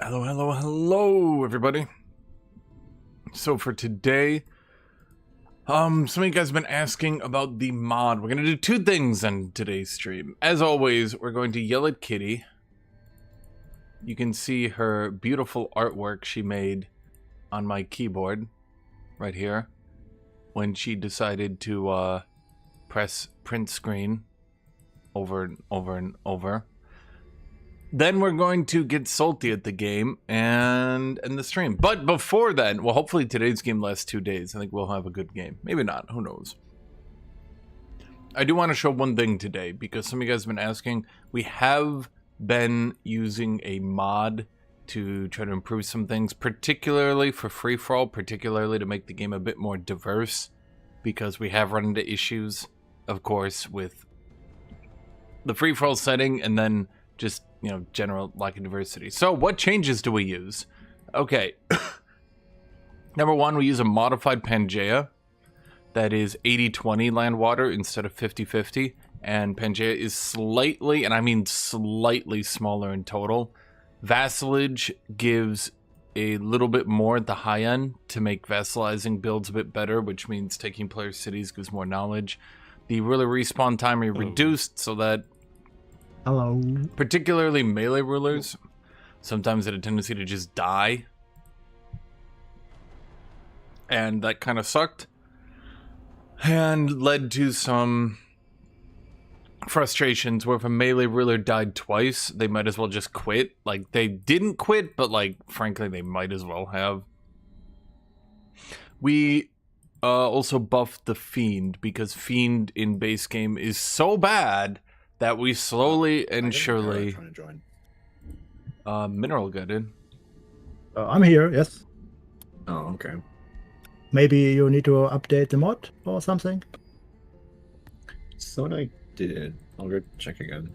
Hello, hello, hello, everybody. So for today, some of you guys have been asking about the mod. We're gonna do two things on today's stream. As always, we're going to yell at Kitty. You can see her beautiful artwork she made on my keyboard, right here, when she decided to press print screen over and over and over. Then we're going to get salty at the game and end the stream. But before that, well, hopefully today's game lasts 2 days. I think we'll have a good game. Maybe not. Who knows? I do want to show one thing today because some of you guys have been asking. We have been using a mod to try to improve some things, particularly for free-for-all, particularly to make the game a bit more diverse, because we have run into issues, of course, with the free-for-all setting and then just, you know, general lack of diversity. So what changes do we use? Okay. Number one, we use a modified Pangea that is 80-20 land water instead of 50-50. And Pangea is slightly, and I mean slightly smaller in total. Vassalage gives a little bit more at the high end to make vassalizing builds a bit better, which means taking player cities gives more knowledge. The ruler respawn time are reduced so that Hello. particularly melee rulers sometimes had a tendency to just die. And that kind of sucked. And led to some frustrations where if a melee ruler died twice, they might as well just quit. Like, they didn't quit, but, like, frankly, they might as well have. We also buffed the Fiend, because Fiend in base game is so bad that we slowly and surely... Mineral got in. I'm here, yes. Oh, okay. Maybe you need to update the mod or something? Thought I did. I'll go check again.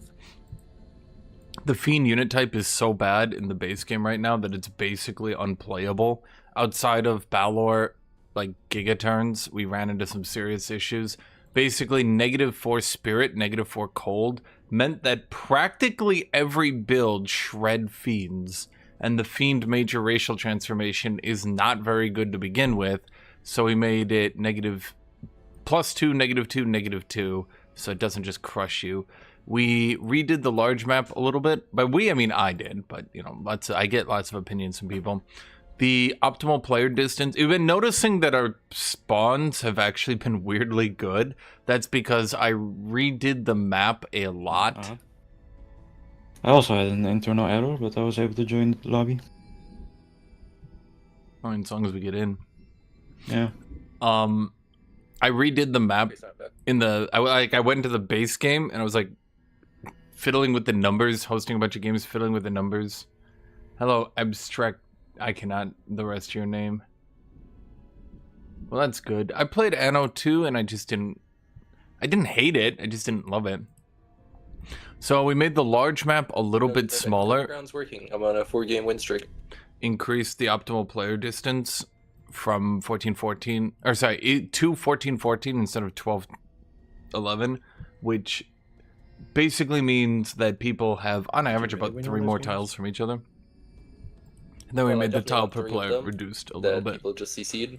The Fiend unit type is so bad in the base game right now that it's basically unplayable. Outside of Balor, like, gigaturns, we ran into some serious issues. Basically, -4 spirit, -4 cold meant that practically every build shred fiends, and the fiend major racial transformation is not very good to begin with, so we made it +2, -2, -2, so it doesn't just crush you. We redid the large map a little bit. By we, I mean I did, but, you know, I get lots of opinions from people. The optimal player distance. We've been noticing that our spawns have actually been weirdly good. That's because I redid the map a lot. I also had an internal error, but I was able to join the lobby. Oh, as long as we get in. Yeah. I redid the map in the... I went into the base game and I was like fiddling with the numbers, hosting a bunch of games, fiddling with the numbers. Hello, abstract... I cannot the rest of your name. Well, that's good. I played Anno 2 and I didn't hate it. I just didn't love it. So we made the large map a little bit smaller. Ground's working. I'm on a 4-game win streak. Increased the optimal player distance from 14-14, or sorry, to 14-14 instead of 12-11, which basically means that people have, on average, about 3 more tiles from each other. And then we made the tile per player reduced a little bit. People just CC'd.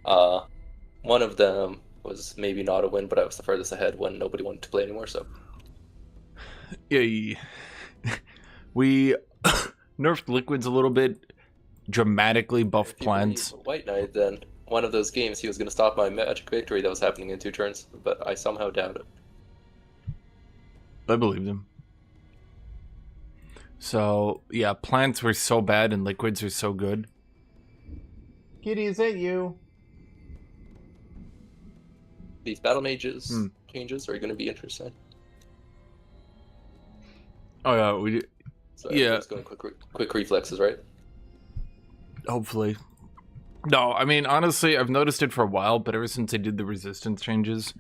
One of them was maybe not a win, but I was the furthest ahead when nobody wanted to play anymore, so. Yay. We nerfed liquids a little bit, dramatically buffed plants. White Knight, then one of those games he was going to stop my magic victory that was happening in 2 turns, but I somehow doubted it. I believed him. So, yeah, plants were so bad and liquids are so good. Kitty, is that you? These battle mages changes are going to be interesting. Oh, yeah, we So yeah. Going quick reflexes, right? Hopefully. No, I mean, honestly, I've noticed it for a while, but ever since I did the resistance changes,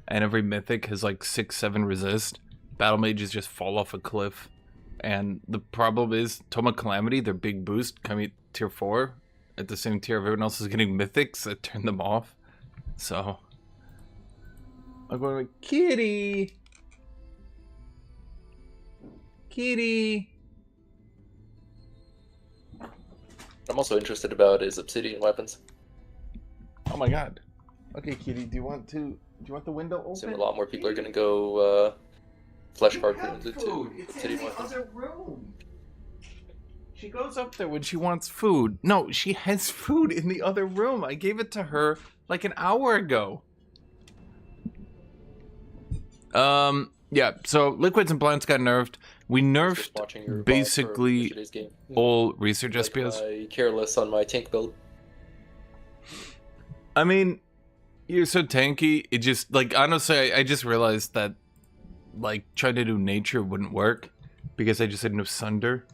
and every mythic has like 6-7 resist, battle mages just fall off a cliff. And the problem is, Tome Calamity, their big boost, coming at tier 4, at the same tier everyone else is getting mythics that turn them off. So, I'm going like, Kitty! Kitty! I'm also interested about is obsidian weapons. Oh my god. Okay, Kitty, do you want the window open? Assume a lot more people are gonna go flesh You card have runes into food. It's in obsidian the weapons. other room. She goes up there when she wants food. No, she has food in the other room. I gave it to her like an hour ago. Yeah, so liquids and plants got nerfed. We Just watching your nerfed VOD for basically yesterday's game. all research Like SPS. my careless on my tank build. I mean, you're so tanky. It just, like, honestly, I just realized that, like, trying to do nature wouldn't work because I just had no Sunder.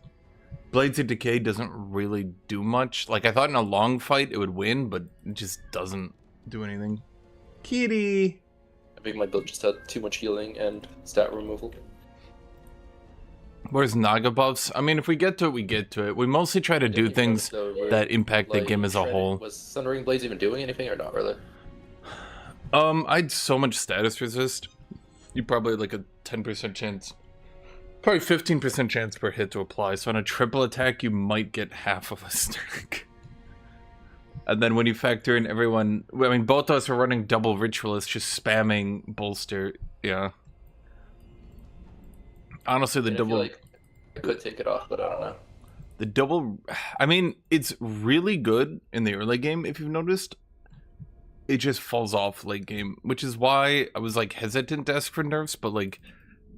Blades of Decay doesn't really do much. Like, I thought in a long fight it would win, but it just doesn't do anything. Kitty! I think my build just had too much healing and stat removal. Where's Naga buffs? I mean, if we get to it, we get to it. We mostly try to do things that impact the game as a whole. Was Sundering Blades even doing anything or not really? I had so much status resist. You probably had like a 10% chance. Probably 15% chance per hit to apply. So on a triple attack, you might get half of a stack. And then when you factor in everyone... I mean, both of us were running double Ritualist, just spamming Bolster. Yeah. Honestly, the I feel double... like I could take it off, but I don't know. The double... I mean, it's really good in the early game, if you've noticed. It just falls off late game, which is why I was, like, hesitant to ask for nerfs, but, like,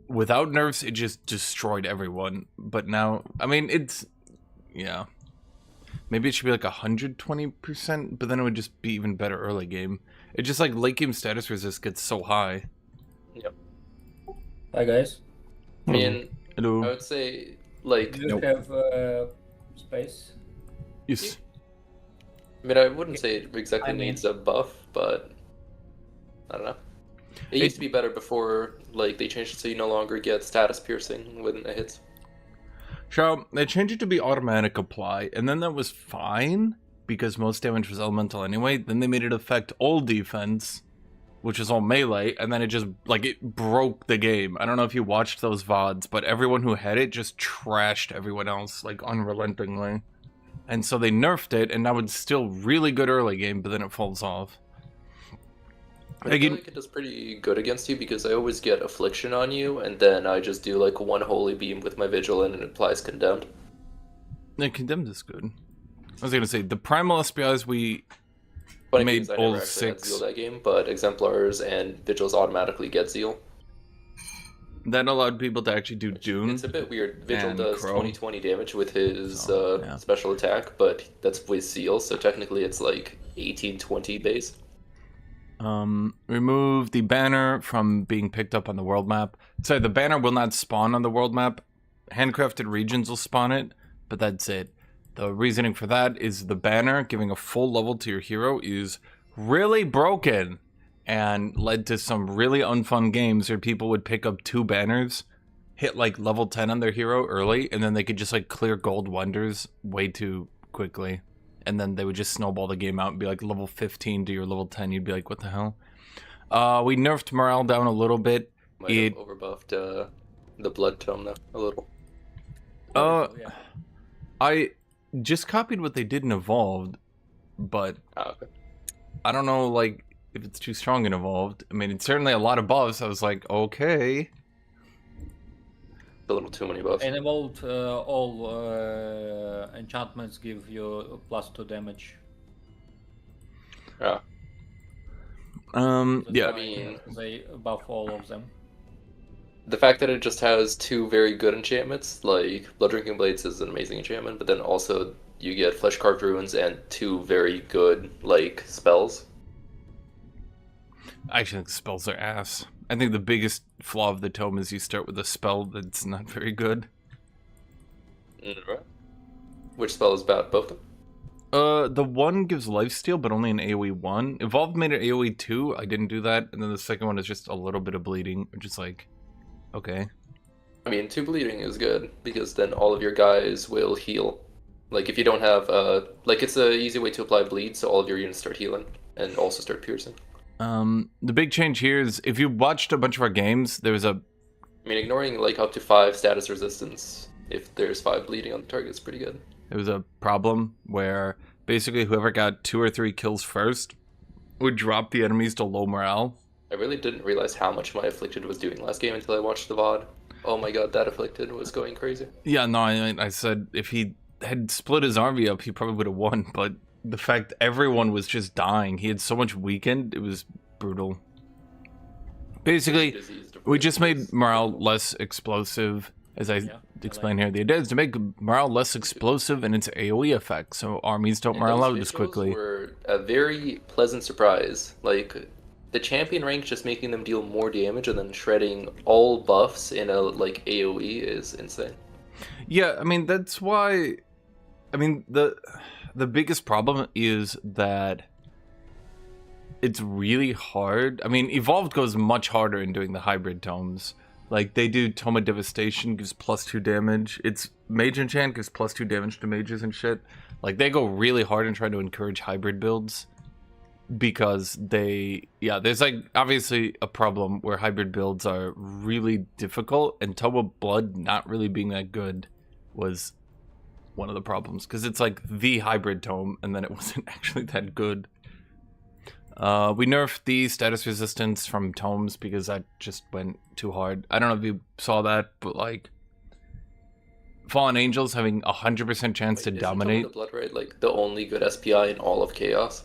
without nerfs, it just destroyed everyone. But now, I mean, it's... Yeah. Maybe it should be, like, 120%, but then it would just be even better early game. It's just, like, late game status resist gets so high. Yep. Hi guys. I mean, Hello. I would say, like... Do you have space? Yes. I mean, I wouldn't say it exactly I mean- needs a buff, but... I don't know. It used to be better before, like, they changed it so you no longer get status piercing when it hits. So, they changed it to be automatic apply, and then that was fine, because most damage was elemental anyway. Then they made it affect all defense, which is all melee, and then it just, like, it broke the game. I don't know if you watched those VODs, but everyone who had it just trashed everyone else, like, unrelentingly. And so they nerfed it, and now it's still really good early game, but then it falls off. I feel like it does pretty good against you because I always get Affliction on you, and then I just do like one Holy Beam with my Vigil and it applies Condemned. Yeah, Condemned is good. I was gonna say, the Primal SPIs we Funny made thing is I never all actually had 6. Zeal that game, but Exemplars and Vigils automatically get Zeal. That allowed people to actually do Dune. It's a bit weird. Vigil and does Crow. 20-20 damage with his So, yeah. special attack, but that's with Zeal, so technically it's like 18-20 base. Remove the banner from being picked up on the world map. So the banner will not spawn on the world map. Handcrafted regions will spawn it, but that's it. The reasoning for that is the banner giving a full level to your hero is really broken and led to some really unfun games where people would pick up 2 banners, hit like level 10 on their hero early, and then they could just like clear gold wonders way too quickly. And then they would just snowball the game out and be like level 15 to your level 10. You'd be like, what the hell? We nerfed morale down a little bit. Might have overbuffed the Blood Tome though, a little. Yeah. I just copied what they did in Evolved, but Okay. I don't know, like, if it's too strong in Evolved. I mean, it's certainly a lot of buffs. I was like, okay. A little too many buffs. In Evolved, all enchantments give you +2 damage. Yeah. Yeah. I mean- They buff all of them. The fact that it just has 2 very good enchantments, like Blood Drinking Blades is an amazing enchantment, but then also you get Flesh Carved Runes and 2 very good, like, spells. I actually think spells are ass. I think the biggest flaw of the tome is you start with a spell that's not very good. Right. Which spell is bad? Both of them? The one gives lifesteal, but only in AoE 1. Evolved made it AoE 2. I didn't do that. And then the second one is just a little bit of bleeding, which is like, okay. I mean, 2 bleeding is good, because then all of your guys will heal. Like, if you don't have, like, it's an easy way to apply bleed, so all of your units start healing, and also start piercing. The big change here is, if you watched a bunch of our games, there was a... I mean, ignoring, like, up to 5 status resistance if there's 5 bleeding on the target, it's pretty good. It was a problem where basically whoever got 2 or 3 kills first would drop the enemies to low morale. I really didn't realize how much my Afflicted was doing last game until I watched the VOD. Oh my god, that Afflicted was going crazy. Yeah, no, I said if he had split his army up, he probably would have won, but the fact everyone was just dying, he had so much weakened, it was brutal. Basically, we just made morale less explosive, as I explained here. The idea is to make morale less explosive and its AoE effect, so armies don't morale out as quickly. Were a very pleasant surprise. Like, the champion rank just making them deal more damage and then shredding all buffs in a like AoE is insane. Yeah, I mean that's why. I mean the biggest problem is that it's really hard. I mean, Evolved goes much harder in doing the hybrid tomes. Like, they do Tome of Devastation, gives +2 damage. It's Mage Enchant, gives +2 damage to mages and shit. Like, they go really hard and try to encourage hybrid builds. Because there's like, obviously a problem where hybrid builds are really difficult. And Tome of Blood not really being that good was one of the problems. Because it's like the hybrid tome, and then it wasn't actually that good. We nerfed the status resistance from tomes because that just went too hard. I don't know if you saw that, but like Fallen Angels having 100% chance to dominate. Isn't Blood Raid like the only good SPI in all of Chaos?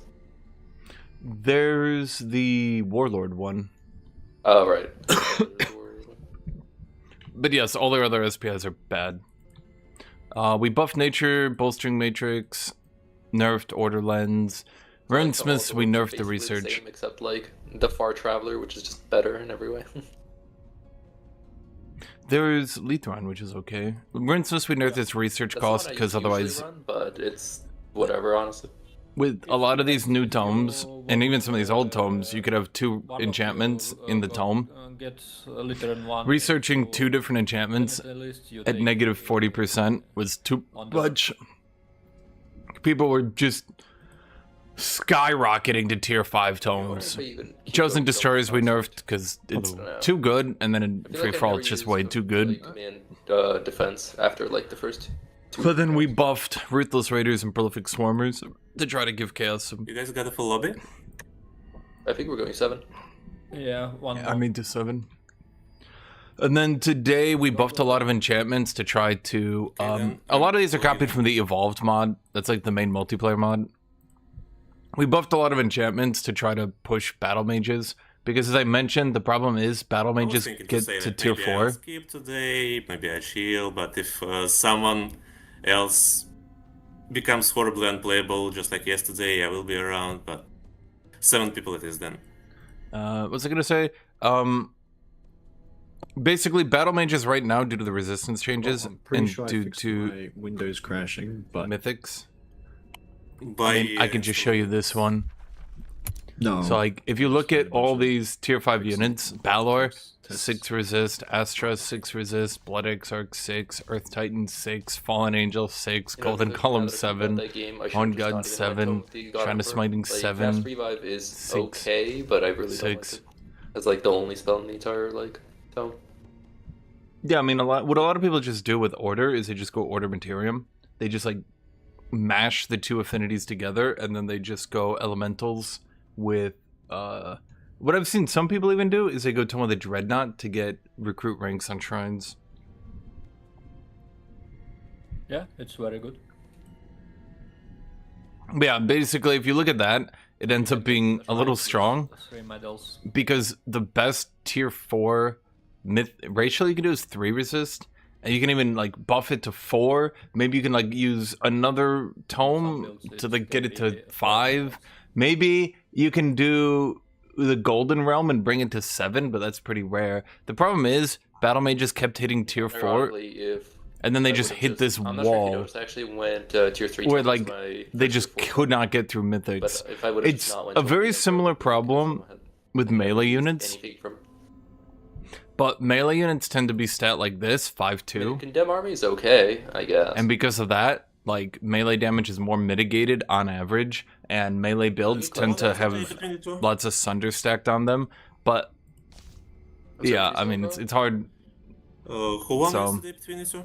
There's the Warlord one. Oh, right. But yes, all their other SPIs are bad. We buffed Nature, Bolstering Matrix, nerfed Order Lens. Runesmiths, we nerfed the research. The same, except like the Far Traveler, which is just better in every way. There's Lethron, which is okay. Runesmiths, we nerfed its research cost because otherwise. But it's whatever, honestly. With a lot of these new tomes, and even some of these old tomes, you could have 2 enchantments in the tome. Researching 2 different enchantments at negative 40% was too much. People were just skyrocketing to tier 5 tomes. Chosen Destroyers we nerfed because it's too good, and then in free for all it's just way too good. Defense after like the first 2. But then we buffed Ruthless Raiders and Prolific Swarmers to try to give Chaos some. You guys got a full lobby? I think we're going 7. Yeah, one more. I mean to 7. And then today we buffed a lot of enchantments to try to. A lot of these are copied from the Evolved mod. That's like the main multiplayer mod. We buffed a lot of enchantments to try to push battle mages. Because as I mentioned, the problem is battle mages get to tier 4. Maybe I skip today, maybe I chill, but if someone else becomes horribly unplayable, just like yesterday, I will be around, but 7 people it is then. What was I gonna say? Basically, battle mages right now, due to the resistance changes, I'm pretty sure due I fixed to my Windows crashing, but mythics. By, I can just show you this one. no. So, like, if you look at all these tier 5 units, Balor, 6 resist, Astra, 6 resist, Blood Exarch, 6, Earth Titan, 6, Fallen Angel, 6, Golden Column, 7, Horn God, 7, China Smiting, 7, Fast Revive is 6, okay, but I really 6. don't like it. It's like the only spell in the entire, like, tome. Yeah, I mean, what a lot of people just do with Order is they just go Order Materium. They just, like, mash the 2 affinities together, and then they just go Elementals with, what I've seen some people even do is they go Tome of the Dreadnought to get recruit ranks on shrines. Yeah, it's very good. But yeah, basically, if you look at that, it ends up being a little strong. 3 medals. Because the best tier 4 racial you can do is 3 resist. And you can even like buff it to 4. Maybe you can like use another tome to like get it to 5. Maybe you can do the Golden Realm and bring it to 7, but that's pretty rare. The problem is battle mages kept hitting tier 4, and then they just hit this wall. Actually went tier 3 where like they just could not get through mythics. It's a very similar problem with melee units. But melee units tend to be stat like this, 5-2. Condemn army is okay, I guess. And because of that, like, melee damage is more mitigated on average, and melee builds tend to have lots of Sunder stacked on them. But, yeah, I mean, it's hard. Who won yesterday between you two?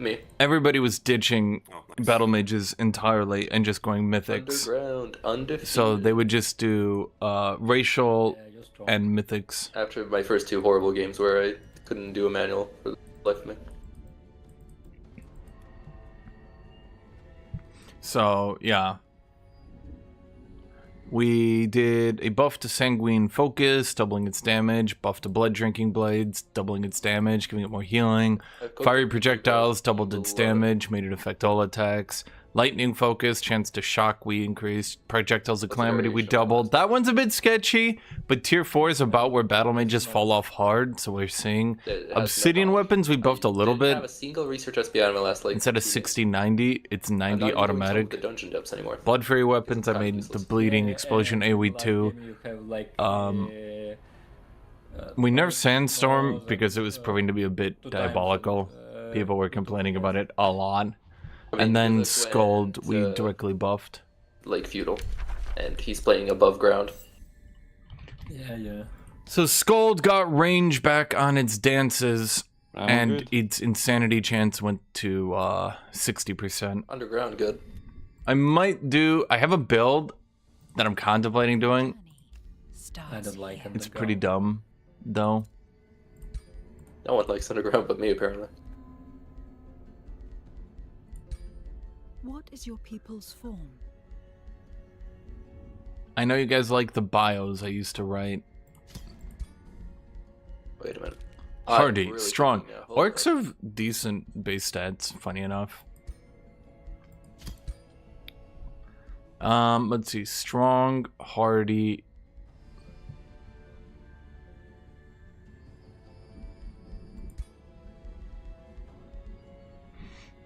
Me. Everybody was ditching Oh, nice. battle mages entirely and just going mythics. Underground, undefeated. So they would just do racial Yeah, you're strong. and mythics. After my first 2 horrible games where I couldn't do a manual for the life of me. So yeah. We did a buff to Sanguine Focus, doubling its damage, buff to Blood Drinking Blades, doubling its damage, giving it more healing, Fiery Projectiles, doubled its damage, made it affect all attacks, Lightning Focus, chance to shock, we increased, Projectiles of That's Calamity, we variation. doubled. That one's a bit sketchy, but tier 4 is about where battle mages fall off hard, so we're seeing It has Obsidian no weapons, we buffed a little didn't have bit. a single research SPI on my last like Instead of 2 games. 60-90, it's I'm not 90 even doing some of automatic. the dungeon depths anymore. Blood Fury weapons, I It's made the useless. Bleeding Yeah, Explosion and AoE like 2. game you have, like, We nerfed those Sandstorm and, because it was proving to be a bit 2 times, diabolical. People were two complaining times. about it a lot. I mean, And then Guthuk Scold, went, we directly buffed. like feudal, and he's playing above ground. Yeah. So Scold got range back on its dances, I'm and good. its insanity chance went to 60%. Underground, good. I have a build that I'm contemplating doing. I don't like him. It's pretty dumb, though. No one likes underground but me, apparently. What is your people's form? I know you guys like the bios I used to write. Wait a minute. Hardy, I'm really strong. thinking now. Hold Orcs on. have decent base stats, funny enough. Let's see. Strong, hardy.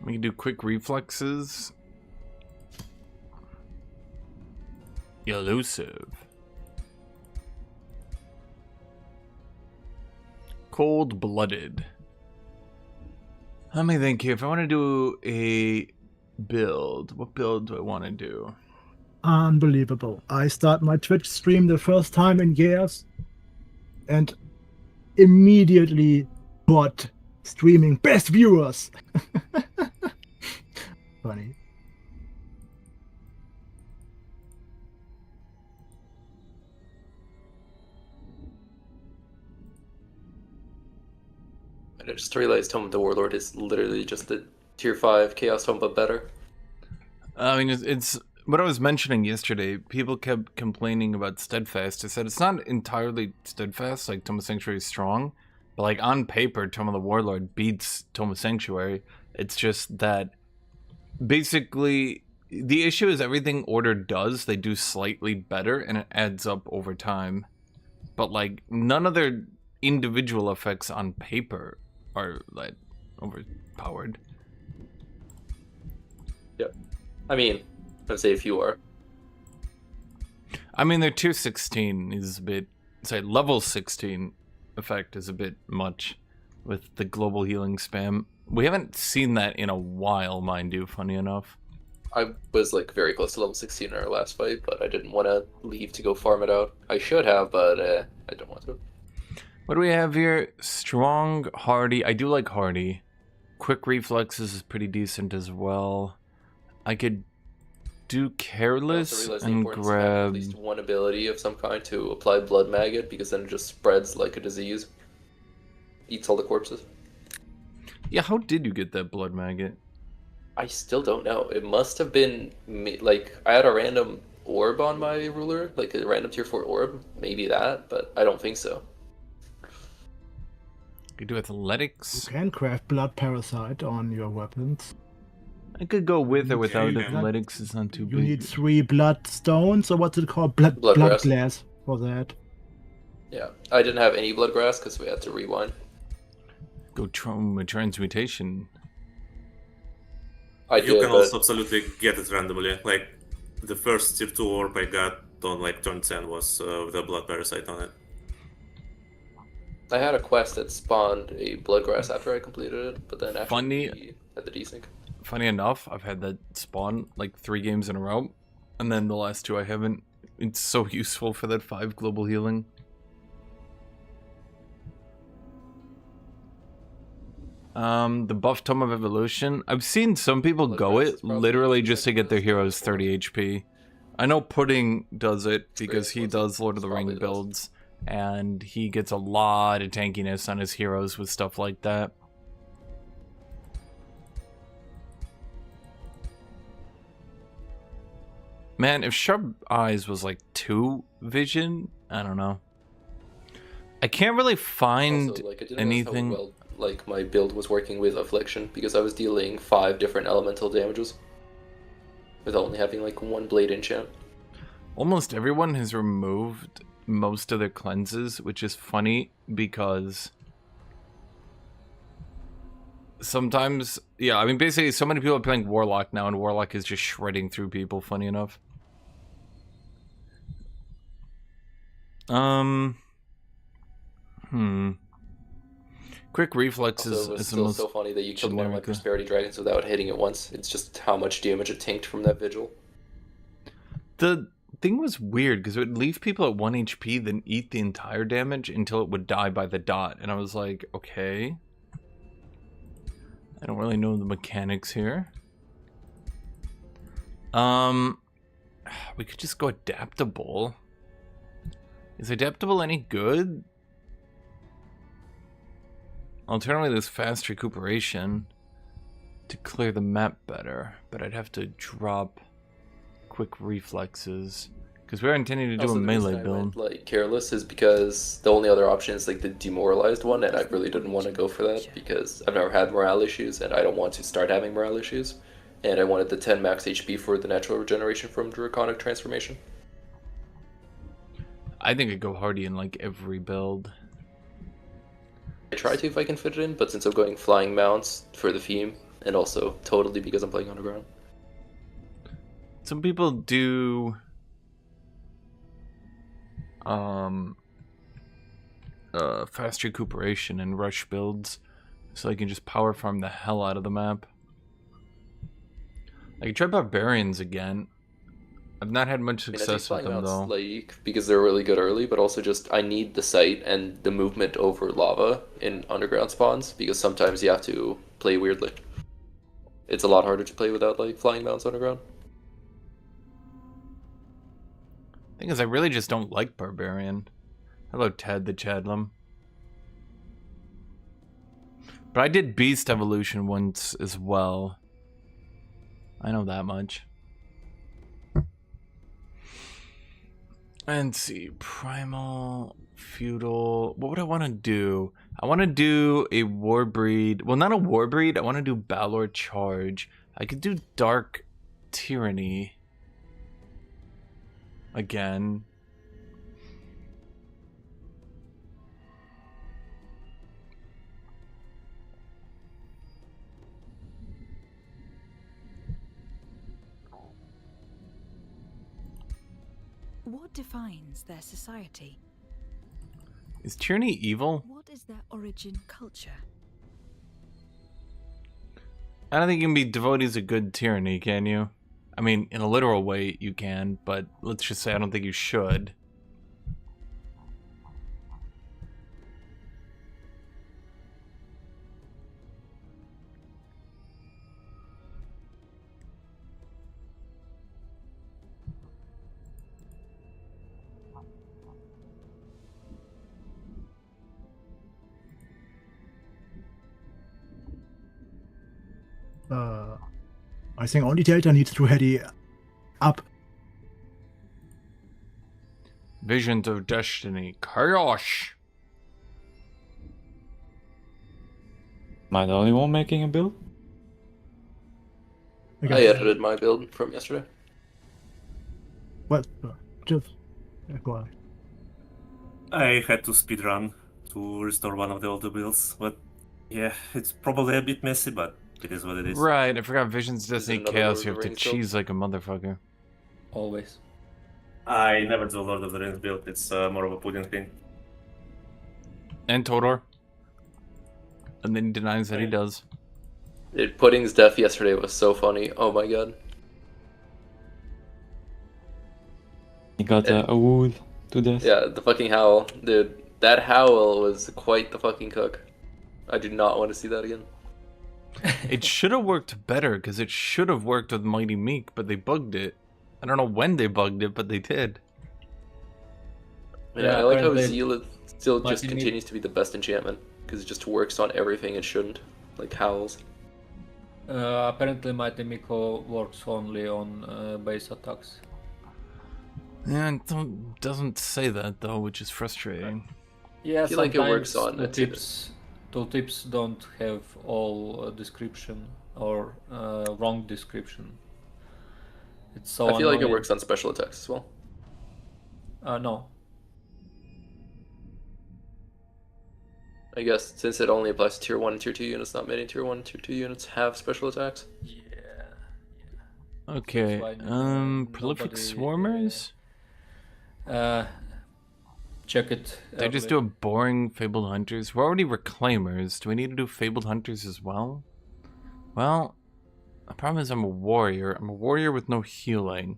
We can do quick reflexes. Elusive. Cold-blooded. Let me think here. If I want to do a build, what build do I want to do? Unbelievable. I start my Twitch stream the first time in years and immediately bought streaming best viewers. Funny. I just realized Tome of the Warlord is literally just the tier 5 Chaos Tome, but better. I mean, it's what I was mentioning yesterday. People kept complaining about Steadfast. I said it's not entirely Steadfast. Like, Tome of Sanctuary is strong, but like on paper, Tome of the Warlord beats Tome of Sanctuary. It's just that basically the issue is everything Order does, they do slightly better, and it adds up over time. But like none of their individual effects on paper are like overpowered. I mean, I'd say if you are. I mean, their tier 16 is a bit, level 16 effect is a bit much with the global healing spam. We haven't seen that in a while, mind you, funny enough. I was like very close to level 16 in our last fight, but I didn't want to leave to go farm it out. I should have, but I don't want to. What do we have here? Strong, hardy. I do like hardy. Quick reflexes is pretty decent as well. I could do I careless also realized the and importance of having at grab. least one ability of some kind to apply Blood Maggot, because then it just spreads like a disease. Eats all the corpses. Yeah, how did you get that blood maggot? I still don't know. It must have been like I had a random orb on my ruler, like a random tier 4 orb. Maybe that, but I don't think so. I could do You athletics. can craft blood parasite on your weapons. I could go with or without you can. athletics. It's not too You big. need 3 blood stones, or what's it called? Blood Bloodgrass. glass for that. Yeah, I didn't have any Bloodgrass because we had to rewind. Go transmutation. I You did, can but also absolutely get it randomly. Like the first tier 2 orb I got on like turn 10 was with a blood parasite on it. I had a quest that spawned a Bloodgrass after I completed it, but then after Funny- we had the desync. Funny enough, I've had that spawn like 3 games in a row, and then the last 2 I haven't. It's so useful for that 5 global healing. The buff Tome of Evolution. I've seen some people Blood go Rest it is probably literally the just to second get their best, heroes third 30 HP. I know Pudding does it because he Experience does Lord of the it's probably Ring the best. builds, and he gets a lot of tankiness on his heroes with stuff like that. Man, if Sharp Eyes was like 2 vision, I don't know. I can't really find Also, like, I didn't anything. realize how well, like, my build was working with Affliction, because I was dealing 5 different elemental damages. With only having, like, 1 blade enchant. Almost everyone has removed most of their cleanses, which is funny because sometimes, yeah, I mean, basically, so many people are playing Warlock now, and Warlock is just shredding through people, funny enough. Quick reflexes Also, it was is the still most so funny that you killed one of my generic. Prosperity Dragons without hitting it once. It's just how much damage it tanked from that Vigil. The thing was weird because it would leave people at 1 HP, then eat the entire damage until it would die by the dot. And I was like, okay. I don't really know the mechanics here. We could just go adaptable. Is adaptable any good? Alternatively, there's fast recuperation to clear the map better, but I'd have to drop quick reflexes because we're intending to do Also, a the reason melee I build. went, like, careless is because the only other option is like the demoralized one, and I really didn't want to go for that because I've never had morale issues, and I don't want to start having morale issues. And I wanted the 10 max HP for the natural regeneration from Draconic Transformation. I think I'd go hardy in like every build. I try to if I can fit it in, but since I'm going flying mounts for the theme, and also totally because I'm playing underground. Some people do fast recuperation and rush builds, so I can just power farm the hell out of the map. I could try barbarians again. I've not had much I mean, I think success with flying them mounts, though. like, because they're really good early, but also just I need the sight and the movement over lava in underground spawns, because sometimes you have to play weirdly. It's a lot harder to play without, like, flying mounts underground. Thing is, I really just don't like barbarian. Hello, Ted the Chadlam. But I did beast evolution once as well. I know that much. And see, primal, feudal. What would I want to do? I want to do a war breed. Well, not a war breed. I want to do Balor charge. I could do dark tyranny again. What defines their society? Is tyranny evil? What is their origin culture? I don't think you can be devotees of good tyranny, can you? I mean, in a literal way, you can, but let's just say I don't think you should. I think only Delta needs to heady up. Visions of Destiny. Chaos! Am I the only one making a build? I edited my build from yesterday. What? Just go on. I had to speedrun to restore one of the older builds, but yeah, it's probably a bit messy, but it is what it is. Right, I forgot Visions Destiny another Chaos. Lord You of have the to Rings build? cheese like a motherfucker. Always. I never do Lord of the Rings build, it's more of a pudding thing. And Todor. And then he denies that he does. Pudding's death yesterday was so funny. Oh my god. He got a wood to death. Yeah, the fucking howl. Dude, that howl was quite the fucking cook. I do not want to see that again. It should have worked better, because it should have worked with Mighty Meek, but they bugged it. I don't know when they bugged it, but they did. Yeah, I like how apparently Zeal still just Mighty Meek- continues to be the best enchantment, because it just works on everything it shouldn't. Like Howls. Apparently, Mighty Miko works only on base attacks. Yeah, it doesn't say that, though, which is frustrating. Yeah, I feel like it works sometimes on tooltips don't have all description or wrong description. It's so I feel like it annoying. works on special attacks as well. No. I guess since it only applies to tier 1 and tier 2 units, not many tier 1 and tier 2 units have special attacks. Yeah. Okay, That's why prolific nobody, swarmers? Check it. They just do a boring fabled hunters. We're already reclaimers. Do we need to do fabled hunters as well? Well, the problem is I'm a warrior. I'm a warrior with no healing.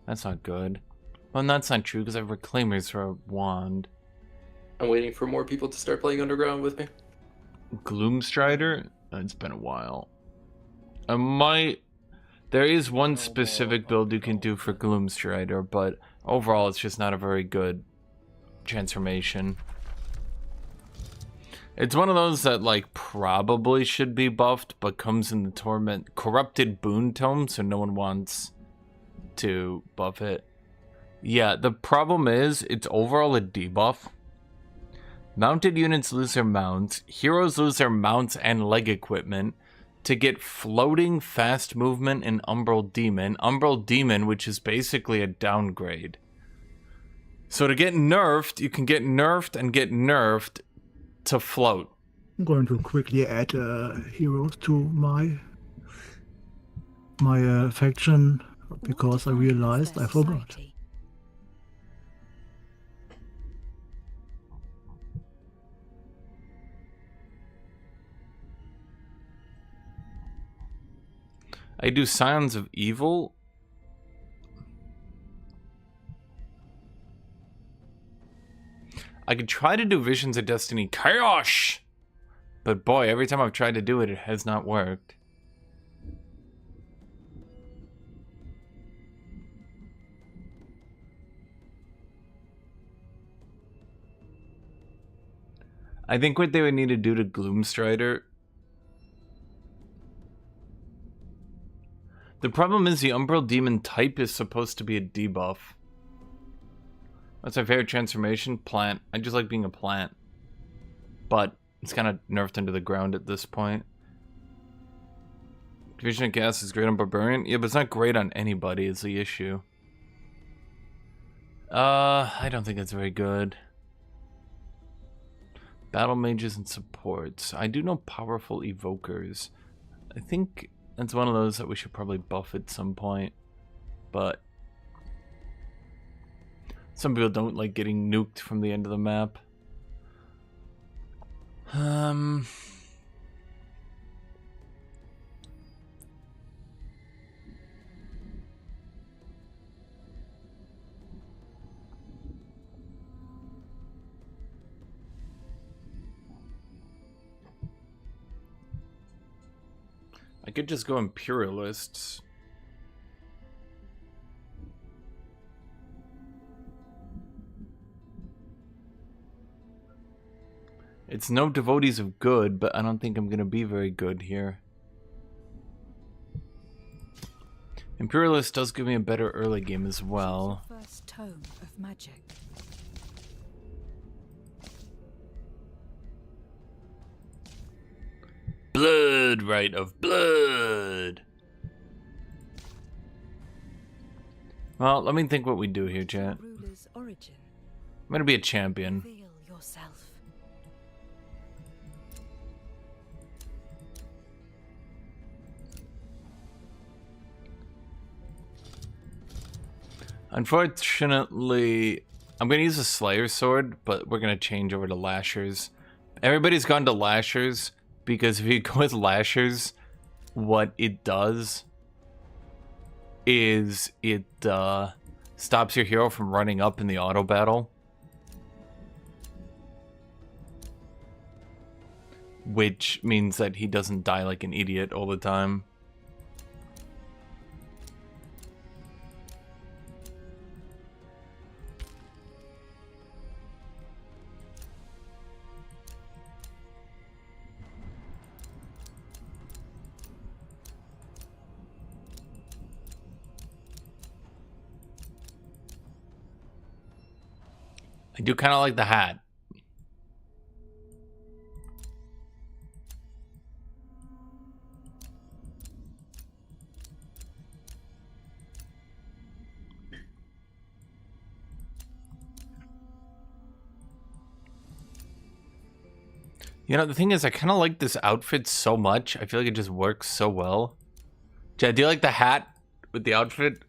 That's not good. Well, that's not true because I have reclaimers for a wand. I'm waiting for more people to start playing Underground with me. Gloomstrider? It's been a while. I might... There is one specific build you can do for Gloomstrider, but overall it's just not a very good transformation. It's one of those that like probably should be buffed, but comes in the Torment Corrupted Boon Tome, so no one wants to buff it. Yeah, the problem is it's overall a debuff. Mounted units lose their mounts, heroes lose their mounts and leg equipment. To get floating fast movement in Umbral Demon, which is basically a downgrade. So to get nerfed, you can get nerfed and get nerfed to float. I'm going to quickly add heroes to my faction because I realized I forgot. I do Scions of Evil. I could try to do Visions of Destiny Chaos, but boy, every time I've tried to do it, it has not worked. I think what they would need to do to Gloomstrider... The problem is the Umbral Demon type is supposed to be a debuff. What's my favorite transformation? Plant. I just like being a plant. But it's kind of nerfed into the ground at this point. Division of Gas is great on Barbarian. Yeah, but it's not great on anybody is the issue. I don't think it's very good. Battle Mages and Supports. I do know Powerful Evokers. I think... That's one of those that we should probably buff at some point, but some people don't like getting nuked from the end of the map. I could just go Imperialists. It's no Devotees of Good, but I don't think I'm going to be very good here. Imperialist does give me a better early game as well. First tome of magic. Blood, Rite of Blood. Well, let me think what we do here, chat. Ruler's origin. I'm going to be a champion. Reveal yourself. Unfortunately, I'm going to use a Slayer Sword, but we're going to change over to Lashers. Everybody's gone to Lashers, because if you go with Lashers, what it does is it stops your hero from running up in the auto battle. which means that he doesn't die like an idiot all the time. I do kind of like the hat. You know, the thing is, I kind of like this outfit so much. I feel like it just works so well. Chad, do you like the hat with the outfit?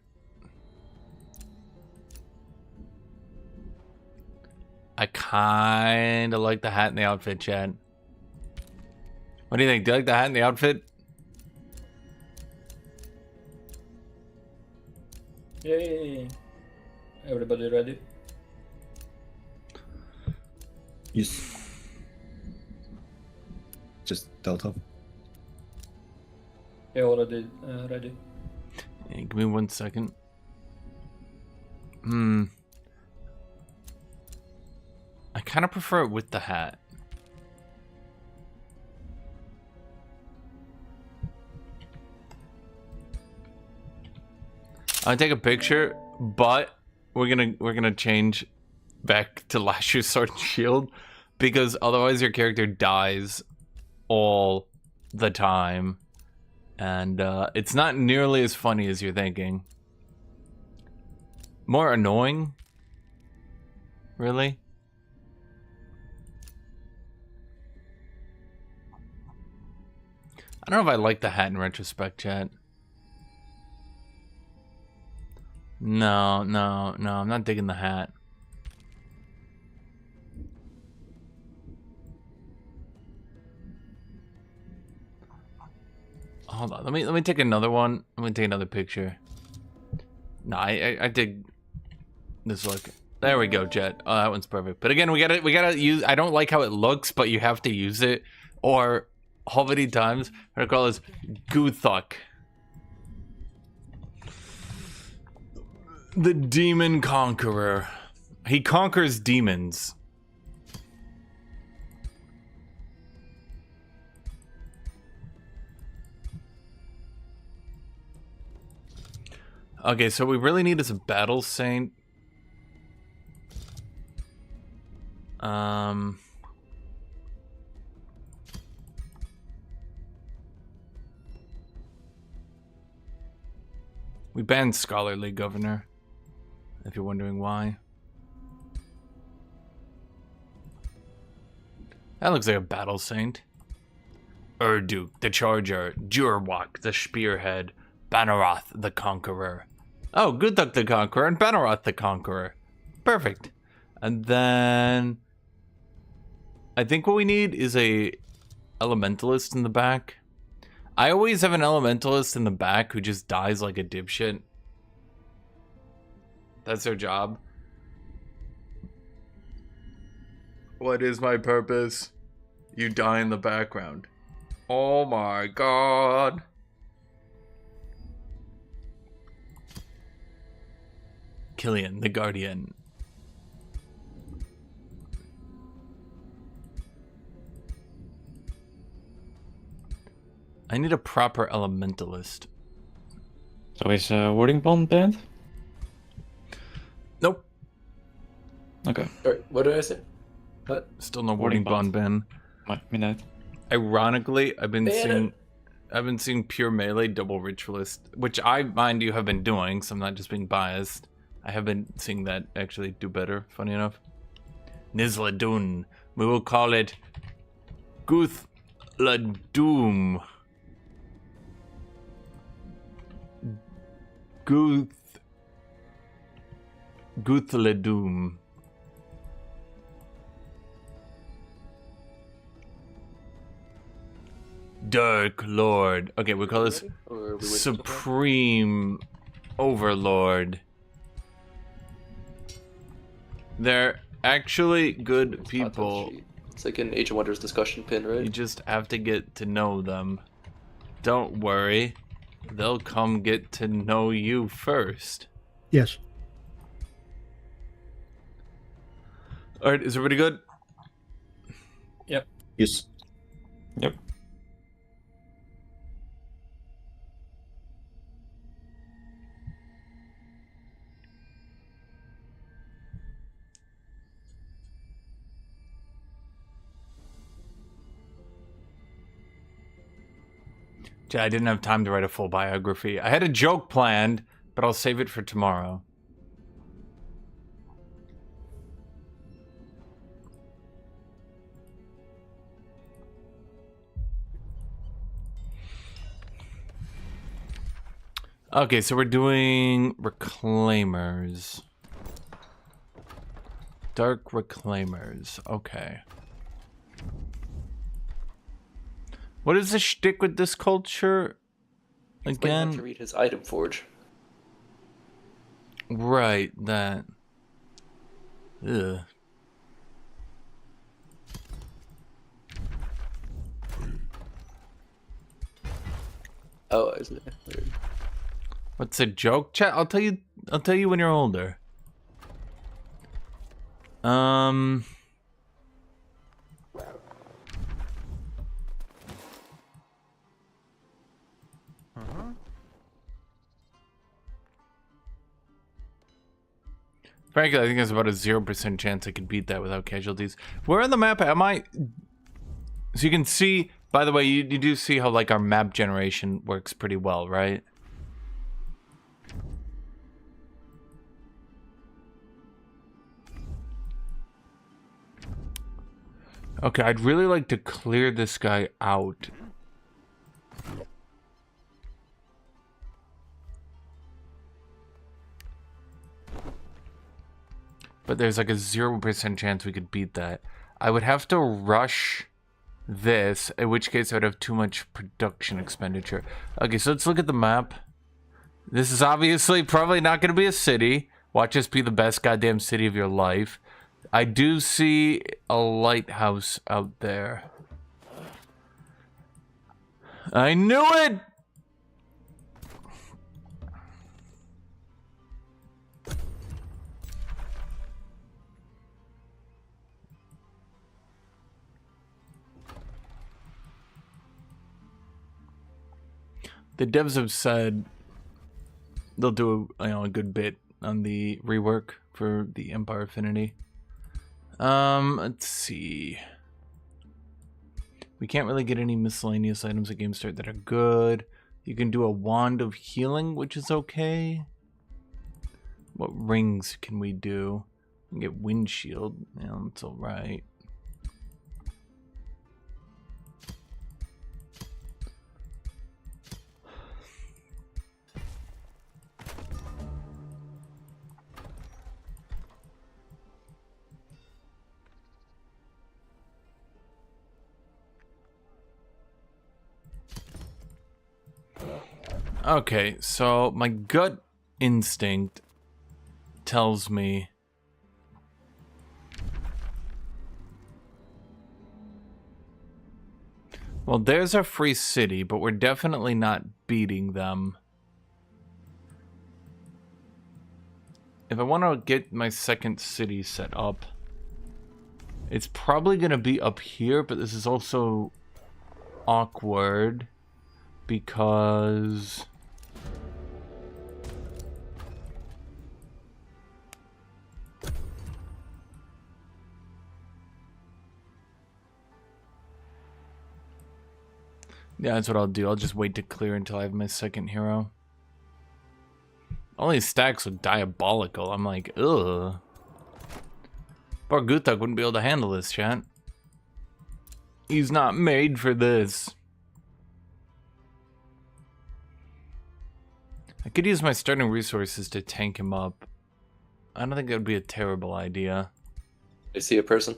I kind of like the hat and the outfit, Chad. What do you think? Do you like the hat and the outfit? Yay! Everybody ready? Yes. Just Delta. Yeah, already ready. Yeah, give me 1 second. I kind of prefer it with the hat. I'll take a picture, but we're gonna change back to last year's Sword and Shield, because otherwise your character dies all the time, and it's not nearly as funny as you're thinking. More annoying, really. I don't know if I like the hat in retrospect, chat. No, I'm not digging the hat. Hold on, let me take another one. Let me take another picture. No, I dig this look. There we go, Jet. Oh, that one's perfect. But again, we gotta use. I don't like how it looks, but you have to use it. Or how many times? I'm gonna call this Guthuk, the demon conqueror. He conquers demons. Okay, so we really need is a battle saint. We banned Scholarly Governor, if you're wondering why. That looks like a battle saint. Urduk, the Charger, Jurwak, the Spearhead, Banaroth, the Conqueror. Oh, Guthuk the Conqueror and Banaroth the Conqueror. Perfect. And then I think what we need is a elementalist in the back. I always have an elementalist in the back who just dies like a dipshit. That's their job. What is my purpose? You die in the background. Oh my god. Killian, the Guardian. I need a proper elementalist. So is wording bond banned? Nope. Okay. Sorry, what did I say? What? Still no wording bond ban. Midnight. Ironically, I've been seeing pure melee double ritualist, which I, mind you, have been doing, so I'm not just being biased. I have been seeing that actually do better, funny enough. Nizladun. We will call it Guthladum. Guthladum. Dark Lord. Okay, we call this Supreme Overlord. They're actually good people. It's like an Age of Wonders discussion pin, right? You just have to get to know them. Don't worry. They'll come get to know you first. Yes. Alright, is everybody good? Yep. Yes. Yep. I didn't have time to write a full biography. I had a joke planned, but I'll save it for tomorrow. Okay, so we're doing Reclaimers. Dark Reclaimers. Okay. What is the shtick with this culture? It's like you have to Again? read his item forge. Right, that. Ugh. Oh, is it? Weird. What's a joke? Chat, I'll tell you when you're older. Frankly, I think there's about a 0% chance I could beat that without casualties. Where on the map am I? So you can see, by the way, you do see how like our map generation works pretty well, right? Okay, I'd really like to clear this guy out. But there's like a 0% chance we could beat that. I would have to rush this, in which case I would have too much production expenditure. Okay, so let's look at the map. This is obviously probably not going to be a city. Watch this be the best goddamn city of your life. I do see a lighthouse out there. I knew it! The devs have said they'll do a good bit on the rework for the Empire Affinity. Let's see. We can't really get any miscellaneous items at Game Start that are good. You can do a Wand of Healing, which is okay. What rings can we do? We can get Windshield. Yeah, that's alright. Okay, so my gut instinct tells me well, there's our free city, but we're definitely not beating them. If I want to get my second city set up, it's probably going to be up here, but this is also awkward because yeah, that's what I'll do. I'll just wait to clear until I have my second hero. All these stacks look diabolical. I'm like, ugh. Poor Guthuk wouldn't be able to handle this, chat. He's not made for this. I could use my starting resources to tank him up. I don't think that would be a terrible idea. I see a person.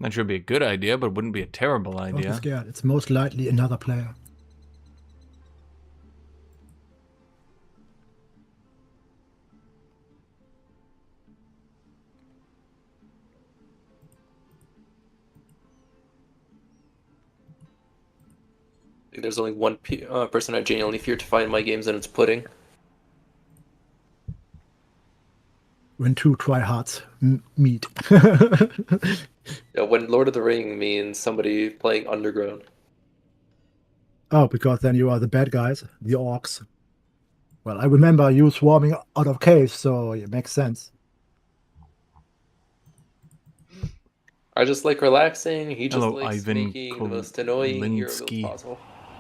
Not sure it'd be a good idea, but it wouldn't be a terrible Don't be idea. scared. It's most likely another player. There's only one person I genuinely fear to find in my games, and it's Pudding. When two tryhards meet. Yeah, when Lord of the Ring means somebody playing Underground. Oh, because then you are the bad guys, the orcs. Well, I remember you swarming out of caves, so it makes sense. I just like relaxing. He just Hello, likes Ivan making the most annoying hero builds Kolinsky. possible.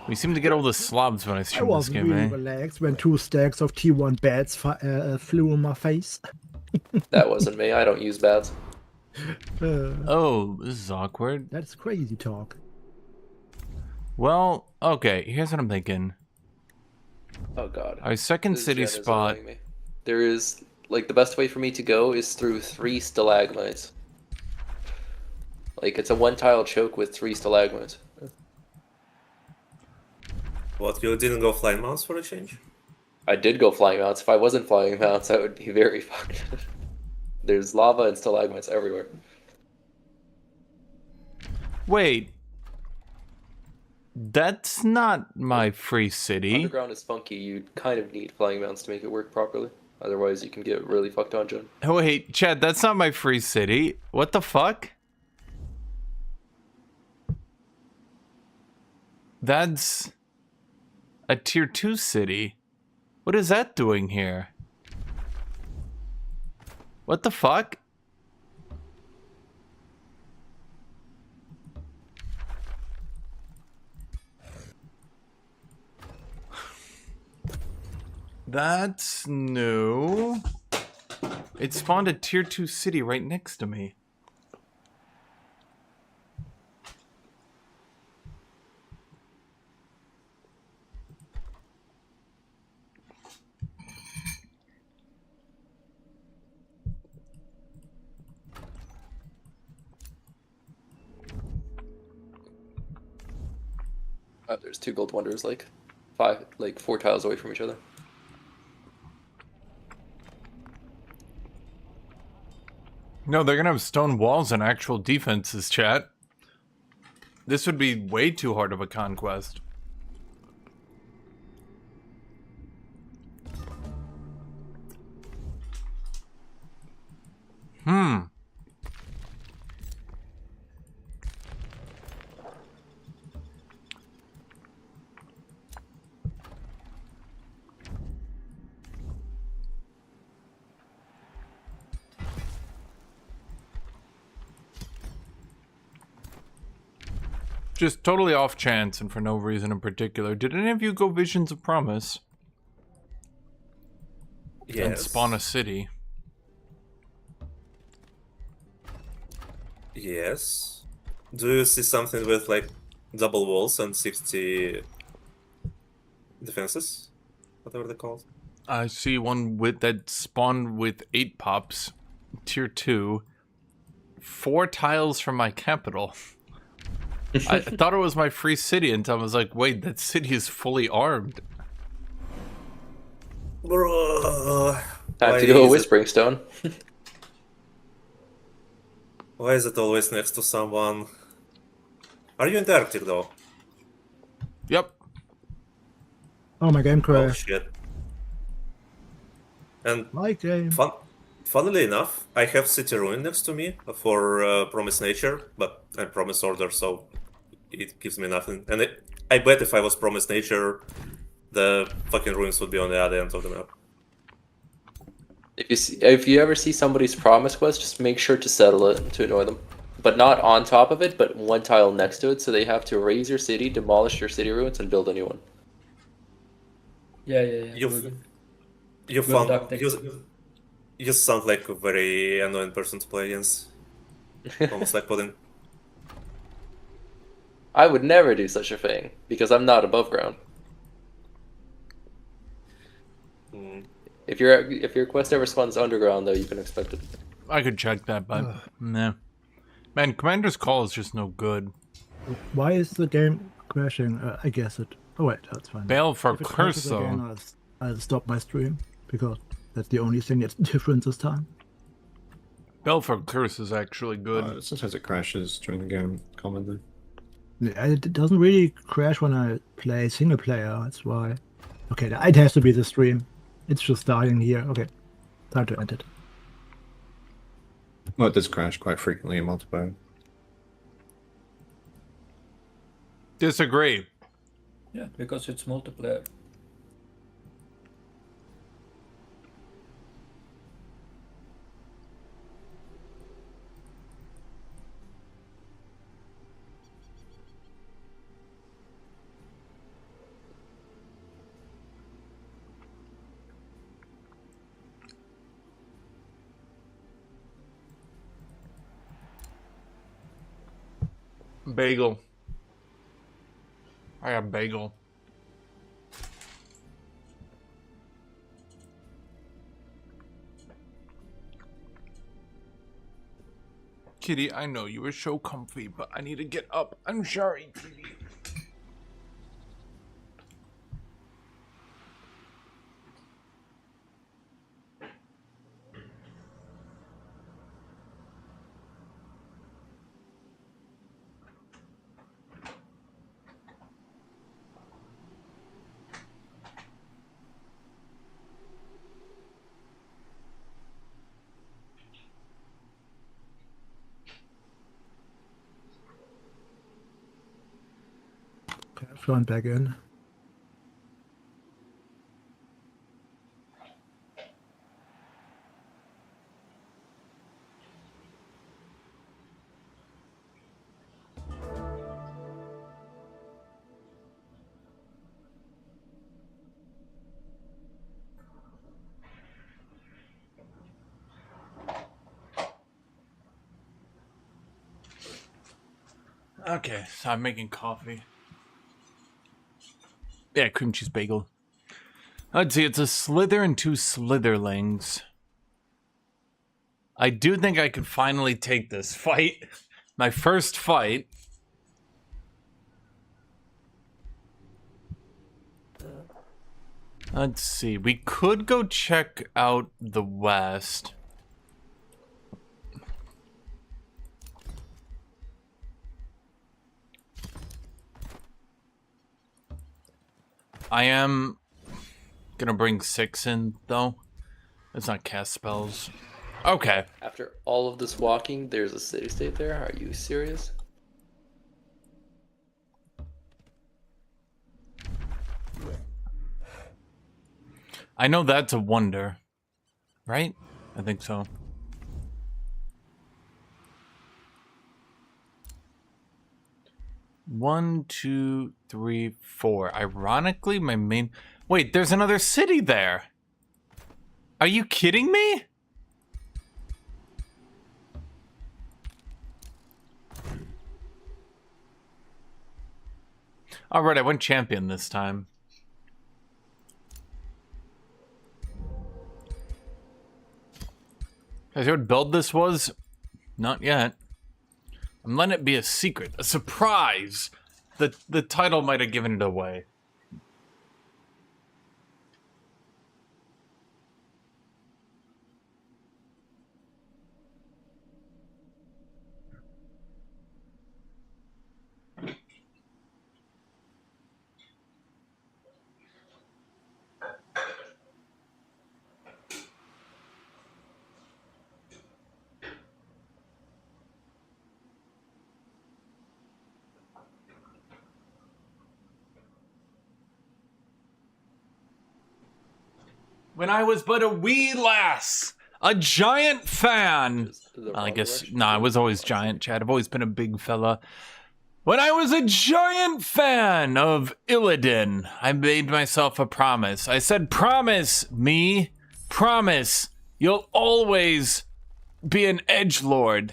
We seem to get all the slobs when I I stream this was game, really eh? relaxed when 2 stacks of T1 bats flew in my face. That wasn't me. I don't use bats. Oh, this is awkward. That's crazy talk. Well, okay, here's what I'm thinking. Oh god. Our second This city gen is spot. annoying me. There is, like, the best way for me to go is through 3 stalagmites. Like, it's a 1-tile choke with 3 stalagmites. What, you didn't go flying mounts for a change? I did go flying mounts. If I wasn't flying mounts, I would be very fucked. There's lava and stalagmites everywhere. Wait. That's not my free city. Underground is funky. You kind of need flying mounts to make it work properly. Otherwise, you can get really fucked on, John. Oh, wait, Chad, that's not my free city. What the fuck? That's a tier 2 city. What is that doing here? What the fuck? That's new. It spawned a tier 2 city right next to me. There's 2 gold wonders, like 4 tiles away from each other. No, they're gonna have stone walls and actual defenses, chat. This would be way too hard of a conquest. Just totally off chance and for no reason in particular. Did any of you go Visions of Promise? Yes. And spawn a city? Yes. Do you see something with like double walls and 60 defenses? Whatever they're called. I see one with that spawned with 8 pops, tier 2, 4 tiles from my capital. I thought it was my free city until I was like, wait, that city is fully armed. Bro, Time to go Whispering Stone. Why is it always next to someone? Are you in the Arctic though? Yep. Oh, my game Oh crashed. shit. And My game. funnily enough, I have City Ruin next to me for Promise Nature, but I'm Promise Order, so it gives me nothing. And I bet if I was Promise Nature, the fucking ruins would be on the other end of the map. If you ever see somebody's promise quest, just make sure to settle it to annoy them. But not on top of it, but 1 tile next to it, so they have to raise your city, demolish your city ruins, and build a new one. Yeah. You Good tactic. you sound like a very annoying person to play against. Almost like Pudding. I would never do such a thing, because I'm not above ground. If your quest ever spawns underground, though, you can expect it. I could check that, but nah. Man, Commander's Call is just no good. Why is the game crashing? I guess it. Oh wait, that's fine. Bail for If it curse, crashes again, though. I'll stop my stream because that's the only thing that's different this time. Bail for curse is actually good. Sometimes it crashes during the game commonly. Yeah, it doesn't really crash when I play single player, that's why. Okay, it has to be the stream. It's just starting here. Okay, time to end it. Well, it does crash quite frequently in multiplayer. Disagree. Yeah, because it's multiplayer. Bagel. I got bagel. Kitty, I know you were so comfy, but I need to get up. I'm sorry, Kitty. Okay, I've gone back in. Okay, so I'm making coffee. Yeah, cream cheese bagel. Let's see, it's a slither and 2 slitherlings. I do think I could finally take this fight. My first fight. Let's see, we could go check out the west. I am gonna bring 6 in, though. Let's not cast spells. Okay. After all of this walking, there's a city state there? Are you serious? I know that's a wonder. Right? I think so. One, 2, 3, 4. Ironically, my main... Wait, there's another city there! Are you kidding me? Alright, I went champion this time. Guys, you know what build this was? Not yet. I'm letting it be a secret, a surprise. The title might have given it away. When I was but a wee lass, a giant fan. Well, I guess, no, I was always giant, Chad. I've always been a big fella. When I was a giant fan of Illidan, I made myself a promise. I said, promise me, promise, you'll always be an edgelord.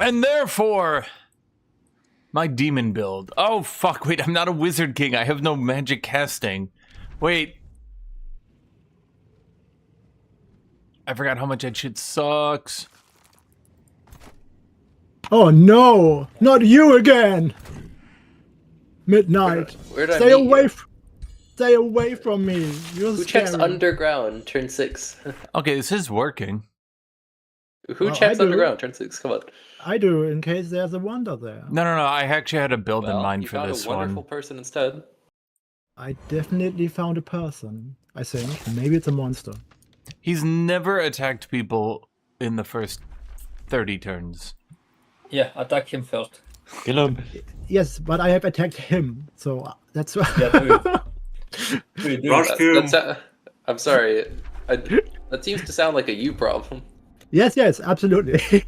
And therefore... my demon build. Oh, fuck. Wait, I'm not a wizard king. I have no magic casting. Wait. I forgot how much that shit sucks. Oh no! Not you again! Midnight. Where'd I Stay meet away! you? Stay away from me. You're Who scary. checks underground? Turn 6. Okay, this is working. Who Well, checks I do. underground? Turn 6, come on. I do, in case there's a wonder there. No, I actually had a build in Well, mind you for found this a wonderful one. person instead. I definitely found a person, I think. Maybe it's a monster. He's never attacked people in the first 30 turns. Yeah, attack him first. Kill him. Yes, but I have attacked him, so that's why. Yeah, do it. Rush him! I'm sorry. That seems to sound like a you problem. Yes, absolutely.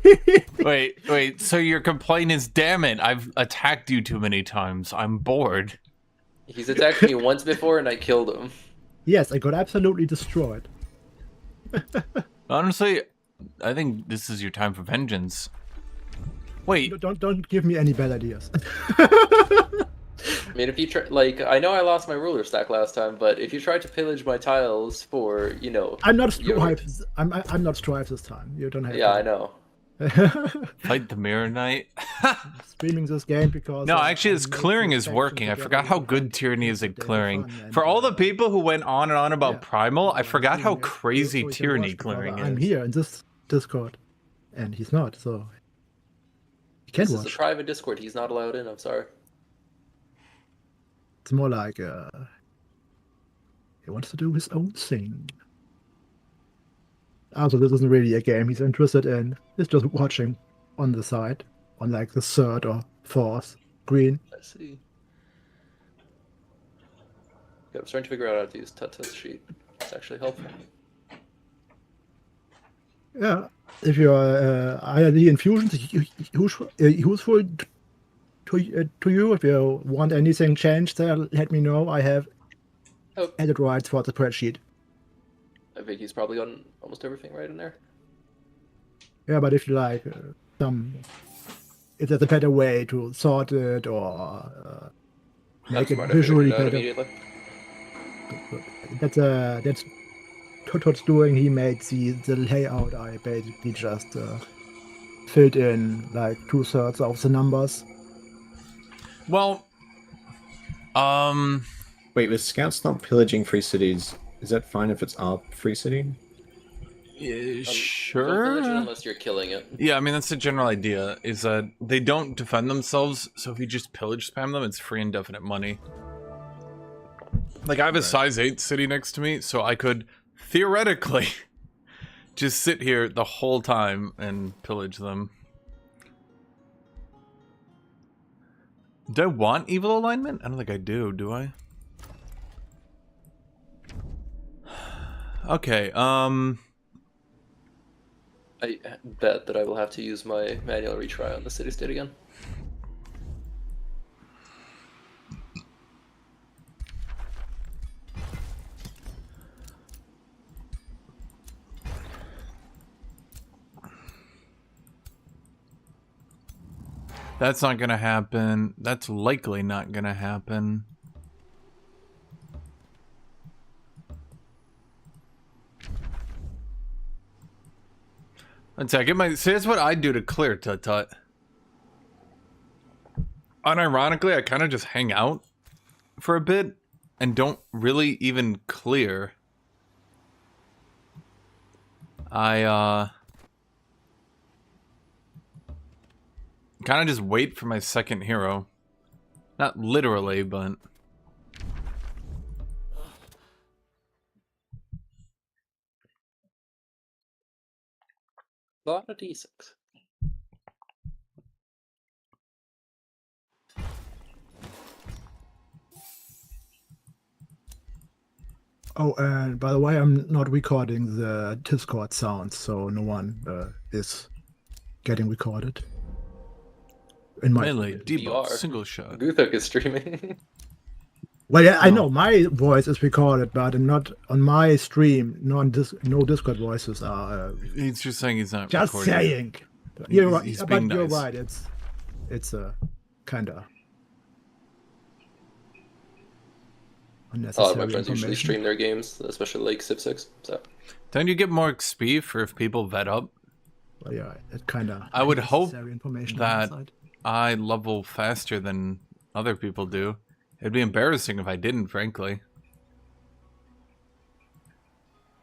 Wait, so your complaint is, damn it, I've attacked you too many times. I'm bored. He's attacked me once before and I killed him. Yes, I got absolutely destroyed. Honestly, I think this is your time for vengeance. Wait, Don't give me any bad ideas. I mean, if you try, like, I know I lost my ruler stack last time, but if you tried to pillage my tiles for, you know, I'm not striped. I'm not striped this time. You don't have. yeah, I know. fight the Mirror Knight? Streaming this game because. No, actually, this clearing is working. I forgot how good Tyranny is at clearing. For all the people who went on and on about Primal, I forgot how crazy Tyranny clearing I'm is. here in this Discord, and he's not, so. He can't This is a watch. private Discord. He's not allowed in. I'm sorry. It's more like he wants to do his own thing. Also, this isn't really a game he's interested in. He's just watching on the side, on like the third or fourth screen. I see. Yeah, I'm starting to figure out how to use Tuta's sheet. It's actually helpful. Yeah, if you're IRD infusions, useful to you. If you want anything changed there, let me know. I have edit rights for the spreadsheet. I think he's probably gotten almost everything right in there. Yeah, but if you like if there's a better way to sort it or make it Smart, I visually figured it out better, immediately. that's Tutut's doing. He made the layout. I basically just filled in like 2/3 of the numbers. Well, Wait, with scouts not pillaging free cities, is that fine if it's our free city? Don't sure. pillage it unless you're killing it. Yeah, I mean, that's the general idea, is that they don't defend themselves, so if you just pillage spam them, it's free indefinite money. Like, I have a size 8 city next to me, so I could, theoretically, just sit here the whole time and pillage them. Do I want evil alignment? I don't think I do I? Okay, I bet that I will have to use my manual retry on the city state again. that's not gonna happen. That's likely not gonna happen. Let's see, I get my. See, that's what I do to clear Tut. Unironically, I kind of just hang out for a bit and don't really even clear. I kind of just wait for my second hero. Not literally, but A lot of D6. Oh, and by the way, I'm not recording the Discord sounds, so no one is getting recorded. In my melee, debuff, VR. single shot. Guthuk is streaming. Well, yeah, I know my voice is recorded, but not on my stream. No Discord voices are. He's just saying he's not Just recording. saying. You're right. He's But being you're nice. right. It's a kind of A lot unnecessary of my friends usually information. stream their games, especially like Civ 6. So Don't you get more XP for if people vet up? Well, yeah, it kind of. I would hope information that on the side. I level faster than other people do. It'd be embarrassing if I didn't, frankly.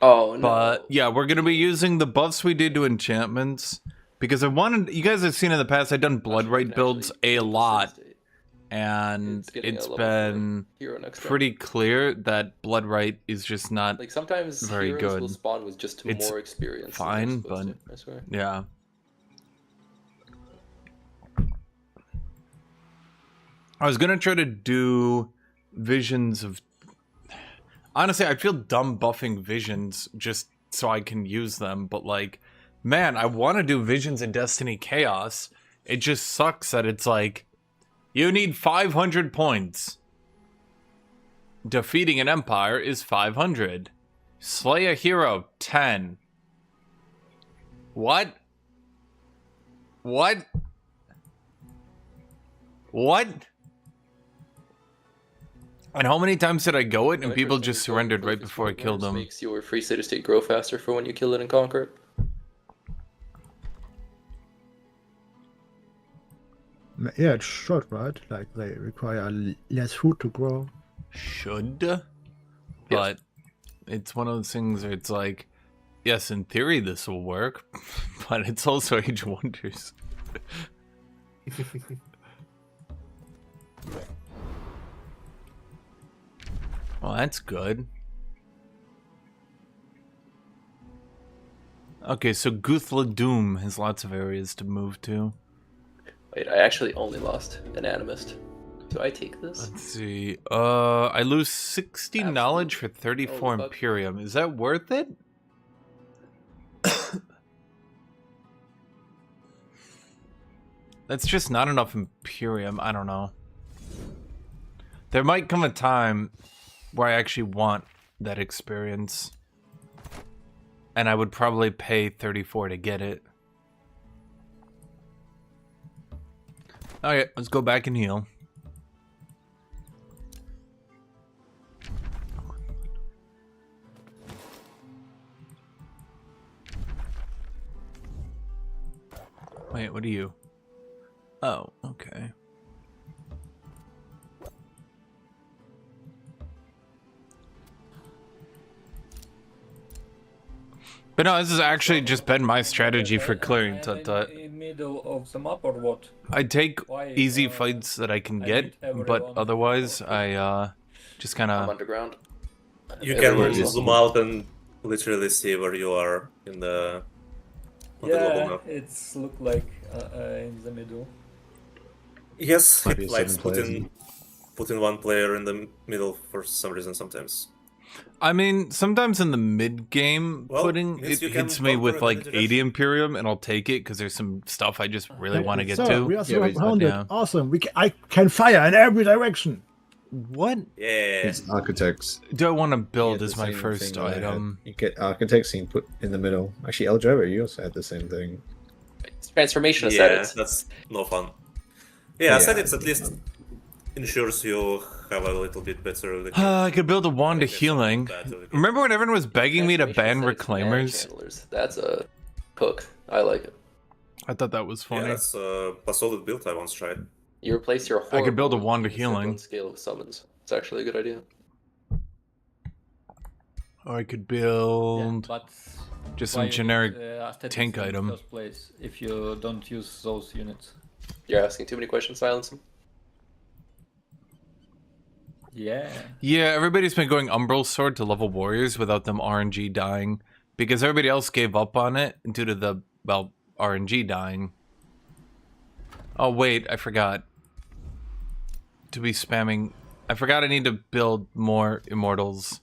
Oh no. But yeah, we're gonna be using the buffs we did to enchantments because I wanted. You guys have seen in the past, I've done blood right builds a lot, and getting it's a level been 4 hero next pretty clear that blood right is just not Like sometimes very heroes good. will spawn with just It's more experience. than fine, they're supposed but to, I swear. yeah. I was gonna try to do visions of. Honestly, I feel dumb buffing visions just so I can use them, but like, man, I want to do visions in Destiny Chaos. It just sucks that it's like, you need 500 points. Defeating an empire is 500. Slay a hero, 10. What? What? What? And how many times did I go it and people just surrendered right before I killed them? Makes your free city state grow faster for when you kill it and conquer it. Yeah, it should, right? Like they require less food to grow. Should, but it's one of those things where it's like, yes, in theory this will work, but it's also Age of Wonders. Well, that's good. Okay, so Guthuk Doom has lots of areas to move to. Wait, I actually only lost an animist. Do I take this? Let's see. I lose 60 knowledge for 34 Oh, fuck. Imperium. Is that worth it? That's just not enough Imperium. I don't know. There might come a time where I actually want that experience. And I would probably pay 34 to get it. Alright, let's go back and heal. Wait, what are you? Oh, okay. But no, this has actually just been my strategy for clearing Tut-Tut. In middle of the map or what? I take Why, easy fights that I can I get, need everyone but otherwise I just kind I'm of... underground. You Everywhere can is zoom out and literally see where you are in the global Yeah, map. it's look like in the middle. Yes, Might be it likes 7 players. putting one player in the middle for some reason sometimes. I mean, sometimes in the mid-game Well, pudding, means it you can hits me conquer with in like any 80 direction. Imperium, and I'll take it because there's some stuff I just really want to get So, to. we are Yeah, but- surrounded. yeah. Awesome. I can fire in every direction. What Yeah. It's architects. do I want to You build get as the my same first thing that I had. item? You get architects and put in the middle. Actually, El Java, you also had the same thing. It's transformation Yeah, aesthetics. that's no fun. Yeah, Yeah. aesthetics at least ensures you have a little bit better. I could build a wand of It's healing. bad to- Remember when everyone was begging me to ban Transformation aesthetics and reclaimers? channelers. That's a hook. I like it. I thought that was Yeah, funny. that's a solid build I once tried. You replace your I could build a horrible wand of with circle healing. and scale with summons. It's actually a good idea. Or I could Yeah, build but just why some you generic need, aesthetics tank in the item. first place if you don't use those units? You're asking too many questions, silence him. Yeah. Yeah, everybody's been going Umbral Sword to level warriors without them RNG dying because everybody else gave up on it due to the, well, RNG dying. Oh, wait, I forgot. To be spamming. I forgot I need to build more immortals.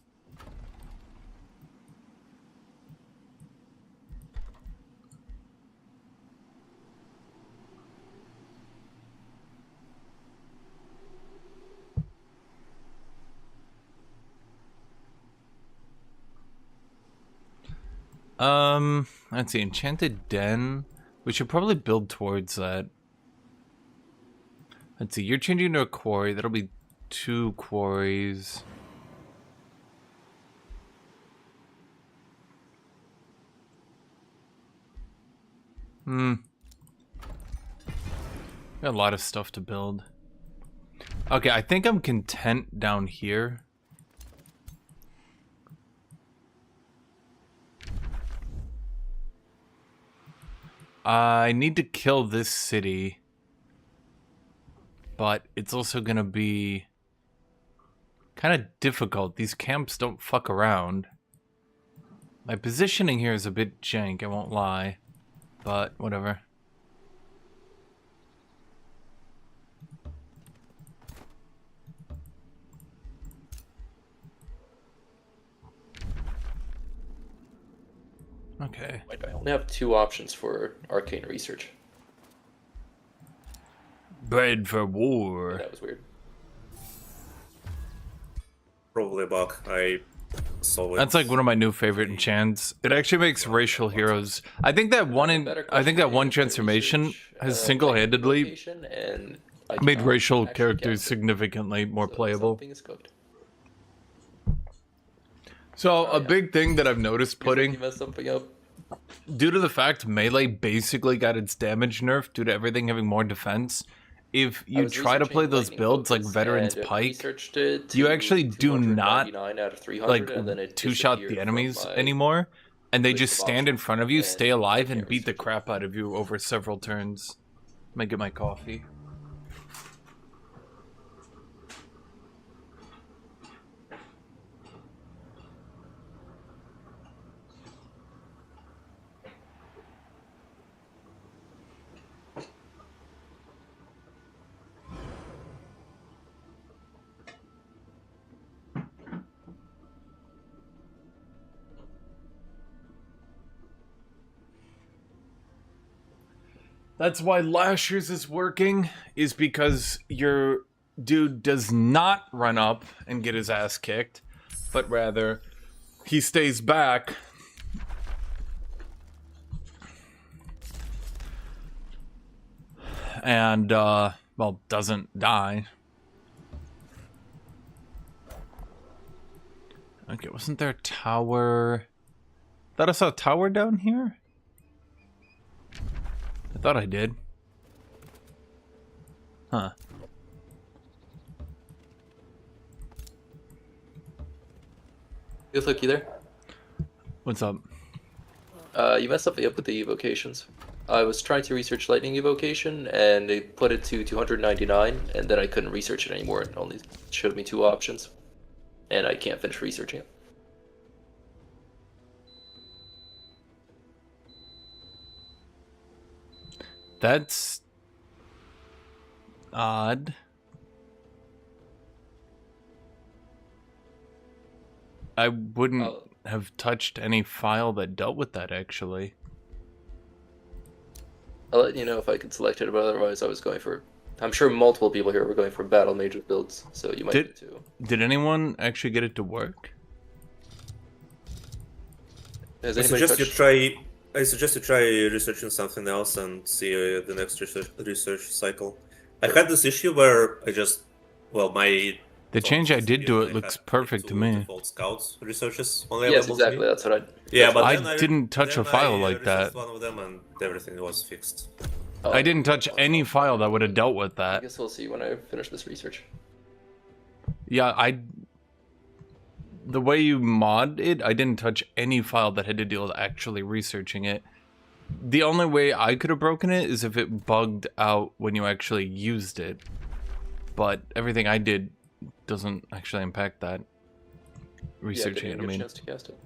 Let's see, Enchanted Den. We should probably build towards that. Let's see, you're changing to a quarry. That'll be 2 quarries. Got a lot of stuff to build. Okay, I think I'm content down here. I need to kill this city. But it's also gonna be kind of difficult. These camps don't fuck around. My positioning here is a bit jank, I won't lie. But whatever. Okay. Wait, I only have 2 options for arcane research. Bred for war. That was weird. Probably a bug. I saw it. That's like one of my new favorite enchants. It actually makes racial heroes. I think that one transformation has single-handedly made racial characters significantly more playable. Something is cooked. So a big thing that I've noticed You putting, messed something up. due to the fact melee basically got its damage nerfed due to everything having more defense, if you try to play those builds like Veteran's Pike, you actually do not like two-shot the enemies anymore, and they just stand in front of you, stay alive, and beat the crap out of you over several turns. Let me get my coffee. That's why Lashers is working, is because your dude does not run up and get his ass kicked, but rather he stays back and, well, doesn't die. Okay, wasn't there a tower? Thought I saw a tower down here? I thought I did. Huh. Guthuk, you there? What's up? You messed up with the evocations. I was trying to research lightning evocation, and it put it to 299, and then I couldn't research it anymore. It only showed me 2 options, and I can't finish researching it. That's odd. I wouldn't have touched any file that dealt with that, actually. I'll let you know if I could select it, but otherwise I was going for... I'm sure multiple people here were going for battle major builds, so you might do too. Did anyone actually get it to work? Has I anybody suggest you touched... try researching something else and see the next research cycle. I had this issue where I just, well, my... The change I did to it looks perfect to me. Default scouts researches only Yes, available to exactly, me. that's what I... Yeah, but I then didn't touch a file like that. one of them and everything was fixed. I didn't touch any file that would have dealt with I that. guess we'll see when I finish this research. Yeah, the way you mod it, I didn't touch any file that had to deal with actually researching it. The only way I could have broken it is if it bugged out when you actually used it. But everything I did doesn't actually impact that. Researching yeah, it, I mean. chance to cast it.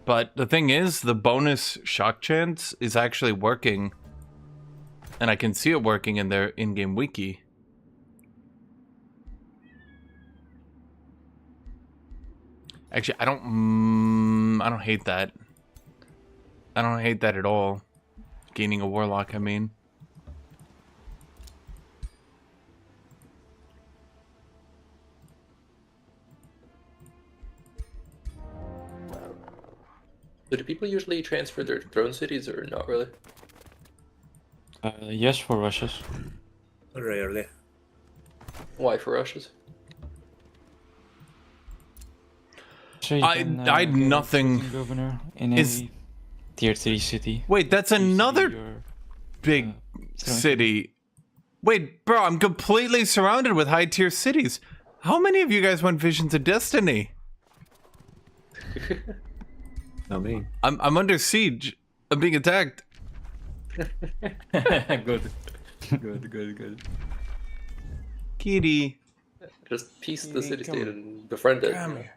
But the thing is, the bonus shock chance is actually working. And I can see it working in their in-game wiki. Actually, I don't hate that. I don't hate that at all. Gaining a warlock, I mean. So do people usually transfer their throne cities or not really? Yes, for rushes. Rarely. Why for rushes? So you I can, had get a nothing- prison governor in is- a tier 3 city. Wait, that's Used to be another your, big throne city. Wait, bro, I'm completely surrounded with high-tier cities. How many of you guys went Visions of Destiny? Not me. I'm under siege. I'm being attacked. Good. Good. Kitty. Just piece the Hey, city come state on. and befriend it. Come you know? here.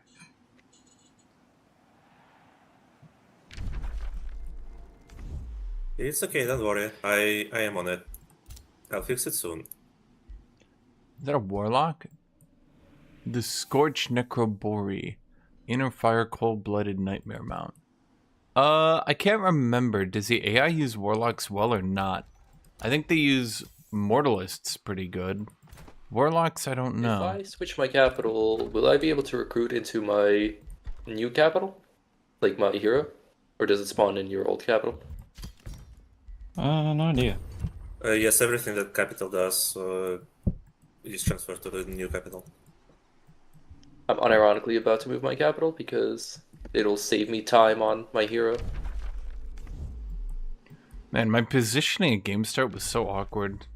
It's okay, don't worry. I am on it. I'll fix it soon. Is that a warlock? The Scorched Necrobori. Inner Fire Cold-Blooded Nightmare Mount. I can't remember. Does the AI use warlocks well or not? I think they use mortalists pretty good. Warlocks, I don't know. If I switch my capital, will I be able to recruit into my new capital? Like my hero? Or does it spawn in your old capital? No idea. Yes, everything that capital does is transferred to the new capital. I'm unironically about to move my capital because it'll save me time on my hero. Man, my positioning at game start was so awkward.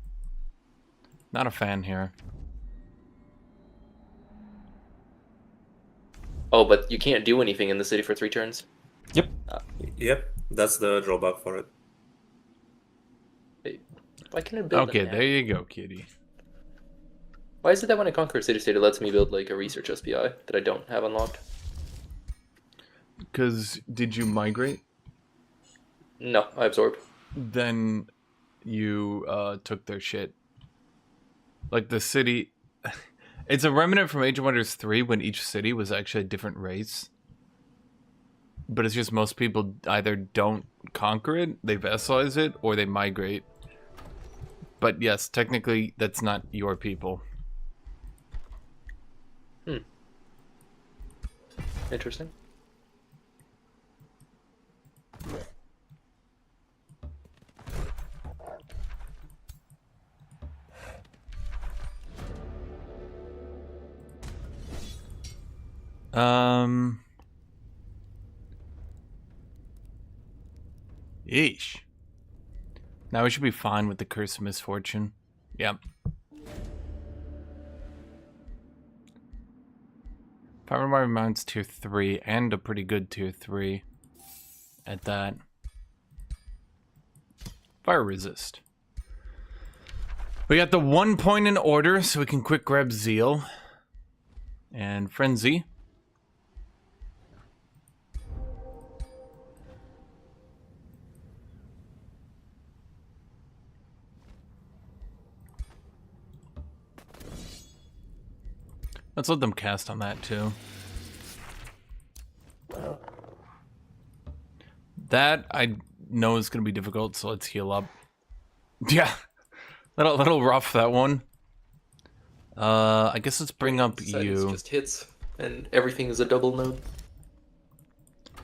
Not a fan here. Oh, but you can't do anything in the city for 3 turns. Yep. Yep, that's the drawback for it. Why can't I build Okay, them now? there you go, kitty. Why is it that when I conquer a city-state, it lets me build like a research SPI that I don't have unlocked? Because did you migrate? No, I absorbed. Then you took their shit. Like the city... It's a remnant from Age of Wonders 3 when each city was actually a different race. But it's just most people either don't conquer it, they vassalize it, or they migrate. But yes, technically, that's not your people. Interesting. Yeesh. Now we should be fine with the Curse of Misfortune. Yep. Fire Mounts tier 3 and a pretty good tier 3 at that. Fire resist. We got the 1 point in order, so we can quick grab Zeal and Frenzy. Let's let them cast on that too. That I know is going to be difficult, so let's heal up. Yeah, little rough that one. I guess let's bring up Silence you. just hits, and everything is a double node.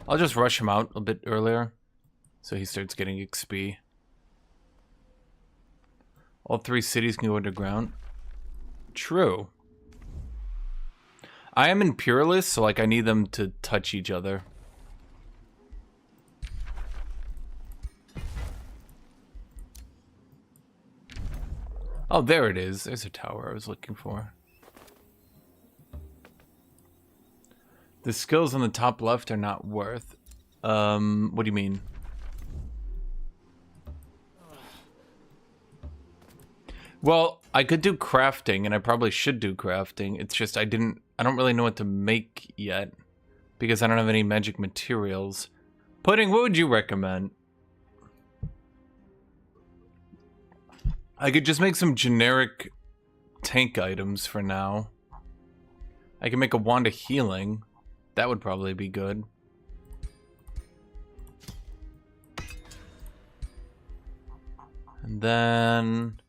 I'll just rush him out a bit earlier, so he starts getting XP. All 3 cities can go underground. True. I am Imperialist, so like I need them to touch each other. Oh, there it is. There's a tower I was looking for. The skills on the top left are not worth. What do you mean? Well, I could do crafting, and I probably should do crafting. It's just I don't really know what to make yet, because I don't have any magic materials. Pudding, what would you recommend? I could just make some generic tank items for now. I can make a wand of healing. That would probably be good. And then...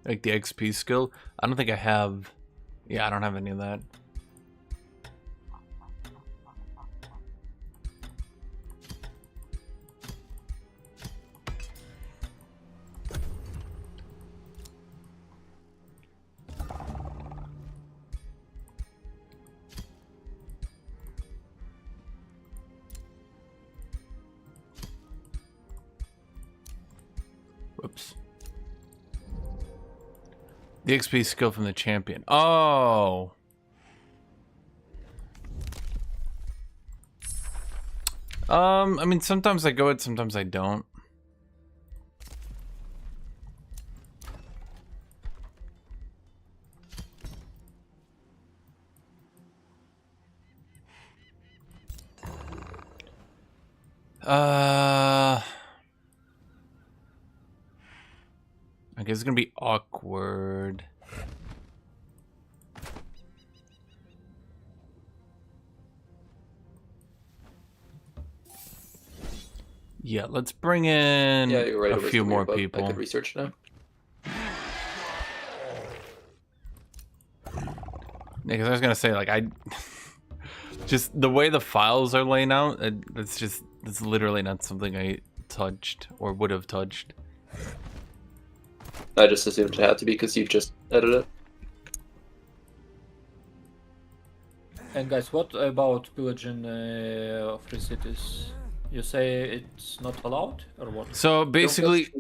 like the XP skill. I don't think I have... yeah, I don't have any of that. Whoops. The XP skill from the champion. Oh! I mean, sometimes I go it, sometimes I don't. I guess it's gonna be awkward. Yeah, let's bring in Yeah, you're right. a it was few the more weird bug. people. I could research now. Because I was gonna say, like, I just the way the files are laying out, it's literally not something I touched or would have touched. I just assumed it had to be because you just edited it. And guys, what about pillaging free cities? You say it's not allowed, or what? So basically,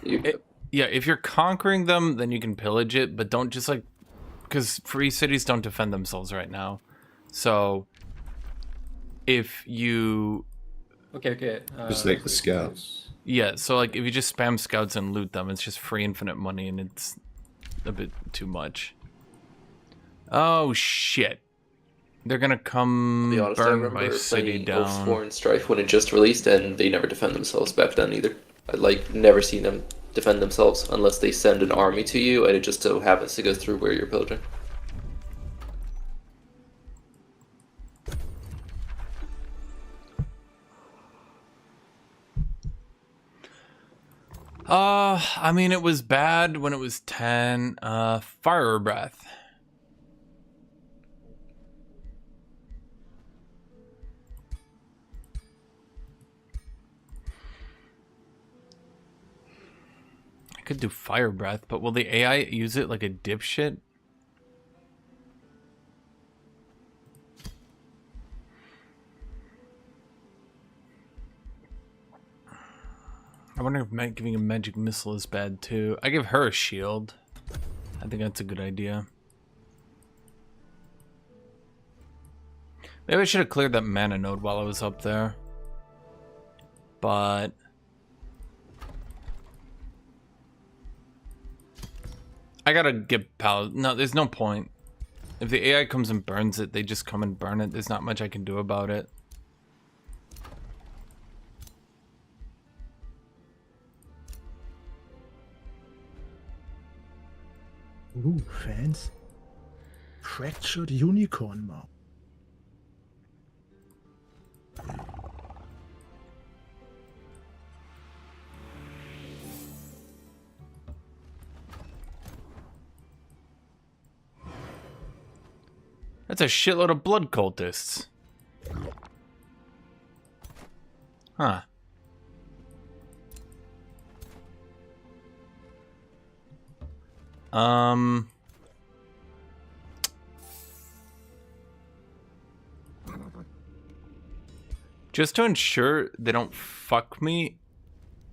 You- yeah, if you're conquering them, then you can pillage it, but don't just like, because free cities don't defend themselves right now. So if you, Okay. Just like the free scouts. cities. yeah, so like if you just spam scouts and loot them, it's just free infinite money, and it's a bit too much. Oh shit. They're gonna To come be honest, I burn remember my city playing down. AoW4 and Strife when it just released, and they never defend themselves back then either. I'd like never seen them defend themselves unless they send an army to you, and it just so happens to go through where you're pillaging. I mean, it was bad when it was 10. Fire breath. I could do fire breath, but will the AI use it like a dipshit? I wonder if giving a magic missile is bad too. I give her a shield. I think that's a good idea. Maybe I should have cleared that mana node while I was up there. But I gotta get pal. No, there's no point. If the AI comes and burns it, they just come and burn it. There's not much I can do about it. Ooh, fans. Fractured unicorn mouth. That's a shitload of blood cultists. Huh. Just to ensure they don't fuck me,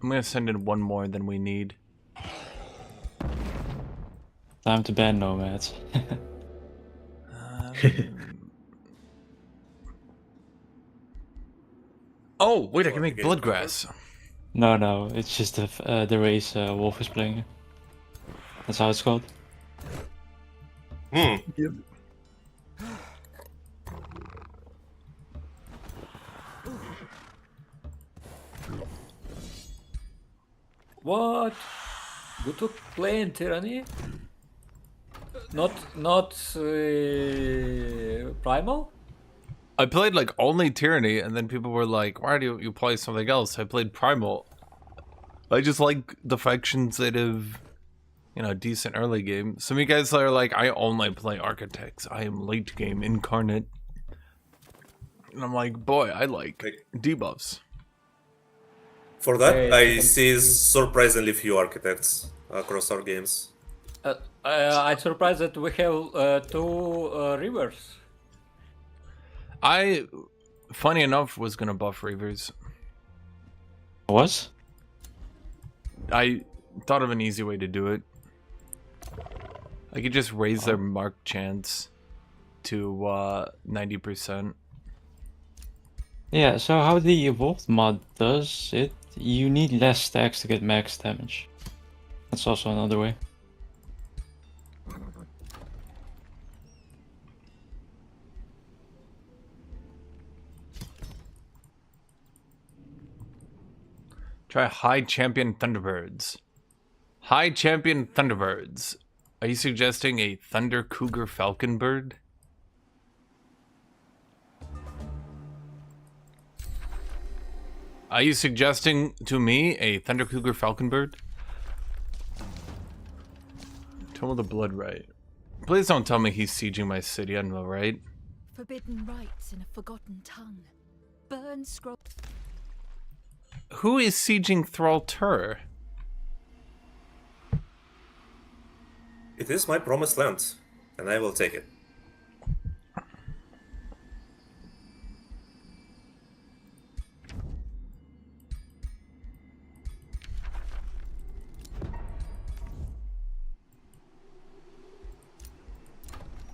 I'm gonna send in one more than we need. Time to ban nomads. Oh, wait, I can What, make the game bloodgrass. No, it's just the race Wolf is playing. That's how it's called. Hmm. Yep. What? Guthuk playing tyranny? Not primal? I played like only Tyranny, and then people were like, why do you play something else? I played Primal. I just like the factions that have, you know, decent early game. Some of you guys are like, I only play Architects. I am late game incarnate. And I'm like, boy, I like debuffs. For that, Hey, I see surprisingly few architects across our games. I'm surprised that we have two rivers. I, funny enough, was gonna buff Reavers. What? I thought of an easy way to do it. I could just raise their mark chance to 90%. Yeah, so how the Evolved mod does it, you need less stacks to get max damage. That's also another way. Try High Champion Thunderbirds. High Champion Thunderbirds. Are you suggesting a Thunder Cougar Falcon bird? Are you suggesting to me a Thunder Cougar Falcon bird? Tome of the Blood Right. Please don't tell me he's sieging my city, I know, right? Forbidden rites in a forgotten tongue. Burn scroll. Who is sieging Thrall-Tur? It is my promised land, and I will take it.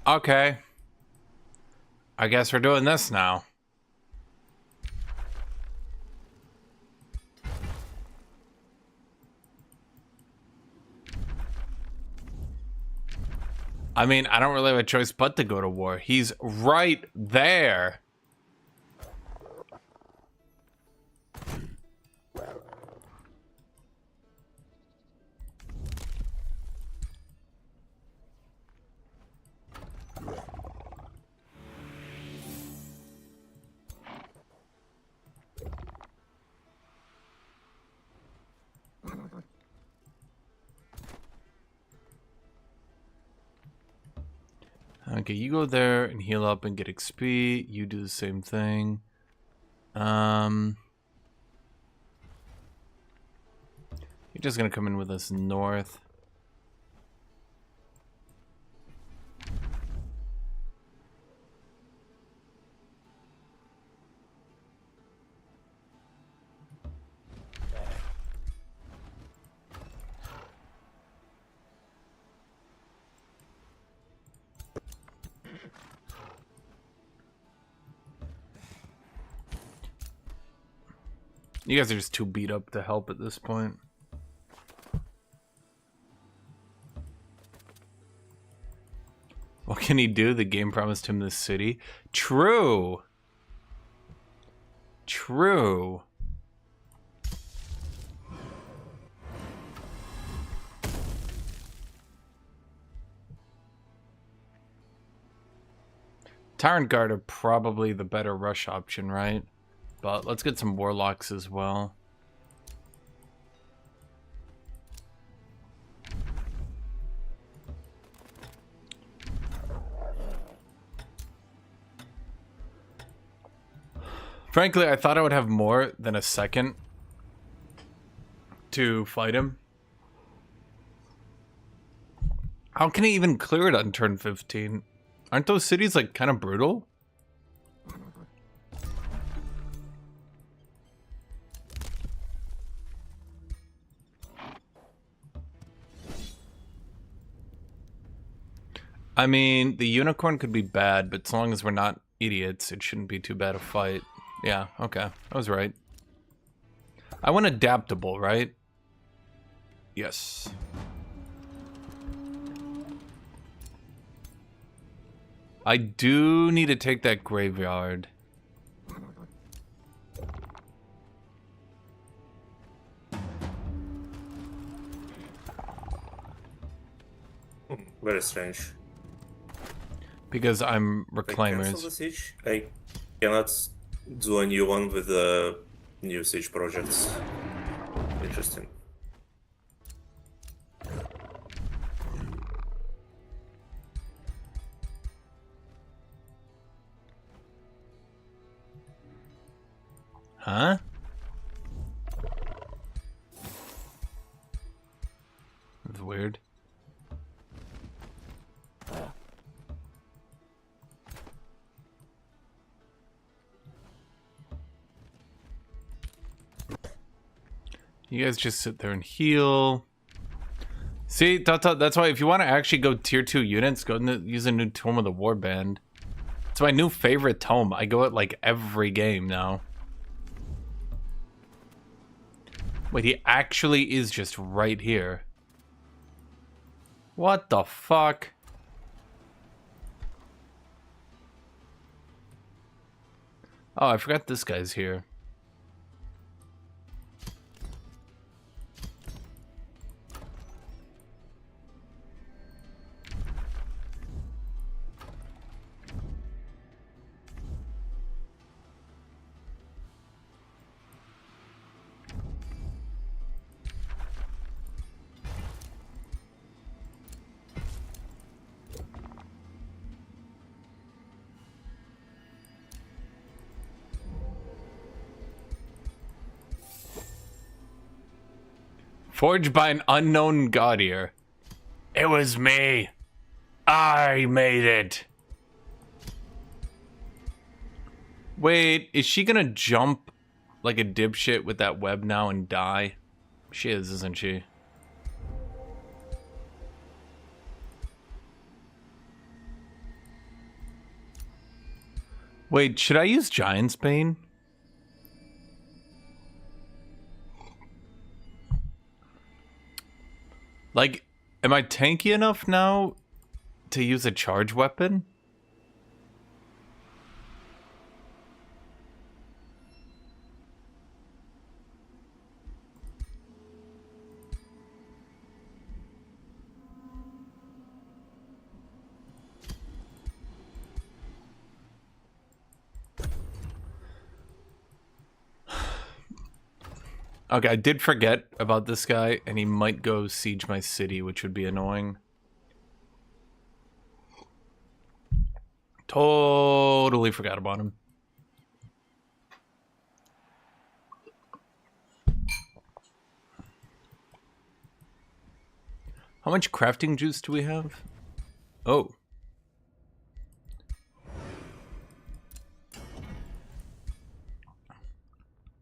Okay. I guess we're doing this now. I mean, I don't really have a choice but to go to war. He's right there. Okay, you go there and heal up and get XP. You do the same thing. You're just gonna come in with us north. You guys are just too beat up to help at this point. What can he do? The game promised him this city. True. True. Tyrant Guard are probably the better rush option, right? But let's get some Warlocks as well. Frankly, I thought I would have more than a second to fight him. How can he even clear it on turn 15? Aren't those cities like kind of brutal? I mean, the unicorn could be bad, but as long as we're not idiots, it shouldn't be too bad a fight. Yeah, okay. I was right. I want adaptable, right? Yes. I do need to take that graveyard. Very strange. Because I'm If I cancel reclaimers. the siege, I cannot do a new one with the new siege projects. Interesting. Huh? That's weird. You guys just sit there and heal. See, that's why if you want to actually go tier 2 units, go and use a new Tome of the Warband. It's my new favorite tome. I go it like every game now. Wait, he actually is just right here. What the fuck? Oh, I forgot this guy's here. Forged by an unknown god ear. It was me. I made it. Wait, is she gonna jump like a dipshit with that web now and die? She is, isn't she? Wait, should I use Giant's Bane? Like, am I tanky enough now to use a charge weapon? Okay, I did forget about this guy, and he might go siege my city, which would be annoying. Totally forgot about him. How much crafting juice do we have? Oh.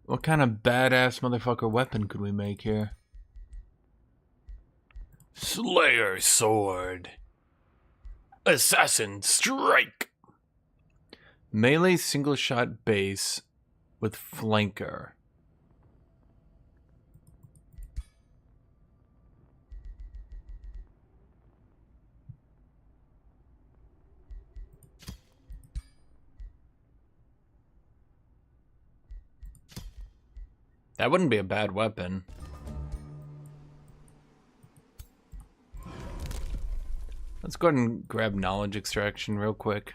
What kind of badass motherfucker weapon could we make here? Slayer sword. Assassin strike. Melee single shot base with flanker. That wouldn't be a bad weapon. Let's go ahead and grab knowledge extraction real quick.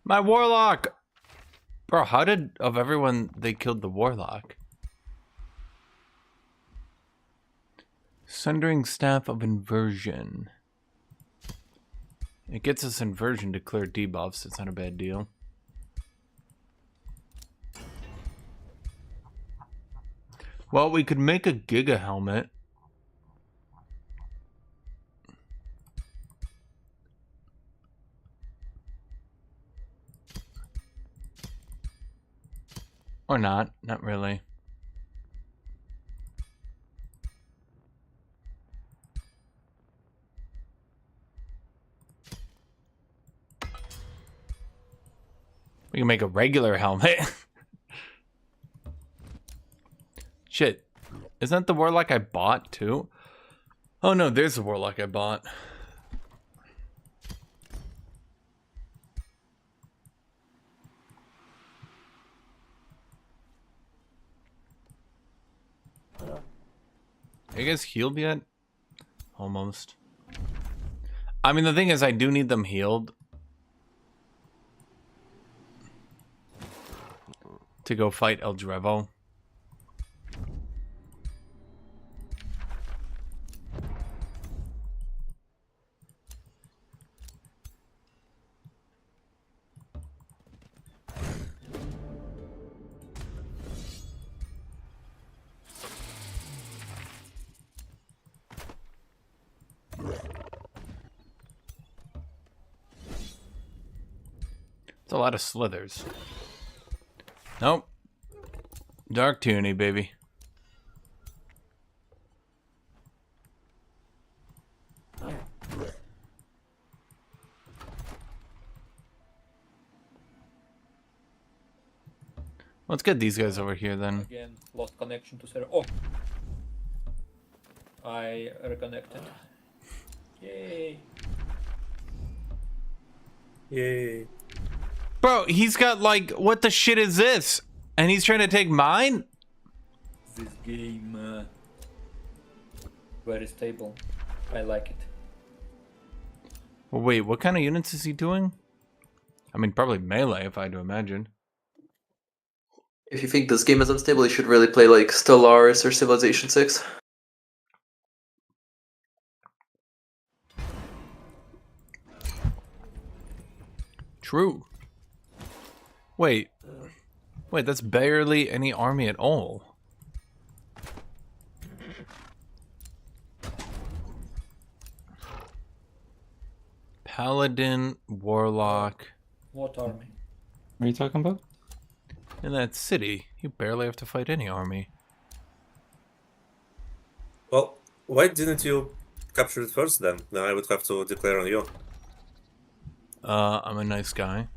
My warlock! Bro, how did, of everyone, they killed the warlock? Sundering Staff of Inversion. It gets us inversion to clear debuffs. It's not a bad deal. Well, we could make a Giga helmet. Or not. Not really. We can make a regular helmet. Shit. Isn't that the warlock I bought too? Oh no, there's the warlock I bought. Are you guys healed yet? Almost. I mean, the thing is, I do need them healed to go fight El Drevo. It's a lot of slithers. Nope. Dark Tyranny, baby. Let's get these guys over here then. Again, lost connection to server. Oh! I reconnected. Yay! Yay. Bro, he's got like, what the shit is this? And he's trying to take mine? This game very stable. I like it. Well, wait, what kind of units is he doing? I mean, probably melee, if I had to imagine. If you think this game is unstable, you should really play like Stellaris or Civilization 6. True. Wait, that's barely any army at all. Paladin, Warlock. What army? What are you talking about? In that city, you barely have to fight any army. Well, why didn't you capture it first then? Then I would have to declare on you. I'm a nice guy.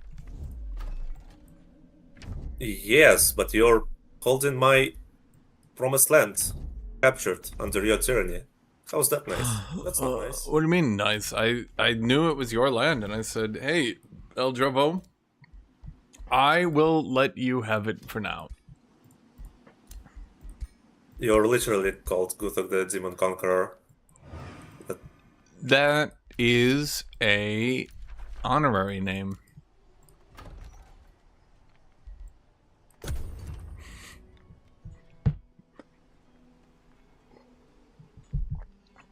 Yes, but you're holding my promised land, captured under your tyranny. How's that nice? That's not nice. What do you mean nice? I knew it was your land, and I said, hey, El Drovo, I will let you have it for now. You're literally called Guthuk the Demon Conqueror. That is a honorary name.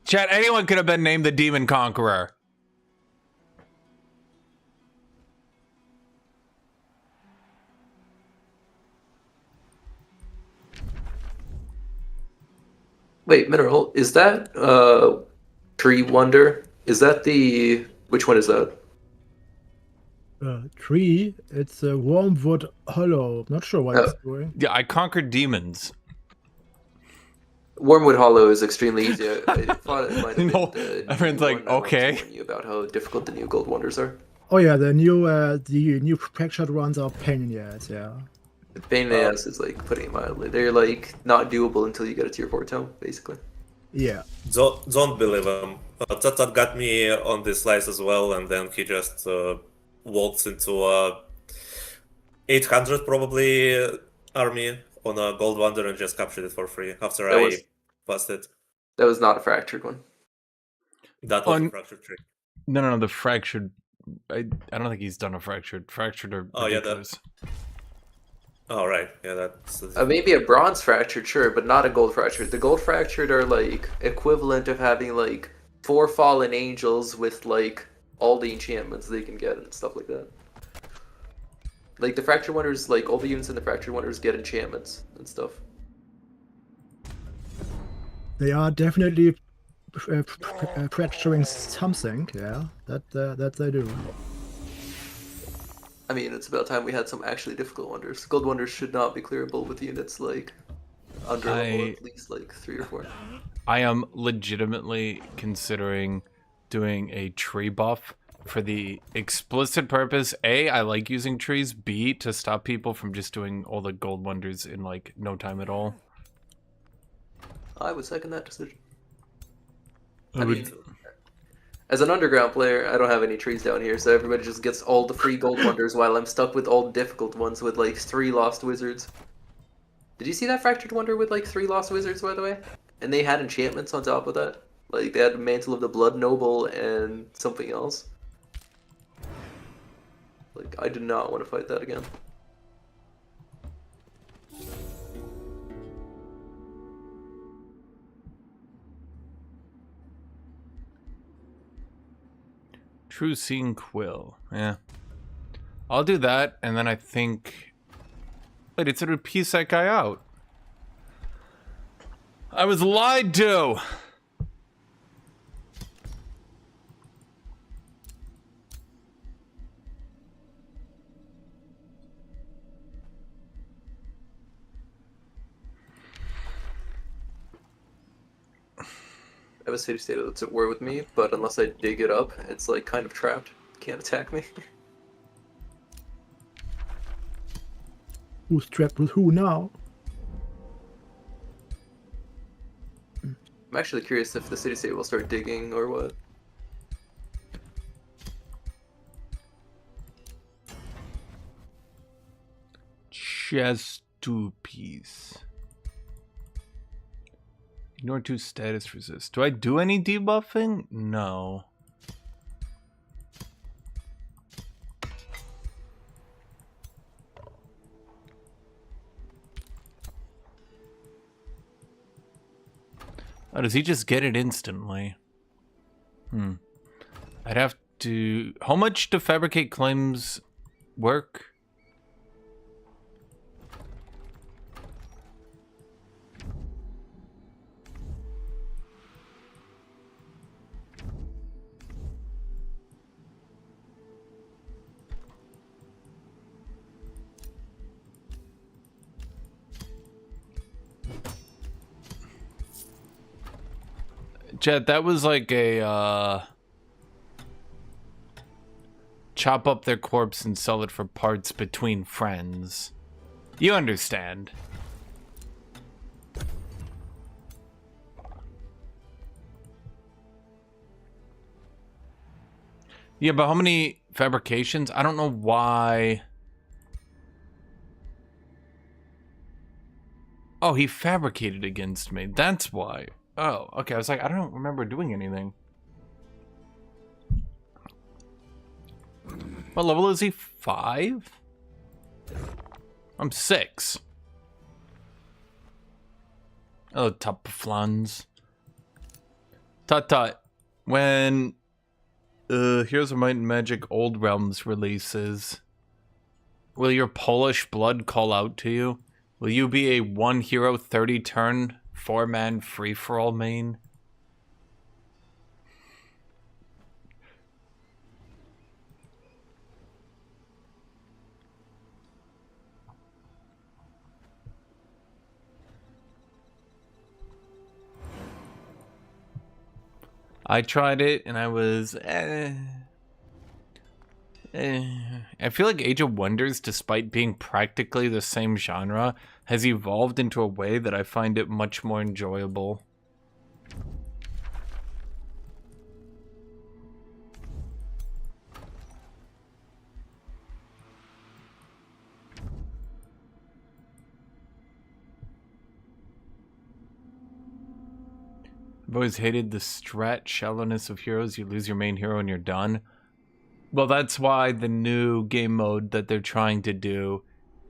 Chat, anyone could have been named the Demon Conqueror. Wait, Mineral, is that Tree Wonder? Is that the... Which one is that? Tree, it's a Wormwood Hollow. Not sure what it's doing. Yeah, I conquered demons. Wormwood Hollow is extremely easy. I thought it might have No, been everyone's new like, one. I wanted to okay. warn you about how difficult the new Gold Wonders are. Oh yeah, the new fractured ones are pain in the ass. Yeah. The pain in the ass is like putting it mildly. They're like not doable until you get a tier 4 tome, basically. Yeah. Don't believe him. Tatat got me on this slice as well, and then he just walked into 800 probably army on a Gold Wonder and just captured it for free after I passed it. That was not a fractured one. That was a fractured trick. No, the fractured. I don't think he's done a fractured. Fractured or ridiculous. Oh, right. Yeah, that's... Maybe a bronze fractured, sure, but not a gold fractured. The gold fractured are like equivalent of having like 4 fallen angels with like all the enchantments they can get and stuff like that. Like the fractured wonders, like all the units in the fractured wonders get enchantments and stuff. They are definitely fracturing something. Yeah, that they do. I mean, it's about time we had some actually difficult wonders. Gold wonders should not be clearable with units like under level at least like 3 or 4. I am legitimately considering doing a tree buff for the explicit purpose. A, I like using trees. B, to stop people from just doing all the gold wonders in like no time at all. I would second that decision. I mean, as an underground player, I don't have any trees down here, so everybody just gets all the free gold wonders while I'm stuck with all the difficult ones with like 3 lost wizards. Did you see that fractured wonder with like 3 lost wizards, by the way? And they had enchantments on top of that. Like they had Mantle of the Blood Noble and something else. Like I do not want to fight that again. True Seeing Quill. Yeah. I'll do that, and then I think... Wait, it said it would piece that guy out. I was lied to! have a city-state that's at war with me, but unless I dig it up, it's like kind of trapped. Can't attack me. Who's trapped with who now? I'm actually curious if the city-state will start digging or what. Chess 2 piece. Ignore 2 status resist. Do I do any debuffing? No. Oh, does he just get it instantly? I'd have to... How much do fabricate claims work? Chat, that was like a, chop up their corpse and sell it for parts between friends. You understand. Yeah, but how many fabrications? I don't know why. Oh, he fabricated against me. That's why. Oh, okay. I was like, I don't remember doing anything. What level is he? 5? I'm 6. Oh, top flans. Tut tut. When Heroes of Might and Magic Old Realms releases, will your Polish blood call out to you? Will you be a 1 hero 30 turn 4-man free-for-all main? I tried it and I was I feel like Age of Wonders, despite being practically the same genre, has evolved into a way that I find it much more enjoyable. I've always hated the strat shallowness of heroes. You lose your main hero and you're done. Well, that's why the new game mode that they're trying to do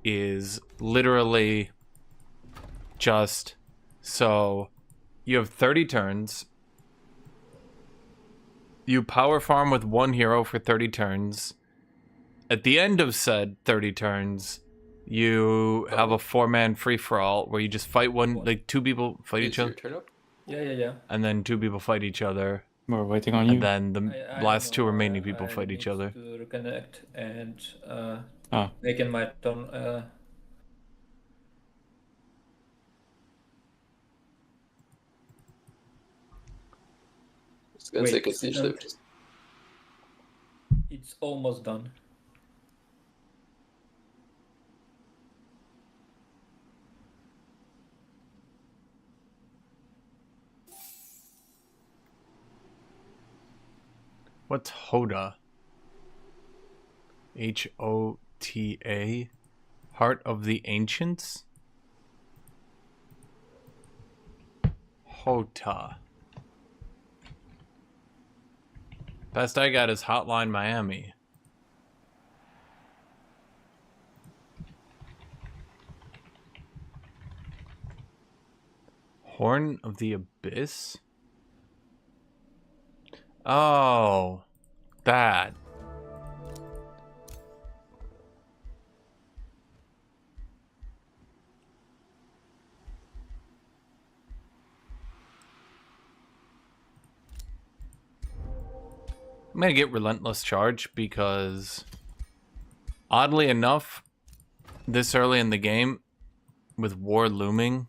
is literally just so you have 30 turns. You power farm with 1 hero for 30 turns. At the end of said 30 turns, you have a 4-man free-for-all where you just fight like 2 people fight each other. Yeah. And then 2 people fight each other. We're waiting on you. And then the I last 2 know, remaining people I fight each need other. To reconnect and Ah. making my turn. It's gonna Wait, take a siege no. lift. It's almost done. What's Hoda? H-O-T-A? Heart of the Ancients? Hota. Best I got is Hotline Miami. Horn of the Abyss? Oh, that. I'm gonna get Relentless Charge because, oddly enough, this early in the game, with war looming,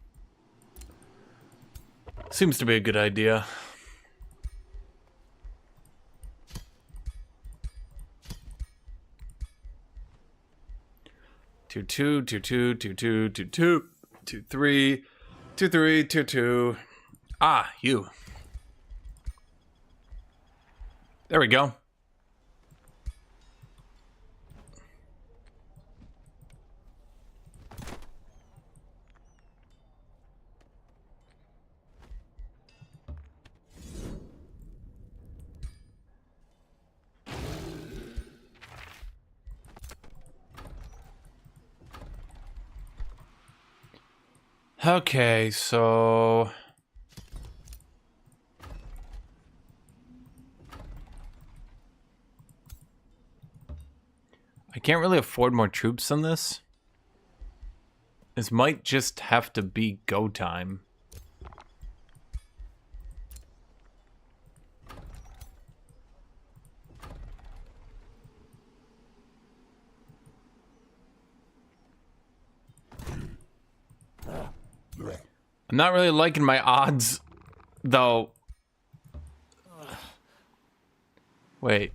seems to be a good idea. 2-2, 2-2, 2-2, 2-2, 2-3, 2-3, 2-2. Ah, you. There we go. Okay, so I can't really afford more troops than this. This might just have to be go time. I'm not really liking my odds, though. Wait.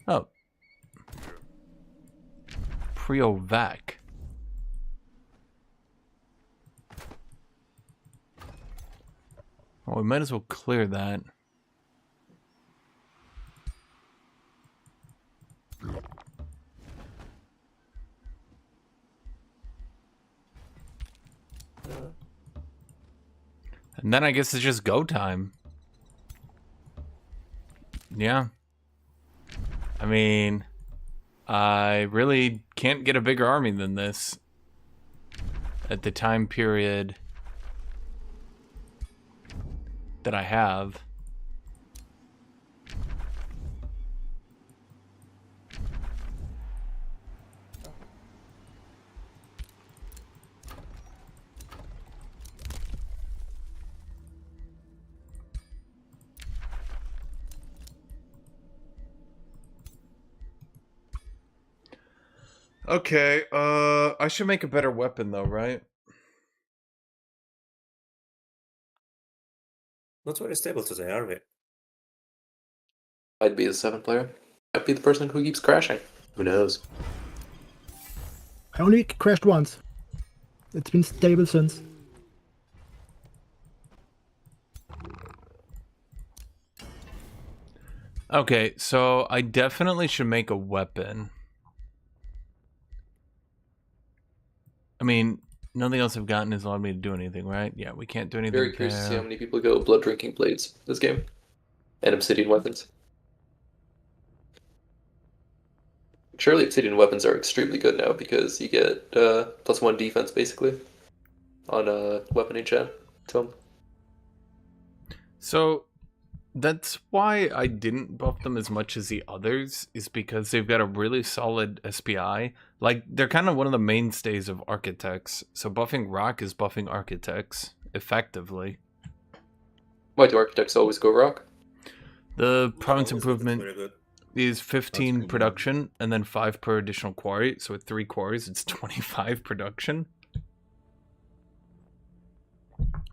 Oh. Priovac. Well, we might as well clear that. And then I guess it's just go time. Yeah. I mean, I really can't get a bigger army than this at the time period that I have. Okay, I should make a better weapon though, right? Not very stable today, are we? I'd be the 7th player. I'd be the person who keeps crashing. Who knows? I only crashed once. It's been stable since. Okay, so I definitely should make a weapon. I mean, nothing else I've gotten has allowed me to do anything, right? Yeah, we can't do anything Very curious to see there. how many people go blood drinking blades this game. And obsidian weapons. Surely obsidian weapons are extremely good now because you get +1 defense basically on weapon enchant tome. So that's why I didn't buff them as much as the others, is because they've got a really solid SPI. Like, they're kind of one of the mainstays of architects. So buffing rock is buffing architects effectively. Why do architects always go rock? The province Always improvement very good. is 15 good. production and then 5 per additional quarry. So with 3 quarries, it's 25 production.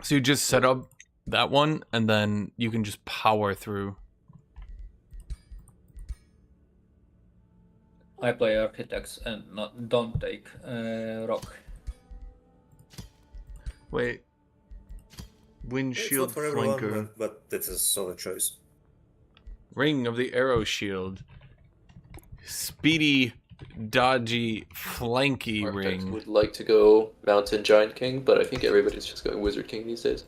So you just set up that one and then you can just power through. I play architects and don't take rock. Wait. It's Windshield not for everyone, flanker. but it's a solid choice. Ring of the arrow shield. Speedy, dodgy, flanky Architects ring. would like to go Mountain Giant King, but I think everybody's just going Wizard King these days.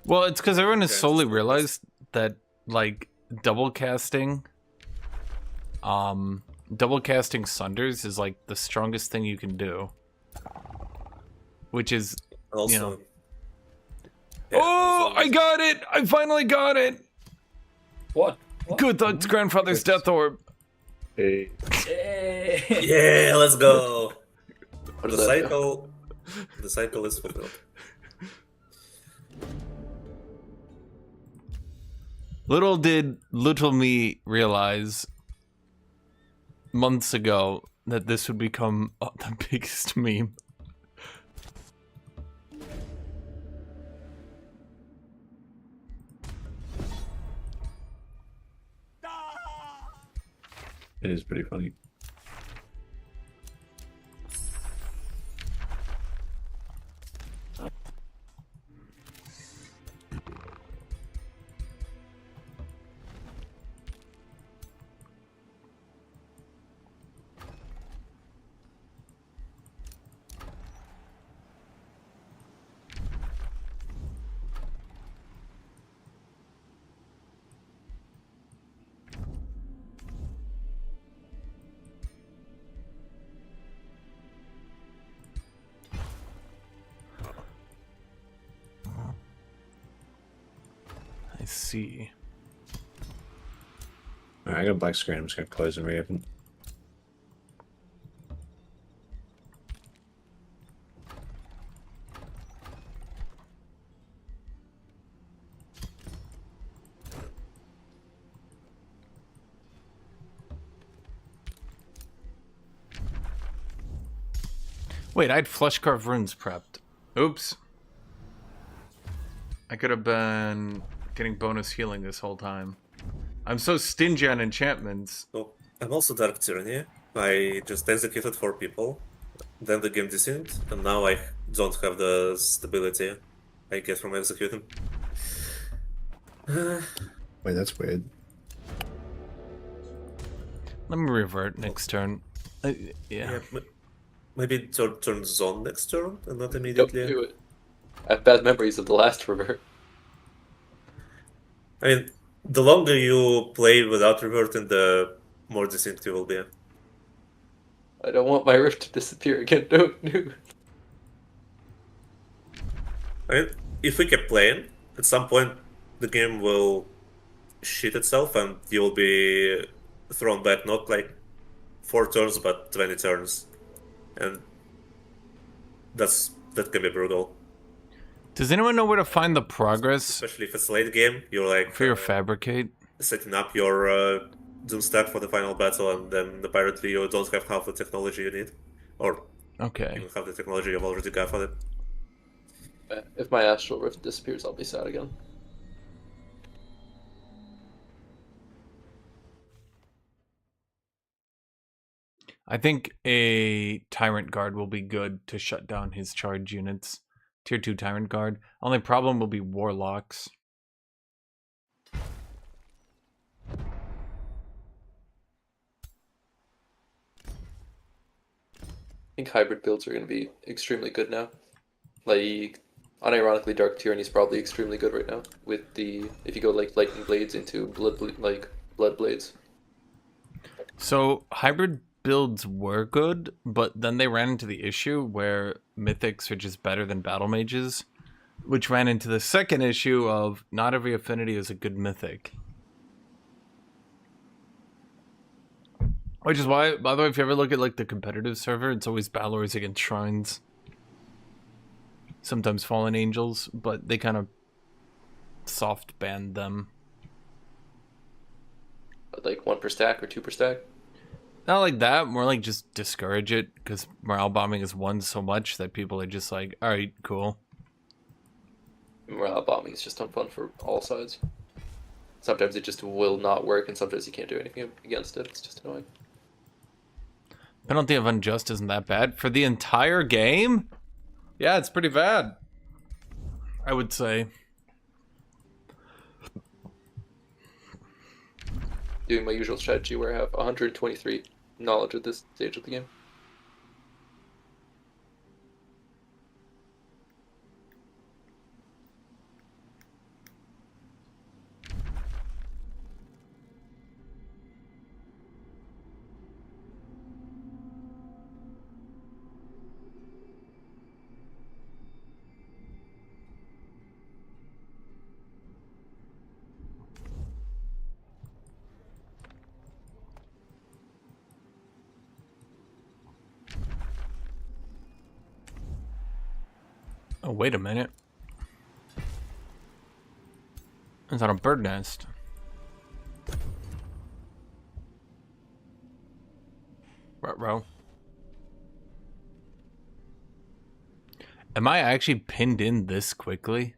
Well, it's because everyone has Yeah, solely it's- realized that, like, double casting Sunders is, like, the strongest thing you can do. Which is, Also, you know. yeah, Oh, also- I got it! I finally got it! What? Guthuk's grandfather's death orb. Hey. Hey. Yeah, let's go. What The does that do? cycle is fulfilled. Little did little me realize months ago that this would become the biggest meme. It is pretty funny. I see. Alright, I got a black screen. I'm just gonna close and reopen. Wait, I had flesh carved runes prepped. Oops. I could have been getting bonus healing this whole time. I'm so stingy on enchantments. So I'm also Dark Tyranny. I just executed 4 people. Then the game desynced, and now I don't have the stability I get from executing. Wait, that's weird. Let me revert next turn. Yeah. Maybe turn zone next turn and not Don't immediately. do it. I have bad memories of the last revert. I mean, the longer you play without reverting, the more distinct you will be. I don't want my rift to disappear again. Don't do it. I mean, if we keep playing, at some point the game will shit itself and you will be thrown back not like 4 turns but 20 turns. And that can be brutal. Does anyone know where to find the progress Especially if it's late game, you're like for your fabricate? setting up your Doom stack for the final battle, and then apparently you don't have half the technology you need. Or Okay. you have the technology you've already got for it. If my astral rift disappears, I'll be sad again. I think a Tyrant Guard will be good to shut down his charge units. Tier 2 Tyrant Guard. Only problem will be Warlocks. I think hybrid builds are going to be extremely good now. Like, unironically, Dark Tyranny is probably extremely good right now with the if you go like Lightning Blades into Blood Blades. So hybrid builds were good, but then they ran into the issue where mythics are just better than battle mages, which ran into the second issue of not every affinity is a good mythic. Which is why, by the way, if you ever look at like the competitive server, it's always Balors against Shrines. Sometimes Fallen Angels, but they kind of soft banned them. Like 1 per stack or 2 per stack. Not like that, more like just discourage it, because morale bombing is won so much that people are just like, alright, cool. Morale bombing is just unfun for all sides. Sometimes it just will not work, and sometimes you can't do anything against it. It's just annoying. Penalty of Unjust isn't that bad. For the entire game? Yeah, it's pretty bad, I would say. Doing my usual strategy where I have 123 knowledge at this stage of the game. Oh, wait a minute. It's on a bird nest. Ruh-roh. Am I actually pinned in this quickly?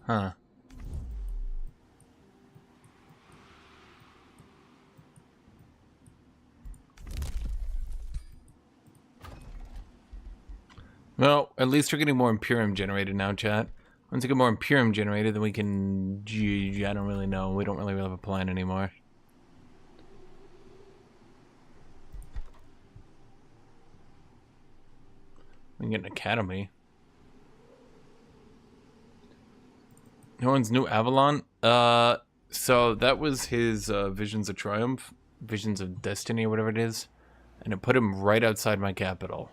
Huh. Well, at least we're getting more Imperium generated now, chat. Once we get more Imperium generated, then we can... I don't really know. We don't really have a plan anymore. We can get an academy. No one's new Avalon? So that was his Visions of Triumph. Visions of Destiny or whatever it is. And it put him right outside my capital.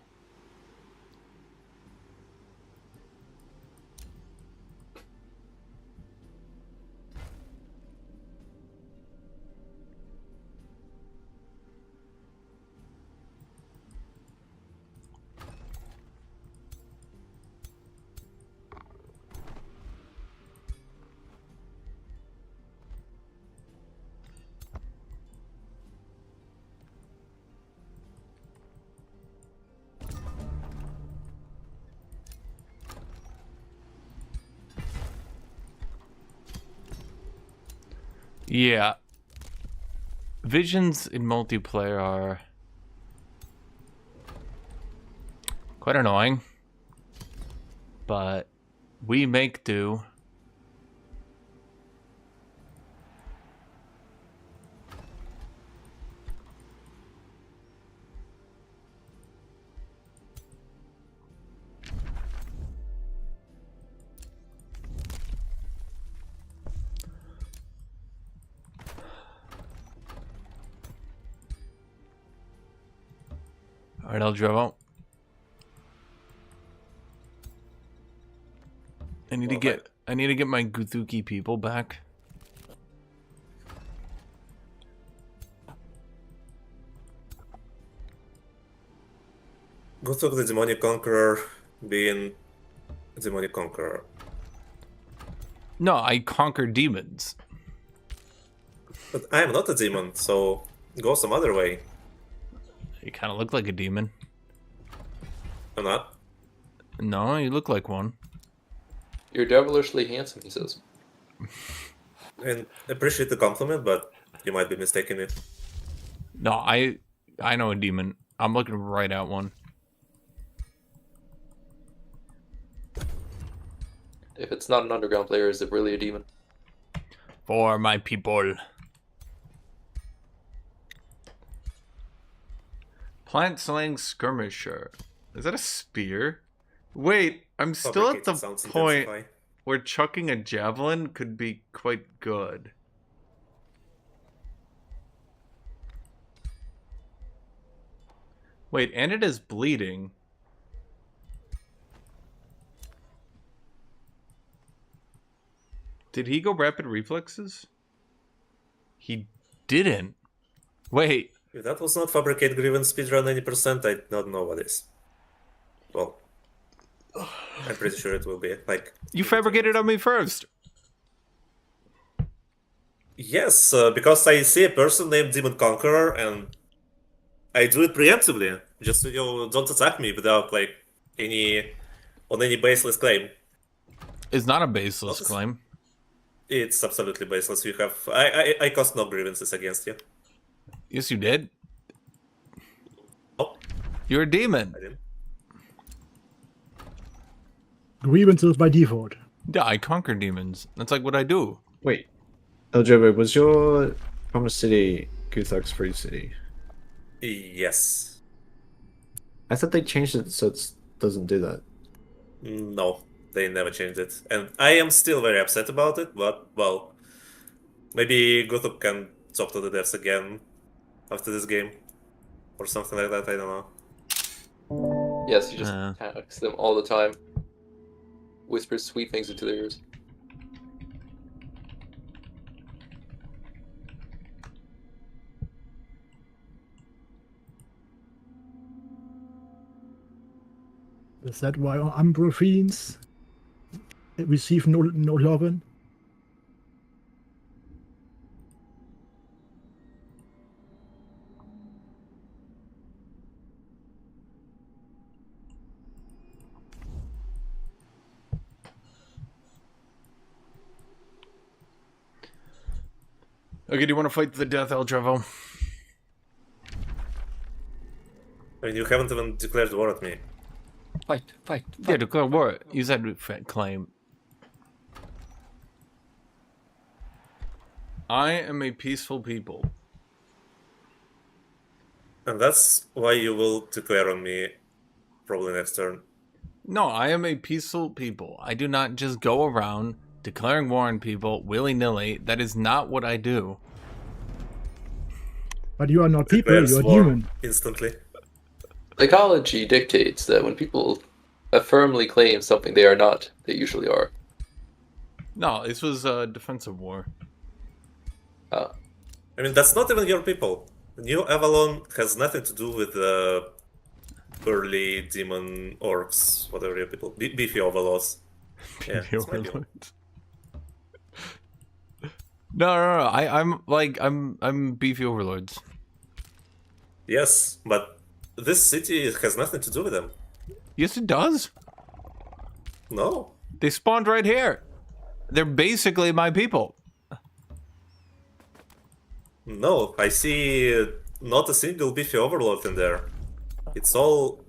Yeah. Visions in multiplayer are quite annoying, but we make do. Alright, I'll drive out. I need to get my Guthuki people back. Guthuk the Demonic Conqueror being Demonic Conqueror. No, I conquer demons. But I am not a demon, so go some other way. You kind of look like a demon. I'm not. No, you look like one. You're devilishly handsome, he says. And appreciate the compliment, but you might be mistaken it. No, I know a demon. I'm looking right at one. If it's not an underground player, is it really a demon? For my people. Plant slaying skirmisher. Is that a spear? Wait, I'm still at the Sounds point intensify. where chucking a javelin could be quite good. Wait, and it is bleeding. Did he go rapid reflexes? He didn't. Wait. If that was not Fabricate Grievance speedrun any percent, I don't know what is. Well, I'm pretty sure it will be. Like, You fabricated on me first. yes, because I see a person named Demon Conqueror, and I do it preemptively, just so you don't attack me without like any baseless claim. It's not a baseless What is- claim. It's absolutely baseless. You have I caused no grievances against you. Yes, you did. Oh, You're a demon. I didn't. Grievances by default. Yeah, I conquer demons. That's like what I do. Wait, Eljobo, was your Promised City Guthuk's free city? Yes. I thought they changed it so it doesn't do that. No, they never changed it, and I am still very upset about it. But well, maybe Guthuk can talk to the devs again after this game, or something like that. I don't know. Yes, he just attacks them all the time. Whispers sweet things into their ears. Is that why Umbra Fiends receive no loving? Okay, do you want to fight to the death, El Trevo? I mean, you haven't even declared war at me. fight. Yeah, declare war. You said claim. I am a peaceful people. And that's why you will declare on me probably next turn. No, I am a peaceful people. I do not just go around declaring war on people willy-nilly. That is not what I do. But you are not people, Declares you are war demon. instantly. Psychology dictates that when people affirmly claim something they are not, they usually are. No, this was a defensive war. I mean, that's not even your people. New Avalon has nothing to do with the early demon orcs, whatever your people, beefy overlords. Yeah, it's my people. No. I'm beefy overlords. Yes, but this city has nothing to do with them. Yes, it does. No. They spawned right here. They're basically my people. No, I see not a single beefy overlord in there. It's all...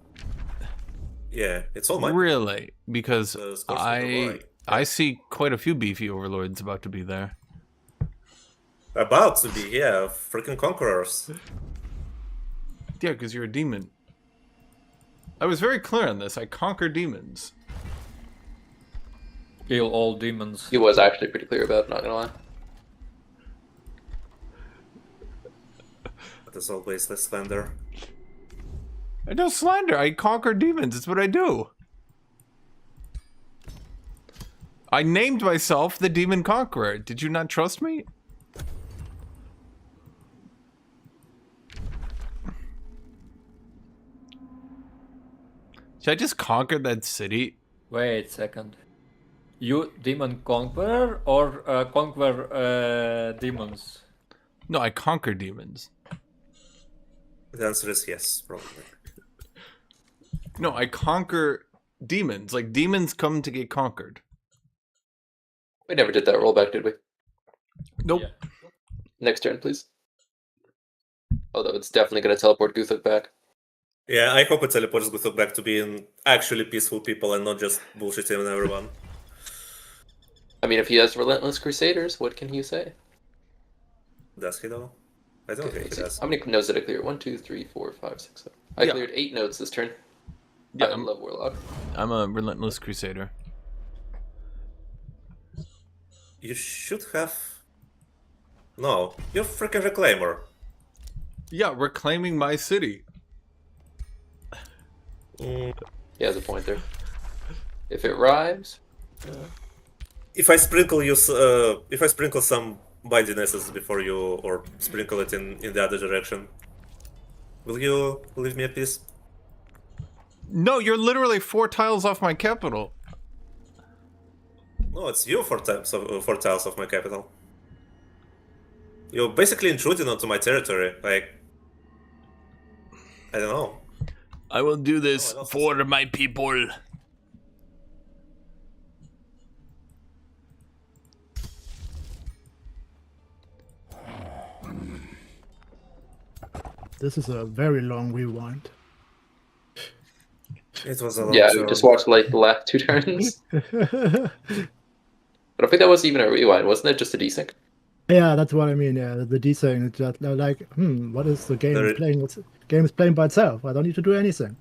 Yeah, it's all my Really? Because Scorched Overlord. I see quite a few beefy overlords about to be there. About to be, yeah, freaking conquerors. Yeah, because you're a demon. I was very clear on this. I conquer demons. Kill all demons. He was actually pretty clear about it, not gonna lie. But as always, the slender. I don't slander. I conquer demons. It's what I do. I named myself the Demon Conqueror. Did you not trust me? Should I just conquer that city? Wait a second. You demon conqueror or conquer demons? No, I conquer demons. The answer is yes, probably. No, I conquer demons. Like, demons come to get conquered. We never did that rollback, did we? Nope. Yeah. Next turn, please. Although it's definitely going to teleport Guthuk back. Yeah, I hope it teleports Guthuk back to being actually peaceful people and not just bullshitting everyone. I mean, if he has Relentless Crusaders, what can he say? Does he though? I don't think he does. How many nodes did I clear? 1, 2, 3, 4, 5, 6, 7. I Yeah. cleared 8 nodes this turn. Yeah, I love Warlock. I'm a Relentless Crusader. You should have... No, you're freaking Reclaimer. Yeah, reclaiming my city. He has a point there. If it rhymes... If I sprinkle you, if I sprinkle some bindinesses before you, or sprinkle it in the other direction, will you leave me at peace? No, you're literally 4 tiles off my capital. No, it's you 4 tiles of my capital. You're basically intruding onto my territory. Like, I don't know. I will do this Oh, I don't for my people. This is a very long rewind. It was a long Yeah, turn. we just watched like the last 2 turns. But I think that wasn't even a rewind, wasn't it? Just a desync? Yeah, that's what I mean. Yeah, the desync. It's just like, what is the game There- playing? Game is playing by itself. I don't need to do anything.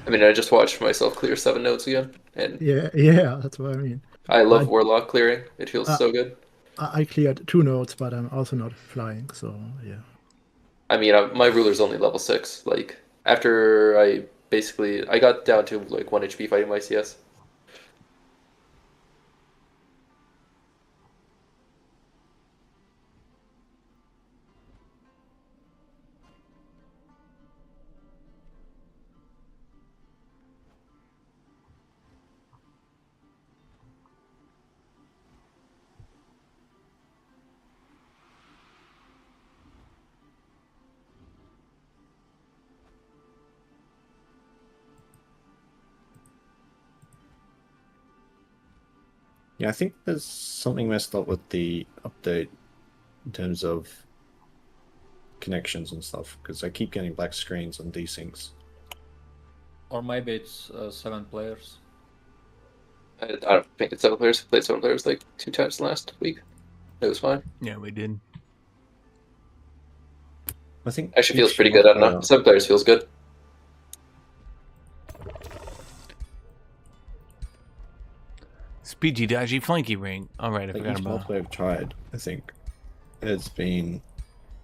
I mean, I just watched myself clear 7 nodes again, and Yeah, that's what I mean. I love Warlock clearing. It feels so good. I cleared 2 nodes, but I'm also not flying, so yeah. I mean, my ruler's only level 6. Like, after I got down to like 1 HP fighting my CS. Yeah, I think there's something messed up with the update in terms of connections and stuff, because I keep getting black screens on desyncs. Or maybe it's 7 players. I don't think it's 7 players. Played 7 players like 2 times last week. It was fine. Yeah, we did. I think Actually feels each pretty good. I don't know. player- 7 players feels good. Speedy dodgy flanky ring. All right, I I think forgot each about. multiplayer I've tried, I think, has been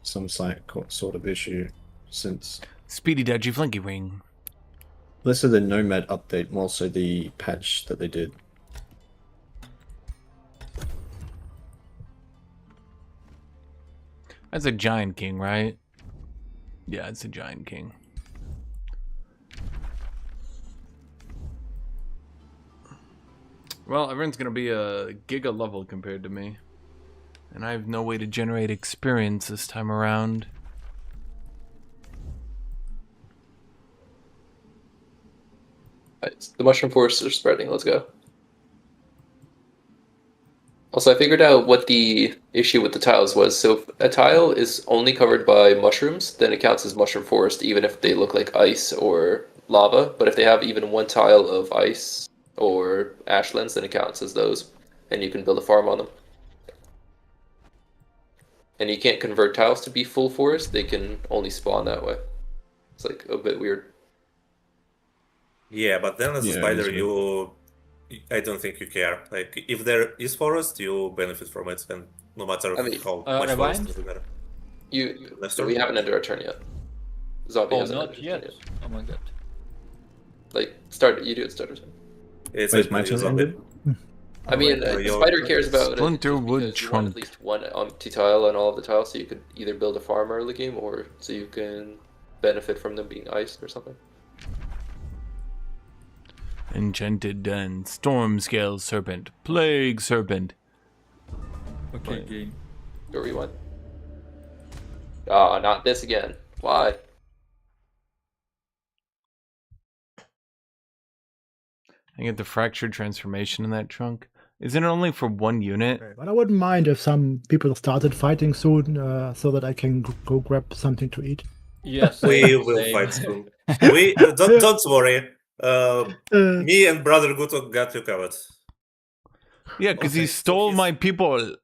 some sort of issue since Speedy dodgy flanky ring. less of the Nomad update, more so the patch that they did. That's a giant king, right? Yeah, it's a giant king. Well, everyone's gonna be a giga level compared to me. And I have no way to generate experience this time around. Right, the mushroom forests are spreading. Let's go. Also, I figured out what the issue with the tiles was. So if a tile is only covered by mushrooms, then it counts as mushroom forest, even if they look like ice or lava. But if they have even one tile of ice or ashlands, then it counts as those, and you can build a farm on them. And you can't convert tiles to be full forest; they can only spawn that way. It's like a bit weird. Yeah, but then as a Yeah, spider, it's I don't think you care. Like, if there is forest, you benefit from it, and no matter I mean, how much rewind? forest doesn't matter. So we haven't ended our turn yet. Zombie Oh, hasn't not ended yet. his turn yet. Oh my god. Like, start. You do it, starter turn. It's Wait, is my turn zombie. ended? I mean, your Spider turn cares is about it Splinter just wood because you want trunk. at least one empty tile on all of the tiles, so you could either build a farm early game, or so you can benefit from them being iced or something. Enchanted Den, Storm Scale Serpent, Plague Serpent. Okay, game. Go rewind. Ah, not this again. Why? I get the fractured transformation in that trunk. Isn't it only for one unit? But I wouldn't mind if some people started fighting soon, so that I can go grab something to eat. Yes. We will same. fight soon. We don't worry. Uh, Me and brother Guthuk got you covered. Yeah, because he Okay, so stole he's- my people.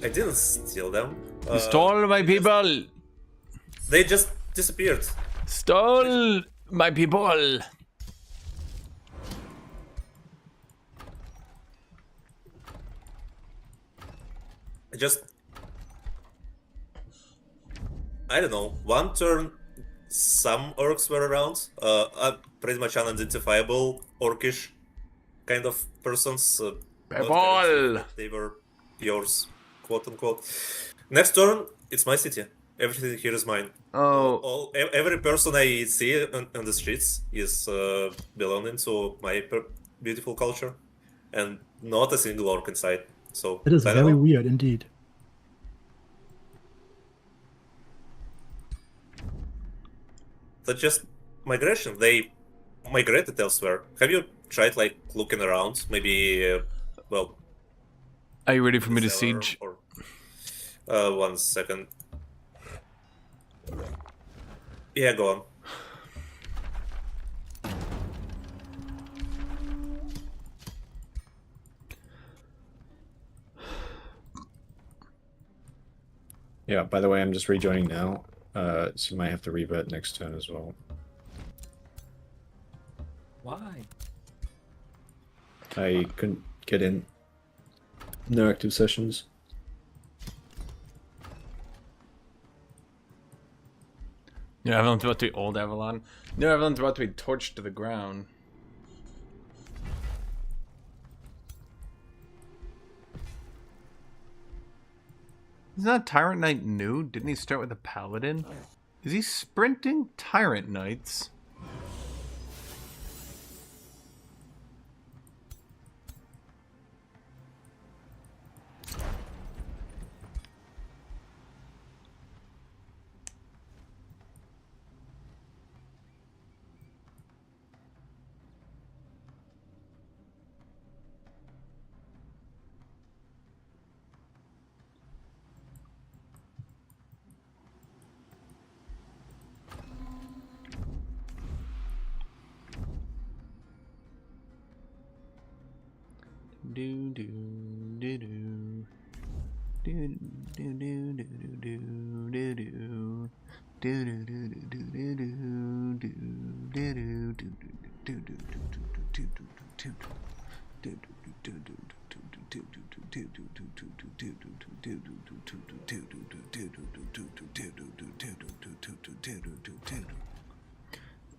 I didn't steal them. He stole my people. They just disappeared. Stole my people. I don't know. One turn, some orcs were around. Pretty much unidentifiable orcish kind of persons. Not guaranteed that they were yours, quote unquote. Next turn, it's my city. Everything here is mine. Oh, Every person I see on the streets is belonging to my beautiful culture, and not a single orc inside. So That is I don't very know. weird indeed. That's just migration. They migrated elsewhere. Have you tried like looking around? Maybe, well. are you ready for me to cellar siege? Or, 1 second. Yeah, go on. Yeah, by the way, I'm just rejoining now. So you might have to revert next turn as well. Why? I couldn't get in. No active sessions. New Avalon's about to be old Avalon. New Avalon's about to be torched to the ground. Isn't that Tyrant Knight new? Didn't he start with a Paladin? Is he sprinting Tyrant Knights?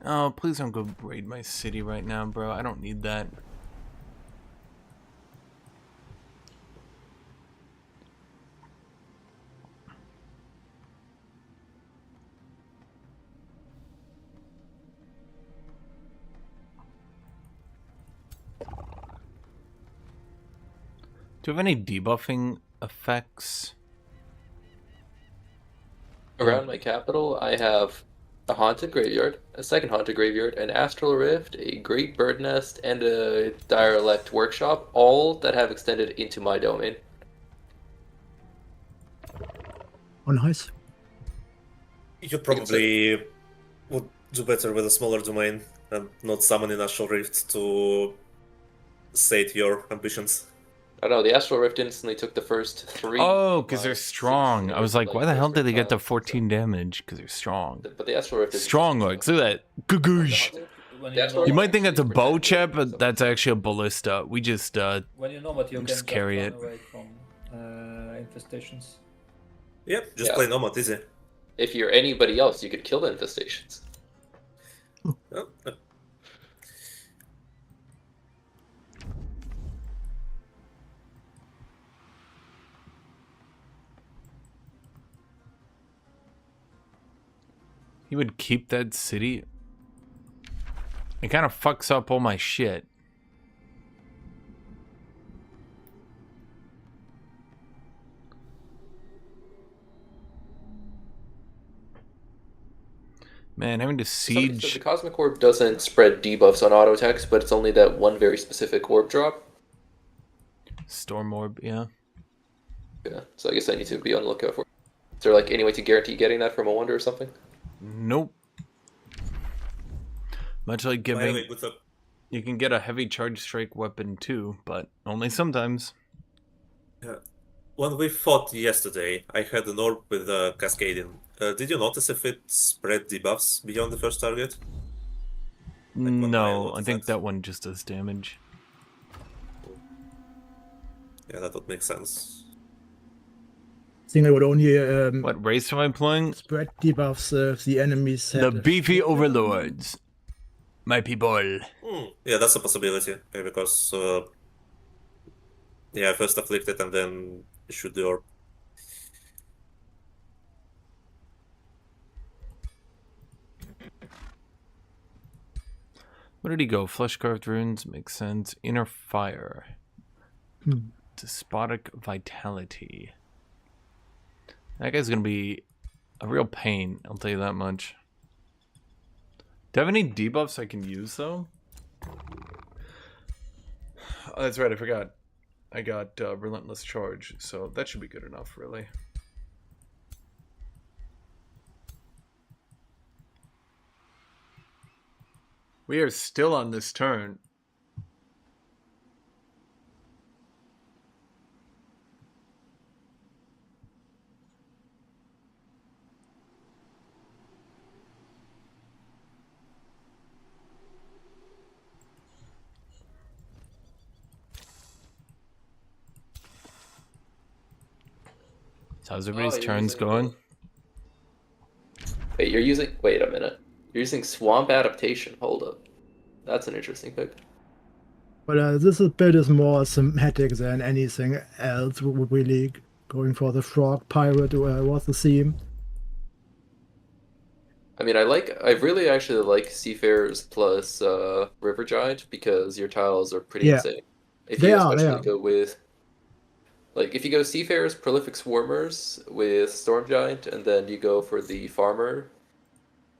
Oh, please don't go raid my city right now, bro. I don't need that. Do you have any debuffing effects? Around my capital, I have a haunted graveyard, a second haunted graveyard, an astral rift, a great bird nest, and a direlect workshop, all that have extended into my domain. Oh, nice. You probably would do better with a smaller domain and not summon an Astral Rift to sate your ambitions. I don't know, the astral rift instantly took the first 3. Oh, because they're strong. I was like, why the hell did they get to to 14 damage? Because they're strong. But the astral rift is Strong legs. Look at that. Gagoosh. When That's you know, what- You might think that's a bow chip, but that's actually a ballista. We just, when you know what you can just carry run it. away from infestations. Yep, just Yeah. play Nomad, easy. If you're anybody else, you could kill the infestations. Oh, he would keep that city. It kind of fucks up all my shit. Man, having to Somebody said siege. the Cosmic Orb doesn't spread debuffs on auto attacks, but it's only that one very specific orb drop. Storm Orb, yeah. Yeah, so I guess I need to be on the lookout for it. Is there like any way to guarantee getting that from a wonder or something? Nope. Much like by the giving. way, Guthuk, You can get a heavy charge strike weapon too, but only sometimes. when we fought yesterday, I had an orb with Cascading. Did you notice if it spread debuffs beyond the first target? what No, Milo I think does. that one just does damage. Yeah, that would make sense. I think I would only What race am I playing? spread debuffs if the enemies had The a- beefy overlords. My people. Yeah, that's a possibility. Because, yeah, first afflicted and then shoot the orb. Where did he go? Flesh carved runes makes sense. Inner fire. Despotic vitality. That guy's gonna be a real pain, I'll tell you that much. Do I have any debuffs I can use though? Oh, that's right, I forgot. I got Relentless Charge, so that should be good enough, really. We are still on this turn. So how's everybody's you're turns using going? Wait, wait a minute. You're using Swamp Adaptation. Hold up. That's an interesting pick. But this build is more thematic than anything else. Really going for the frog pirate was the theme. I mean, I really actually like Seafarers plus River Giant because your tiles are pretty Yeah. insane. If They you are, they especially are. go with, like, if you go Seafarers, Prolific Swarmers with Storm Giant, and then you go for the Farmer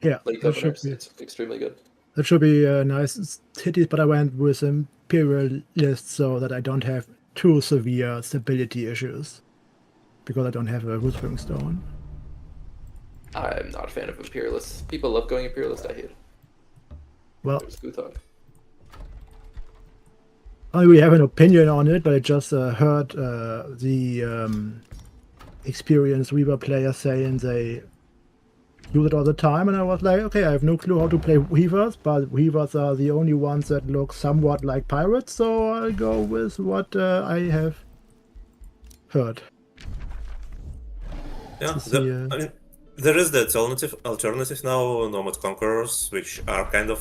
Yeah, Lake that should Governors, be it's extremely good. that should be nice cities. But I went with Imperial list so that I don't have too severe stability issues because I don't have a Rootwing Stone. I'm not a fan of Imperialists. People love going Imperialist. I hate it. Well, There's Guthuk. I don't really have an opinion on it, but I just heard the experienced Weaver players saying they use it all the time, and I was like, okay, I have no clue how to play Weavers, but Weavers are the only ones that look somewhat like pirates, so I'll go with what I have heard. Yeah, To see, I mean, there is the alternative now, Nomad Conquerors, which are kind of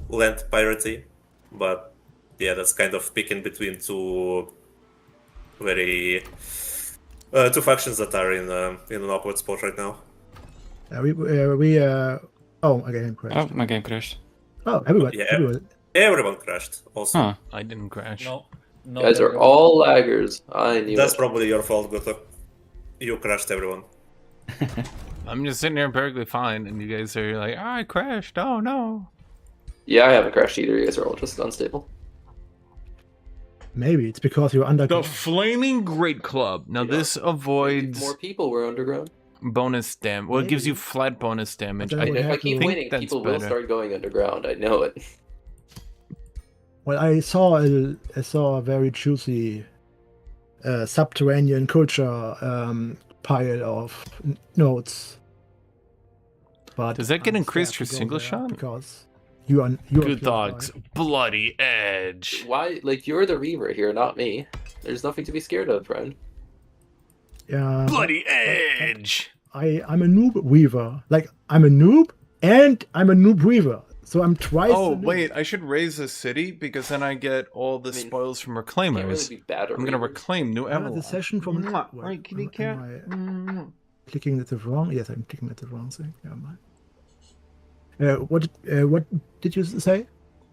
land piratey, but yeah, that's kind of picking between two very two factions that are in an awkward spot right now. oh, my game crashed. Oh, my game crashed. Oh, everybody. Yeah. Everybody. Everyone crashed. Also, Huh. I didn't crash. No. No. Guys are all laggers. I knew that's it. probably your fault, Guthuk. You crashed everyone. I'm just sitting here perfectly fine, and you guys are like, oh, I crashed. Oh, no. Yeah, I haven't crashed either. You guys are all just unstable. Maybe it's because you're under. The Flaming Great Club. Now, Yeah. this avoids More people were underground. bonus damage. Well, it gives you Maybe. flat bonus damage. But I then If I have keep to- winning, that's people will better. start going underground. I know it. Well, I saw a very juicy subterranean culture pile of notes. But Does that get I'm increased scared for to go single there shot? Because you are Guthuk's Bloody Edge. Why? Like, you're the Reaver here, not me. There's nothing to be scared of, friend. Yeah, Bloody Edge. I'm a noob weaver. Like I'm a noob and I'm a noob weaver. So I'm twice. Oh, a noob. wait. I should raise a city because then I get all the I mean, spoils from Can't reclaimers. really be bad at I'm going to Reavers. reclaim New The Avalon. session from Mwah. wait, Right, kitty am cat. I clicking at the wrong? Yes, I'm clicking at the wrong thing. Never mind. What did you say?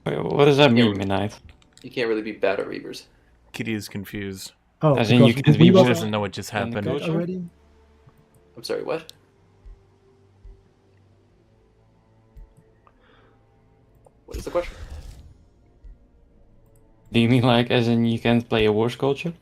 Wait, what does that mean, Midnight? You can't really be bad at Reavers. Kitty is confused. Oh, As in you because can be weavers She both. doesn't know what just And happened. go- are already. I'm sorry, what? What is the question? Do you mean like as in you can't play a Wars culture?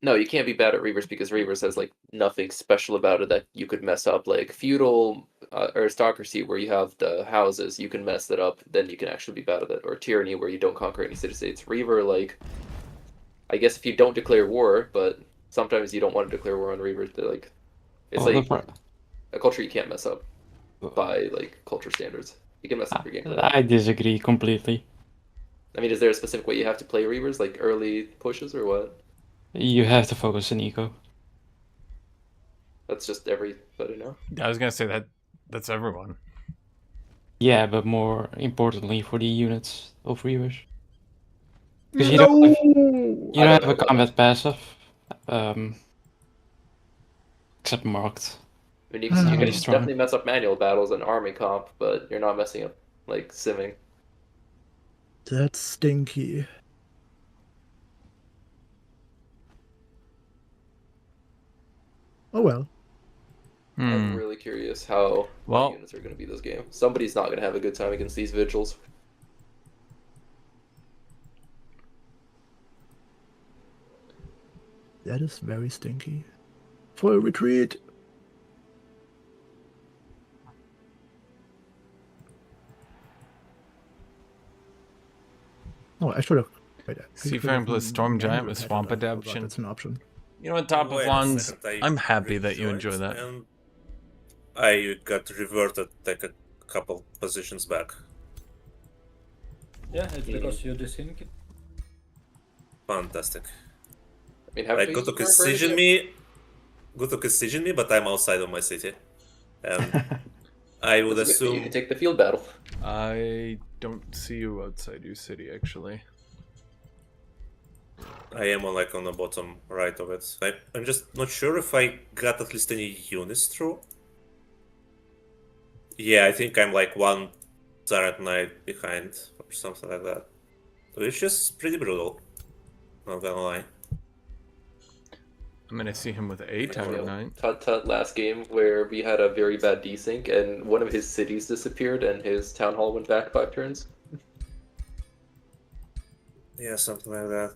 No, you can't be bad at Reavers because Reavers has like nothing special about it that you could mess up. Like feudal aristocracy, where you have the houses, you can mess that up. Then you can actually be bad at it. Or tyranny, where you don't conquer any city-states. Reaver, like, I guess if you don't declare war, but sometimes you don't want to declare war on Reavers. They're like, it's Well, like the pro- a culture you can't mess up by like culture standards. You can mess up your game. for that. I disagree completely. I mean, is there a specific way you have to play Reavers, like early pushes or what? You have to focus on eco. That's just everybody now. I was going to say that's everyone. Yeah, but more importantly for the units of Reavers. Because you don't have, you I don't don't have know a about combat passive. Except marked. I mean, you can Very strong. definitely mess up manual battles and army comp, but you're not messing up like simming. That's stinky. Oh well. I'm really curious how Well- the units are going to be this game. Somebody's not going to have a good time against these vigils. That is very stinky. For a retreat. Oh, I should have. Wait, I Seafaring could have plus Storm Giant with had Swamp it. I forgot Adaptation. That's an option. You know what, Top of Wait a Wands? second, I'm happy that you enjoy rejoined that. And I got reverted like a couple positions back. Yeah, it's because you desync it. Fantastic. I mean, have Like we Guthuk is burned sieging it? me. Guthuk is sieging me, but I'm outside of my city. And I would That's a good thing, you assume can take the field battle. I don't see you outside your city, actually. I am on like on the bottom right of it. I'm just not sure if I got at least any units through. Yeah, I think I'm like one Zaret Knight behind or something like that. Which is pretty brutal. Not gonna lie. I'm gonna see him with a Tower Knight. Tut last game where we had a very bad desync and one of his cities disappeared and his town hall went back 5 turns. Yeah, something like that.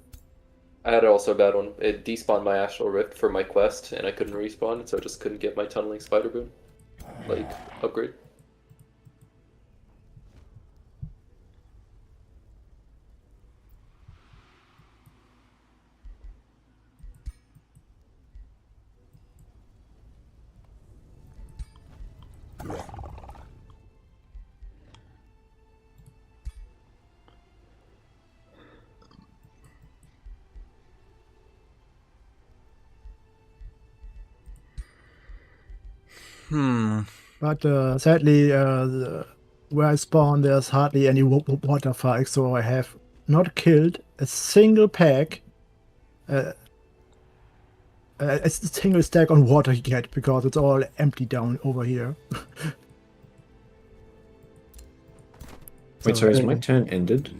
I had also a bad one. It despawned my Astral Rift for my quest and I couldn't respawn, so I just couldn't get my tunneling spider boon. Like, upgrade. But sadly, where I spawn, there's hardly any water fights, so I have not killed a single pack, a single stack on water yet, because it's all empty down over here. Wait, so has my turn ended?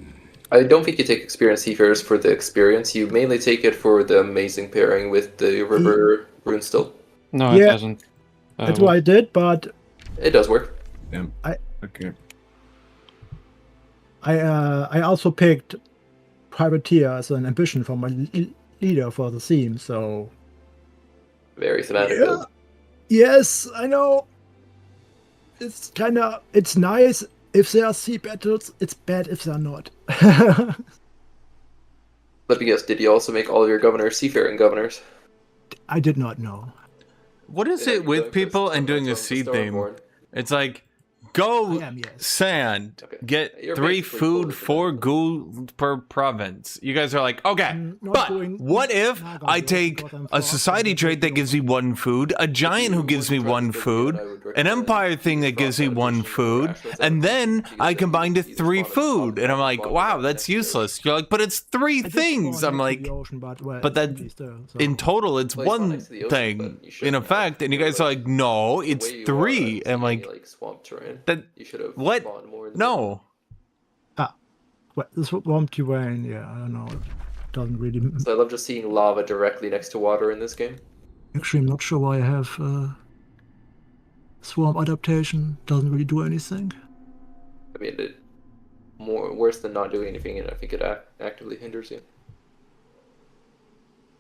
I don't think you take experienced seafarers for the experience. You mainly take it for the amazing pairing with the river rune still. No, it Yeah. doesn't. That's what I did, but It does work. Yeah. I- Okay. I also picked privateer as an ambition for my leader for the theme, so Very thematic. Yeah. build. yes, I know. It's nice if there are sea battles. It's bad if they're not. Let me guess, did you also make all of your governors seafaring governors? I did not know. What is Yeah, it you're with going for people and doing a Stormborn. sea theme? It's like, go I am, yes. sand, Okay. get You're 3 basically food, fully 4 gold per province. You guys are like, okay, I'm not but going what if Naga I World take because I'm a fast society and trait that gives me 1 food, a giant who gives me 1 food, an empire thing that gives me 1 food, and then I combine to 3 food, and I'm like, wow, that's useless. You're like, but it's 3 I did things. spawn I'm next to like, the ocean, well, but it's that empty still, so. in total it's Well, you spawn one next to the ocean, thing but you in shouldn't have. effect, and you You're guys are like, no, The it's way you 3. are, I'm like, swamp terrain. that You should have what? spawned more. than No. Well, this swamp terrain, yeah, I don't know. It doesn't really. So I love just seeing lava directly next to water in this game. Actually, I'm not sure why I have swamp adaptation. Doesn't really do anything. I mean, it more worse than not doing anything, and I think it actively hinders you.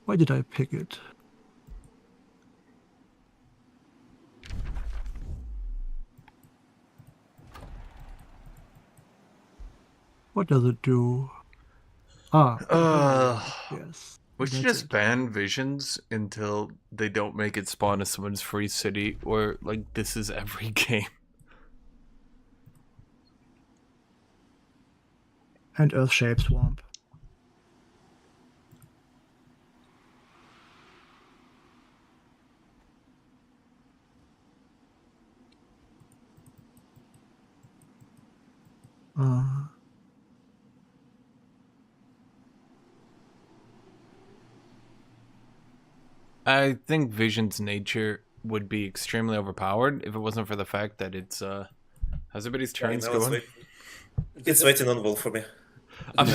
Why did I pick it? What does it do? Yes. We should That's just it. ban visions until they don't make it spawn as someone's free city, or like this is every game. And Earth Shape Swamp. I think Vision's nature would be extremely overpowered if it wasn't for the fact that it's how's everybody's turns Right now going? it's waiting on Wolf for me. I'm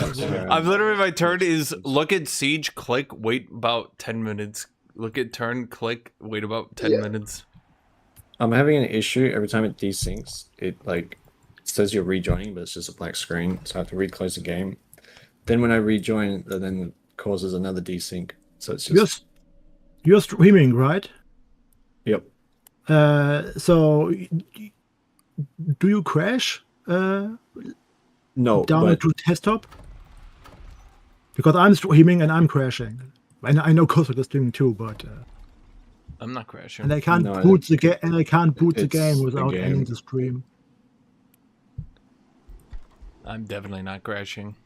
literally, my turn is look at siege, click, wait about 10 minutes. Look at turn, click, wait about 10 minutes. I'm having an issue every time it desyncs. It like says you're rejoining, but it's just a black screen, so I have to reclose the game. Then when I rejoin, it then causes another desync. So it's just You're streaming, right? yep. So do you crash No, down but into desktop? Because I'm streaming and I'm crashing. And I know Guthuk is streaming too, but I'm not crashing. and I can't No, boot the game. And I can't boot the it's game the without game. ending the stream. I'm definitely not crashing.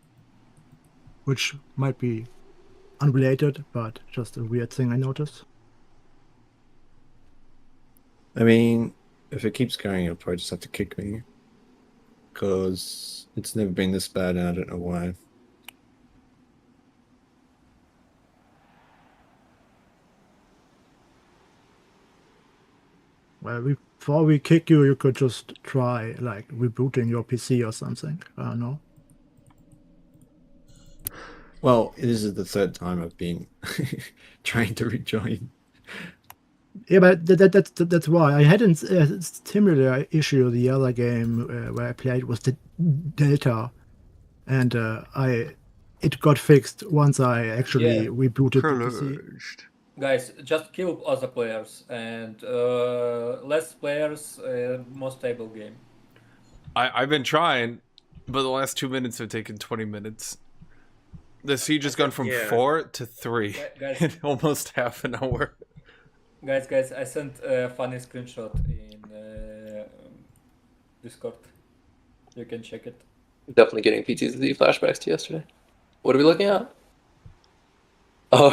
Which might be unrelated, but just a weird thing I noticed. I mean, if it keeps going, you'll probably just have to kick me. Because it's never been this bad, and I don't know why. Well, before we kick you, you could just try like rebooting your PC or something. I don't know. Well, this is the third time I've been trying to rejoin. Yeah, but that's why I had a similar issue the other game where I played was the Delta, and it got fixed once I actually rebooted the PC. Guys, just kill other players and less players, more stable game. I've been trying, but the last 2 minutes have taken 20 minutes. The siege has gone from 4 to 3 Guys. in almost half an hour. Guys, I sent a funny screenshot in Discord. You can check it. Definitely getting PTSD flashbacks to yesterday. What are we looking at? Oh.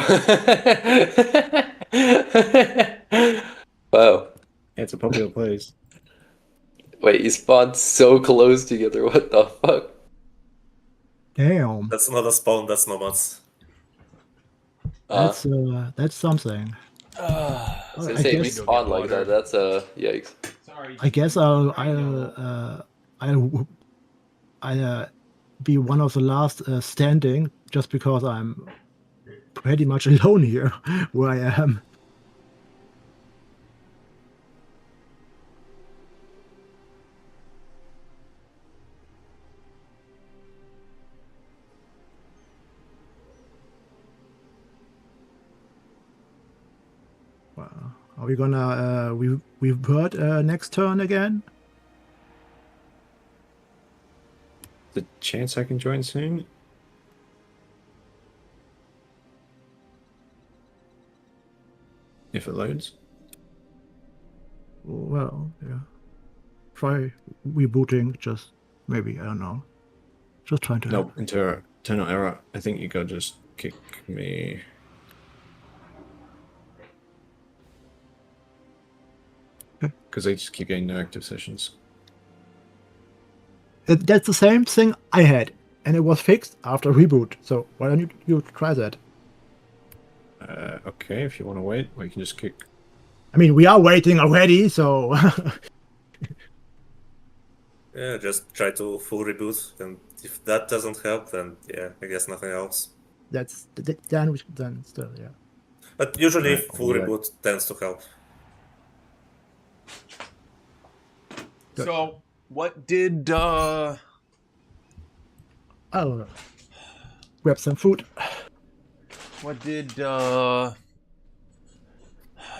Wow. Yeah, it's a popular place. Wait, you spawned so close together. What the fuck? Damn, That's not a spawn, that's nomads. that's something. I was gonna I say if we guess spawn like that, that's yikes. I guess I'll be one of the last standing, just because I'm pretty much alone here where I am. Well, are we gonna revert next turn again? The chance I can join soon? If it loads. Well, yeah. Try rebooting, just maybe, I don't know. Just trying to Nope, internal error. I think you gotta just kick me. Okay. Because I just keep getting no active sessions. That's the same thing I had, and it was fixed after reboot. So why don't you try that? Okay, if you want to wait, or you can just kick. I mean, we are waiting already, so Yeah, just try to full reboot, and if that doesn't help, then yeah, I guess nothing else. then still, yeah. But usually Right, full yeah. reboot tends to help. Good. So, what did I'll grab some food.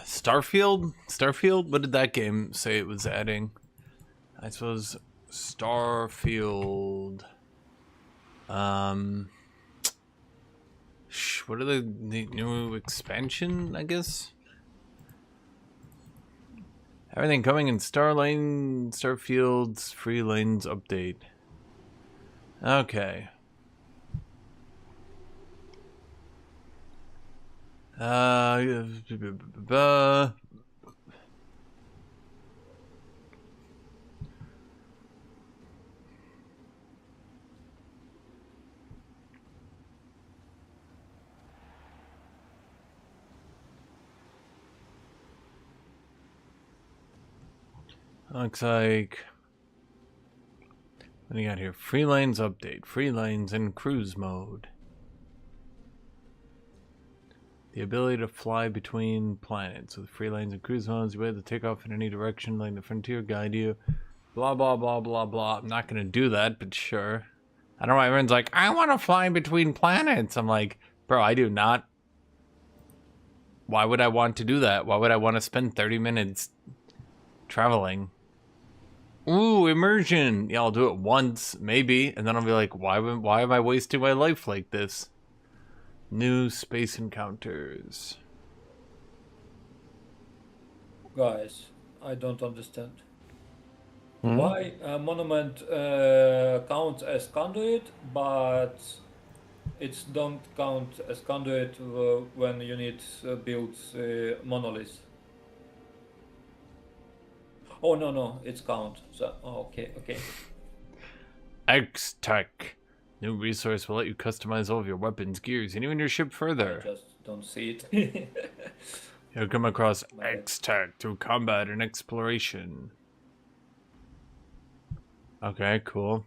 Starfield? What did that game say it was adding? I suppose Starfield. What are the new expansion, I guess? Everything coming in Starfield's Free Lanes update. Okay. Looks like, what do you got here? Free lanes update. Free lanes in cruise mode. The ability to fly between planets. With free lanes and cruise modes, you're able to take off in any direction, letting the frontier guide you. Blah, blah, blah, blah, blah. I'm not going to do that, but sure. I don't know why everyone's like, I want to fly between planets. I'm like, bro, I do not. Why would I want to do that? Why would I want to spend 30 minutes traveling? Ooh, immersion. Yeah, I'll do it once, maybe, and then I'll be like, why am I wasting my life like this? New space encounters. Guys, I don't understand. Hmm? Why monument counts as conduit, but it don't count as conduit when you need build monolith? Oh no, it's count. So okay. X-Tech. New resource will let you customize all of your weapons, gears, and even your ship I further. just don't see it. You'll come across X-Tech through combat and exploration. Okay, cool.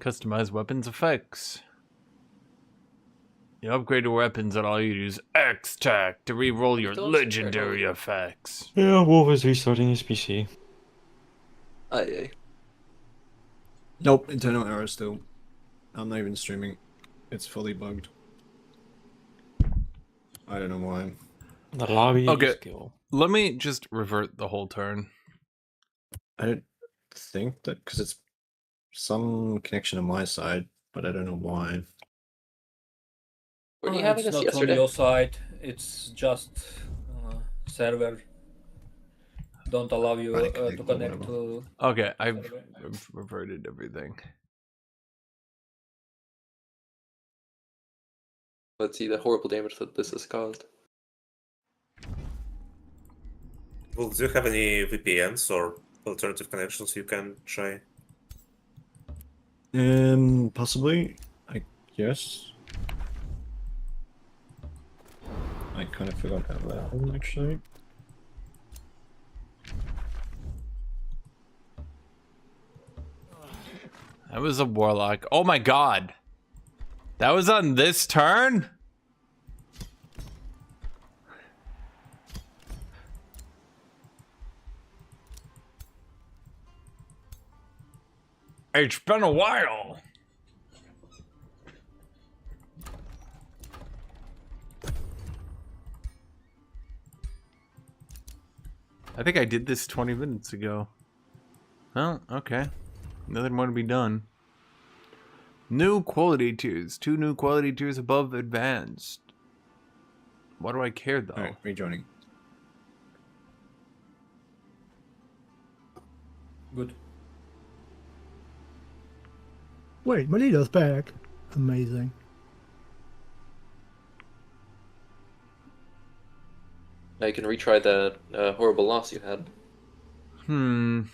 Customize weapons effects. You upgrade your weapons and all you use X-Tech to re-roll your Don't sit there, legendary no. effects. Yeah, Wolf is restarting his PC. Aye. Nope, internal error still. I'm not even streaming. It's fully bugged. I don't know why. The lobby Okay. skill. Let me just revert the whole turn. I don't think that, because it's some connection on my side, but I don't know why. Were you having It's this not yesterday? on your side. It's just server don't allow you Right, to connect or connect whatever. to. Okay, I've server. reverted everything. Let's see the horrible damage that this has caused. Well, do you have any VPNs or alternative connections you can try? Possibly. I guess. I kind of forgot about that one actually. That was a warlock. Oh my god. That was on this turn? It's been a while. I think I did this 20 minutes ago. Oh, okay. Nothing more to be done. New quality tiers. 2 new quality tiers above advanced. Why do I care though? Alright, rejoining. Good. Wait, my leader's back. Amazing. Now you can retry that horrible loss you had. Indeed.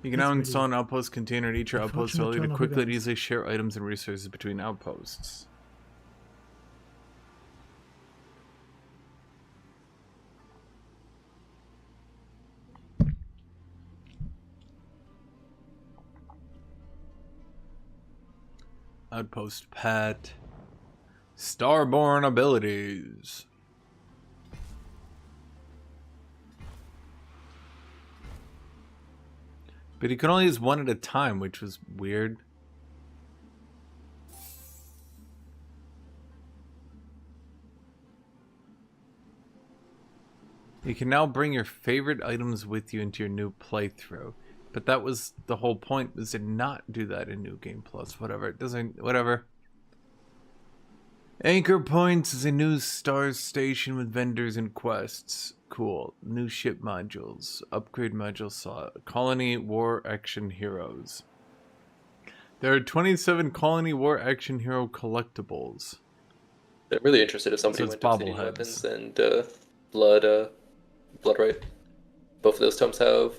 You can now install an outpost container at each your outpost Unfortunate value to turn of quickly and events. easily share items and resources between outposts. Outpost pet. Starborn abilities. But he could only use one at a time, which was weird. You can now bring your favorite items with you into your new playthrough. But that was the whole point, was to not do that in New Game Plus. Whatever, it doesn't, whatever. Anchor Points is a new star station with vendors and quests. Cool. New ship modules. Upgrade module slot. Colony War Action Heroes. There are 27 Colony War Action Hero collectibles. I'm really interested if somebody So it's went to Obsidian bobbleheads. Weapons and Blood Right. Both of those tomes have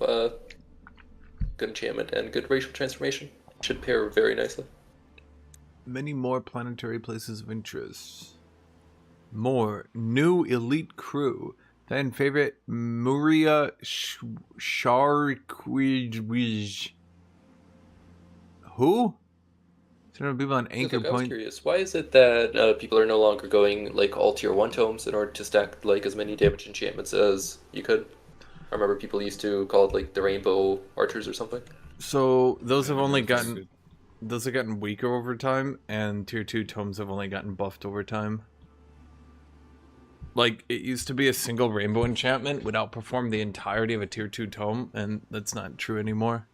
good enchantment and good racial transformation. Should pair very nicely. Many more planetary places of interest. More new elite crew. Fan favorite Muria Sharkwij. Who? Some people on Anchor Look, I was Point. curious, why is it that people are no longer going like all tier 1 tomes in order to stack like as many damage enchantments as you could? I remember people used to call it like the Rainbow Archers or something. So those have only gotten weaker over time, and tier 2 tomes have only gotten buffed over time. Like, it used to be a single rainbow enchantment would outperform the entirety of a tier 2 tome, and that's not true anymore.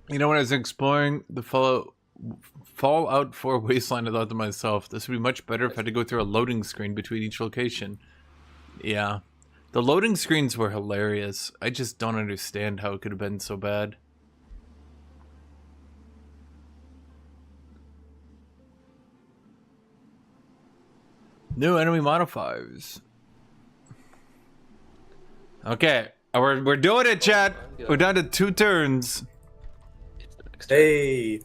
You know, when I was exploring the Fallout 4 Wasteland, I thought to myself, this would be much better if I had to go through a loading screen between each location. Yeah. The loading screens were hilarious. I just don't understand how it could have been so bad. New enemy modifiers. Okay, we're doing it, chat. We're down to 2 turns. It's the next Hey!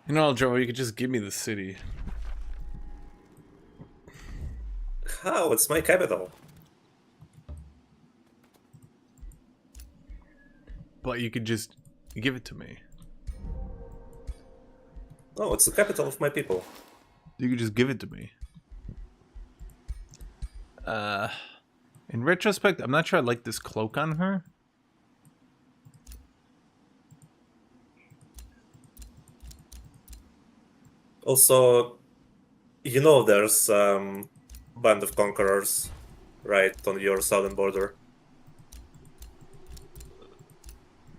You know, Joe, you could just give me the city. How? It's my capital. But you could just give it to me. No, it's the capital of my people. You could just give it to me. In retrospect, I'm not sure I like this cloak on her. Also, you know there's Band of Conquerors right on your southern border.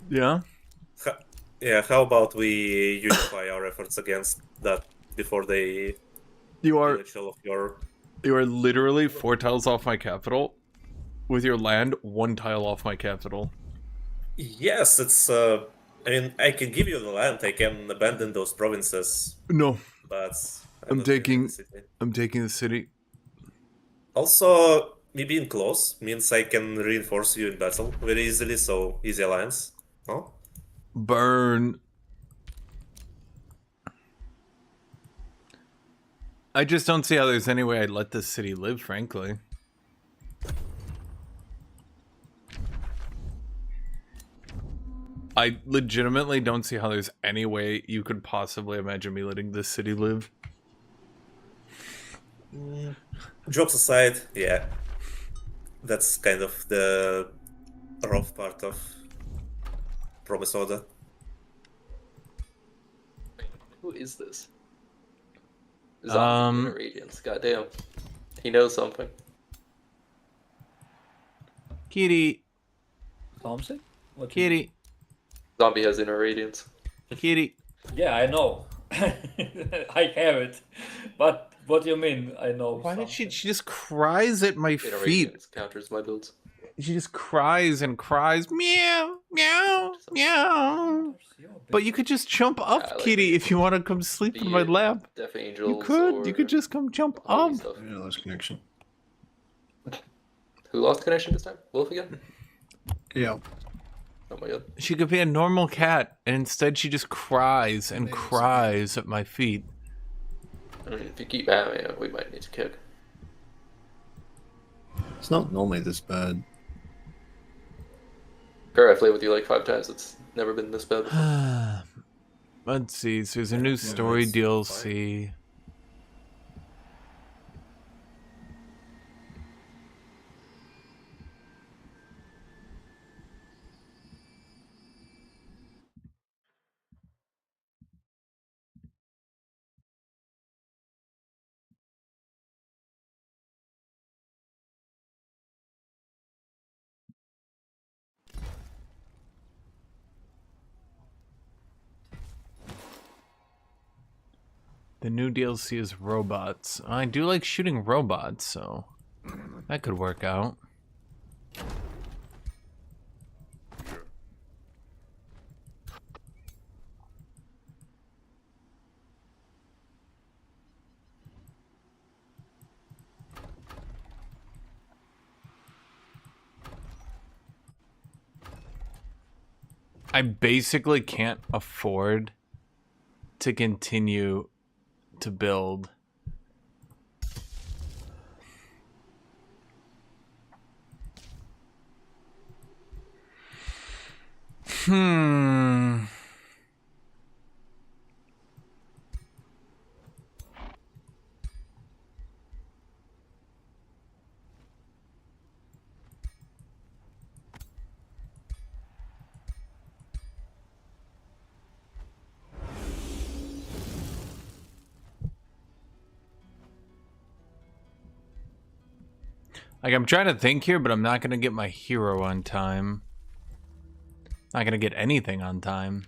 Yeah. Yeah, how about we unify our efforts against that before they You are village all of your. you are literally 4 tiles off my capital. With your land, 1 tile off my capital. Yes, it's. I mean, I can give you the land. I can abandon those provinces, No, but I'm not giving you taking the city. I'm taking the city. Also, me being close means I can reinforce you in battle very easily. So easy alliance. No. Burn. I just don't see how there's any way I'd let this city live, frankly. I legitimately don't see how there's any way you could possibly imagine me letting this city live. Jokes aside, yeah, that's kind of the rough part of Promise Order. Who is this? Zombie Radiance. Goddamn. He knows something. Kitty, Thompson? What you- kitty, Zombie has inner radiance. kitty. Yeah, I know. I have it. But what do you mean? I know. Why did she something? just cries at my Inner feet? radiance counters my builds. She just cries and cries. Meow, meow, meow. But you could just jump up, Yeah, I like kitty, it. if you want to come sleep Be in my it lap. Death Angels. You could. You or could just come jump holy up. stuff. Yeah, lost connection. Who lost connection this time? Wolf again? Yeah. Oh my god. She could be a normal cat, and instead she just cries and cries at my feet. I mean, if you keep at me, we might need to kick. It's not normally this bad. Girl, I played with you like 5 times. It's never been this bad before. Let's see. So there's a new story it's DLC. The new DLC is robots. I do like shooting robots, so that could work out. I basically can't afford to continue to build. Like, I'm trying to think here, but I'm not going to get my hero on time. Not going to get anything on time.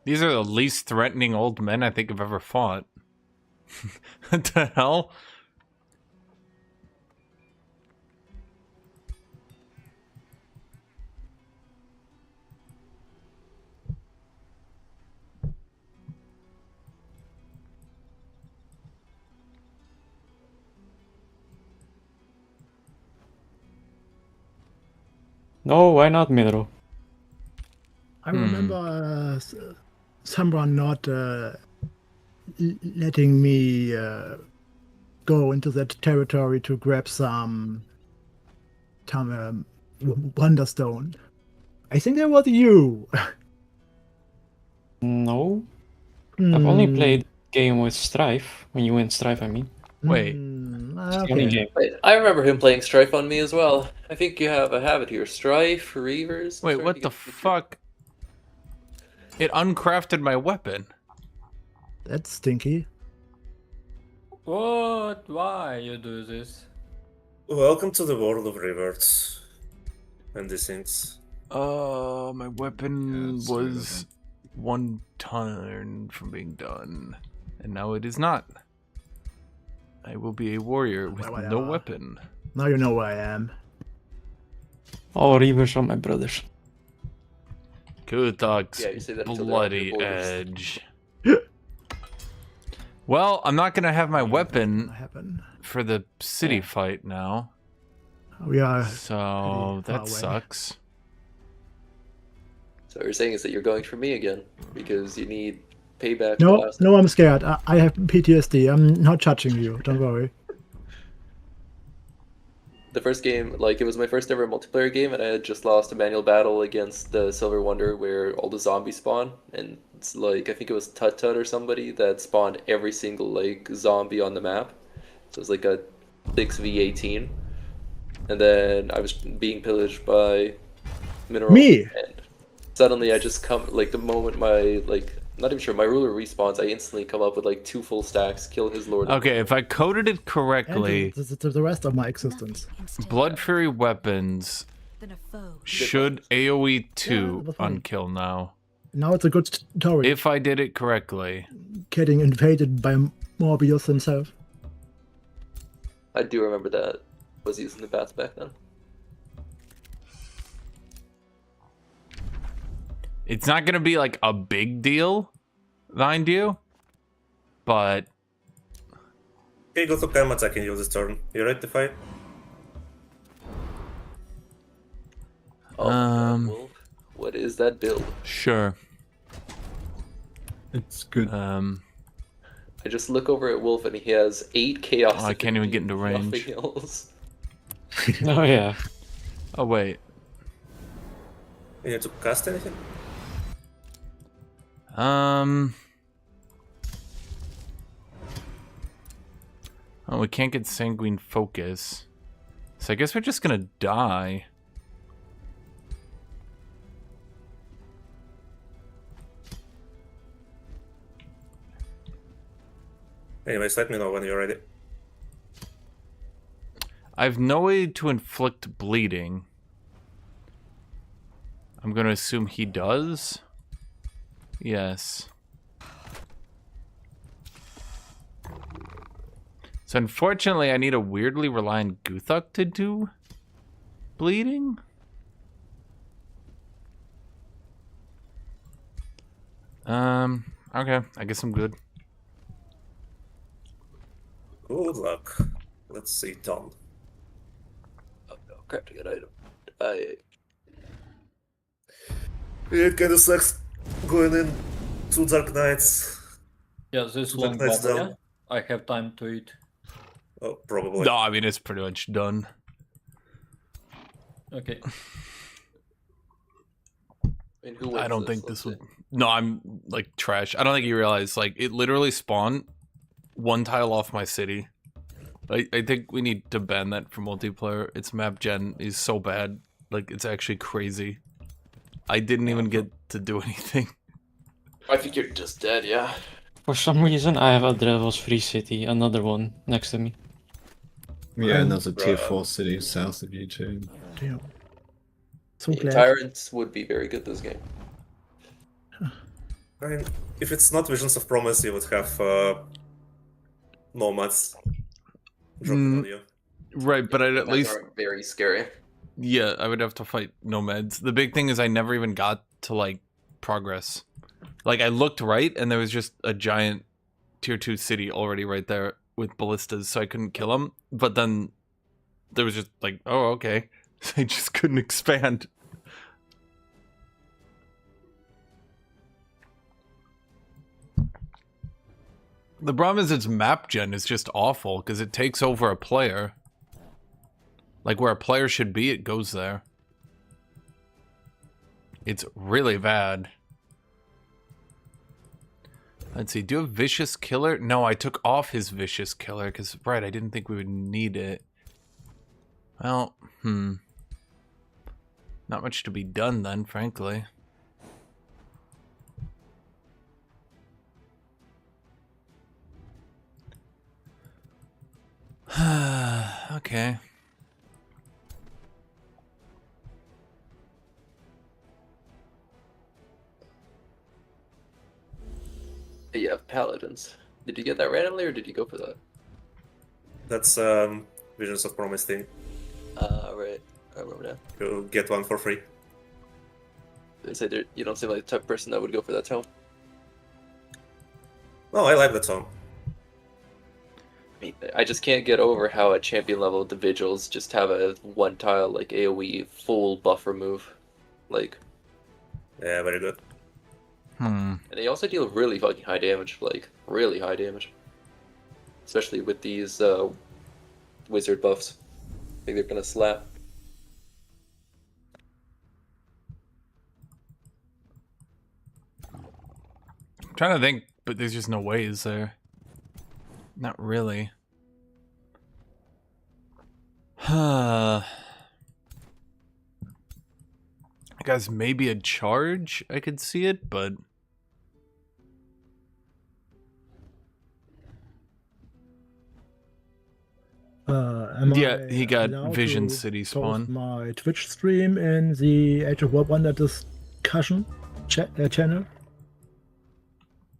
These are the least threatening old men I think I've ever fought. What the hell? No, why not Midro? I remember someone not letting me go into that territory to grab some Wonderstone. I think that was you. No. I've only played game with Strife. When you win Strife, I mean. Wait. It's the only game. Wait, I remember him playing Strife on me as well. I think you have a habit here. Strife, Reavers. Wait, what the fuck? It uncrafted my weapon. That's stinky. What? Why you do this? Welcome to the world of reverts. and these things. My weapon let's do that was 1 turn from being done, and now it is not. I will be a warrior with Well, no whatever. weapon. Now you know where I am. All Reavers are my brothers. Guthuk's Yeah, you say that until they're on bloody your borders. edge. Well, I'm not gonna have my What's weapon gonna happen? for the city fight now, We are so pretty far that away. sucks. So what you're saying is that you're going for me again because you need payback. No, for last no, I'm scared. I have PTSD. I'm not judging you. Don't worry. The first game, like, it was my first ever multiplayer game, and I had just lost a manual battle against the Silver Wonder where all the zombies spawn, and it's like, I think it was Tut Tut or somebody that spawned every single, like, zombie on the map. So it was like a 6v18. And then I was being pillaged by minerals. Me? And suddenly I just come, like, the moment my, like, not even sure, my ruler respawns, I instantly come up with, like, 2 full stacks, kill his lord. Okay, if I coded it And correctly, the rest of my existence. Nothing can stay Blood Fury weapons than a foe. should AoE 2 Yeah, that's fine. on kill now. Now it's a good story. If I did it correctly. Getting invaded by Morbius himself. I do remember that. Was using the bats back then. It's not gonna be like a big deal, mind you, but Okay, Guthuk, I'm attacking you this turn. You ready to fight? Oh my Um, God, Wolf. What is that build? sure. It's good. I just look over at Wolf and he has 8 chaos. Oh, I can't even get into range. Nothing else. Oh yeah. Oh wait. You need to cast anything? Oh, we can't get sanguine focus, so I guess we're just gonna die. Anyways, let me know when you're ready. I have no way to inflict bleeding. I'm gonna assume he does. Yes. So unfortunately, I need a weirdly reliant Guthuk to do bleeding. Okay, I guess I'm good. Good luck. Let's see, Tome. Oh no, crafting an item. It kinda sucks going in 2 Dark Knights. Yeah, this That long nice battle. down. I have time to eat. Oh, probably. No, I mean it's pretty much done. Okay. And who I wins don't think let's this will. see. No, I'm like trash. I don't think you realize like it literally spawned 1 tile off my city. I think we need to ban that for multiplayer. Its map gen is so bad. Like it's actually crazy. I didn't even get to do anything. I think you're just dead, yeah. For some reason, I have a Devil's Free City, another one next to me. Yeah, and there's a tier Bruh. 4 city south of you too. Damn. So The glad. Tyrants would be very good this game. I mean, if it's not Visions of Promise, you would have Nomads dropping on you. Right, but I'd at Nomads least are very scary. yeah, I would have to fight nomads. The big thing is I never even got to like progress. Like I looked right and there was just a giant tier 2 city already right there with ballistas, so I couldn't kill him. But then there was just like, oh, okay. So I just couldn't expand. The problem is its map gen is just awful because it takes over a player. Like where a player should be, it goes there. It's really bad. Let's see, do you have Vicious Killer? No, I took off his Vicious Killer because, right, I didn't think we would need it. Well, not much to be done then, frankly. Okay. You have paladins. Did you get that randomly, or did you go for that? That's Visions of Promise thing. Right. I remember now. You get one for free. They say you don't seem like the type of person that would go for that tome. No, I like the Tome. I mean, I just can't get over how at champion level individuals just have a one tile like AoE full buff remove. Like, Yeah, very good. Hmm. and they also deal really fucking high damage, like really high damage. Especially with these wizard buffs. I think they're gonna slap. I'm trying to think, but there's just no way, is there? Not really. I guess maybe a charge, I could see it, but... Am Yeah, I he got allowed Vision to City post spawn. my Twitch stream in the AoW4 discussion channel?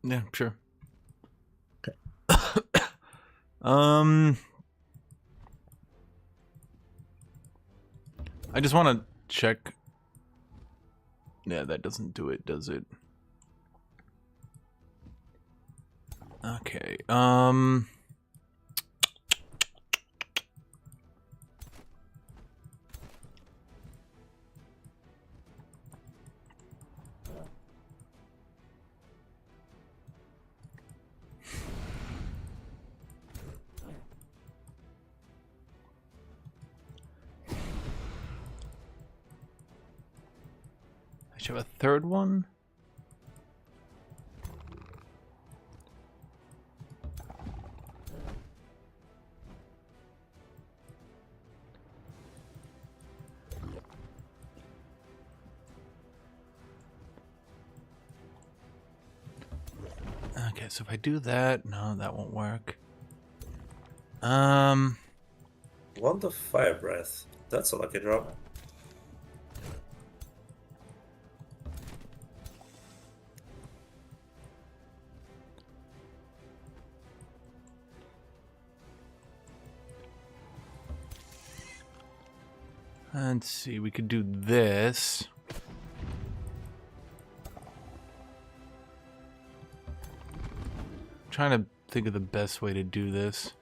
Yeah, sure. Okay. I just want to check. Yeah, that doesn't do it, does it? Okay. I should have a third one. Okay, so if I do that, no, that won't work. Wand of Fire Breath. That's a lucky drop. Let's see, we could do this. Trying to think of the best way to do this.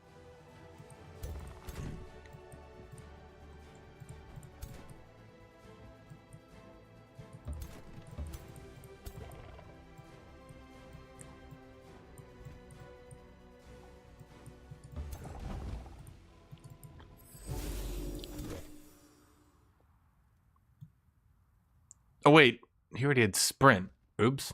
Oh wait, he already had sprint. Oops.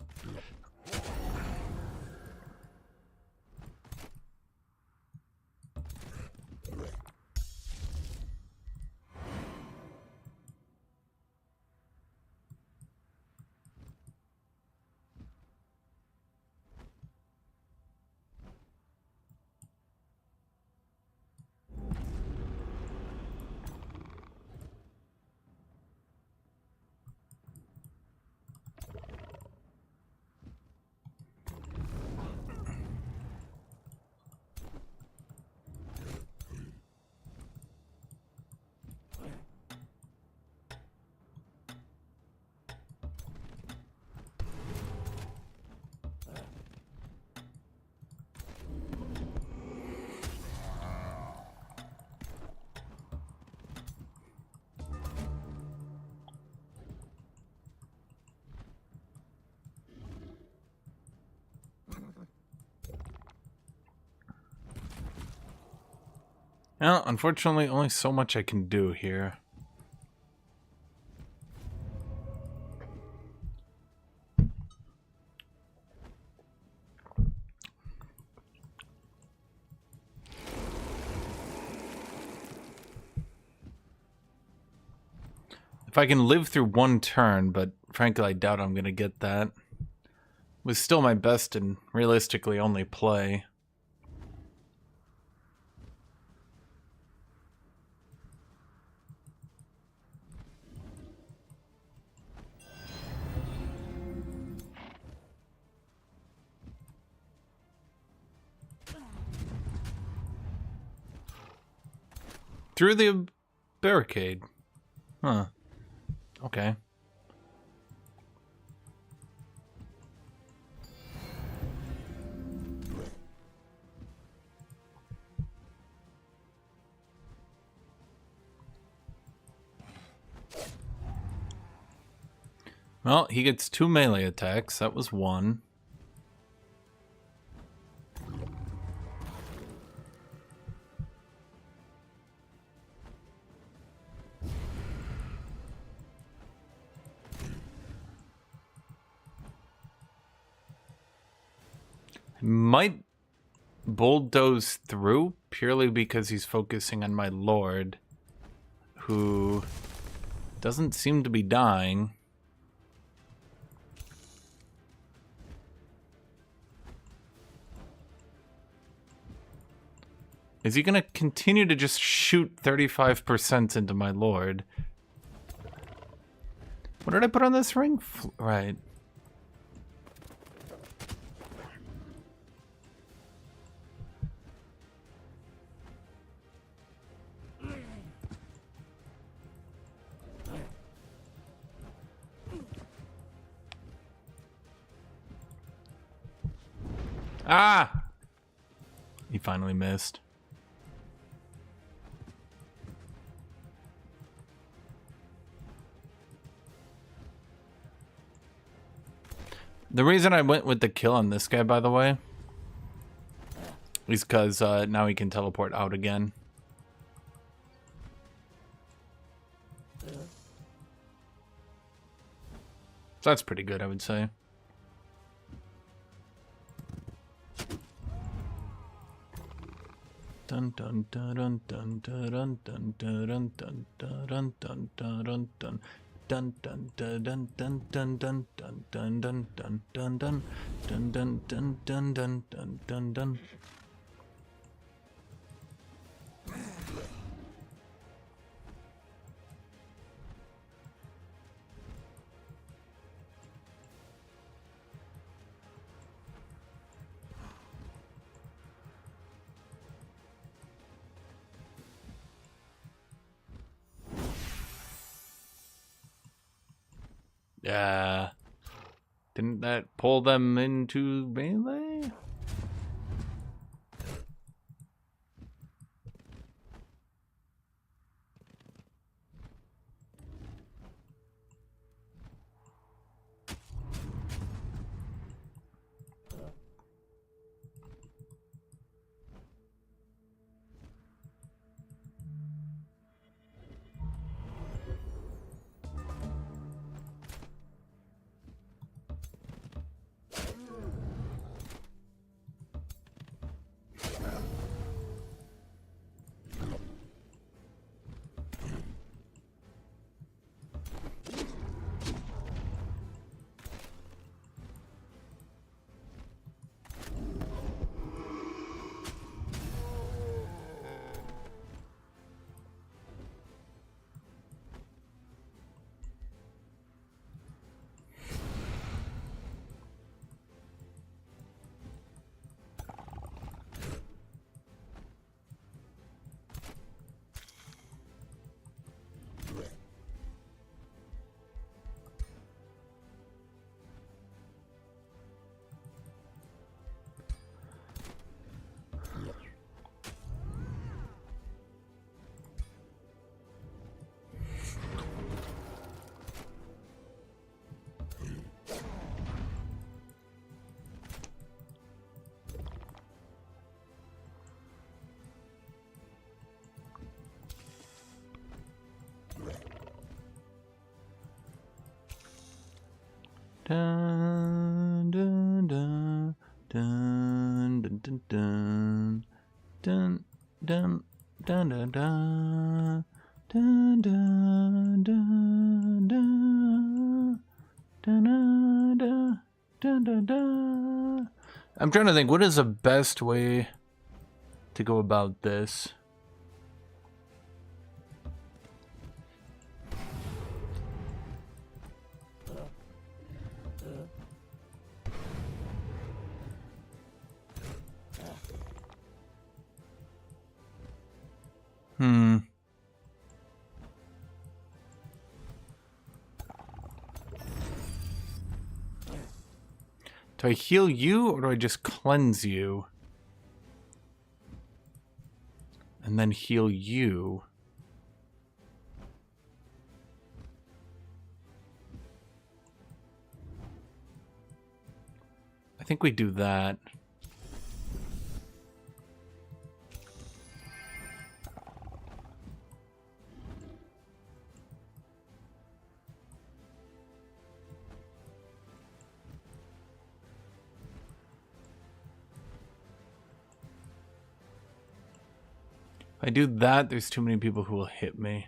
Well, unfortunately, only so much I can do here. If I can live through one turn, but frankly I doubt I'm going to get that. Was still my best and realistically only play. Through the barricade. Huh. Okay. Well, he gets 2 melee attacks. That was 1. Might bulldoze through purely because he's focusing on my lord, who doesn't seem to be dying. Is he going to continue to just shoot 35% into my lord? What did I put on this ring? Right. Ah! He finally missed. The reason I went with the kill on this guy, by the way, is because now he can teleport out again. So that's pretty good, I would say. Dun dun dun dun dun dun dun dun dun dun dun dun dun dun. Dun dun dun dun dun dun dun dun dun dun dun dun dun dun dun dun dun dun dun dun. Yeah. Didn't that pull them into melee? Dun dun dun dun dun dun dun dun dun dun dun dun dun dun dun dun dun dun dun. I'm trying to think, what is the best way to go about this? Do I heal you or do I just cleanse you? And then heal you. I think we do that. If I do that, there's too many people who will hit me.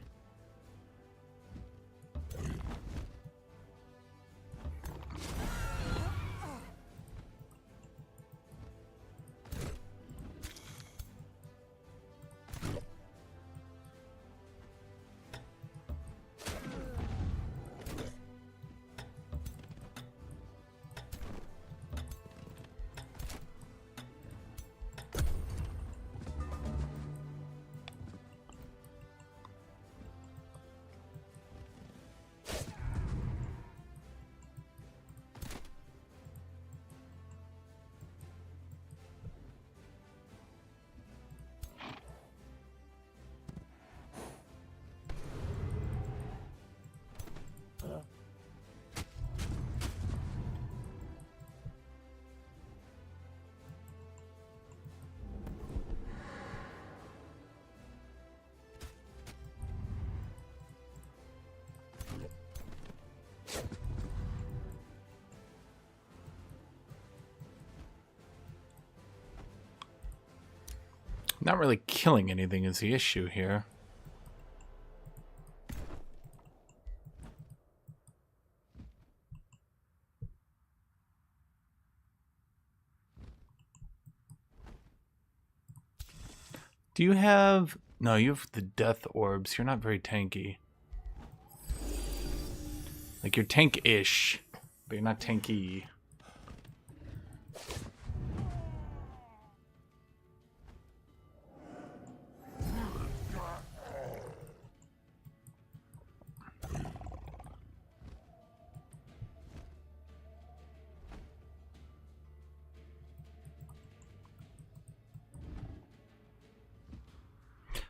Not really killing anything is the issue here. Do you have... No, you have the death orbs. You're not very tanky. Like, you're tank-ish, but you're not tanky.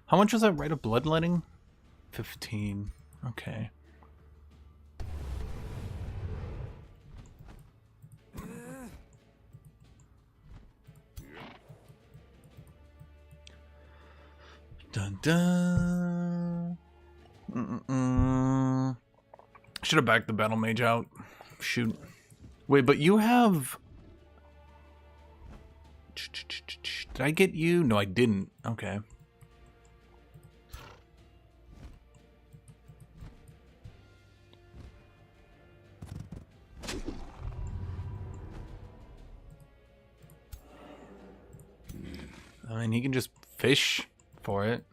How much was that rate of bloodletting? 15. Okay. Dun dun. Should have backed the battle mage out. Shoot. Wait, but you have... Did I get you? No, I didn't. Okay. I mean, he can just fish for it.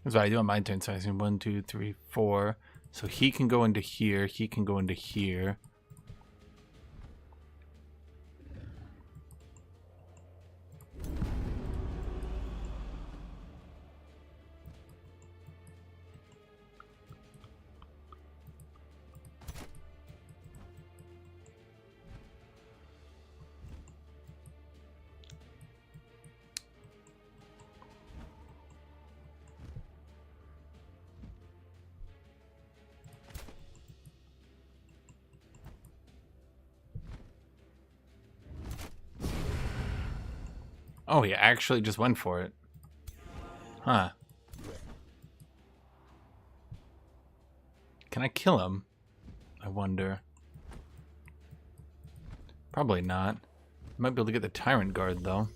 That's what I do on my turn sizing. 1, 2, 3, 4. So he can go into here. He can go into here. Oh, he actually just went for it. Huh. Can I kill him? I wonder. Probably not. Might be able to get the Tyrant Guard, though.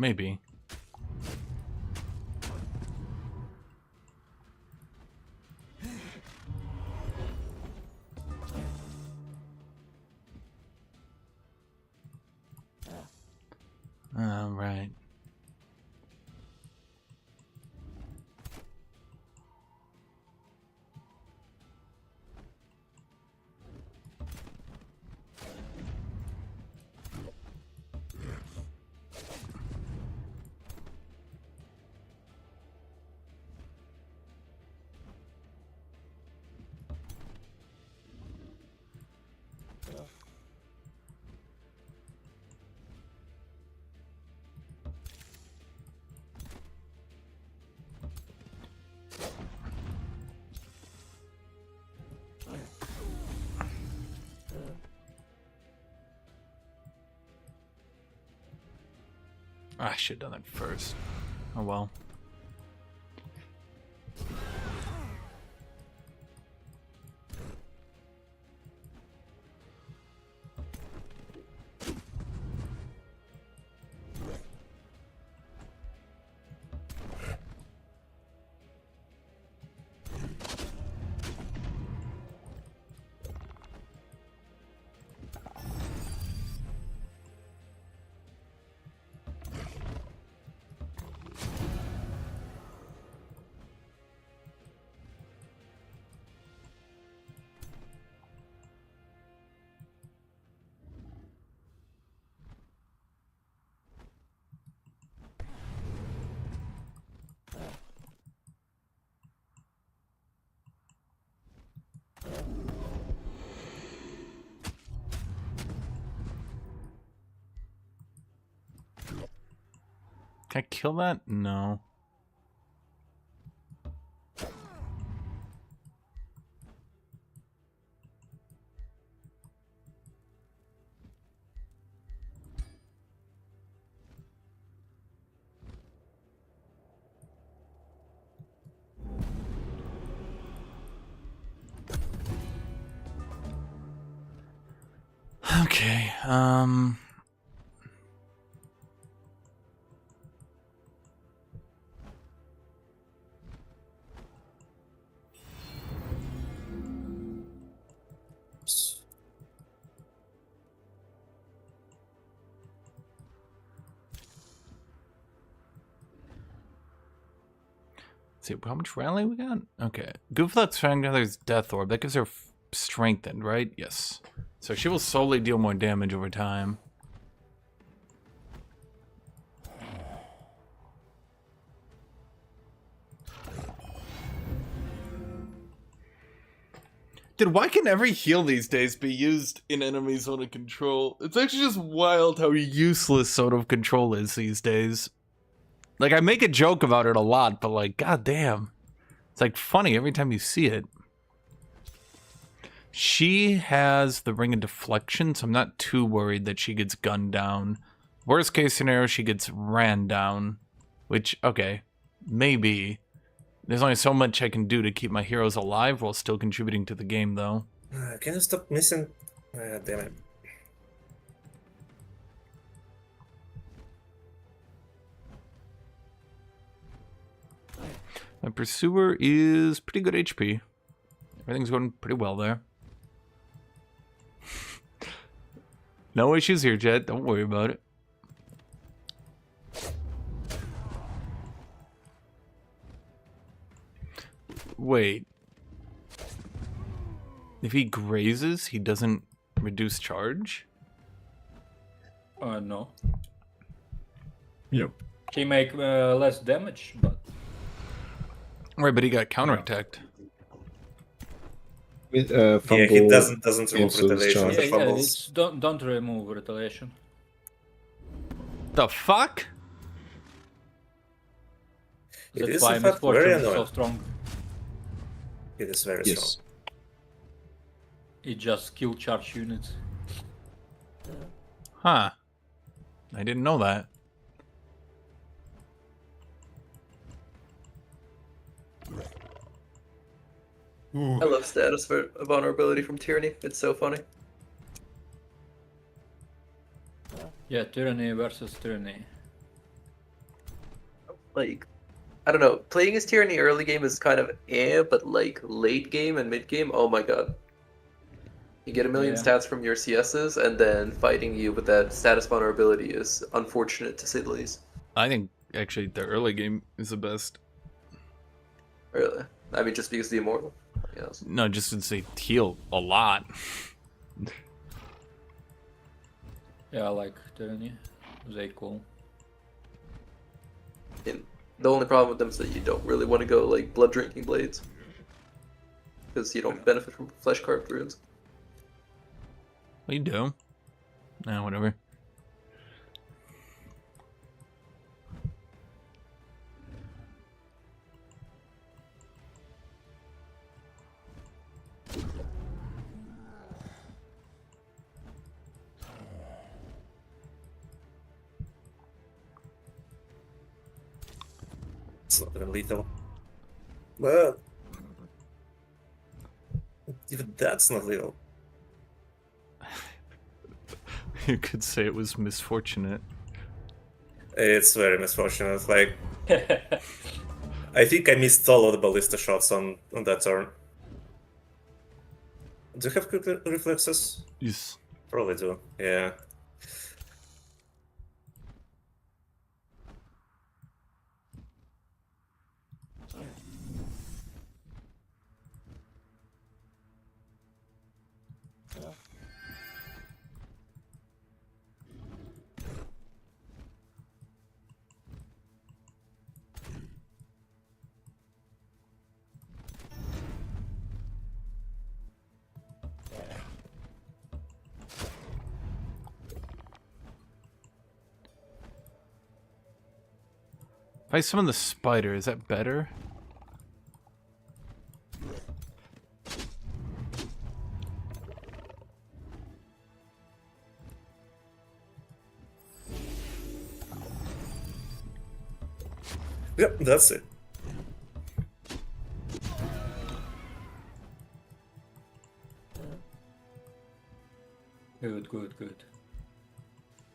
maybe. Right. I should have done that first. Oh well. Can I kill that? No. Okay, see how much rally we got? Okay. Guthuk's Fangother's Death Orb. That gives her strengthened, right? Yes. So she will slowly deal more damage over time. Dude, why can every heal these days be used in enemy zone of control? It's actually just wild how useless zone of control is these days. Like, I make a joke about it a lot, but like, goddamn. It's like funny every time you see it. She has the Ring of Deflection, so I'm not too worried that she gets gunned down. Worst case scenario, she gets ran down. Which, okay, maybe. There's only so much I can do to keep my heroes alive while still contributing to the game, though. Can you stop missing? Damn it. My Pursuer is pretty good HP. Everything's going pretty well there. No issues here, Jet. Don't worry about it. Wait. If he grazes, he doesn't reduce charge? No. Yep. He make less damage, but Right, but he got counterattacked. With Yeah, he fumble doesn't remove cancels retaliation charge. with yeah, fumbles. it's don't remove retaliation. The fuck? It That's is, why in fact, very Misfortune is so annoying. strong. It is very Yes. strong. It just kill charge units. Huh. I didn't know that. I love status vulnerability from Tyranny. It's so funny. Yeah, Tyranny versus Tyranny. like, I don't know, playing as Tyranny early game is kind of but like late game and mid game, oh my god. You get a million Yeah. stats from your CSs, and then fighting you with that status vulnerability is unfortunate to say the least. I think actually the early game is the best. Really. I mean, just because the Immortal. Yes. No, just to say heal a lot. Yeah, I like Tyranny. They cool. And the only problem with them is that you don't really want to go like blood drinking blades. Because you don't benefit from flesh carved runes. What you do? Nah, whatever. It's not even lethal. But even that's not lethal. You could say it was misfortunate. It's very misfortunate. Like, I think I missed all of the ballista shots on that turn. Do you have quick reflexes? Yes. Probably do. Yeah. If I summon the spider, is that better? Yep, that's it. Good, good, good.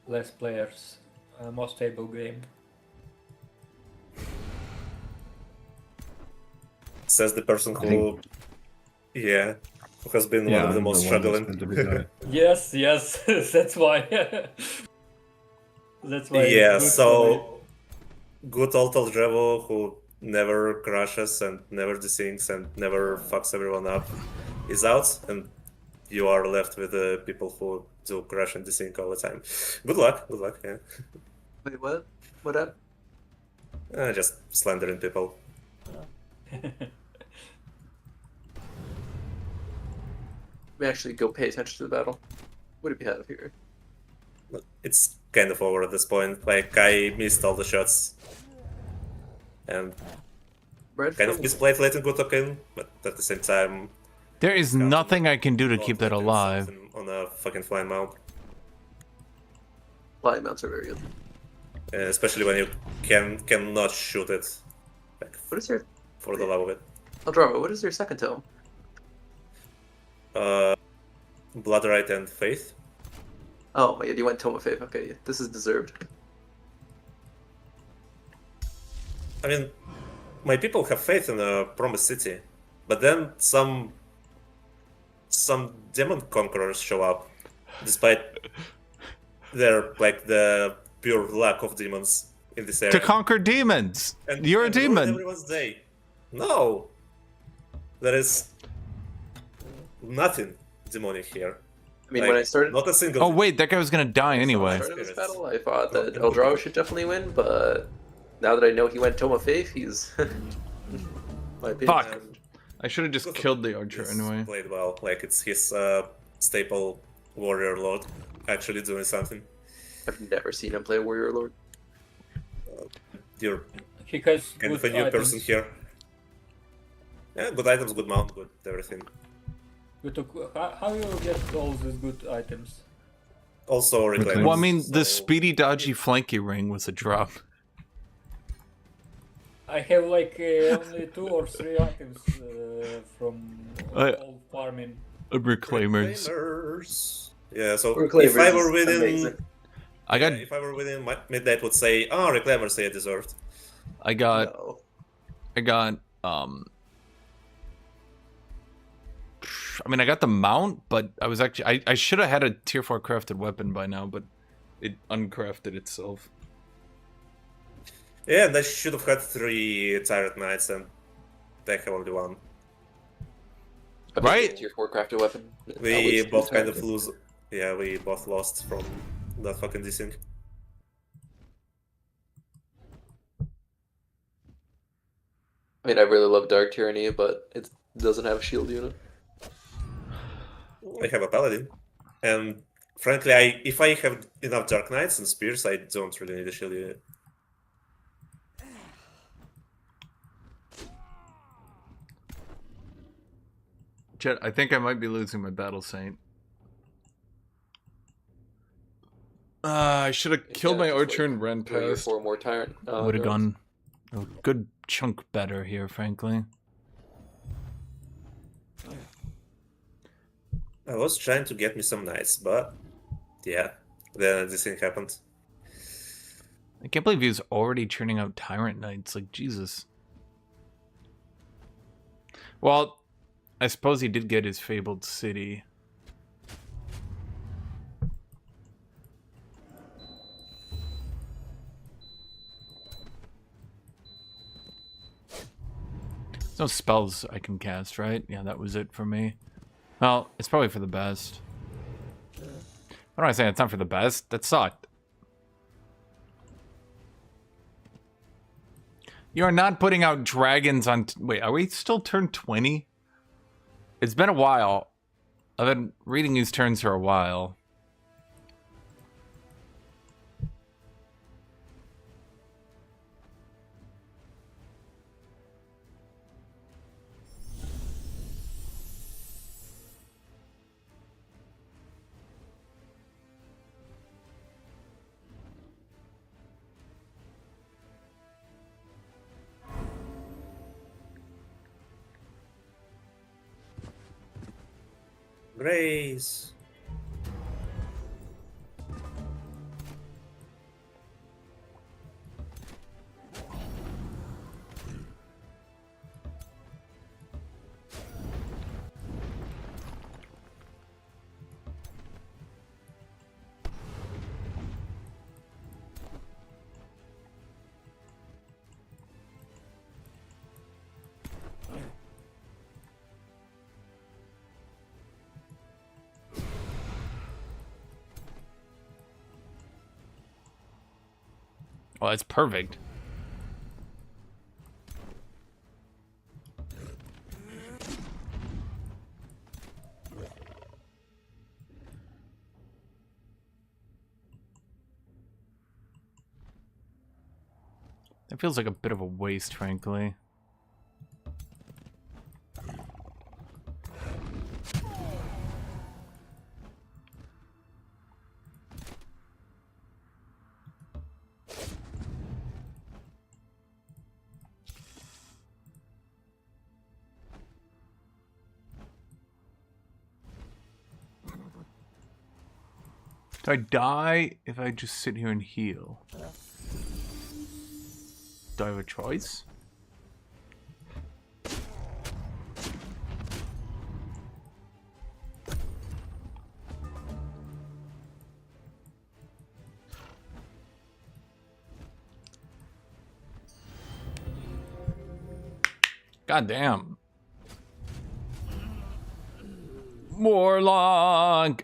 Less players, more stable game. Says the person who, yeah, who has been one of the most struggling. Yes, yes, that's why. That's why. Yeah, it's good so good old Revo who never crashes and never desyncs and never fucks everyone up is out, and you are left with the people who do crash and desync all the time. Good luck, yeah. Wait, what? What up? Just slandering people. We actually go pay attention to the battle. What do we have here? It's kind of over at this point. Like, I missed all the shots. And Red kind of for- misplayed letting Guthuk in, but at the same time... There is nothing I can do to keep that alive. On a fucking flying mount. Flying mounts are very good. Especially when you cannot shoot it. Like, What is your... for the love of it. Eldrama, what is your second tome? Bloodright and Faith. Oh my god, you went Tome of Faith. Okay, this is deserved. I mean, my people have faith in the Promised City, but then some demon conquerors show up, despite their the pure lack of demons in this area. To conquer demons! You're a ruin demon! Everyone's day. No, there is nothing demonic here. I mean, when I started... not a single. Oh wait, that guy was gonna die When I anyway. started this battle, I thought that Eldrama should definitely win, but now that I know he went Tome of Faith, he's... my opinion. Fuck. I should have just killed the archer He's anyway. played well. Like, it's his staple warrior lord actually doing something. I've never seen him play Warrior Lord. You're He has kind of good a new items. person here. Yeah, good items, good mount, good everything. How you get all these good items? Also reclaim. Well, I mean, the so- speedy, dodgy flanky ring was a drop. I have like only 2 or 3 items from all farming. Reclaimers. Reclaimers. Yeah, so Reclaimers if I were is winning, amazing. I got if I were winning, Midnight would say, "Oh, Reclaimers, they deserved." I got No. I mean, I got the mount, but I was actually I should have had a tier 4 crafted weapon by now, but it uncrafted itself. Yeah, and I should have had 3 Tyrant Knights and I have only 1. I Right? Tier 4 crafted weapon. We That was both kind of terrible. lose. Yeah, we both lost from that fucking desync. I mean, I really love Dark Tyranny, but it doesn't have a shield unit. I have a Paladin. And frankly, if I have enough Dark Knights and Spears, I don't really need a shield unit. Chet, I think I might be losing my Battle Saint. I should have killed my just Archer like and ran 3 or past. 4 more Tyrant. Would have guards. gone a good chunk better here, frankly. I was trying to get me some Knights, but yeah, then this thing happened. I can't believe he was already churning out Tyrant Knights. Like, Jesus. Well, I suppose he did get his Fabled City. There's no spells I can cast, right? Yeah, that was it for me. Well, it's probably for the best. What am I saying? It's not for the best? That sucked. You are not putting out dragons on... Wait, are we still turn 20? It's been a while. I've been reading these turns for a while. Grace. Well, that's perfect. That feels like a bit of a waste, frankly. Do I die if I just sit here and heal? Do I have a choice? God damn. Warlock!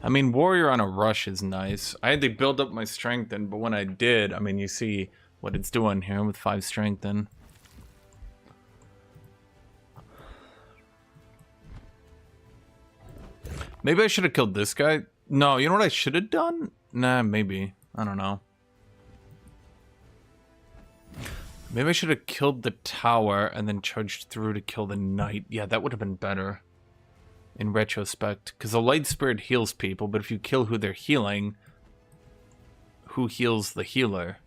I mean, Warrior on a rush is nice. I had to build up my strength in, but when I did, I mean, you see what it's doing here with 5 strength in. Maybe I should have killed this guy. No, you know what I should have done? Nah, maybe. I don't know. Maybe I should have killed the tower and then charged through to kill the knight. Yeah, that would have been better. In retrospect, because the light spirit heals people, but if you kill who they're healing, who heals the healer?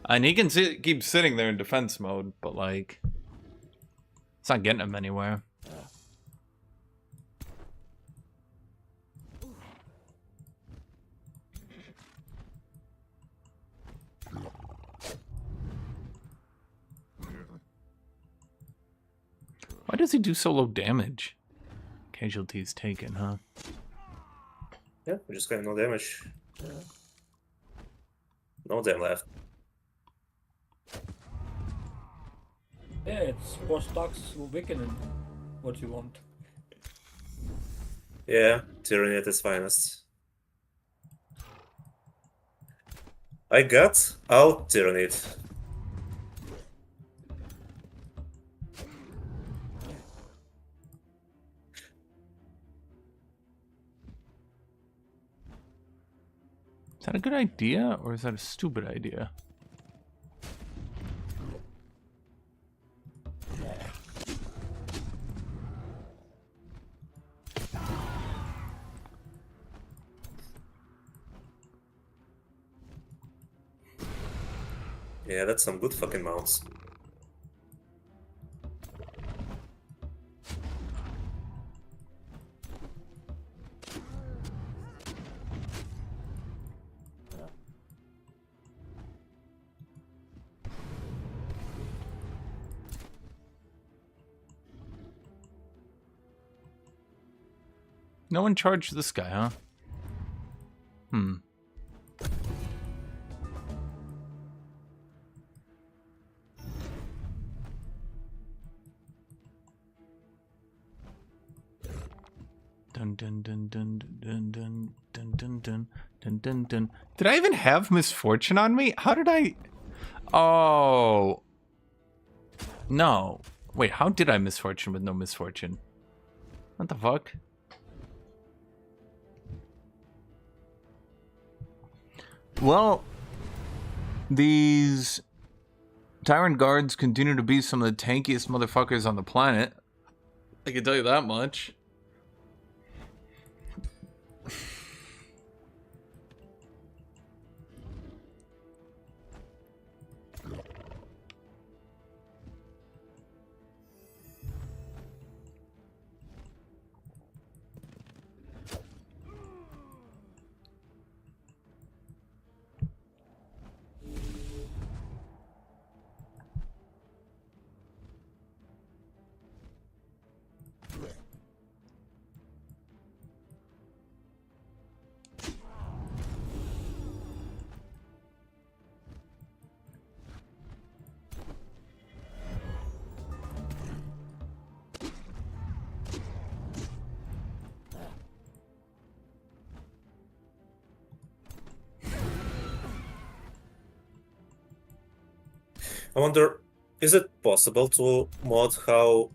And he can keep sitting there in defense mode, but like, It's not getting him anywhere. Why does he do so low damage? Casualties taken, huh? Yeah, we just got no damage. No damn left. Yeah, it's post-tax weakening. What you want? Yeah, tyranny at its finest. I got out tyrannid. Is that a good idea or is that a stupid idea? Yeah, that's some good fucking mounts. No one charged this guy, huh? Hmm. Dun dun dun dun dun dun dun dun dun dun dun dun. Did I even have misfortune on me? How did I? Oh. No. Wait, how did I misfortune with no misfortune? What the fuck? Well, these Tyrant Guards continue to be some of the tankiest motherfuckers on the planet. I can tell you that much. I wonder, is it possible to mod how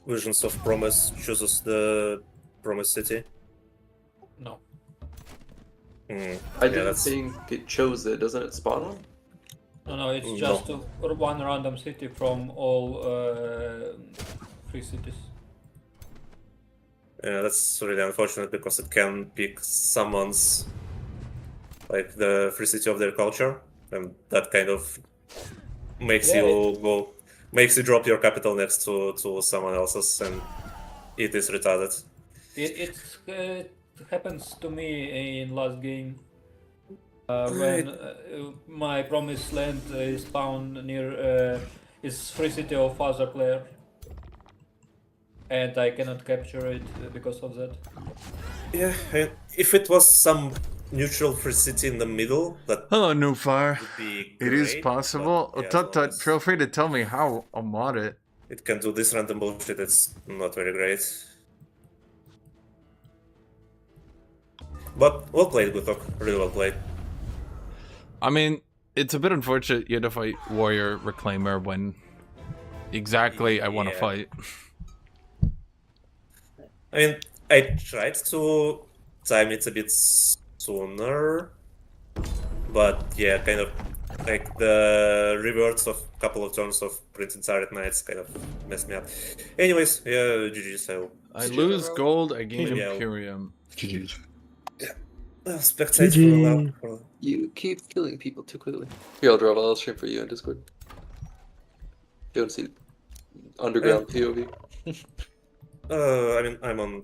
Visions of Promise chooses the Promise City? No. I didn't think it chose it. Doesn't it spawn one? No, it's just one random city from all free cities. Yeah, that's really unfortunate because it can pick someone's, like, the free city of their culture, and that kind of makes makes you drop your capital next to someone else's, and it is retarded. It happens to me in last game when my promised land is found near is free city of other player, and I cannot capture it because of that. Yeah, if it was some neutral free city in the middle, that Hello, Newfire. would be It is great, possible. but, yeah, Tut no, Tut, feel free to tell me how I'll mod it. it can do this random bullshit. It's not very great. But well played, Guthuk. Really well played. I mean, it's a bit unfortunate you had to fight Warrior Reclaimer when exactly I want to Yeah. fight. I mean, I tried to time it a bit sooner, but yeah, kind of like the rewards of a couple of turns of Prince Turret Knights kind of messed me up. Anyways, yeah, GG, so. I lose gold, I gain Yeah. Imperium. Spectate GG. for now. You keep killing people too quickly. Here, I'll draw a stream for you in Discord. You don't see. Underground POV. I mean, I will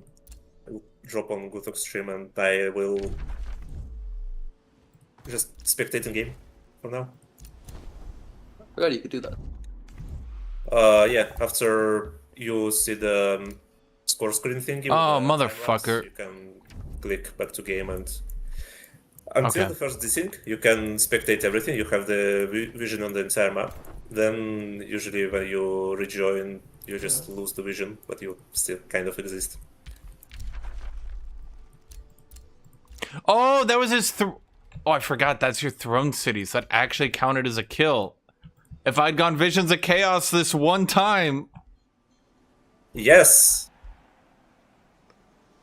drop on Guthuk stream and I will just spectate in game for now. Forgot you could do that. Yeah, after you see the score screen thing, Oh, motherfucker. you can click back to game and until Okay. the first desync, you can spectate everything. You have the vision on the entire map. Then usually when you rejoin, you just lose the vision, but you still kind of exist. Oh, that was his oh, I forgot that's your throne cities. That actually counted as a kill. If I'd gone Visions of Chaos this one time. Yes!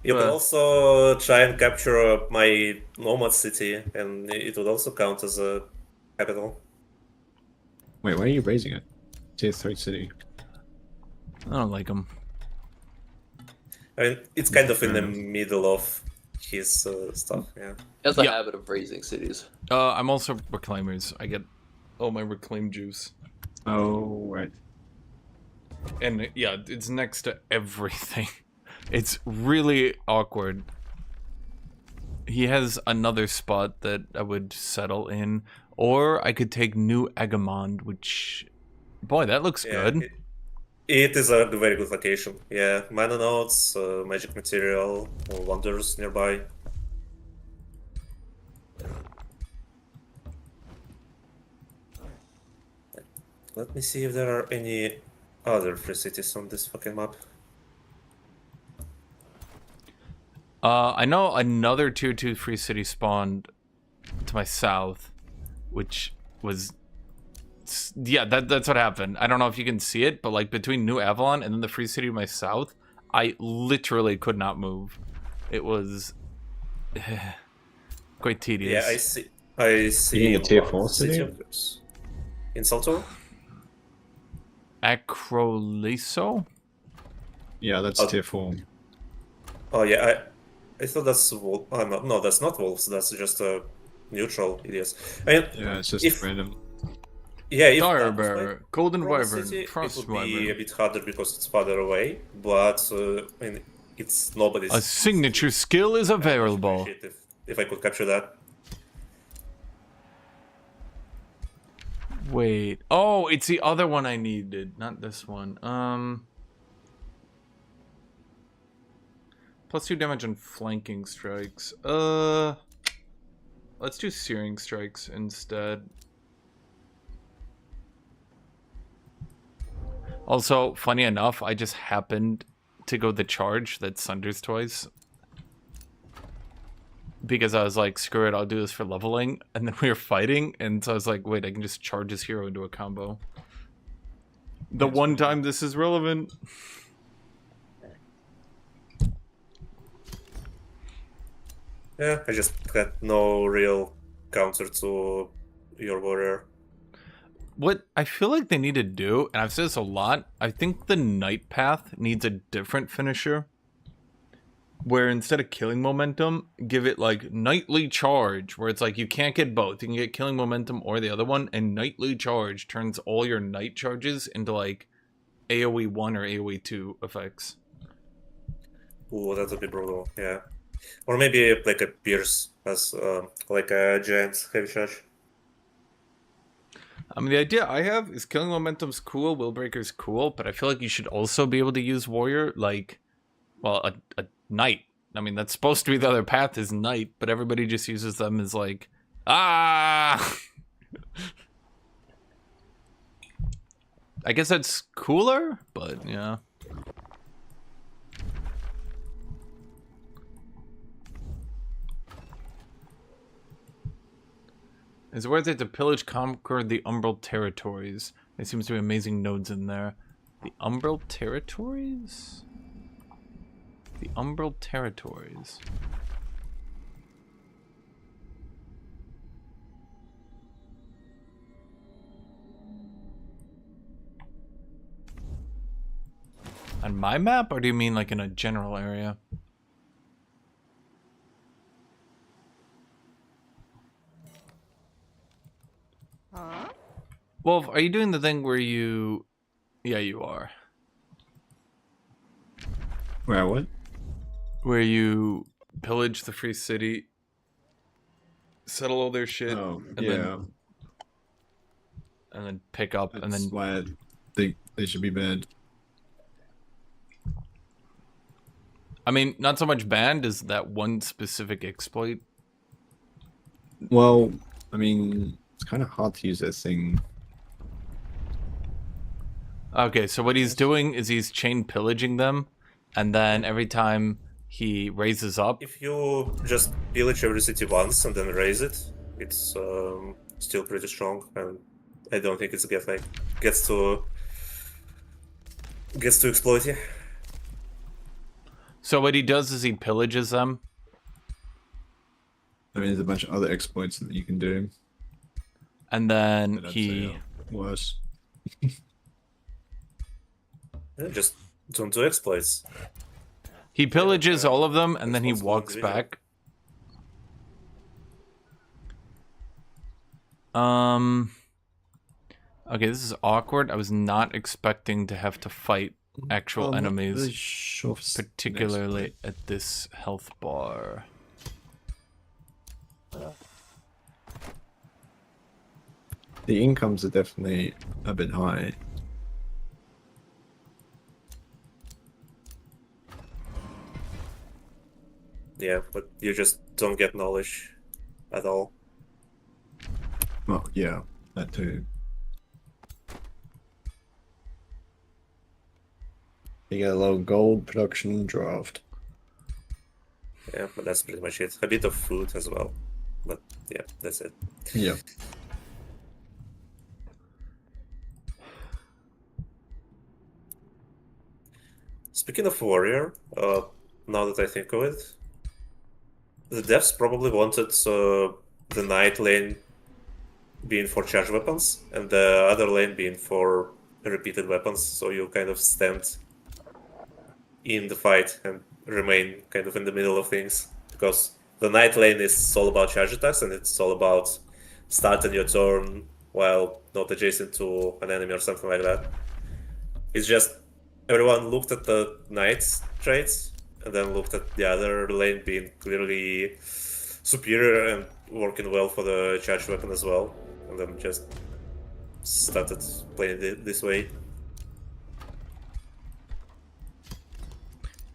You could Well. also try and capture my nomad city, and it would also count as a capital. Wait, why are you raising it? Tier 3 city. I don't like him. I mean, it's kind of in the Fair enough. middle of his stuff, yeah. He has a Yeah. habit of raising cities. I'm also Reclaimers. I get all my Reclaim juice. Oh, right. And yeah, it's next to everything. It's really awkward. He has another spot that I would settle in. Or I could take New Agamond, which... Boy, that looks Yeah, good. it is a very good location. Yeah, mana nodes, magic material, wonders nearby. Let me see if there are any other free cities on this fucking map. I know another tier 2 free city spawned to my south, which was... Yeah, that's what happened. I don't know if you can see it, but like between New Avalon and then the free city to my south, I literally could not move. It was quite tedious. Yeah, I see. You need a tier 4 one city? of those. In Salto? Acroliso? Yeah, that's Oh. tier 4. Oh yeah, I thought that's no, that's not wolves. That's just a neutral idiots. I mean, Yeah, it's just if- random. yeah, if Dire that was my Bearer, Golden Promise Wyvern, City, Frost it would be a Wyvern. bit harder because it's farther away. But I mean, it's nobody's. A signature skill is I would available. appreciate if I could capture that. Wait. Oh, it's the other one I needed, not this one. Plus 2 damage on flanking strikes. Let's do searing strikes instead. Also, funny enough, I just happened to go the charge that sunders twice. Because I was like, screw it, I'll do this for leveling. And then we were fighting, and so I was like, wait, I can just charge this hero into a combo. The one time this is relevant. Yeah, I just had no real counter to your warrior. What I feel like they need to do, and I've said this a lot, I think the Night Path needs a different finisher. Where instead of killing momentum, give it like Nightly Charge, where it's like you can't get both. You can get killing momentum or the other one, and Nightly Charge turns all your night charges into like AoE1 or AoE2 effects. Ooh, that would be brutal. Yeah, or maybe like a Pierce as like a giant heavy charge. I mean, the idea I have is killing momentum's cool, Willbreaker's cool, but I feel like you should also be able to use warrior like, well, a knight. I mean, that's supposed to be the other path is knight, but everybody just uses them as like, ah! I guess that's cooler, but yeah. Is it worth it to pillage, conquer the Umbral territories? There seems to be amazing nodes in there. The Umbral territories? The Umbral territories. On my map, or do you mean like in a general area? Wolf, are you doing the thing where you Yeah, you are. Where what? Where you pillage the free city, settle all their shit, Oh, and yeah. then pick up, and That's then why I think they should be banned. I mean, not so much banned as that one specific exploit. Well, I mean, it's kind of hard to use that thing. Okay, so what he's doing is he's chain pillaging them, and then every time he raises up, If you just pillage every city once and then raise it, it's still pretty strong, and I don't think it's gets to exploit you. so what he does is he pillages them, I mean, there's a bunch of other exploits that you can do. and then That I'd say he are worse. Yeah, just don't do exploits. pillages all of them, and then he Responsible walks individual. back. Okay, this is awkward. I was not expecting to have to fight actual Well, I'm not enemies, really sure if it's an particularly exploit. at this health bar. The incomes are definitely a bit high. Yeah, but you just don't get knowledge at all. Well, yeah, that too. You get a low gold production draft. Yeah, but that's pretty much it. A bit of food as well, but yeah, that's it. Yeah. Speaking of warrior, now that I think of it, the devs probably wanted the knight lane being for charge weapons and the other lane being for repeated weapons, so you kind of stand in the fight and remain kind of in the middle of things, because the knight lane is all about charge attacks and it's all about starting your turn while not adjacent to an enemy or something like that. It's just everyone looked at the knight's traits and then looked at the other lane being clearly superior and working well for the charge weapon as well, and then just started playing this way.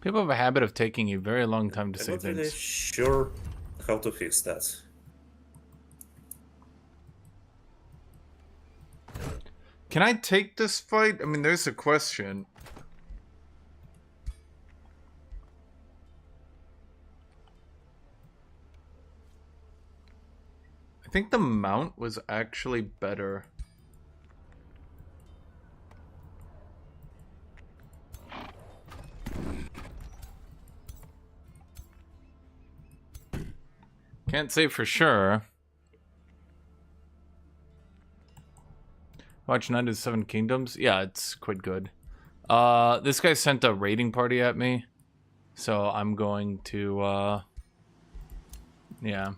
People have a habit of taking a very long time to I'm say not really things. sure how to fix that. Can I take this fight? I mean, there's a question. I think the mount was actually better. Can't say for sure. Watch Knight of the Seven Kingdoms. Yeah, it's quite good. This guy sent a raiding party at me, so I'm going to, yeah.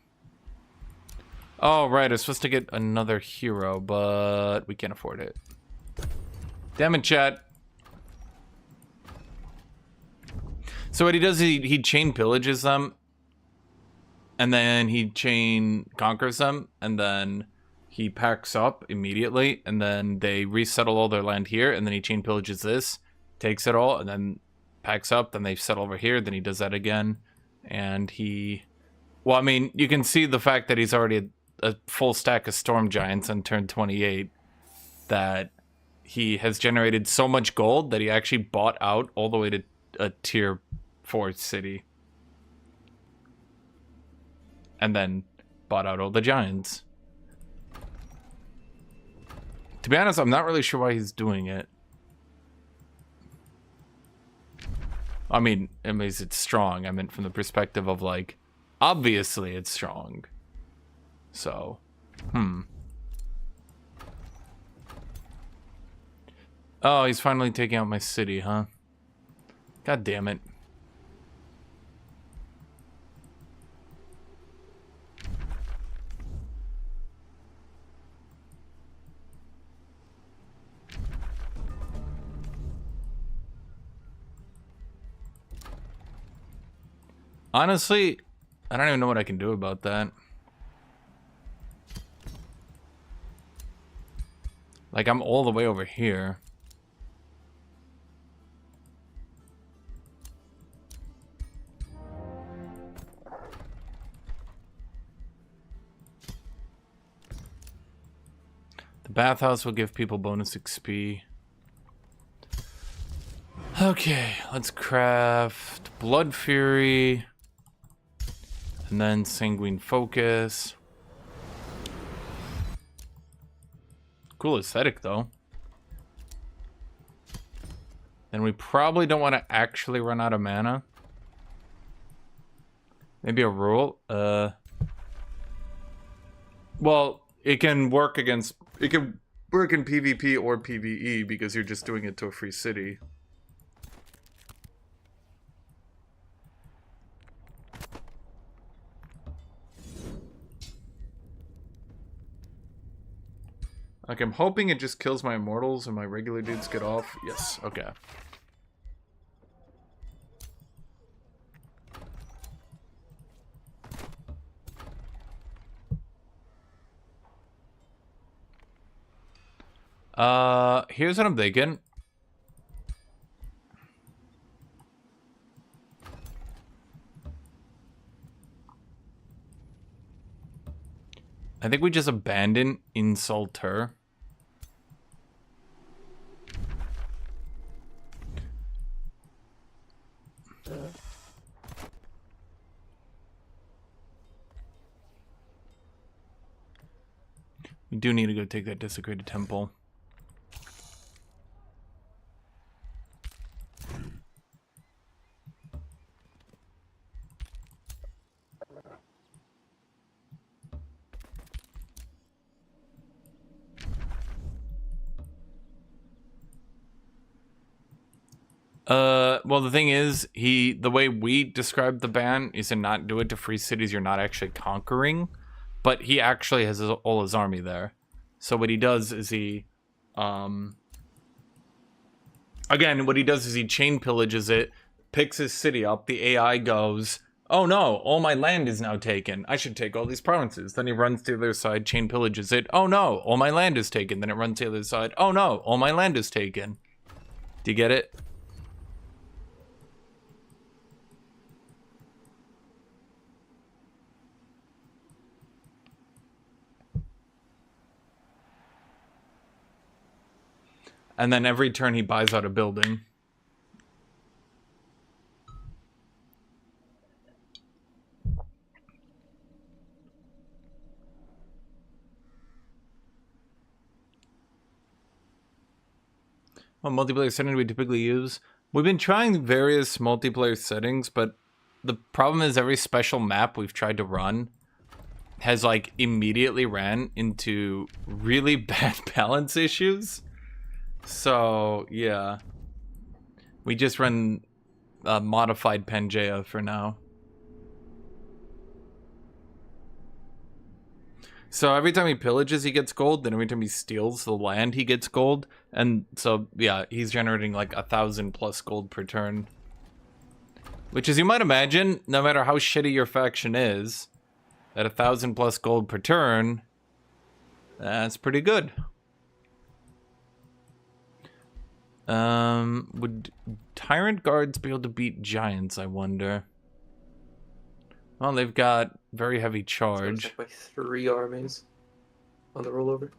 Oh, right, I was supposed to get another hero, but we can't afford it. Damn it, chat. So what he does, he chain pillages them, and then he chain conquers them, and then he packs up immediately, and then they resettle all their land here, and then he chain pillages this, takes it all, and then packs up, then they settle over here, then he does that again, and he... Well, I mean, you can see the fact that he's already a full stack of Storm Giants on turn 28, that he has generated so much gold that he actually bought out all the way to a tier 4 city. And then bought out all the Giants. To be honest, I'm not really sure why he's doing it. I mean, it's strong. I meant from the perspective of, like, obviously it's strong. So, Oh, he's finally taking out my city, huh? God damn it. Honestly, I don't even know what I can do about that. Like, I'm all the way over here. The bathhouse will give people bonus XP. Okay, let's craft Blood Fury. And then Sanguine Focus. Cool aesthetic, though. Then we probably don't want to actually run out of mana. Maybe a rule. Well, it can work against... It can work in PvP or PvE because you're just doing it to a free city. Like, I'm hoping it just kills my immortals and my regular dudes get off. Yes, okay. Here's what I'm thinking. I think we just abandon Insulter. We do need to go take that desecrated temple. Well, the thing is, the way we describe the ban is to not do it to free cities you're not actually conquering, but he actually has all his army there. So what he does is he, again, what he does is he chain pillages it, picks his city up, the AI goes, oh no, all my land is now taken. I should take all these provinces. Then he runs to the other side, chain pillages it. Oh no, all my land is taken. Then it runs to the other side. Oh no, all my land is taken. Do you get it? And then every turn he buys out a building. What multiplayer setting do we typically use? We've been trying various multiplayer settings, but the problem is every special map we've tried to run has like immediately ran into really bad balance issues. So, yeah. We just run modified Pangea for now. So every time he pillages, he gets gold. Then every time he steals the land, he gets gold. And so, yeah, he's generating like 1,000+ gold per turn. Which, as you might imagine, no matter how shitty your faction is, at 1,000+ gold per turn, that's pretty good. Would Tyrant Guards be able to beat Giants, I wonder? Well, they've got very heavy charge. So like 3 armies on the rollover.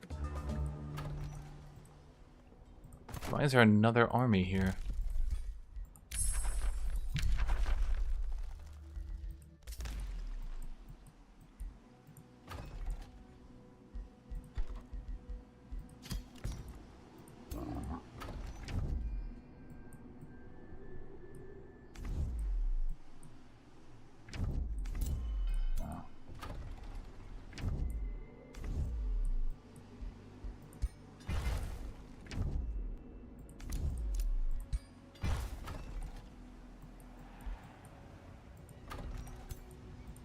Why is there another army here?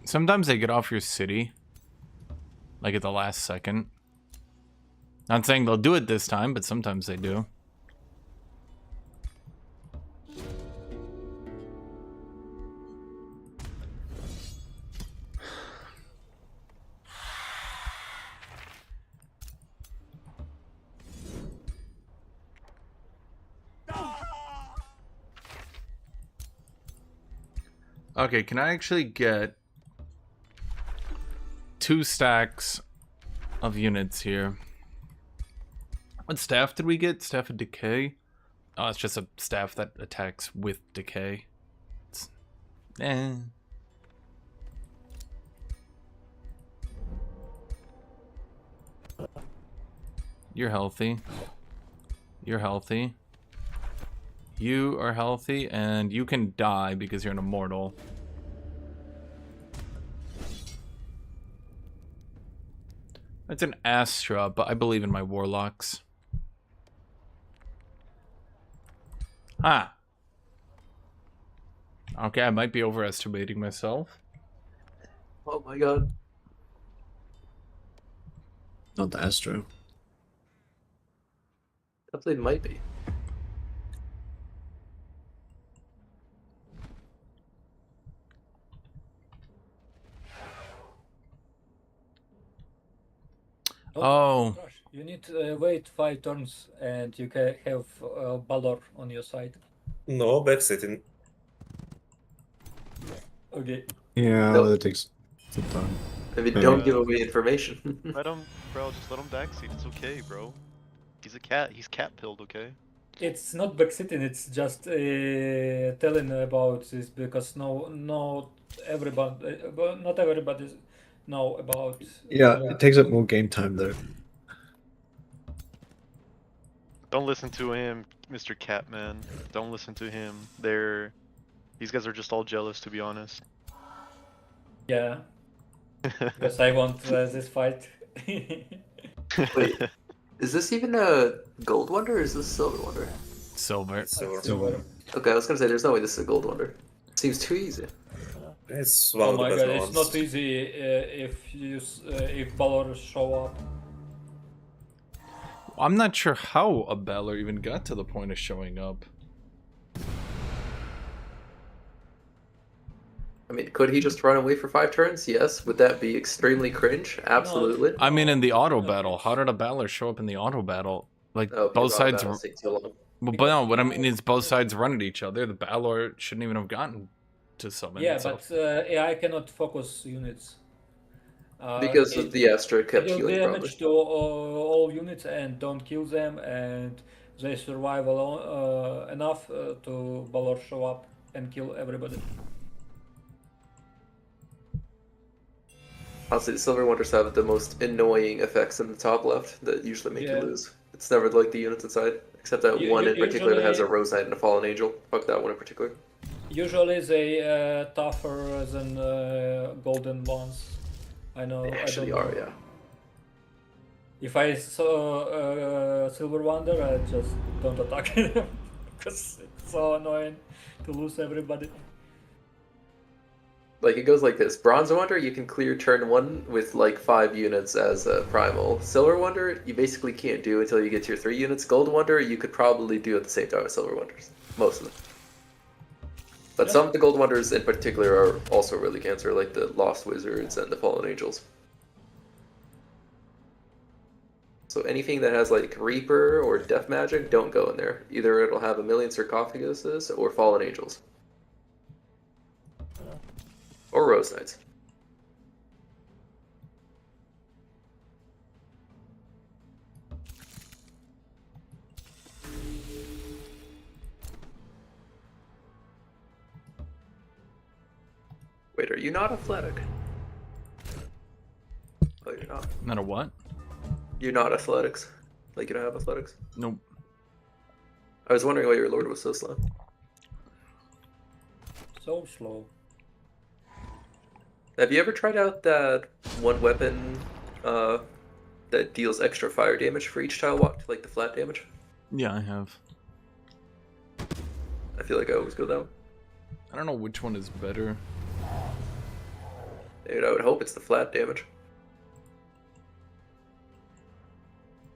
Sometimes they get off your city, like at the last second. Not saying they'll do it this time, but sometimes they do. Okay, can I actually get 2 stacks of units here? What staff did we get? Staff of Decay? Oh, it's just a staff that attacks with Decay. It's... eh. You're healthy. You're healthy. You are healthy, and you can die because you're an immortal. It's an Astra, but I believe in my warlocks. Ah. Okay, I might be overestimating myself. Oh my god. Not the Astro. Definitely might be. Oh. Gosh, you need to wait 5 turns and you can have Balor on your side. No, backsitting. Okay. Yeah, Nope. that takes some time. I mean, Yeah. don't give away information. Let him, bro. Just let him backseat. It's okay, bro. He's a cat. He's cat pilled, okay? It's not backsitting, it's just telling about this because not everybody know about. Yeah, it takes up more game time though. Don't listen to him, Mr. Catman. Don't listen to him. These guys are just all jealous, to be honest. Yeah, because I want this fight. Wait, is this even a gold wonder or is this a silver wonder? Silver. Silver. Okay, I was gonna say there's no way this is a gold wonder. Seems too easy. It's one Oh of the my better god, it's ones. not easy if Balor show up. I'm not sure how a Balor even got to the point of showing up. I mean, could he just run away for 5 turns? Yes. Would that be extremely cringe? Absolutely. I mean, in the auto battle, how did a Balor show up in the auto battle? Like, Oh, both because sides... battles take too long. But no, what I mean is both sides run at each other. The Balor shouldn't even have gotten to summon Yeah, itself. but AI cannot focus units. Because the Astra kept deal healing probably. damage to all units and don't kill them, and they survive alone, enough to Balor show up and kill everybody. Honestly, the Silver Wonders have the most annoying effects in the top left that usually make Yeah. you lose. It's never like the units inside, except that one in particular that has a Rose Knight and a Fallen Angel. Fuck that one in particular. Usually they tougher than golden ones. I know. They actually I don't are, know. yeah. If I saw Silver Wonder, I just don't attack him because it's so annoying to lose everybody. Like, it goes like this. Bronze Wonder, you can clear turn 1 with like 5 units as a primal. Silver Wonder, you basically can't do until you get to your 3 units. Gold Wonder, you could probably do at the same time as Silver Wonders. Most of them. But some of the Gold Wonders in particular are also really cancer, like the Lost Wizards and the Fallen Angels. So anything that has like Reaper or Death Magic, don't go in there. Either it'll have a million sarcophaguses or Fallen Angels. Or Rose Knights. Wait, are you not athletic? Oh, you're not. Not a what? You're not athletics. Like, you don't have athletics? Nope. I was wondering why your lord was so slow. So slow. Have you ever tried out that one weapon that deals extra fire damage for each tile walked, like the flat damage? Yeah, I have. I feel like I always go that one. I don't know which one is better. Dude, I would hope it's the flat damage.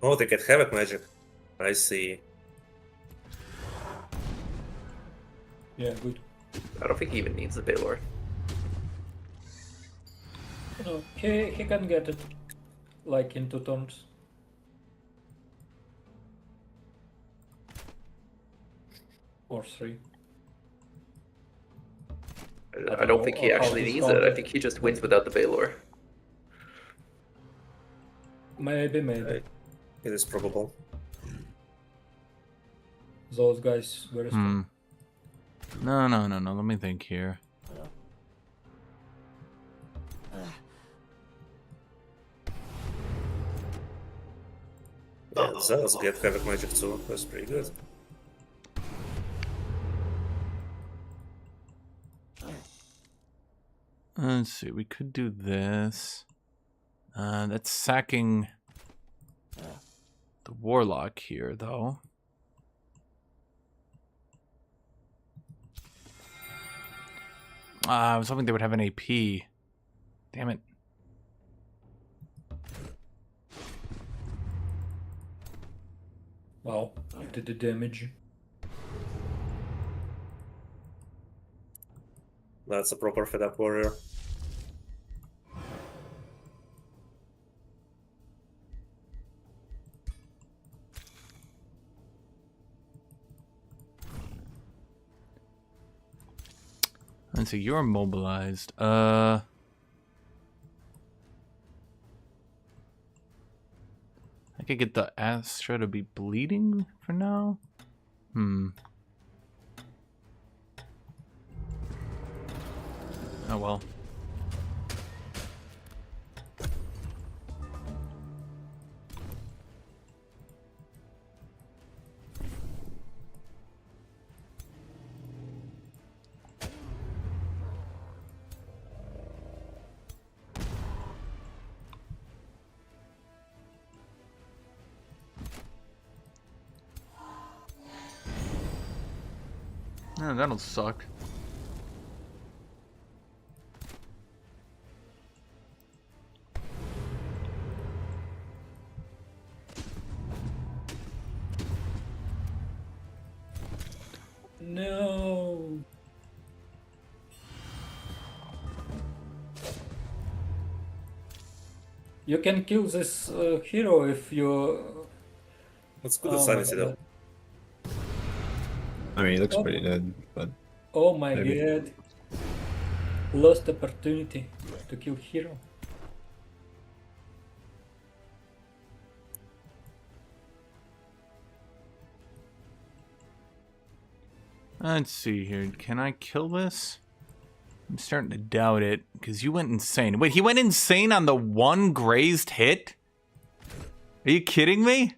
Oh, they get Havoc Magic. I see. Yeah, good. I don't think he even needs the Balor. No, he can get it like in 2 turns. Or 3. I don't think he how actually this needs it. I counter- think he just wins without the Baylor. Maybe. It is probable. Those guys very strong. No. Let me think here. Yeah, Zealous get Havoc Magic too. That's pretty good. Let's see. We could do this. That's sacking the Warlock here, though. I was hoping they would have an AP. Damn it. Wow, did the damage. That's a proper fed up warrior. Let's see, you're mobilized. I could get the Astra to be bleeding for now. Oh well. Oh, that'll suck. No. You can kill this hero if you. Let's go to Oh my Sanity though. God. I mean, he looks Oh. pretty dead, but Oh my Maybe. God. Lost opportunity to kill hero. Let's see here. Can I kill this? I'm starting to doubt it because you went insane. Wait, he went insane on the one grazed hit? Are you kidding me?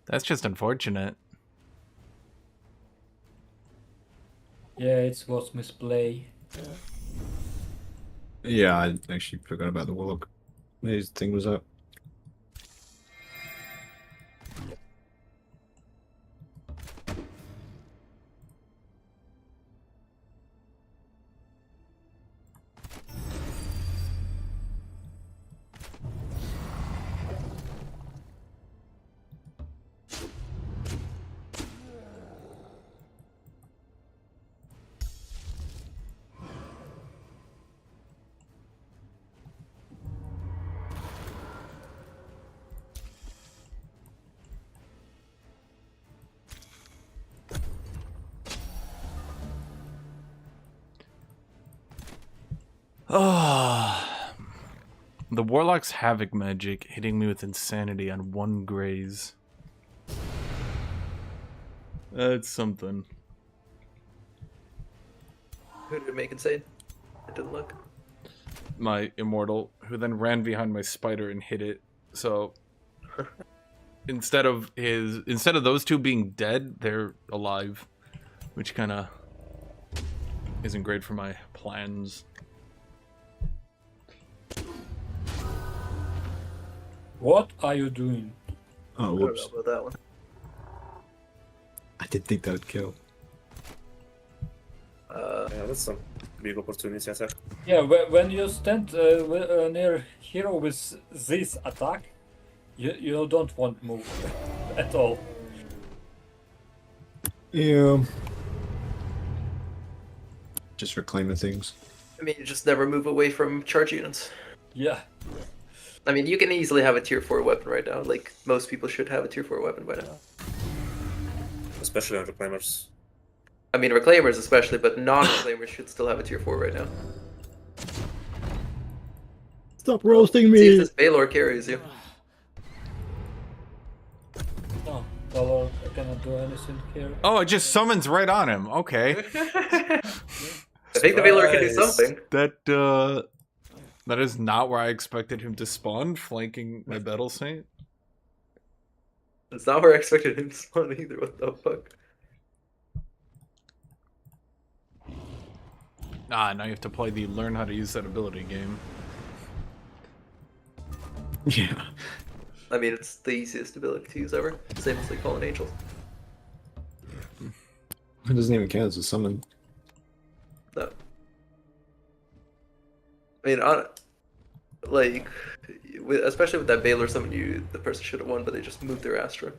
That's just unfortunate. Yeah, it was misplay. yeah, I actually forgot about the Warlock. His thing was up. The Warlock's Havoc magic hitting me with insanity on one graze. That's something. Who did it make insane? It didn't look. My immortal, who then ran behind my spider and hit it. So instead of those two being dead, they're alive, which kind of isn't great for my plans. What are you doing? Oh, I don't whoops. know about that one. I did think that would kill. Yeah, that's some big opportunity attack. Yeah, when you stand near hero with this attack, you don't want to move at all. Yeah. Just reclaiming things. I mean, you just never move away from charge units. Yeah. I mean, you can easily have a tier 4 weapon right now. Like, most people should have a tier 4 weapon by now. especially on reclaimers. I mean, reclaimers especially, but non-reclaimers should still have a tier 4 right now. Stop roasting See if me. this Baylor carries you. No, Valor cannot do anything here. Oh, it just summons right on him. Okay. I think the Baylor can do something. That is not where I expected him to spawn, flanking my Battle Saint. It's not where I expected him to spawn either. What the fuck? Ah, now you have to play the learn how to use that ability game. Yeah. I mean, it's the easiest ability to use ever. Same as like Fallen Angels. It doesn't even count as a summon. No. I mean, especially with that Baylor summon, the person should have won, but they just moved their Astra.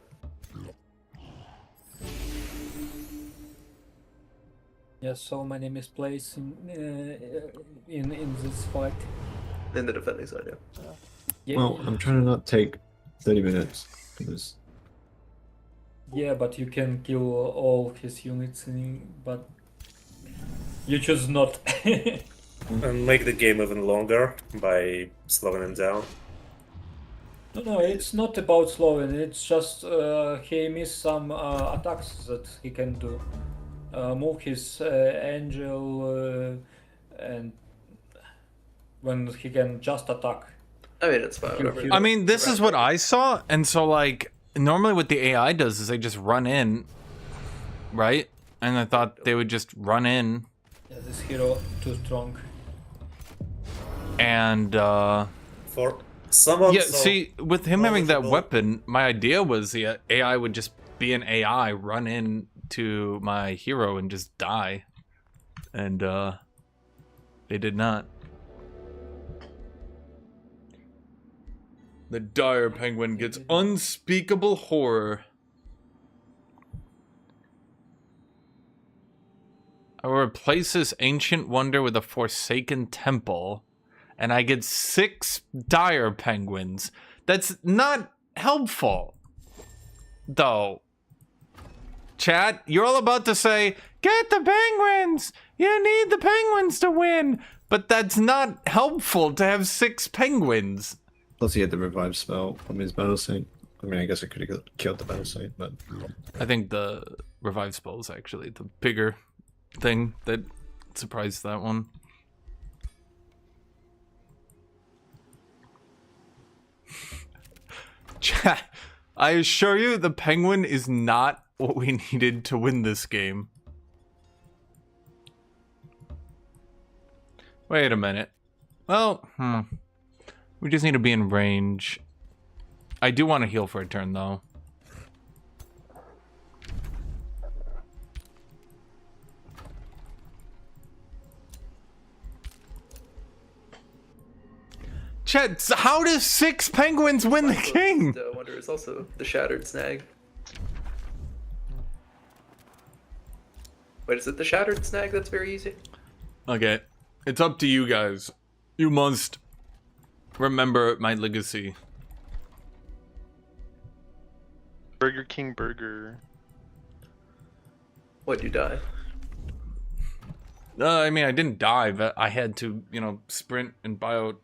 Yeah, so many misplays in this fight. In the defending side, yeah. Yeah, Well, I'm trying to not take 30 minutes. Because yeah, but you can kill all his units, but you choose not. And make the game even longer by slowing him down. No, it's not about slowing. It's just he missed some attacks that he can do. Move his angel, and when he can just attack. I mean, it's fine. Whatever. I mean, this is what I saw, and so like normally what the AI does is they just run in, right? And I thought they would just run in. Yeah, this hero too strong. And For someone yeah, so see, with him having that knowledgeable- weapon, my idea was the AI would just be an AI, run in to my hero and just die. And they did not. The dire penguin gets unspeakable horror. I will replace this ancient wonder with a forsaken temple, and I get 6 dire penguins. That's not helpful, though. Chat, you're all about to say, get the penguins! You need the penguins to win! But that's not helpful to have 6 penguins. plus he had the revive spell from his battle saint. I mean, I guess I could have killed the battle saint, but I think the revive spell is actually the bigger thing that surprised that one. Chat, I assure you the penguin is not what we needed to win this game. Wait a minute. Well, we just need to be in range. I do want to heal for a turn, though. Chet, how does 6 penguins win the game? The wonder is also the Shattered Snag. Wait, is it the Shattered Snag that's very easy? Okay, it's up to you guys. You must remember my legacy. Burger King Burger. What'd you die? I mean, I didn't die, but I had to, you know, sprint and buy out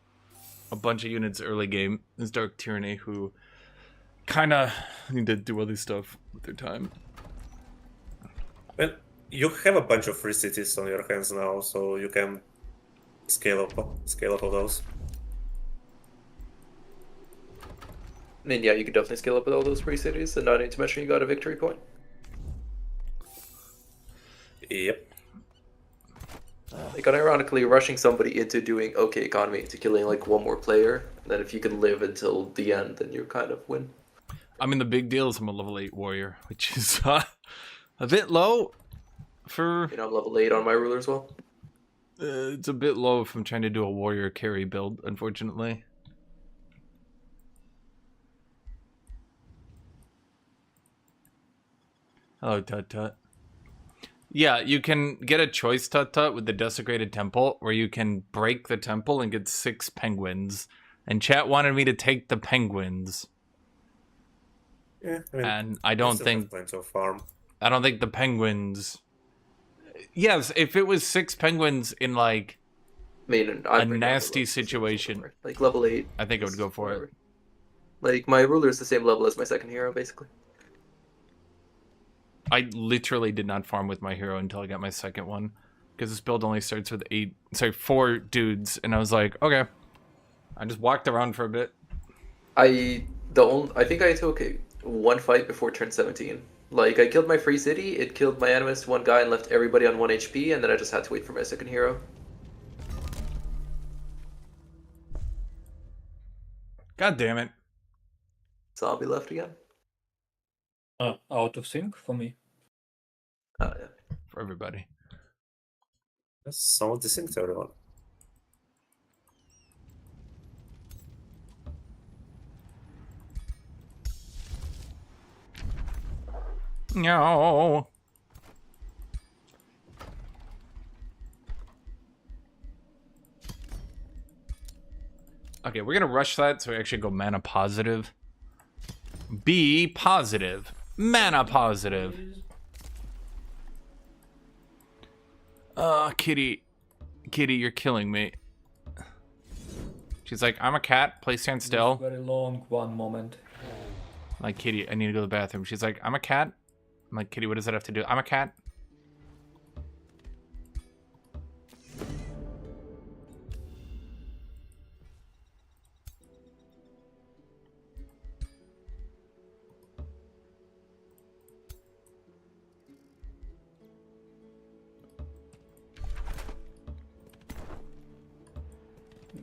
a bunch of units early game. It's Dark Tyranny who kind of need to do other stuff with their time. Well, you have a bunch of free cities on your hands now, so you can scale up all those. I mean, yeah, you could definitely scale up with all those free cities, and not need to mention you got a victory point. Yep. Like, unironically, rushing somebody into doing okay economy to killing like one more player, and then if you can live until the end, then you kind of win. I mean, the big deal is I'm a level 8 warrior, which is a bit low for... You know, I'm level 8 on my ruler as well. It's a bit low if I'm trying to do a warrior carry build, unfortunately. Hello, Tut Tut. Yeah, you can get a choice, Tut Tut, with the Desecrated Temple, where you can break the temple and get 6 penguins. And chat wanted me to take the penguins. Yeah, I mean, And I don't still think... have plenty of farm. I don't think the penguins... Yes, if it was 6 penguins in, like, I mean, a nasty situation, like level 8. I think I would go for whatever. it. Like, my ruler is the same level as my second hero, basically. I literally did not farm with my hero until I got my second one. Because this build only starts with 4 dudes. And I was like, okay. I just walked around for a bit. I think I took one fight before turn 17. Like, I killed my free city, it killed my animist, one guy, and left everybody on 1 HP, and then I just had to wait for my second hero. God damn it. Zombie left again. Out of sync for me. Yeah. For everybody. Yes, someone desynced everyone. No. Okay, we're gonna rush that so we actually go mana positive. Be positive. Mana positive. Kitty. Kitty, you're killing me. She's like, I'm a cat, please stand still. Very long, one moment. I'm like, Kitty, I need to go to the bathroom. She's like, I'm a cat. I'm like, Kitty, what does that have to do? I'm a cat.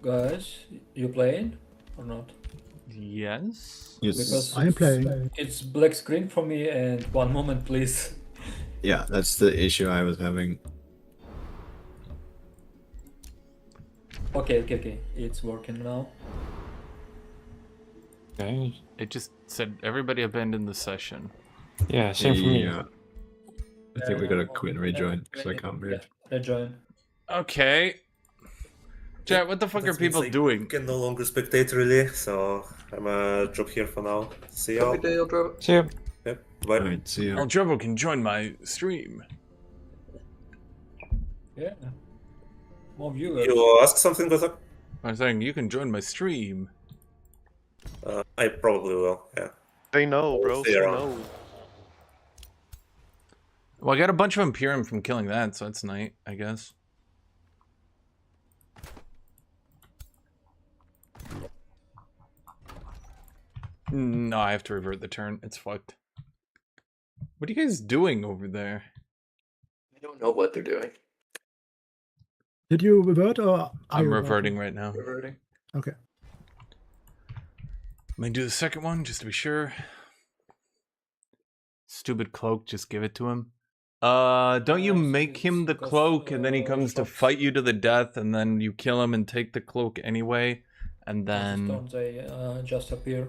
Guys, you playing or not? Yes. Yes. Because I'm playing. it's black screen for me, and one moment, please. Yeah, that's the issue I was having. Okay. It's working now. Okay. It just said everybody abandon the session. Yeah, same for me. Yeah. I think we gotta quit and rejoin because I can't move. Yeah, rejoin. Okay. Chat, what the fuck are That means people I doing? can no longer spectate really, so I'm gonna drop here for now. See Have a y'all. good day, Eldro. See ya. Yep, bye. Alright, see ya. Aldrovo can join my stream. Yeah. More viewers. You ask something, Guthuk? I'm saying you can join my stream. I probably will, yeah. Say no, bro. See Say ya. no. Well, I got a bunch of Imperium from killing that, so that's nice, I guess. No, I have to revert the turn. It's fucked. What are you guys doing over there? I don't know what they're doing. Did you revert or are I'm you reverting right now. Reverting. Okay. I'm gonna do the second one just to be sure. Stupid cloak, just give it to him. Don't you make him the cloak and then he comes to fight you to the death and then you kill him and take the cloak anyway? And then... Don't they just appear?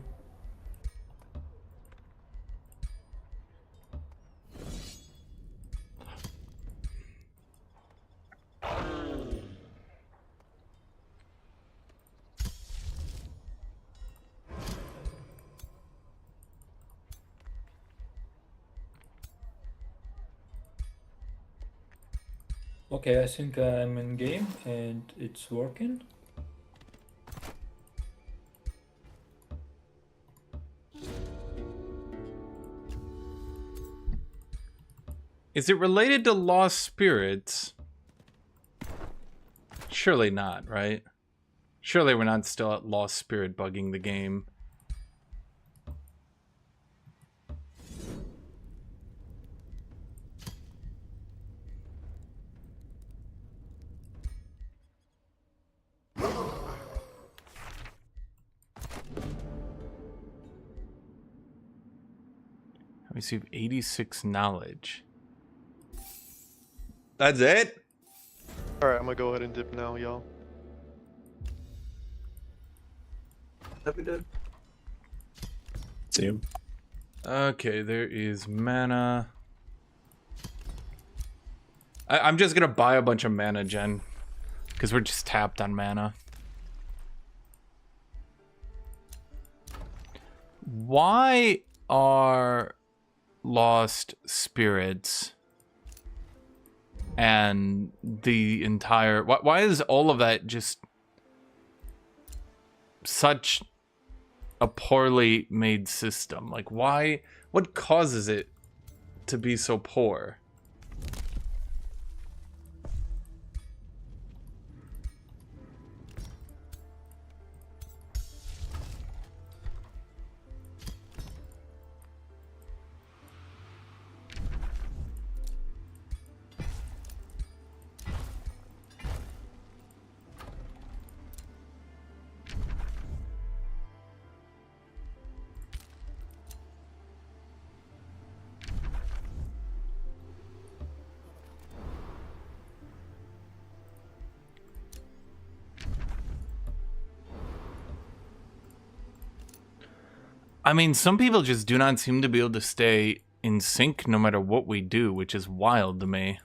Okay, I think I'm in game and it's working. Is it related to lost spirits? Surely not, right? Surely we're not still at lost spirit bugging the game. I receive 86 knowledge. That's it? Alright, I'm gonna go ahead and dip now, y'all. Have we done? See him. Okay, there is mana. I'm just gonna buy a bunch of mana, Jen. Because we're just tapped on mana. Why are lost spirits and the entire... Why is all of that just such a poorly made system? Like, why? What causes it to be so poor? I mean, some people just do not seem to be able to stay in sync no matter what we do, which is wild to me.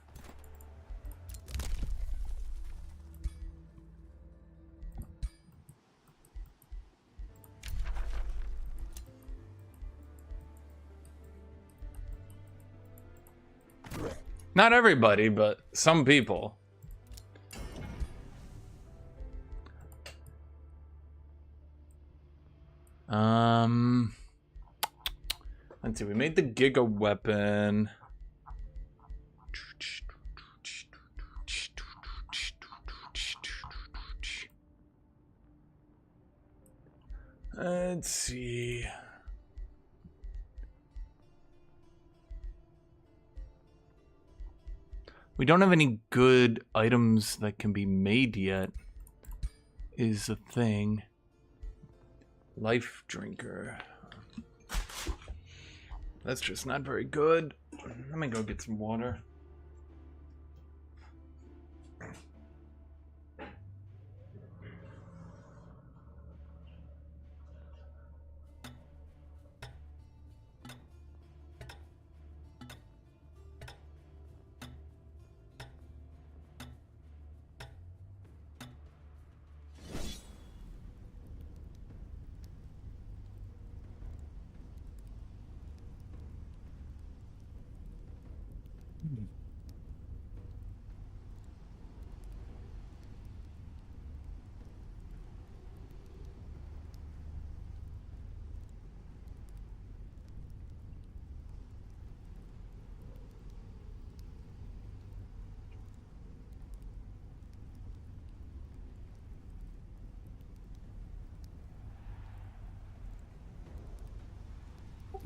Not everybody, but some people. Let's see, we made the Giga weapon. Let's see. We don't have any good items that can be made yet, is the thing. Life drinker. That's just not very good. Let me go get some water.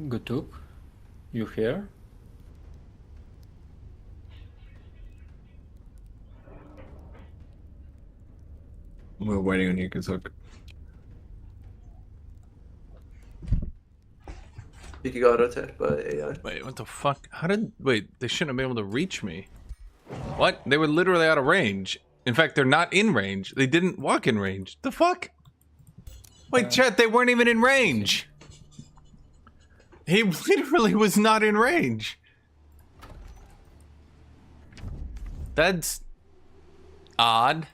Guthuk, you here? We're waiting on you, Guthuk. You got attacked by AI. Wait, what the fuck? How did... Wait, they shouldn't have been able to reach me. What? They were literally out of range. In fact, they're not in range. They didn't walk in range. The fuck? Wait, chat, they weren't even in range. He literally was not in range. That's odd.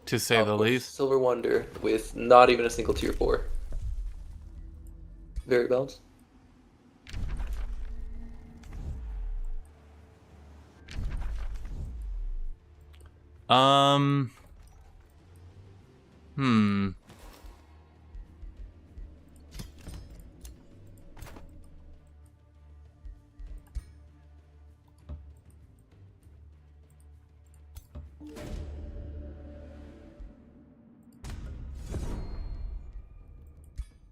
To say the least. Silver Wonder with not even a single tier 4. Very balanced.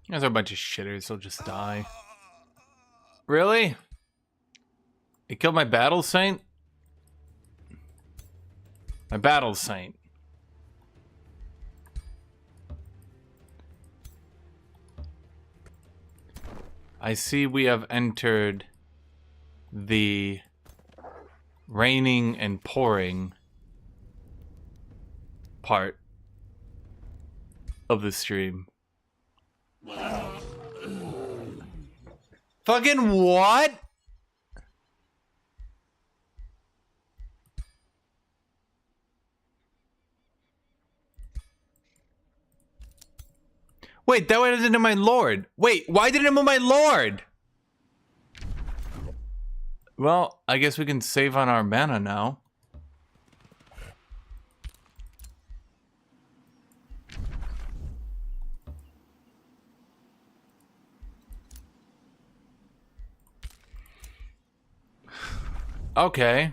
There's a bunch of shitters, they'll just die. Really? It killed my battle saint? My battle saint. I see we have entered the raining and pouring part of the stream. Fucking what? Wait, that went into my lord. Wait, why did it move my lord? Well, I guess we can save on our mana now. Okay.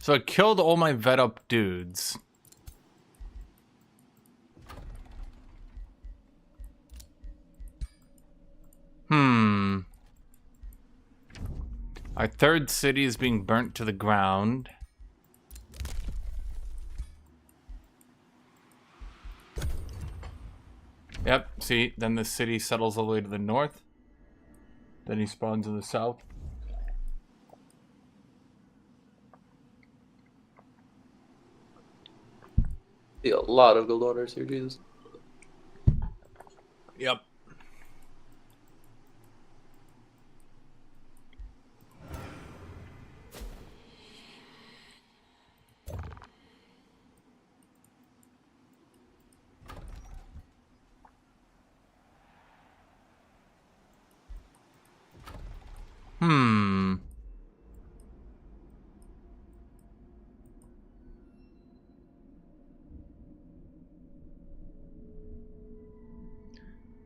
So I killed all my vet up dudes. Our third city is being burnt to the ground. Yep, see, then the city settles all the way to the north. Then he spawns in the south. See a lot of gold orders here, Jesus. Yep.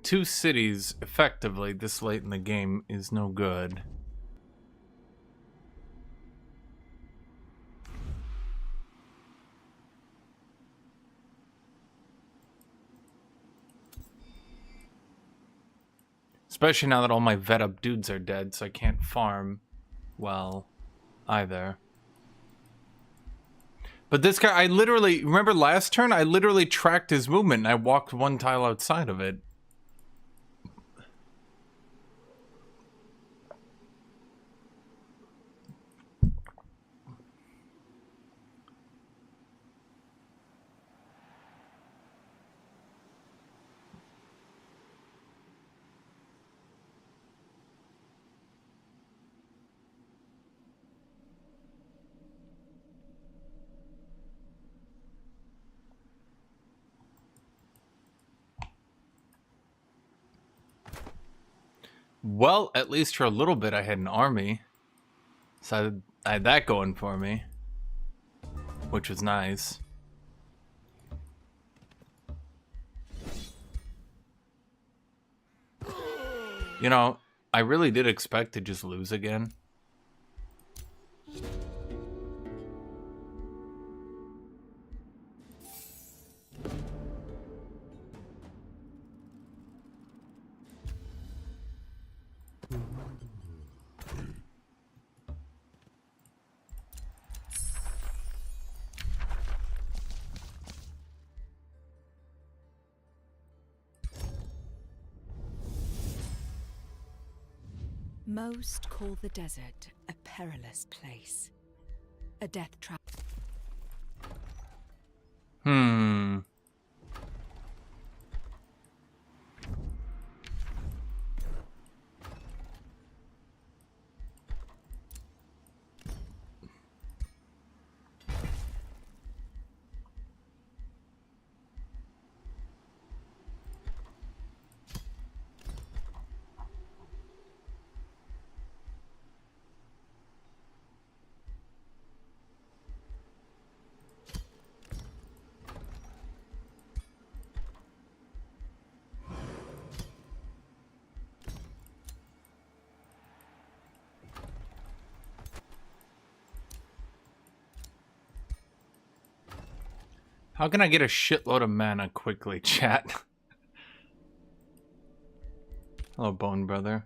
Two cities effectively this late in the game is no good. Especially now that all my vet up dudes are dead, so I can't farm well either. But this guy, I literally, remember last turn? I literally tracked his movement and I walked one tile outside of it. Well, at least for a little bit I had an army. So I had that going for me. Which was nice. You know, I really did expect to just lose again. Most call the desert a perilous place. A death trap. How can I get a shitload of mana quickly, chat? Hello, Bone Brother.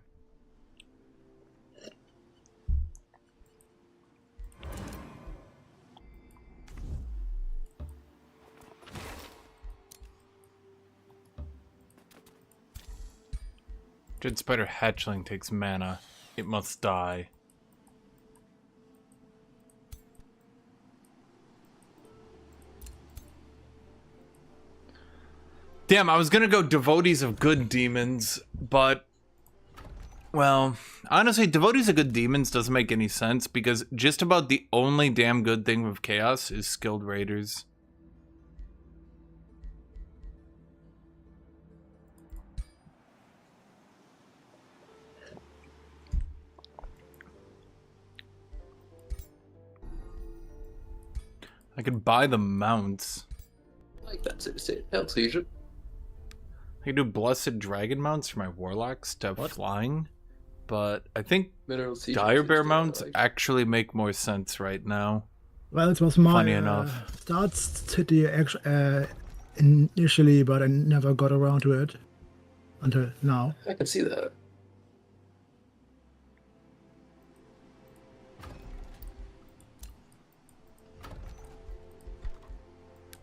Dread Spider Hatchling takes mana. It must die. Damn, I was gonna go Devotees of Good Demons, but... Well, honestly, Devotees of Good Demons doesn't make any sense, because just about the only damn good thing with Chaos is Skilled Raiders. I could buy the mounts. I like that city. Hell, Seizure. I could do Blessed Dragon mounts for my Warlocks to have flying, but I think Mineral Seizure. Dire Bear seems to mounts like. actually make more sense right now. Well, it was my Funny enough. start city initially, but I never got around to it until now. I can see that.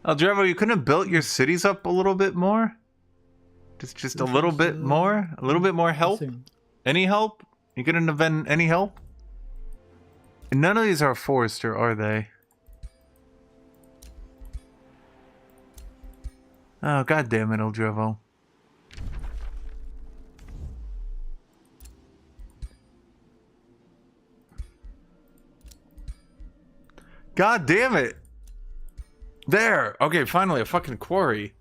Eldrevo, you couldn't have built your cities up a little bit more? Just a little bit more? A little bit more help? Nothing. Any help? You couldn't have been any help? None of these are Forester, are they? Oh, god damn it, Eldrevo. God damn it! There! Okay, finally, a fucking quarry.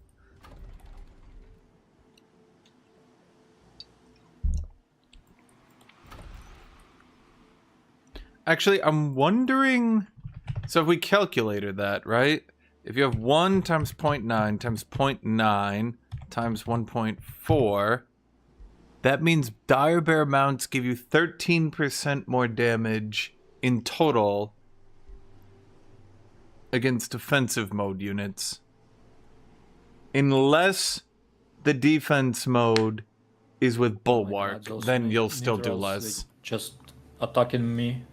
Actually, I'm wondering... So if we calculated that, right? If you have 1 times 0.9 times 0.9 times 1.4, that means Dire Bear mounts give you 13% more damage in total against defensive mode units. Unless the defense mode is with Bulwark, those then you'll still do minerals, less. they just attacking me.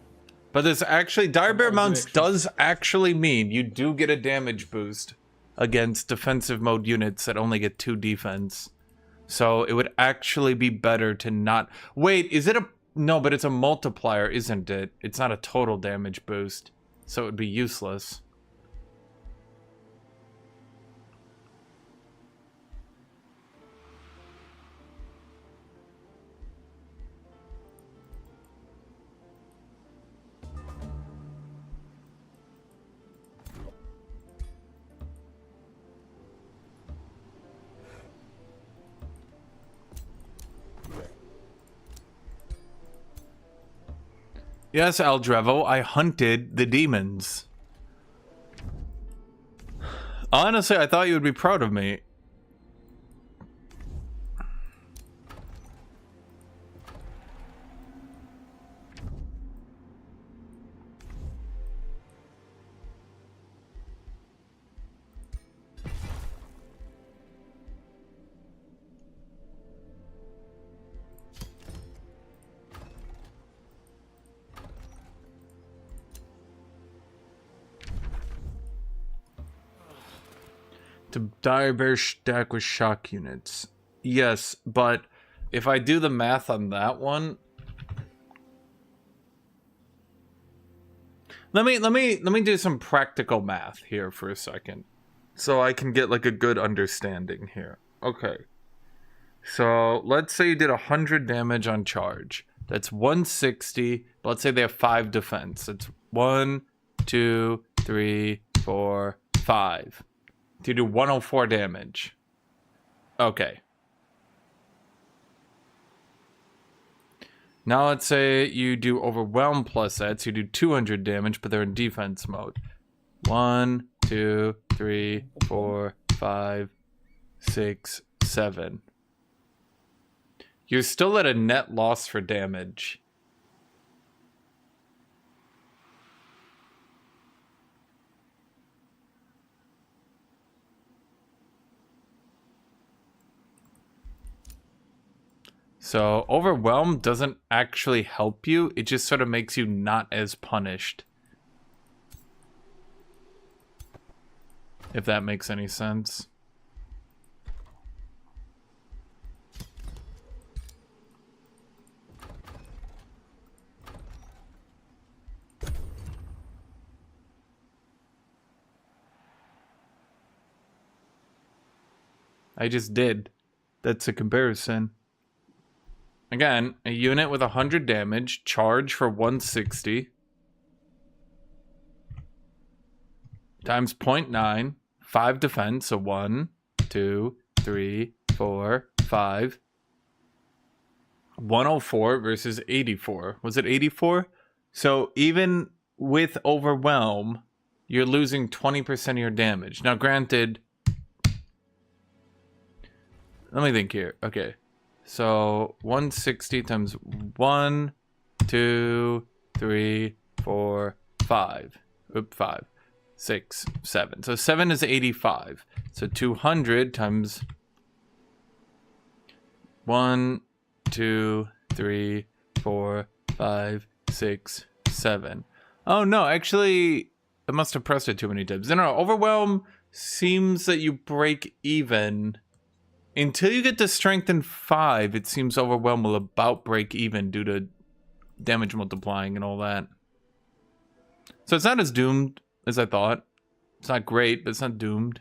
But this actually, Dire Bear all mounts directions. does actually mean you do get a damage boost against defensive mode units that only get 2 defense. So it would actually be better to not... Wait, is it a... No, but it's a multiplier, isn't it? It's not a total damage boost. So it would be useless. Yes, Eldrevo, I hunted the demons. Honestly, I thought you would be proud of me. To Dire Bear stack with shock units. Yes, but if I do the math on that one, let me do some practical math here for a second, so I can get like a good understanding here. Okay, so let's say you did 100 damage on charge. That's 160. But let's say they have 5 defense. It's 1, 2, 3, 4, 5. You do 104 damage. Okay. Now let's say you do Overwhelm plus that, so you do 200 damage, but they're in defense mode. 1, 2, 3, 4, 5, 6, 7. You're still at a net loss for damage. So, Overwhelm doesn't actually help you, it just sort of makes you not as punished. If that makes any sense. I just did. That's a comparison. Again, a unit with 100 damage, charge for 160. Times 0.9, 5 defense, so 1, 2, 3, 4, 5. 104 versus 84. Was it 84? So even with Overwhelm, you're losing 20% of your damage. Now, granted, let me think here. Okay. So 160 times 1, 2, 3, 4, 5. Oop, 5, 6, 7. So 7 is 85. So 200 times 1, 2, 3, 4, 5, 6, 7. Oh no, actually, I must have pressed it too many times. No, Overwhelm seems that you break even. Until you get to Strengthen 5, it seems Overwhelm will about break even due to damage multiplying and all that. So it's not as doomed as I thought. It's not great, but it's not doomed.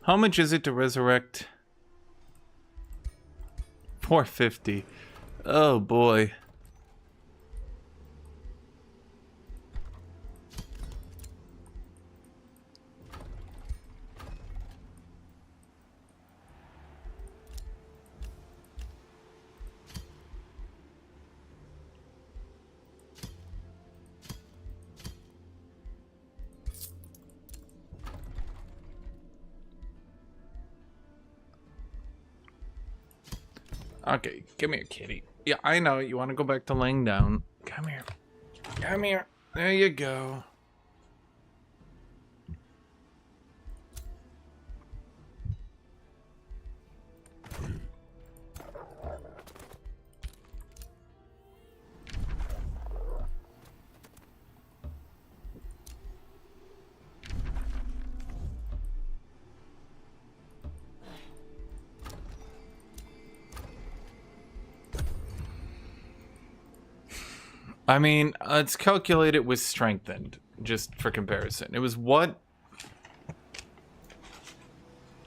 How much is it to resurrect? 450. Oh boy. Okay, come here, kitty. Yeah, I know. You want to go back to laying down. Come here. Come here. There you go. I mean, let's calculate it with strengthened, just for comparison. It was what?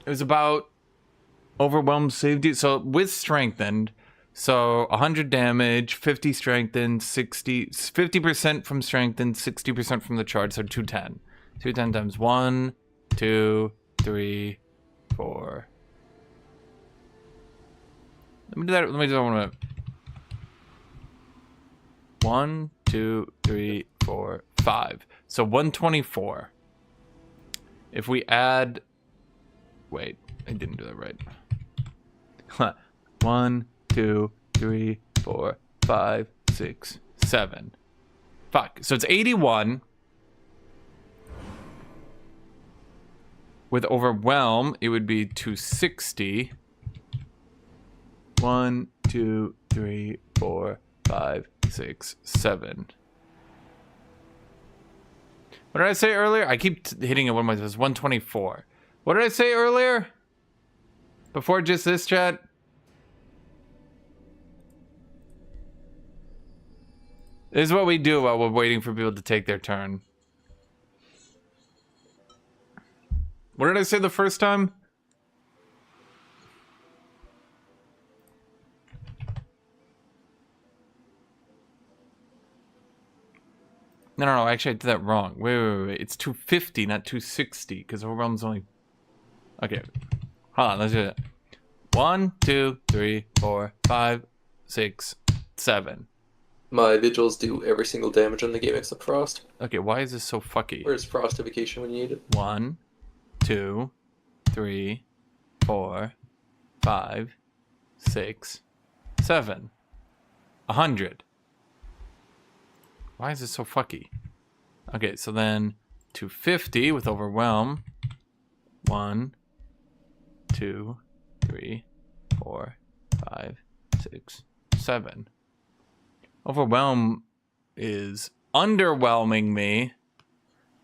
It was about overwhelmed saved. So with strengthened, so 100 damage, 50 strengthened, 50% from strengthened, 60% from the charge, so 210. 210 times 1, 2, 3, 4. Let me do that. Let me do that one. 1, 2, 3, 4, 5. So 124. If we add... Wait, I didn't do that right. 1, 2, 3, 4, 5, 6, 7. Fuck. So it's 81. With Overwhelm, it would be 260. 1, 2, 3, 4, 5, 6, 7. What did I say earlier? I keep hitting it one more time. It's 124. What did I say earlier? Before just this chat? This is what we do while we're waiting for people to take their turn. What did I say the first time? No, actually I did that wrong. Wait. It's 250, not 260, because Overwhelm's only... Okay. Hold on, let's do it. 1, 2, 3, 4, 5, 6, 7. My vigils do every single damage on the game except Frost. Okay, why is this so fucky? Where's Frostification when you need it? 1, 2, 3, 4, 5, 6, 7. 100. Why is this so fucky? Okay, so then 250 with Overwhelm. 1, 2, 3, 4, 5, 6, 7. Overwhelm is underwhelming me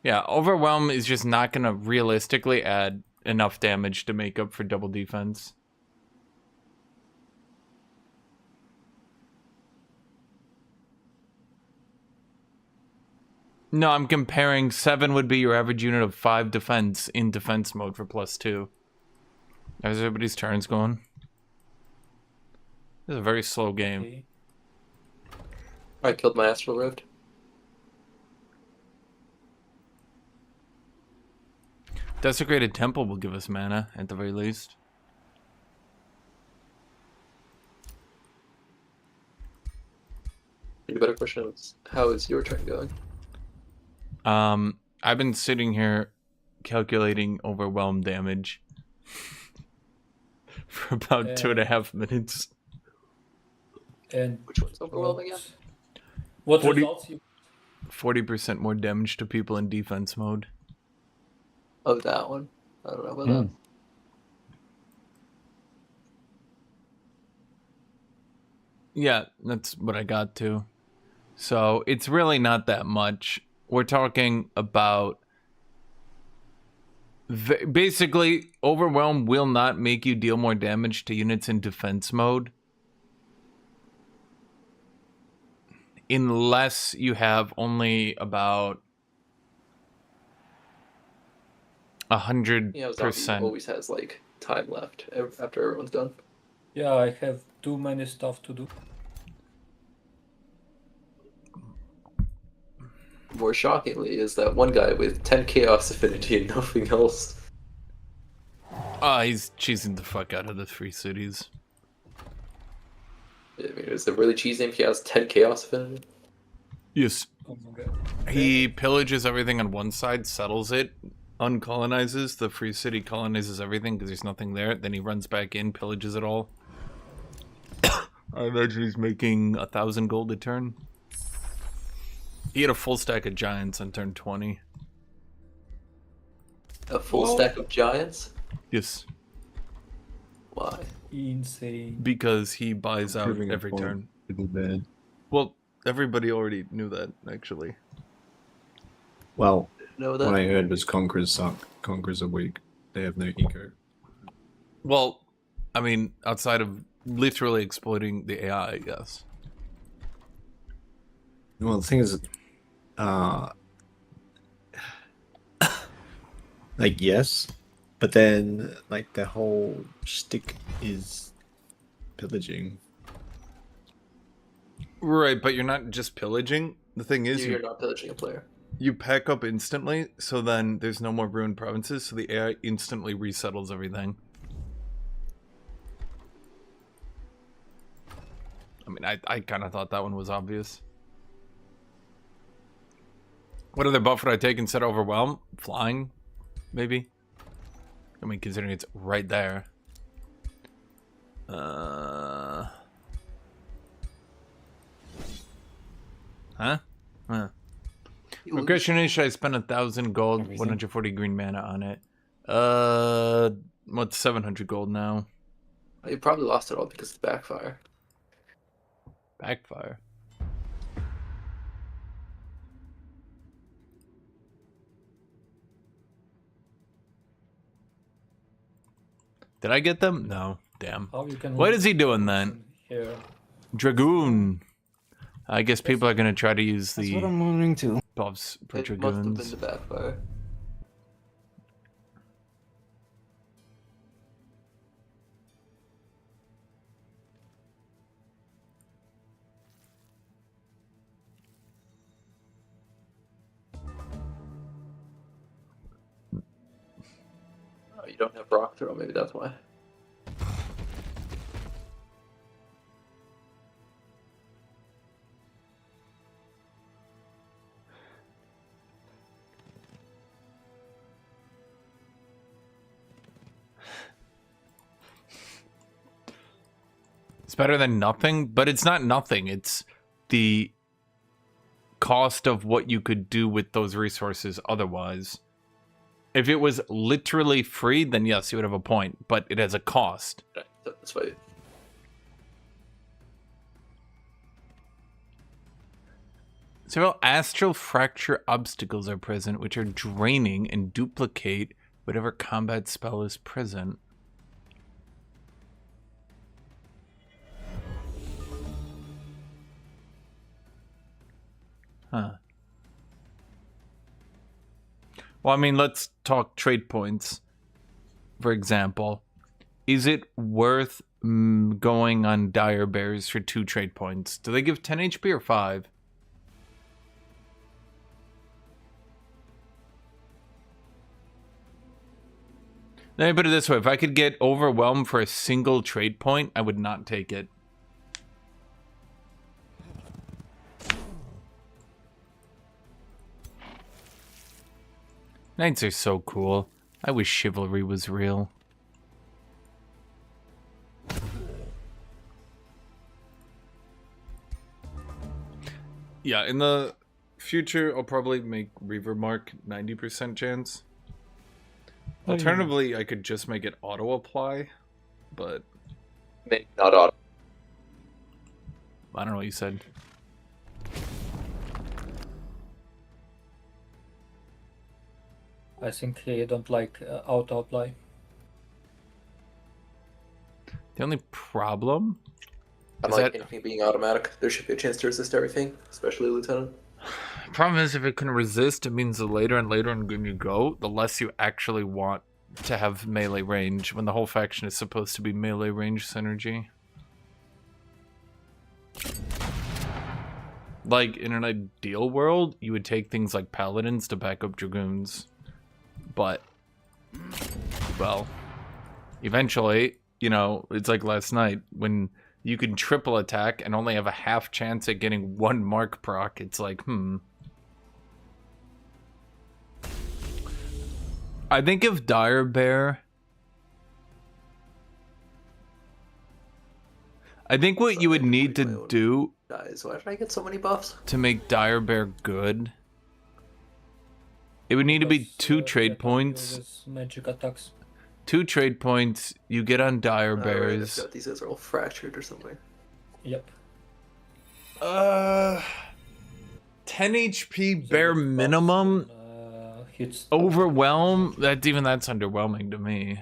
Yeah, Overwhelm is just not going to realistically add enough damage to make up for double defense. No, I'm comparing 7 would be your average unit of 5 defense in defense mode for +2. How's everybody's turns going? This is a very slow game. Okay. I killed my Astral Rift. Desecrated Temple will give us mana, at the very least. The better question is, how is your turn going? I've been sitting here calculating overwhelm damage for about 2.5 minutes. And Which one's overwhelming again? what 40 results you 40% more damage to people in defense mode. Oh, that one. I don't know about that. Yeah, that's what I got to. So it's really not that much. We're talking about basically overwhelm will not make you deal more damage to units in defense mode unless you have only about 100%. Yeah, Zombie always has like time left after everyone's done. Yeah, I have too many stuff to do. More shockingly is that one guy with 10 Chaos Affinity and nothing else. He's cheesing the fuck out of the free cities. I mean, is it really cheesy if he has 10 Chaos Affinity? Yes. Oh my god. He pillages everything on one side, settles it, uncolonizes. The free city colonizes everything because there's nothing there. Then he runs back in, pillages it all. I imagine he's making 1,000 gold a turn. He had a full stack of giants on turn 20. A full stack of giants? Yes. Why? Insane. Because he buys out Proving a every point. turn. People bad. Well, everybody already knew that, actually. Well, Know that? what I heard was Conquerors suck. Conquerors are weak. They have no eco. Well, I mean, outside of literally exploiting the AI, yes. Well, the thing is, like, yes, but then, like, the whole shtick is pillaging. Right, but you're not just pillaging. The thing is, You're not pillaging a player. you pack up instantly, so then there's no more ruined provinces, so the AI instantly resettles everything. I mean, I kind of thought that one was obvious. What other buff would I take instead of Overwhelm? Flying, maybe? I mean, considering it's right there. Huh? Huh. My question is, should I spend 1,000 gold, Everything. 140 green mana on it? What's 700 gold now? You probably lost it all because of the backfire. Backfire. Did I get them? No. Damn. How you can What is he doing then? here? Dragoon. I guess people are gonna try to use That's the what I'm wondering too. buffs for It must have been dragoons. the backfire. Oh, you don't have rock throw, maybe that's why. It's better than nothing, but it's not nothing. It's the cost of what you could do with those resources otherwise. If it was literally free, then yes, you would have a point, but it has a cost. Right, that's why. Several astral fracture obstacles are present, which are draining and duplicate whatever combat spell is present. Huh. Well, I mean, let's talk trade points. For example, is it worth going on Dire Bears for 2 trade points? Do they give 10 HP or 5? Let me put it this way. If I could get overwhelmed for a single trade point, I would not take it. Knights are so cool. I wish chivalry was real. Yeah, in the future, I'll probably make Reaver Mark 90% chance. Alternatively, I could just make it auto-apply, but... Maybe not auto. I don't know what you said. I think you don't like auto apply. The only problem... I don't like anything being automatic. There should be a chance to resist everything, especially Lieutenant. Problem is, if it can resist, it means the later and later in game you go, the less you actually want to have melee range, when the whole faction is supposed to be melee range synergy. Like, in an ideal world, you would take things like paladins to back up dragoons. But, well, eventually, you know, it's like last night, when you can triple attack and only have a half chance at getting 1 mark proc, it's like, I think if Dire Bear... I think what you would need to do... Guys, why did I get so many buffs? To make Dire Bear good... It would need to be 2 trade points. Magic attacks. 2 trade points, you get on Dire Bears. Right, these guys are all fractured or something. Yep. 10 HP bare minimum. Overwhelm? That's underwhelming to me.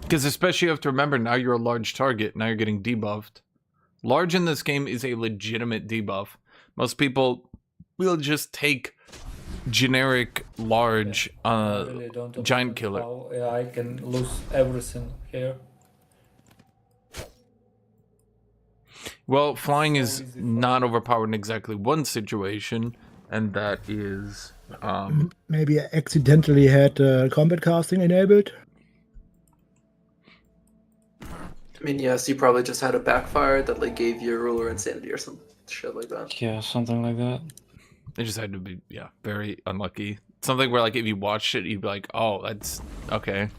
Because especially you have to remember, now you're a large target. Now you're getting debuffed. Large in this game is a legitimate debuff. Most people will just take generic large really giant killer. How I can lose everything here. Well, flying is not overpowered in exactly one situation, and that is maybe I accidentally had combat casting enabled. I mean, yes, you probably just had a backfire that like gave you a ruler insanity or some shit like that. Yeah, something like that. It just had to be, yeah, very unlucky. Something where, like, if you watched it, you'd be like, oh, that's okay.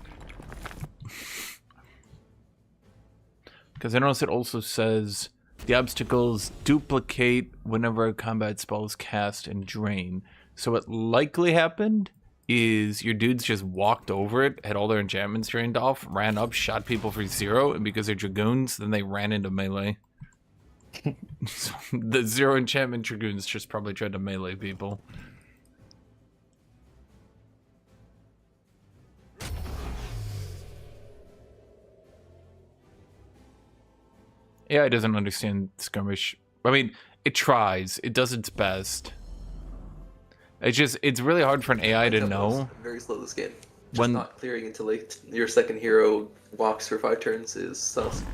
Because I noticed it also says the obstacles duplicate whenever a combat spell is cast and drain. So what likely happened is your dudes just walked over it, had all their enchantments drained off, ran up, shot people for 0, and because they're dragoons, then they ran into melee. So the 0 enchantment dragoons just probably tried to melee people. AI doesn't understand skirmish. I mean, it tries. It does its best. It's really hard for an AI to know. Very slow this game. Just not clearing until like your second hero walks for 5 turns is sus.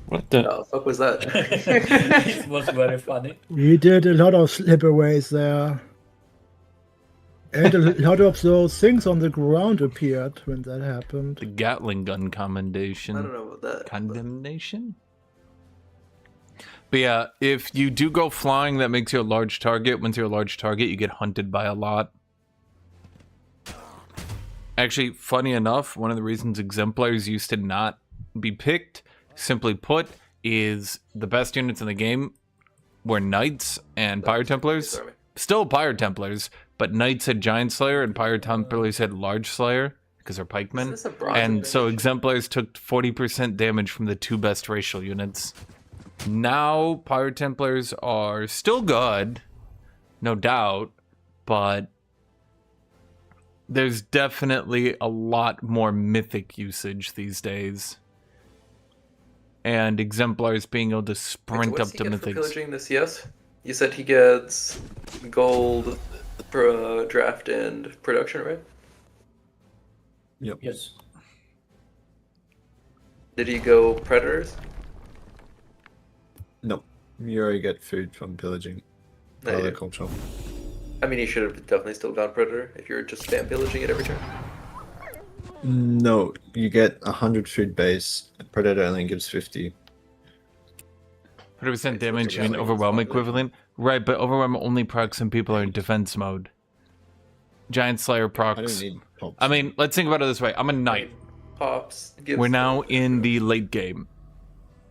What the fuck was that? It was very funny. We did a lot of slippaways there. And a lot of those things on the ground appeared when that happened. The Gatling gun commendation. I don't know about that. Condemnation? But yeah, if you do go flying, that makes you a large target. Once you're a large target, you get hunted by a lot. Actually, funny enough, one of the reasons Exemplars used to not be picked, simply put, is the best units in the game were Knights and Pyre Templars. Still Pyre Templars, but Knights had Giant Slayer and Pyre Templars had Large Slayer because they're pikemen. And so Exemplars took 40% damage from the 2 best racial units. Now, Pyro Templars are still good, no doubt, but there's definitely a lot more mythic usage these days. And Exemplars being able to sprint up to For mythics. pillaging this, yes? You said he gets gold, draft, and production, right? Yep. Yes. Did he go predators? No. You already get food from pillaging. No, you Other do. culture. I mean, he should have definitely still gone predator if you're just spam pillaging it every turn. No, you get 100 food base. Predator only gives 50. 100% damage Yeah, and like overwhelm it's not equivalent. Right, but overwhelm only procs when people are in defense mode. Giant Slayer I don't procs. need pops. I mean, let's think about it this way. I'm a knight. Pops. Gives We're now in the late game.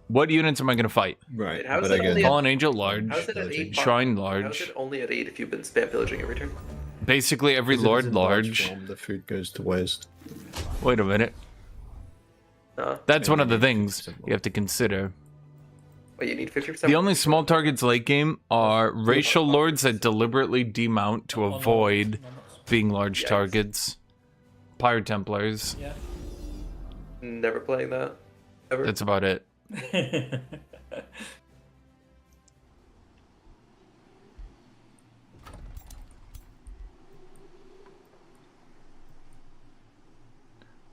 What units am I going to fight? right, How is but it only again, at- Fallen Angel large. How's it at 8? Shrine How's large. it only at 8 if you've been spam pillaging every turn? Basically every because if it's lord in large large. form, the food goes to waste. Wait a minute. That's Yeah, one of the you need things 50% you have to consider. Wait, you need 50%? The only small targets late game are racial lords that deliberately demount to avoid being large Yikes. targets. Pyro Templars. Yeah. Never playing that. Ever. That's about it.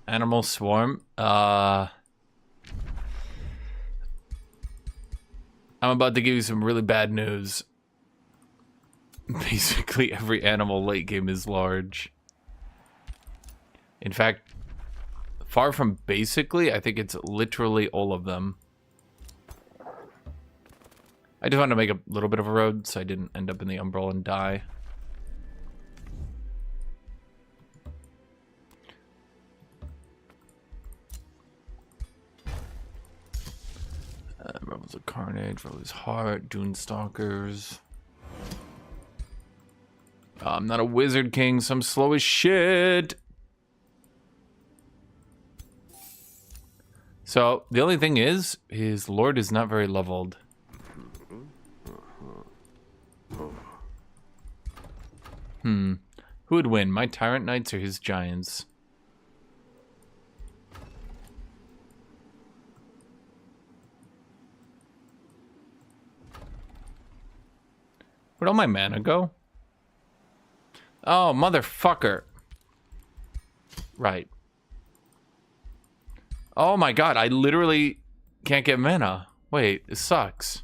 Animal Swarm. I'm about to give you some really bad news. Basically, every animal late game is large. In fact, far from basically, I think it's literally all of them. I just wanted to make a little bit of a road so I didn't end up in the umbrella and die. Rebels of Carnage, Rebels Heart, Dune Stalkers. I'm not a Wizard King, so I'm slow as shit. So, the only thing is, his Lord is not very leveled. Who would win, my Tyrant Knights or his Giants? Where'd all my mana go? Oh, motherfucker. Right. Oh my god, I literally can't get mana. Wait, this sucks.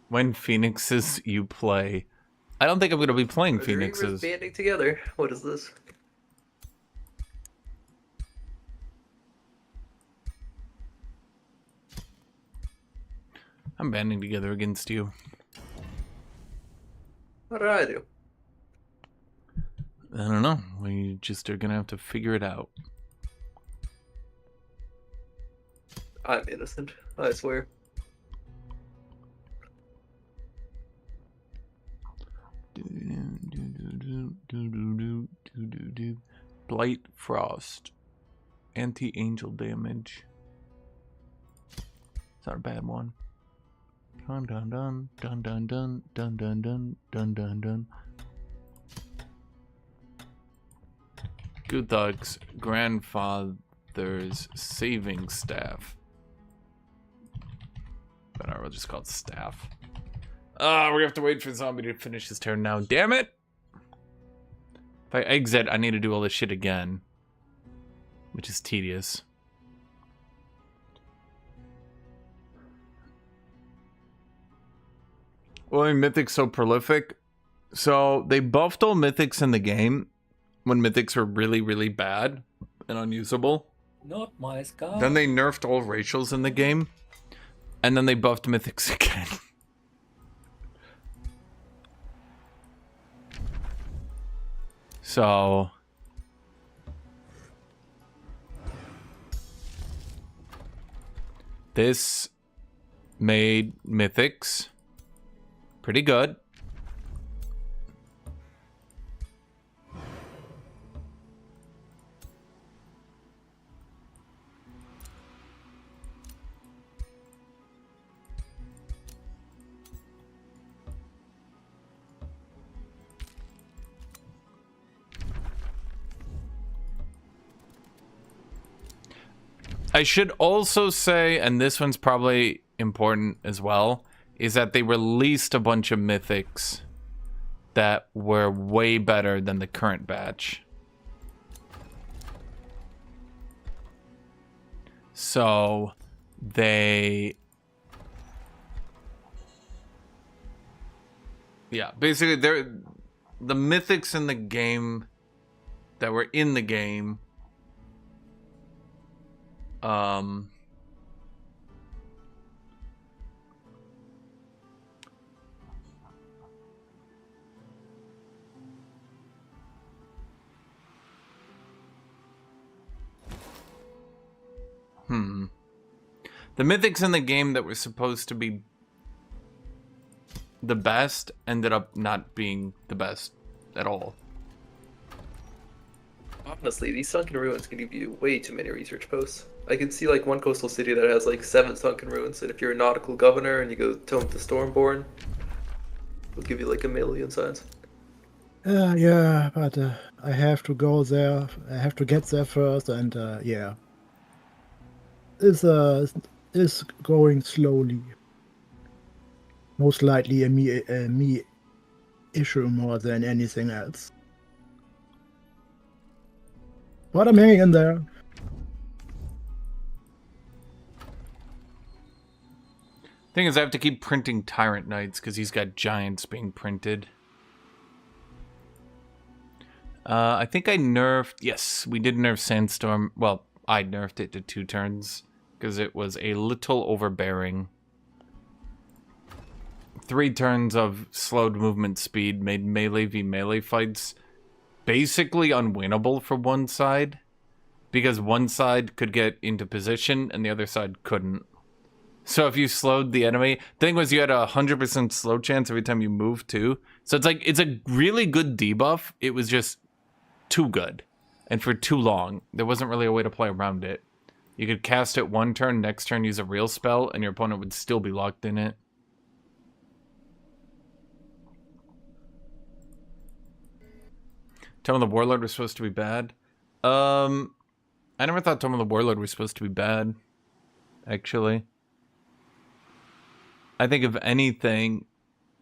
When Phoenixes you play. I don't think I'm going to be playing The Dreamers Phoenixes. banding together. What is this? I'm banding together against you. What did I do? I don't know. We just are going to have to figure it out. I'm innocent. I swear. Blight Frost. Anti-angel damage. It's not a bad one. Dun dun dun dun dun dun dun dun dun dun dun dun. Guthuk's grandfather's saving staff. But I will just call it staff. We're gonna have to wait for Zombie to finish his turn now. Damn it! If I exit, I need to do all this shit again. Which is tedious. Why are mythics so prolific? So, they buffed all mythics in the game when mythics were really, really bad and unusable. Not my scar. Then they nerfed all racials in the game. And then they buffed mythics again. So... this made mythics pretty good. I should also say, and this one's probably important as well, is that they released a bunch of mythics that were way better than the current batch. So they... Yeah, basically they're the mythics in the game that were in the game. The mythics in the game that were supposed to be the best ended up not being the best at all. Honestly, these sunken ruins can give you way too many research posts. I can see like one coastal city that has like 7 sunken ruins, and if you're a nautical governor and you go Tome to Stormborn, it'll give you like 1,000,000 signs. Yeah, but I have to go there. I have to get there first, and yeah, it's going slowly. Most likely a me issue more than anything else. But I'm hanging in there. Thing is, I have to keep printing Tyrant Knights because he's got giants being printed. I think I nerfed... Yes, we did nerf Sandstorm. Well, I nerfed it to 2 turns because it was a little overbearing. 3 turns of slowed movement speed made melee v melee fights basically unwinnable for one side because one side could get into position and the other side couldn't. So if you slowed the enemy, the thing was you had a 100% slow chance every time you moved too. So it's like, it's a really good debuff. It was just too good. And for too long, there wasn't really a way to play around it. You could cast it 1 turn, next turn use a real spell, and your opponent would still be locked in it. Tome of the Warlord was supposed to be bad. I never thought Tome of the Warlord was supposed to be bad, actually. I think if anything,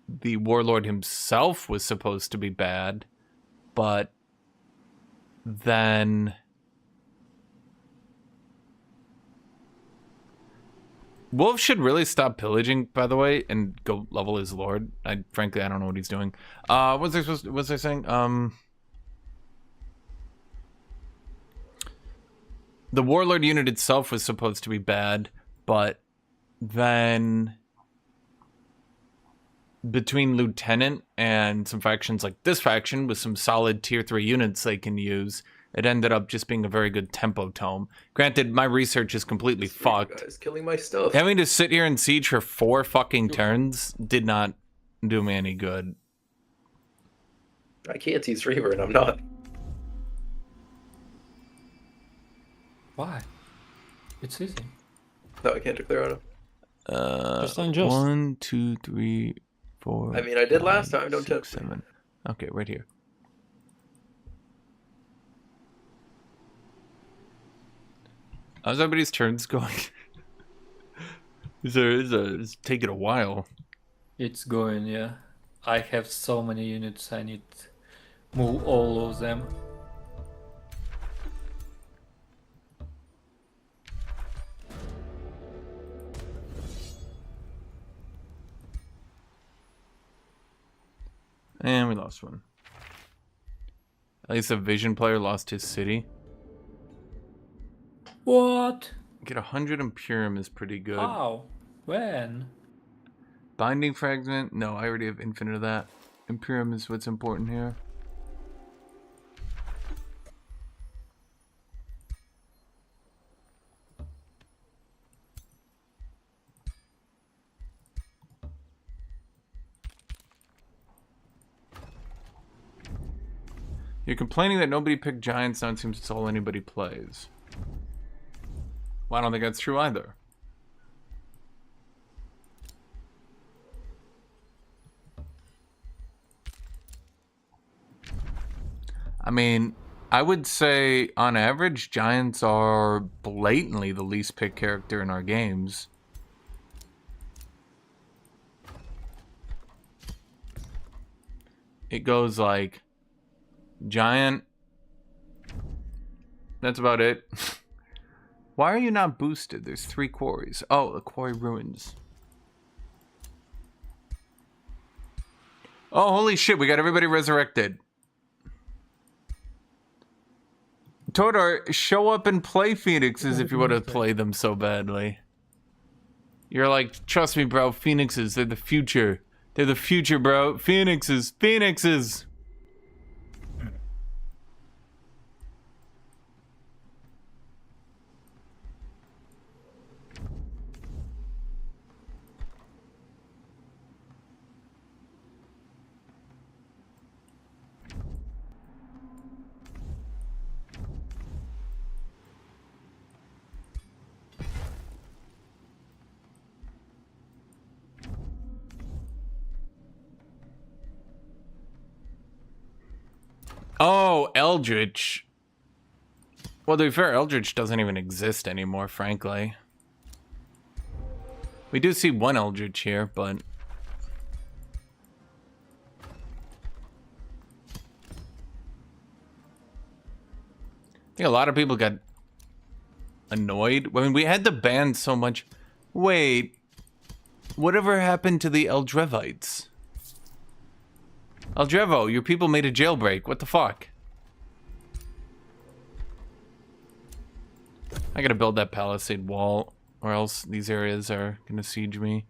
the Warlord himself was supposed to be bad, but then Wolf should really stop pillaging, by the way, and go level his lord. Frankly, I don't know what he's doing. What was I saying? The Warlord unit itself was supposed to be bad, but then between Lieutenant and some factions like this faction with some solid tier 3 units they can use, it ended up just being a very good tempo tome. Granted, my research is completely fucked. Guys, killing my stuff. Having to sit here and siege for 4 fucking turns did not do me any good. I can't use Reaver and I'm not. Why? It's easy. No, I can't declare on him. Just unjust. 1, 2, 3, 4. I mean, I did last 5, time, don't 6, tempt me. 7. Okay, right here. How's everybody's turns going? It's taking a while. It's going, yeah. I have so many units, I need to move all of them. And we lost one. At least a Vision player lost his city. What? Get 100 Imperium is pretty good. How? When? Binding Fragment? No, I already have infinite of that. Imperium is what's important here. You're complaining that nobody picked Giants, now it seems it's all anybody plays. Well, I don't think that's true either. I mean, I would say, on average, Giants are blatantly the least picked character in our games. It goes like Giant. That's about it. Why are you not boosted? There's 3 quarries. Oh, the quarry ruins. Oh, holy shit, we got everybody resurrected. Todor, show up and play Phoenixes if you want to play them so badly. You're like, trust me, bro, Phoenixes, they're the future. They're the future, bro. Phoenixes, Phoenixes. Oh, Eldritch. Well, to be fair, Eldritch doesn't even exist anymore, frankly. We do see one Eldritch here, but... I think a lot of people got annoyed. I mean, we had to ban so much... Wait. Whatever happened to the Eldrevites? Eldrevo, your people made a jailbreak. What the fuck? I gotta build that palisade wall, or else these areas are gonna siege me.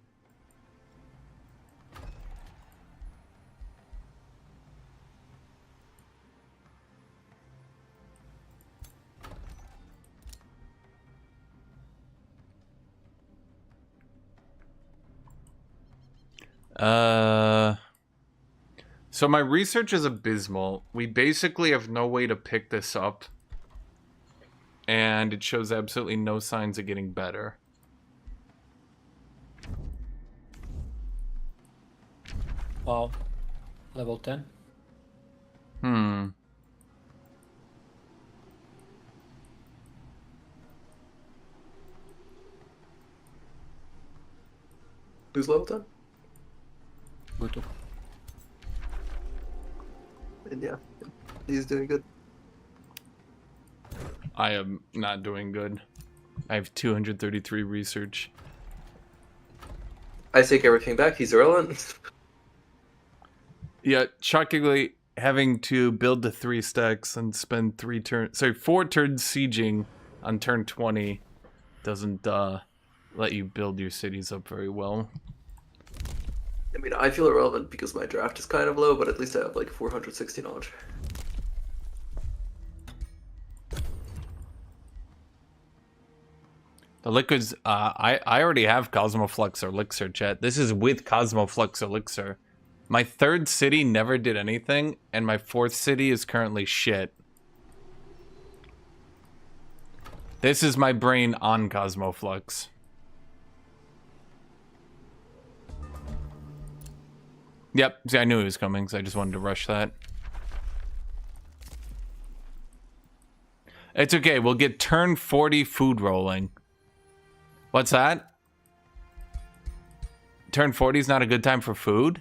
So my research is abysmal. We basically have no way to pick this up. And it shows absolutely no signs of getting better. Wow. Level 10. Who's level 10? Guthuk. And yeah, he's doing good. I am not doing good. I have 233 research. I take everything back. He's irrelevant. Yeah, shockingly, having to build the 3 stacks and spend 4 turns sieging on turn 20 doesn't let you build your cities up very well. I mean, I feel irrelevant because my draft is kind of low, but at least I have like 460 knowledge. The liquids, I already have Cosmoflux Elixir, chat. This is with Cosmoflux Elixir. My 3rd city never did anything, and my 4th city is currently shit. This is my brain on Cosmoflux. Yep, see, I knew he was coming, so I just wanted to rush that. It's okay, we'll get turn 40 food rolling. What's that? Turn 40 is not a good time for food?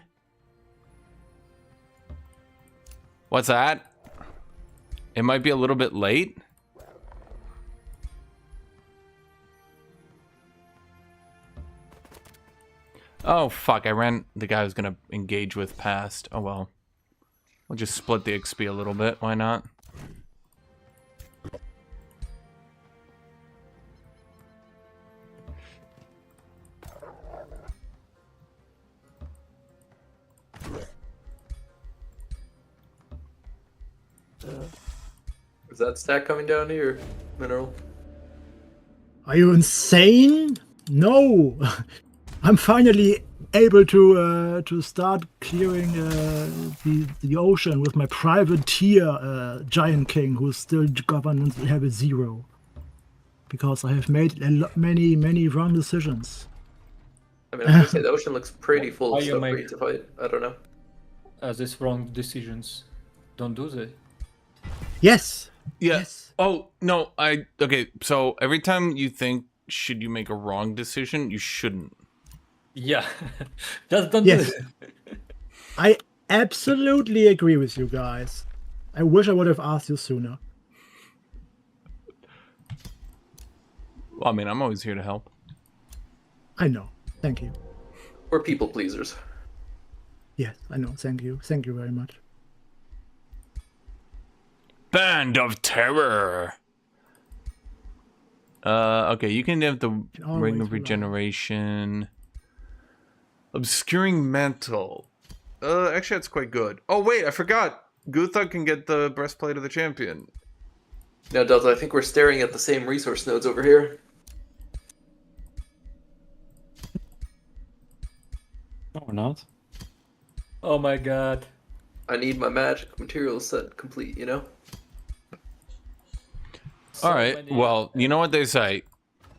What's that? It might be a little bit late. Oh, fuck. I ran the guy I was going to engage with past. Oh, well. We'll just split the XP a little bit. Why not? Is that stack coming down here, Mineral? Are you insane? No! I'm finally able to start clearing the ocean with my privateer Giant King, who's still governance level 0. Because I have made many wrong decisions. I mean, I'm gonna say the ocean looks pretty full Why of you stuff for make- you to fight. I don't know. These wrong decisions. Don't do that. Yes, Yeah. Yes. Oh, no, okay, so every time you think, should you make a wrong decision, you shouldn't. Yeah. Just don't Yes. do it. I absolutely agree with you guys. I wish I would have asked you sooner. Well, I mean, I'm always here to help. I know. Thank you. We're people pleasers. Yes, I know. Thank you. Thank you very much. Band of Terror. Okay, you can have the always Ring of rely. Regeneration. Obscuring Mantle. Actually, that's quite good. Oh, wait, I forgot. Guthuk can get the Breastplate of the Champion. Now, Delta, I think we're staring at the same resource nodes over here. No, we're not. Oh my god. I need my magic material set complete, you know? So All right, many- well, you know what they say.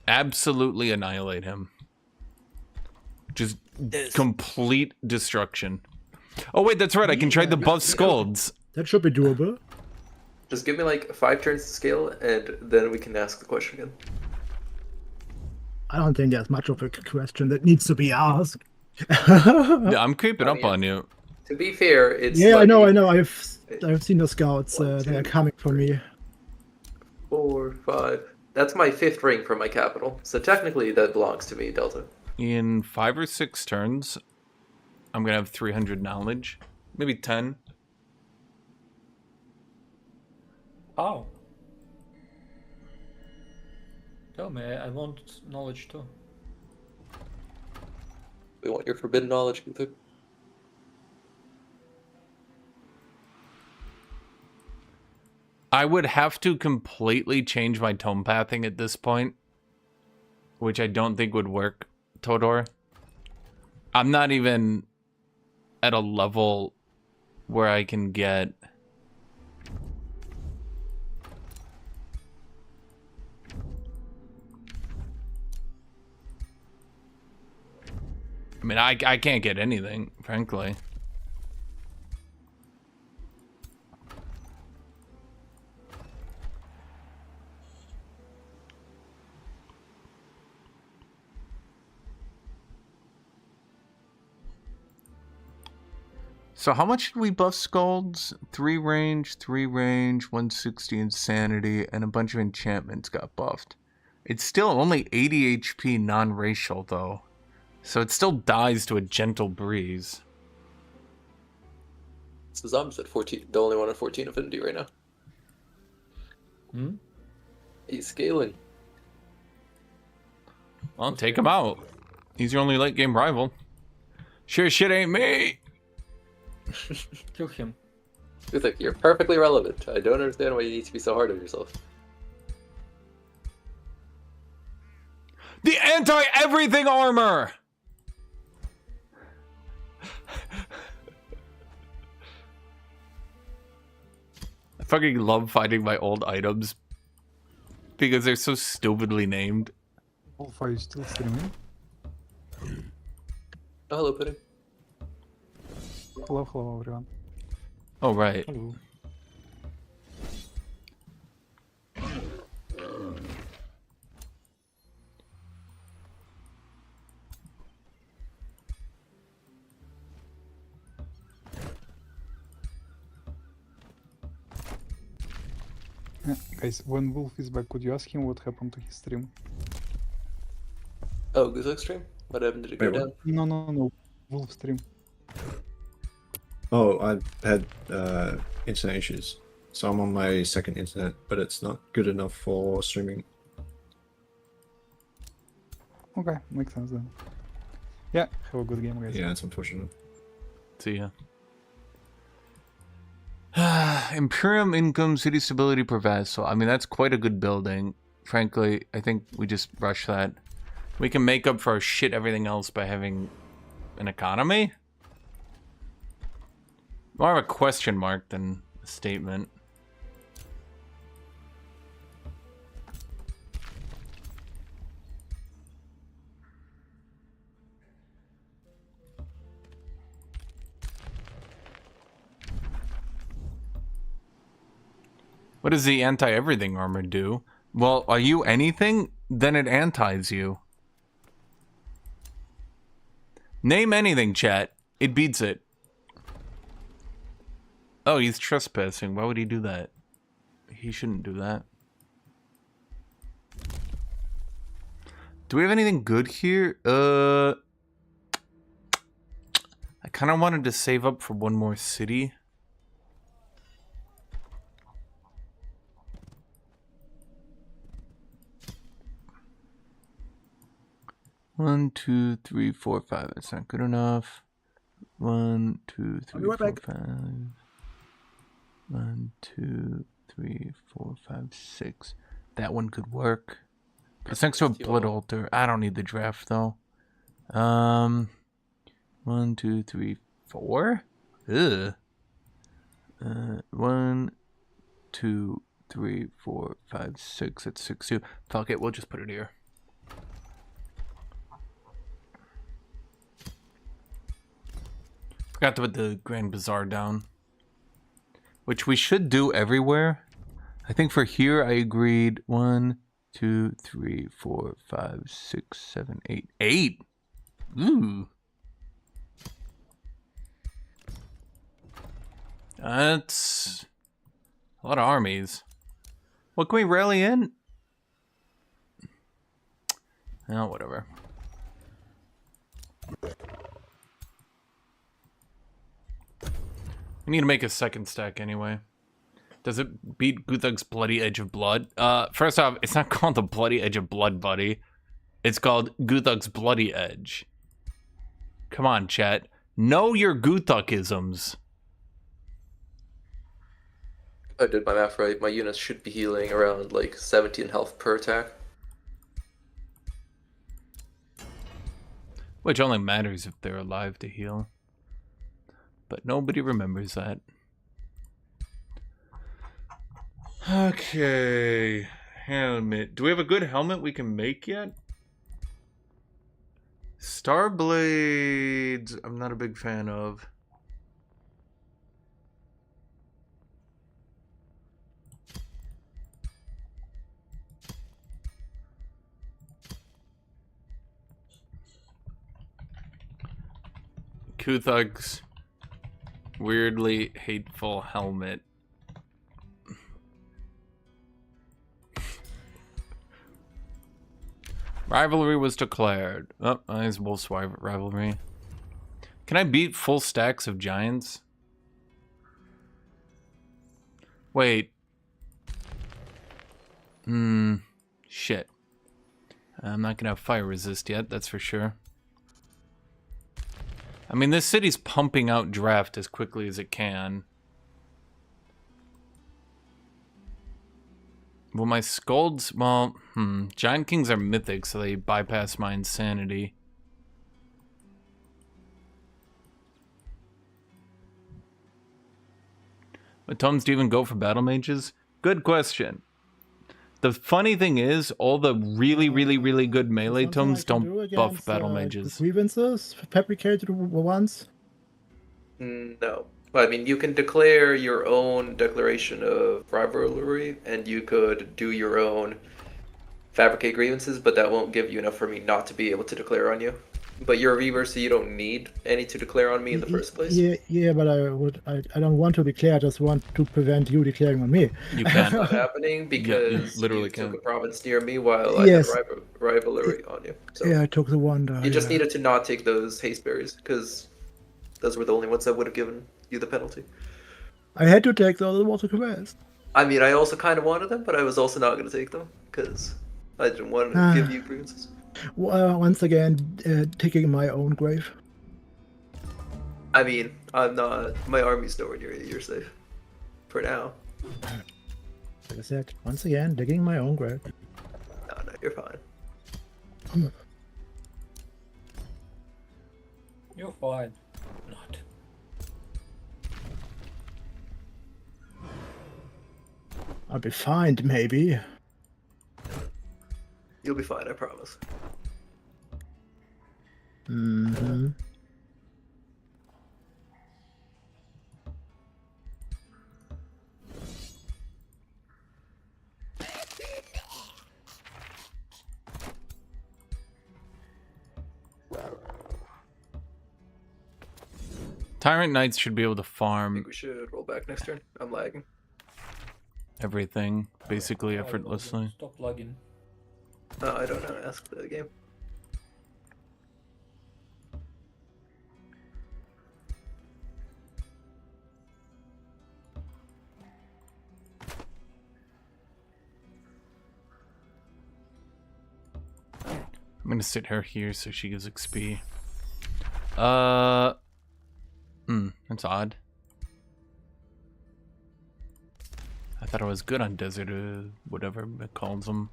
Absolutely annihilate him. Just complete destruction. Oh, wait, that's right. I can trade the buff scolds. That should be doable. Just give me like 5 turns to scale, and then we can ask the question again. I don't think there's much of a question that needs to be asked. Yeah, I'm creeping up on you. To be fair, it's Yeah, like I know. I've seen the scouts. They are coming for me. 4, 5. That's my 5th ring from my capital. So technically that belongs to me, Delta. In 5 or 6 turns, I'm going to have 300 knowledge. Maybe 10. How? Tell me, I want knowledge too. We want your forbidden knowledge, Guthuk. I would have to completely change my tome pathing at this point, which I don't think would work, Todor. I'm not even at a level where I can get... I mean, I can't get anything, frankly. So how much did we buff Scolds? 3 range, 160 insanity, and a bunch of enchantments got buffed. It's still only 80 HP non-racial, though. So it still dies to a gentle breeze. Sazam's at 14, the only one at 14 affinity right now. Hmm? He's scaling. Well, take him out. He's your only late game rival. Sure shit ain't me! Kill him. Guthuk, you're perfectly relevant. I don't understand why you need to be so hard on yourself. The anti-everything armor! I fucking love finding my old items because they're so stupidly named. Wolf, are you still streaming? Oh, hello, Pudding. Hello, everyone. Oh, right. Hello. Guys, when Wolf is back, could you ask him what happened to his stream? Oh, Guthuk stream? What happened? Did it go Wait, what? down? No. Wolf stream. Oh, I had internet issues. So I'm on my second internet, but it's not good enough for streaming. Okay, makes sense then. Yeah, have a good game, guys. Yeah, it's unfortunate. See ya. Imperium income, city stability per vassal. I mean, that's quite a good building. Frankly, I think we just rush that. We can make up for our shit everything else by having an economy? More of a question mark than a statement. What does the anti-everything armor do? Well, are you anything? Then it antis you. Name anything, chat. It beats it. Oh, he's trespassing. Why would he do that? He shouldn't do that. Do we have anything good here? I kind of wanted to save up for one more city. One, 2, 3, 4, 5. That's not good enough. 1, 2, 3, 4, 5. 1, 2, 3, 4, 5, 6. That one could work. It's next to a blood altar. I don't need the draft though. 1, 2, 3, 4. Ugh. 1, 2, 3, 4, 5, 6. That's 6 2. Fuck it. We'll just put it here. Forgot to put the Grand Bazaar down, which we should do everywhere. I think for here I agreed 1, 2, 3, 4, 5, 6, 7, 8. 8? Ooh. That's a lot of armies. What can we rally in? Oh, whatever. We need to make a second stack anyway. Does it beat Guthuk's Bloody Edge of Blood? First off, it's not called the Bloody Edge of Blood, buddy. It's called Guthuk's Bloody Edge. Come on, chat. Know your Guthukisms. I did my math right. My units should be healing around like 17 health per attack. Which only matters if they're alive to heal. But nobody remembers that. Okay. Helmet. Do we have a good helmet we can make yet? Star Blades, I'm not a big fan of. Guthuk's weirdly hateful helmet. Rivalry was declared. Oh, nice Wolf's rivalry. Can I beat full stacks of giants? Wait. Shit. I'm not gonna have fire resist yet, that's for sure. I mean, this city's pumping out draft as quickly as it can. Well, my scolds, well, Giant Kings are mythic, so they bypass my insanity. But Tomes do even go for battle mages? Good question. The funny thing is, all the really, really, really good melee tomes don't buff battle mages. Grievances, fabricated ones? No. I mean, you can declare your own declaration of rivalry, and you could do your own fabricate grievances, but that won't give you enough for me not to be able to declare on you. But you're a Reaver, so you don't need any to declare on me in the first place. Yeah, but I don't want to declare. I just want to prevent you declaring on me. You can. It's not happening because you literally took can. a province near me while I had rivalry on you. So Yeah, I took the wonder. you just needed to not take those haste berries, because those were the only ones that would have given you the penalty. I had to take the other water quest. I mean, I also kind of wanted them, but I was also not going to take them, because I didn't want to give you grievances. Once again, taking my own grave. I mean, I'm not. My army's nowhere near you. You're safe. For now. Like I said, once again, digging my own grave. No, you're fine. You're fine. Not. I'll be fined, maybe. You'll be fine, I promise. Mm-hmm. Tyrant Knights should be able to I think farm we should roll back next turn. I'm lagging. everything basically Why effortlessly. logging? Stop logging. I don't know. Ask the game. I'm gonna sit her here so she gives XP. That's odd. I thought I was good on desert, whatever it calls them.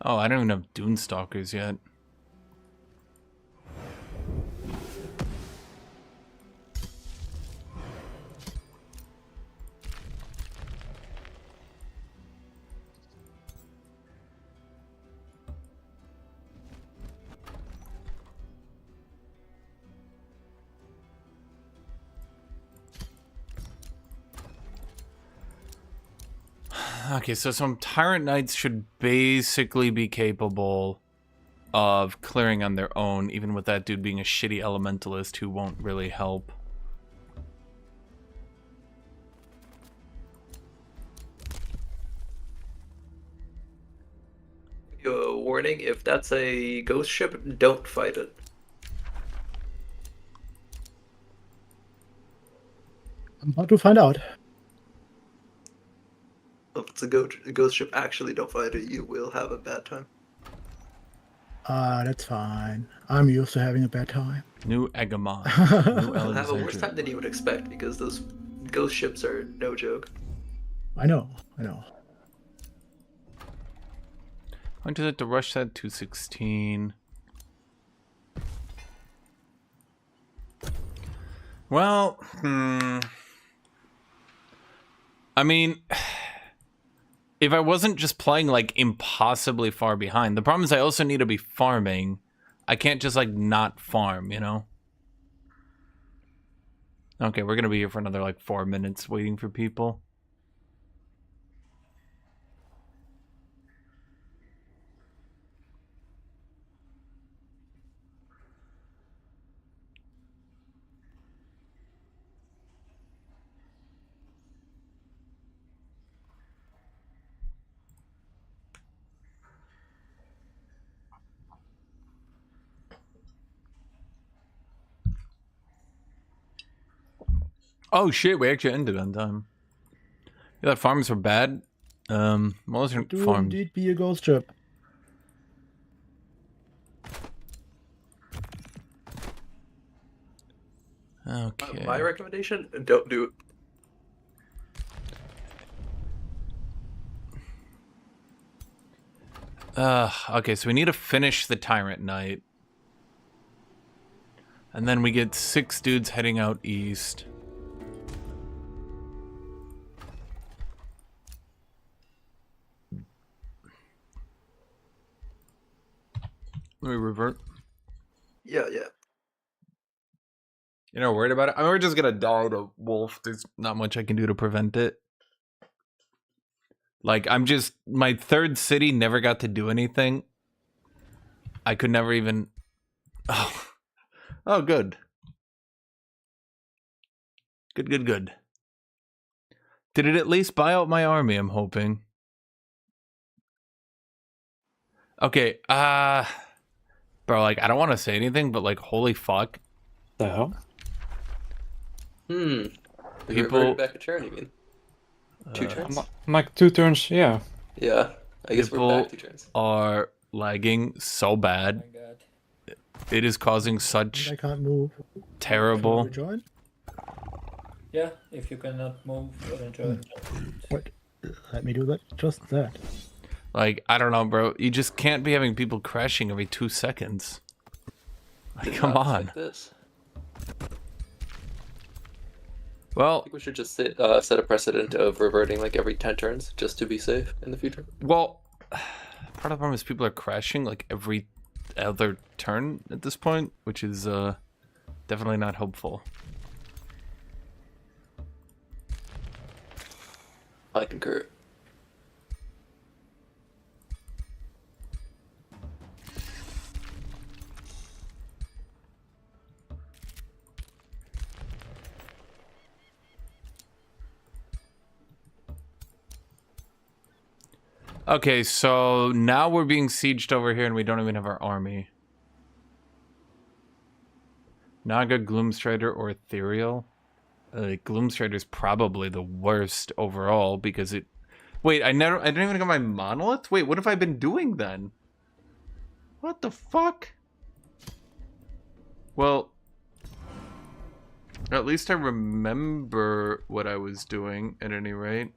Oh, I don't even have Dune Stalkers yet. Okay, so some Tyrant Knights should basically be capable of clearing on their own, even with that dude being a shitty elementalist who won't really help. Warning, if that's a ghost ship, don't fight it. I'm about to find out. If it's a ghost ship, actually don't fight it. You will have a bad time. That's fine. I'm used to having a bad time. New Agamon. New You'll have a worse Alexandria. time than you would expect because those ghost ships are no joke. I know. I know. Went to the rush set 216. Well, I mean, if I wasn't just playing like impossibly far behind, the problem is I also need to be farming. I can't just like not farm, you know? Okay, we're gonna be here for another like 4 minutes waiting for people. Oh shit, we actually ended on time. You thought farms were bad? Well, those aren't Do farms. indeed be a ghost ship. Okay. My recommendation: don't do it. Okay, so we need to finish the Tyrant Knight. And then we get 6 dudes heading out east. Let me revert. Yeah. You're not worried about it? I mean, we're just gonna die to wolf. There's not much I can do to prevent it. Like, my 3rd city never got to do anything. I could never even... Oh, good. Good. Did it at least buy out my army, I'm hoping? Okay, bro, like, I don't want to say anything, but, like, holy fuck. The hell? We People- reverted back a turn, you mean? 2 turns? I'm like 2 turns, yeah. Yeah, I guess People we're back 2 turns. are lagging so Oh bad. my god. It is causing And such I can't move. terrible... Rejoin? Yeah, if you cannot move or enjoy. Wait, let me do that. Just that. Like, I don't know, bro. You just can't be having people crashing every 2 seconds. Like, Did come not on. expect This. I Well, think we should just set a precedent of reverting like every 10 turns just to be safe in the future. part of the problem is people are crashing like every other turn at this point, which is definitely not helpful. I concur. Okay, so now we're being sieged over here and we don't even have our army. Naga, Gloomstrider, or Ethereal? Gloomstrider's probably the worst overall because it... Wait, I didn't even get my monolith? Wait, what have I been doing then? What the fuck? Well, at least I remember what I was doing at any rate.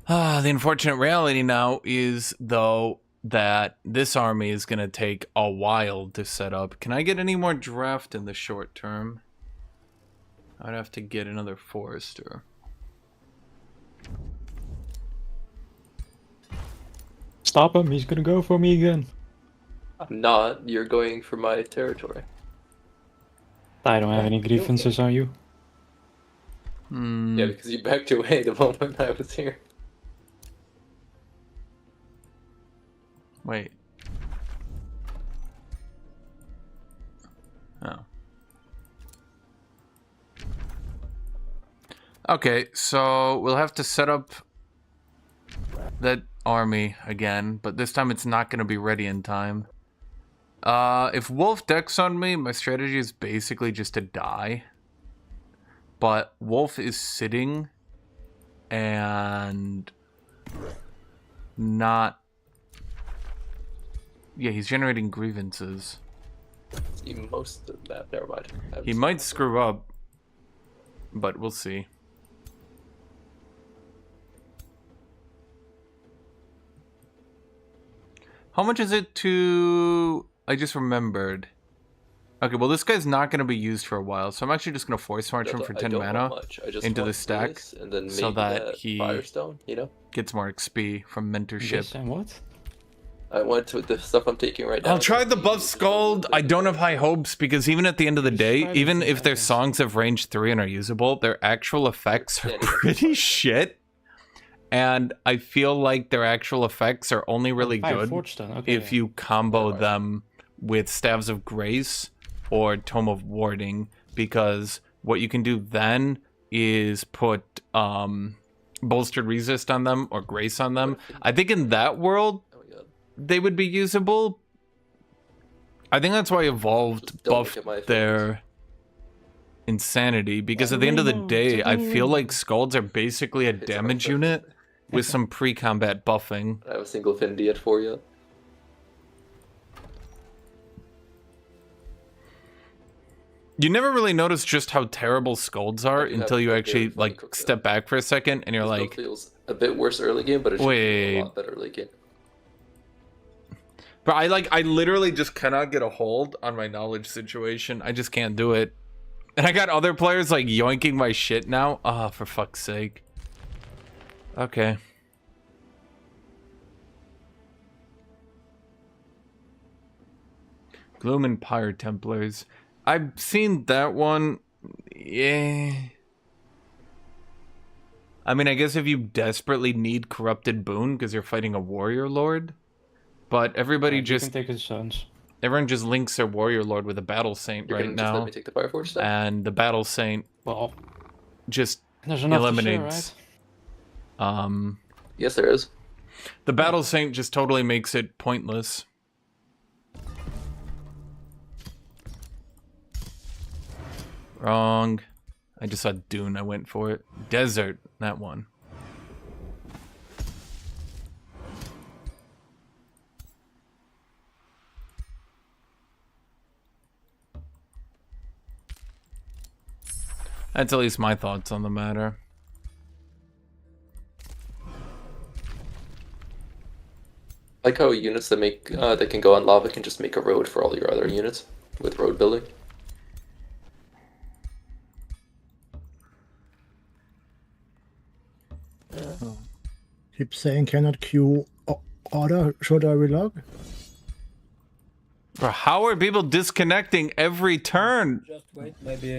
The unfortunate reality now is, though, that this army is going to take a while to set up. Can I get any more draft in the short term? I'd have to get another forester. Stop him, he's gonna go for me again. I'm not. You're going for my territory. I don't have any grievances on you. Yeah, because you backed away the moment I was here. Wait. Oh. Okay, so we'll have to set up that army again, but this time it's not going to be ready in time. If Wolf decks on me, my strategy is basically just to die. But Wolf is sitting and not... Yeah, he's generating grievances. See most of that. Never mind. He might screw up, but we'll see. How much is it to... I just remembered. Okay, well this guy's not going to be used for a while, so I'm actually just going to force march him for 10 mana into the stack and then so that he Firestone, you know? gets more XP from mentorship. Yes, and what? I went to the stuff I'm taking right now. I'll try the buff Scald. I don't have high hopes because even at the end of the day, even if their songs have range 3 and are usable, their actual effects are pretty shit. And I feel like their actual effects are only really good if you combo them with Staves of Grace or Tome of Warding, because what you can do then is put Bolstered Resist on them or Grace on them. I think in that world, they would be usable. I think that's why Evolved buffed their Insanity, because at the end of the day, I feel like Scalds are basically a damage unit with some pre-combat buffing. I have a single affinity at 4 yet. You never really notice just how terrible Scalds are until you actually like step back for a second and you're like, feels a bit worse early game, but it should feel a lot better late game. But I literally just cannot get a hold on my knowledge situation. I just can't do it. And I got other players like yoinking my shit now. Ah, for fuck's sake. Okay. Gloom and Pyre Templars. I've seen that one. Yeah. I mean, I guess if you desperately need Corrupted Boon because you're fighting a Warrior Lord. But everybody just... take his sons. Everyone just links their Warrior Lord with a Battle Saint right now. Just let me take the Fire Forge stuff? And the Battle Saint just eliminates... Yes, there is. The Battle Saint just totally makes it pointless. Wrong. I just saw Dune. I went for it. Desert. That one. That's at least my thoughts on the matter. I like how units that make that can go on lava can just make a road for all your other units with road building. Keep saying cannot queue order. Should I relog? Bro, how are people disconnecting every turn? Just wait, maybe.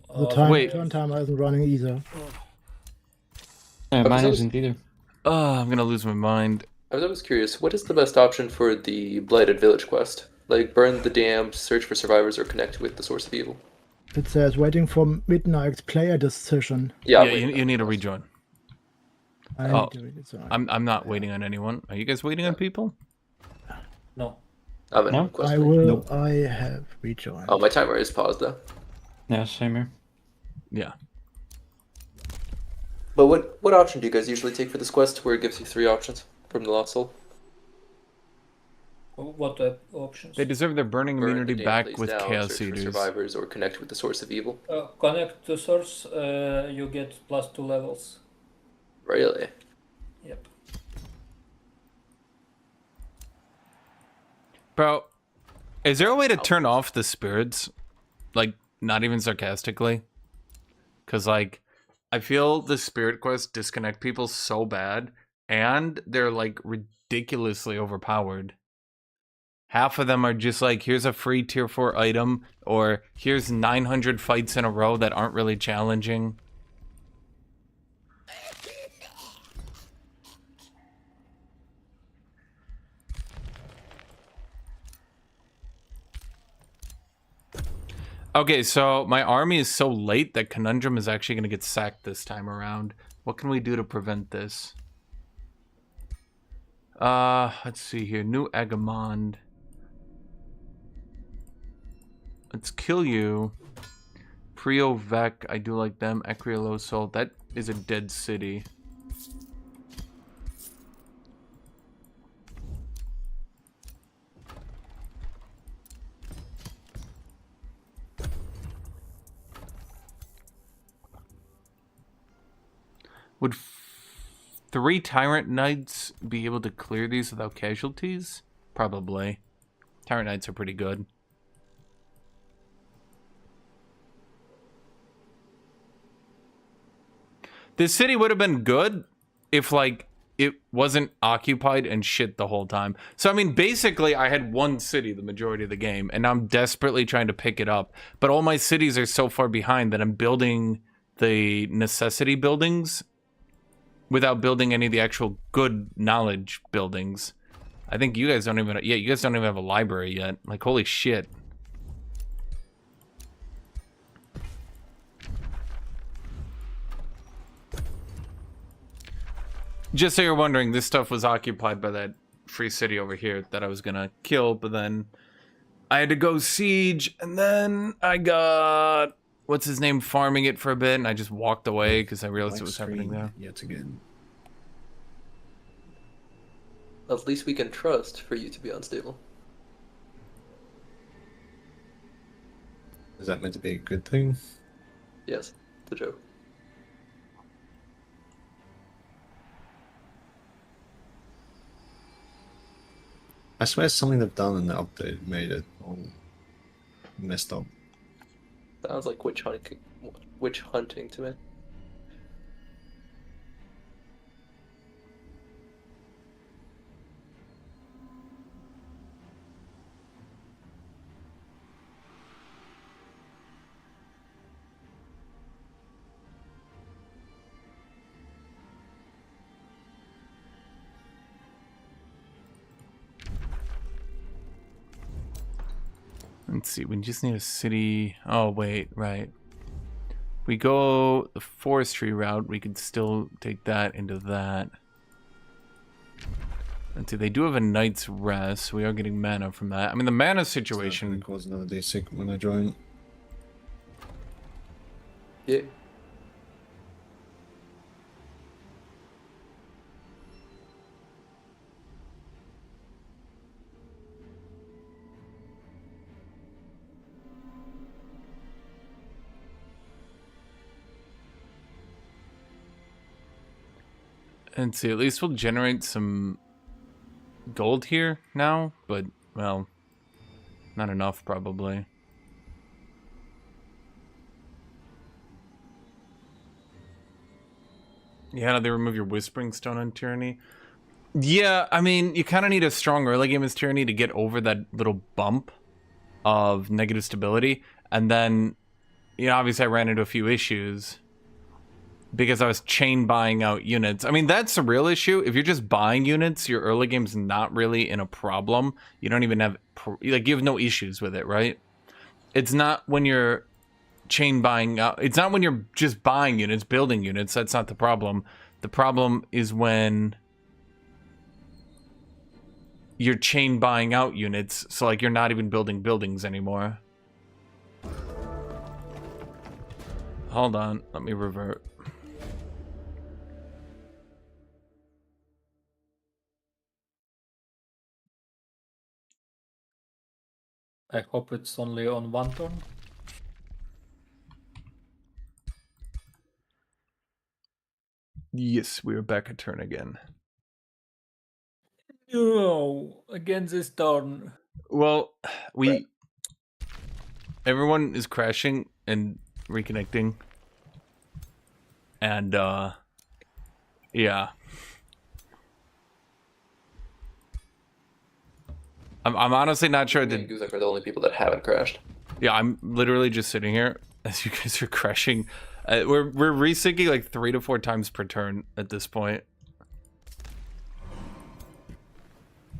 The turn timer isn't running either. Yeah, mine isn't either. Oh, I'm gonna lose my mind. I was always curious, what is the best option for the Blighted Village quest? Like, burn the dam, search for survivors, or connect with the source of evil? It says waiting for midnight player decision. Yeah, I'm waiting you on need to the quest. rejoin. I Oh, need to read it, so I'm not waiting on anyone. Are you guys waiting on people? No. I'm in No? quest. I will. I have rejoined. Oh, my timer is paused though. Yeah, same here. Yeah. But what option do you guys usually take for this quest, where it gives you 3 options from the Lost Soul? What options? They deserve their burning Burn immunity the dam back place with down, Chaos search for Eaters. survivors, or connect with the source of evil. Connect to source, you get +2 levels. Really? Yep. Bro, is there a way to turn off the spirits? Like, not even sarcastically? Because, like, I feel the spirit quests disconnect people so bad, and they're, like, ridiculously overpowered. Half of them are just like, here's a free tier 4 item, or here's 900 fights in a row that aren't really challenging. Okay, so my army is so late that Conundrum is actually going to get sacked this time around. What can we do to prevent this? Let's see here. New Agamond. Let's kill you. Priovec, I do like them. Ecrioloso, that is a dead city. Would 3 Tyrant Knights be able to clear these without casualties? Probably. Tyrant Knights are pretty good. This city would have been good if, like, it wasn't occupied and shit the whole time. So, I mean, basically, I had one city the majority of the game, and I'm desperately trying to pick it up. But all my cities are so far behind that I'm building the necessity buildings without building any of the actual good knowledge buildings. I think you guys don't even... Yeah, you guys don't even have a library yet. Like, holy shit. Just so you're wondering, this stuff was occupied by that free city over here that I was gonna kill, but then I had to go siege, and then I got... What's his name? Farming it for a bit, and I just walked away because I realized Black it was happening screen there. Yet again. At least we can trust for you to be unstable. Is that meant to be a good thing? Yes, the joke. I swear something they've done in the update made it all messed up. Sounds like witch hunting to me. Let's see, we just need a city... Oh, wait, right. We go the forestry route, we could still take that into that. Let's see, they do have a night's rest. We are getting mana from that. I mean, the mana situation... Cause another Desync when I join. Yeah. And see, at least we'll generate some gold here now, but, well, not enough probably. Yeah, they remove your Whispering Stone on Tyranny. Yeah, I mean, you kind of need a strong early game as Tyranny to get over that little bump of negative stability. And then, you know, obviously I ran into a few issues. because I was chain buying out units. I mean, that's the real issue. If you're just buying units, your early game's not really in a problem. You don't even have, like, you have no issues with it, right? It's not when you're chain buying out. It's not when you're just buying units, building units. That's not the problem. The problem is when you're chain buying out units. So, like, you're not even building buildings anymore. Hold on. Let me revert. I hope it's only on one turn. Yes, we are back a turn again. No, again this turn. Well, everyone is crashing and reconnecting. And, yeah. I'm honestly not sure Me and Guthuk are the only people that haven't crashed. Yeah, I'm literally just sitting here as you guys are crashing. We're resyncing like 3 to 4 times per turn at this point.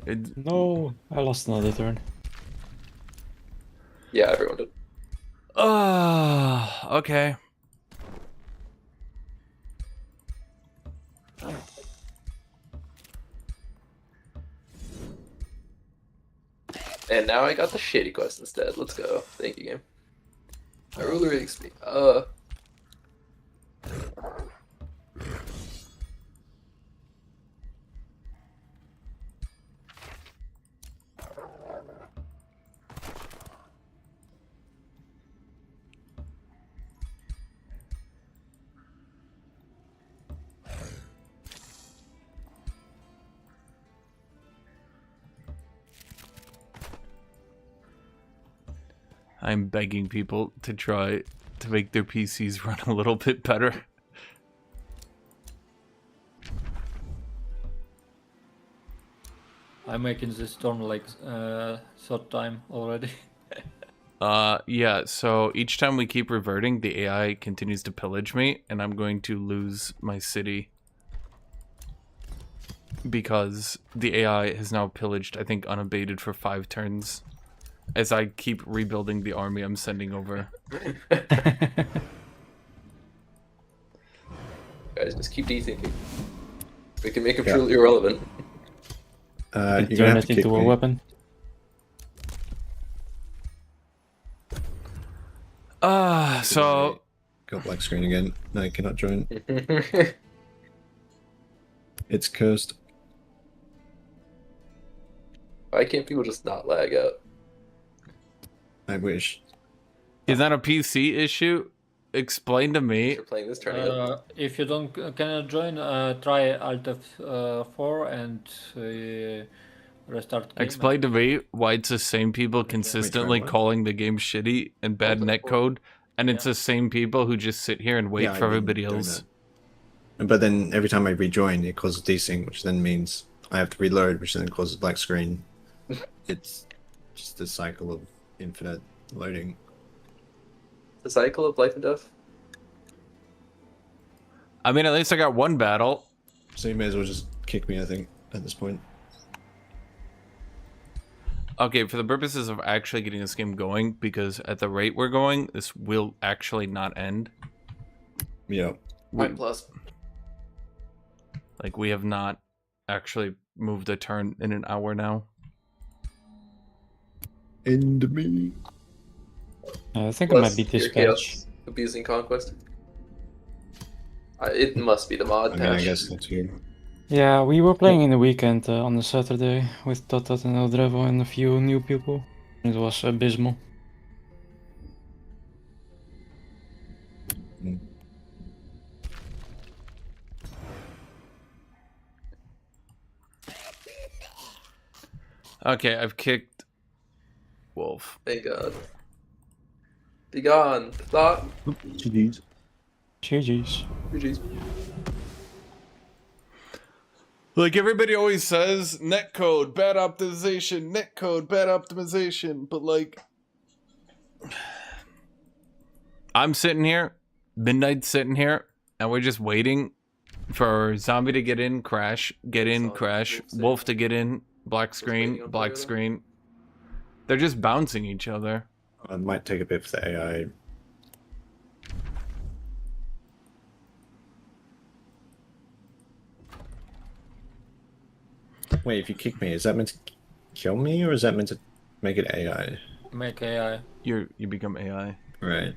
No, I lost another turn. Yeah, everyone did. Okay. And now I got the shitty quest instead. Let's go. Thank you, game. I really expect. I'm begging people to try to make their PCs run a little bit better. I'm making this turn like third time already. Yeah, so each time we keep reverting, the AI continues to pillage me, and I'm going to lose my city. Because the AI has now pillaged, I think, unabated for 5 turns. As I keep rebuilding the army I'm sending over. Guys, just keep dethinking. We can make him truly irrelevant. You're gonna Turn have it to kick into a me. weapon. So... Got black screen again. No, you cannot join. It's cursed. Why can't people just not lag out? I wish. Is that a PC issue? Explain to me. You're playing this turning up. If you don't cannot join, try Alt F4 and restart game. Explain to me why it's the same people consistently what? calling the game shitty and bad netcode, and it's the same people who just sit here and wait Yeah, for I've been everybody doing else. that. But then every time I rejoin, it causes desync, which then means I have to reload, which then causes black screen. It's just a cycle of infinite loading. The cycle of life and death. I mean, at least I got one battle. So you may as well just kick me, I think, at this point. Okay, for the purposes of actually getting this game going, because at the rate we're going, this will actually not end. Yeah. Point plus. Like, we have not actually moved a turn in an hour now. End me. I think Plus it might be your this chaos patch. abusing conquest. It must be the mod I mean, patch. I guess that's good. Yeah, we were playing in the weekend on the Saturday with Totat and Eldrevo and a few new people. It was abysmal. Okay, I've kicked Wolf. Thank God. Be gone. Thought. GG's. GG's. GG's. Like everybody always says, netcode, bad optimization, netcode, bad optimization, but like, I'm sitting here, Midnight's sitting here, Now we're just waiting for Zombie to get in, crash, get in, crash, Wolf to get in, black screen, black screen. They're just bouncing each other. I might take a bit for the AI. Wait, if you kick me, is that meant to kill me or is that meant to make it AI? Make AI. You become AI. Right.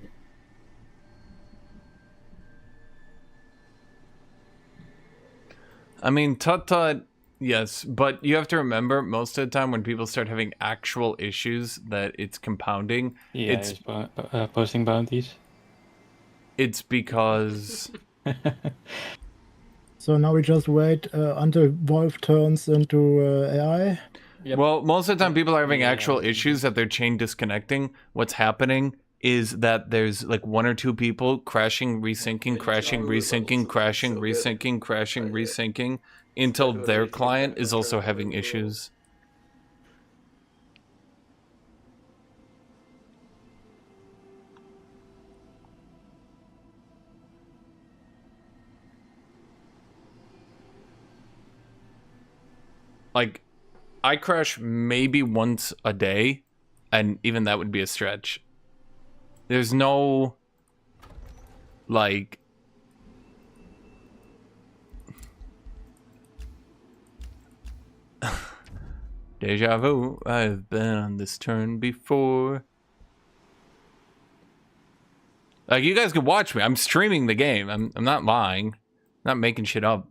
I mean, Tut, yes, but you have to remember, most of the time when people start having actual issues that it's compounding, Yeah, it's posting bounties. it's because So now we just wait until Wolf turns into AI. Yep. well, most of the time people are having Yeah. actual issues that their chain disconnecting. What's happening is that there's like 1 or 2 people crashing, resyncing, crashing, resyncing, crashing, resyncing, crashing, resyncing until their client is also having issues. Like, I crash maybe once a day, and even that would be a stretch. There's no, like, deja vu. I've been on this turn before. Like, you guys can watch me. I'm streaming the game. I'm not lying. I'm not making shit up.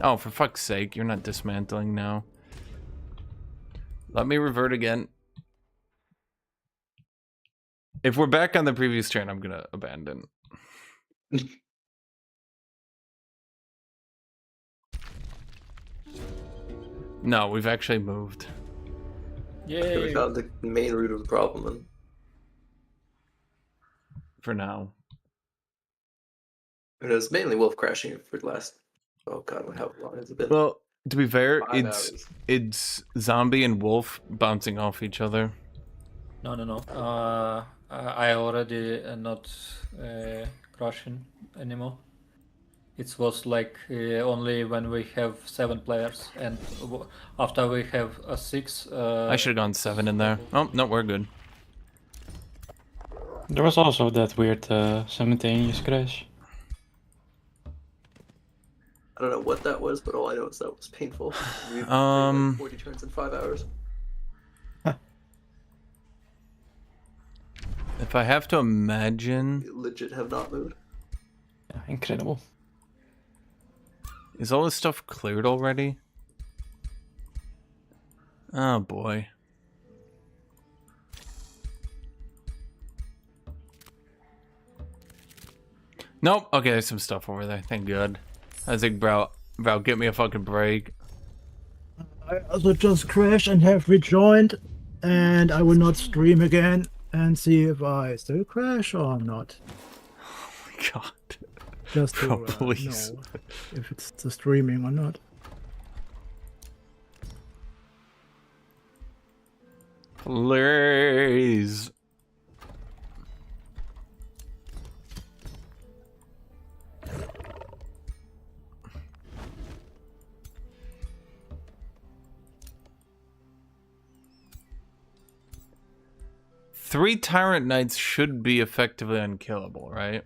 Oh, for fuck's sake, you're not dismantling now. Let me revert again. If we're back on the previous turn, I'm gonna abandon. No, we've actually moved. So we Yay! found the main root of the problem. And For now. it was mainly Wolf crashing for the last. Oh god, how long has it been? Well, to be fair, 5 hours. it's Zombie and Wolf bouncing off each other. No. I already not crashing anymore. It was like only when we have 7 players, and after we have 6. I should have gone 7 in there. Oh, no, we're good. There was also that weird simultaneous crash. I don't know what that was, but all I know is that was painful. We played like 40 turns in 5 hours. If I have to imagine, We legit have not moved. Yeah, incredible. is all this stuff cleared already? Oh boy. Nope. Okay, there's some stuff over there. Thank God. I was like, bro, get me a fucking break. I also just crashed and have rejoined, and I will not stream again and see if I still crash or not. Oh my God. Just to Bro, please. know if it's the streaming or not. Please. Three Tyrant Knights should be effectively unkillable, right?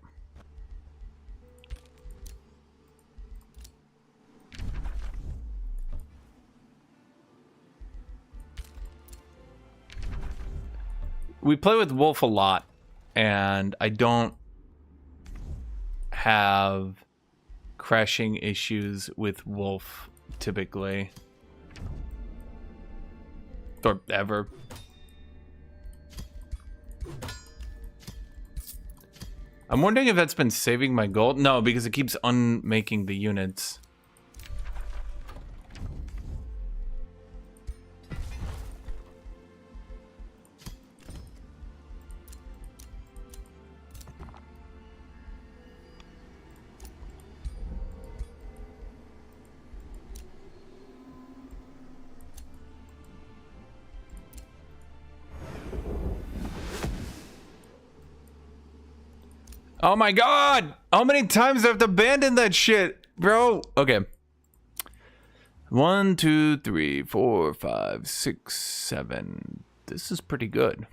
We play with Wolf a lot, and I don't have crashing issues with Wolf typically. Or ever. I'm wondering if that's been saving my gold. No, because it keeps unmaking the units. Oh my god! How many times do I have to abandon that shit, bro? Okay. 1, 2, 3, 4, 5, 6, 7. This is pretty good.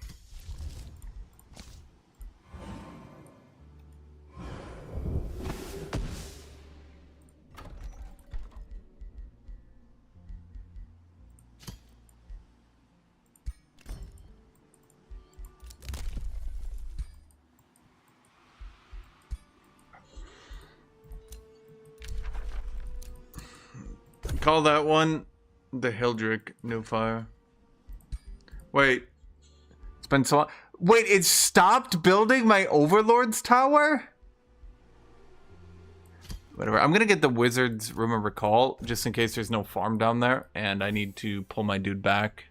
Call that one the Hildrick New Fire. Wait. It's been so long. Wait, it stopped building my Overlord's Tower? Whatever. I'm gonna get the Wizard's Room of Recall, just in case there's no farm down there, and I need to pull my dude back.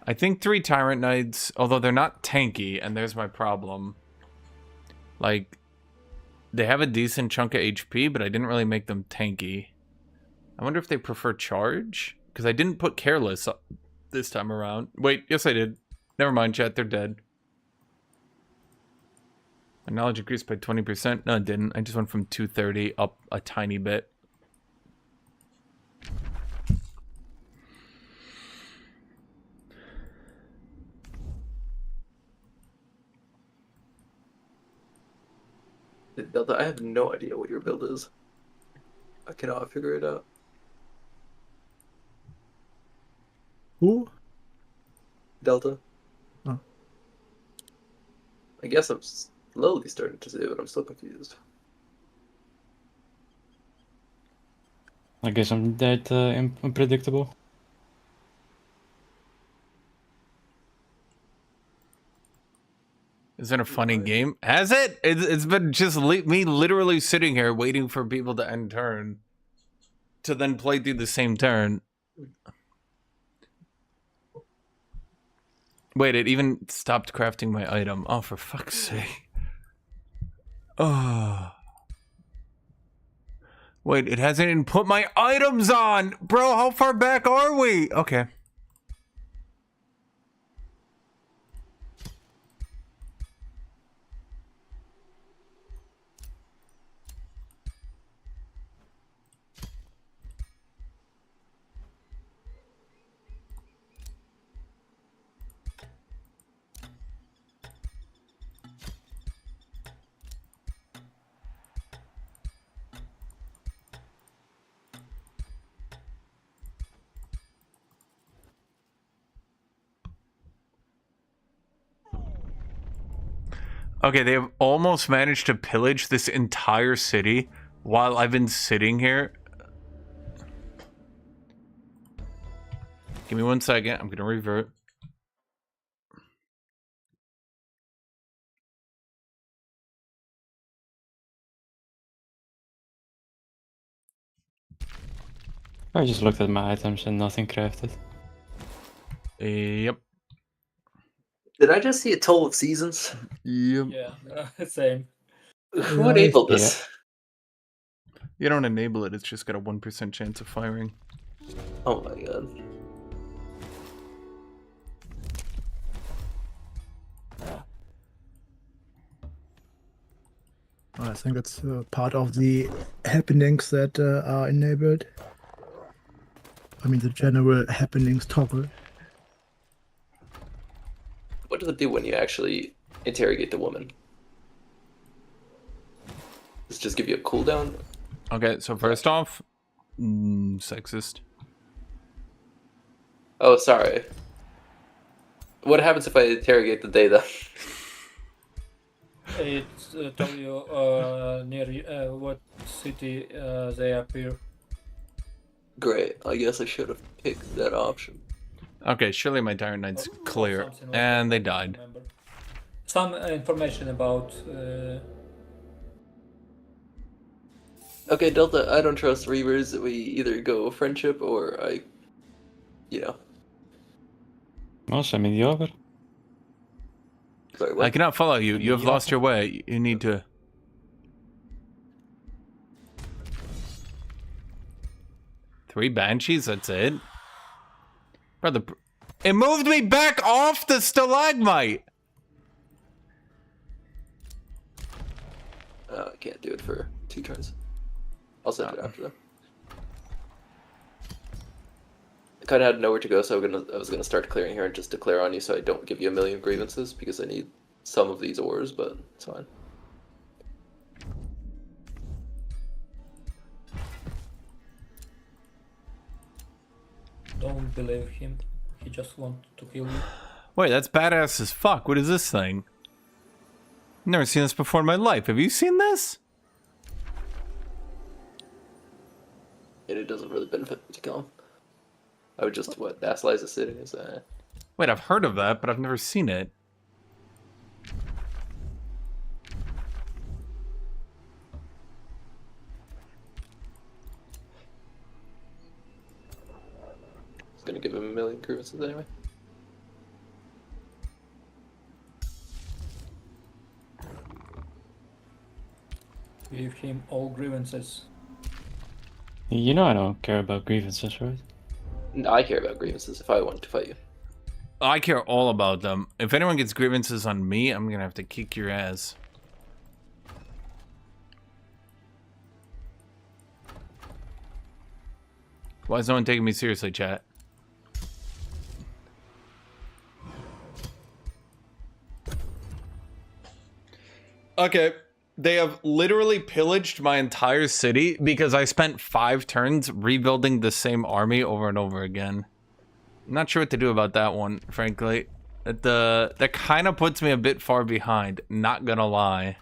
I think 3 Tyrant Knights, although they're not tanky, and there's my problem. Like, they have a decent chunk of HP, but I didn't really make them tanky. I wonder if they prefer charge? Because I didn't put Careless up this time around. Wait, yes I did. Never mind, chat, they're dead. My knowledge increased by 20%. No, it didn't. I just went from 230 up a tiny bit. Delta, I have no idea what your build is. I cannot figure it out. Who? Delta. Oh. I guess I'm slowly starting to see it, but I'm still confused. I guess I'm that unpredictable. Is it a funny game? Has it? It's been just me literally sitting here waiting for people to end turn to then play through the same turn. Wait, it even stopped crafting my item. Oh, for fuck's sake. Oh. Wait, it hasn't even put my items on! Bro, how far back are we? Okay. Okay, they have almost managed to pillage this entire city while I've been sitting here. Give me 1 second. I'm gonna revert. I just looked at my items and nothing crafted. Yep. Did I just see a Toll of Seasons? Yep. Yeah, same. Who enabled this? You don't enable it, it's just got a 1% chance of firing. Oh my god. I think it's part of the happenings that are enabled. I mean, the general happenings toggle. What does it do when you actually interrogate the woman? Does it just give you a cooldown? Okay, so first off, sexist. Oh, sorry. What happens if I interrogate the data? It's tell you near what city they appear. Great. I guess I should have picked that option. Okay, surely my Tyrant Knight's Or clear. something like And that, they I don't died. remember. Some information about. Okay, Delta, I don't trust Reavers. We either go friendship or I, you know. Oh, semi-mediocre. Sorry, what? I cannot follow you. You have lost your way. You need to... 3 banshees, that's it. Brother, it moved me back off the stalagmite. I can't do it for 2 turns. I'll send it after them. I kind of had nowhere to go, so I was gonna start clearing here and just declare on you, so I don't give you a million grievances because I need some of these ores, but it's fine. Don't believe him. He just wants to kill you. Wait, that's badass as fuck. What is this thing? Never seen this before in my life. Have you seen this? And it doesn't really benefit me to kill him. I would just, vassalize the city? Is that... Wait, I've heard of that, but I've never seen it. It's gonna give him a million grievances anyway. Give him all grievances. You know I don't care about grievances, right? No, I care about grievances if I want to fight you. I care all about them. If anyone gets grievances on me, I'm gonna have to kick your ass. Why is no one taking me seriously, chat? Okay, they have literally pillaged my entire city because I spent 5 turns rebuilding the same army over and over again. I'm not sure what to do about that one, frankly. That kind of puts me a bit far behind, not gonna lie.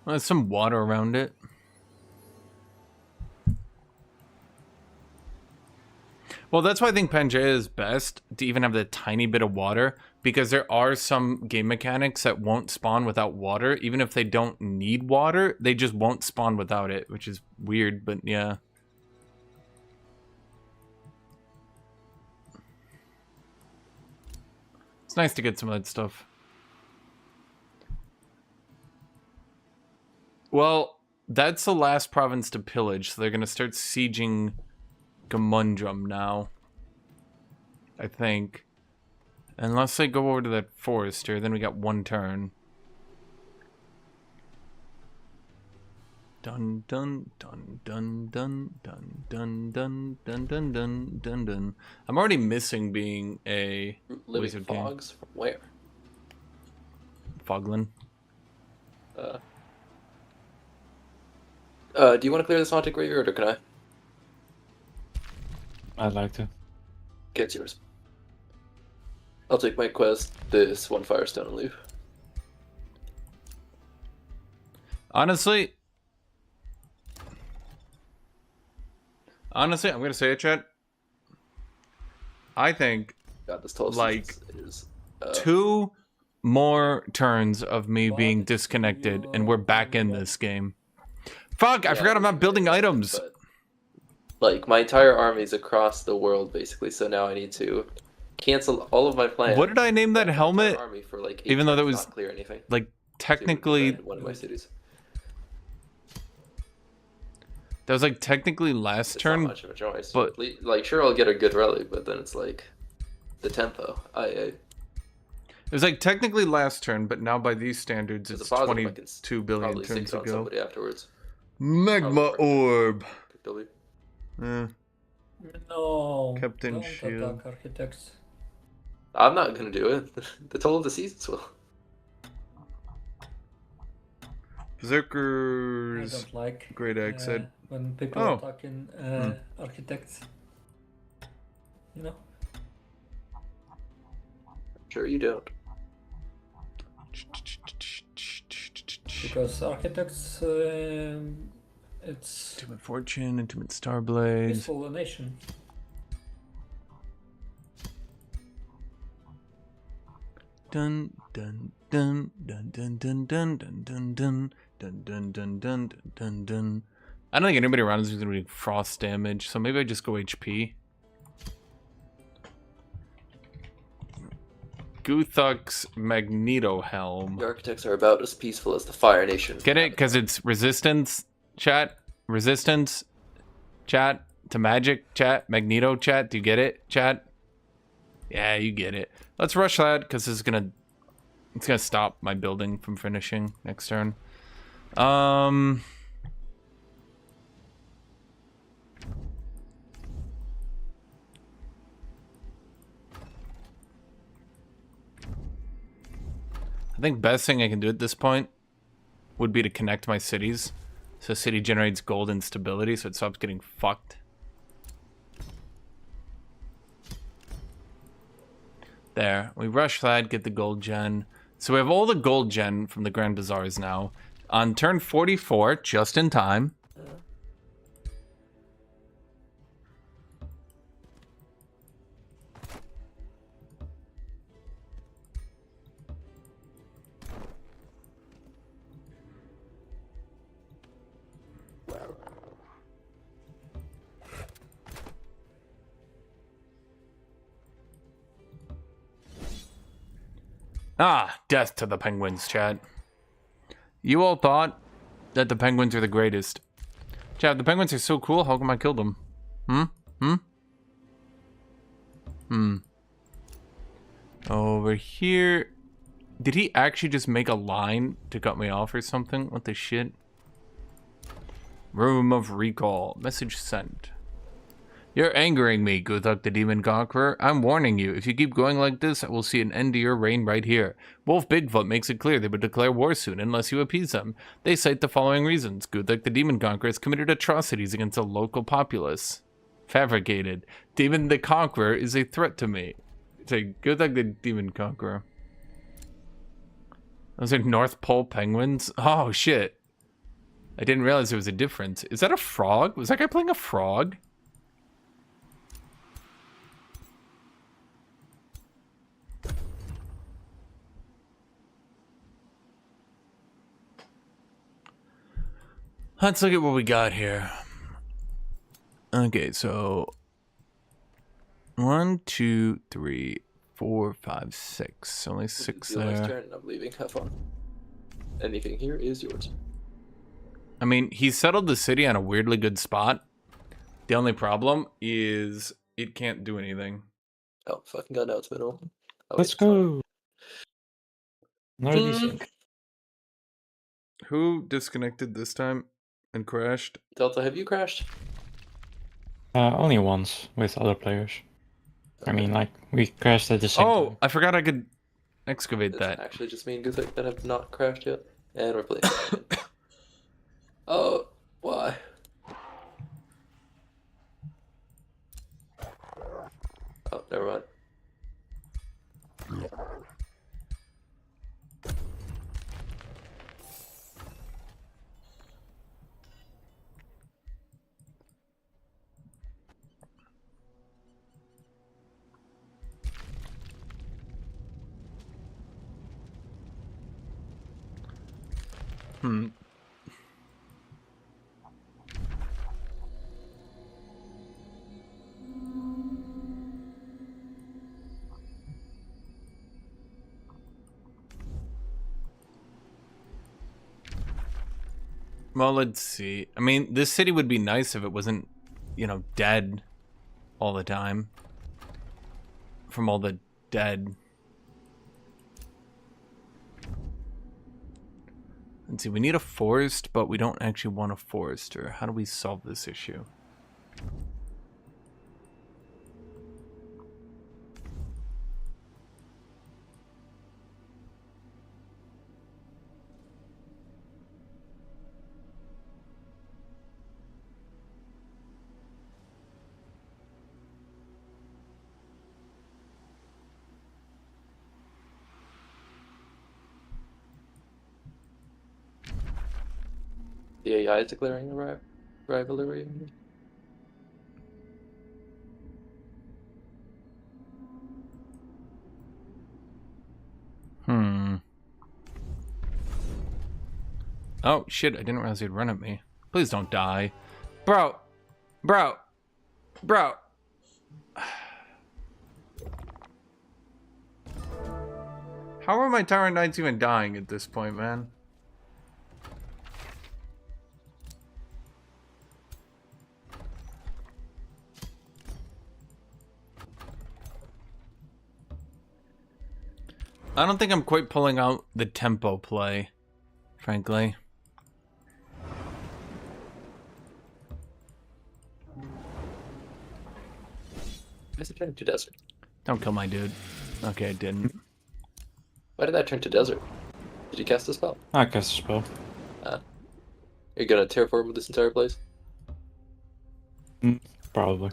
Well, there's some water around it. Well, that's why I think Pangaea is best, to even have the tiny bit of water, because there are some game mechanics that won't spawn without water. Even if they don't need water, they just won't spawn without it, which is weird, but yeah. It's nice to get some of that stuff. Well, that's the last province to pillage, so they're going to start sieging Gamundrum now, I think. Unless they go over to that forester, then we got 1 turn. Dun dun dun dun dun dun dun dun dun dun dun dun dun. I'm already missing being a Living wizard game. fogs from where? Foglin. Do you want to clear this haunted graveyard, or can I? I'd like to. Get yours. I'll take my quest, this 1 firestone, and leave. Honestly, I'm gonna say it, chat. I think God, this tall like is 2 more turns of me being disconnected, and we're back in this game. Fuck! I forgot I'm not building items. But, like, my entire army's across the world, basically. So now I need to cancel all of my plans. What did I name that helmet? Army for, like, 8 Even though that turns, was not clear anything. like technically One of my cities. that was like technically last It's turn, not much of a choice. but like, sure, I'll get a good rally, but then it's like the tempo. it was like technically last turn, but now by these standards, it's 22 billion probably turns sink on ago. somebody afterwards. Magma orb. W. No. Captain don't Shield. attack architects. I'm not gonna do it. The total of the seasons will. I Berserkers. don't like Great exit. when people Oh. attacking architects. You know. Sure you don't. Because architects, it's Intimate Fortune, Intimate Starblaze. peaceful nation. Dun dun dun dun dun dun dun dun dun dun dun dun dun dun dun dun. I don't think anybody around us is gonna be frost damage, so maybe I just go HP. Guthuk's Magneto Helm. The architects are about as peaceful as the Fire Nation. Get it? Because it's resistance, chat? Resistance, chat? To magic, chat? Magneto, chat? Do you get it, chat? Yeah, you get it. Let's rush that, because it's gonna stop my building from finishing next turn. I think best thing I can do at this point would be to connect my cities. So city generates gold and stability, so it stops getting fucked. There. We rush that, get the gold gen. So we have all the gold gen from the Grand Bazaars now. On turn 44, just in time. Ah, death to the penguins, chat. You all thought that the penguins are the greatest. Chat, the penguins are so cool, how come I killed them? Over here. Did he actually just make a line to cut me off or something? What the shit? Room of recall. Message sent. You're angering me, Guthuk the Demon Conqueror. I'm warning you, if you keep going like this, I will see an end to your reign right here. Wolf Bigfoot makes it clear they would declare war soon unless you appease them. They cite the following reasons. Guthuk the Demon Conqueror has committed atrocities against the local populace. Fabricated. Demon the Conqueror is a threat to me. Say, Guthuk the Demon Conqueror. Those are North Pole penguins? Oh, shit. I didn't realize there was a difference. Is that a frog? Was that guy playing a frog? Let's look at what we got here. Okay, so 1, 2, 3, 4, 5, 6. Only 6 Your last there. turn, I'm leaving. Have fun. Anything here is yours. I mean, he settled the city on a weirdly good spot. The only problem is it can't do anything. Oh, fucking gun out middle. Oh, Let's wait, go. Another desync. Who disconnected this time and crashed? Delta, have you crashed? Only once with other players. I mean, like, we crashed at the same Oh, time. I forgot I could excavate It's that. actually just me and Guthuk that have not crashed yet. And we're playing. Oh, why? Oh, never mind. Well, let's see. I mean, this city would be nice if it wasn't, you know, dead all the time. From all the dead. Let's see, we need a forest, but we don't actually want a forester. How do we solve this issue? The AI is declaring a rivalry. Oh, shit, I didn't realize he'd run at me. Please don't die. Bro! Bro! Bro! How are my Tyrant Knights even dying at this point, man? I don't think I'm quite pulling out the tempo play, frankly. Why does it turn to desert? Don't kill my dude. Okay, I didn't. Why did that turn to desert? Did you cast a spell? I cast a spell. Are you gonna terraform this entire place? Probably.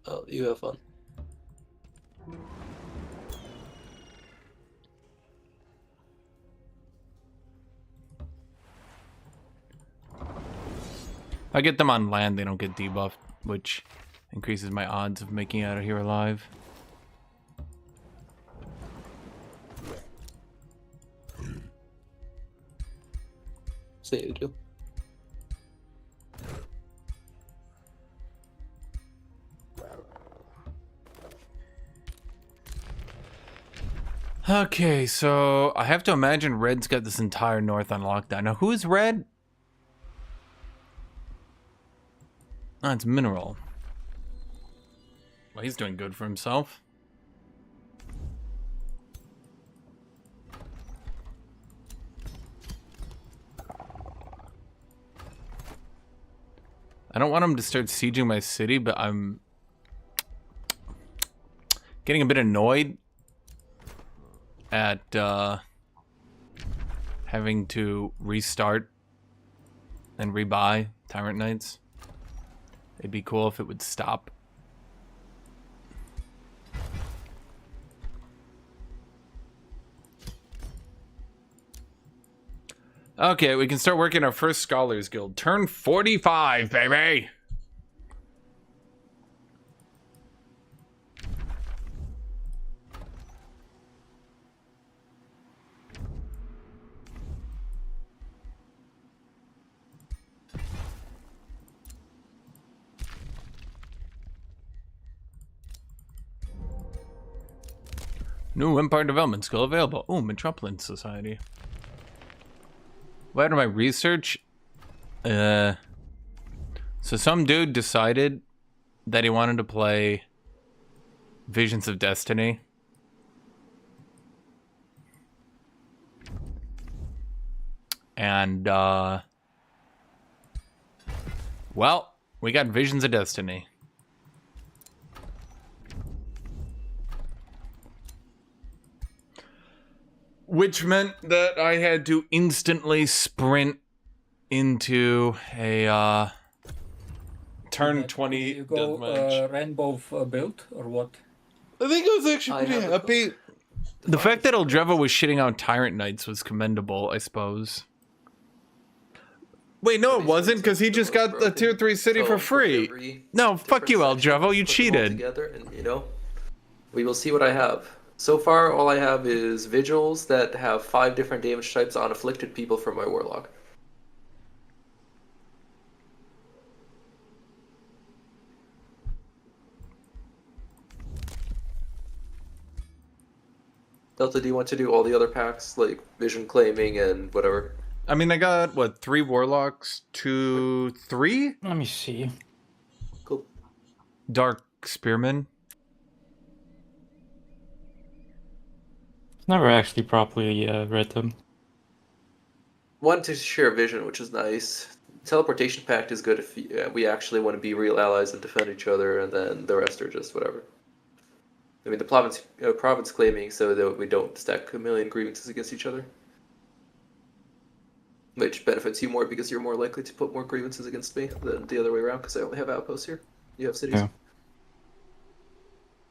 Oh, you have fun. If I get them on land, they don't get debuffed, which increases my odds of making it out of here alive. Say you do. Okay, so I have to imagine Red's got this entire north on lockdown. Now, who is Red? Oh, it's Mineral. Well, he's doing good for himself. I don't want him to start sieging my city, but I'm getting a bit annoyed at having to restart and rebuy Tyrant Knights. It'd be cool if it would stop. Okay, we can start working our first Scholars Guild. Turn 45, baby! New Empire Development Skill available. Oh, Metropolitan Society. What happened to my research? So some dude decided that he wanted to play Visions of Destiny. And, well, we got Visions of Destiny. Which meant that I had to instantly sprint into a turn 20 You go deathmatch. rainbow build or what? I think I was actually I pretty have a- happy. The fact that Eldreva was shitting out Tyrant Knights was commendable, I suppose. Wait, no, it wasn't, because he just got the tier 3 city for free. No, fuck you, Eldreva, you cheated. Together and, we will see what I have. So far, all I have is Vigils that have 5 different damage types on afflicted people from my Warlock. Delta, do you want to do all the other packs, like Vision Claiming and whatever? I mean, I got, what, 3 Warlocks, 2, 3? Let me see. Cool. Dark Spearmen. Never actually properly read them. One to share vision, which is nice. Teleportation Pact is good if we actually want to be real allies and defend each other, and then the rest are just whatever. I mean, the province claiming so that we don't stack a million grievances against each other. Which benefits you more because you're more likely to put more grievances against me than the other way around because I only have outposts here. You have cities. Yeah.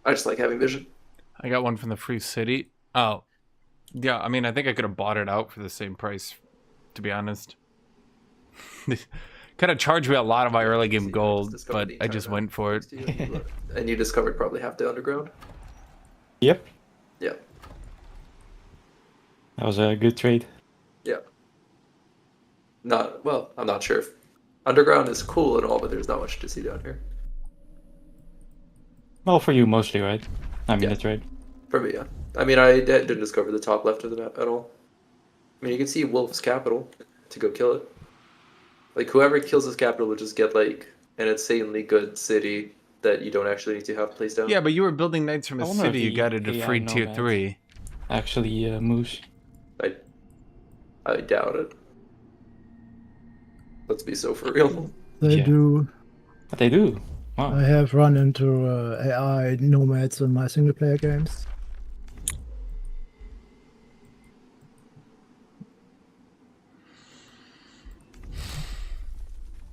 I just like having vision. I got one from the free city. Oh. Yeah, I mean, I think I could have bought it out for the same price, to be honest. Kind of charged me a lot of my early game gold, but I just went for it. And you discovered probably half the underground? Yep. Yeah. That was a good trade. Yeah. I'm not sure if underground is cool and all, but there's not much to see down here. Well, for you mostly, right? I mean, Yeah. that's right. For me, yeah. I mean, I didn't discover the top left of the map at all. I mean, you can see Wolf's capital to go kill it. Like, whoever kills his capital will just get, like, an insanely good city that you don't actually need to have placed down. Yeah, but you were building knights from I a wonder if city. You the got it to AI free tier nomad 3. actually moves. I doubt it. Let's be so for real. They Yeah. do. But they do. Wow. I have run into AI nomads in my single player games.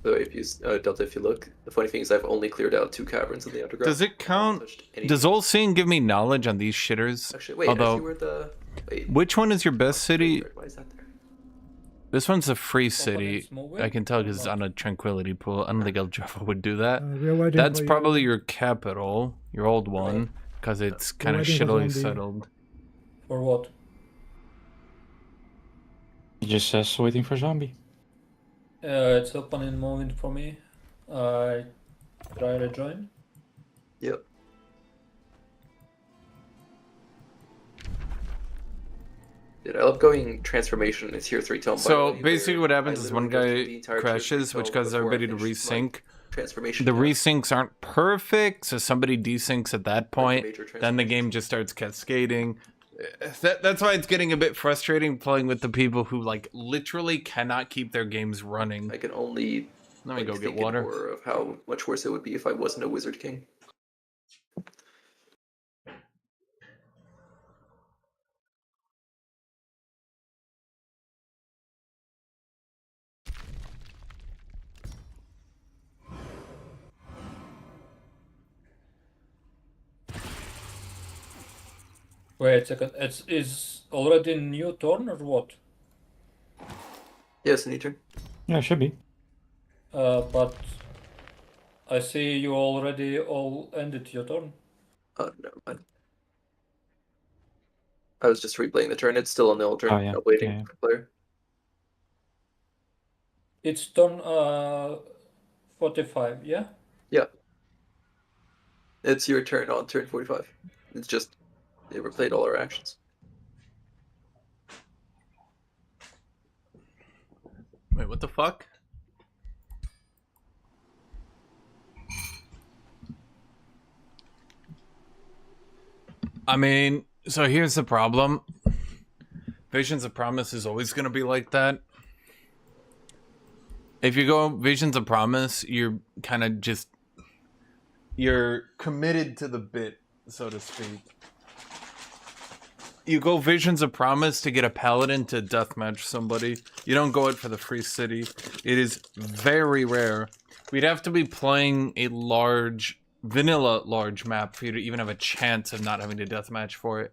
So if you Delta, if you look, the funny thing is I've only cleared out 2 caverns in the underground. Does it I haven't count? touched anything. Does Old Scene give me knowledge on these shitters? Actually, wait. Although, I see where the wait. which one is your best city? Why is that there? This one's a free Company city. small I can tell or because it's not? on a tranquility pool. I don't think El Java would do that. We're waiting That's for probably you. your capital, your old one, because it's kind of waiting for shittily zombie. settled. For what? He just says waiting for zombie. It's open in moment for me. I try to join. Yep. Dude, I love going transformation in tier 3 tome. So by the way, basically, where what happens I is one literally go through guy the entire tier 3 crashes, which tome causes before I everybody to finish my resync. transformation. The yeah. resyncs aren't perfect, so somebody desyncs at that point. major Then the game just starts cascading. That's why it's getting a bit frustrating playing with the people who like literally cannot keep their games running. I can only Let me go get think in water. horror of how much worse it would be if I wasn't a Wizard King. Wait a second. Is already new turn or what? Yes, new turn. Yeah, it should be. But I see you already all ended your turn. Never mind. I was just replaying the turn. It's still a nil turn. Oh, yeah. No waiting Yeah. for player. It's turn 45, yeah? Yeah. It's your turn on turn 45. It's just they replayed all our actions. Wait, what the fuck? I mean, so here's the problem. Visions of Promise is always going to be like that. If you go Visions of Promise, you're kind of just... You're committed to the bit, so to speak. You go Visions of Promise to get a paladin to deathmatch somebody. You don't go it for the free city. It is very rare. We'd have to be playing a large, vanilla large map for you to even have a chance of not having to deathmatch for it.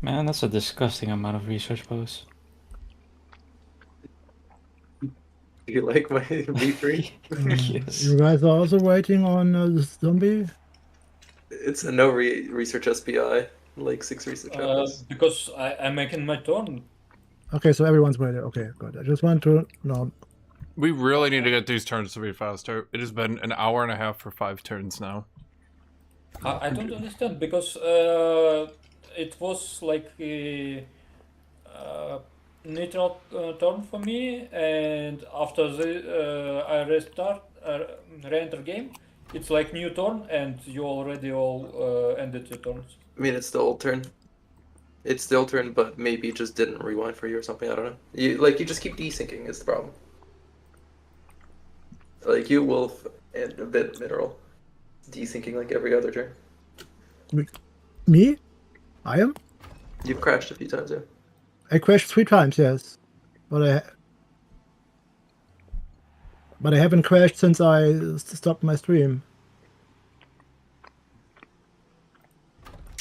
Man, that's a disgusting amount of research posts. Do you like my V3? Yes. You guys are also waiting on the zombie? It's a no research SPI, like 6 research apples. Because I'm making my turn. Okay, so everyone's waiting. Okay, good. I just want to know. We really need to get these turns to be faster. It has been an hour and a half for 5 turns now. I don't understand because it was like a neutral turn for me, and after I re-enter game, it's like new turn, and you already all ended your turns. I mean, it's the old turn. It's still turn, but maybe it just didn't rewind for you or something. I don't know. You just keep desyncing is the problem. Like you, Wolf, and a bit Mineral, desyncing like every other turn. Me? I am? You've crashed a few times, yeah. I crashed 3 times, yes. But I haven't crashed since I stopped my stream.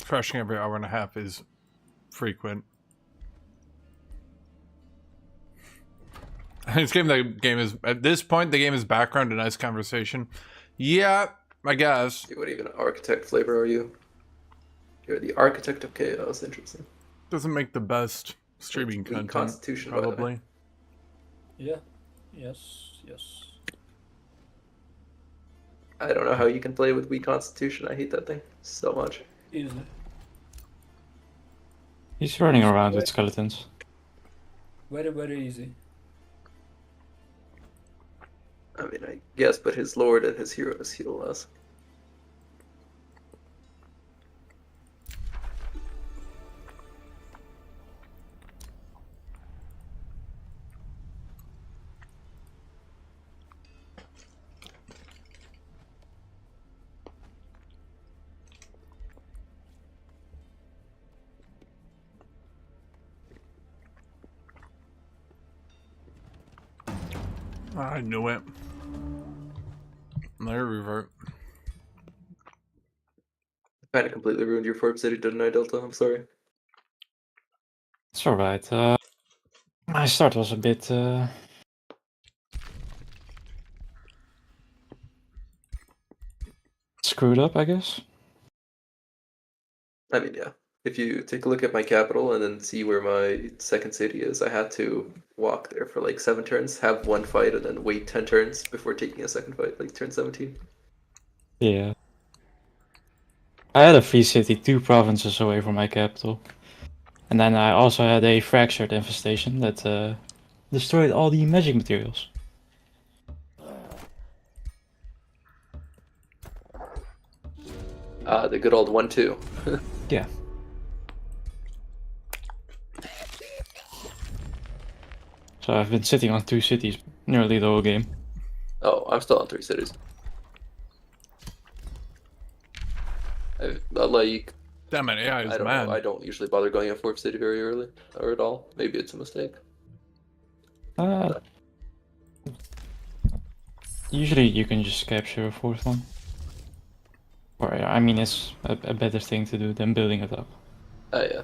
Crashing every hour and a half is frequent. This game, the game is at this point, the game is background to nice conversation. Yeah, I guess. What even architect flavor are you? You're the architect of chaos. Interesting. Doesn't make the best streaming Weak content, constitution, by the way. probably. Yeah. Yes. Yes. I don't know how you can play with weak constitution. I hate that thing so much. Easy. He's running around with skeletons. Very, very easy. I mean, I guess, but his lord and his heroes heal less. I knew it. There, revert. Kind of completely ruined your Forbes City, didn't I, Delta? I'm sorry. It's alright. My start was a bit screwed up, I guess. I mean, yeah. If you take a look at my capital and then see where my second city is, I had to walk there for like 7 turns, have one fight, and then wait 10 turns before taking a second fight, like turn 17. Yeah. I had a free city 2 provinces away from my capital. And then I also had a fractured infestation that destroyed all the magic materials. The good old 1-2. Yeah. So I've been sitting on 2 cities nearly the whole game. Oh, I'm still on 3 cities. Like, Damn it, AI is I don't mad. know. I don't usually bother going at 4th city very early, or at all. Maybe it's a mistake. Usually you can just capture a 4th one. Or, I mean, it's a better thing to do than building it up. Yeah.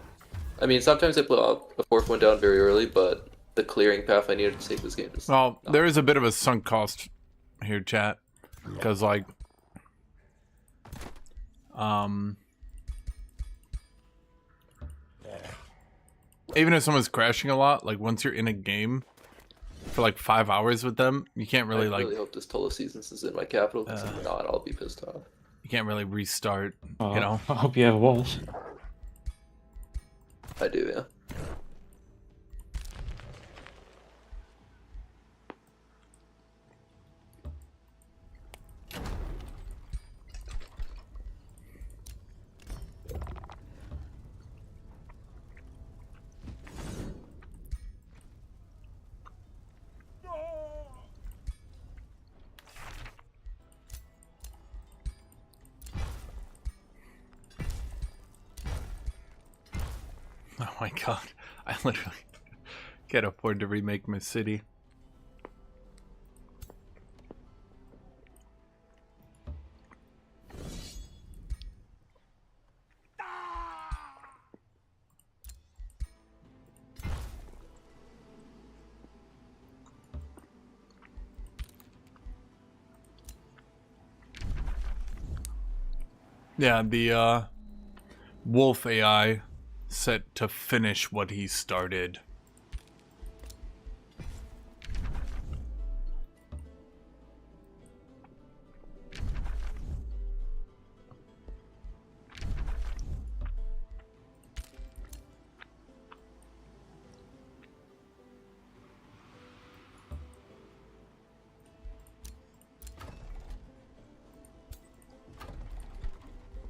I mean, sometimes I put a 4th one down very early, but the clearing path I needed to save this game is... Well, there is a bit of a sunk cost here, chat. Because, like... Even if someone's crashing a lot, like, once you're in a game for, like, 5 hours with them, you can't really, I like... really hope this Tolo Seasons is in my capital, because if not, I'll be pissed off. You can't really restart, Well, you know? I hope you have walls. I do, yeah. Oh my god. I literally can't afford to remake my city. Yeah, the Wolf AI set to finish what he started.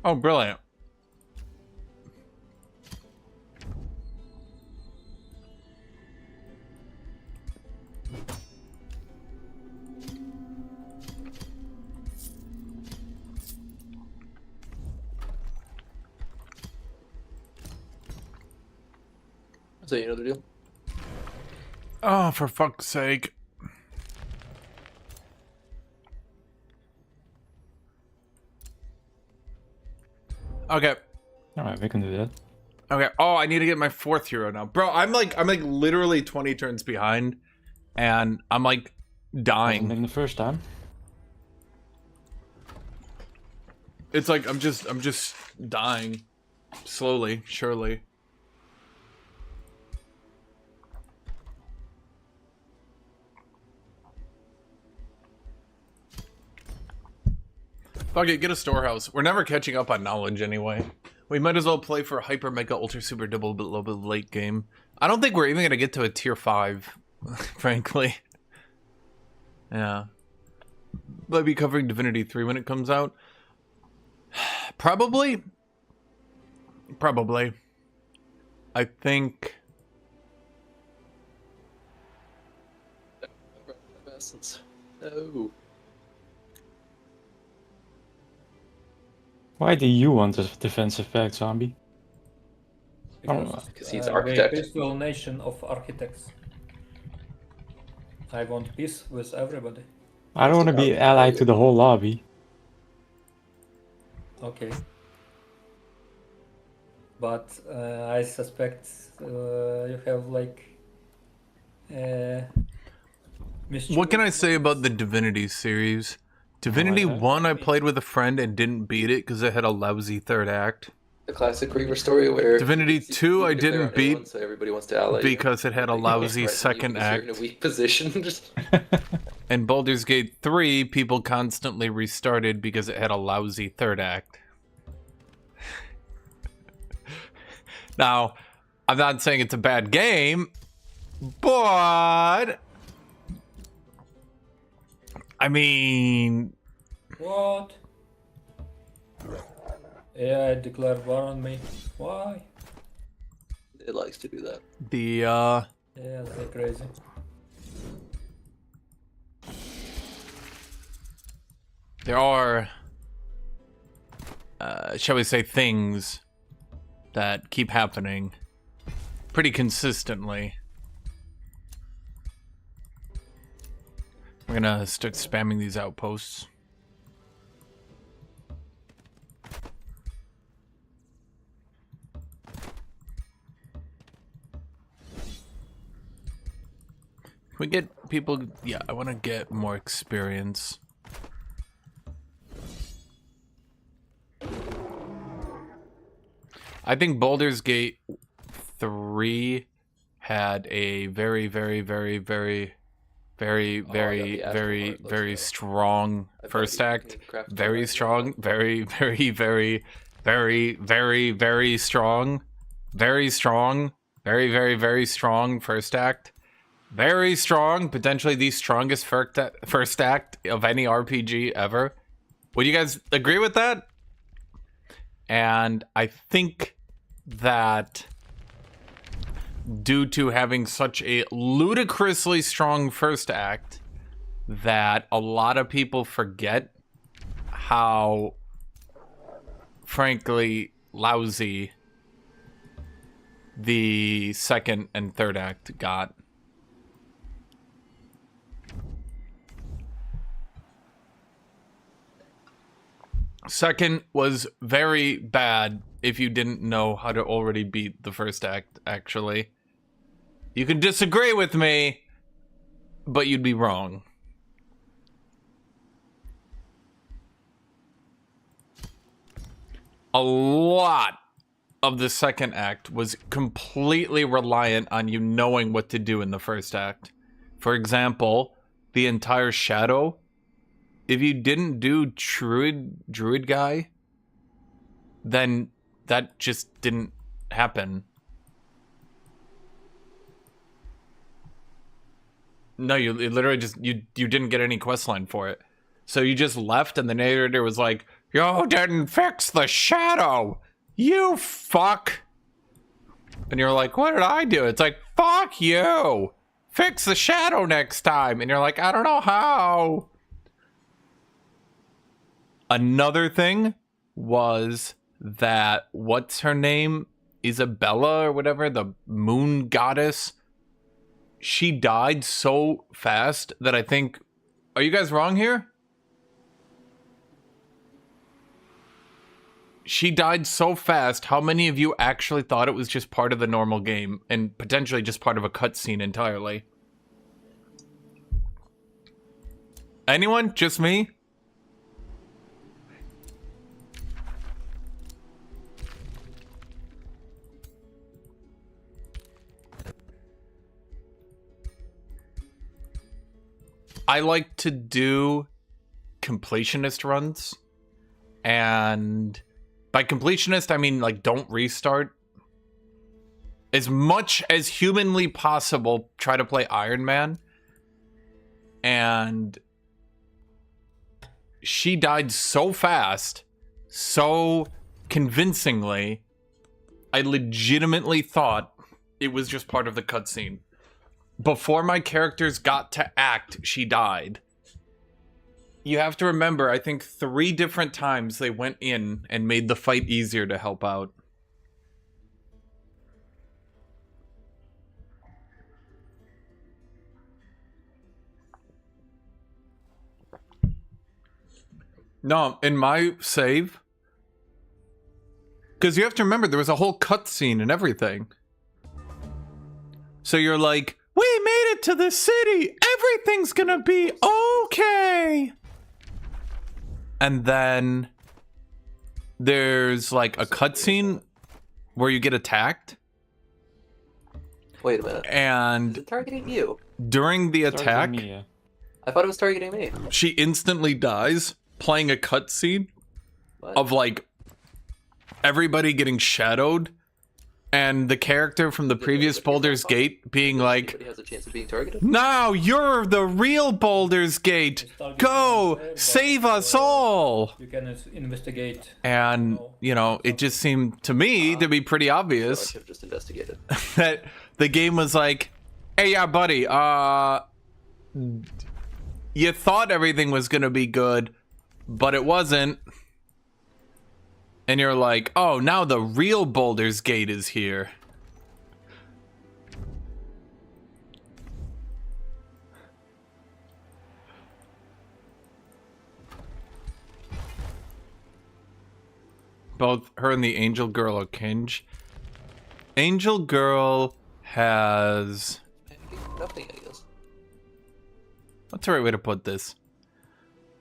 Oh, brilliant. So you know the deal? Oh, for fuck's sake. Okay. Alright, we can do that. Okay. Oh, I need to get my 4th hero now, bro. I'm like literally 20 turns behind, and I'm like dying. In the first time. It's like I'm just dying, slowly, surely. Fuck it, get a storehouse. We're never catching up on knowledge anyway. We might as well play for hyper mega ultra super double little bit late game. I don't think we're even gonna get to a tier 5, frankly. Yeah. Might be covering Divinity 3 when it comes out. Probably. I think. No. Why do you want a defensive pack, zombie? Because he's architect. The peaceful nation of architects. I want peace with everybody. I don't want to be allied to the whole lobby. Okay. But I suspect you have like What can I say about the Divinity series? Divinity 1 I played with a friend and didn't beat it because it had a lousy 3rd act. The classic Reaver story where Divinity 2 I didn't beat anyone, so everybody wants to ally because it had a lousy 2nd act. You're in a weak position. And Baldur's Gate 3 people constantly restarted because it had a lousy 3rd act. Now, I'm not saying it's a bad game, but I mean... What? Yeah, I declared war on me. Why? It likes to do that. The, Yeah, they're crazy. there are, shall we say, things that keep happening pretty consistently. We're gonna start spamming these outposts. Can we get people? Yeah, I want to get more experience. I think Baldur's Gate 3 had a very strong first act. Very strong. Very strong. Very strong. Very strong first act. Very strong. Potentially the strongest first act of any RPG ever. Would you guys agree with that? And I think that due to having such a ludicrously strong first act that a lot of people forget how frankly lousy the 2nd and 3rd act got. Second was very bad if you didn't know how to already beat the first act, actually. You can disagree with me, but you'd be wrong. A lot of the 2nd act was completely reliant on you knowing what to do in the first act. For example, the entire shadow. If you didn't do druid guy, then that just didn't happen. No, you literally just you didn't get any questline for it. So you just left and the narrator was like, "You didn't fix the shadow, you fuck." And you're like, "What did I do?" It's like, "Fuck you. Fix the shadow next time." And you're like, "I don't know how." Another thing was that, what's her name? Isabella or whatever, the moon goddess. She died so fast that I think... Are you guys wrong here? she died so fast. How many of you actually thought it was just part of the normal game and potentially just part of a cutscene entirely? Anyone? Just me? I like to do completionist runs, and by completionist I mean like don't restart. As much as humanly possible, try to play Iron Man, and she died so fast, so convincingly, I legitimately thought it was just part of the cutscene. Before my characters got to act, she died. You have to remember, I think 3 different times they went in and made the fight easier to help out. No, in my save, because you have to remember there was a whole cutscene and everything. So you're like, we made it to the city. Everything's gonna be okay. And then there's like a cutscene where you get attacked. Wait a minute. And Is it targeting you? during the attack, Me, yeah. I thought it was targeting me. she instantly dies, playing a cutscene What? of like everybody getting shadowed, and the character from the previous Baldur's Gate being like, Anybody has a chance of being targeted? "Now you're the real Baldur's Gate. Go save us all." You can investigate. And you know, it just seemed to me to be pretty So I obvious should have just investigated. that the game was like, "Hey, yeah, buddy. You thought everything was gonna be good, but it wasn't." And you're like, "Oh, now the real Baldur's Gate is here." Both her and the Angel Girl are cringe. Angel Girl has... Nothing, I guess. What's the right way to put this?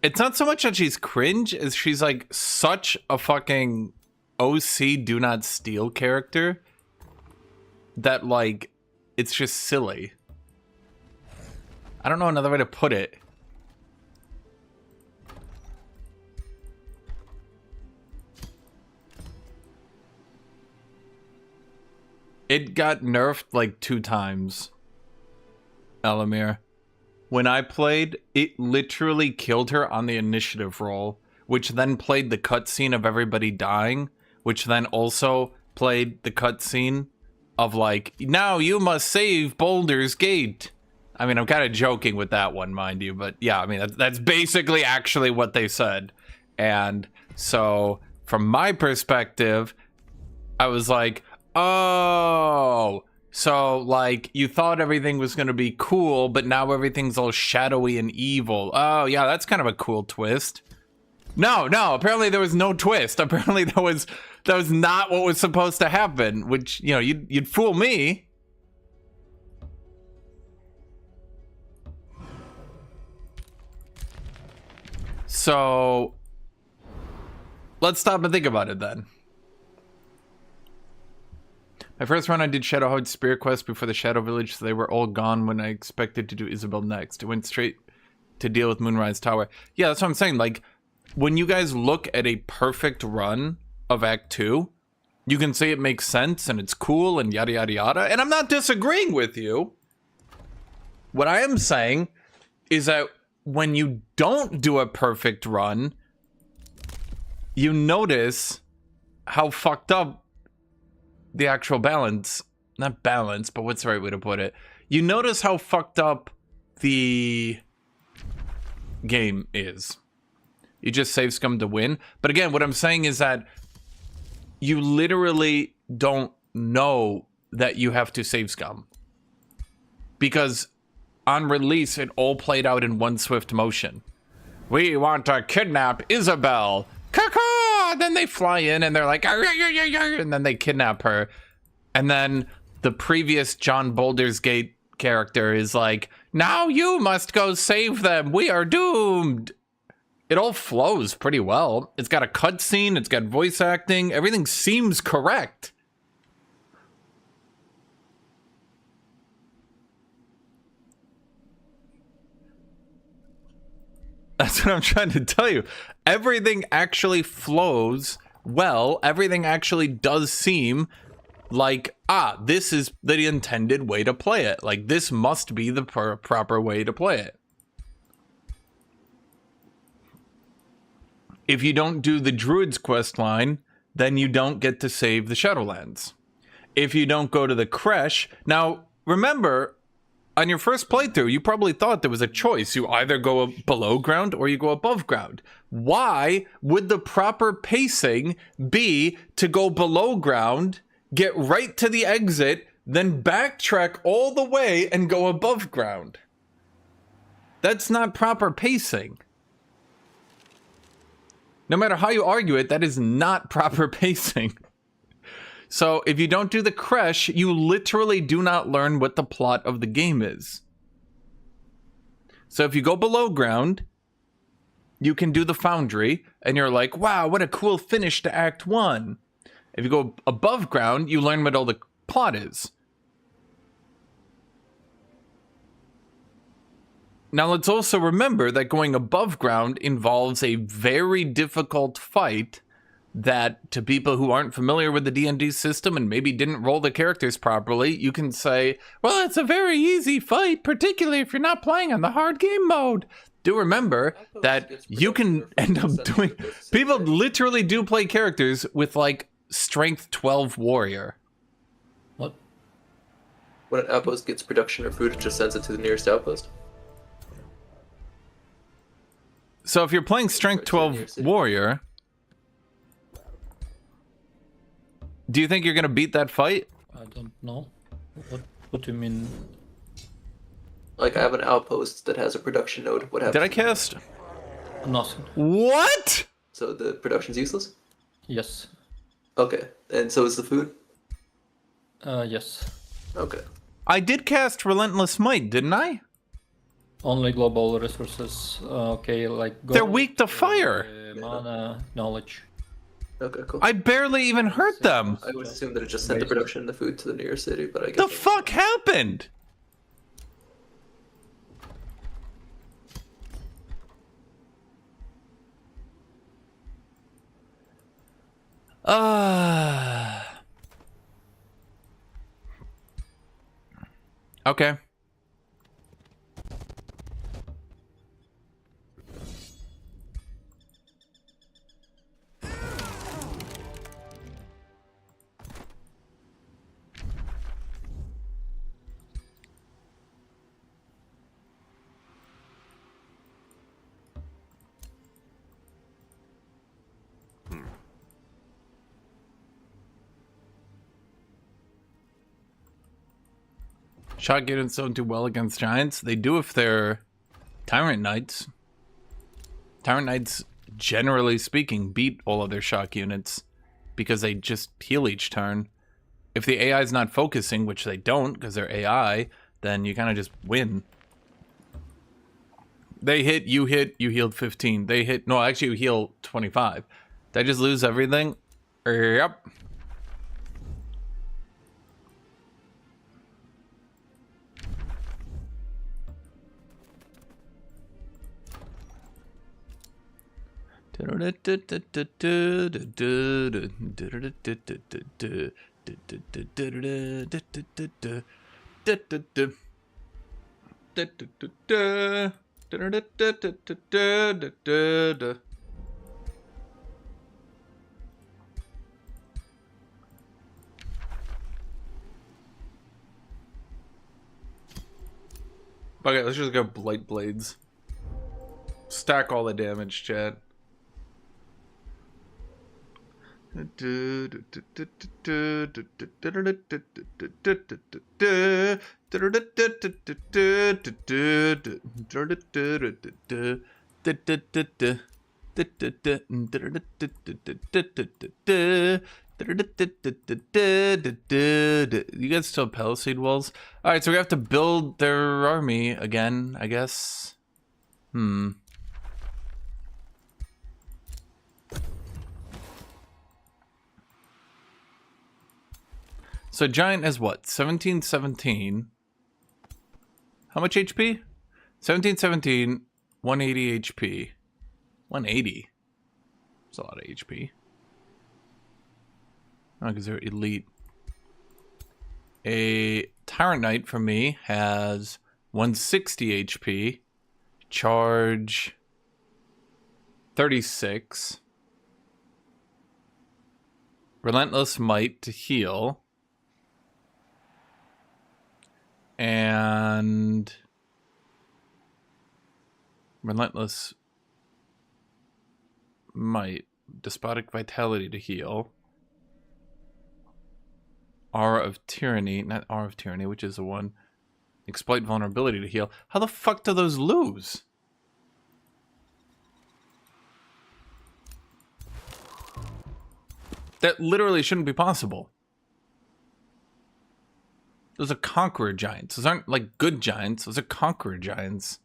It's not so much that she's cringe as she's like such a fucking OC do not steal character that like it's just silly. I don't know another way to put it. It got nerfed like 2 times, Elamir. When I played, it literally killed her on the initiative roll, which then played the cutscene of everybody dying, which then also played the cutscene of like, now you must save Baldur's Gate. I mean, I'm kind of joking with that one, mind you, but yeah, I mean, that's basically actually what they said. And so, from my perspective, I was like, oh... So, like, you thought everything was going to be cool, but now everything's all shadowy and evil. Oh, yeah, that's kind of a cool twist. No, apparently there was no twist. Apparently that was not what was supposed to happen, which, you know, you'd fool me. So, let's stop and think about it then. My first run, I did Shadowheart Spear Quest before the Shadow Village, so they were all gone when I expected to do Isabel next. It went straight to deal with Moonrise Tower. Yeah, that's what I'm saying. Like, when you guys look at a perfect run of Act 2, you can say it makes sense and it's cool and yada yada yada, and I'm not disagreeing with you. What I am saying is that when you don't do a perfect run, you notice how fucked up the actual balance, not balance, but what's the right way to put it? You notice how fucked up the game is. You just save scum to win. But again, what I'm saying is that you literally don't know that you have to save scum. Because on release, it all played out in one swift motion. We want to kidnap Isabel. Caw-caw! then they fly in and they're like, "Arr, arr, arr, arr, arr," and then they kidnap her. And then the previous John Boulder's Gate character is like, now you must go save them. We are doomed. It all flows pretty well. It's got a cutscene. It's got voice acting. Everything seems correct. That's what I'm trying to tell you. Everything actually flows well. Everything actually does seem like, this is the intended way to play it. Like, this must be the proper way to play it. If you don't do the Druid's quest line, then you don't get to save the Shadowlands. If you don't go to the Creche... Now, remember, on your first playthrough, you probably thought there was a choice. You either go below ground or you go above ground. Why would the proper pacing be to go below ground, get right to the exit, then backtrack all the way and go above ground? That's not proper pacing. No matter how you argue it, that is not proper pacing. So if you don't do the Creche, you literally do not learn what the plot of the game is. So if you go below ground, you can do the Foundry, and you're like, wow, what a cool finish to Act 1. If you go above ground, you learn what all the plot is. Now let's also remember that going above ground involves a very difficult fight that, to people who aren't familiar with the D&D system and maybe didn't roll the characters properly, you can say, well, it's a very easy fight, particularly if you're not playing on the hard game mode. Do remember that you can end up doing... People literally do play characters with, like, Strength 12 Warrior. What? When an outpost gets production or food, it just sends it to the nearest outpost. So if you're playing Strength 12 Warrior, do you think you're going to beat that fight? I don't know. What do you mean? Like, I have an outpost that has a production node. What happens? Did I cast? Nothing. What? So the production's useless? Yes. Okay. And so is the food? Yes. Okay. I did cast Relentless Might, didn't I? Only global resources. Okay, like They're gold, weak to fire. Mana, knowledge. Okay, cool. I barely even hurt them. I would assume that it just sent the production and the food to the nearest city, but I guess... The fuck happened? Okay. Shock units don't do well against giants. They do if they're Tyrant Knights. Tyrant Knights, generally speaking, beat all of their shock units because they just heal each turn. If the AI is not focusing, which they don't because they're AI, then you kind of just win. They hit, you healed 15. They hit, no, actually you heal 25. Did I just lose everything? Yep. Okay, let's just go Blight Blades. Stack all the damage, chat. You guys still have Palisade walls? Alright, so we have to build their army again, I guess. So Giant has what? 1717. How much HP? 1717, 180 HP. 180? That's a lot of HP. Oh, because they're elite. A Tyrant Knight for me has 160 HP. Charge 36. Relentless Might to heal. And Relentless Might, Despotic Vitality to heal. Aura of Tyranny, not Aura of Tyranny, which is the one. Exploit Vulnerability to heal. How the fuck do those lose? That literally shouldn't be possible. Those are Conqueror Giants. Those aren't like good giants. Those are Conqueror Giants.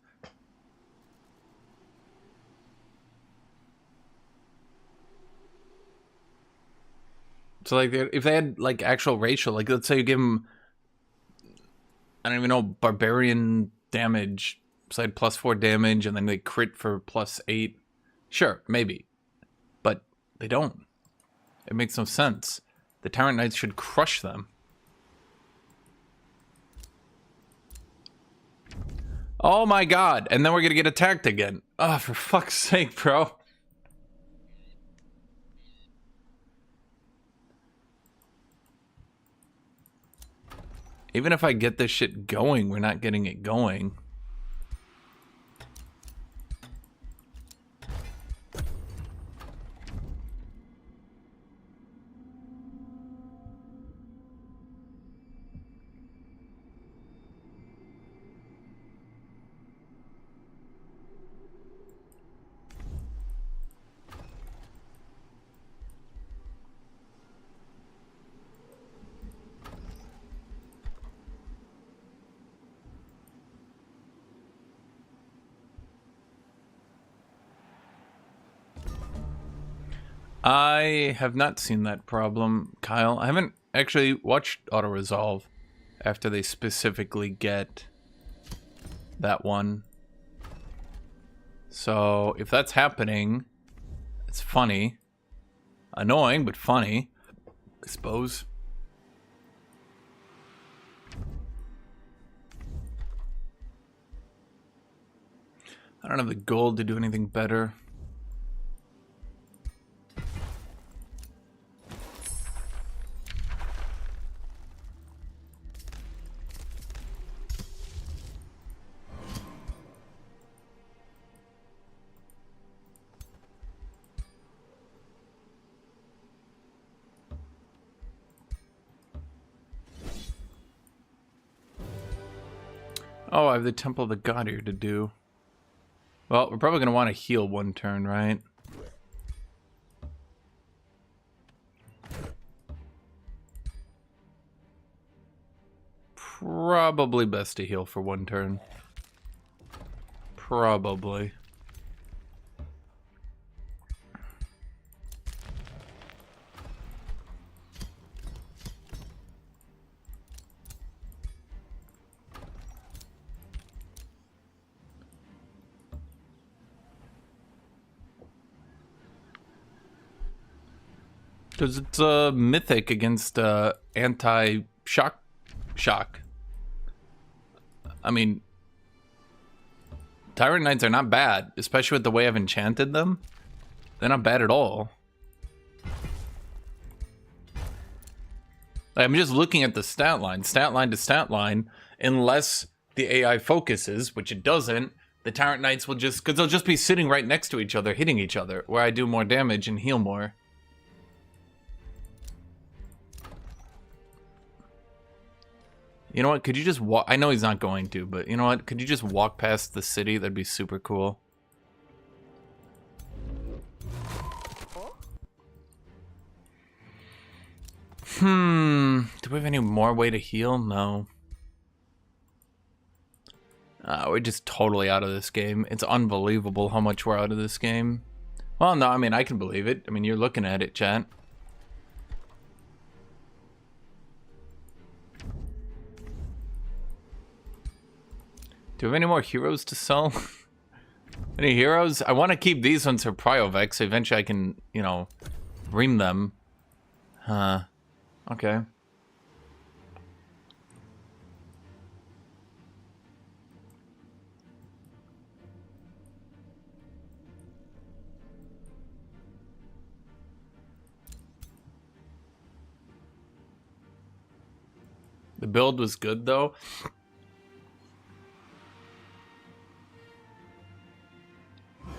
So like, if they had like actual racial, like let's say you give them, I don't even know, barbarian damage, so they had +4 damage, and then they crit for +8. Sure, maybe, but they don't. It makes no sense. The Tyrant Knights should crush them. Oh my god, and then we're gonna get attacked again. Oh, for fuck's sake, bro. Even if I get this shit going, we're not getting it going. I have not seen that problem, Kyle. I haven't actually watched auto-resolve after they specifically get that one. So if that's happening, it's funny. Annoying, but funny, I suppose. I don't have the gold to do anything better. Oh, I have the Temple of the God here to do. Well, we're probably going to want to heal one turn, right? Probably best to heal for one turn. Probably. Because it's a mythic against anti-shock. I mean, Tyrant Knights are not bad, especially with the way I've enchanted them. They're not bad at all. I'm just looking at the stat line to stat line. Unless the AI focuses, which it doesn't, the Tyrant Knights will just, because they'll just be sitting right next to each other, hitting each other, where I do more damage and heal more. You know what? Could you just walk? I know he's not going to, but you know what? Could you just walk past the city? That'd be super cool. Do we have any more way to heal? No. We're just totally out of this game. It's unbelievable how much we're out of this game. Well, no, I mean, I can believe it. I mean, you're looking at it, chat. Do we have any more heroes to sell? Any heroes? I want to keep these ones for Priovex, so eventually I can, you know, ream them. Okay. The build was good, though.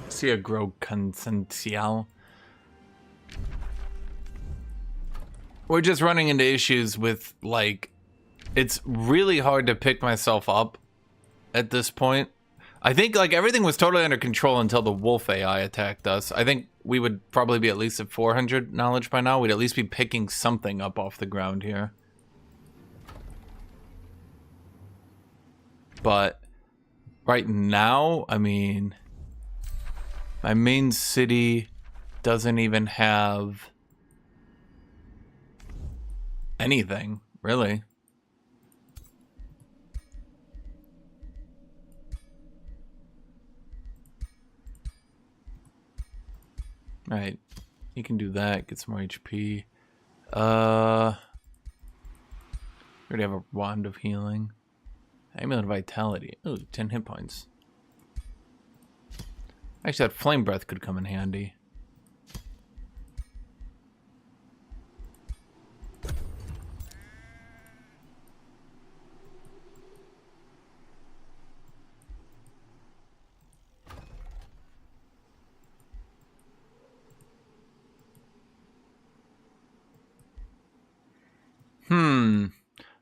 See a grow consential. We're just running into issues with, like, it's really hard to pick myself up at this point. I think, like, everything was totally under control until the wolf AI attacked us. I think we would probably be at least at 400 knowledge by now. We'd at least be picking something up off the ground here. But right now, I mean, my main city doesn't even have anything, really. Right, you can do that, get some more HP. We already have a wand of healing. Amulet of vitality. Ooh, 10 hit points. Actually, that flame breath could come in handy.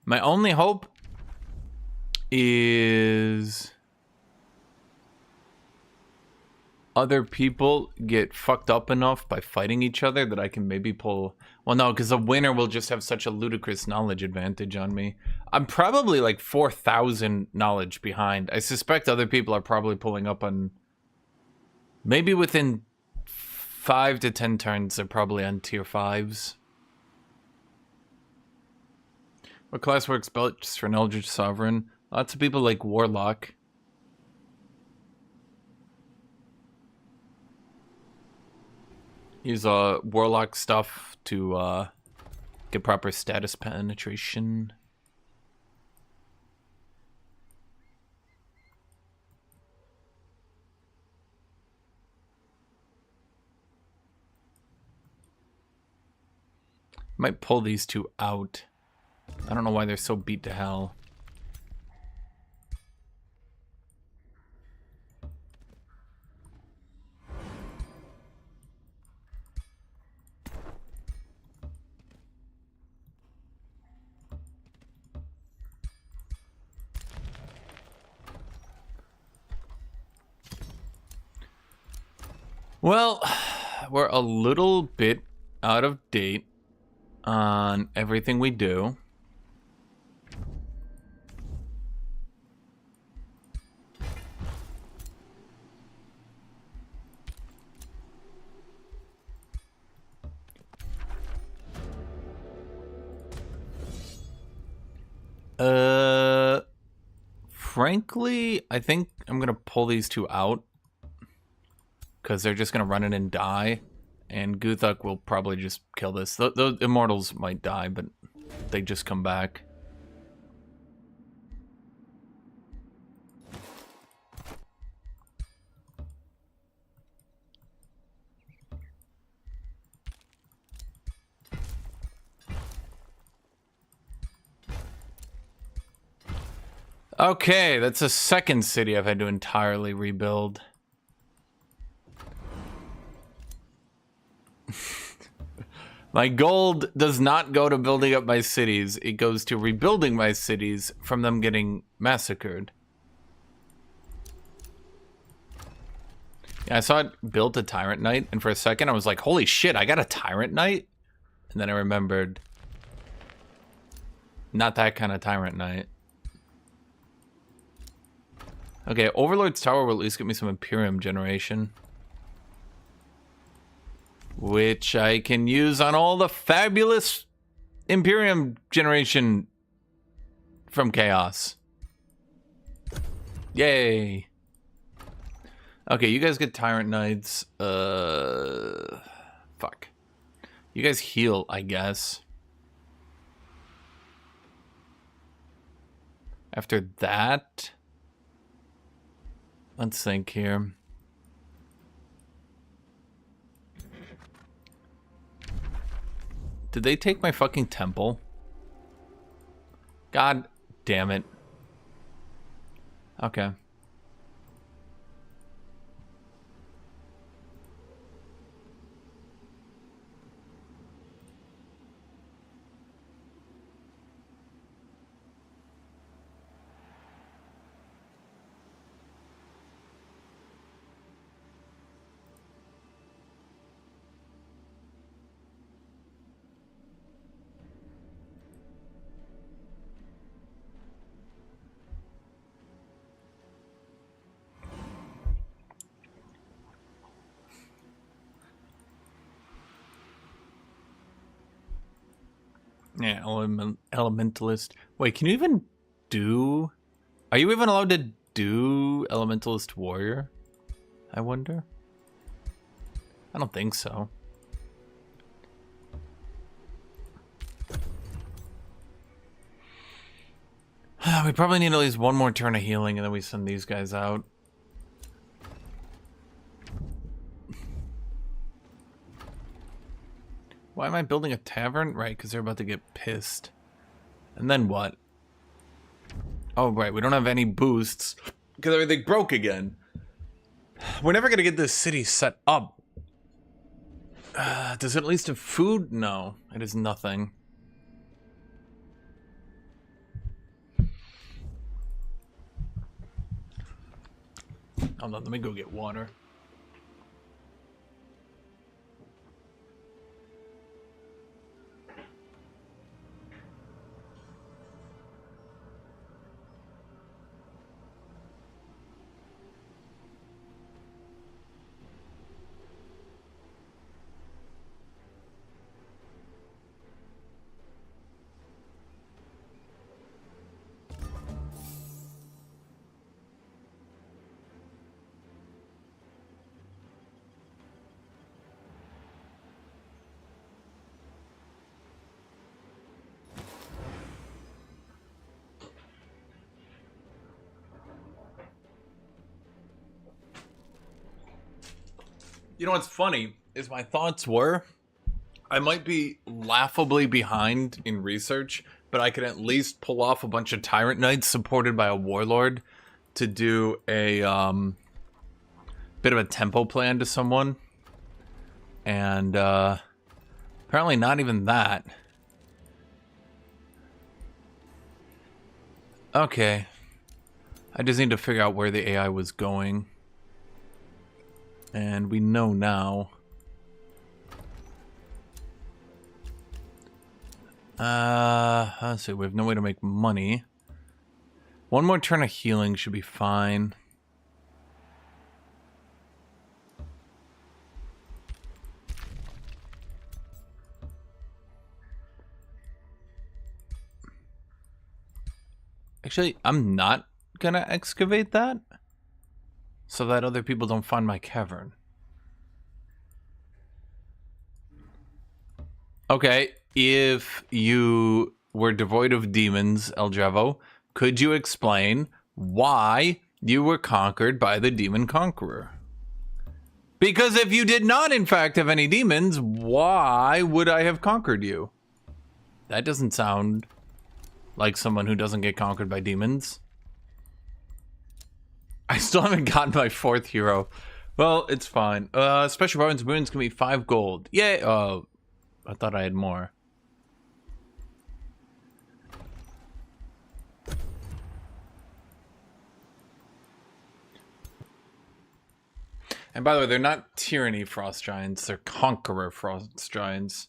My only hope is other people get fucked up enough by fighting each other that I can maybe pull... Well, no, because the winner will just have such a ludicrous knowledge advantage on me. I'm probably like 4,000 knowledge behind. I suspect other people are probably pulling up on... Maybe within 5 to 10 turns, they're probably on tier 5s. What class works best for an Eldritch Sovereign? Lots of people like Warlock. Use Warlock stuff to get proper status penetration. Might pull these two out. I don't know why they're so beat to hell. Well, we're a little bit out of date on everything we do. Frankly, I think I'm gonna pull these two out because they're just gonna run it and die, and Guthuk will probably just kill this. The immortals might die, but they just come back. Okay, that's a second city I've had to entirely rebuild. My gold does not go to building up my cities. It goes to rebuilding my cities from them getting massacred. Yeah, I saw it built a Tyrant Knight, and for a second I was like, holy shit, I got a Tyrant Knight? And then I remembered, Not that kind of Tyrant Knight. Okay, Overlord's Tower will at least get me some Imperium generation. Which I can use on all the fabulous Imperium generation from Chaos. Yay. Okay, you guys get Tyrant Knights. Fuck. You guys heal, I guess. After that... Let's think here. Did they take my fucking temple? God damn it. Okay. Yeah, Elementalist. Wait, can you even do... Are you even allowed to do Elementalist Warrior? I wonder? I don't think so. We probably need at least one more turn of healing and then we send these guys out. Why am I building a tavern? Right, because they're about to get pissed. And then what? Oh, right, we don't have any boosts because everything broke again. We're never going to get this city set up. Does it at least have food? No, it is nothing. Hold on, let me go get water. You know what's funny is my thoughts were I might be laughably behind in research, but I could at least pull off a bunch of Tyrant Knights supported by a Warlord to do a bit of a tempo plan to someone. And apparently not even that. Okay. I just need to figure out where the AI was going. And we know now. Let's see, we have no way to make money. One more turn of healing should be fine. Actually, I'm not gonna excavate that so that other people don't find my cavern. Okay, if you were devoid of demons, El Javo, could you explain why you were conquered by the demon conqueror? Because if you did not, in fact, have any demons, why would I have conquered you? That doesn't sound like someone who doesn't get conquered by demons. I still haven't gotten my 4th hero. Well, it's fine. Special province boons can be 5 gold. Yay! Oh, I thought I had more. And by the way, they're not Tyranny Frost Giants, they're Conqueror Frost Giants.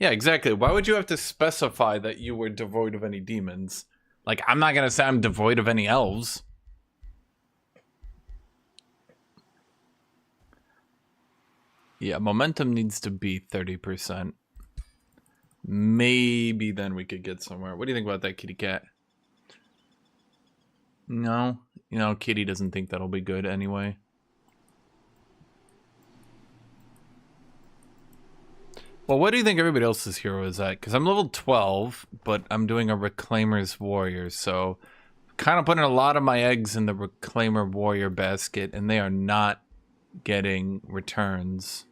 Yeah, exactly. Why would you have to specify that you were devoid of any demons? Like, I'm not going to say I'm devoid of any elves. Yeah, momentum needs to be 30%. Maybe then we could get somewhere. What do you think about that, kitty cat? No? You know, Kitty doesn't think that'll be good anyway. Well, what do you think everybody else's hero is at? Because I'm level 12, but I'm doing a Reclaimer's Warrior, so kind of putting a lot of my eggs in the Reclaimer Warrior basket, and they are not getting returns.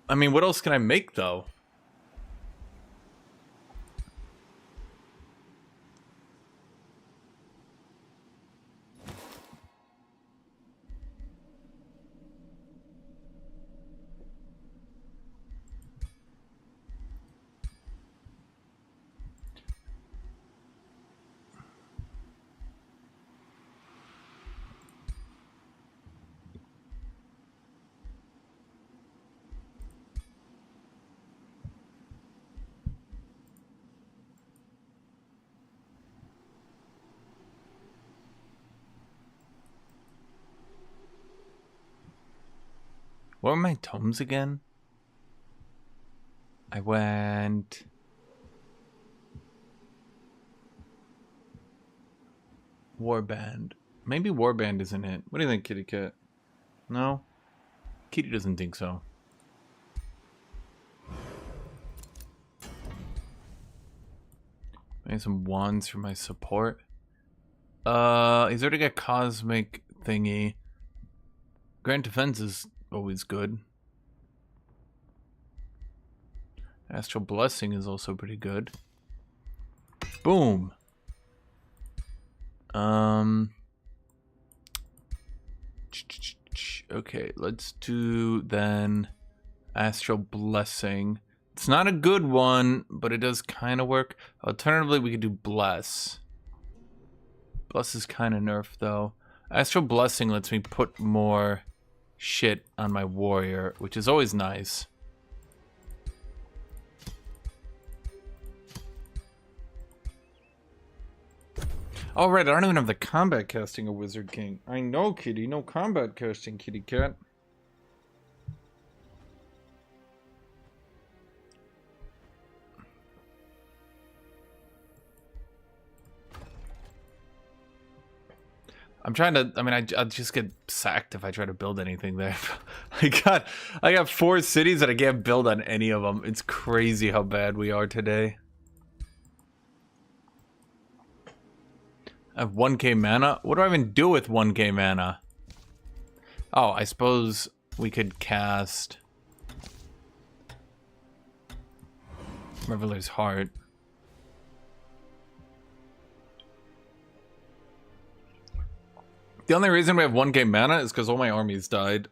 I mean, what else can I make, though? What were my tomes again? I went... Warband. Maybe Warband isn't it. What do you think, Kitty Cat? No? Kitty doesn't think so. Maybe some wands for my support. He's already got Cosmic thingy. Grand Defense is always good. Astral Blessing is also pretty good. Boom. Okay, let's do then Astral Blessing. It's not a good one, but it does kind of work. Alternatively, we could do Bless. Bless is kind of nerfed though. Astral Blessing lets me put more shit on my warrior, which is always nice. Oh, right, I don't even have the combat casting of Wizard King. I know, kitty. No combat casting, kitty cat. I'm trying to, I mean, I'll just get sacked if I try to build anything there. I got 4 cities and I can't build on any of them. It's crazy how bad we are today. I have 1k mana? What do I even do with 1k mana? Oh, I suppose we could cast Reveler's Heart. The only reason we have 1k mana is because all my armies died.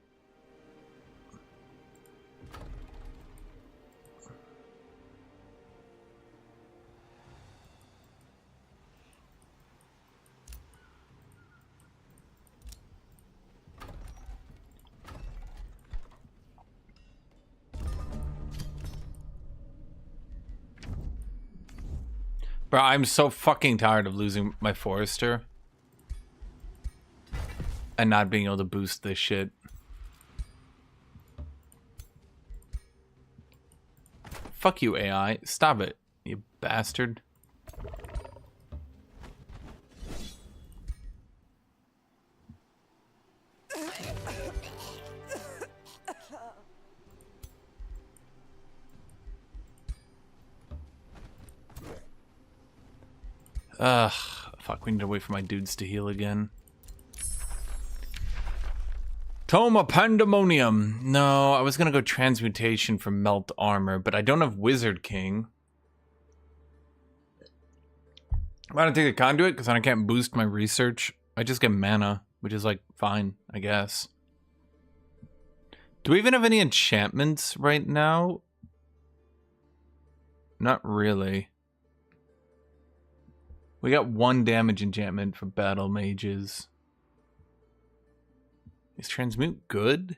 Bro, I'm so fucking tired of losing my Forester. And not being able to boost this shit. Fuck you, AI. Stop it, you bastard. Ugh, fuck, we need to wait for my dudes to heal again. Tome of Pandemonium. No, I was gonna go Transmutation for Melt Armor, but I don't have Wizard King. Why don't I take a Conduit? Because I can't boost my research. I just get mana, which is like fine, I guess. Do we even have any enchantments right now? Not really. We got 1 damage enchantment for battle mages. Is Transmute good?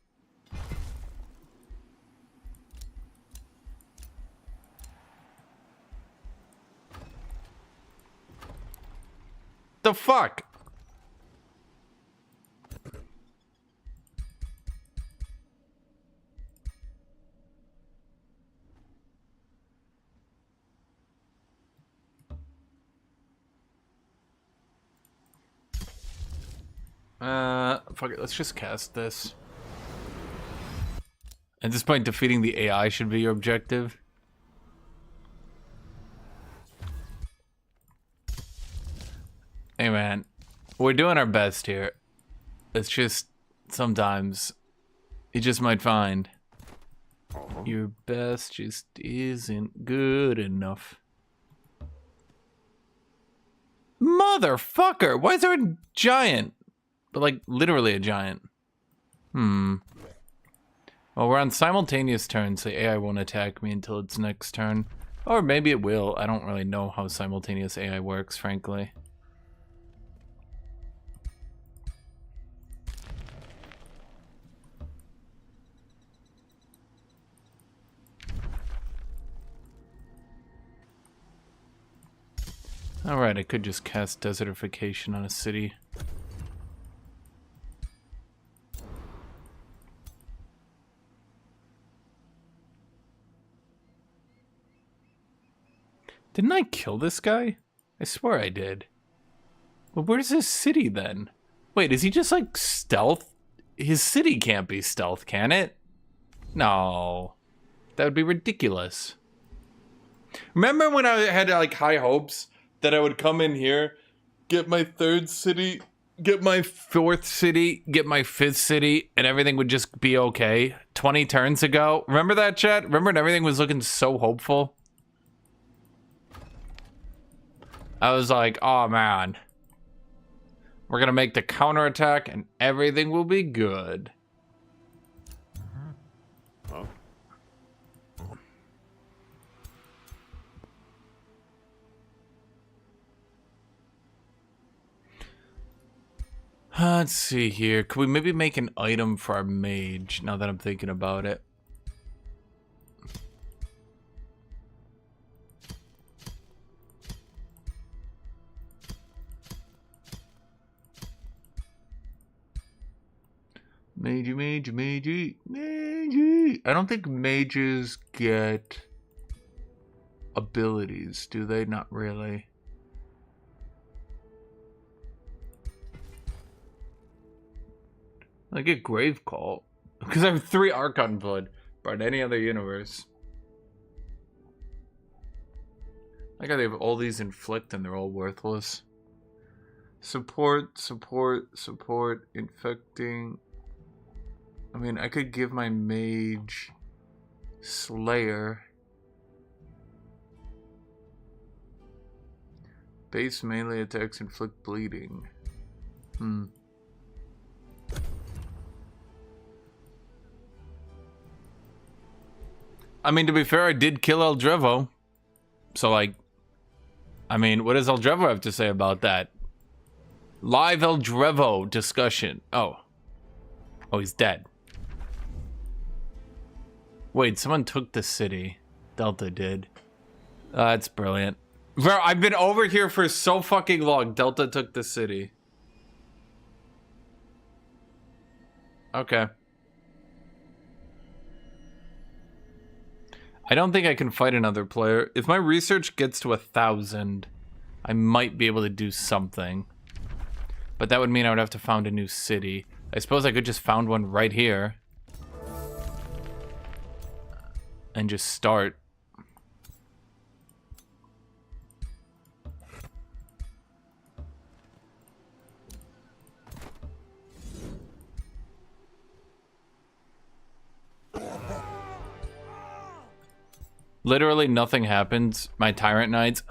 The fuck? Fuck it, let's just cast this. At this point, defeating the AI should be your objective. Hey man, we're doing our best here. It's just, sometimes, you just might find your best just isn't good enough. Motherfucker! Why is there a giant? But like, literally a giant. Well, we're on simultaneous turns, so AI won't attack me until its next turn. Or maybe it will. I don't really know how simultaneous AI works, frankly. Alright, I could just cast desertification on a city. Didn't I kill this guy? I swear I did. But where's his city then? Wait, is he just like stealth? His city can't be stealth, can it? No. That would be ridiculous. Remember when I had like high hopes that I would come in here, get my 3rd city, get my 4th city, get my 5th city, and everything would just be okay? 20 turns ago? Remember that, chat? Remember when everything was looking so hopeful? I was like, oh man, we're gonna make the counterattack and everything will be good. Oh. Let's see here. Could we maybe make an item for our mage now that I'm thinking about it? Magey. I don't think mages get abilities, do they? Not really. I get Grave Call because I have 3 Archon Blood, but in any other universe. I gotta have all these inflict and they're all worthless. Support, infecting. I mean, I could give my mage Slayer. Base melee attacks inflict bleeding. I mean, to be fair, I did kill Eldrevo. So, like, I mean, what does Eldrevo have to say about that? Live Eldrevo discussion. Oh, he's dead. Wait, someone took the city. Delta did. That's brilliant. Bro, I've been over here for so fucking long. Delta took the city. Okay. I don't think I can fight another player. If my research gets to 1,000, I might be able to do something. But that would mean I would have to found a new city. I suppose I could just found one right here. And just start. Literally nothing happens. My Tyrant Knights.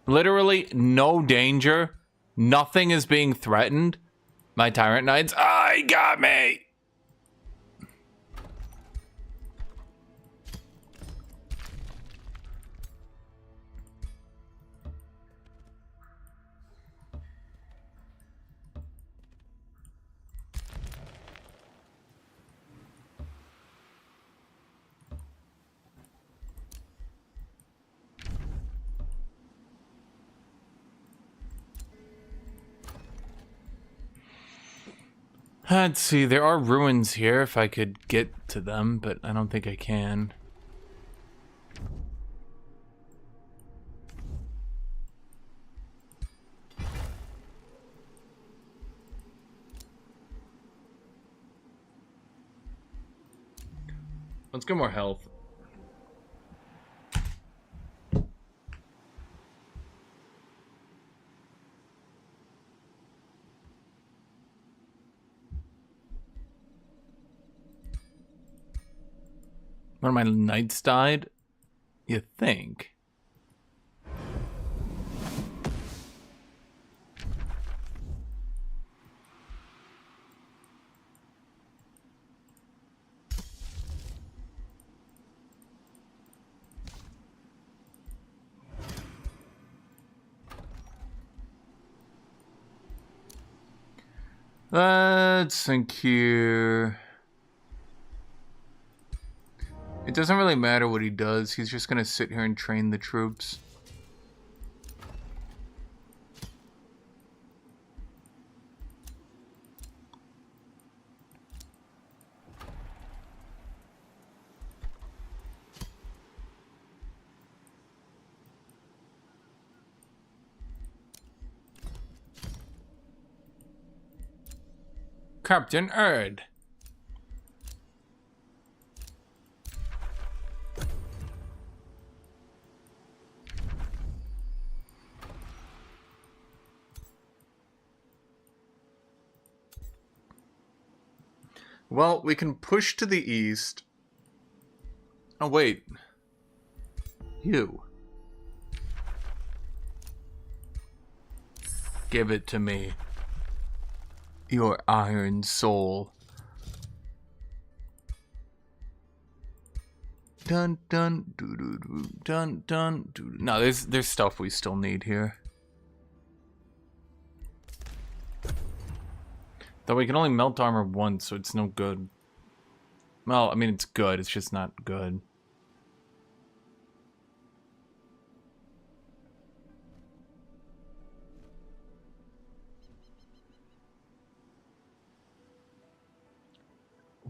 Literally no danger. Nothing is being threatened. My Tyrant Knights. He got me. Let's see, there are ruins here if I could get to them, but I don't think I can. Let's get more health. One of my knights died? You think? Let's think here. It doesn't really matter what he does. He's just gonna sit here and train the troops. Captain Erd. Well, we can push to the east. Oh, wait. You. Give it to me. Your iron soul. Dun dun doo doo doo dun dun doo. No, there's stuff we still need here. Though we can only melt armor once, so it's no good. Well, I mean it's good, it's just not good.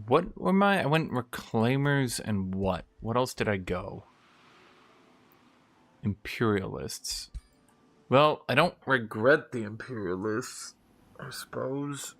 What were my... I went Reclaimers and what? What else did I go? Imperialists. Well, I don't regret the Imperialists, I suppose.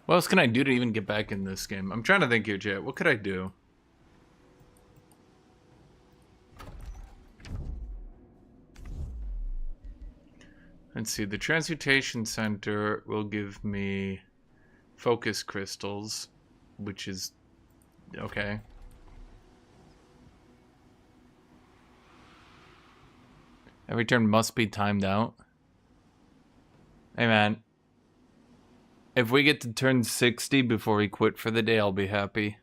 What else can I do to even get back in this game? I'm trying to think here, chat. What could I do? Let's see. The Transmutation Center will give me focus crystals, which is okay. Every turn must be timed out. Hey, man. If we get to turn 60 before we quit for the day, I'll be happy.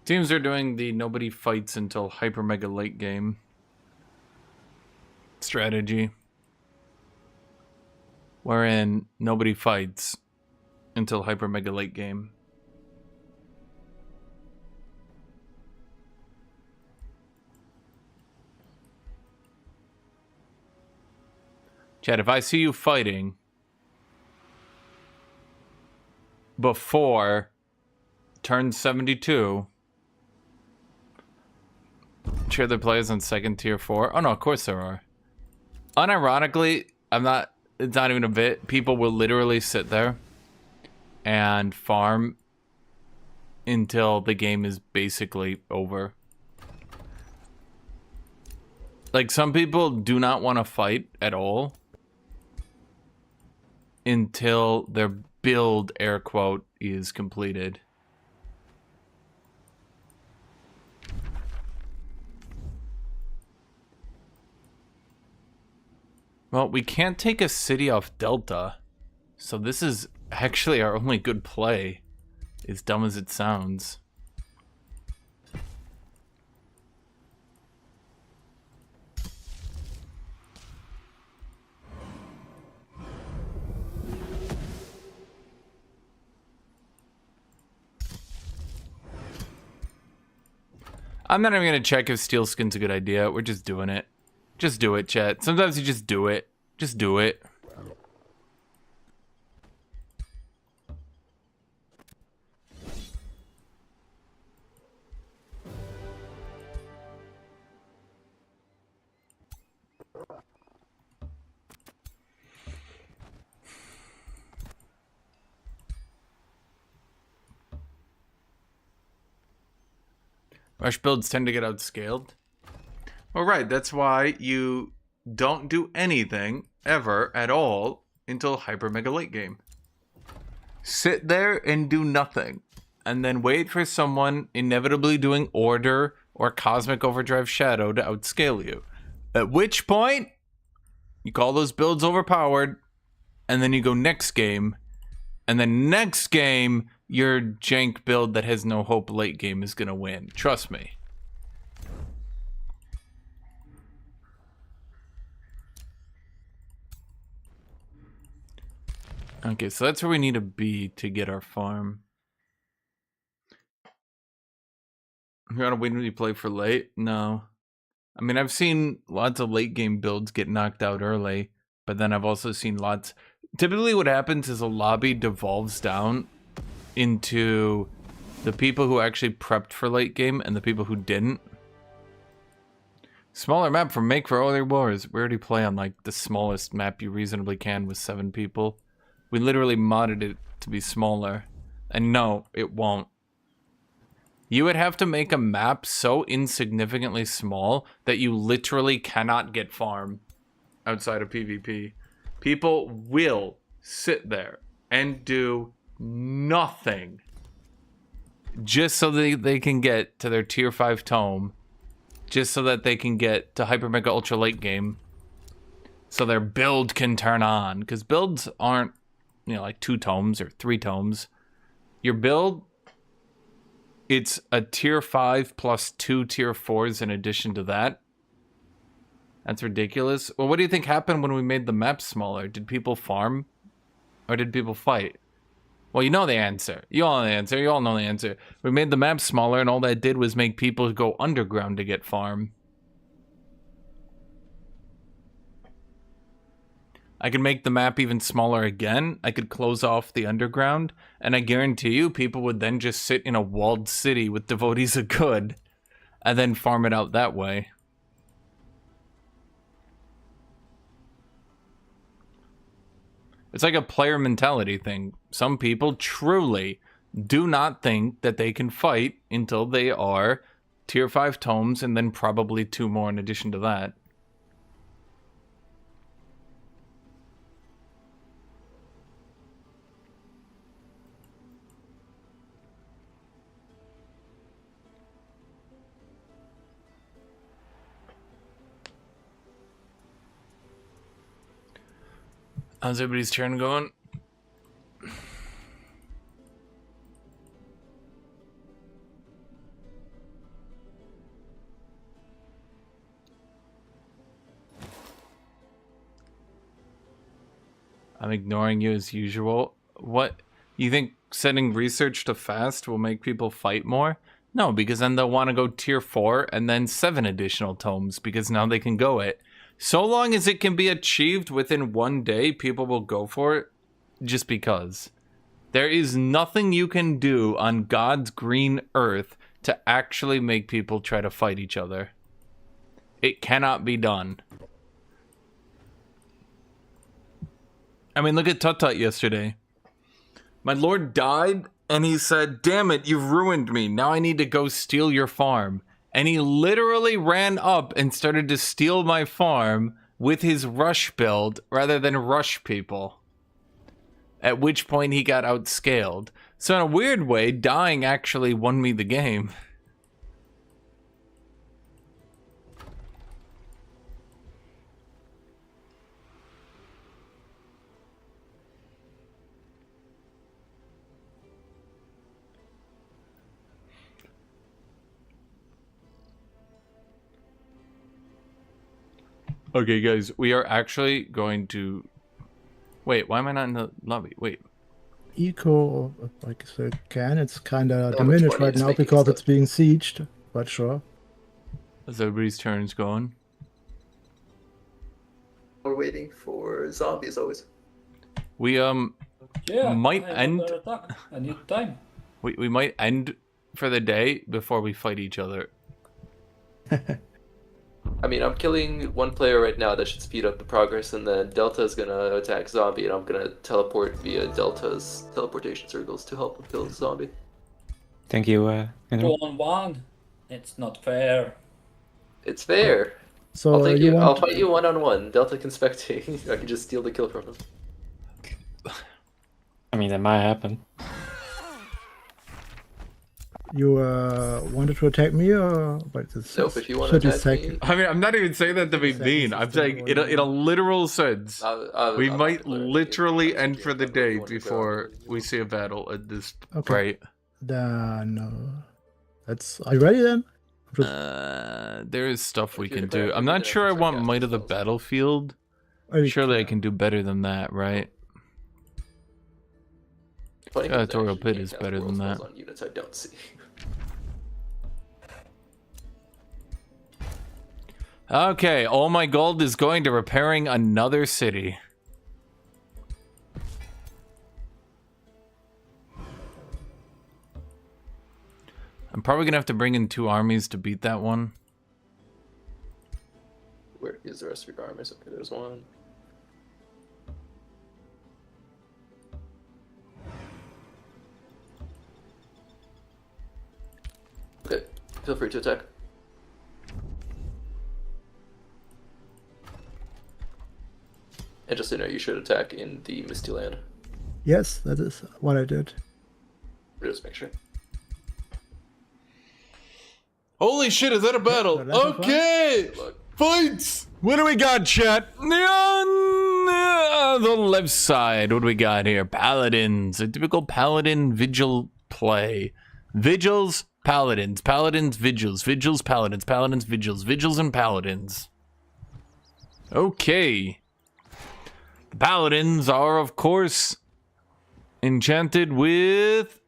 Teams are doing the nobody fights until hyper mega late game strategy, wherein nobody fights until hyper mega late game. Chad, if I see you fighting before turn 72, sure there players on second tier 4. Oh no, of course there are. Unironically, it's not even a bit. People will literally sit there and farm until the game is basically over. Like, some people do not want to fight at all until their build, air quote, is completed. Well, we can't take a city off Delta, so this is actually our only good play, as dumb as it sounds. I'm not even going to check if steel skin's a good idea. We're just doing it. Just do it, chat. Sometimes you just do it. Just do it. Rush builds tend to get outscaled. Well, right. That's why you don't do anything ever at all until hyper mega late game. Sit there and do nothing, and then wait for someone inevitably doing Order or Cosmic Overdrive Shadow to outscale you. At which point, you call those builds overpowered, and then you go next game, and then next game, your jank build that has no hope late game is gonna win. Trust me. Okay, so that's where we need to be to get our farm. You gotta wait until you play for late? No. I mean, I've seen lots of late game builds get knocked out early, but then I've also seen lots... Typically what happens is a lobby devolves down into the people who actually prepped for late game and the people who didn't. Smaller map for Make for Other Wars. We already play on like the smallest map you reasonably can with 7 people. We literally modded it to be smaller. And no, it won't. You would have to make a map so insignificantly small that you literally cannot get farm outside of PvP. People will sit there and do nothing just so they can get to their tier 5 tome, just so that they can get to hyper mega ultra late game, so their build can turn on. Because builds aren't, you know, like 2 tomes or 3 tomes. Your build, it's a tier 5 plus 2 tier 4s in addition to that. That's ridiculous. Well, what do you think happened when we made the map smaller? Did people farm? Or did people fight? Well, you know the answer. You all know the answer. You all know the answer. We made the map smaller, and all that did was make people go underground to get farm. I could make the map even smaller again. I could close off the underground, and I guarantee you people would then just sit in a walled city with devotees of good, and then farm it out that way. It's like a player mentality thing. Some people truly do not think that they can fight until they are tier 5 tomes and then probably 2 more in addition to that. How's everybody's turn going? I'm ignoring you as usual. What? You think setting research to fast will make people fight more? No, because then they'll want to go tier 4 and then 7 additional tomes because now they can go it. So long as it can be achieved within 1 day, people will go for it just because. There is nothing you can do on God's green earth to actually make people try to fight each other. It cannot be done. I mean, look at Tut yesterday. My lord died, and he said, "Damn it, you've ruined me. Now I need to go steal your farm." And he literally ran up and started to steal my farm with his rush build rather than rush people. At which point he got outscaled. So in a weird way, dying actually won me the game. Okay, guys, we are actually going to... Wait, why am I not in the lobby? Wait. Eco, like I can, it's kind of How much diminished money right is now making because stuff? it's being sieged, but sure. As everybody's turns going. We're waiting for zombies always. We, Yeah, might I end... under attack. I need time. We might end for the day before we fight each other. I mean, I'm killing one player right now. That should speed up the progress, and then Delta's gonna attack zombie, and I'm gonna teleport via Delta's teleportation circles to help him kill the zombie. Thank you, General. 2-on-1. It's not fair. It's fair. So I'll take you. I'll want fight you 1-on-1. Delta can spectate. I can just steal the kill from him. I mean, that might happen. you wanted to attack me or but it's Nope, if you want to 30 attack seconds. me, I mean, I'm not even saying that to be mean. I'm saying in a literal sense. We might literally end for the day before we see a battle at this Okay. rate. Then that's. Are you ready then? There is stuff we If you're can prepared, do. I'm we not can sure I have want sarcastic Might of the spells. Battlefield. Surely I can do better than that, right? Funny Yeah, enough, Tutorial actually, Pit can't is cast better world than spells that. on units I don't see. Okay, all my gold is going to repairing another city. I'm probably gonna have to bring in 2 armies to beat that one. Where is the rest of your armies? Okay, there's one. Okay, feel free to attack. And just so you know, you should attack in the Misty Land. Yes, that is what I did. Just make sure. Holy shit, is that a battle? the last one? Okay! Good luck. Fights! What do we got, chat? On the left side, what do we got here? Paladins. A typical paladin vigil play. Vigils, paladins. Paladins, vigils. Vigils, paladins. Paladins, vigils. Vigils and paladins. Okay. The paladins are, of course, enchanted with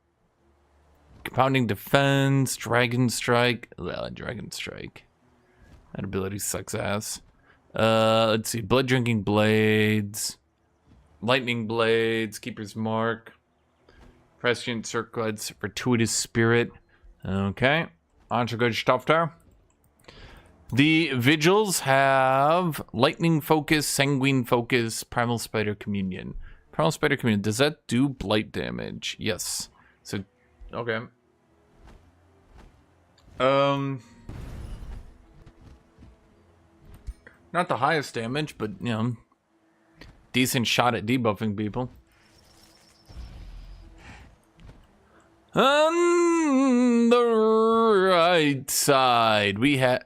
compounding defense, dragon strike. Well, dragon strike. That ability sucks ass. Let's see. Blood drinking blades, lightning blades, keeper's mark, prescient circlets, fortuitous spirit. Okay, on to good stuff there. The vigils have lightning focus, sanguine focus, primal spider communion. Primal spider communion, does that do blight damage? Yes. So, okay. Not the highest damage, but, you know, decent shot at debuffing people. On the right side, we have...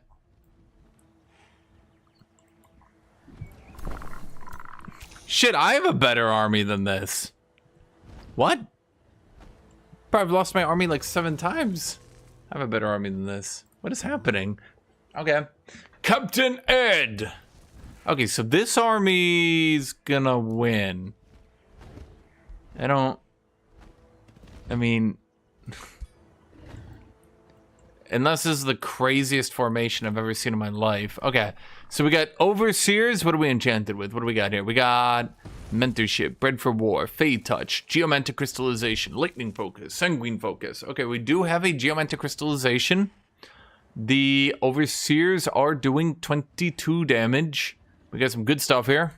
Shit, I have a better army than this. What? Probably lost my army like 7 times. I have a better army than this. What is happening? Okay. Captain Ed! Okay, so this army's gonna win. I mean... Unless this is the craziest formation I've ever seen in my life. Okay, so we got Overseers. What are we enchanted with? What do we got here? We got Mentorship, Bred for War, Fade Touch, Geomantic Crystallization, Lightning Focus, Sanguine Focus. Okay, we do have a Geomantic Crystallization. The Overseers are doing 22 damage. We got some good stuff here.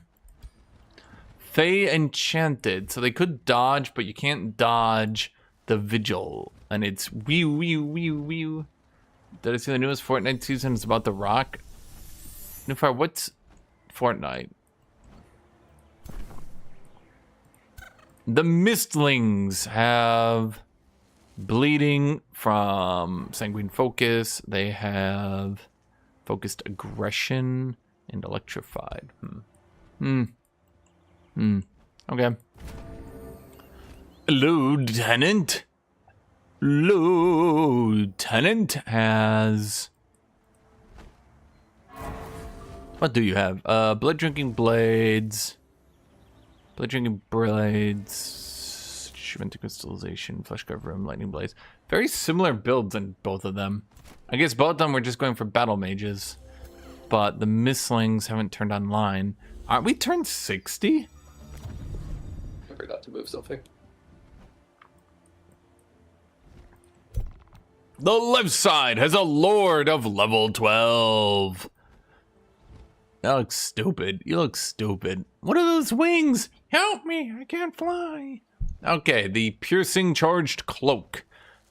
Fey Enchanted. So they could dodge, but you can't dodge the Vigil. And it's wee. Did I see the newest Fortnite season is about the Rock? Newfire, what's Fortnite? The Mistlings have bleeding from Sanguine Focus. They have focused aggression and electrified. Okay. Lieutenant has... What do you have? Blood drinking blades. Blood drinking blades. Shivering crystallization. Flesh cover room. Lightning blades. Very similar builds in both of them. I guess both of them were just going for battle mages. But the Mistlings haven't turned online. Aren't we turned 60? I forgot to move something. The left side has a Lord of level 12. That looks stupid. You look stupid. What are those wings? Help me, I can't fly. Okay, the piercing charged cloak.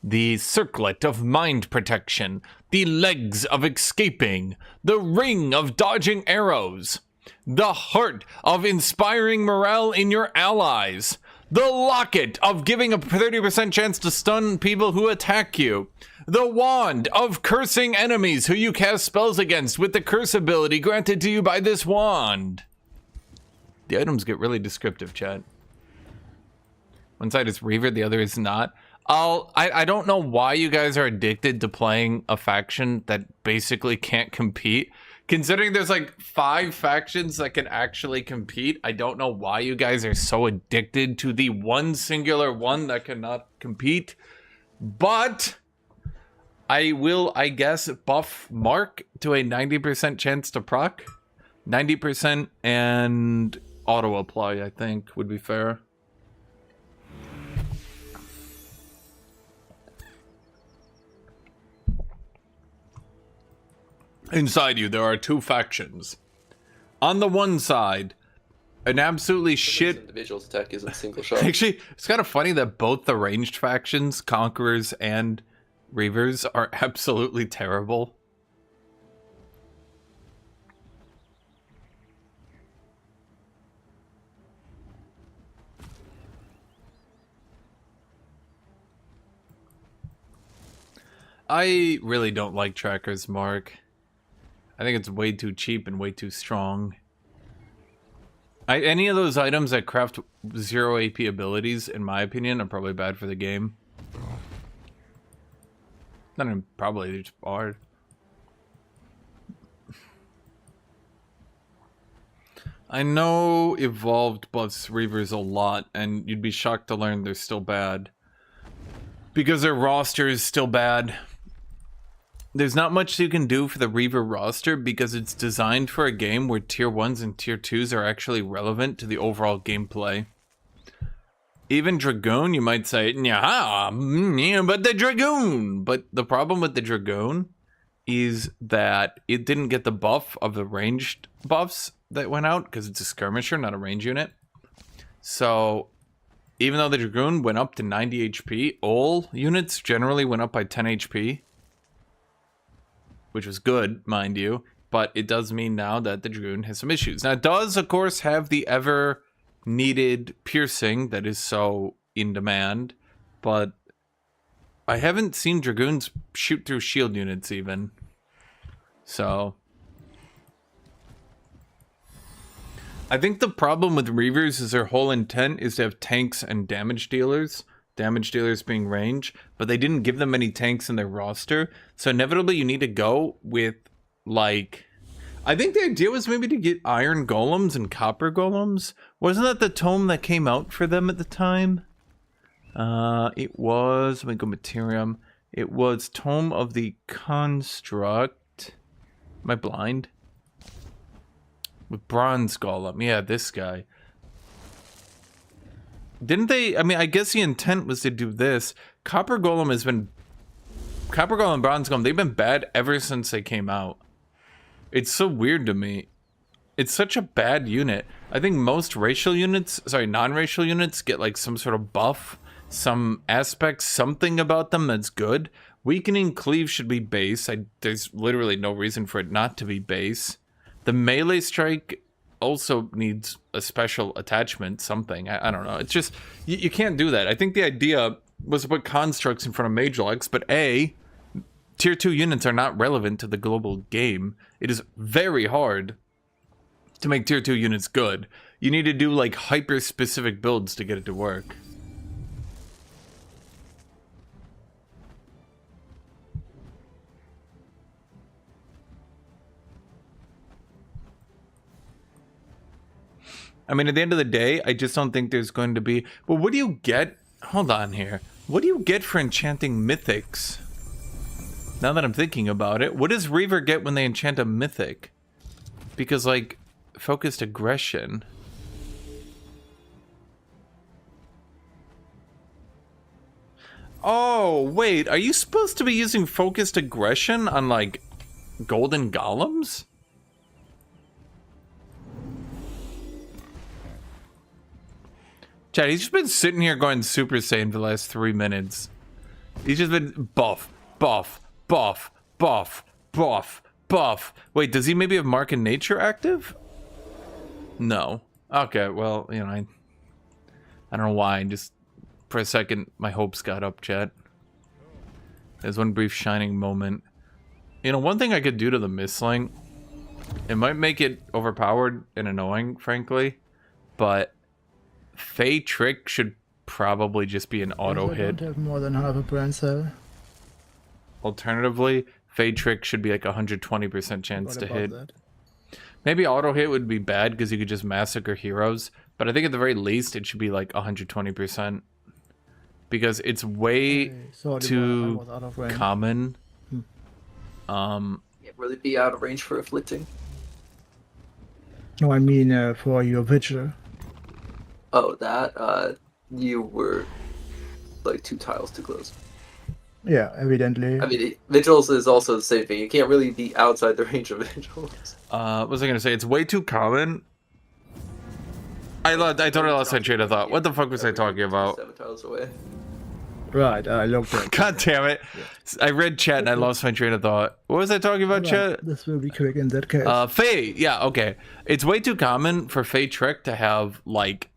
The circlet of mind protection. The legs of escaping. The ring of dodging arrows. The heart of inspiring morale in your allies. The locket of giving a 30% chance to stun people who attack you. The wand of cursing enemies who you cast spells against with the curse ability granted to you by this wand. The items get really descriptive, chat. One side is Reaver, the other is not. I don't know why you guys are addicted to playing a faction that basically can't compete. Considering there's like 5 factions that can actually compete, I don't know why you guys are so addicted to the one singular one that cannot compete. But I will, I guess, buff Mark to a 90% chance to proc. 90% and auto apply, I think, would be fair. Inside you, there are 2 factions. On the one side, an absolutely shit... Individual's attack isn't single shot. Actually, it's kind of funny that both the ranged factions, Conquerors and Reavers, are absolutely terrible. I really don't like trackers, Mark. I think it's way too cheap and way too strong. Any of those items that craft 0 AP abilities, in my opinion, are probably bad for the game. Not even probably, they're just hard. I know Evolved buffs Reavers a lot, and you'd be shocked to learn they're still bad. Because their roster is still bad. There's not much you can do for the Reaver roster because it's designed for a game where tier 1s and tier 2s are actually relevant to the overall gameplay. Even Dragoon, you might say, yeah, but the Dragoon! But the problem with the Dragoon is that it didn't get the buff of the ranged buffs that went out because it's a skirmisher, not a range unit. So, even though the Dragoon went up to 90 HP, all units generally went up by 10 HP. Which was good, mind you, but it does mean now that the Dragoon has some issues. Now, it does, of course, have the ever-needed piercing that is so in demand, but I haven't seen Dragoons shoot through shield units, even. So... I think the problem with Reavers is their whole intent is to have tanks and damage dealers. Damage dealers being range, but they didn't give them any tanks in their roster, so inevitably you need to go with, like, I think the idea was maybe to get iron golems and copper golems. Wasn't that the tome that came out for them at the time? It was, let me go Materium. It was Tome of the Construct. Am I blind? With bronze golem, yeah, this guy. Didn't they? I mean, I guess the intent was to do this. Copper Golem has been... Copper Golem, Bronze Golem, they've been bad ever since they came out. It's so weird to me. It's such a bad unit. I think most racial units, sorry, non-racial units get like some sort of buff, some aspect, something about them that's good. Weakening Cleave should be base. There's literally no reason for it not to be base. The melee strike also needs a special attachment, something. I don't know. It's just, you can't do that. I think the idea was to put constructs in front of Major Lex, but A, tier 2 units are not relevant to the global game. It is very hard to make tier 2 units good. You need to do like hyper-specific builds to get it to work. I mean, at the end of the day, I just don't think there's going to be... Well, what do you get? Hold on here. What do you get for enchanting mythics? Now that I'm thinking about it, what does Reaver get when they enchant a mythic? Because, like, focused aggression... Oh, wait, are you supposed to be using focused aggression on, like, golden golems? Chad, he's just been sitting here going Super Saiyan for the last 3 minutes. He's just been buff, buff, buff, buff, buff, buff. Wait, does he maybe have Mark in Nature active? No. Okay, well, you know, I don't know why. Just for a second, my hopes got up, chat. There's one brief shining moment. You know, one thing I could do to the Mistling, it might make it overpowered and annoying, frankly, but Fey Trick should probably just be an auto hit. I don't have more than half a brain cell. Alternatively, Fey Trick should be like 120% chance to hit. That? Maybe auto hit would be bad because you could just massacre heroes, but I think at the very least it should be like 120%. Because it's way too common. Can't really be out of range for afflicting. No, I mean for your vigil. Oh, that, you were like 2 tiles too close. Yeah, evidently. I mean, Vigils is also the same thing. You can't really be outside the range of Vigils. What was I gonna say? It's way too common. I totally lost my train of thought. What the fuck was I talking about? 7 tiles away. Right, I looked at God damn it. I read chat and I lost my train of thought. What was I talking about, chat? This will be quick in that case. Fey, yeah, okay. It's way too common for Fey Trick to have, like,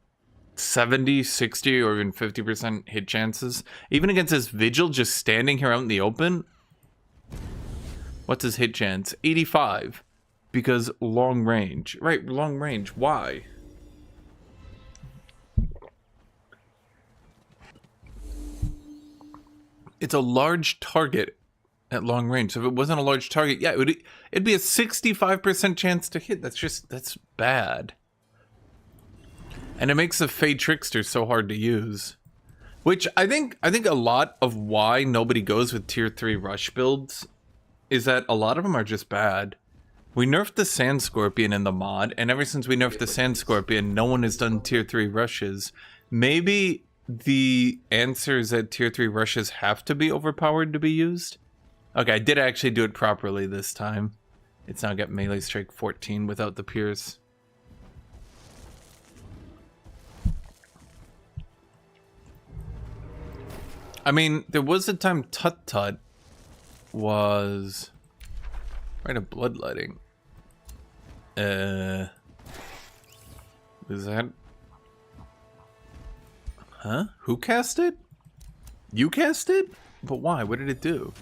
70, 60, or even 50% hit chances. Even against his Vigil just standing here out in the open. What's his hit chance? 85. Because long range. Right, long range. Why? It's a large target at long range. So if it wasn't a large target, yeah, it'd be a 65% chance to hit. That's bad. And it makes the Fey Trickster so hard to use. Which I think a lot of why nobody goes with tier 3 rush builds is that a lot of them are just bad. We nerfed the Sand Scorpion in the mod, and ever since we nerfed the Sand Scorpion, no one has done tier 3 rushes. Maybe the answer is that tier 3 rushes have to be overpowered to be used? Okay, I did actually do it properly this time. It's now got melee strike 14 without the pierce. I mean, there was a time Tut Tut was right of bloodletting. Was that? Huh? Who cast it? You cast it? But why? What did it do?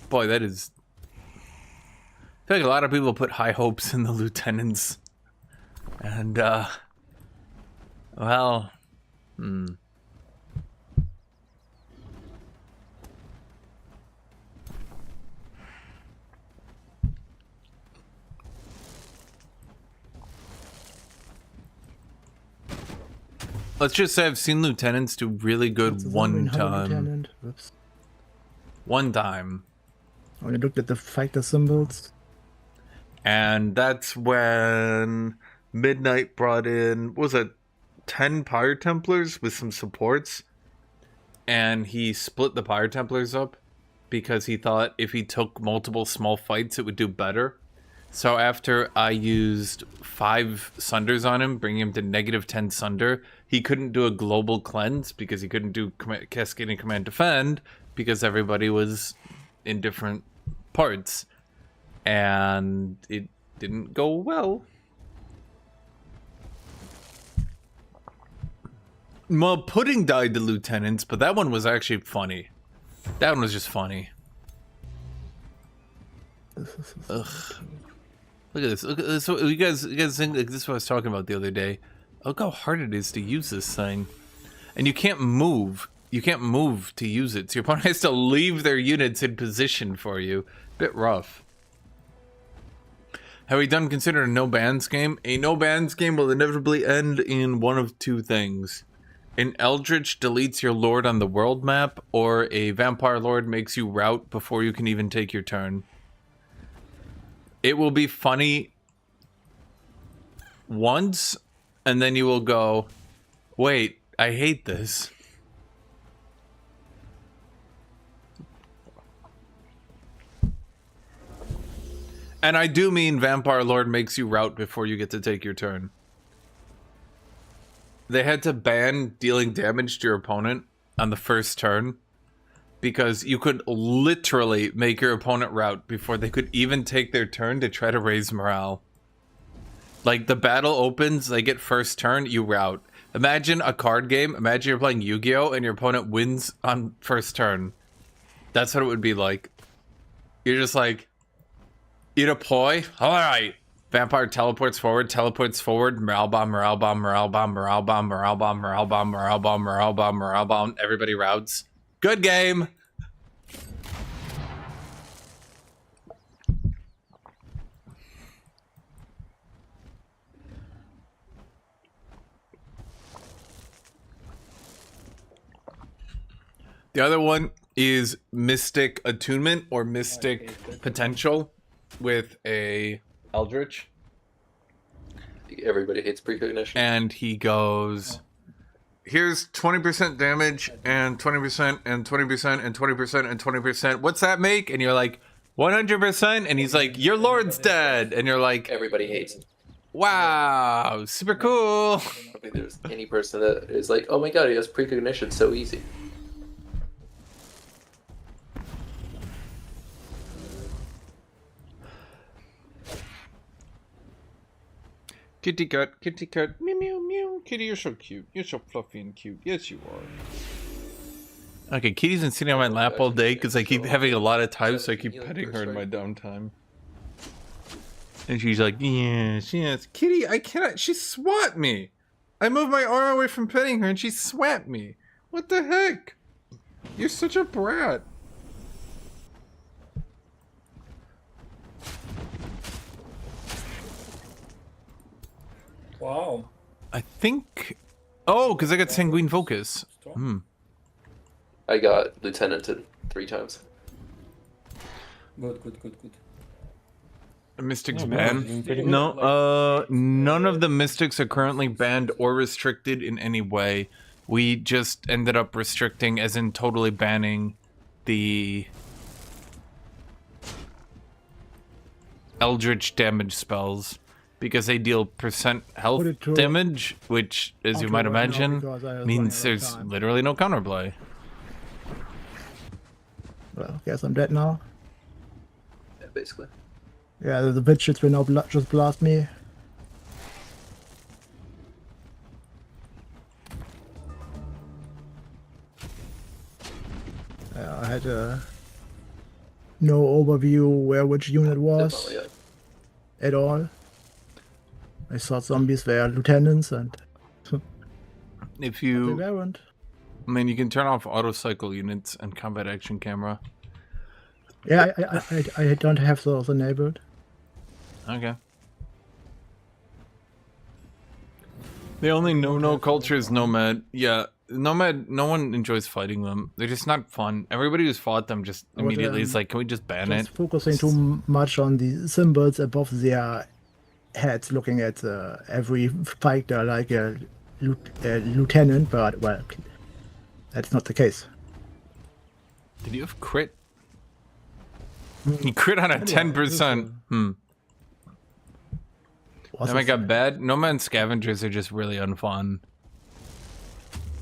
Boy, that is... I feel like a lot of people put high hopes in the lieutenants. And, well... Let's just say I've seen lieutenants do really good one time. One time. When I looked at the fighter symbols. And that's when Midnight brought in, what was it, 10 Pyre Templars with some supports. And he split the Pyre Templars up because he thought if he took multiple small fights, it would do better. So after I used 5 Sunders on him, bringing him to -10 Sunder, he couldn't do a global cleanse because he couldn't do Cascading Command Defend because everybody was in different parts. and it didn't go well. Well, Pudding died to lieutenants, but that one was actually funny. That one was just funny. Ugh. Look at this. Look at this. You guys think like this is what I was talking about the other day. Look how hard it is to use this thing. And you can't move. You can't move to use it. So your opponent has to leave their units in position for you. Bit rough. Have we done considered a no bans game? A no bans game will inevitably end in one of two things. An Eldritch deletes your lord on the world map, or a vampire lord makes you rout before you can even take your turn. It will be funny once, and then you will go, wait, I hate this. And I do mean Vampire Lord makes you rout before you get to take your turn. They had to ban dealing damage to your opponent on the first turn because you could literally make your opponent rout before they could even take their turn to try to raise morale. Like, the battle opens, they get first turn, you rout. Imagine a card game. Imagine you're playing Yu-Gi-Oh! And your opponent wins on first turn. That's what it would be like. You're just like, you deploy? Alright. Vampire teleports forward, morale bomb, morale bomb, morale bomb, morale bomb, morale bomb, morale bomb, morale bomb, morale bomb, morale bomb. Everybody routs. Good game! The other one is Mystic Attunement or Mystic Potential with a Eldritch. Everybody hates precognition. And he goes, here's 20% damage and 20% and 20% and 20% and 20%. What's that make? And you're like, 100%. And he's like, your lord's dead. And you're like, Everybody hates it. wow, super cool. I don't think there's any person that is like, oh my god, he has precognition so easy. Kitty cat, meow meow meow. Kitty, you're so cute. You're so fluffy and cute. Yes, you are. Okay, Kitty's been sitting on my lap all day because I keep having a lot of time, so I keep petting her in my downtime. And she's like, yes, yes. Kitty, I cannot. She swat me. I moved my arm away from petting her and she swat me. What the heck? You're such a brat. Wow. I think... Oh, because I got Sanguine Focus. Hmm. I got Lieutenanted 3 times. Good. Mystics Yeah, banned? pretty good. No, none of the Mystics are currently banned or restricted in any way. We just ended up restricting, as in totally banning, the Eldritch damage spells. Because they deal percent health damage, which, as you might imagine, means there's literally no counterplay. Well, guess I'm dead now. Yeah, basically. Yeah, the bitches will now just blast me. I had no overview where which unit was at all. I thought zombies were lieutenants and If they you... weren't. I mean, you can turn off auto-cycle units and combat action camera. Yeah, I don't have those enabled. Okay. The only no culture is Nomad. Yeah, Nomad, no one enjoys fighting them. They're just not fun. Everybody who's fought them just immediately is like, can we just ban it? Just focusing too much on the symbols above their heads, looking at every fighter like a lieutenant, but, well, that's not the case. Did you have crit? He crit on a 10%. Was That it- got bad. Nomad Scavengers are just really unfun.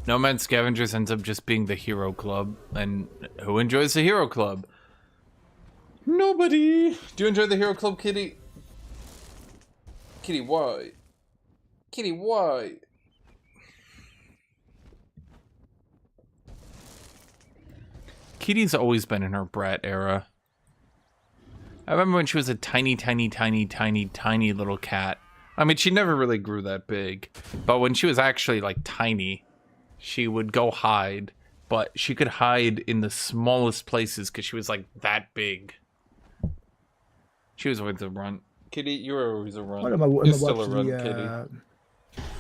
Nomad Scavengers ends up just being the hero club, and who enjoys the hero club? Nobody. Do you enjoy the Hero Club, Kitty? Kitty, why? Kitty, why? Kitty's always been in her brat era. I remember when she was a tiny little cat. I mean, she never really grew that big. But when she was actually, like, tiny, she would go hide. But she could hide in the smallest places because she was, like, that big. She was always a runt. Kitty, you were always a runt. Well, I'm You're gonna still watch a runt, Kitty.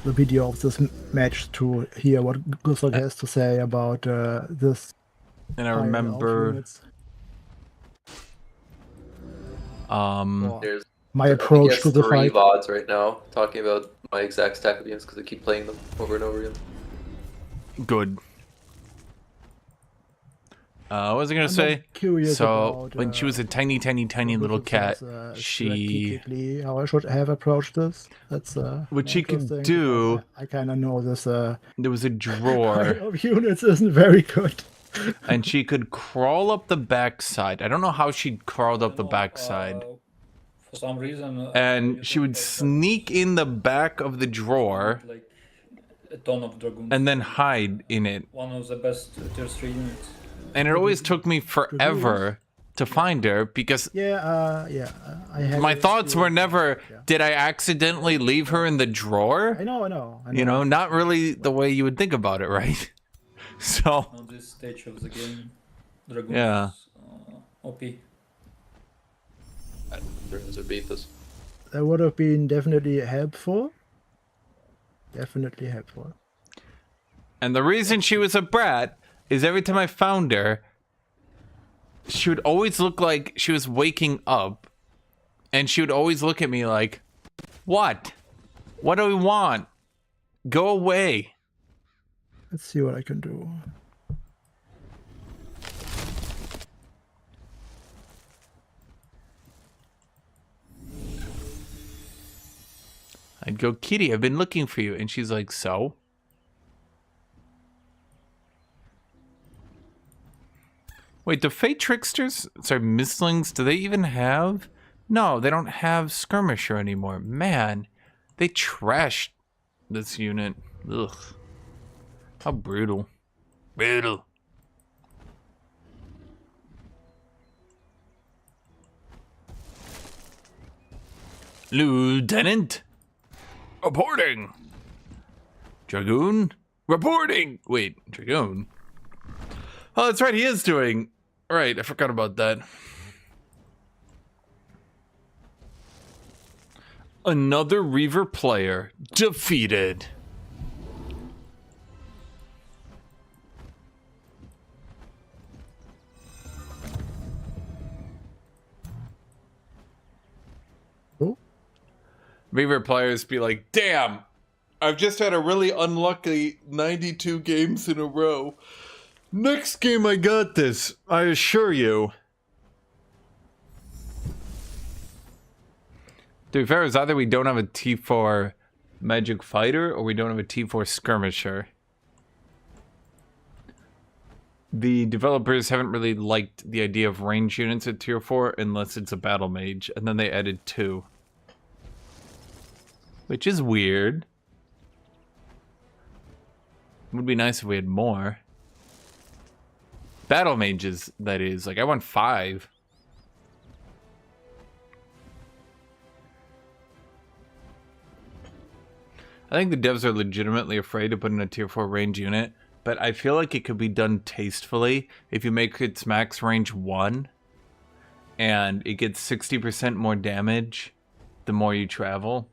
the video of this match to hear what Guthuk has to say about this. And I pile of remember... units. There's My I approach think to the 3 fight. VODs right now talking about my exact stack of units because I keep playing them over and over again. Good. What was I gonna I'm say? curious So about, when she was a tiny little cat, she strategically how I should have approached this. That's what she could interesting do. because I kind of know this. There was a drawer, pile of units isn't very good. and she could crawl up the backside. I don't know how she crawled up the backside. For some reason. And she would sneak in the back of the drawer Like a ton of dragoons. and then hide in it. One of the best tier 3 units. And it always took me forever to find her because I had my it thoughts too. were never, did I accidentally leave her in the drawer? I know. You know, not really the way you would think about it, right? So, On this stage of the game, dragoons. Yeah. OP. Dragons would beat this. That would have been definitely helpful. Definitely helpful. and the reason she was a brat is every time I found her, she would always look like she was waking up, and she would always look at me like, what? What do we want? Go away. Let's see what I can do. I'd go, Kitty, I've been looking for you. And she's like, so? Wait, do Fate Tricksters, sorry, Mislings, do they even have? No, they don't have Skirmisher anymore. Man, they trashed this unit. Ugh. How brutal. Brutal. Lieutenant? Reporting. Dragoon? Reporting. Wait, Dragoon? Oh, that's right, he is doing. Right, I forgot about that. Another Reaver player defeated. Oh. Reaver players be like, damn, I've just had a really unlucky 92 games in a row. Next game I got this, I assure you. To be fair, it's either we don't have a T4 Magic Fighter or we don't have a T4 Skirmisher. The developers haven't really liked the idea of range units at Tier 4 unless it's a Battle Mage, and then they added 2. Which is weird. It would be nice if we had more. Battle Mages, that is. Like, I want 5. I think the devs are legitimately afraid to put in a Tier 4 range unit, but I feel like it could be done tastefully if you make its max range 1, and it gets 60% more damage the more you travel.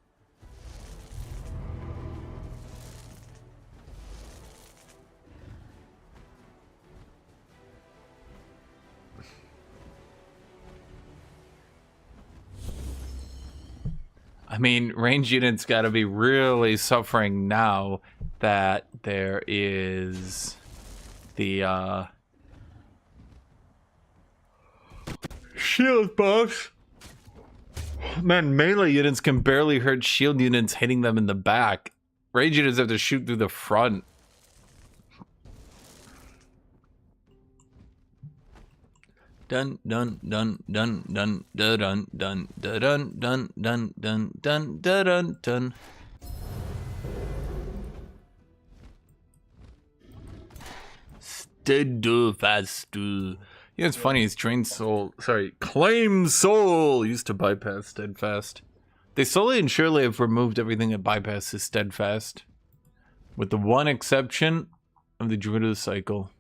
I mean, range units gotta be really suffering now that there is the shield buffs. Man, melee units can barely hurt shield units hitting them in the back. Range units have to shoot through the front. Dun dun dun dun dun dun dun dun dun dun dun dun dun dun dun. Steadfast. You know, it's funny. Is Claim Soul used to bypass Steadfast. They slowly and surely have removed everything that bypasses Steadfast, with the one exception of the Druid of the Cycle.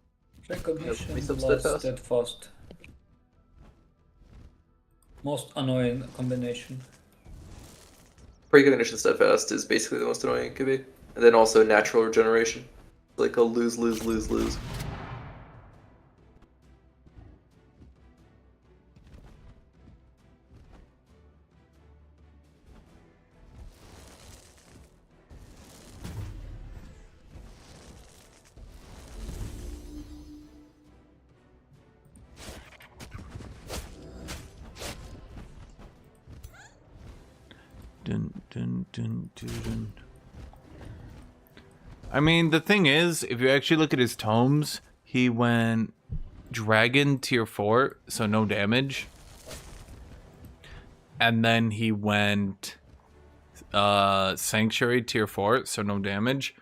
Recognition Yep, plus steadfast. Most annoying combination. Precognition steadfast is basically the most annoying it could be. And then also natural regeneration. Like a lose, lose, lose, lose. Dun, dun, dun, dun, dun. I mean, the thing is, if you actually look at his tomes, he went Dragon tier 4, so no damage. And then he went Sanctuary tier 4, so no damage.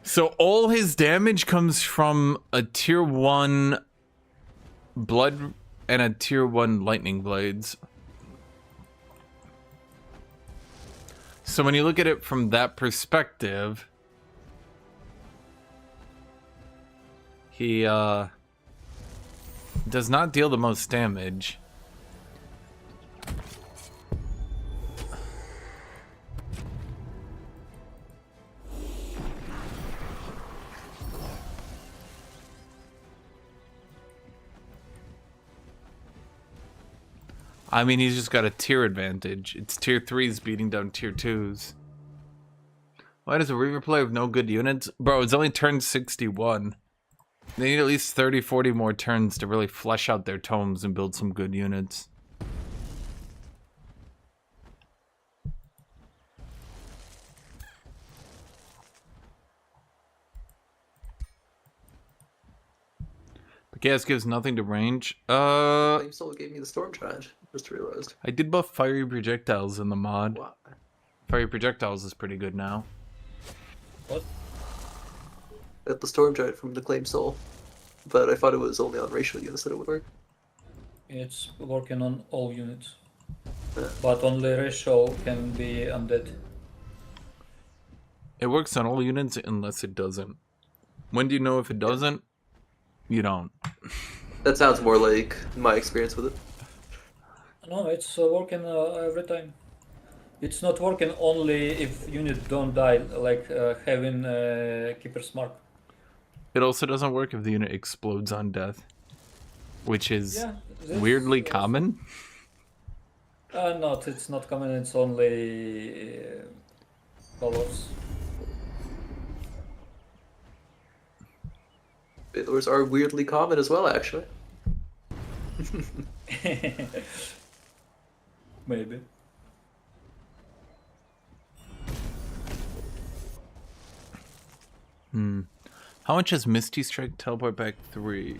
So all his damage comes from a tier 1 Blood and a tier 1 Lightning Blades. So when you look at it from that perspective, he does not deal the most damage. I mean, he's just got a tier advantage. It's tier 3s beating down tier 2s. Why does a Reaver play with no good units? Bro, it's only turn 61. They need at least 30, 40 more turns to really flesh out their tomes and build some good units. But Gas gives nothing to range. Flame Soul gave me the Storm Giant. Just realized. I did buff Fiery Projectiles in the mod. Wow. Fiery Projectiles is pretty good now. What? Got the Storm Giant from the Claim Soul. But I thought it was only on racial units that it would work. It's working on all units. But only racial can be undead. It works on all units unless it doesn't. When do you know if it doesn't? You don't. That sounds more like my experience with it. No, it's working every time. It's not working only if units don't die, like having Keeper's Mark. It also doesn't work if the unit explodes on death, which is Yeah, weirdly common. Not, it's not common, it's only colors. Baylors are weirdly common as well, actually. Maybe. How much is Misty Strike teleport back 3?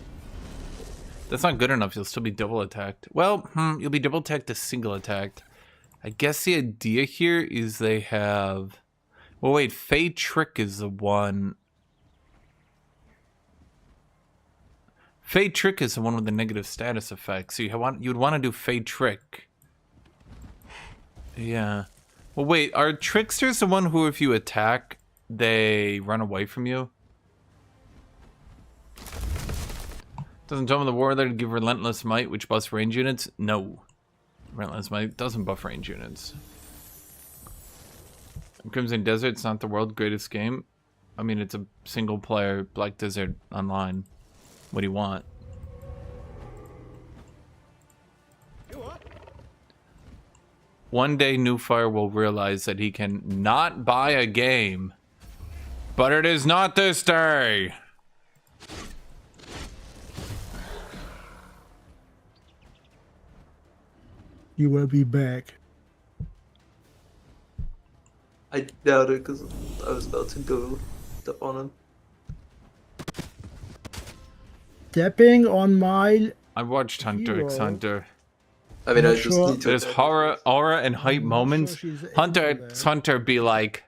That's not good enough. You'll still be double attacked. Well, you'll be double attacked to single attacked. I guess the idea here is they have... Well, wait, Fey Trick is the one... Fey Trick is the one with the negative status effect. So you would want to do Fey Trick. Yeah. Well, wait, are Tricksters the one who, if you attack, they run away from you? Doesn't Tome of the Warlord give Relentless Might, which buffs range units? No. Relentless Might doesn't buff range units. Crimson Desert's not the world's greatest game. I mean, it's a single player Black Desert online. What do you want? One day Newfire will realize that he can not buy a game. But it is not this day! You will be back. I doubt it because I was about to go step on him. Stepping on my I watched Hunter x Hero. Hunter. I mean, Not I just sure. need to. There's horror, aura, and hype I'm not moments. sure she's Hunter into x that. Hunter be like,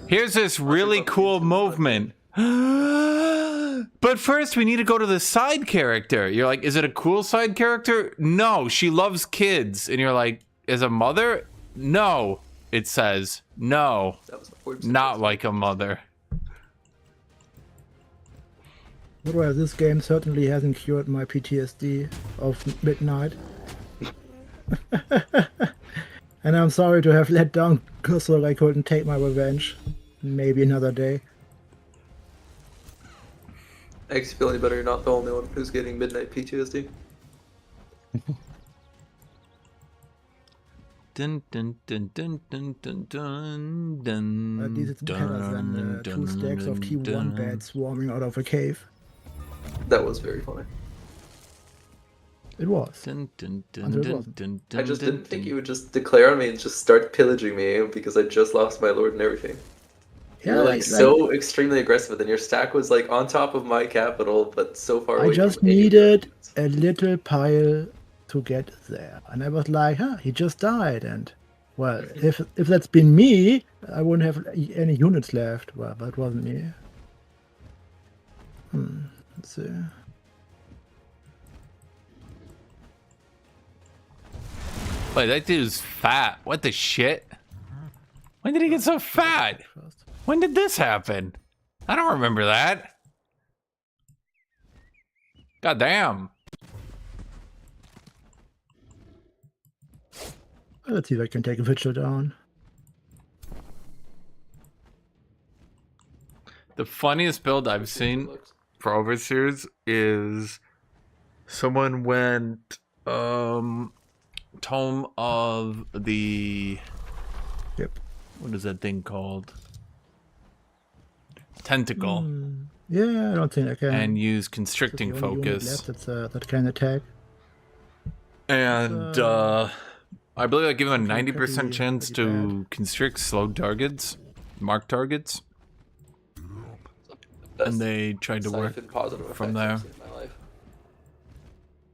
here's this really cool movement. But first, we need to go to the side character. You're like, is it a cool side character? No, she loves kids. And you're like, as a mother? No, it says. No, That was my 40% not chance. like a mother. Well, this game certainly hasn't cured my PTSD of midnight. And I'm sorry to have let down Guthuk. I couldn't take my revenge. Maybe another day. Makes you feel any better, you're not the only one who's getting midnight PTSD. Dun, dun, dun, dun, dun, dun, dun, dun, At least it's better than two stacks of T1 bats swarming out of a cave. That was very funny. It was. Dun, dun, dun, Until it dun, wasn't. dun, I just dun, didn't think dun. you would just declare on me and just start pillaging me because I just lost my lord and everything. Yeah, You're like so extremely aggressive, and your stack was like on top of my capital, but so far away. I just from any needed objectives. a little pile to get there. And I was like, huh, he just died. And, well, if that's been me, I wouldn't have any units left. Well, but it wasn't me. Let's see. Wait, that dude's fat. What the shit? When did he get so fat? When did this happen? I don't remember that. God damn. Let's see if I can take a Vigil down. The funniest build I've seen for Overseers is someone went Tome of the Yep. what is that thing called? Tentacle. Yeah, I don't think I can. And use That's constricting the only unit focus. left that can attack. And I believe I give them a 90% pretty chance to constrict slow targets, mark targets, Best and they tried to work siphon positive from effects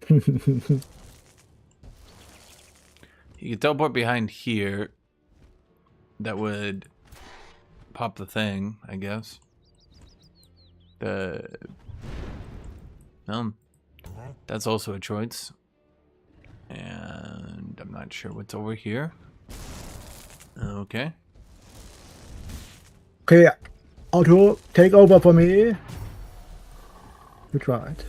there. I've seen in my life. You could teleport behind here. That would pop the thing, I guess. That's also a choice. And I'm not sure what's over here. Okay. Okay, Auto, take over for me. We tried. It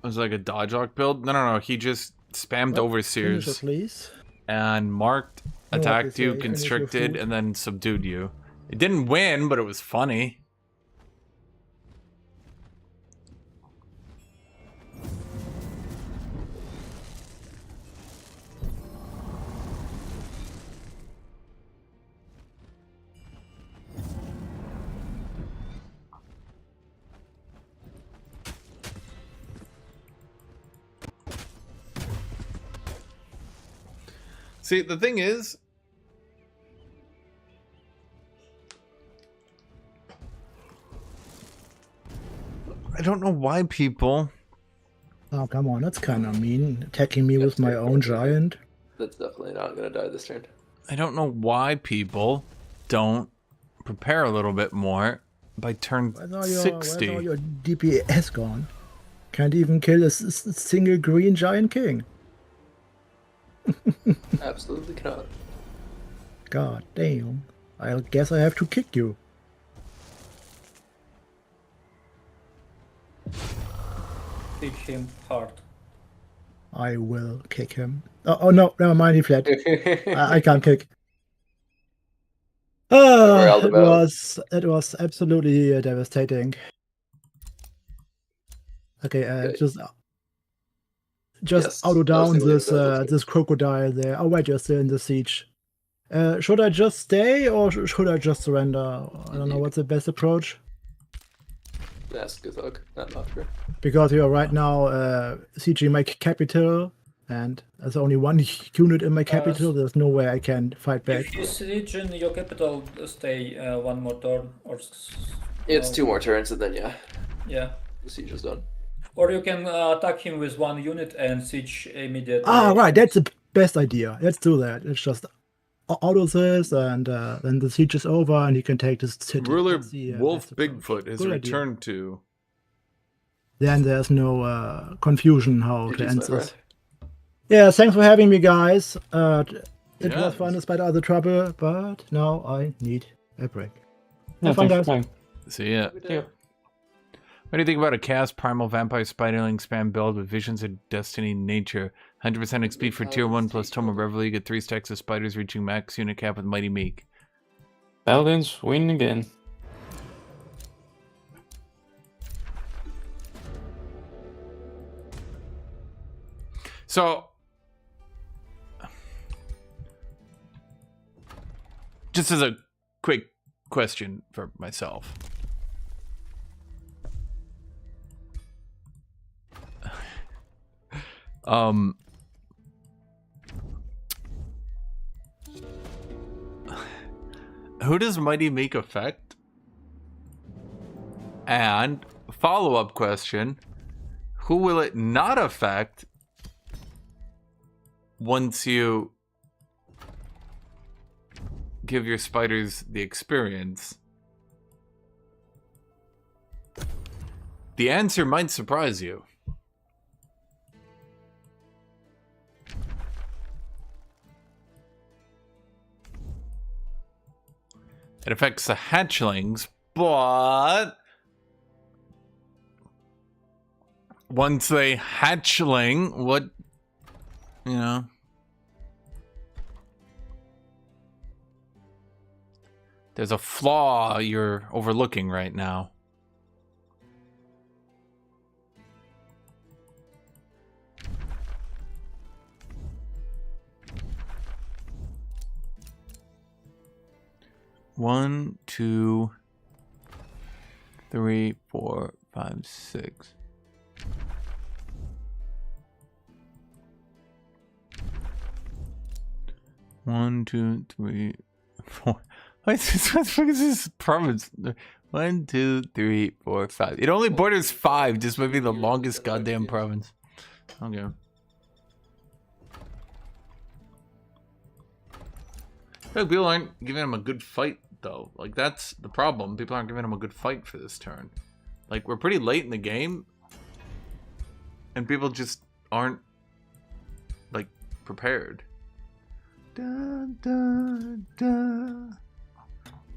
was like a dodge lock build. No. He just spammed Well, Overseers finish it, please. and marked, No, attacked obviously, you, finish your constricted, food. and then subdued you. It didn't win, but it was funny. See, the thing is, I don't know why people. Oh, come on, that's kind of mean. Attacking me with my own giant. That's definitely not gonna die this turn. I don't know why people don't prepare a little bit more by turn Where's all 60. your DPS gone? Can't even kill a single green giant king. Absolutely cannot. God damn. I guess I have to kick you. Teach him hard. I will kick him. Oh no, never mind, he fled. I can't kick. all It was absolutely devastating. Okay, Okay. just Yes, auto I was down thinking this that, that's this crocodile there. Oh wait, you're still in the siege. Should I just stay or should I just surrender? I don't know what's the best approach. Ask Guthuk. I'm not sure. Because you're right now sieging my capital, and there's only one unit in my capital. There's no way I can fight back. If you siege in your capital, stay one more turn or. It's 2 more turns, and then yeah, Yeah, the siege is done. Or you can attack him with 1 unit and siege immediately. Ah, right, that's the best idea. Let's do that. Let's just auto this, and then the siege is over, and he can take this city. Ruler That's the Wolf best approach. Bigfoot has Good idea. returned to. Then there's no confusion how to GG's, end my friend. this. Yeah, thanks for having me, guys. It Yeah. was fun despite all the trouble, but now I need a break. Yeah, Have fun, thanks for guys. playing. See ya. Yeah. What do you think about a cast primal vampire spiderling spam build with visions of destiny nature? 100% XP for tier 1 plus Tome of Reveille. You get 3 stacks of spiders reaching max unit cap with Mighty Meek. Paladins win again. So, just as a quick question for myself. Who does Mighty Meek affect? And follow-up question, who will it not affect once you give your spiders the experience? The answer might surprise you. It affects the hatchlings, but once they hatchling, what, you know, there's a flaw you're overlooking right now. One, 2, 3, 4, 5, 6. One, 2, 3, 4. What is this province? 1, 2, 3, 4, 5. It only borders 5, just maybe the longest goddamn province. Okay. Look, people aren't giving him a good fight, though. Like, that's the problem. People aren't giving him a good fight for this turn. Like, we're pretty late in the game, and people just aren't, like, prepared. Da, da, da,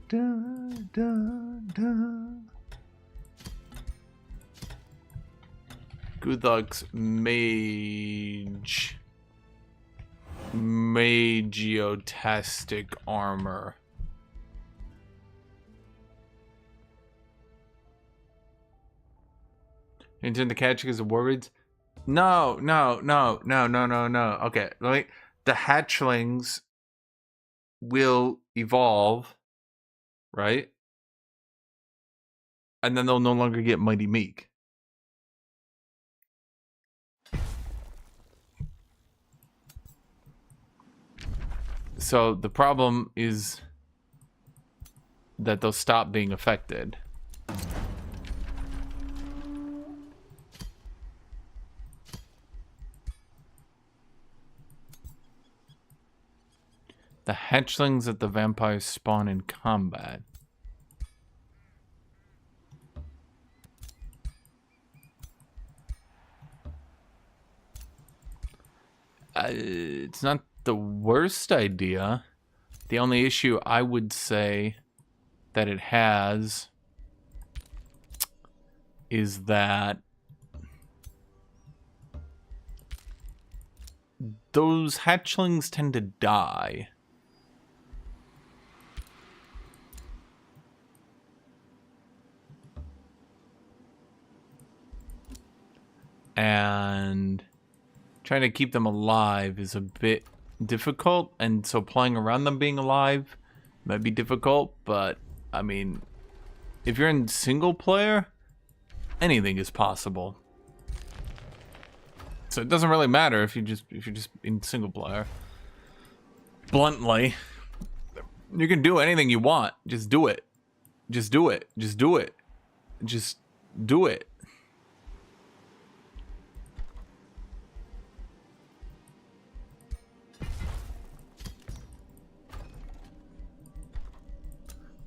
da, da, da. Guthuk's mage. Magiotastic armor. Intend to catch because of warriors? No. Okay, like the hatchlings will evolve, right? And then they'll no longer get Mighty Meek. So the problem is that they'll stop being affected. The hatchlings that the vampires spawn in combat. It's not the worst idea. The only issue I would say that it has is that those hatchlings tend to die. And trying to keep them alive is a bit difficult, and so playing around them being alive might be difficult, but I mean, if you're in single player, anything is possible. So it doesn't really matter if you're just in single player. Bluntly, you can do anything you want. Just do it. Just do it. Just do it. Just do it.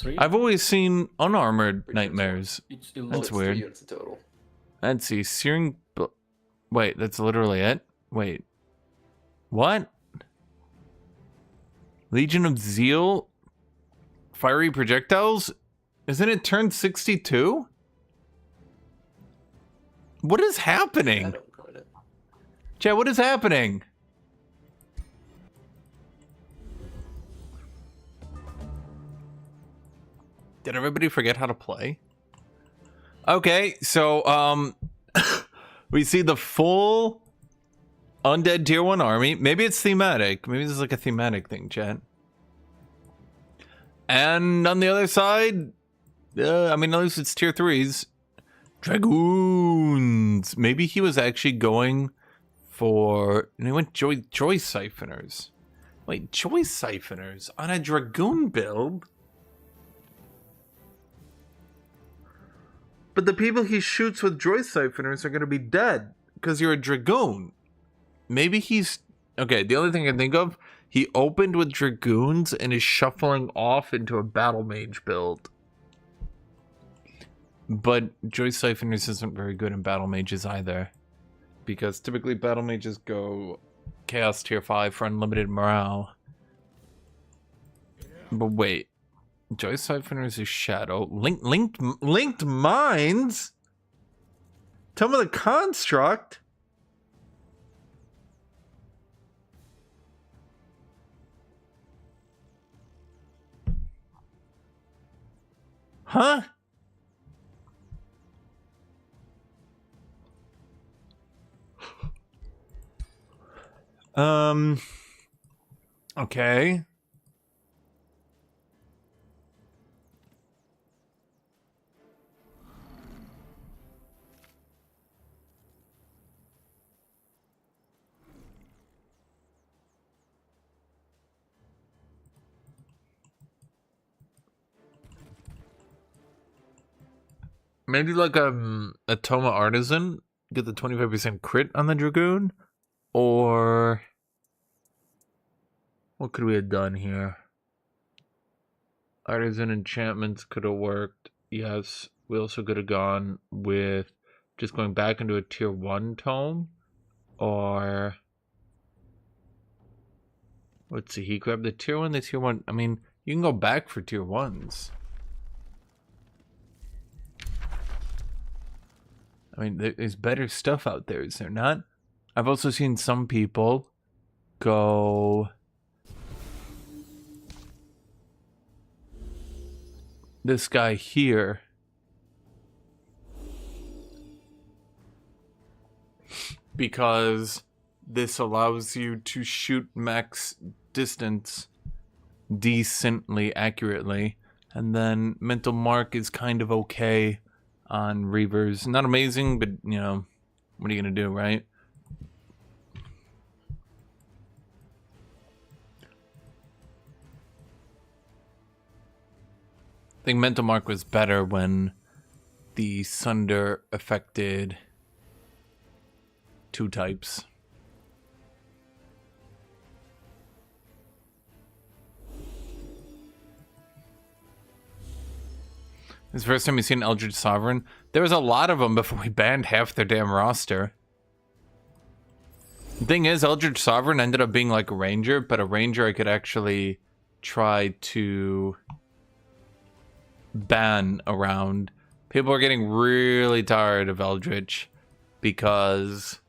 3? I've always seen unarmored nightmares. It's a So lot. it's That's weird. 3 units in total. Let's see, searing. Wait, that's literally it. Wait, what? Legion of Zeal, fiery projectiles. Isn't it turn 62? What is happening? I don't got it. Chat, what is happening? Did everybody forget how to play? Okay, so we see the full undead tier 1 army. Maybe it's thematic. Maybe this is like a thematic thing, chat. And on the other side, I mean, at least it's tier 3s. Dragoons. Maybe he was actually going for... And he went Joy Siphoners. Wait, Joy Siphoners on a Dragoon build? But the people he shoots with Joy Siphoners are going to be dead because you're a Dragoon. Maybe he's... Okay, the other thing I can think of, he opened with Dragoons and is shuffling off into a Battle Mage build. But Joy Siphoners isn't very good in Battle Mages either. Because typically Battle Mages go Chaos Tier 5 for unlimited morale. But wait. Joy Siphoners is Shadow. Linked Minds? Tome of the Construct? Huh? Okay. Maybe like a Tome Artisan, get the 25% crit on the Dragoon, or what could we have done here? Artisan enchantments could have worked. Yes, we also could have gone with just going back into a tier 1 tome, or let's see, he grabbed the tier 1, the tier 1. I mean, you can go back for tier 1s. I mean, there's better stuff out there, is there not? I've also seen some people go... This guy here. Because this allows you to shoot max distance decently accurately. And then Mental Mark is kind of okay on Reavers. Not amazing, but, you know, what are you going to do, right? I think Mental Mark was better when the Sunder affected 2 types. This is the first time we've seen Eldritch Sovereign. There was a lot of them before we banned half their damn roster. The thing is, Eldritch Sovereign ended up being like a Ranger, but a Ranger I could actually try to ban around. People are getting really tired of Eldritch because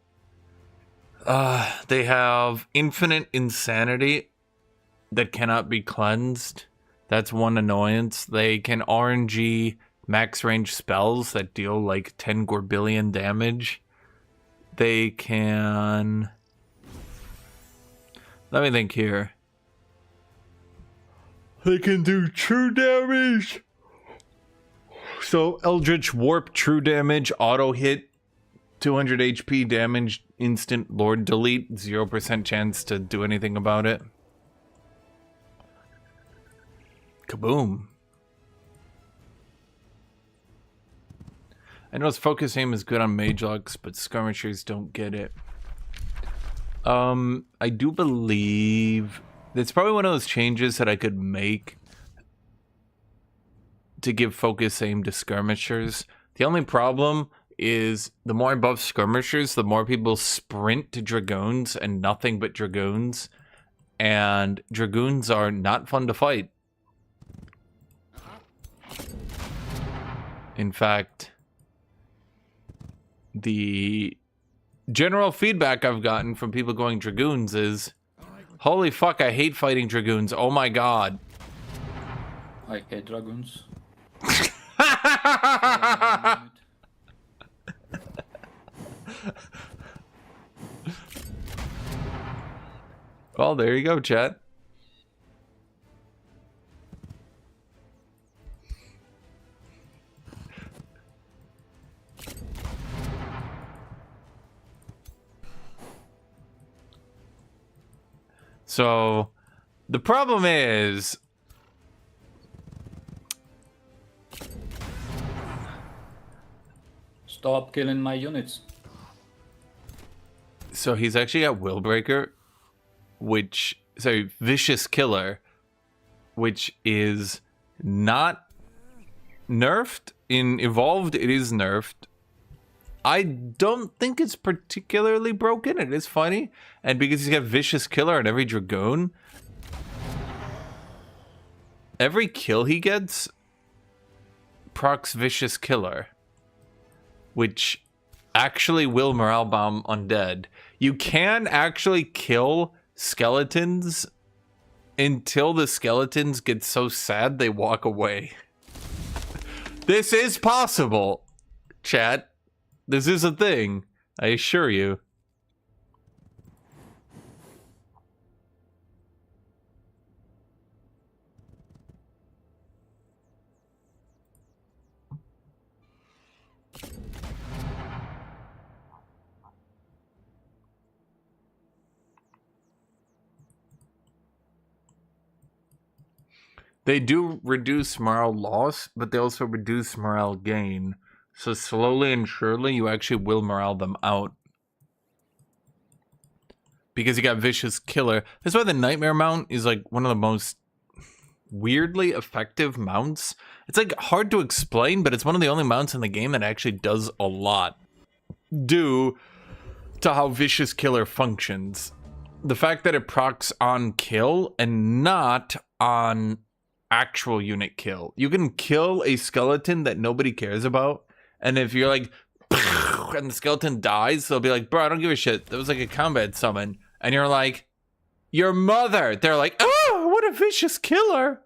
they have infinite insanity that cannot be cleansed. That's one annoyance. They can RNG max range spells that deal like 10 gorbillion damage. They can... Let me think here. They can do true damage. So Eldritch Warp, true damage, auto hit, 200 HP damage, instant Lord delete, 0% chance to do anything about it. Kaboom. I know his focus aim is good on Magelux, but skirmishers don't get it. I do believe it's probably one of those changes that I could make to give focus aim to skirmishers. The only problem is the more I buff skirmishers, the more people sprint to dragoons and nothing but dragoons. And dragoons are not fun to fight. In fact, the general feedback I've gotten from people going dragoons is, holy fuck, I hate fighting dragoons. Oh my god. I hate dragoons. Well, there you go, chat. So, the problem is, Stop killing my units. so he's actually got Willbreaker, which, sorry, Vicious Killer, which is not nerfed. In Evolved, it is nerfed. I don't think it's particularly broken. It is funny. And because he's got Vicious Killer on every Dragoon, every kill he gets procs Vicious Killer, which actually will morale bomb undead. You can actually kill skeletons until the skeletons get so sad they walk away. This is possible, chat. This is a thing, I assure you. They do reduce morale loss, but they also reduce morale gain. So slowly and surely, you actually will morale them out. Because you got Vicious Killer. That's why the Nightmare mount is like one of the most weirdly effective mounts. It's like hard to explain, but it's one of the only mounts in the game that actually does a lot due to how Vicious Killer functions. The fact that it procs on kill and not on actual unit kill. You can kill a skeleton that nobody cares about, and if you're like, and the skeleton dies, they'll be like, bro, I don't give a shit. That was like a combat summon. And you're like, your mother. They're like, oh, what a vicious killer.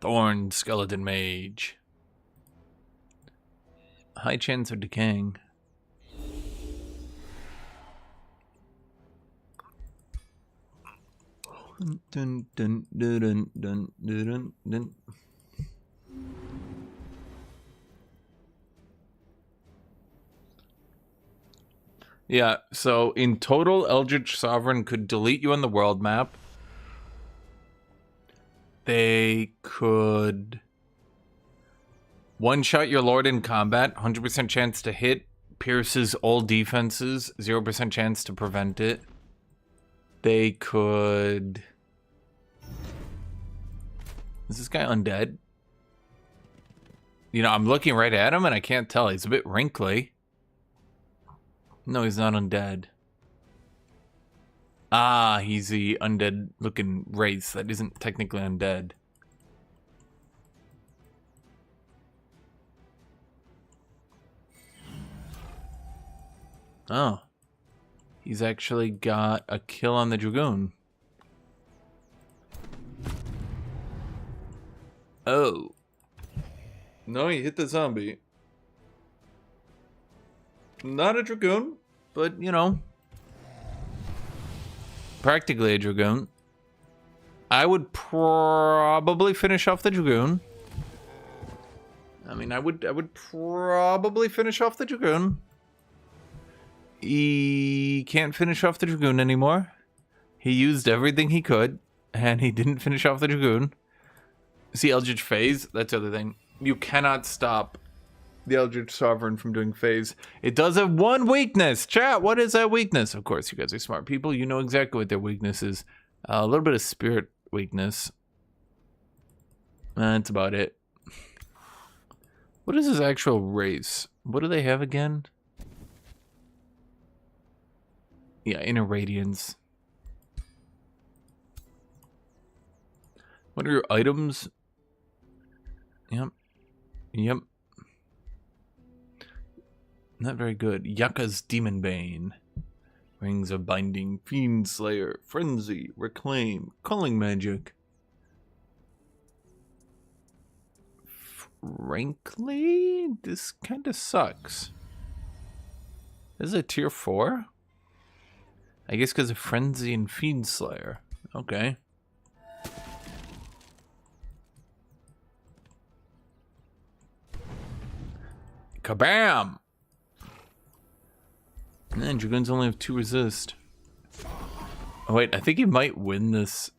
Thorn Skeleton Mage. High chance of decaying. Dun, dun, dun, dun, dun, dun, dun. Yeah, so in total, Eldritch Sovereign could delete you on the world map. They could one-shot your lord in combat, 100% chance to hit, pierces all defenses, 0% chance to prevent it. They could... Is this guy undead? You know, I'm looking right at him and I can't tell. He's a bit wrinkly. No, he's not undead. Ah, he's the undead-looking race that isn't technically undead. Oh. He's actually got a kill on the Dragoon. Oh. No, he hit the zombie. Not a Dragoon, but, you know... practically a Dragoon. I would probably finish off the Dragoon. I mean, I would probably finish off the Dragoon. He can't finish off the Dragoon anymore. He used everything he could. and he didn't finish off the Dragoon. See, Eldritch Phase, that's the other thing. You cannot stop the Eldritch Sovereign from doing phase. It does have one weakness. Chat, what is that weakness? Of course, you guys are smart people. You know exactly what their weakness is. A little bit of spirit weakness. That's about it. What is his actual race? What do they have again? Yeah, Inner Radiance. What are your items? Yep. Yep. Not very good. Yaka's Demon Bane. Rings of Binding, Fiend Slayer, Frenzy, Reclaim, Culling Magic. Frankly, this kind of sucks. This is a tier 4? I guess because of Frenzy and Fiend Slayer. Okay. Kabam! And Dragoons only have 2 resist. Oh wait, I think he might win this.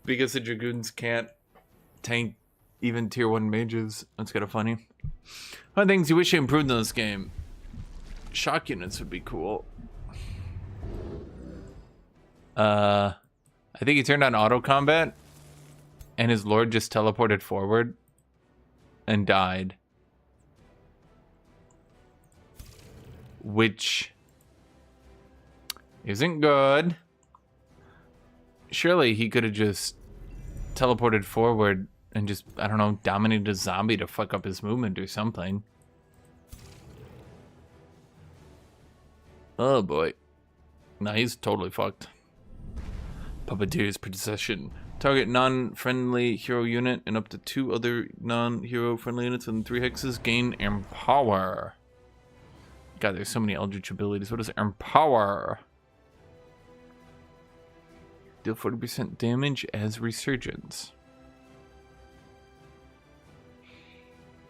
Because the Dragoons can't tank even tier 1 mages. That's kind of funny. One of the things you wish you improved in this game. Shock units would be cool. I think he turned on auto combat. And his lord just teleported forward. And died. Which isn't good. Surely he could have just teleported forward and just, I don't know, dominated a zombie to fuck up his movement or something. Oh boy. Nah, he's totally fucked. Puppeteer's Procession. Target non-friendly hero unit and up to 2 other non-hero friendly units and 3 hexes gain Empower. God, there's so many Eldritch abilities. What is Empower? Deal 40% damage as Resurgence.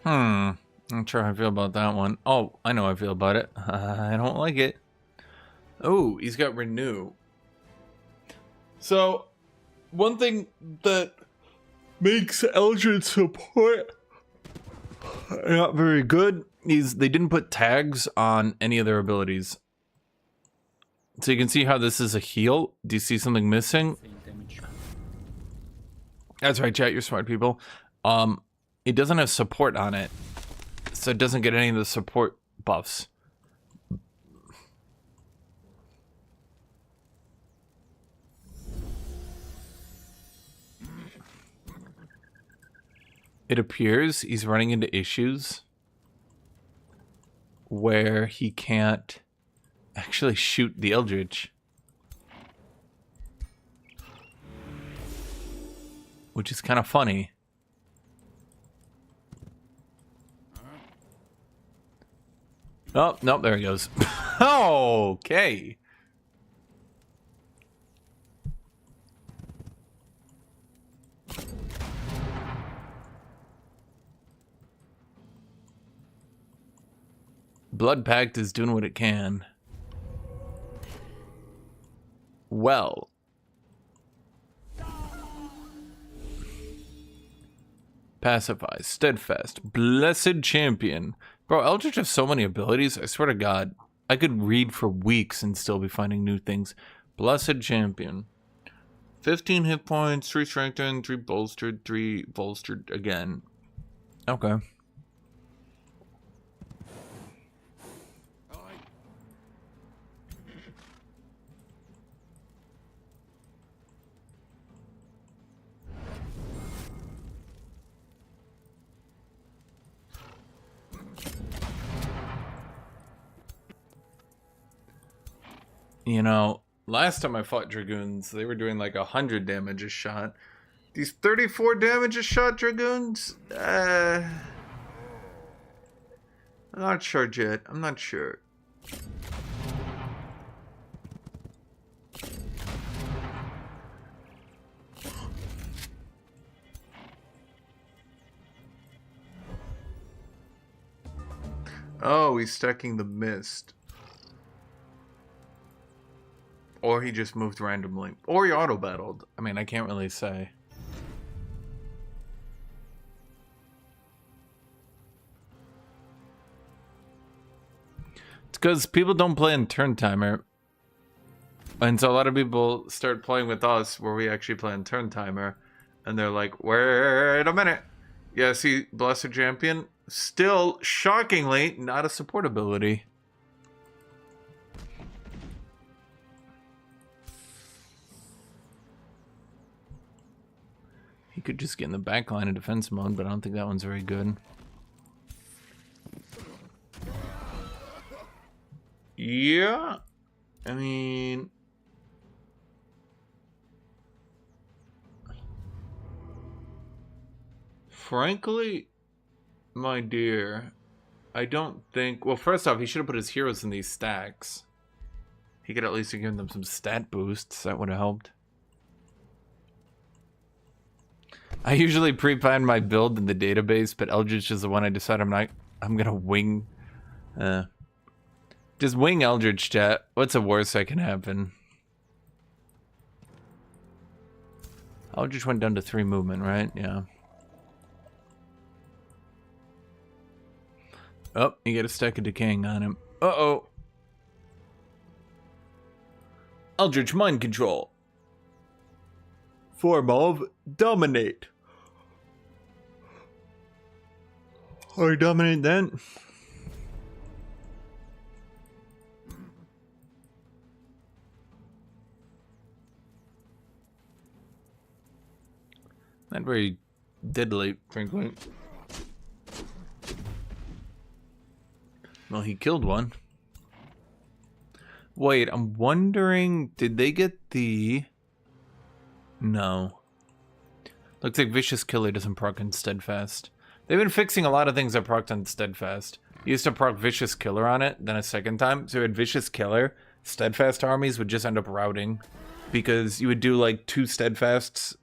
I'm not sure how I feel about that one. Oh, I know how I feel about it. I don't like it. Oh, he's got Renew. So, one thing that makes Eldritch support not very good is they didn't put tags on any of their abilities. So you can see how this is a heal. Do you see something missing? That's right, chat, you're smart people. It doesn't have support on it. So it doesn't get any of the support buffs. It appears he's running into issues where he can't actually shoot the Eldritch. Which is kind of funny. Oh, nope, there he goes. Okay. Blood Pact is doing what it can. Well. Pacify, Steadfast, Blessed Champion. Bro, Eldritch has so many abilities, I swear to God. I could read for weeks and still be finding new things. Blessed Champion. 15 hit points, 3 strengthened, 3 bolstered, 3 bolstered again. Okay. You know, last time I fought Dragoons, they were doing like 100 damage a shot. These 34 damage a shot Dragoons? I'm not sure, Jet. I'm not sure. Oh, he's stacking the mist. Or he just moved randomly. Or he auto-battled. I mean, I can't really say. It's because people don't play in turn timer. And so a lot of people start playing with us where we actually play in turn timer. And they're like, wait a minute. Yeah, see, Blessed Champion, still, shockingly, not a support ability. He could just get in the back line of defense mode, but I don't think that one's very good. Yeah. I mean... Frankly, my dear, I don't think... Well, first off, he should have put his heroes in these stacks. He could at least have given them some stat boosts. That would have helped. I usually pre-plan my build in the database, but Eldritch is the one I decide I'm gonna wing. Just wing Eldritch, chat. What's the worst that can happen? Eldritch went down to 3 movement, right? Yeah. Oh, you get a stack of decaying on him. Uh-oh. Eldritch Mind Control. Form of Dominate. Or Dominate then. Not very diddly, frankly. Well, he killed one. Wait, I'm wondering, did they get the... No. Looks like Vicious Killer doesn't proc on Steadfast. They've been fixing a lot of things that procced on Steadfast. You used to proc Vicious Killer on it, then a second time. So you had Vicious Killer, Steadfast armies would just end up routing. Because you would do like 2 Steadfasts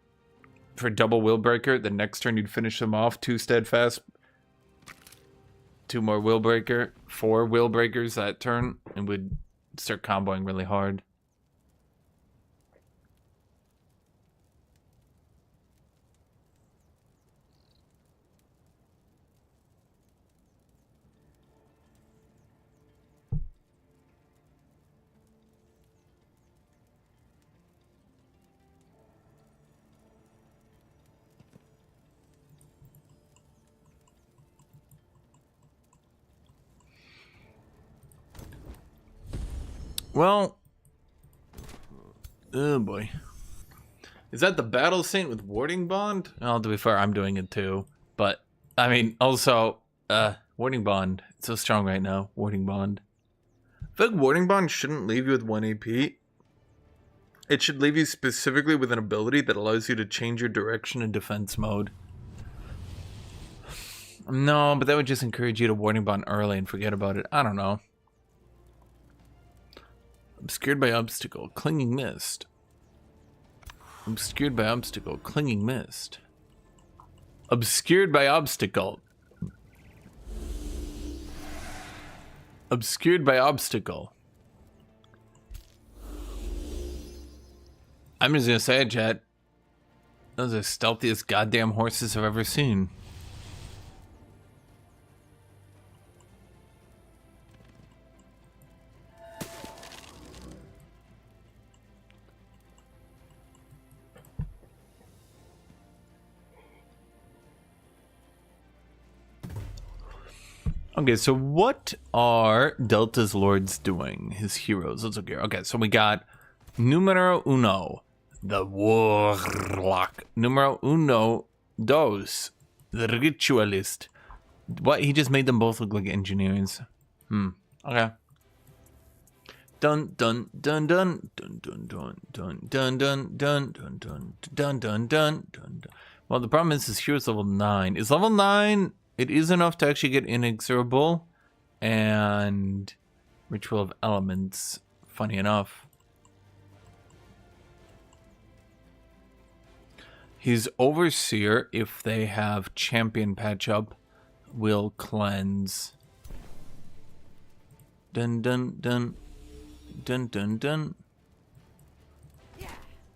for double Willbreaker. The next turn you'd finish them off, 2 Steadfast, 2 more Willbreaker, 4 Willbreakers that turn, and would start comboing really hard. Well, oh boy. Is that the Battle Saint with Warding Bond? Well, to be fair, I'm doing it too. But, I mean, also, Warding Bond. It's so strong right now, Warding Bond. I feel like Warding Bond shouldn't leave you with 1 AP. It should leave you specifically with an ability that allows you to change your direction in defense mode. No, but that would just encourage you to Warding Bond early and forget about it. I don't know. Obscured by obstacle, clinging mist. Obscured by obstacle, clinging mist. Obscured by obstacle. Obscured by obstacle. I'm just gonna say it, chat. Those are the stealthiest goddamn horses I've ever seen. Okay, so what are Delta's lords doing? His heroes. Let's look here. Okay, so we got numero uno, the warlock. Numero uno, dos, the ritualist. What? He just made them both look like engineers. Okay. Dun dun dun dun dun dun dun dun dun dun dun dun dun dun dun dun dun. Well, the problem is his hero's level 9. Is level 9? It is enough to actually get Inexorable and Ritual of Elements, funny enough. His Overseer, if they have Champion patch up, will cleanse. Dun dun dun. Dun dun dun.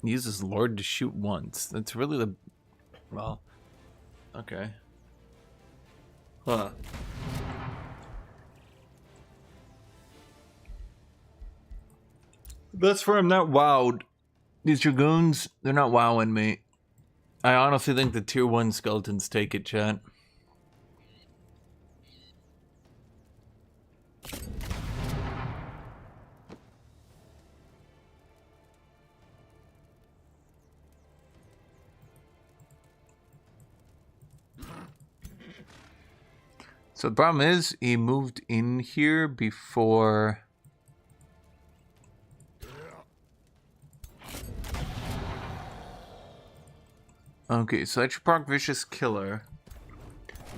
He uses Lord to shoot once. That's really the... Well, okay. Huh. That's where I'm not wowed. These Dragoons, they're not wowing me. I honestly think the tier 1 skeletons take it, chat. So the problem is, he moved in here before... Okay, so that should proc Vicious Killer.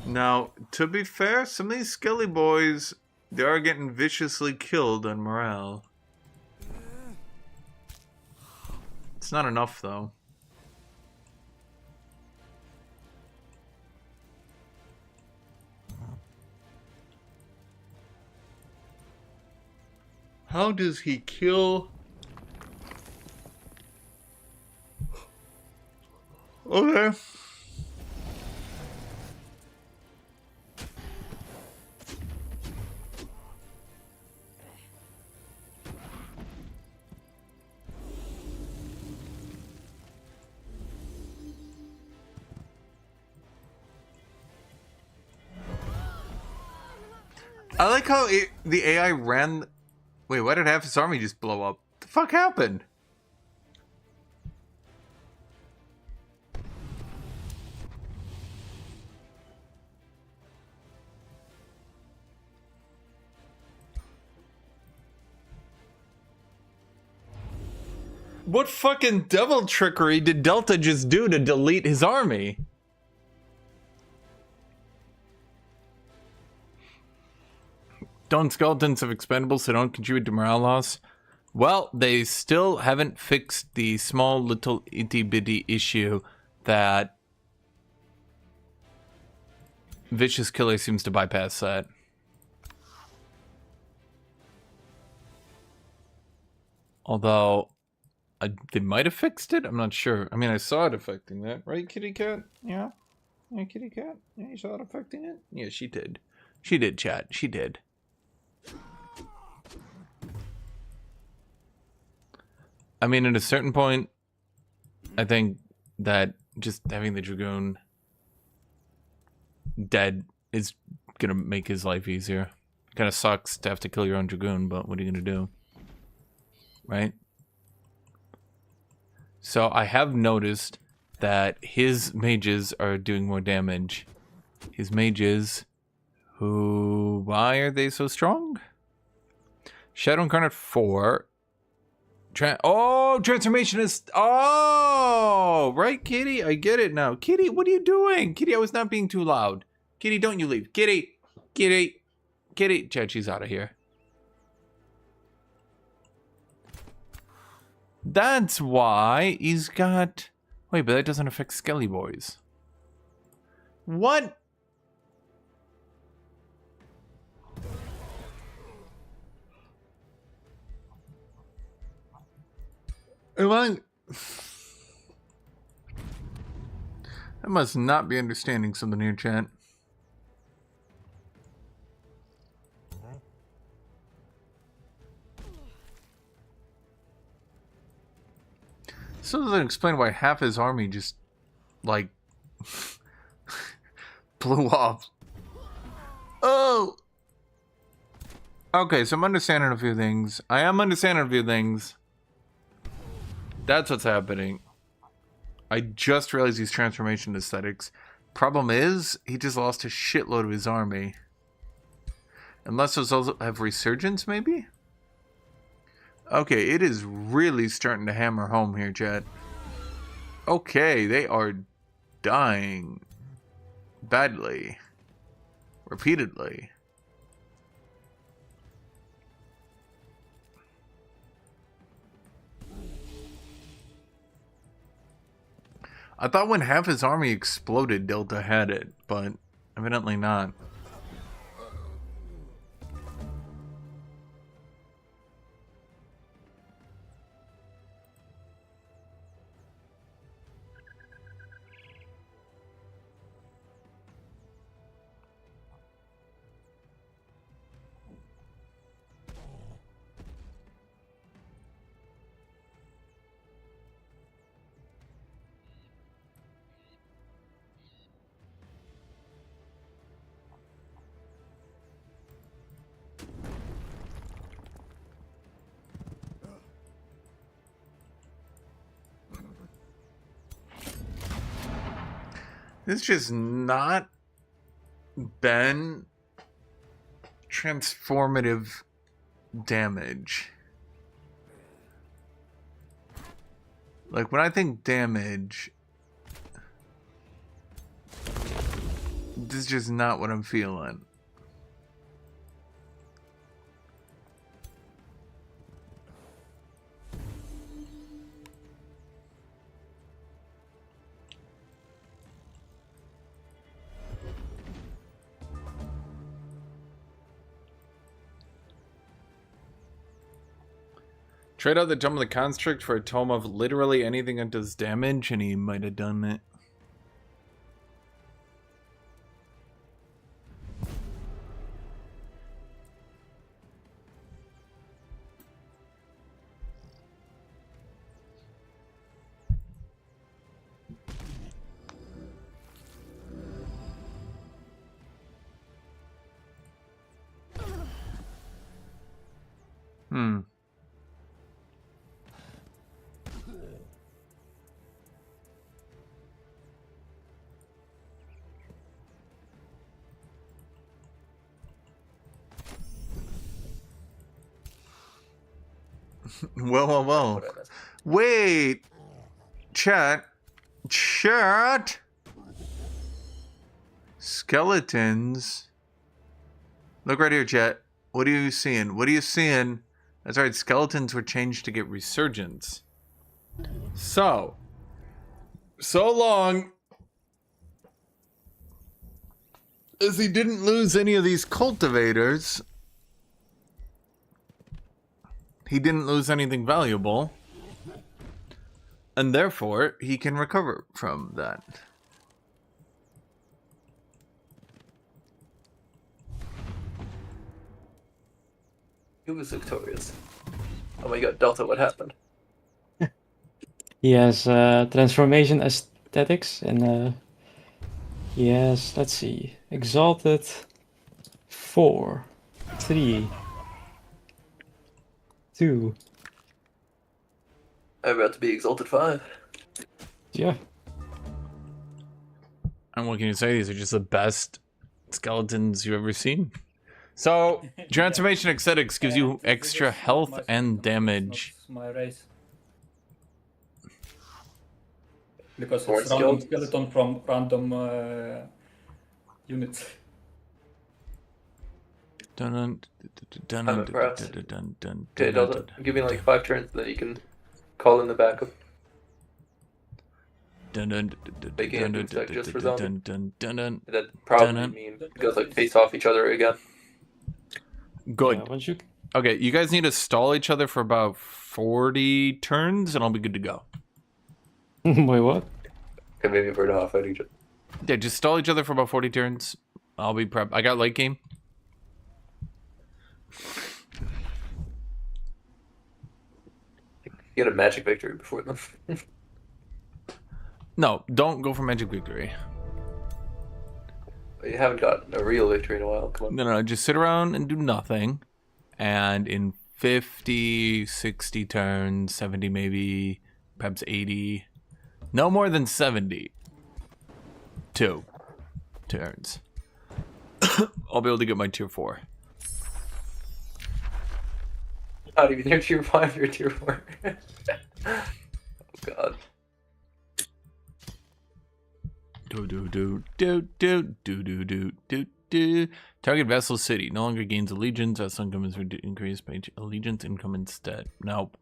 Now, to be fair, some of these Skelly boys, they are getting viciously killed on morale. It's not enough, though. How does he kill... Okay. I like how the AI ran... Wait, why did half his army just blow up? What the fuck happened? What fucking devil trickery did Delta just do to delete his army? Don't skeletons have expendables so don't contribute to morale loss? Well, they still haven't fixed the small little itty bitty issue that Vicious Killer seems to bypass that. Although, they might have fixed it? I'm not sure. I mean, I saw it affecting that. Right, kitty cat? Yeah? Yeah, kitty cat? Yeah, you saw it affecting it? Yeah, she did. She did, chat. She did. I mean, at a certain point, I think that just having the Dragoon dead is gonna make his life easier. Kind of sucks to have to kill your own Dragoon, but what are you gonna do? Right? So I have noticed that his mages are doing more damage. His mages, who... Why are they so strong? Shadow Incarnate 4... transformation is... Oh! Right, Kitty? I get it now. Kitty, what are you doing? Kitty, I was not being too loud. Kitty, don't you leave. Kitty! Kitty! Kitty! Chad, she's out of here. That's why he's got... Wait, but that doesn't affect Skelly Boys. What? Am I... I must not be understanding something here, chat. So doesn't explain why half his army just, like, blew up. Oh! Okay, so I'm understanding a few things. I am understanding a few things. That's what's happening. I just realized these transformation aesthetics. Problem is, he just lost a shitload of his army. Unless those also have resurgence, maybe? Okay, it is really starting to hammer home here, chat. Okay, they are dying. Badly. Repeatedly. I thought when half his army exploded, Delta had it, but evidently not. This just not been transformative damage. Like, when I think damage, this is just not what I'm feeling. Trade out the Tome of the Construct for a Tome of literally anything that does damage, and he might have done it. Well. Wait. Chat. Skeletons. Look right here, chat. What are you seeing? What are you seeing? That's right, skeletons were changed to get resurgence. So long as he didn't lose any of these cultivators, he didn't lose anything valuable, and therefore he can recover from that. He was victorious. Oh my god, Delta, what happened? He has transformation aesthetics and he has, let's see, exalted 4, 3, 2. I'm about to be exalted 5. Yeah. And what can you say? These are just the best skeletons you've ever seen. So, transformation aesthetics gives you extra health and damage. It's my race. Because More it's random skeletons. skeleton from random units. Dun, dun, I'm impressed. Okay, Delta, give me like 5 turns, then you can call in the backup. Making a stack just for zombie. And that probably mean goes like face off each other again. Good. Yeah, once you... Okay, you guys need to stall each other for about 40 turns, and I'll be good to go. Wait, what? Okay, maybe we're not fight each other. Yeah, just stall each other for about 40 turns. I'll be prep. I got late game. Get a magic victory before them. No, don't go for magic victory. You haven't gotten a real victory in a while. Come on. No, just sit around and do nothing. And in 50, 60 turns, 70 maybe, perhaps 80. No more than 72 turns. I'll be able to get my tier 4. Not even near tier 5, you're tier 4. Oh god. Target vassal city no longer gains allegiance. Vassal income is increased by allegiance income instead. Nope.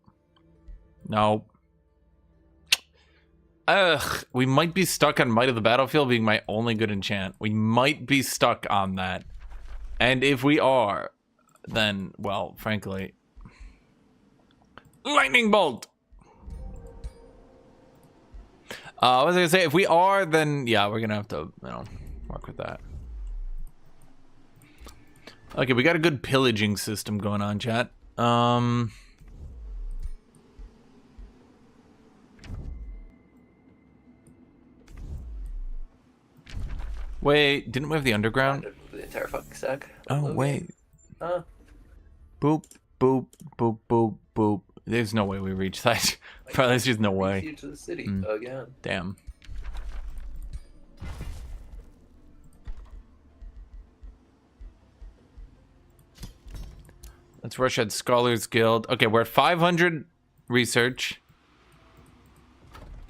Ugh, we might be stuck on Might of the Battlefield being my only good enchant. We might be stuck on that. And if we are, then, well, frankly... Lightning Bolt! I was gonna say, if we are, then, yeah, we're gonna have to, work with that. Okay, we got a good pillaging system going on, chat. Wait, didn't we have the underground? The entire fucking stack. Oh, wait. Huh? Boop, boop, boop, boop, boop. There's no way we reach that. Probably, there's just no way. To the city again. Damn. Let's rush at Scholars Guild. Okay, we're at 500 research.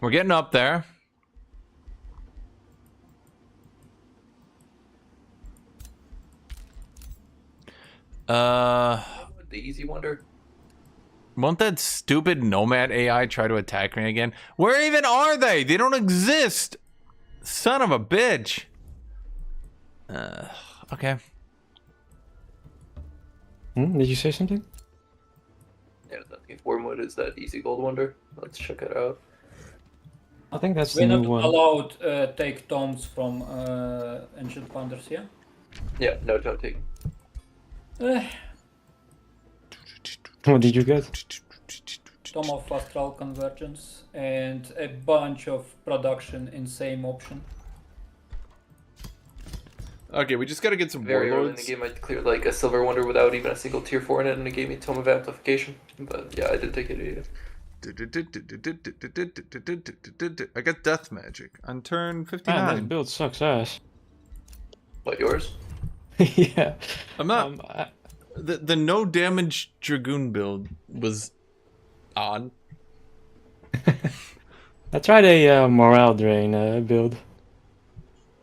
We're getting up there. The easy wonder. Won't that stupid Nomad AI try to attack me again? Where even are they? They don't exist. Son of a bitch. Okay. Did you say something? Yeah, the Wormwood is that easy gold wonder. Let's check it out. I think that's We're the not new one. allowed take tomes from ancient founders, yeah? Yeah, no, don't take. What did you get? Tome of Astral Convergence and a bunch of production in same option. Okay, we just gotta get some Very early in warlords. the game, I cleared like a silver wonder without even a single tier 4 in it, and it gave me Tome of Amplification. But yeah, I did take it. I got death magic on turn Man, 59. this build sucks ass. What, yours? Yeah. I'm not. The no damage Dragoon build was odd. I tried a morale drain build.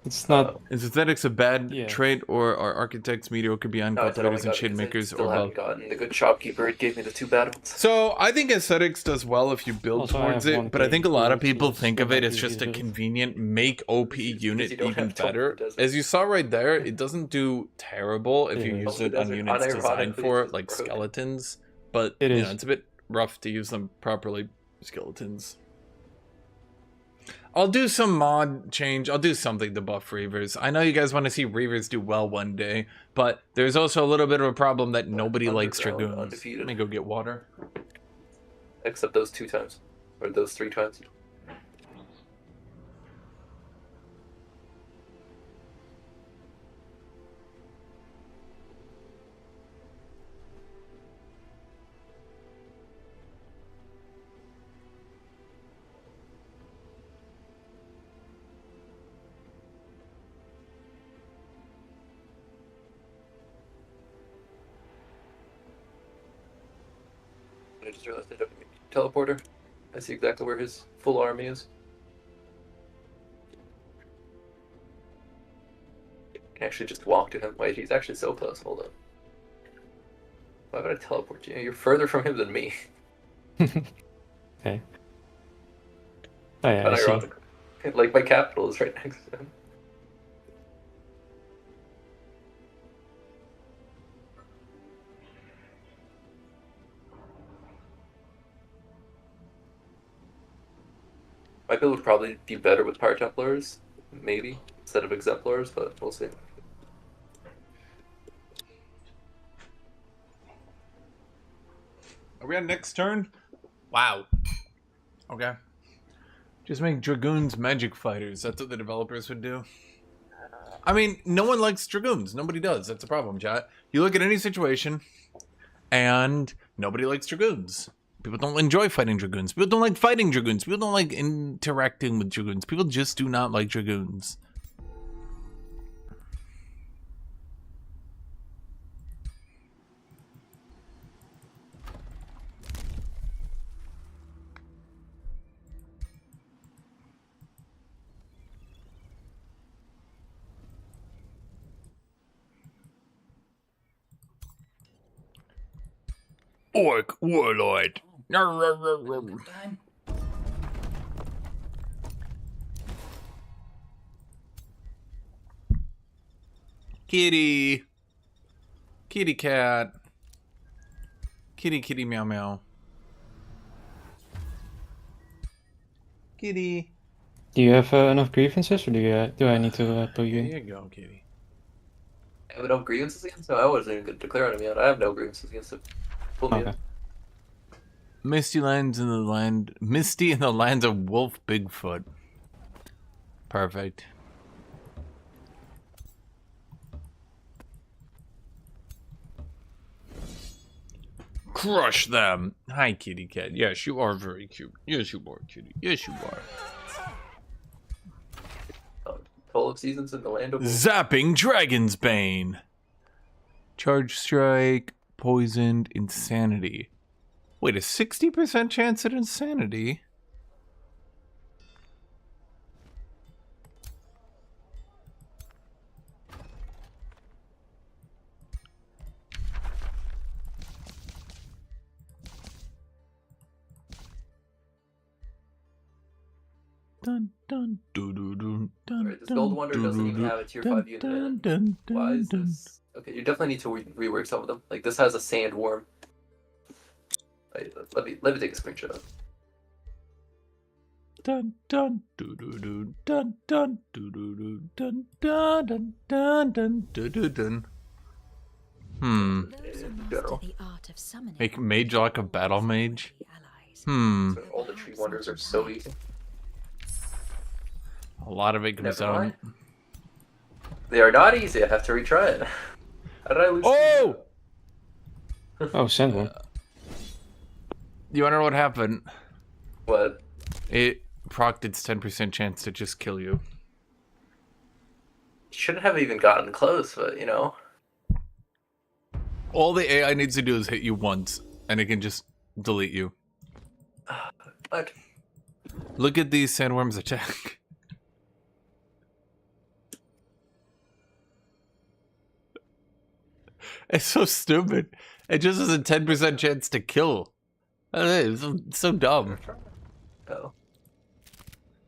It's not. Is aesthetics a bad Yeah. trait, or are architects mediocre beyond No, I said, oh my cultivators and God, shade because I makers, still or haven't both? gotten the good shopkeeper. It gave me the 2 bad ones. So I think aesthetics does well if you build Also, I towards have it, one but I think a lot of page people towards think of what it I as just a usually do. convenient make OP Because unit you don't even have Tome better. for Desert. As you saw right there, it doesn't do terrible if you Yeah. use Also, it on Desert, units designed unironically, for is it, like broken. skeletons. But It you is. know, it's a bit rough to use them properly. Skeletons. I'll do some mod change. I'll do something to buff Reavers. I know you guys want to see Reavers do well one day, but there's also a little bit of a problem that nobody likes Underground, Dragoons. undefeated. Let me go get water. Except those 2 times. Or those 3 times. I just realized I don't need a teleporter. I see exactly where his full army is. I can actually just walk to him. Wait, he's actually so close. Hold on. Why would I teleport you? You're further from him than me. Okay. Oh yeah, I see. Unironic. Like my capital is right next to him. My build would probably be better with Power Templars, maybe, instead of Exemplars, but we'll see. Are we on next turn? Wow. Okay. Just make Dragoons magic fighters. That's what the developers would do. I mean, no one likes Dragoons. Nobody does. That's a problem, chat. You look at any situation, and nobody likes Dragoons. People don't enjoy fighting Dragoons. People don't like fighting Dragoons. People don't like interacting with Dragoons. People just do not like Dragoons. Orc Warlord. Time. Kitty. Kitty cat. Kitty kitty meow meow. Kitty. Do you have enough grievances, or do I need to put you There in? you go, kitty. I have no grievances against him? I wasn't even going to declare enemy out. I have no grievances against him. Pull me Okay. in. Misty lands in the land. Misty in the lands of Wolf Bigfoot. Perfect. Crush them. Hi, kitty cat. Yes, you are very cute. Yes, you are, kitty. Yes, you are. Toll of Seasons in the land of Wolves. Zapping Dragon's Bane. Charge strike. poisoned, insanity. Wait, a 60% chance at insanity? Dun, dun, doo, doo, doo, dun, Alright, this Gold dun, Wonder doo, doesn't doo, even doo, have a tier dun, 5 unit in dun, it. dun, Why is dun, this? Okay, you definitely need to rework some of them. Like this has a sandworm. Wait, let me take a screenshot. dun, dun, doo, doo, doo, dun, dun, doo, doo, doo, dun, dun, dun, dun, dun, doo, doo, dun. Those who master general. the art of summoning Make mage like a battle mage? allies. So all the tree wonders are so easy. A lot of it comes Never down. mind. They are not easy. I have to retry it. How did I lose? Oh! Oh, sandworm. You wanna know what happened? What? It procced its 10% chance to just kill you. Shouldn't have even gotten close, but you know. All the AI needs to do is hit you once, and it can just delete you. What? Look at these sandworms attack. It's so stupid. It just has a 10% chance to kill. It's so dumb. Oh.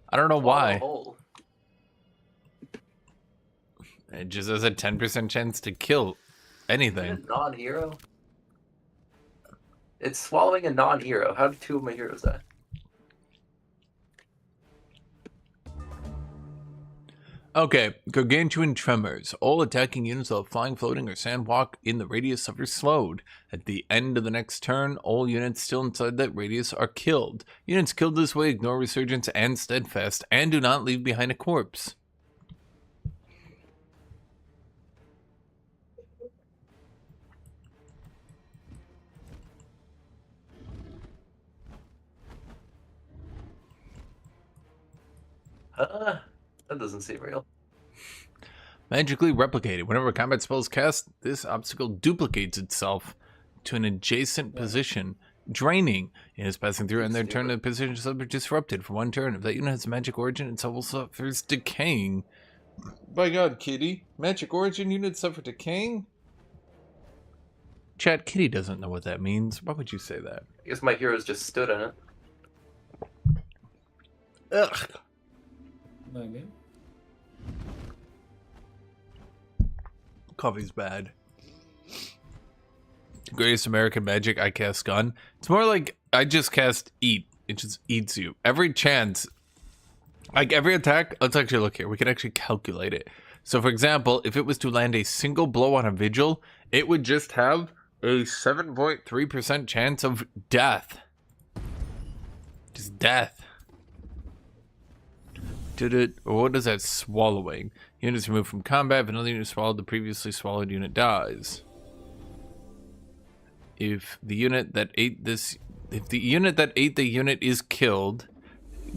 I don't know Swallow a why. hole. It just has a 10% chance to kill anything. Is it a non-hero? It's swallowing a non-hero. How do 2 of my heroes die? Okay, gargantuan tremors. All attacking units while flying, floating, or sandwalk in the radius are slowed. At the end of the next turn, all units still inside that radius are killed. Units killed this way ignore resurgence and steadfast, and do not leave behind a corpse. That doesn't seem real. Magically replicated. Whenever a combat spell is cast, this obstacle duplicates itself to an adjacent position, draining. It is passing through, and their turn the position is disrupted for 1 turn. If that unit has magic origin, it suffers decaying. By God, Kitty. Magic origin units suffer decaying? Chat, Kitty doesn't know what that means. Why would you say that? I guess my heroes just stood in it. Ugh. Maybe. Coffee's bad. Greatest American magic, I cast gun. It's more like I just cast eat. It just eats you. Every chance, like every attack, let's actually look here. We can actually calculate it. So for example, if it was to land a single blow on a vigil, it would just have a 7.3% chance of death. Just death. Did it? Or what is that? Swallowing. Units removed from combat. If another unit swallowed, the previously swallowed unit dies. If the unit that ate this, if the unit that ate the unit is killed,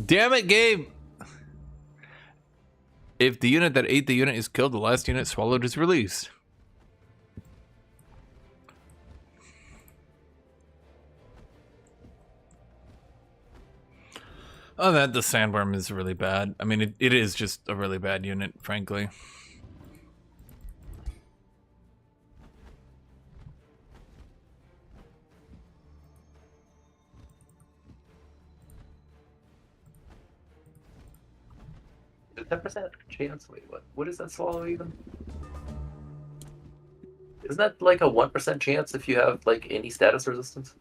damn it, game. If the unit that ate the unit is killed, the last unit swallowed is released. Oh, that the sandworm is really bad. I mean, it is just a really bad unit, frankly. The 10% chance. Wait, what? What is that swallow even? Isn't that like a 1% chance if you have like any status resistance?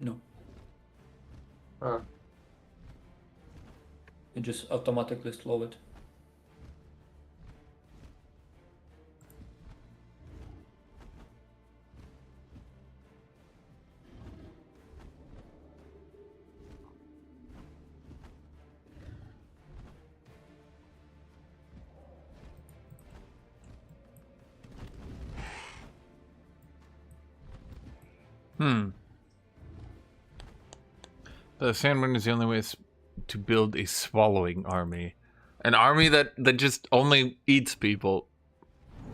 No. Huh. You just automatically slow it. The sandworm is the only way to build a swallowing army. An army that just only eats people.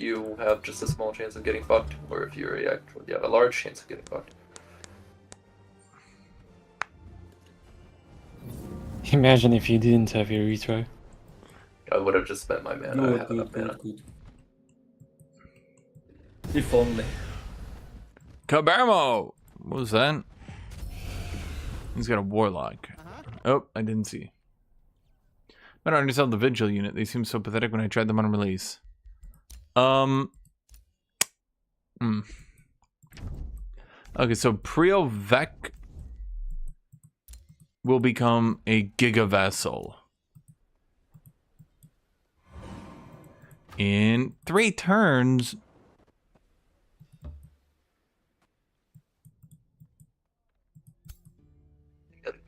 you have just a small chance of getting fucked, or if you react, you have a large chance of getting fucked. Imagine if you didn't have your retry. I would have just spent my mana. I have enough mana. If only. Kabarmo! What was that? He's got a warlock. Oh, I didn't see. I don't understand the vigil unit. They seem so pathetic when I tried them on release. Okay, so Prio Vec will become a Giga Vessel in 3 turns.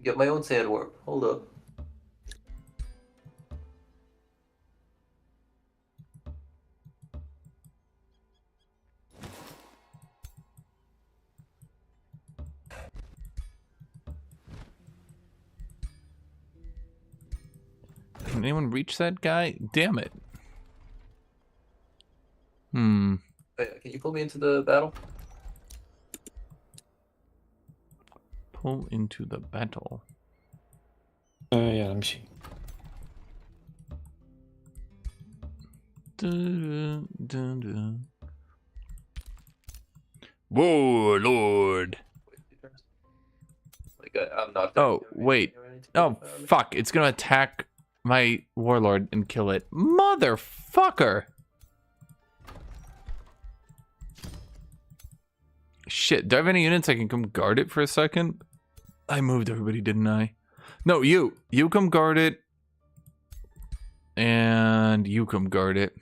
Get my own sandworm. Hold up. Can anyone reach that guy? Damn it. Can you pull me into the battle? Pull into the battle. Yeah, let me see. Whoa, Lord. Like, I'm not. Oh, wait. Oh, fuck. It's gonna attack my warlord and kill it. Motherfucker. Shit, do I have any units I can come guard it for a second? I moved everybody, didn't I? No, you. You come guard it. And you come guard it.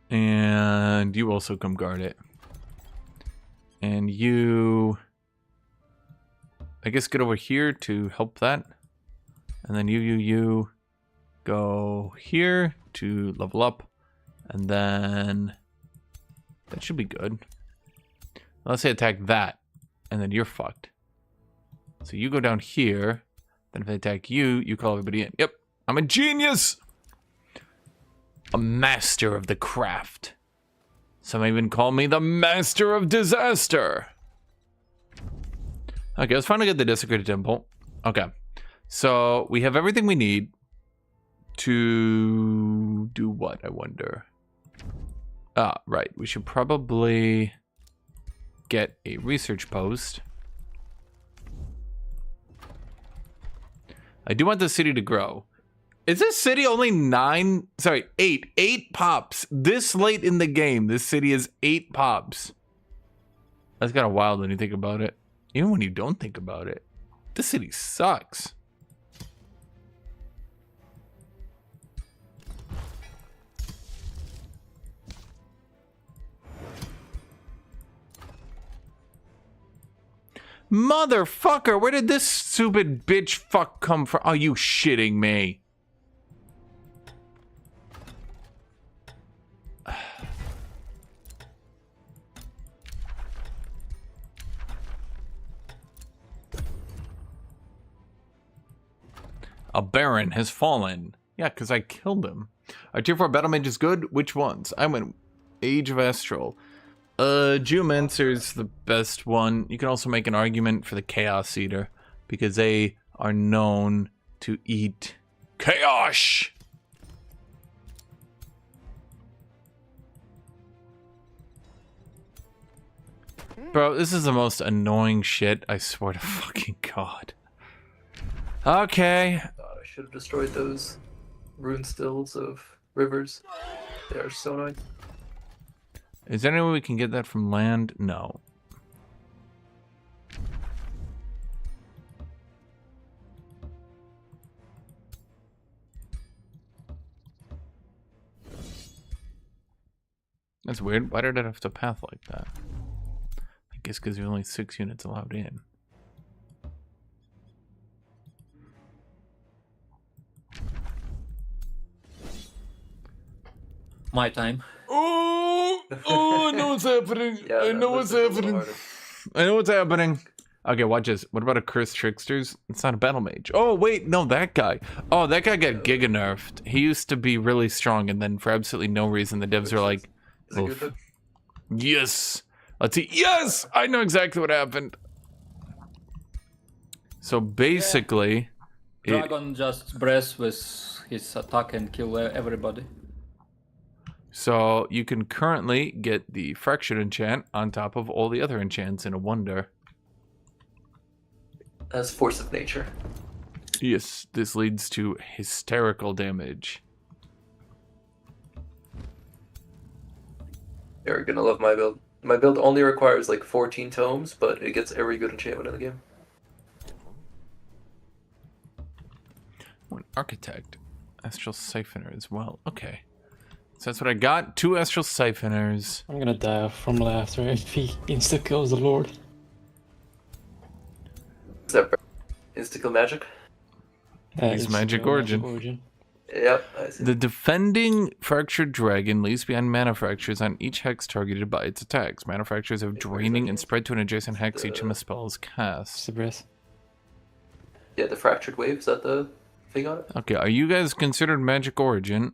And you also come guard it. And you... I guess get over here to help that. And then you go here to level up. And then... that should be good. Let's say attack that. And then you're fucked. So you go down here. Then if I attack you, you call everybody in. Yep. I'm a genius! A master of the craft. Some even call me the master of disaster. Okay, let's finally get the desecrated temple. Okay. So we have everything we need to do what, I wonder? Ah, right. We should probably get a research post. I do want the city to grow. Is this city only 8? 8 pops. This late in the game, this city is 8 pops. That's kind of wild when you think about it. Even when you don't think about it. This city sucks. Motherfucker, where did this stupid bitch fuck come from? Are you shitting me? A baron has fallen. Yeah, because I killed him. Our tier 4 battle mage is good. Which ones? I went Age of Astral. Geomancer's the best one. You can also make an argument for the Chaos Eater because they are known to eat chaos. Bro, this is the most annoying shit, I swear to fucking God. Okay. I should have destroyed those rune stills of rivers. They are so annoying. Is there any way we can get that from land? No. That's weird. Why did it have to path like that? I guess because there's only 6 units allowed in. My time. Oh, I know what's happening. Yeah, I know what's this is a little happening. harder. I know what's happening. Okay, watch this. What about a Cursed Tricksters? It's not a battle mage. Oh, wait, no, that guy. Oh, that guy got giga nerfed. He used to be really strong, and then for absolutely no reason, the devs were like, Is it "Oof." Guthuk? Yes! Let's see. Yes! I know exactly what happened. So basically, Dragon just breath with his attack and kill everybody. so you can currently get the Fractured enchant on top of all the other enchants in a wonder. As force of nature. Yes, this leads to hysterical damage. You're gonna love my build. My build only requires like 14 tomes, but it gets every good enchantment in the game. An Architect. Astral Siphoner as well. Okay. So that's what I got. 2 Astral Siphoners. I'm gonna die from laughter if he insta kills the Lord. Is that insta-kill magic? He's magic origin. Yep, I see. The defending Fractured Dragon leaves behind mana fractures on each hex targeted by its attacks. Mana fractures have draining and spread to an adjacent hex each time a spell is It's cast. the breath. Yeah, the fractured wave, is that the thing on it? Okay, are you guys considered magic origin?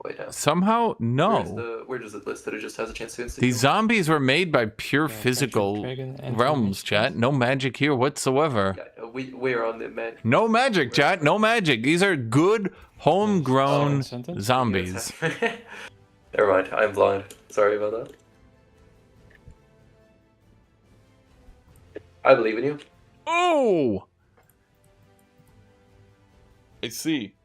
Wait, no. Somehow, no. Where does it list that it just has a chance to insta-kill? These zombies were made by pure Yeah, physical Fractured Dragon and realms, chat. No magic here whatsoever. Yeah, we're on the man. No magic, chat. No magic. These are good, homegrown Sentence? zombies. Never mind, I'm blind. Sorry about that. I believe in you. Oh! I see.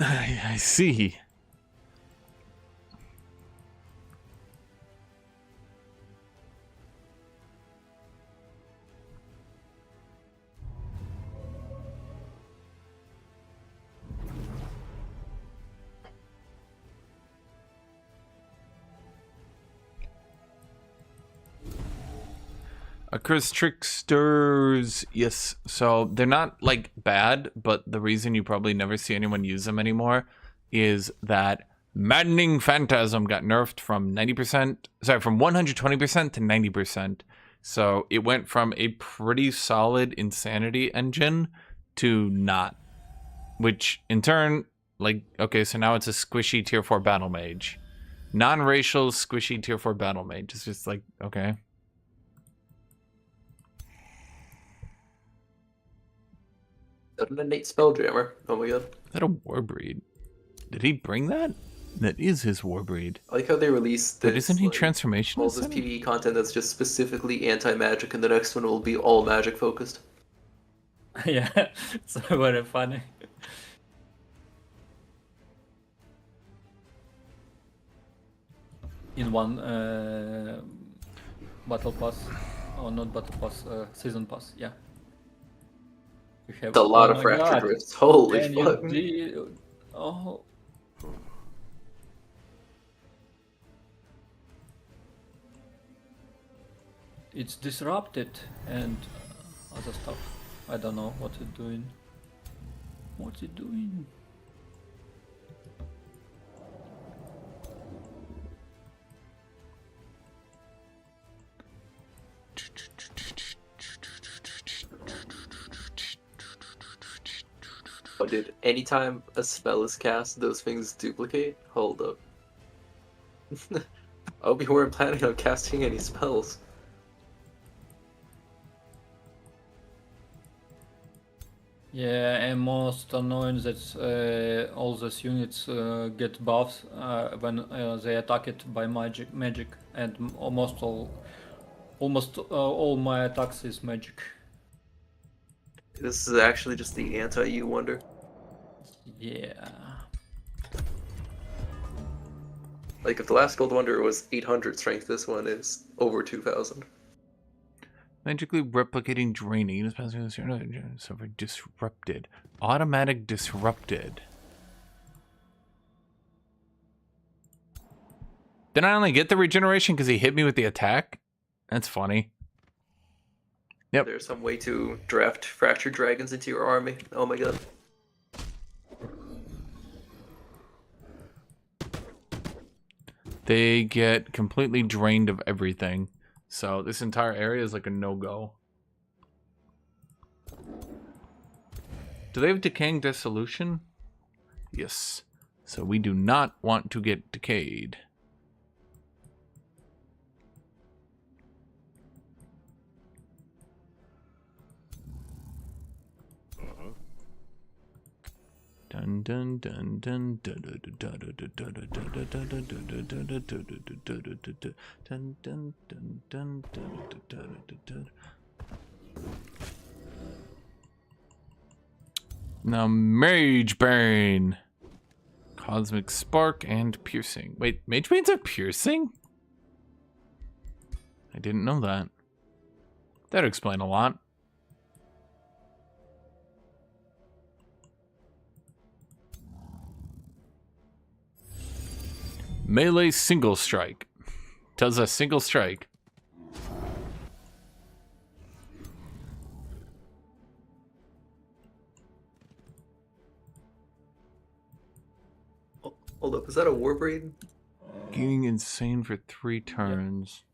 I see. Cursed Tricksters, yes. So they're not like bad, but the reason you probably never see anyone use them anymore is that Maddening Phantasm got nerfed from 90%, sorry, from 120% to 90%. So it went from a pretty solid Insanity engine to not, which in turn, like, okay, so now it's a squishy tier 4 battle mage. Non-racial squishy tier 4 battle mage. It's just like, okay. An innate spelljammer. Oh my god. Is that a Warbreed? Did he bring that? That is his Warbreed. I like how they released this. But isn't he like, transformation? all this PvE content that's just specifically anti-magic, and the next one will be all magic focused. Yeah, it's very funny. In one battle pass, or not battle pass, season pass, yeah. We have, It's a lot oh of my fractured God. rifts. Holy Can fuck. Oh. It's disrupted and other stuff. I don't know what it's doing. What's it doing? Oh, dude, anytime a spell is cast, those things duplicate? Hold up. I hope you weren't planning on casting any spells. Yeah, and most annoying that all these units get buffs when they attack it by magic, and almost all my attacks is magic. This is actually just the anti-you wonder. Yeah. Like, if the last Gold Wonder was 800 strength, this one is over 2000. Magically replicating draining. Suffer disrupted. Automatic disrupted. Did I only get the regeneration because he hit me with the attack? That's funny. Yep. There's some way to draft fractured dragons into your army. Oh my god. They get completely drained of everything. So this entire area is like a no-go. Do they have decaying dissolution? Yes. So we do not want to get decayed. Dun dun dun dun dun dun dun dun dun dun dun. Now Mage Bane, Cosmic Spark, and Piercing. Wait, Mage Banes are piercing? I didn't know that. That'd explain a lot. Melee single strike. Does a single strike. Hold up, is that a Warbraid? Gaining insane for 3 turns.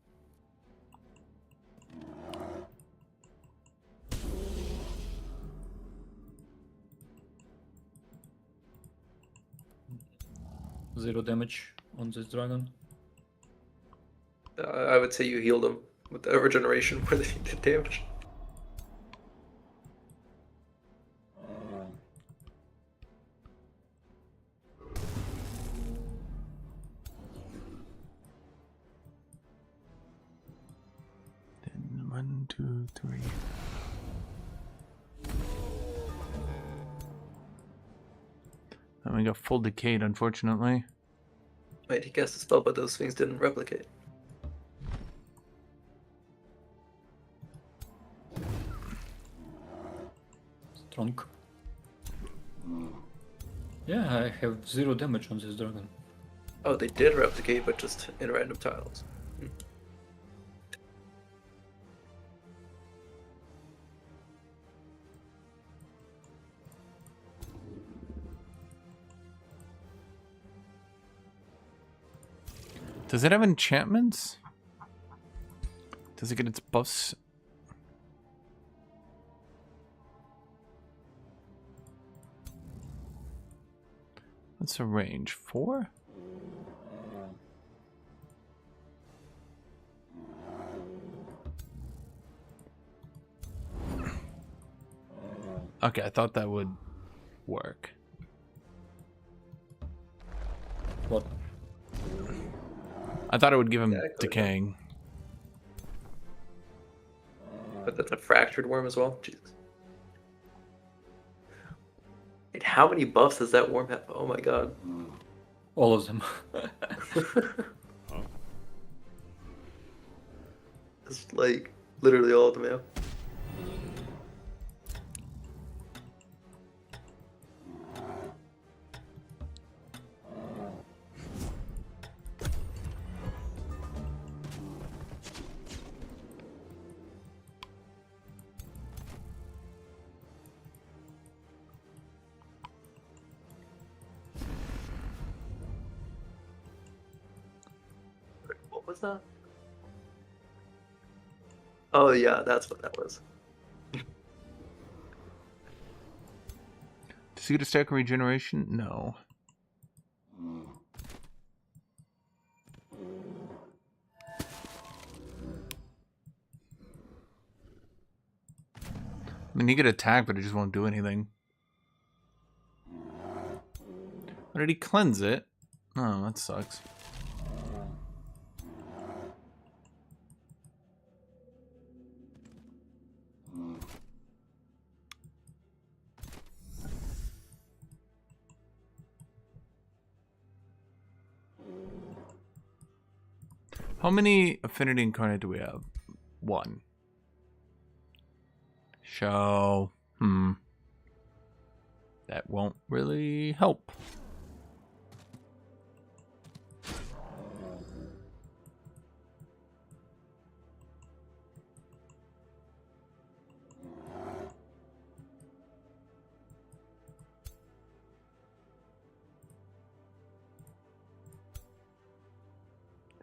Zero damage on this dragon. I would say you healed him with the regeneration where they did damage. Then 1, 2, 3. And we got full decayed, unfortunately. Wait, he cast a spell, but those things didn't replicate. Strong. Yeah, I have 0 damage on this dragon. Oh, they did replicate, but just in random tiles. Does it have enchantments? Does it get its buffs? What's the range? 4? Okay, I thought that would work. What? I thought it would give him Yeah, I could've decaying. But that's a fractured worm as well? Jesus. Wait, how many buffs does that worm have? Oh my god. All of them. It's like literally all of them, yeah. What was that? Oh yeah, that's what that was. Does he get a stack of regeneration? No. I mean, he could attack, but it just won't do anything. Or did he cleanse it? Oh, that sucks. How many affinity incarnate do we have? 1. So, that won't really help.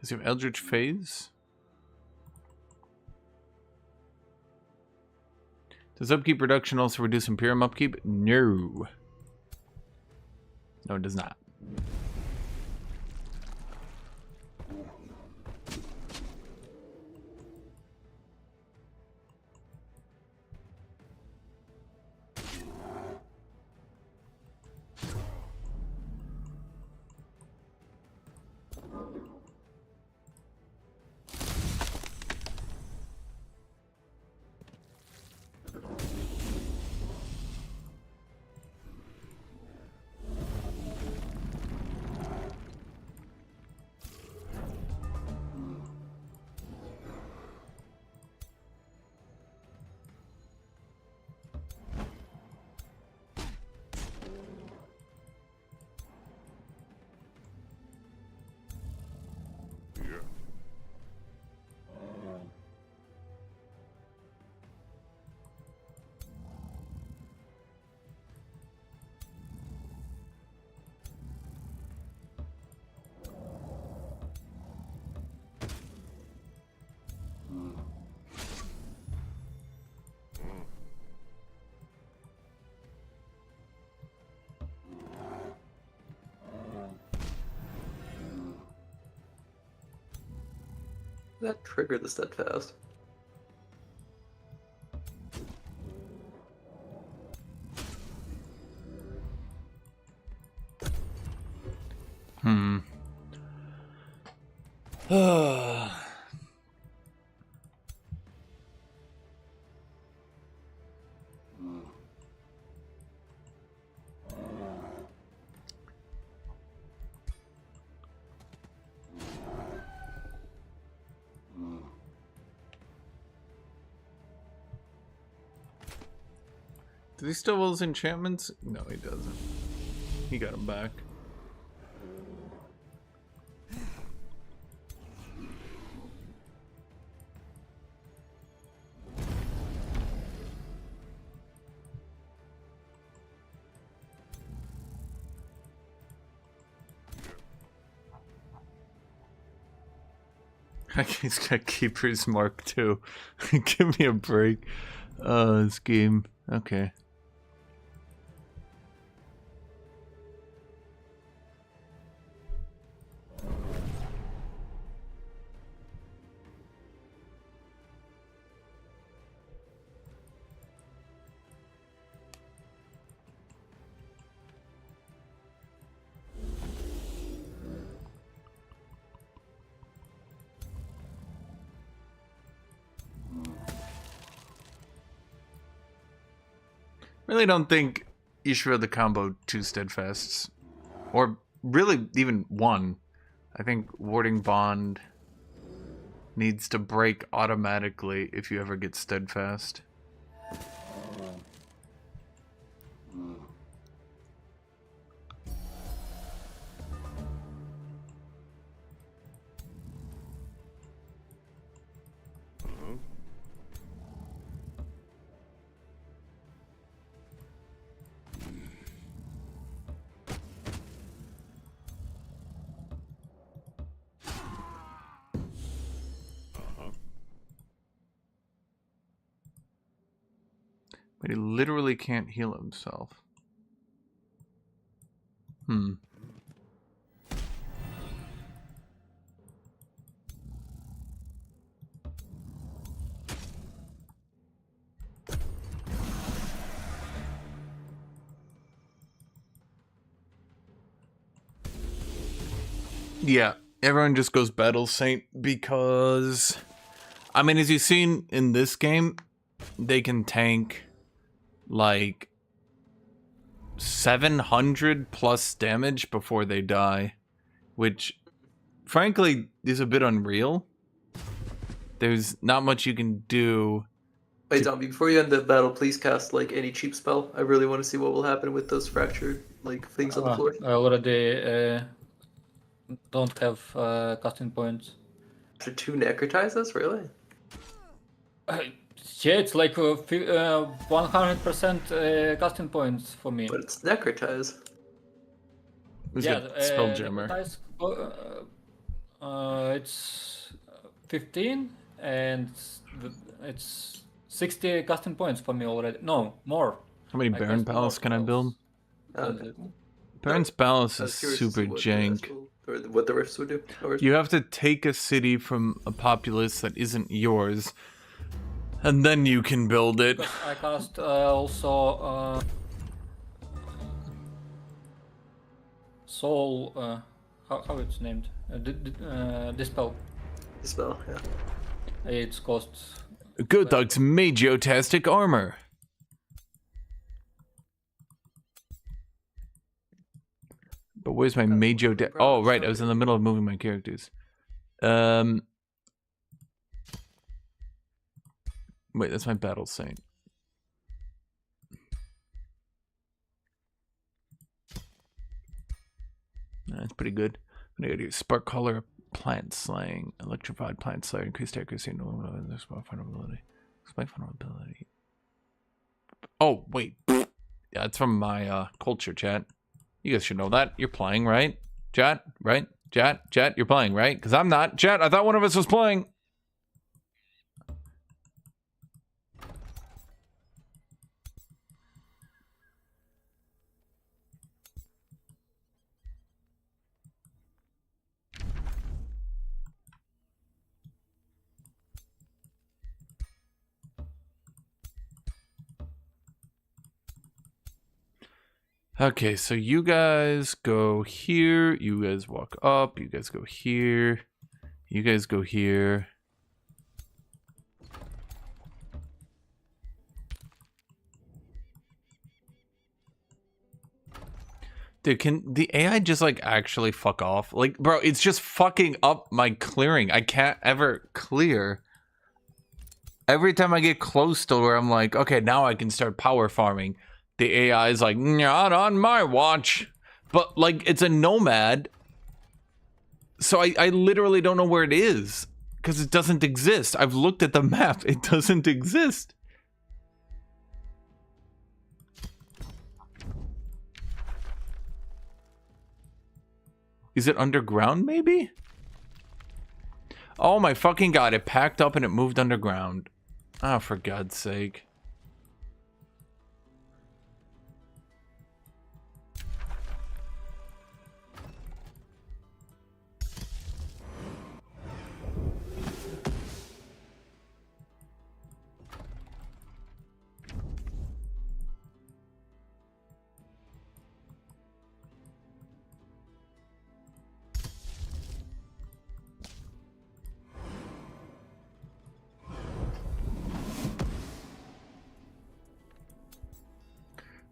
Does he have Eldritch Phase? Does upkeep reduction also reduce Imperium upkeep? No. No, it does not. That triggered the steadfast. Hmm. Does he still have his enchantments? No, he doesn't. He got them back. He's got Keeper's Mark too. Give me a break. This game. Okay. Really don't think you should have the combo 2 steadfasts. Or really even 1. I think Warding Bond needs to break automatically if you ever get steadfast. But he literally can't heal himself. Yeah, everyone just goes Battle Saint because, I mean, as you've seen in this game, they can tank like 700 plus damage before they die, which frankly is a bit unreal. There's not much you can do. Wait, Zombie, before you end the battle, please cast like any cheap spell. I really want to see what will happen with those fractured like things on the floor. I already don't have casting points. After 2 necrotizes, really? Yeah, it's like 100% casting points for me. But it's necrotize. Who's got Spelljammer? It's 15 and it's 60 casting points for me already. No, more. How many I Baron cast more Palace can I build? spells. Okay. Baron's Palace I is was curious as to super what jank. what the rifts would do. No worries. You have to take a city from a populace that isn't yours, and then you can build it. Because I cast also Soul. How it's named? Dispel. Spell, yeah. It's costs. Guthuk's Magiotastic armor. But where's my Magio? Oh, right. I was in the middle of moving my characters. Wait, that's my Battle Saint. That's pretty good. I'm gonna do Spark Collar, Plant Slaying, Electrified Plant Slayer, increased accuracy, no Spark vulnerability. Spike vulnerability. Oh, wait. Yeah, that's from my culture, chat. You guys should know that. You're playing, right? Chat, right? Chat, you're playing, right? Because I'm not. Chat, I thought one of us was playing. Okay, so you guys go here. You guys walk up. You guys go here. You guys go here. Dude, can the AI just like actually fuck off? Like, bro, it's just fucking up my clearing. I can't ever clear. Every time I get close to where I'm like, okay, now I can start power farming. The AI is like, not on my watch. But like, it's a nomad. So I literally don't know where it is. Because it doesn't exist. I've looked at the map. It doesn't exist. Is it underground, maybe? Oh my fucking god, it packed up and it moved underground. Oh, for God's sake.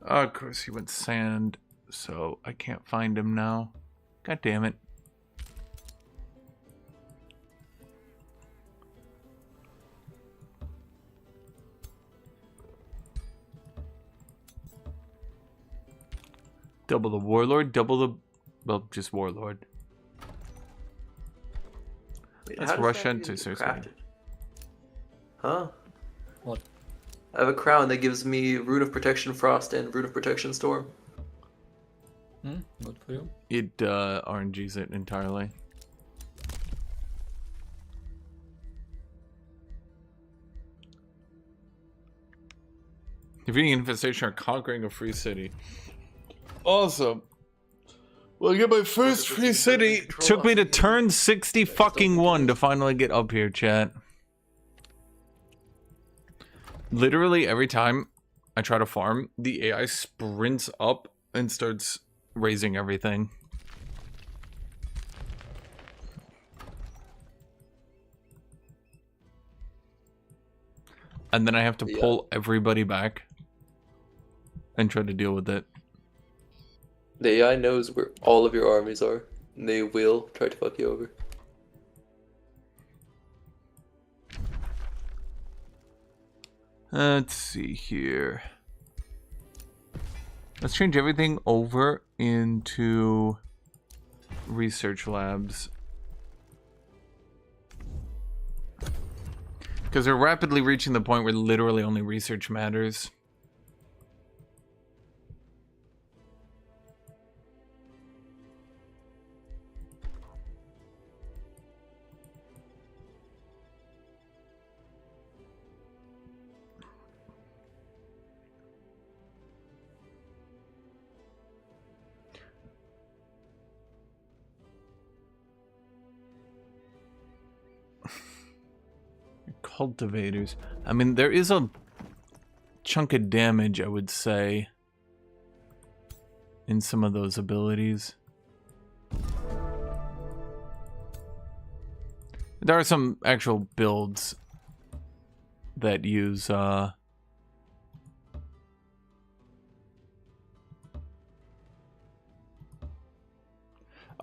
Of course, he went sand, so I can't find him now. God damn it. Double the warlord, double the... Well, just warlord. Wait, Let's how does rush that into even get seriously. crafted? Huh? What? I have a crown that gives me Rune of Protection Frost and Rune of Protection Storm. Good for you. It RNGs it entirely. Defeating infestation or conquering a free city. Awesome. Well, I get my first free city. Took me to turn 60 fucking 1 to finally get up here, chat. Literally every time I try to farm, the AI sprints up and starts raising everything. And then I have to pull everybody back and try to deal with it. The AI knows where all of your armies are, and they will try to fuck you over. Let's see here. Let's change everything over into research labs. Because we're rapidly reaching the point where literally only research matters. cultivators. I mean, there is a chunk of damage, I would say, in some of those abilities. There are some actual builds that use oh,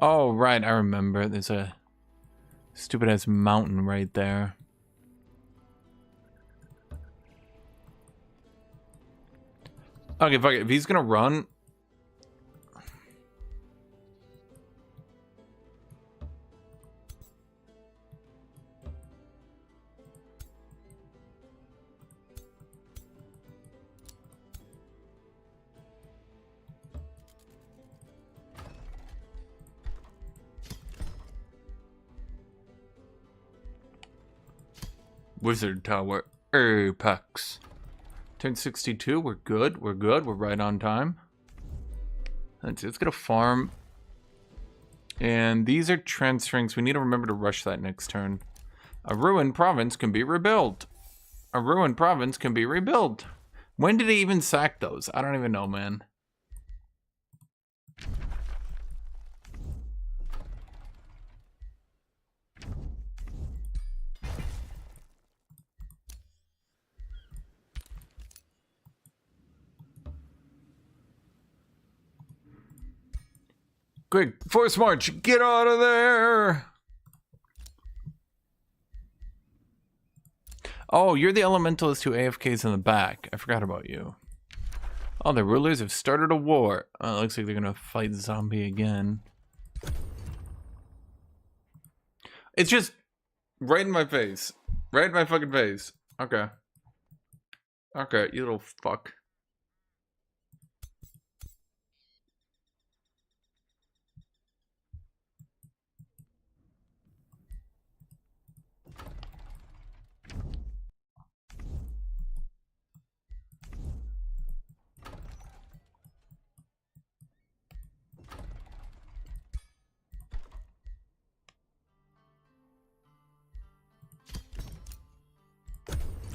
right, I remember. There's a stupid-ass mountain right there. Okay, fuck it. If he's gonna run... Wizard Tower Apex. Turn 62, we're good, we're right on time. Let's get a farm. And these are transferring, so we need to remember to rush that next turn. A ruined province can be rebuilt. A ruined province can be rebuilt. When did he even sack those? I don't even know, man. Quick, force march, get out of there! Oh, you're the elementalist who AFKs in the back. I forgot about you. Oh, the rulers have started a war. Oh, it looks like they're gonna fight zombie again. It's just right in my face. Right in my fucking face. Okay. Okay, you little fuck.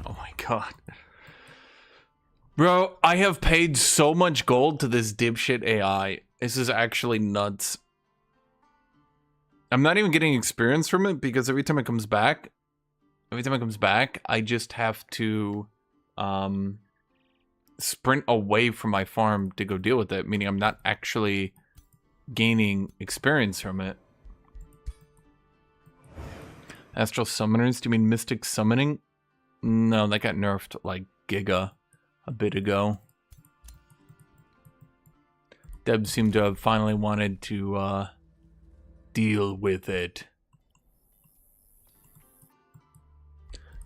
Oh my god. Bro, I have paid so much gold to this dipshit AI. This is actually nuts. I'm not even getting experience from it because every time it comes back, I just have to sprint away from my farm to go deal with it, meaning I'm not actually gaining experience from it. Astral Summoners? Do you mean Mystic Summoning? No, that got nerfed like giga a bit ago. Deb seemed to have finally wanted to deal with it.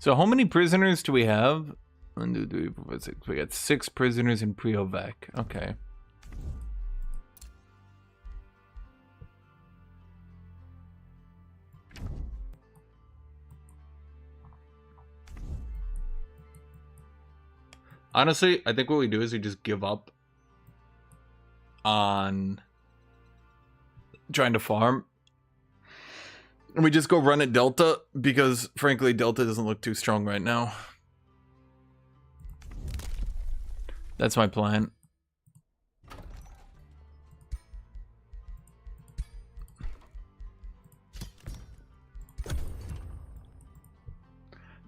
So how many prisoners do we have? 1, 2, 3, 4, 5, 6. We got 6 prisoners in Priovec. Okay. Honestly, I think what we do is we just give up on trying to farm. And we just go run at Delta because, frankly, Delta doesn't look too strong right now. That's my plan.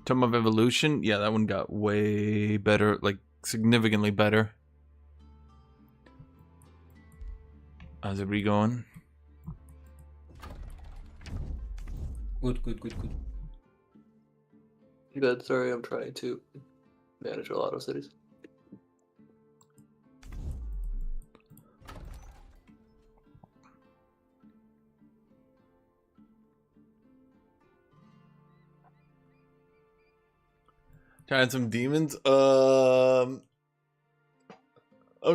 Tome of Evolution, yeah, that one got way better, like significantly better. How's everybody going? Good. Good, sorry, I'm trying to manage a lot of cities. Trying some demons? I'm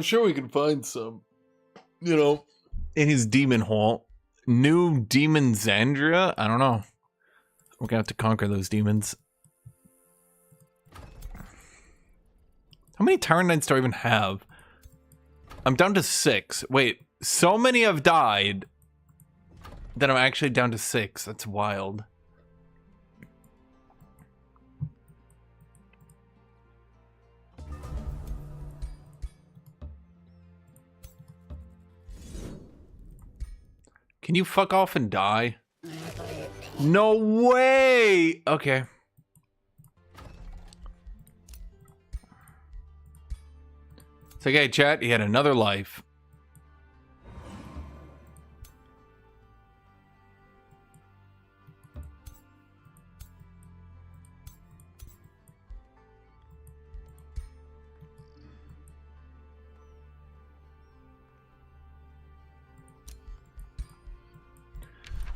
sure we can find some. You know, in his demon hall. New Demon Xandria? I don't know. We're gonna have to conquer those demons. How many Tyrant Knights do I even have? I'm down to 6. Wait, so many have died that I'm actually down to 6. That's wild. Can you fuck off and die? No way! Okay. It's like, hey, chat, he had another life.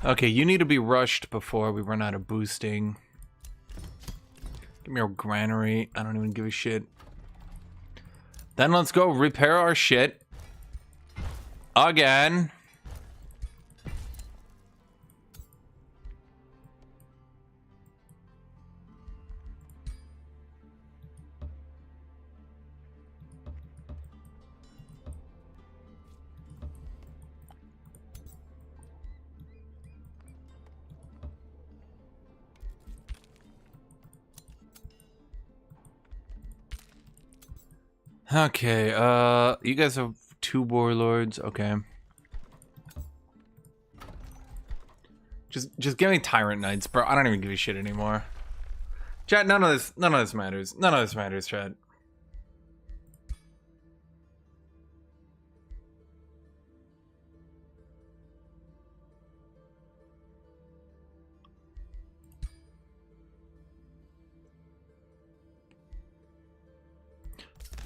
Okay, you need to be rushed before we run out of boosting. Give me a granary. I don't even give a shit. Then let's go repair our shit. Again. Okay, you guys have 2 warlords, okay. Just give me tyrant knights, bro. I don't even give a shit anymore. Chat, none of this matters. None of this matters, chat.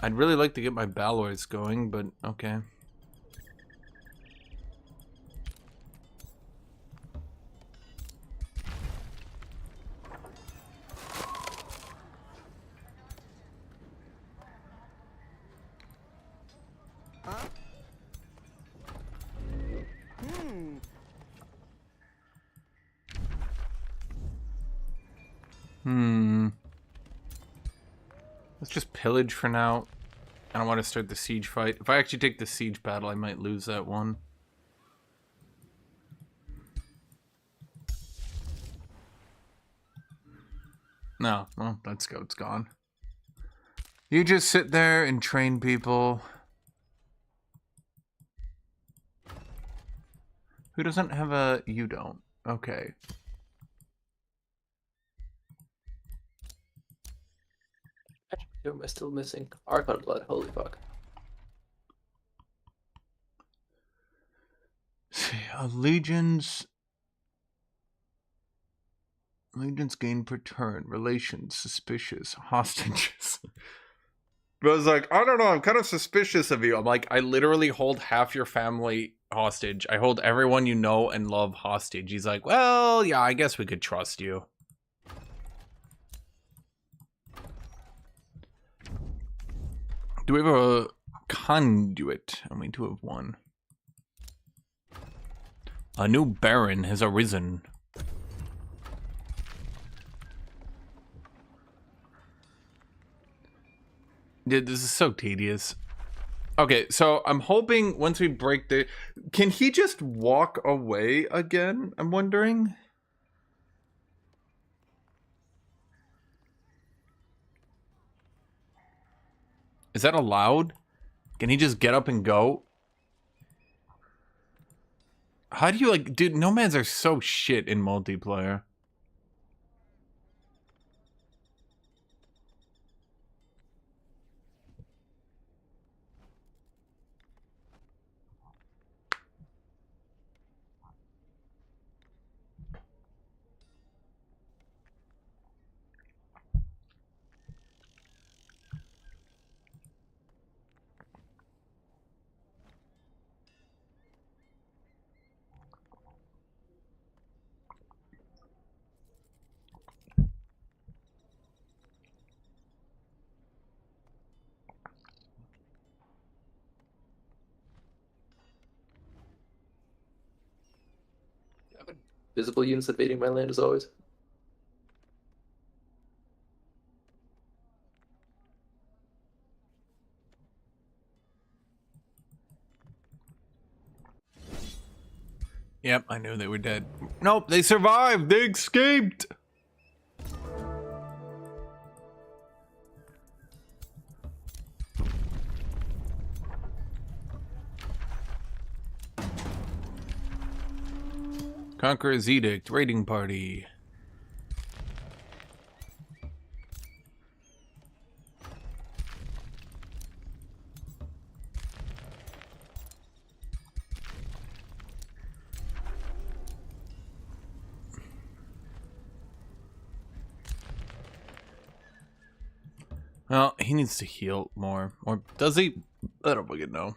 I'd really like to get my Balors going, but okay. Let's just pillage for now. I don't want to start the siege fight. If I actually take the siege battle, I might lose that one. No, well, that scout's gone. You just sit there and train people. Who doesn't have a... You don't. Okay. Who am I still missing? Archon Blood, holy fuck. See, legions gain per turn. Relations suspicious. Hostages. But I was like, I don't know, I'm kind of suspicious of you. I'm like, I literally hold half your family hostage. I hold everyone you know and love hostage. He's like, well, yeah, I guess we could trust you. Do we have a conduit? And we do have one. A new baron has arisen. Dude, this is so tedious. Okay, so I'm hoping once we break the... Can he just walk away again? I'm wondering. Is that allowed? Can he just get up and go? How do you like... Dude, nomads are so shit in multiplayer. Visible units invading my land as always. Yep, I knew they were dead. Nope, they survived! They escaped! Conqueror's Edict, raiding party. Well, he needs to heal more. Or does he? I don't fucking know.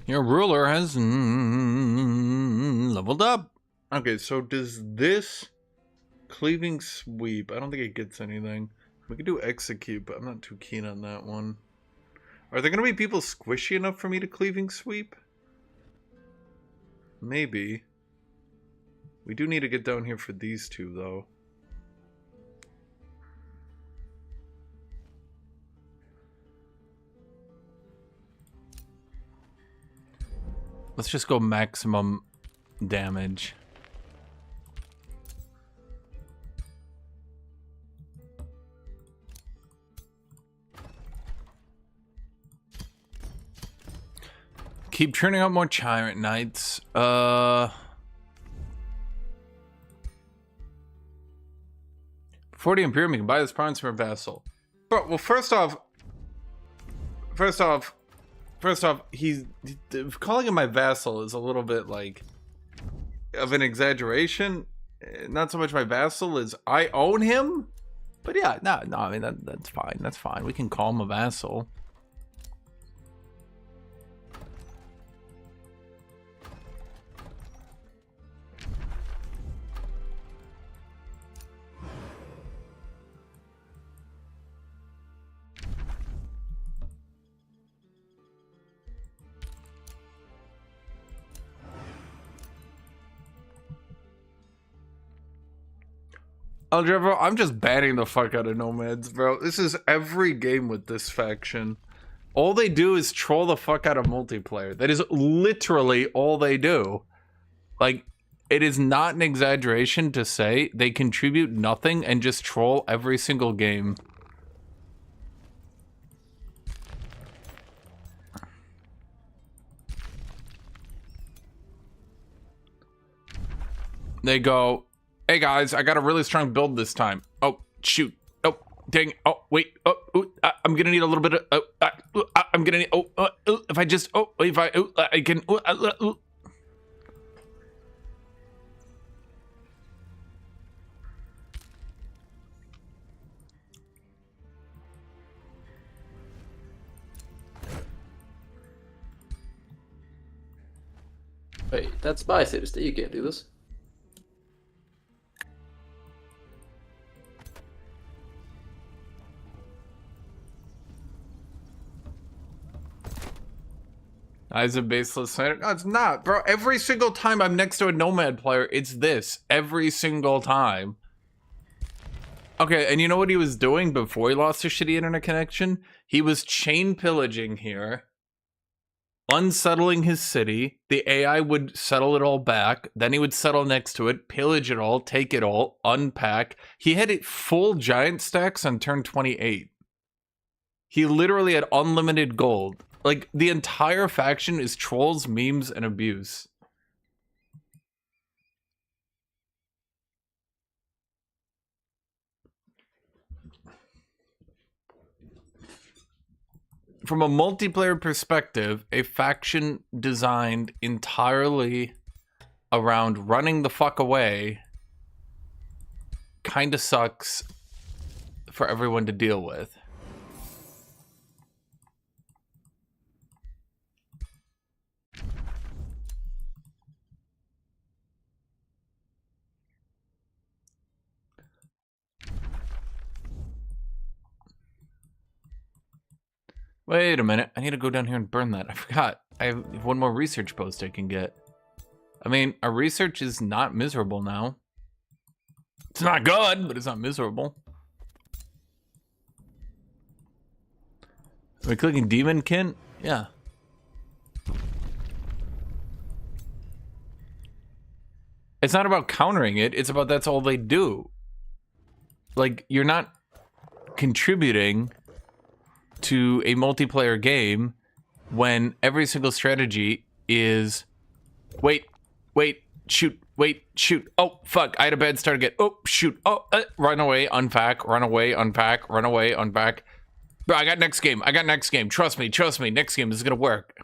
Your ruler has leveled up. Okay, so does this cleaving sweep? I don't think it gets anything. We could do execute, but I'm not too keen on that one. Are there going to be people squishy enough for me to cleaving sweep? Maybe. We do need to get down here for these two, though. Let's just go maximum damage. Keep churning out more Tyrant Knights. 40 Imperium, you can buy this province from a vassal. Bro, well, first off, he's calling him my vassal is a little bit like of an exaggeration. Not so much my vassal as I own him, but yeah, no, I mean that's fine. That's fine. We can call him a vassal. Algebra, I'm just banning the fuck out of nomads, bro. This is every game with this faction. All they do is troll the fuck out of multiplayer. That is literally all they do. Like, it is not an exaggeration to say they contribute nothing and just troll every single game. They go, hey guys, I got a really strong build this time. Oh, shoot. Oh, dang. Oh, wait. Oh, I'm gonna need a little bit of. I'm gonna need. If I just. If I can. Wait, that's my city state. You can't do this. Eyes of baseless slander. No, it's not, bro. Every single time I'm next to a nomad player, it's this. Every single time. Okay, and you know what he was doing before he lost his shitty internet connection? He was chain pillaging here, unsettling his city. The AI would settle it all back. Then he would settle next to it, pillage it all, take it all, unpack. He had it full giant stacks on turn 28. He literally had unlimited gold. Like, the entire faction is trolls, memes, and abuse. From a multiplayer perspective, a faction designed entirely around running the fuck away kinda sucks for everyone to deal with. Wait a minute, I need to go down here and burn that. I forgot. I have one more research post I can get. I mean, our research is not miserable now. It's not good, but it's not miserable. Are we clicking Demonkin? Yeah. It's not about countering it. It's about that's all they do. Like, you're not contributing to a multiplayer game when every single strategy is wait, shoot, oh fuck, I had a bad start again. Oh shoot, run away, unpack, run away, unpack, run away, unpack. Bro, I got next game. Trust me, next game is gonna work.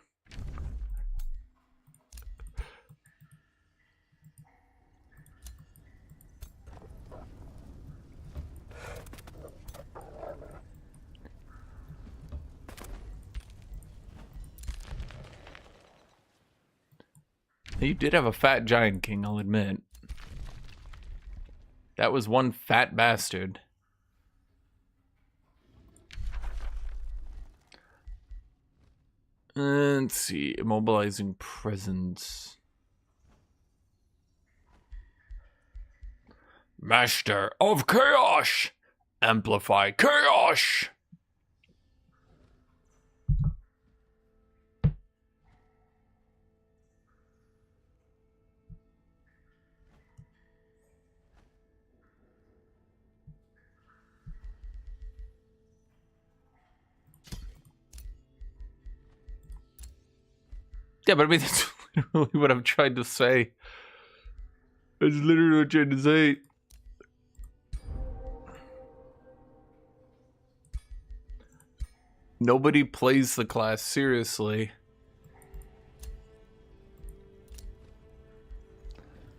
You did have a fat giant king, I'll admit. That was one fat bastard. Let's see, immobilizing presence. Master of Chaos! Amplify Chaos! Yeah, but I mean, that's literally what I'm trying to say. That's literally what I'm trying to say. Nobody plays the class seriously.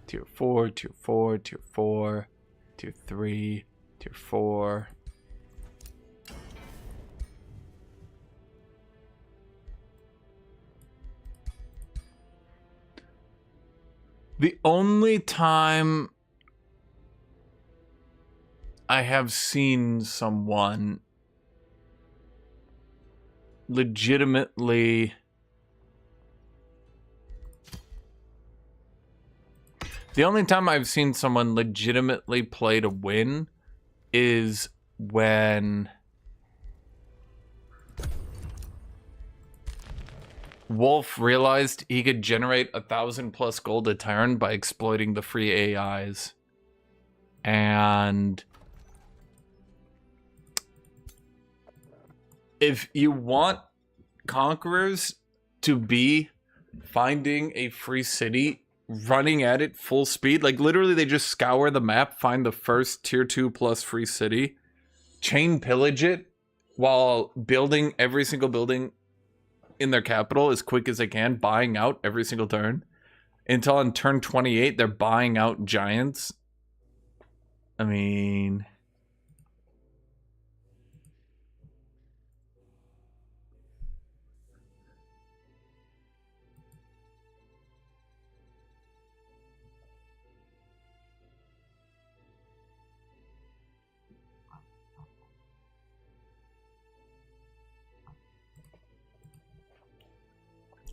Tier 4, Tier 4, Tier 4, Tier 3, Tier 4. The only time I have seen someone legitimately... The only time I've seen someone legitimately play to win is when Wolf realized he could generate 1,000+ gold a turn by exploiting the free AIs. And if you want Conquerors to be finding a free city, running at it full speed, like literally they just scour the map, find the first tier 2+ free city, chain pillage it while building every single building in their capital as quick as they can, buying out every single turn until on turn 28 they're buying out giants. I mean,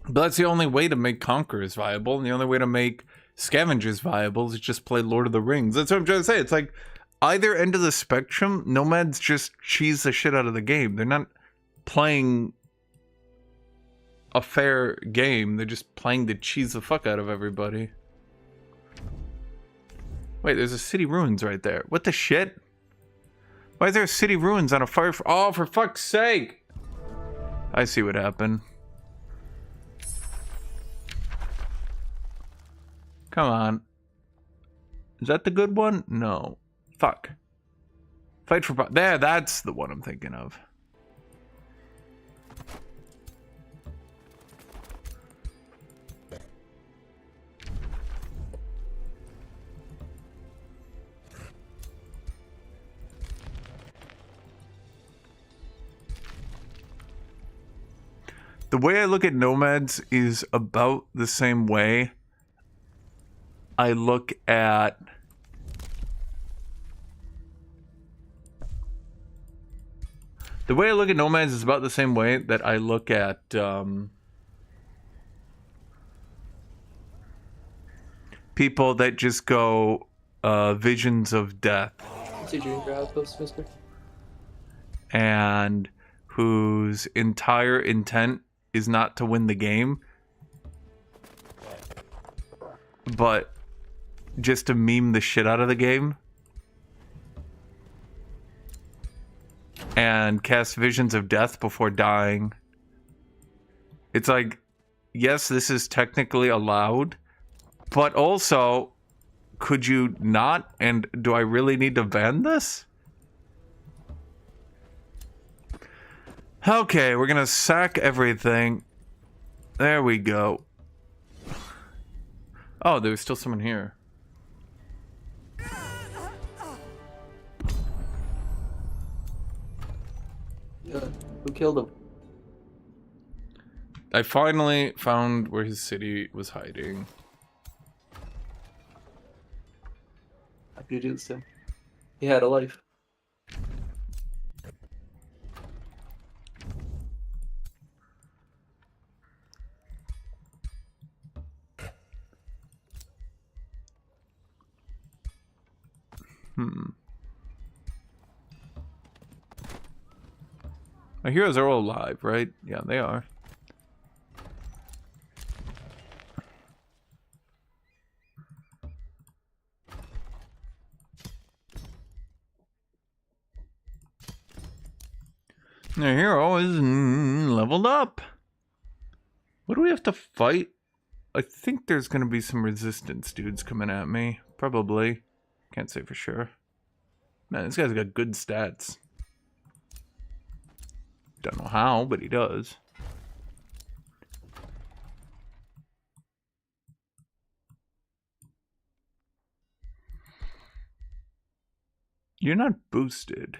but that's the only way to make Conquerors viable, and the only way to make Scavengers viable is just play Lord of the Rings. That's what I'm trying to say. It's like either end of the spectrum, Nomads just cheese the shit out of the game. They're not playing a fair game. They're just playing to cheese the fuck out of everybody. Wait, there's a city ruins right there. What the shit? Why is there a city ruins on a fire? Oh, for fuck's sake! I see what happened. Come on. Is that the good one? No. Fuck. Fight for... There, that's the one I'm thinking of. The way I look at Nomads is about the same way I look at Nomads is about the same way that I look at people that just go visions of death and whose entire intent is not to win the game, but just to meme the shit out of the game. And cast visions of death before dying. It's like, yes, this is technically allowed, but also, could you not? And do I really need to ban this? Okay, we're gonna sack everything. There we go. Oh, there's still someone here. Who killed him? I finally found where his city was hiding. How could you do this to him? He had a life. My heroes are all alive, right? Yeah, they are. The hero is leveled up. What do we have to fight? I think there's gonna be some resistance dudes coming at me. Probably. Can't say for sure. Man, this guy's got good stats. Don't know how, but he does. You're not boosted.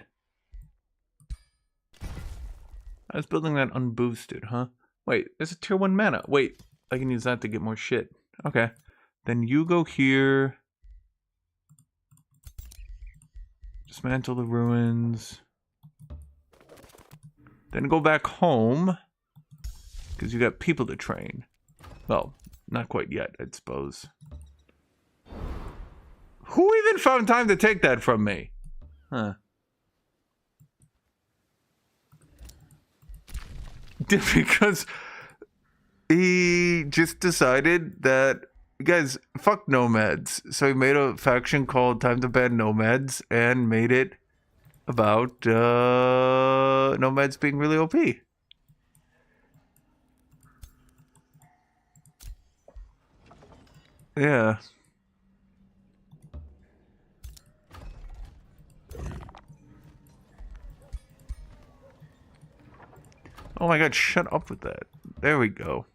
I was building that unboosted, huh? Wait, there's a tier 1 mana. Wait, I can use that to get more shit. Okay. Then you go here. Dismantle the ruins. Then go back home. Because you got people to train. Well, not quite yet, I suppose. Who even found time to take that from me? Huh. Because he just decided that, guys, fuck nomads. So he made a faction called Time to Ban Nomads and made it about nomads being really OP. Yeah. Oh my god, shut up with that. There we go.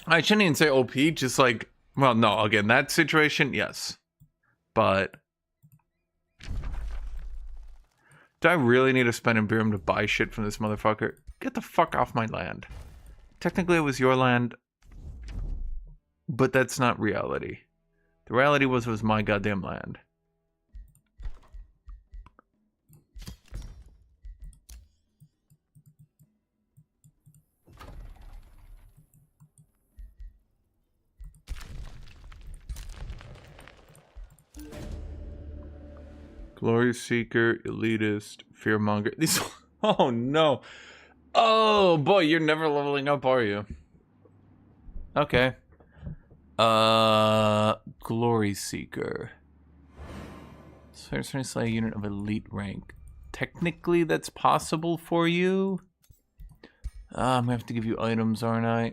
I shouldn't even say OP, just like, well, no, again, that situation, yes. But do I really need to spend Imperium to buy shit from this motherfucker? Get the fuck off my land. Technically, it was your land, but that's not reality. The reality was it was my goddamn land. Glory Seeker, Elitist, Fearmonger. These. Oh no. Oh boy, you're never leveling up, are you? Okay. Glory Seeker. Certainly slay a unit of elite rank. Technically, that's possible for you. I'm gonna have to give you items, aren't I?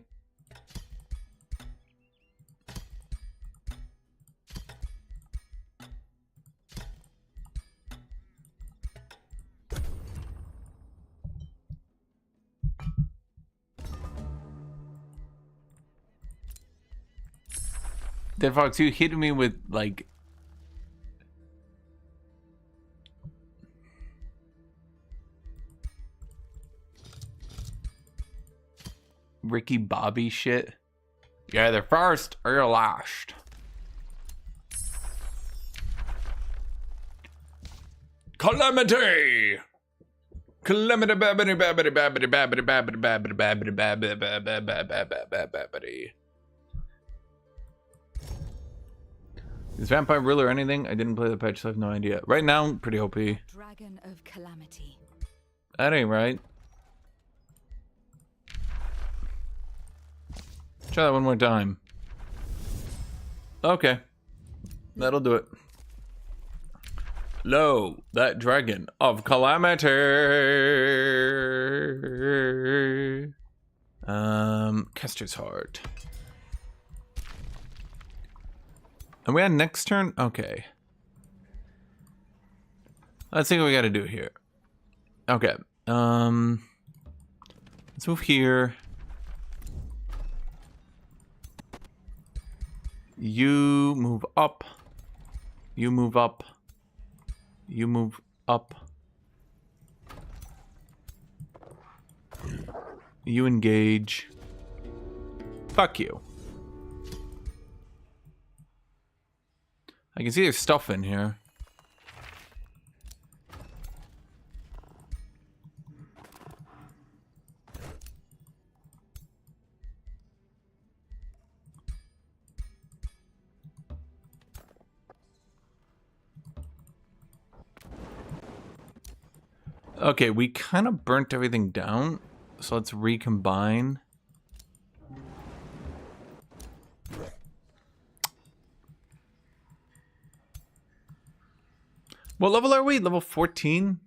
Dead Fox, you hit me with, like... Ricky Bobby shit. You're either first or you're last. Calamity! Calamity babbity babbity babbity babbity babbity babbity babbity babbity babbity. Is Vampire Real or anything? I didn't play the patch, so I have no idea. Right now, pretty OP. Dragon of Calamity. That ain't right. Try that one more time. Okay. That'll do it. Lo, that dragon of calamity. Kester's Heart. Are we on next turn? Okay. Let's see what we gotta do here. Okay. Let's move here. You move up. You move up. You move up. You engage. Fuck you. I can see there's stuff in here. Okay, we kind of burnt everything down, so let's recombine. What level are we? Level 14?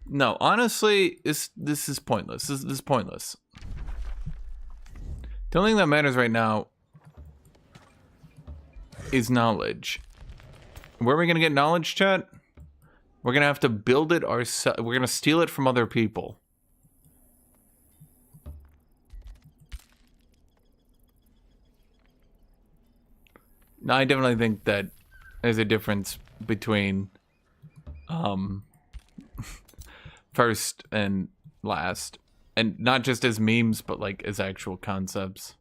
No, honestly, this is pointless. This is pointless. The only thing that matters right now is knowledge. Where are we gonna get knowledge, chat? We're gonna have to build it ourselves. We're gonna steal it from other people. Now, I definitely think that there's a difference between first and last, and not just as memes, but like as actual concepts.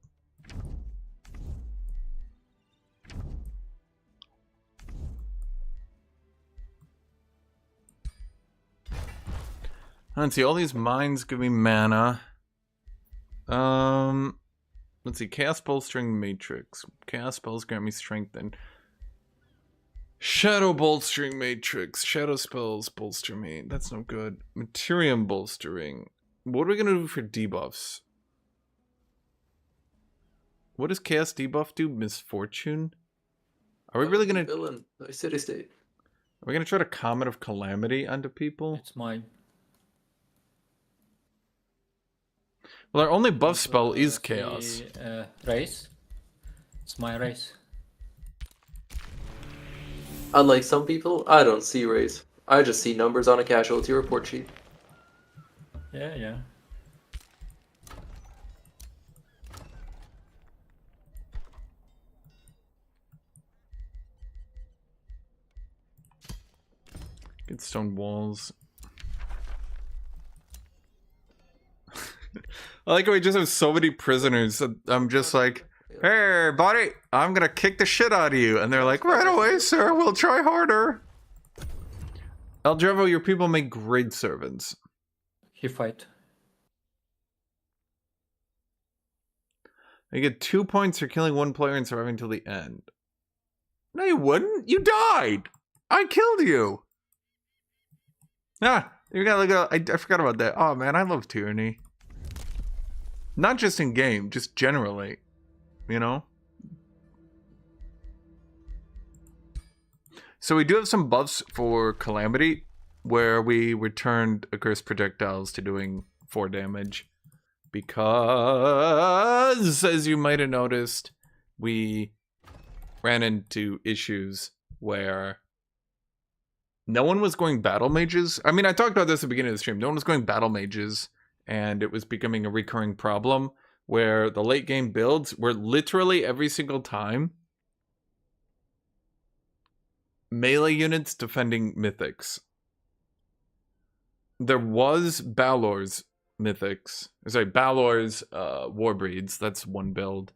Let's see, all these mines give me mana. Let's see, Chaos Bolstering Matrix. Chaos spells grant me strength and Shadow Bolstering Matrix. Shadow spells bolster me. That's no good. Materium Bolstering. What are we gonna do for debuffs? What does Chaos debuff do? Misfortune? Are we really gonna... Villain, nice city state. Are we gonna try to Comet of Calamity onto people? It's mine. Well, our only buff spell is Chaos. Race. It's my race. Unlike some people, I don't see race. I just see numbers on a casualty report sheet. Yeah. Get stone walls. I like how we just have so many prisoners. I'm just like, hey, buddy, I'm gonna kick the shit out of you. And they're like, right away, sir, we'll try harder. Eldrevo, your people make great servants. He fight. You get 2 points for killing one player and surviving till the end. No, you wouldn't. You died. I killed you. Ah, you gotta look at, I forgot about that. Oh man, I love tyranny. Not just in game, just generally, you know? So we do have some buffs for Calamity, where we returned accursed projectiles to doing 4 damage. Because, as you might have noticed, we ran into issues where no one was going battle mages. I mean, I talked about this at the beginning of the stream. No one was going battle mages. And it was becoming a recurring problem where the late game builds were literally every single time melee units defending mythics. There was Balor's mythics. Sorry, Balor's Warbreeds. That's one build.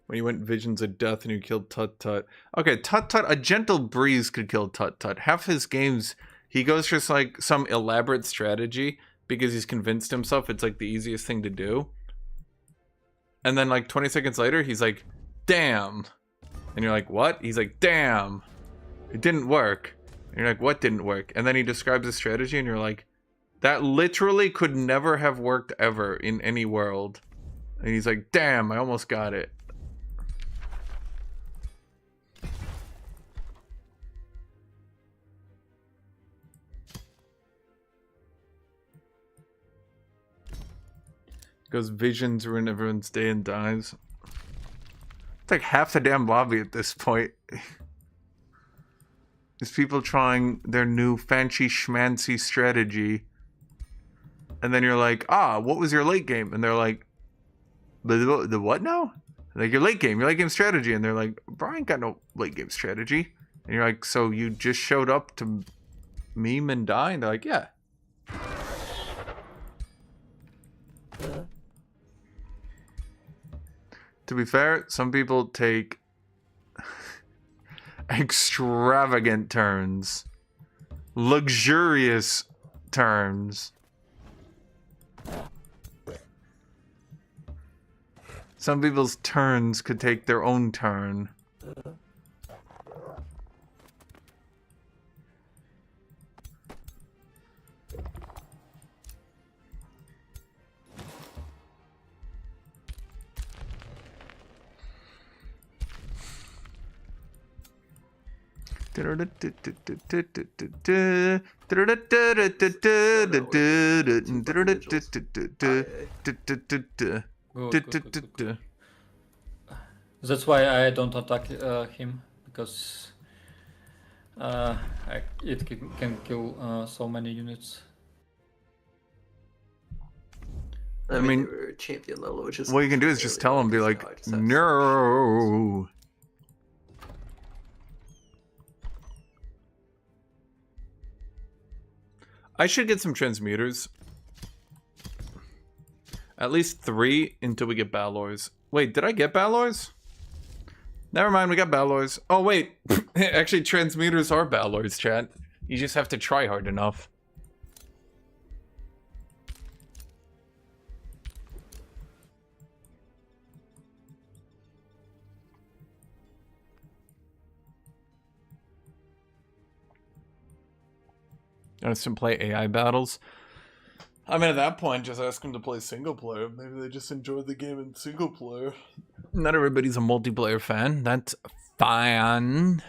When you went Visions of Death and you killed Tut Tut. Okay, Tut Tut, a gentle breeze could kill Tut Tut. Half his games... He goes for like some elaborate strategy because he's convinced himself it's like the easiest thing to do. And then like 20 seconds later, he's like, damn. And you're like, what? He's like, damn. It didn't work. And you're like, what didn't work? And then he describes a strategy and you're like, that literally could never have worked ever in any world. And he's like, damn, I almost got it. Goes visions ruin everyone's day and dies. It's like half the damn lobby at this point. There's people trying their new fancy schmancy strategy. And then you're like, what was your late game? And they're like, the what now? Like, your late game strategy. And they're like, Brian got no late game strategy. And you're like, so you just showed up to meme and die? And they're like, yeah. To be fair, some people take extravagant turns. Luxurious turns. Some people's turns could take their own turn. Good. That's why I don't attack him, because it can kill so many units. I mean, champion level, which is what you can do is just tell him, be like, no. I should get some transmuters. At least 3 until we get Balors. Wait, did I get Balors? Never mind, we got Balors. Oh, wait. Actually, transmuters are Balors, chat. You just have to try hard enough. Some play AI battles. I mean, at that point, just ask them to play single player. Maybe they just enjoy the game in single player. Not everybody's a multiplayer fan. That's fine.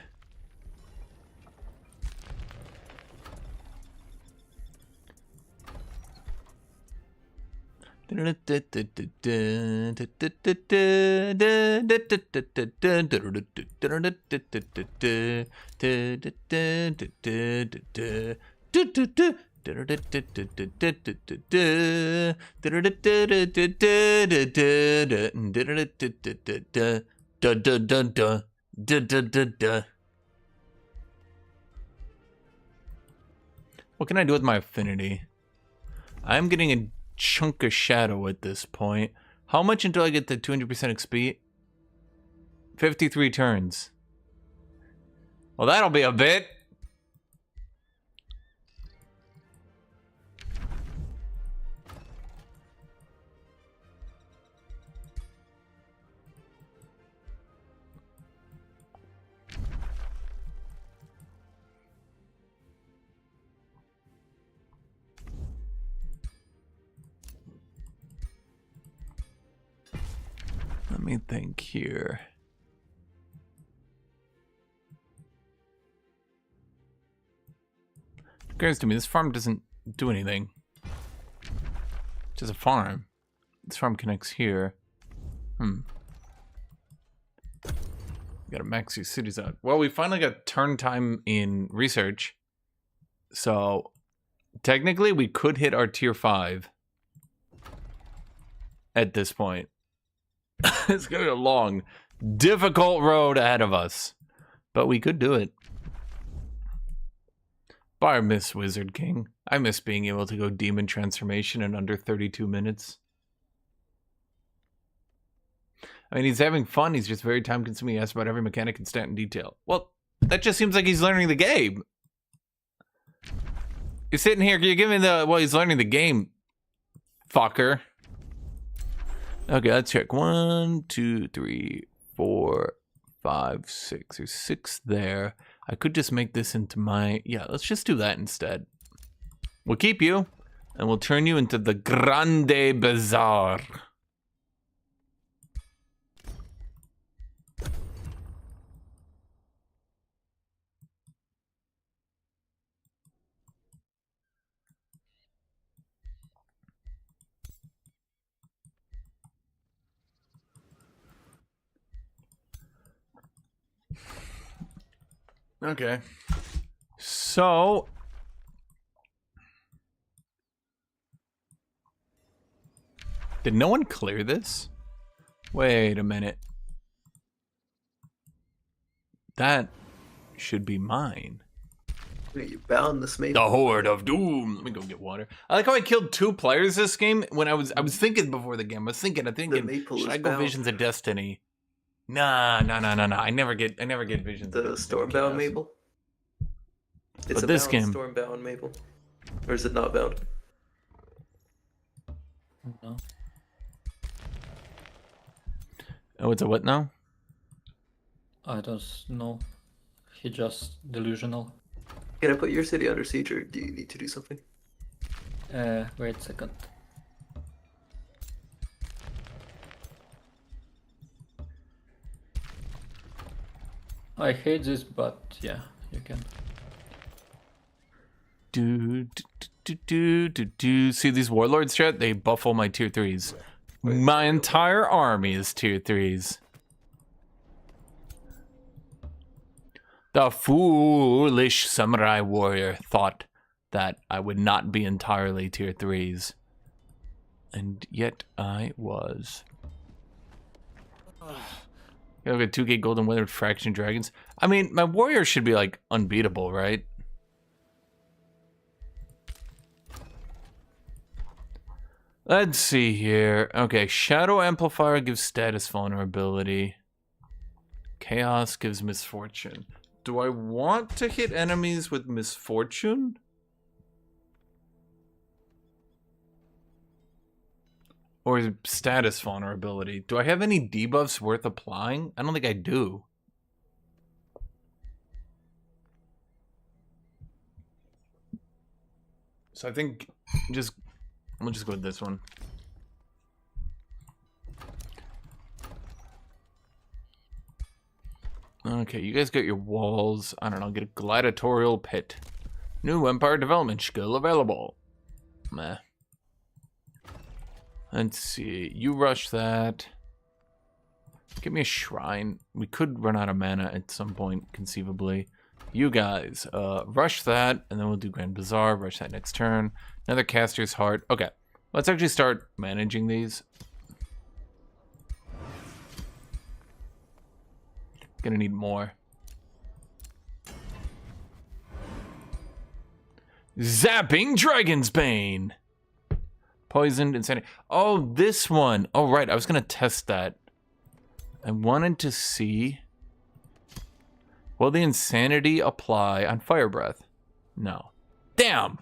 What can I do with my affinity? I'm getting a chunk of shadow at this point. How much until I get the 200% XP? 53 turns. Well, that'll be a bit. Let me think here. It occurs to me, this farm doesn't do anything. It's just a farm. This farm connects here. Gotta max these cities out. Well, we finally got turn time in research. So, technically, we could hit our tier 5 at this point. It's gonna be a long, difficult road ahead of us. But we could do it. But I miss Wizard King. I miss being able to go demon transformation in under 32 minutes. I mean, he's having fun. He's just very time consuming. He asks about every mechanic and stat in detail. Well, that just seems like he's learning the game. You're sitting here, you're giving the, well, he's learning the game, fucker. Okay, let's check. 1, 2, 3, 4, 5, 6. There's 6 there. I could just make this into my... Yeah, let's just do that instead. We'll keep you, and we'll turn you into the Grande Bazaar. Okay. So did no one clear this? Wait a minute. That should be mine. Wait, you bound this maple? The Horde of Doom. Let me go get water. I like how I killed 2 players this game. When I was thinking before the game. I was thinking, maple should is I go bound. Visions of Destiny? Nah. I never get Visions of The Destiny. stormbound maple? It's But a this bound game- stormbound maple. Or is it not bound? No. Oh, it's a what now? I don't know. He just delusional. Can I put your city under siege, or do you need to do something? Wait a second. I hate this, but yeah, you can. See these warlords, chat? They buff all my tier 3s. My entire army is tier 3s. The foolish samurai warrior thought that I would not be entirely tier 3s. And yet I was. You look at 2K Golden Weathered Fraction Dragons. I mean, my warrior should be like unbeatable, right? Let's see here. Okay, Shadow Amplifier gives status vulnerability. Chaos gives misfortune. Do I want to hit enemies with misfortune? Or is it status vulnerability? Do I have any debuffs worth applying? I don't think I do. So I think we'll just go with this one. Okay, you guys got your walls. I don't know, get a gladiatorial pit. New Empire development skill available. Meh. Let's see. You rush that. Give me a shrine. We could run out of mana at some point, conceivably. You guys, rush that, and then we'll do Grand Bazaar. Rush that next turn. Another Caster's Heart. Okay, let's actually start managing these. Gonna need more. Zapping Dragon's Bane. Poisoned Insanity. Oh, this one. Oh, right. I was gonna test that. I wanted to see. Will the Insanity apply on Fire Breath? No. Damn!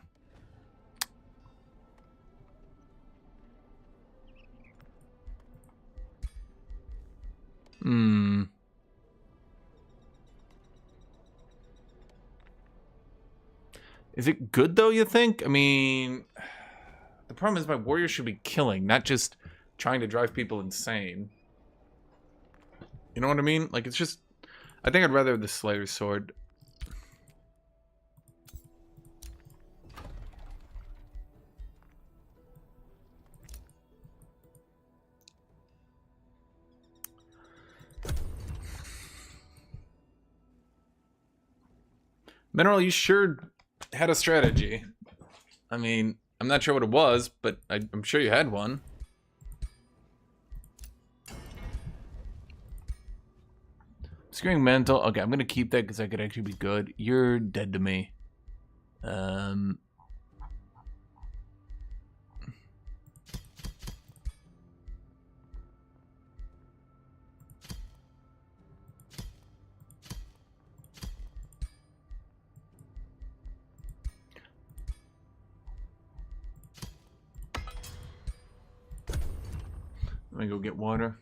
Is it good, though, you think? I mean, the problem is my warrior should be killing, not just trying to drive people insane. You know what I mean? Like, it's just... I think I'd rather have the Slayer's Sword. Mineral, you sure had a strategy. I mean, I'm not sure what it was, but I'm sure you had one. Screaming Mantle. Okay, I'm gonna keep that because that could actually be good. You're dead to me. Let me go get water.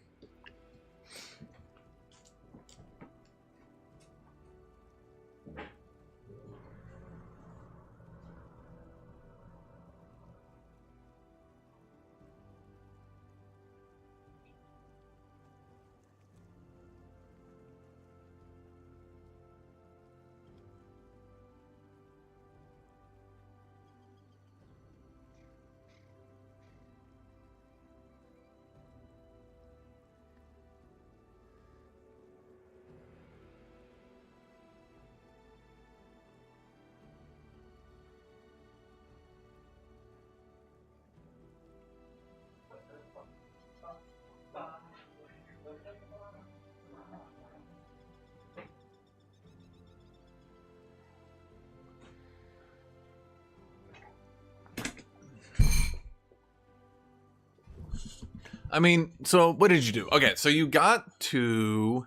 I mean, so what did you do? Okay, so you got to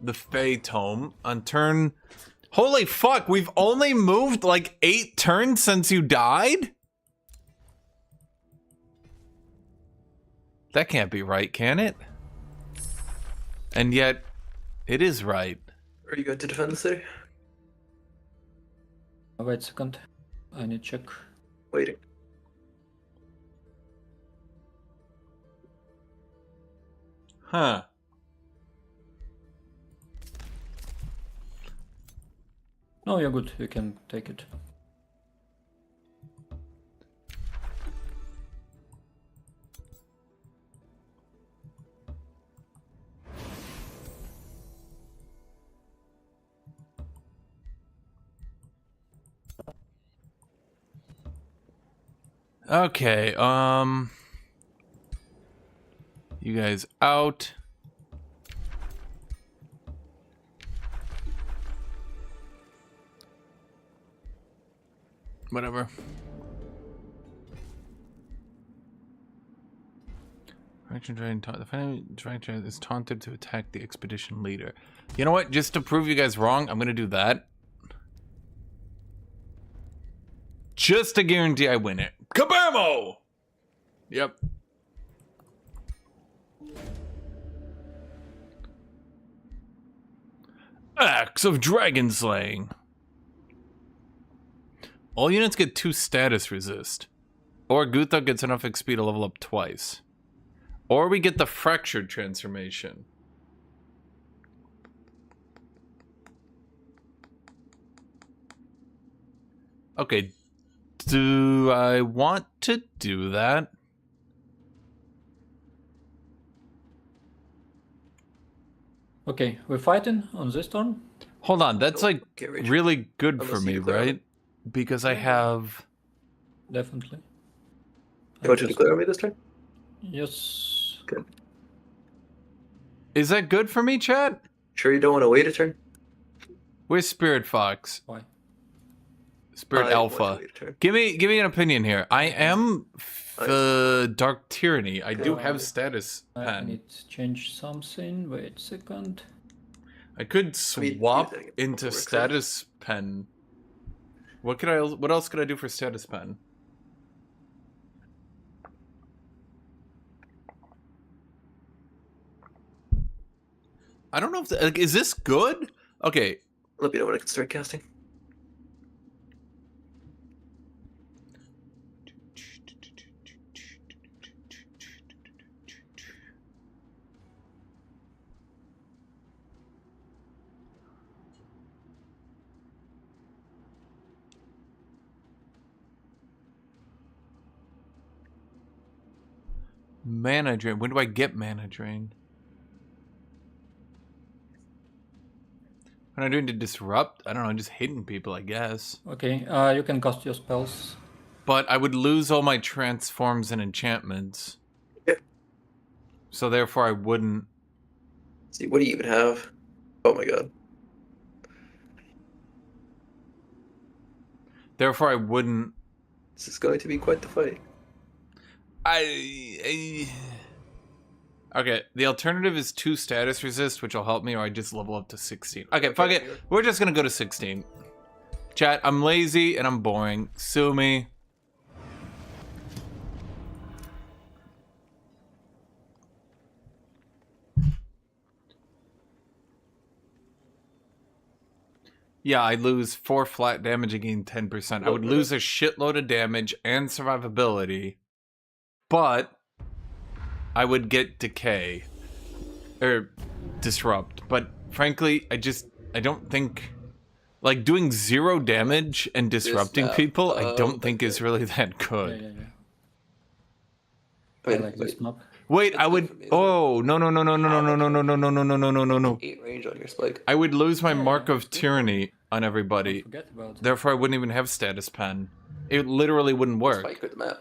the Fey Tome on turn... Holy fuck, we've only moved like 8 turns since you died? That can't be right, can it? And yet, it is right. Are you going to defend the city? Wait a second. I need to check. Waiting. Huh. No, you're good. You can take it. Okay, you guys out. Whatever. The Dragon is taunted to attack the expedition leader. You know what? Just to prove you guys wrong, I'm gonna do that. Just to guarantee I win it. Kabamo! Yep. Acts of dragon slaying. All units get 2 status resist. Or Guthuk gets enough XP to level up twice. Or we get the fractured transformation. Okay. Do I want to do that? Okay, we're fighting on this turn. Hold on, that's like Get rage. really good Unless for you me, declare right? Because I have... Definitely. You want to declare on me this turn? Yes. Good. Is that good for me, chat? Sure you don't want to wait a turn? Where's Spirit Fox? Why? Spirit I want to Alpha. wait a turn. Give me an opinion here. I am Dark Tyranny. I do have status I pen. need to change something. Wait a second. I could mean, swap using it into works, status pen. What else could I do for status pen? I don't know if like, is this good? Okay. Let me know when I can start casting. Mana drain. When do I get mana drain? What am I doing to disrupt? I don't know, just hitting people, I guess. Okay, you can cast your spells. But I would lose all my transforms and enchantments. Yeah. So therefore I wouldn't... See, what do you even have? Oh my god. Therefore I wouldn't... This is going to be quite the fight. Okay, the alternative is 2 status resist, which will help me, or I just level up to 16. Okay, fuck it. We're just gonna go to 16. Chat, I'm lazy and I'm boring. Sue me. Yeah, I lose 4 flat damage and gain 10%. I would lose a shitload of damage and survivability, but I would get decay. Or disrupt. But frankly, I don't think... Like, doing 0 damage and disrupting people, I don't think is really that good. Yeah. I mean, like this map. Wait, I would... Oh, no. 8 range on your spike. I would lose my Mark of Tyranny on everybody. Forget about it. Therefore, I wouldn't even have status pen. It literally wouldn't work. Spike with the map.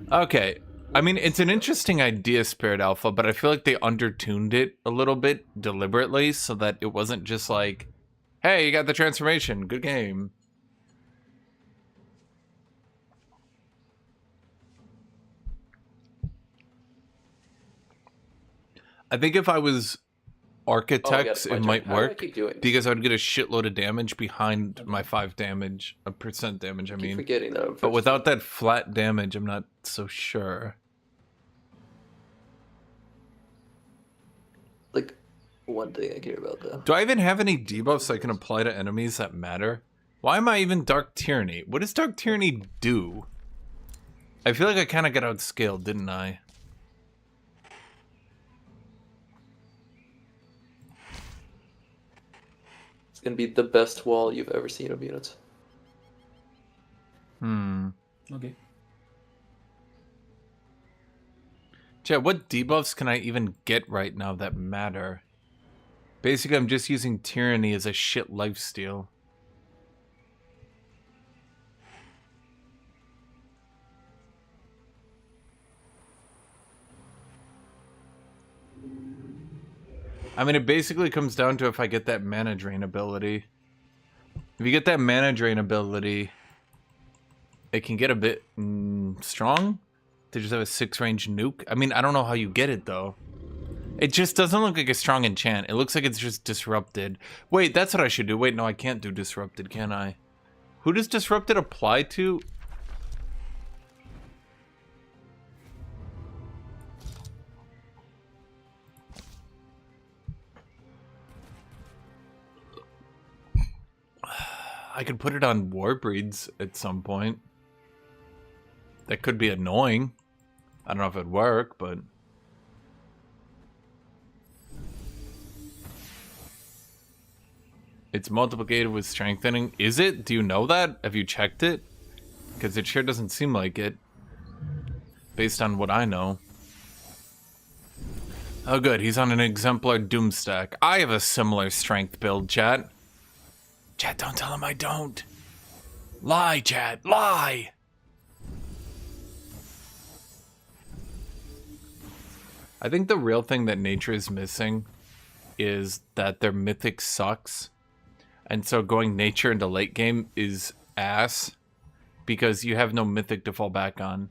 Okay. I mean, it's an interesting idea, Spirit Alpha, but I feel like they undertuned it a little bit deliberately so that it wasn't just like, Hey, you got the transformation. Good game. I think if I was Architects, my it turn. might How do I work keep doing this? because I would get a shitload of damage behind my 5 damage, a percent damage, I keep mean. forgetting that I'm But first. without that flat damage, I'm not so sure. Like, one thing I care about that. Do I even have any debuffs I can apply to enemies that matter? Why am I even Dark Tyranny? What does Dark Tyranny do? I feel like I kind of got outscaled, didn't I? It's gonna be the best wall you've ever seen of units. Okay. Chad, what debuffs can I even get right now that matter? Basically, I'm just using Tyranny as a shit lifesteal. I mean, it basically comes down to if I get that mana drain ability. If you get that mana drain ability, it can get a bit strong to just have a 6-range nuke. I mean, I don't know how you get it, though. It just doesn't look like a strong enchant. It looks like it's just disrupted. Wait, that's what I should do. Wait, no, I can't do disrupted, can I? Who does disrupted apply to? I could put it on Warbreeds at some point. That could be annoying. I don't know if it'd work, but... It's multiplicated with strengthening. Is it? Do you know that? Have you checked it? Because it sure doesn't seem like it. Based on what I know. Oh good, he's on an exemplar doom stack. I have a similar strength build, chat. Chat, don't tell him I don't. Lie, chat, lie! I think the real thing that nature is missing is that their mythic sucks. And so going nature into late game is ass. Because you have no mythic to fall back on.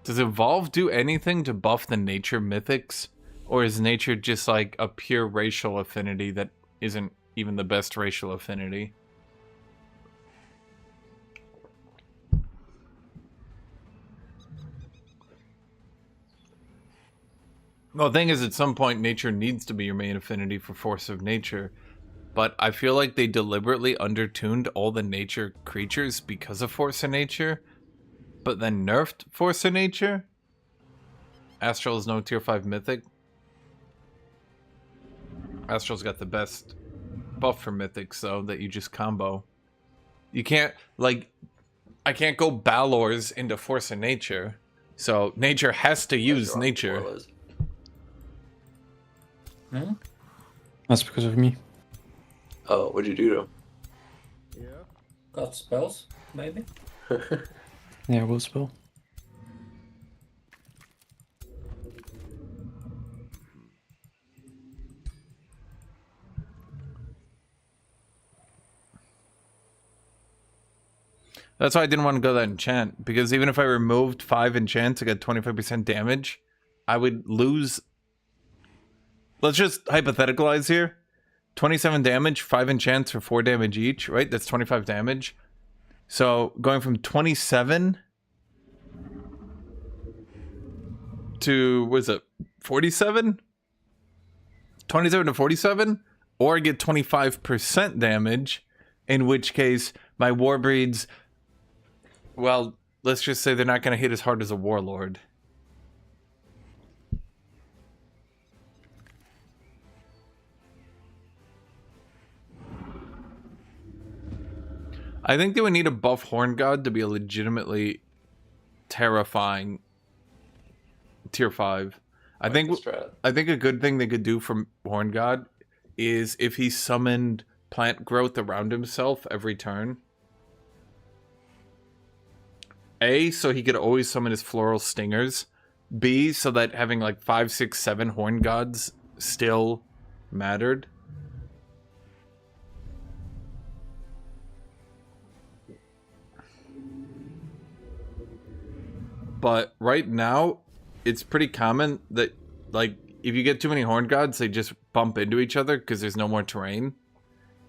Does Evolve do anything to buff the nature mythics? Or is nature just like a pure racial affinity that isn't even the best racial affinity? Well, the thing is, at some point, nature needs to be your main affinity for Force of Nature. But I feel like they deliberately undertuned all the nature creatures because of Force of Nature. But then nerfed Force of Nature? Astral is no tier 5 mythic. Astral's got the best buff for mythics, though, that you just combo. You can't, like... I can't go Balors into Force of Nature. So, nature has to use nature. Hmm? That's because of me. Oh, what'd you do to him? Got spells, maybe? Yeah, will spell. That's why I didn't want to go that enchant, because even if I removed 5 enchants to get 25% damage, I would lose... Let's just hypotheticalize here. 27 damage, 5 enchants for 4 damage each, right? That's 25 damage. So, going from 27 to, what is it, 47? 27 to 47? Or I get 25% damage, in which case my Warbreeds... Well, let's just say they're not going to hit as hard as a Warlord. I think they would need a buff Horn God to be a legitimately terrifying tier 5. I think a good thing they could do from Horn God is if he summoned plant growth around himself every turn. A, so he could always summon his floral stingers. B, so that having like 5, 6, 7 horn gods still mattered. But right now, it's pretty common that, like, if you get too many horn gods, they just bump into each other because there's no more terrain.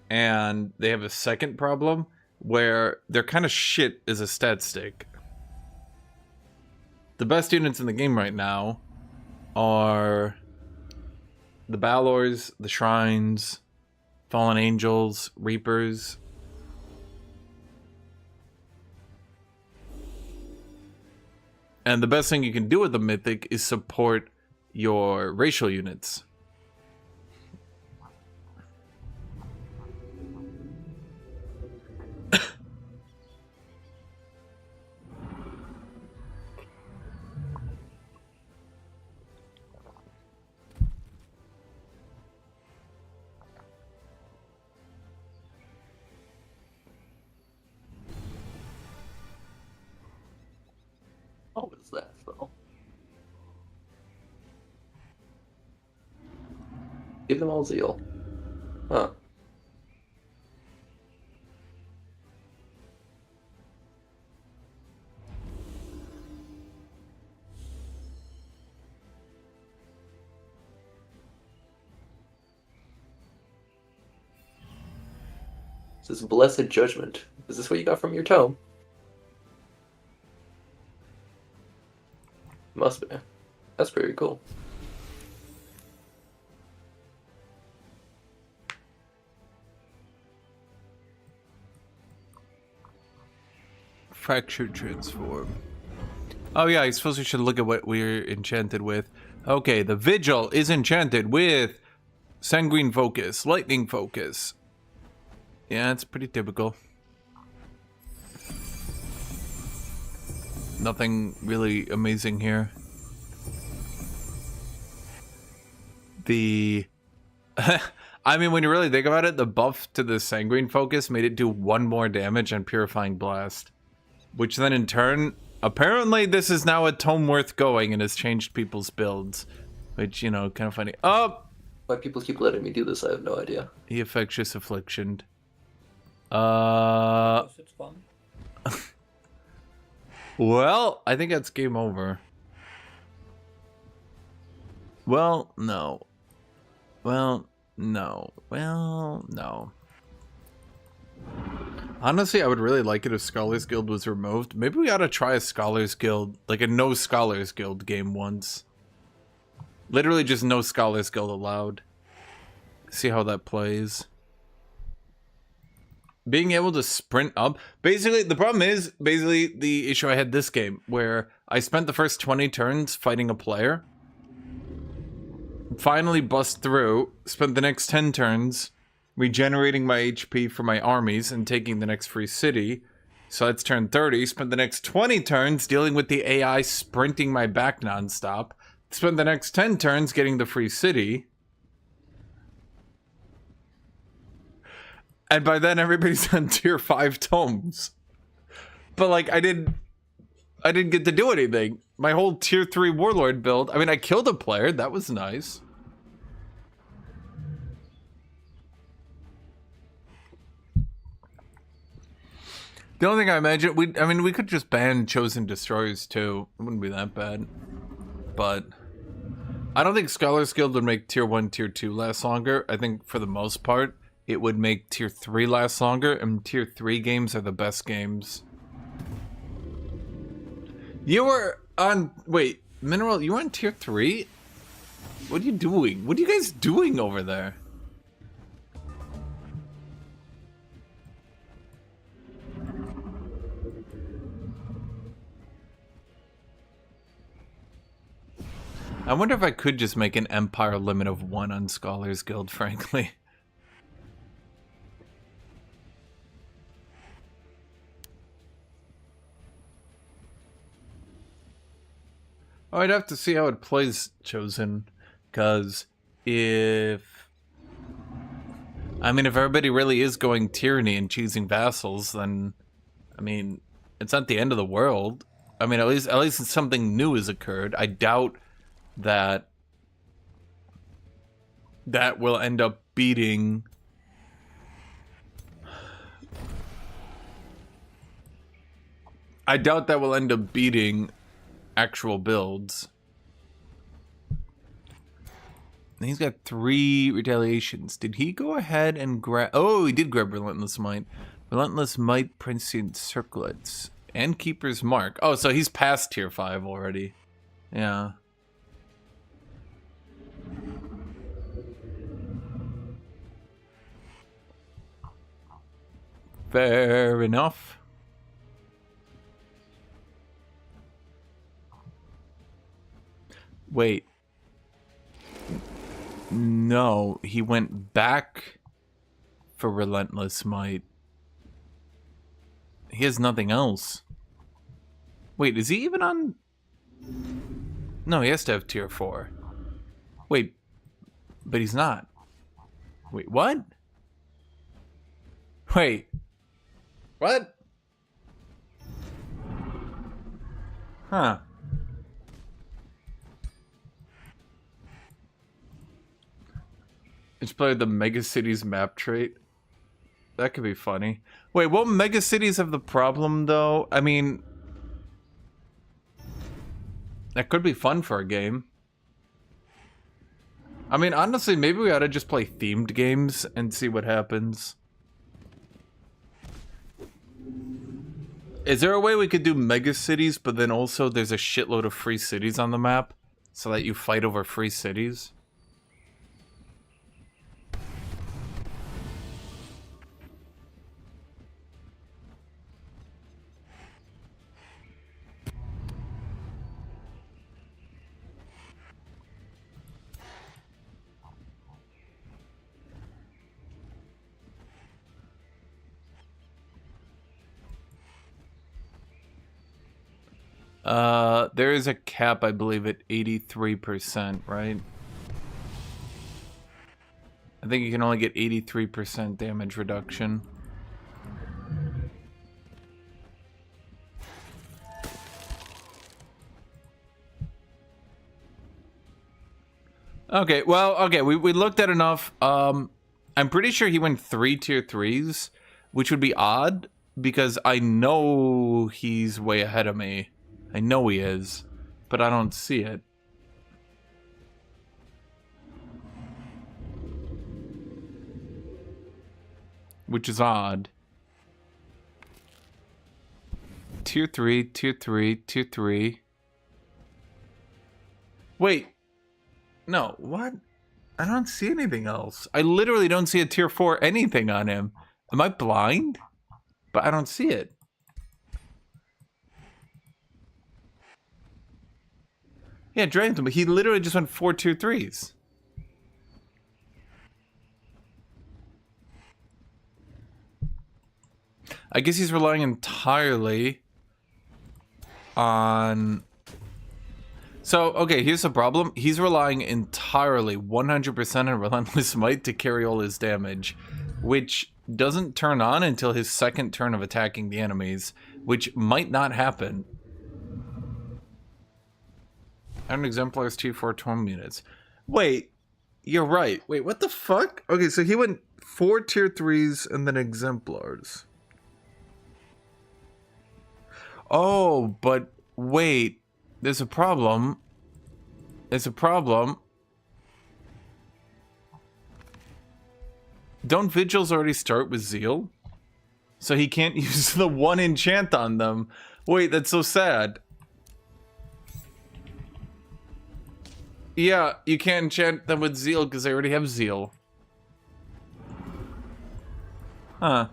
And they have a second problem where they're kind of shit as a stat stick. The best units in the game right now are the Balors, the Shrines, Fallen Angels, Reapers. And the best thing you can do with the Mythic is support your racial units. What was that, though? Give them all zeal. Huh. This is blessed judgment. Is this what you got from your tome? Must be. That's pretty cool. Fractured transform. Oh yeah, I suppose we should look at what we're enchanted with. Okay, the Vigil is enchanted with Sanguine Focus, Lightning Focus. Yeah, it's pretty typical. Nothing really amazing here. The... I mean, when you really think about it, the buff to the Sanguine Focus made it do 1 more damage on Purifying Blast. Which then in turn, apparently this is now a tome worth going and has changed people's builds. Which, you know, kind of funny. Oh! Why people keep letting me do this, I have no idea. He Infectious Affliction. It's fun. Well, I think that's game over. Well, no. Well, no. Well, no. Honestly, I would really like it if Scholars Guild was removed. Maybe we ought to try a Scholars Guild, like a no Scholars Guild game once. Literally just no Scholars Guild allowed. See how that plays. Being able to sprint up. Basically, the problem is, the issue I had this game, where I spent the first 20 turns fighting a player. Finally bust through, spent the next 10 turns regenerating my HP for my armies and taking the next free city. So that's turn 30. Spent the next 20 turns dealing with the AI sprinting my back nonstop. Spent the next 10 turns getting the free city. And by then everybody's on tier 5 tomes. But like I didn't get to do anything. My whole tier 3 warlord build. I mean, I killed a player, that was nice. The only thing I imagine, we could just ban Chosen Destroyers too. It wouldn't be that bad. But I don't think Scholars Guild would make tier 1, tier 2 last longer. I think for the most part, it would make tier 3 last longer, and tier 3 games are the best games. You were on, wait, Mineral, you were on tier 3? What are you doing? What are you guys doing over there? I wonder if I could just make an Empire limit of 1 on Scholars Guild, frankly. Oh, I'd have to see how it plays Chosen, because if I mean, if everybody really is going tyranny and choosing vassals, then, I mean, it's not the end of the world. I mean, at least something new has occurred. I doubt that that will end up beating. I doubt that will end up beating actual builds. And he's got 3 retaliations. Did he go ahead and grab... Oh, he did grab Relentless Might. Relentless Might, Princient Circlets, and Keeper's Mark. Oh, so he's past tier 5 already. Yeah. Fair enough. Wait. No, he went back for Relentless Might. He has nothing else. Wait, is he even on... No, he has to have tier 4. Wait, but he's not. Wait, what? Wait. What? Huh. It's played the Mega Cities map trait. That could be funny. Wait, won't Mega Cities have the problem, though? I mean... That could be fun for a game. I mean, honestly, maybe we ought to just play themed games and see what happens. Is there a way we could do Mega Cities, but then also there's a shitload of free cities on the map? So that you fight over free cities? There is a cap, I believe, at 83%, right? I think you can only get 83% damage reduction. Okay, well, okay, we looked at enough. I'm pretty sure he went 3 tier 3s, which would be odd, because I know he's way ahead of me. I know he is, but I don't see it. Which is odd. Tier 3, tier 3, tier 3. Wait. No, what? I don't see anything else. I literally don't see a tier 4 anything on him. Am I blind? But I don't see it. Yeah, Dragon's, but he literally just went 4 tier 3s. I guess he's relying entirely on... So, okay, here's the problem. He's relying entirely 100% on Relentless Might to carry all his damage, which doesn't turn on until his second turn of attacking the enemies, which might not happen. Iron Exemplars tier 4 Tome units. Wait, you're right. Wait, what the fuck? Okay, so he went 4 tier 3s and then Exemplars. Oh, but wait. There's a problem. There's a problem. Don't Vigils already start with Zeal? So he can't use the 1 enchant on them. Wait, that's so sad. Yeah, you can't enchant them with Zeal because they already have Zeal. Huh.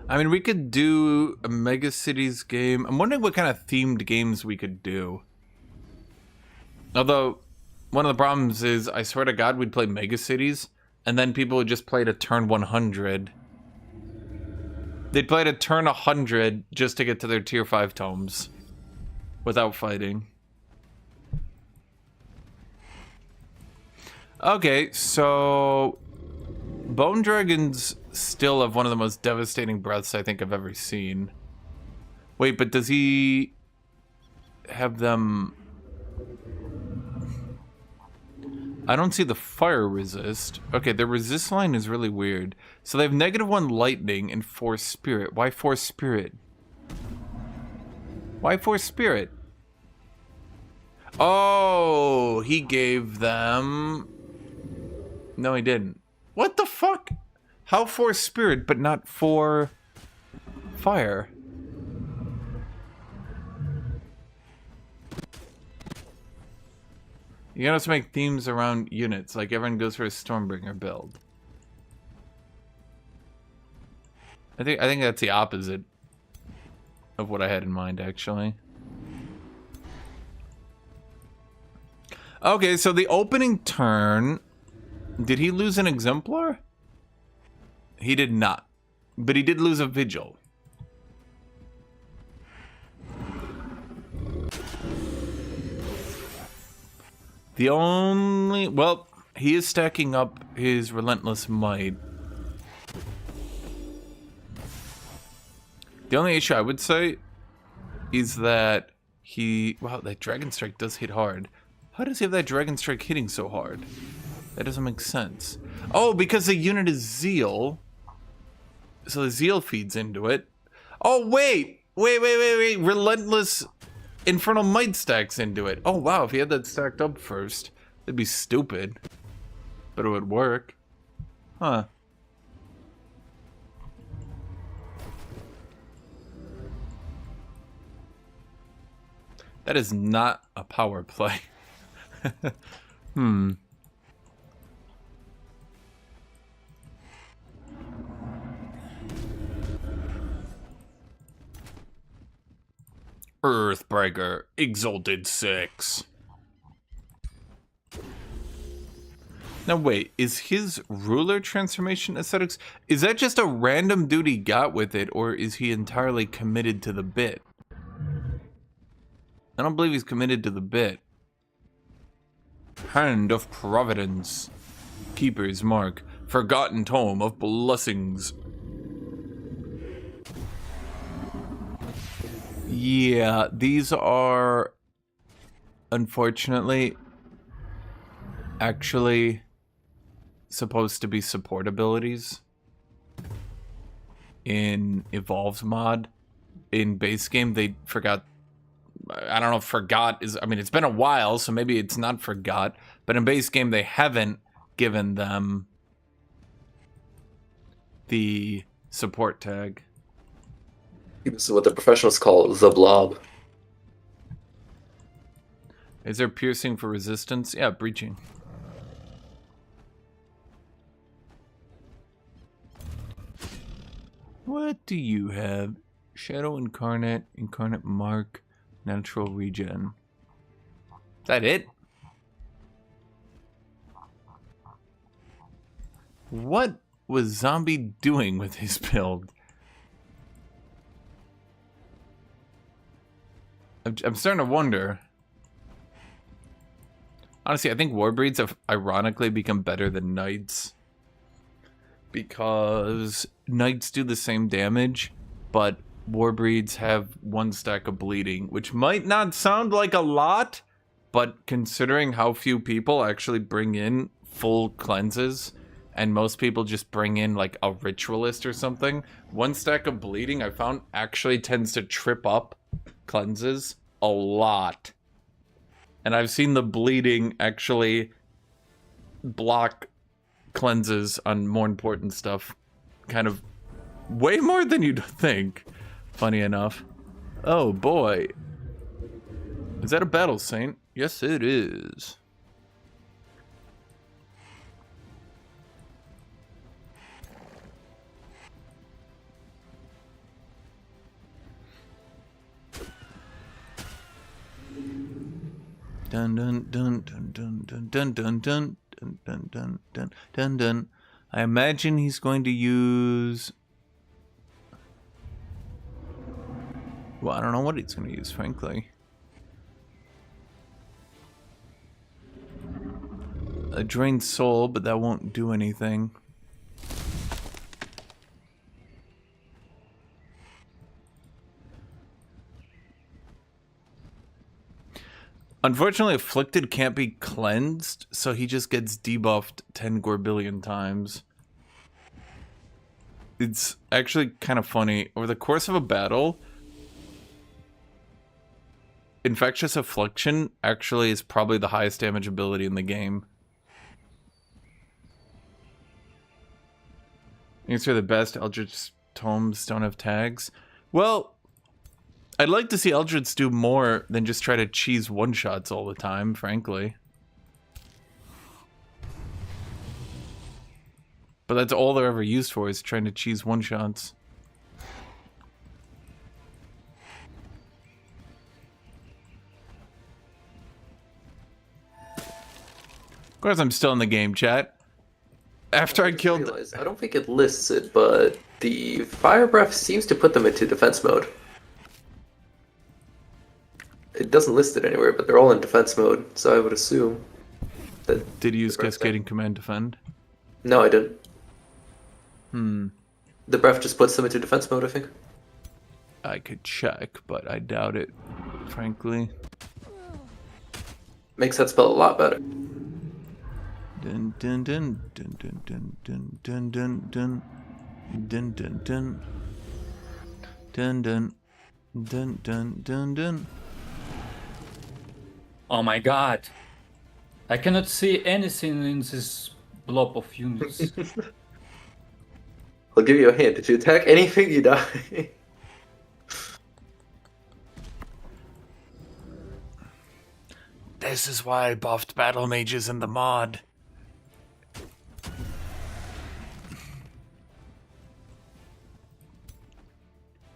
I mean, we could do a Mega Cities game. I'm wondering what kind of themed games we could do. Although... one of the problems is, I swear to God, we'd play Mega Cities, and then people would just play to turn 100, They played a turn 100 just to get to their tier 5 tomes without fighting. Okay, so Bone Dragons still have one of the most devastating breaths I think I've ever seen. Wait, but does he have them? I don't see the fire resist. Okay, their resist line is really weird. So they have -1 lightning and 4 spirit. Why 4 spirit? Why 4 spirit? Oh, he gave them... No, he didn't. What the fuck? How 4 spirit but not 4 fire? You gotta also make themes around units, like everyone goes for a Stormbringer build. I think that's the opposite of what I had in mind, actually. Okay, so the opening turn, did he lose an Exemplar? He did not, but he did lose a Vigil. The only... Well, he is stacking up his Relentless Might. The only issue I would say is that he... Wow, that Dragon Strike does hit hard. How does he have that Dragon Strike hitting so hard? That doesn't make sense. Oh, because the unit is Zeal. So the Zeal feeds into it. Oh, wait! Wait. Relentless... Infernal Might stacks into it. Oh, wow, if he had that stacked up first, it'd be stupid. But it would work. Huh. That is not a power play. Earthbreaker, Exalted 6. Now wait, is his ruler transformation aesthetics, is that just a random dude he got with it, or is he entirely committed to the bit? I don't believe he's committed to the bit. Hand of Providence, Keeper's Mark, Forgotten Tome of Blessings. Yeah, these are, unfortunately, actually supposed to be support abilities in Evolve's mod. In base game, they forgot, I don't know if forgot is, I mean, it's been a while, so maybe it's not forgot, but in base game, they haven't given them the support tag. This is what the professionals call the blob. Is there piercing for resistance? Yeah, breaching. What do you have? Shadow Incarnate, Incarnate Mark, Natural Regen. Is that it? What was Zombie doing with his build? I'm starting to wonder. Honestly, I think Warbreeds have ironically become better than Knights. Because Knights do the same damage, but Warbreeds have 1 stack of bleeding, which might not sound like a lot, but considering how few people actually bring in full cleanses, and most people just bring in like a ritualist or something, 1 stack of bleeding I found actually tends to trip up cleanses a lot. And I've seen the bleeding actually block cleanses on more important stuff kind of way more than you'd think, funny enough. Oh boy, is that a battle saint? Yes it is. Dun dun dun dun dun dun dun dun dun dun dun dun dun dun dun. I imagine he's going to use Well, I don't know what he's going to use, frankly. A drained soul, but that won't do anything. Unfortunately, Afflicted can't be cleansed, so he just gets debuffed 10 gorbillion times. It's actually kind of funny. Over the course of a battle, Infectious Affliction actually is probably the highest damage ability in the game. These are the best. Eldritch Tomes don't have tags. Well, I'd like to see Eldritch do more than just try to cheese one-shots all the time, frankly. But that's all they're ever used for, is trying to cheese one-shots. Of course I'm still in the game, chat. After I killed... I don't think it lists it, but the Fire Breath seems to put them into defense mode. It doesn't list it anywhere, but they're all in defense mode, so I would assume that... Did you use Cascading Command Defend? No, I didn't. Hmm. The breath just puts them into defense mode, I think. I could check, but I doubt it, frankly. Makes that spell a lot better. Dun dun dun dun dun dun dun dun dun dun dun dun dun dun dun dun dun dun. Oh my god. I cannot see anything in this blob of units. I'll give you a hint. If you attack anything, you die. This is why I buffed battle mages in the mod.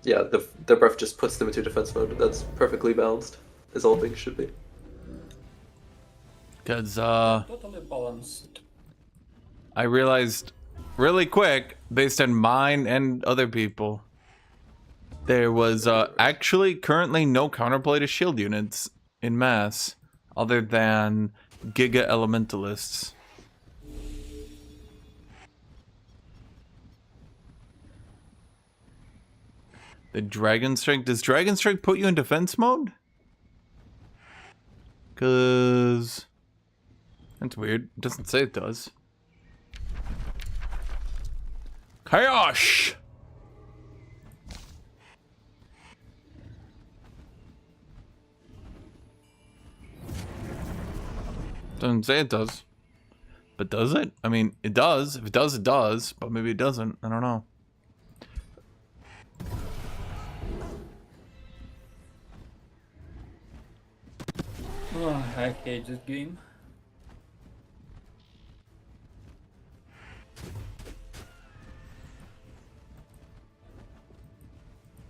Yeah, the breath just puts them into defense mode. That's perfectly balanced, as all things should be. Because, Totally balanced. I realized really quick, based on mine and other people, there was actually currently no counterplay to shield units in mass, other than Giga Elementalists. The Dragon Strike, does Dragon Strike put you in defense mode? Cause that's weird. It doesn't say it does. Chaos! Doesn't say it does. But does it? I mean, it does. If it does, it does. But maybe it doesn't. I don't know. Oh, I hate this game.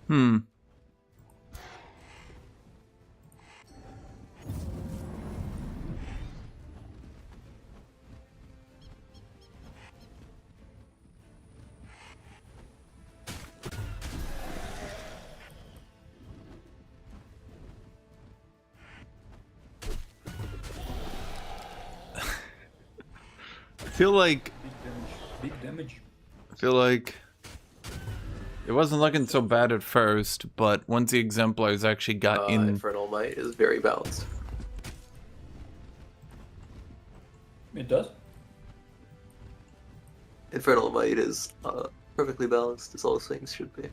Hmm. I feel like Big damage. I feel like it wasn't looking so bad at first, but once the exemplars actually got in, Infernal Might is very balanced. It does? Infernal Might is perfectly balanced, as all things should be.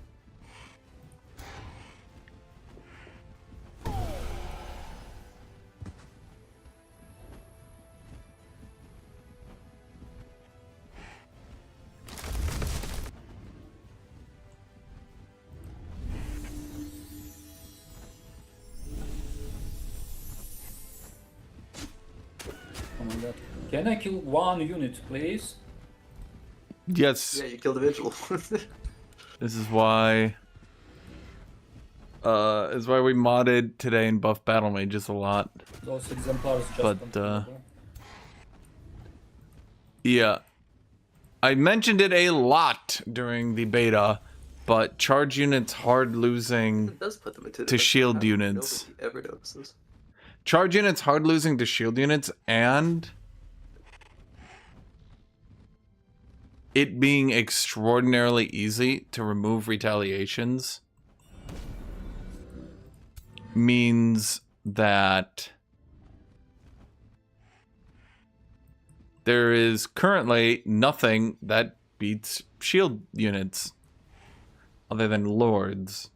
Oh my god. Can I kill one unit, please? yes, Yeah, you killed a Vigil. this is why we modded today and buffed battle mages a lot. Those exemplars just But, don't matter. Yeah, I mentioned it a lot during the beta, but charge units hard losing It does put them into to shield units. Nobody ever notices. Charge units hard losing to shield units, and it being extraordinarily easy to remove retaliations means that there is currently nothing that beats shield units other than lords.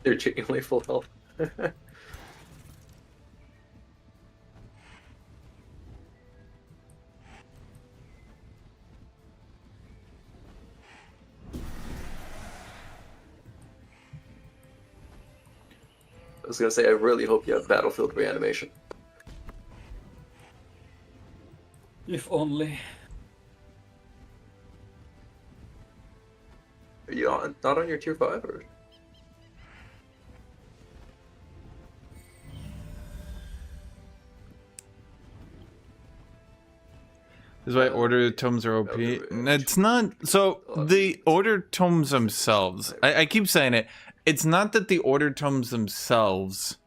They're genuinely full health. I was gonna say, I really hope you have battlefield reanimation. If only. Are you not on your tier 5 or? This is why order tomes are OP. It's not. So the order tomes themselves, I keep saying it. It's not that the order tomes themselves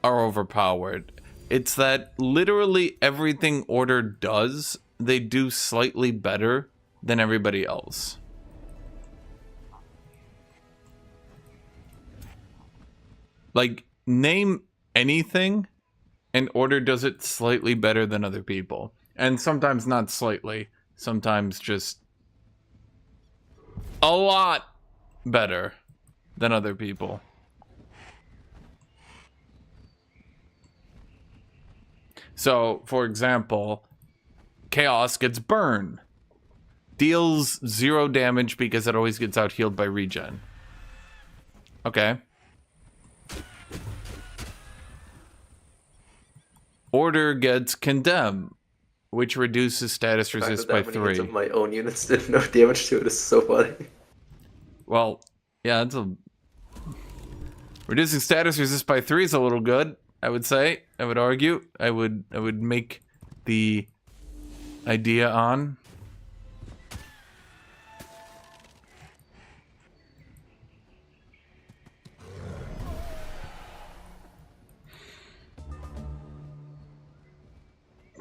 are overpowered. It's that literally everything order does, they do slightly better than everybody else. Like, name anything, and order does it slightly better than other people. And sometimes not slightly, sometimes just a lot better than other people. So, for example, Chaos gets burn. Deals 0 damage because it always gets out healed by regen. Okay. Order gets condemn, which reduces status resist by 3. Of my own units did no damage to it is so funny. Well, yeah, it's a reducing status resist by 3 is a little good, I would say. I would argue. I would make the idea on.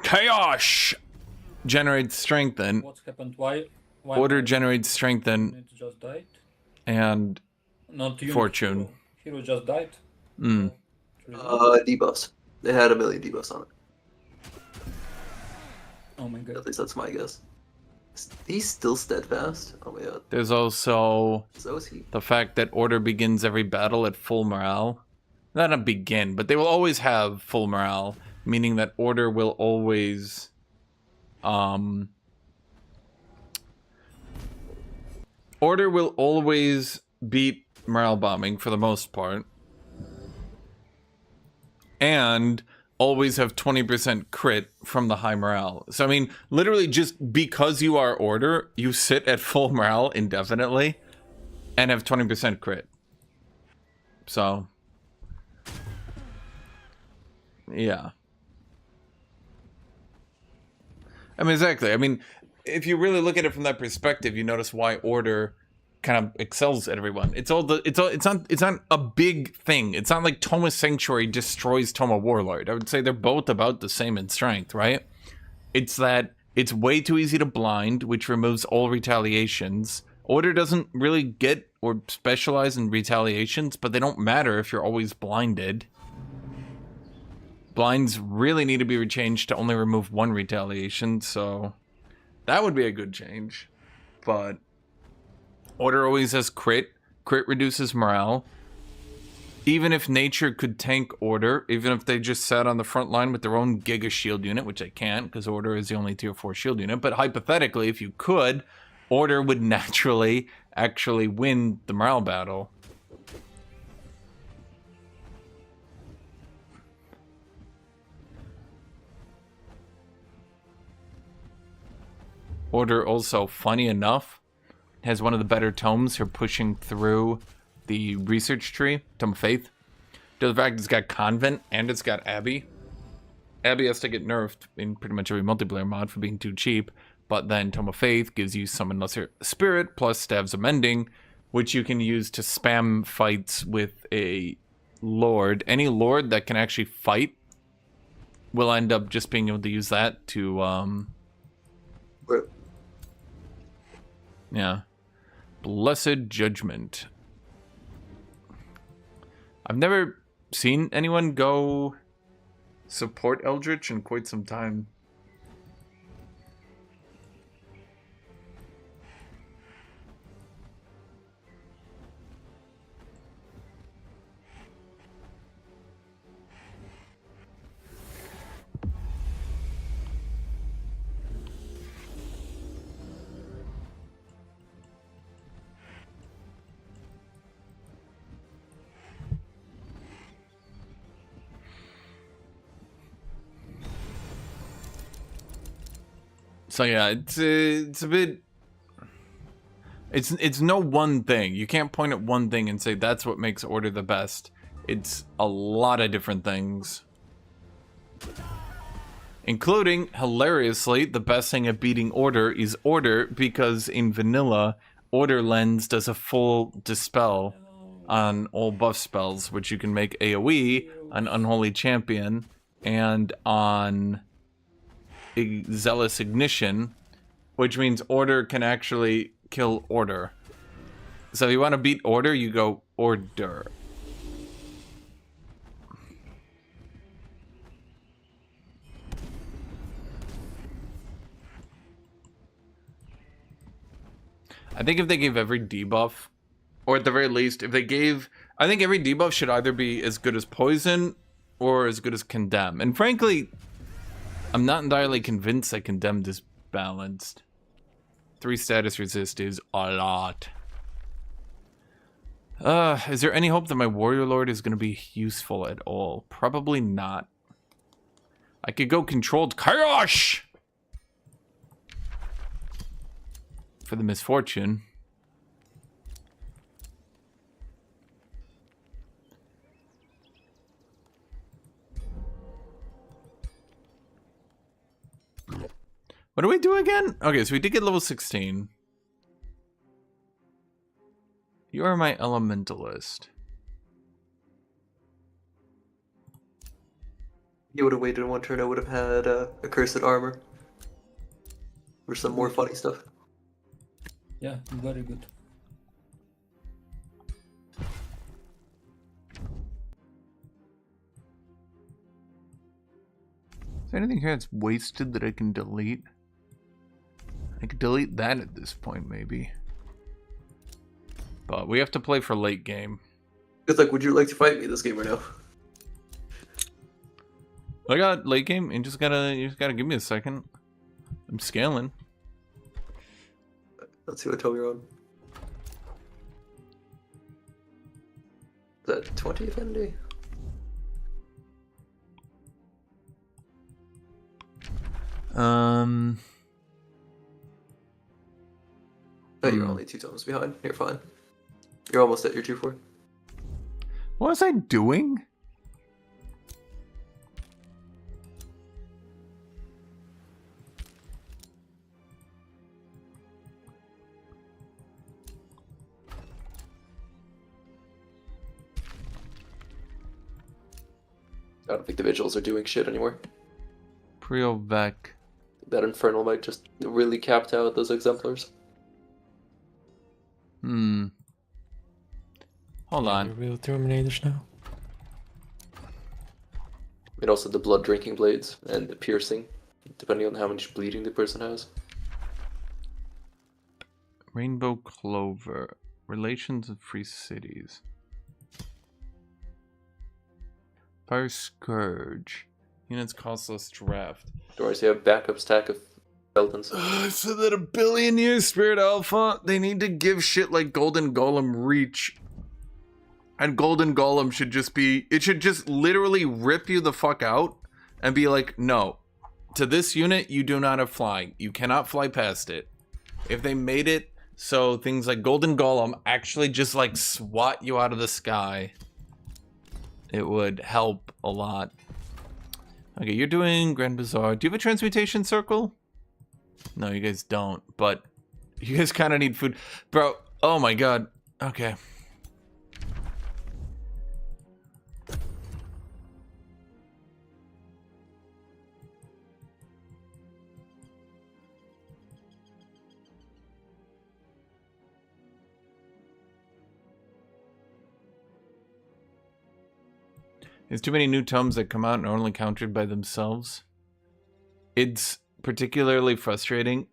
Chaos generates strengthen. What's happened? Why Order generates strengthen it just died? and Not unit, fortune. Hero just died. Mm. Debuffs. They had a million debuffs on it. Oh my god. At least that's my guess. He's still steadfast. Oh my god. There's also So is he. the fact that order begins every battle at full morale. Not a begin, but they will always have full morale, meaning that order will always order will always beat morale bombing for the most part, and always have 20% crit from the high morale. So I mean, literally just because you are order, you sit at full morale indefinitely and have 20% crit. So yeah. I mean, exactly. I mean, if you really look at it from that perspective, you notice why order kind of excels at everyone. It's not a big thing. It's not like Tome Sanctuary destroys Tome Warlord. I would say they're both about the same in strength, right? It's that it's way too easy to blind, which removes all retaliations. Order doesn't really get or specialize in retaliations, but they don't matter if you're always blinded. Blinds really need to be changed to only remove 1 retaliation, so that would be a good change. But order always has crit. Crit reduces morale. Even if nature could tank order, even if they just sat on the front line with their own Giga shield unit, which they can't because order is the only tier 4 shield unit, but hypothetically, if you could, order would naturally actually win the morale battle. Order also, funny enough, has one of the better tomes for pushing through the research tree, Tome of Faith. Due to the fact it's got Convent and it's got Abbey. Abbey has to get nerfed in pretty much every multiplayer mod for being too cheap, but then Tome of Faith gives you Summon Lesser Spirit plus Staves of Mending, which you can use to spam fights with a Lord. Any Lord that can actually fight will end up just being able to use that to, yeah. Blessed Judgment. I've never seen anyone go support Eldritch in quite some time. So yeah, it's a bit. It's no one thing. You can't point at one thing and say that's what makes Order the best. It's a lot of different things, including hilariously the best thing at beating Order is Order, because in vanilla Order Lens does a full dispel on all buff spells, which you can make AoE on Unholy Champion and on Zealous Ignition, which means Order can actually kill Order. So if you want to beat Order, you go Order. I think if they gave every debuff, or at the very least, if they gave... I think every debuff should either be as good as Poison or as good as Condemn. And frankly, I'm not entirely convinced that Condemned is balanced. 3 status resist is a lot. Is there any hope that my Warrior Lord is going to be useful at all? Probably not. I could go Controlled Chaos! For the Misfortune. What do we do again? Okay, so we did get level 16. You are my Elementalist. You would have waited one turn, I would have had Accursed Armor. Or some more funny stuff. Yeah, very good. Is there anything here that's wasted that I can delete? I could delete that at this point, maybe. But we have to play for late game. Guthuk, would you like to fight me this game or no? I got late game. You just gotta give me a second. I'm scaling. Let's see what Tome you're on. Is that 20 affinity? Oh, you're only 2 tomes behind. You're fine. You're almost at your 2-4. What was I doing? I don't think the Vigils are doing shit anymore. Priovec. That Infernal might just really capped out those Exemplars. Hold on. Real Terminators now. And also the Blood Drinking Blades and the Piercing, depending on how much bleeding the person has. Rainbow Clover. Relations of Free Cities. Fire Scourge. Units cost less draft. Don't worry, so you have backup stack of skeletons. So that a billion years Spirit Alpha, they need to give shit like Golden Golem reach. And Golden Golem should just be, it should just literally rip you the fuck out and be like, no, to this unit, you do not have flying. You cannot fly past it. If they made it So things like Golden Golem actually just like swat you out of the sky. It would help a lot. Okay, you're doing Grand Bazaar. Do you have a transmutation circle? No, you guys don't, but you guys kind of need food. Bro, oh my god. Okay. There's too many new tomes that come out and are only countered by themselves. It's particularly frustrating.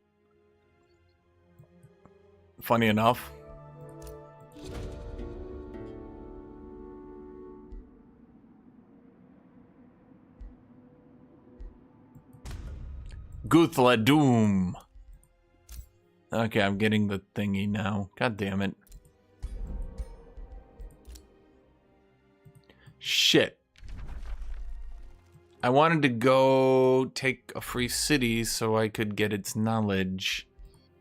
Funny enough. Guthuk Doom. Okay, I'm getting the thingy now. God damn it. Shit. I wanted to go take a free city so I could get its knowledge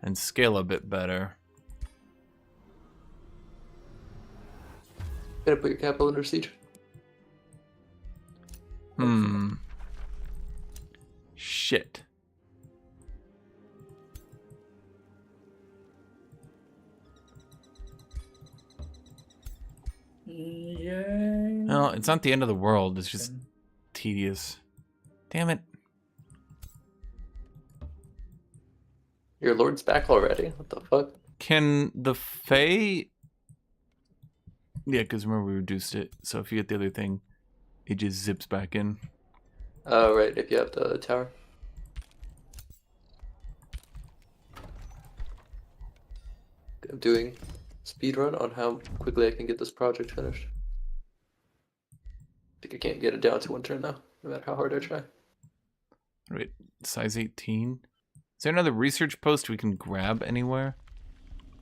and scale a bit better. Gotta put your capital under siege. Shit. Yeah. No, it's not the end of the world. It's just tedious. Damn it. Your lord's back already? What the fuck? Can the Fae... Yeah, because remember we reduced it. So if you get the other thing, it just zips back in. Oh, right, if you have the tower. I'm doing speedrun on how quickly I can get this project finished. I think I can't get it down to 1 turn now, no matter how hard I try. Wait, size 18? Is there another research post we can grab anywhere?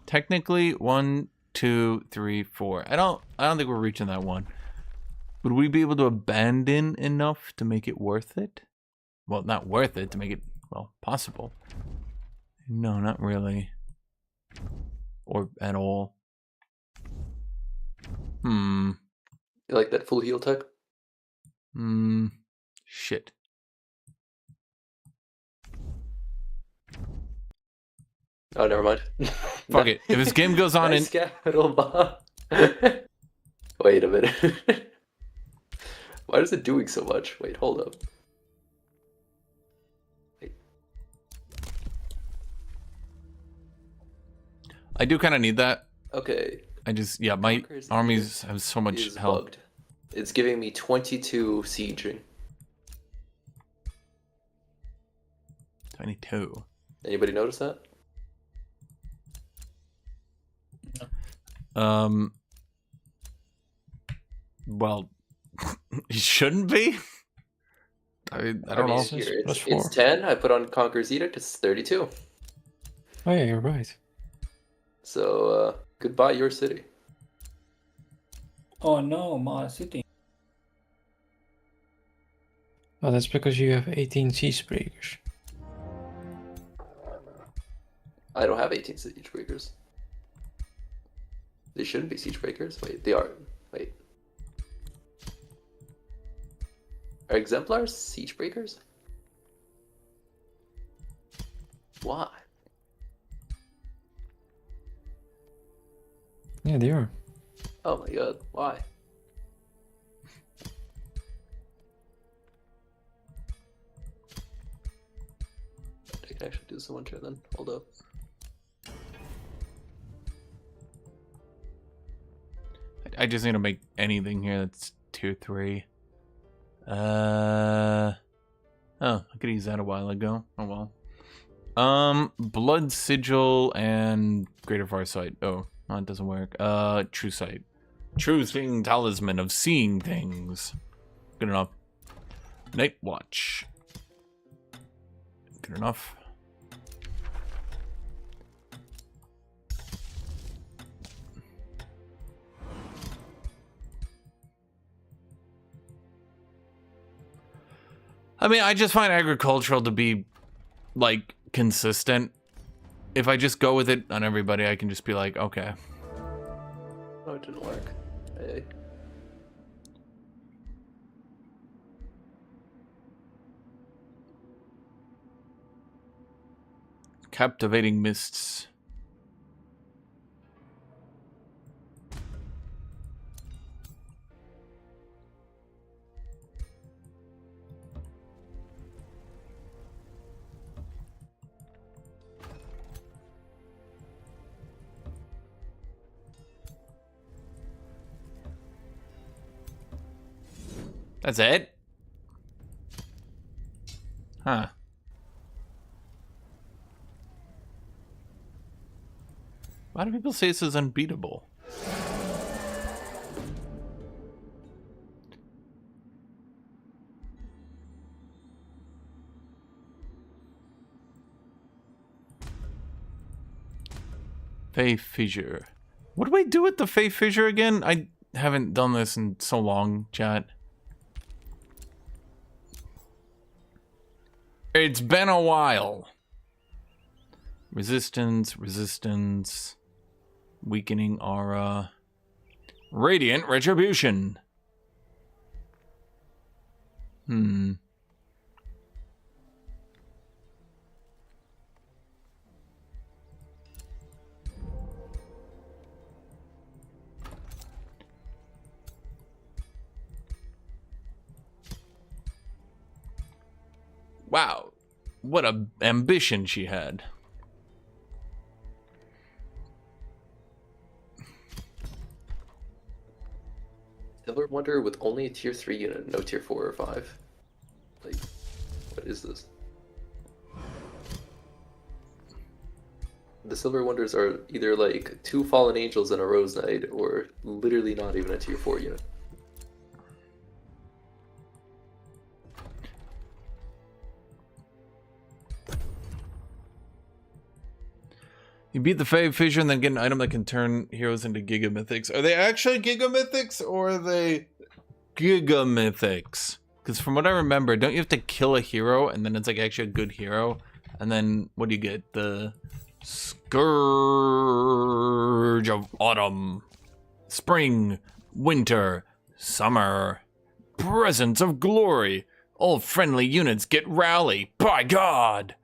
Technically, 1, 2, 3, 4. I don't think we're reaching that one. Would we be able to abandon enough to make it worth it? Well, not worth it, to make it, well, possible. No, not really. Or at all. You like that full heal tech? Shit. Oh, never mind. Fuck it. If this game goes on nice capital bomb. Wait a minute. Why is it doing so much? Wait, hold up. Wait. I do kind of need that. Okay. I just, yeah, my armies have so much help. Bugged. It's giving me 22 sieging. 22. Anybody notice that? Well, it shouldn't be. I don't know. Here, it's 10. I put on Conqueror's Edict. It's 32. Oh yeah, you're right. So, goodbye your city. Oh no, my city. Oh, that's because you have 18 siege breakers. I don't have 18 siege breakers. They shouldn't be siege breakers. Wait, they are. Wait. Are exemplars siege breakers? Why? Yeah, they are. Oh my god, why? I can actually do this in 1 turn then. Hold up. I just need to make anything here that's tier 3. Oh, I could use that a while ago. Oh well. Blood Sigil and Greater Farsight. Oh, no, it doesn't work. True Sight. True Thing Talisman of Seeing Things. Good enough. Night Watch. Good enough. I mean, I just find agricultural to be, like, consistent. if I just go with it on everybody, I can just be like, okay. Oh, it didn't work. Hey. Captivating mists. That's it? Huh. Why do people say this is unbeatable? Fey Fissure. What do I do with the Fey Fissure again? I haven't done this in so long, chat. It's been a while. Resistance, resistance, weakening aura, radiant retribution. Wow, what a ambition she had. Silver Wonder with only a tier 3 unit, no tier 4 or 5. Like, what is this? The Silver Wonders are either like 2 Fallen Angels and a Rose Knight, or literally not even a tier 4 unit. You beat the Fey Fissure and then get an item that can turn heroes into Giga Mythics. Are they actually Giga Mythics or are they Giga Mythics? Because from what I remember, don't you have to kill a hero and then it's like actually a good hero? And then what do you get? The Scourge of Autumn, Spring, Winter, Summer, Presence of Glory. All friendly units get Rally. By God!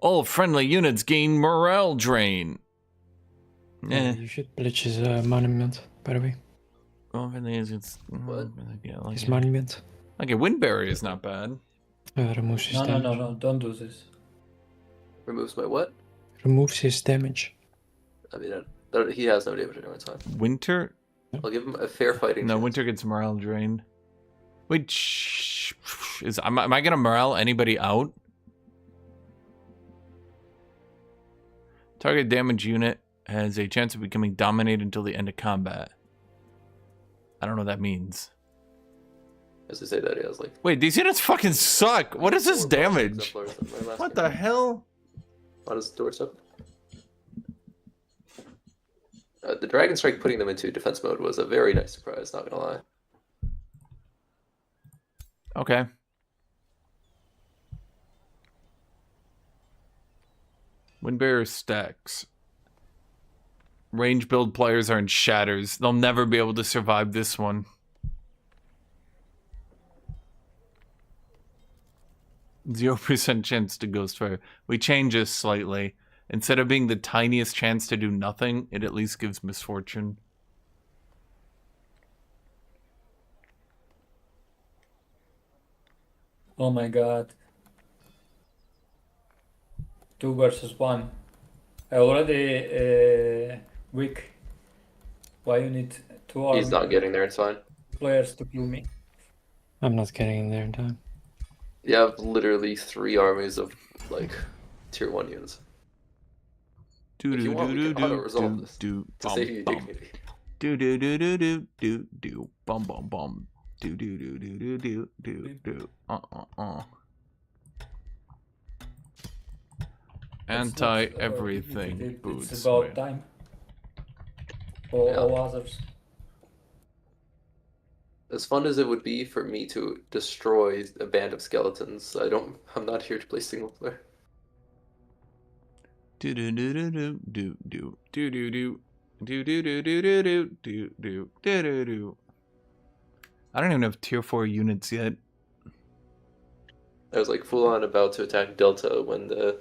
All friendly units gain morale drain. Yeah, you should bleach his monument, by the way. All friendly units. What? Yeah, like His monument. Okay, Windberry is not bad. Removes his damage. No, don't do this. Removes my what? Removes his damage. I mean, he has no damage anyway, it's fine. Winter? I'll give him a fair fighting No, chance. Winter gets morale drained. Wait, am I gonna morale anybody out? Target damage unit has a chance of becoming dominated until the end of combat. I don't know what that means. As I say that, he has like... Wait, these units fucking suck! What is this damage? What the hell? What is the doorstep? The Dragon Strike putting them into defense mode was a very nice surprise, not gonna lie. Okay. Windbearer stacks. Range build players are in shatters. They'll never be able to survive this one. %0 chance to Ghostfire. We change this slightly. Instead of being the tiniest chance to do nothing, it at least gives misfortune. Oh my god. 2 versus 1. I already weak. Why you need 2 army He's not getting there, it's fine. players to kill me? I'm not getting in there in time. You have literally 3 armies of, like, tier 1 units. If you want, we can auto-resolve this to save you dignity. Bum bum bum. Anti everything boots. It's about time. For all others. As fun as it would be for me to destroy a band of skeletons, I'm not here to play single player. Do do do do do do do do do do do do do do do do do do do do. I don't even have tier 4 units yet. I was like full on about to attack Delta when the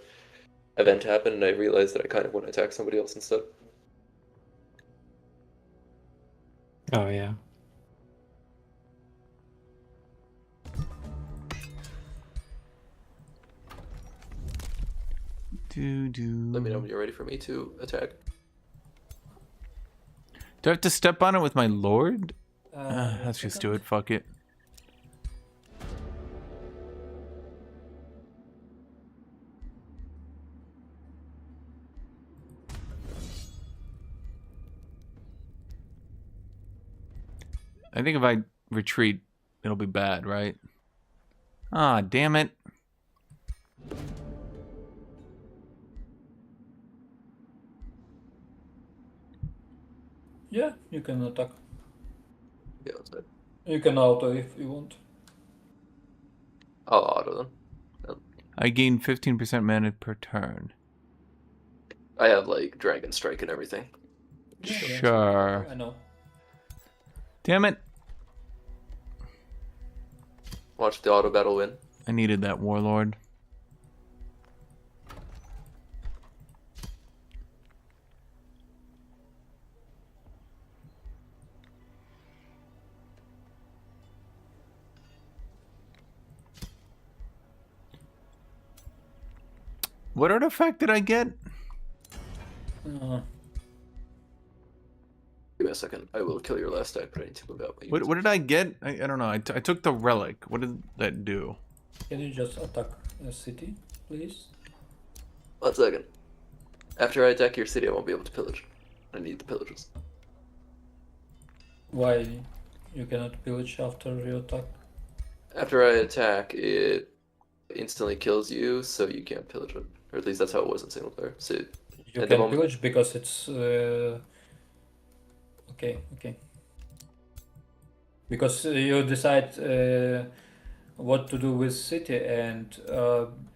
event happened, and I realized that I kind of want to attack somebody else instead. Oh yeah. Do do. Let me know when you're ready for me to attack. Do I have to step on it with my lord? Let's just do second. it. Fuck it. I think if I retreat, it'll be bad, right? Ah, damn it. Yeah, you can attack. Yeah, that's it. You can auto if you want. I'll auto them. I gain 15% mana per turn. I have like Dragon Strike and everything. Yeah, yeah. Sure. I know. Damn it. Watch the auto battle win. I needed that warlord. What artifact did I get? Give me a second. I will kill your last type, but I need to move out. What did I get? I don't know. I took the relic. What did that do? Can you just attack a city, please? 1 second. After I attack your city, I won't be able to pillage. I need the pillages. Why you cannot pillage after you attack? After I attack, it instantly kills you, so you can't pillage it. Or at least that's how it was in single player. So You at the can moment, pillage because it's okay. Because you decide what to do with city, and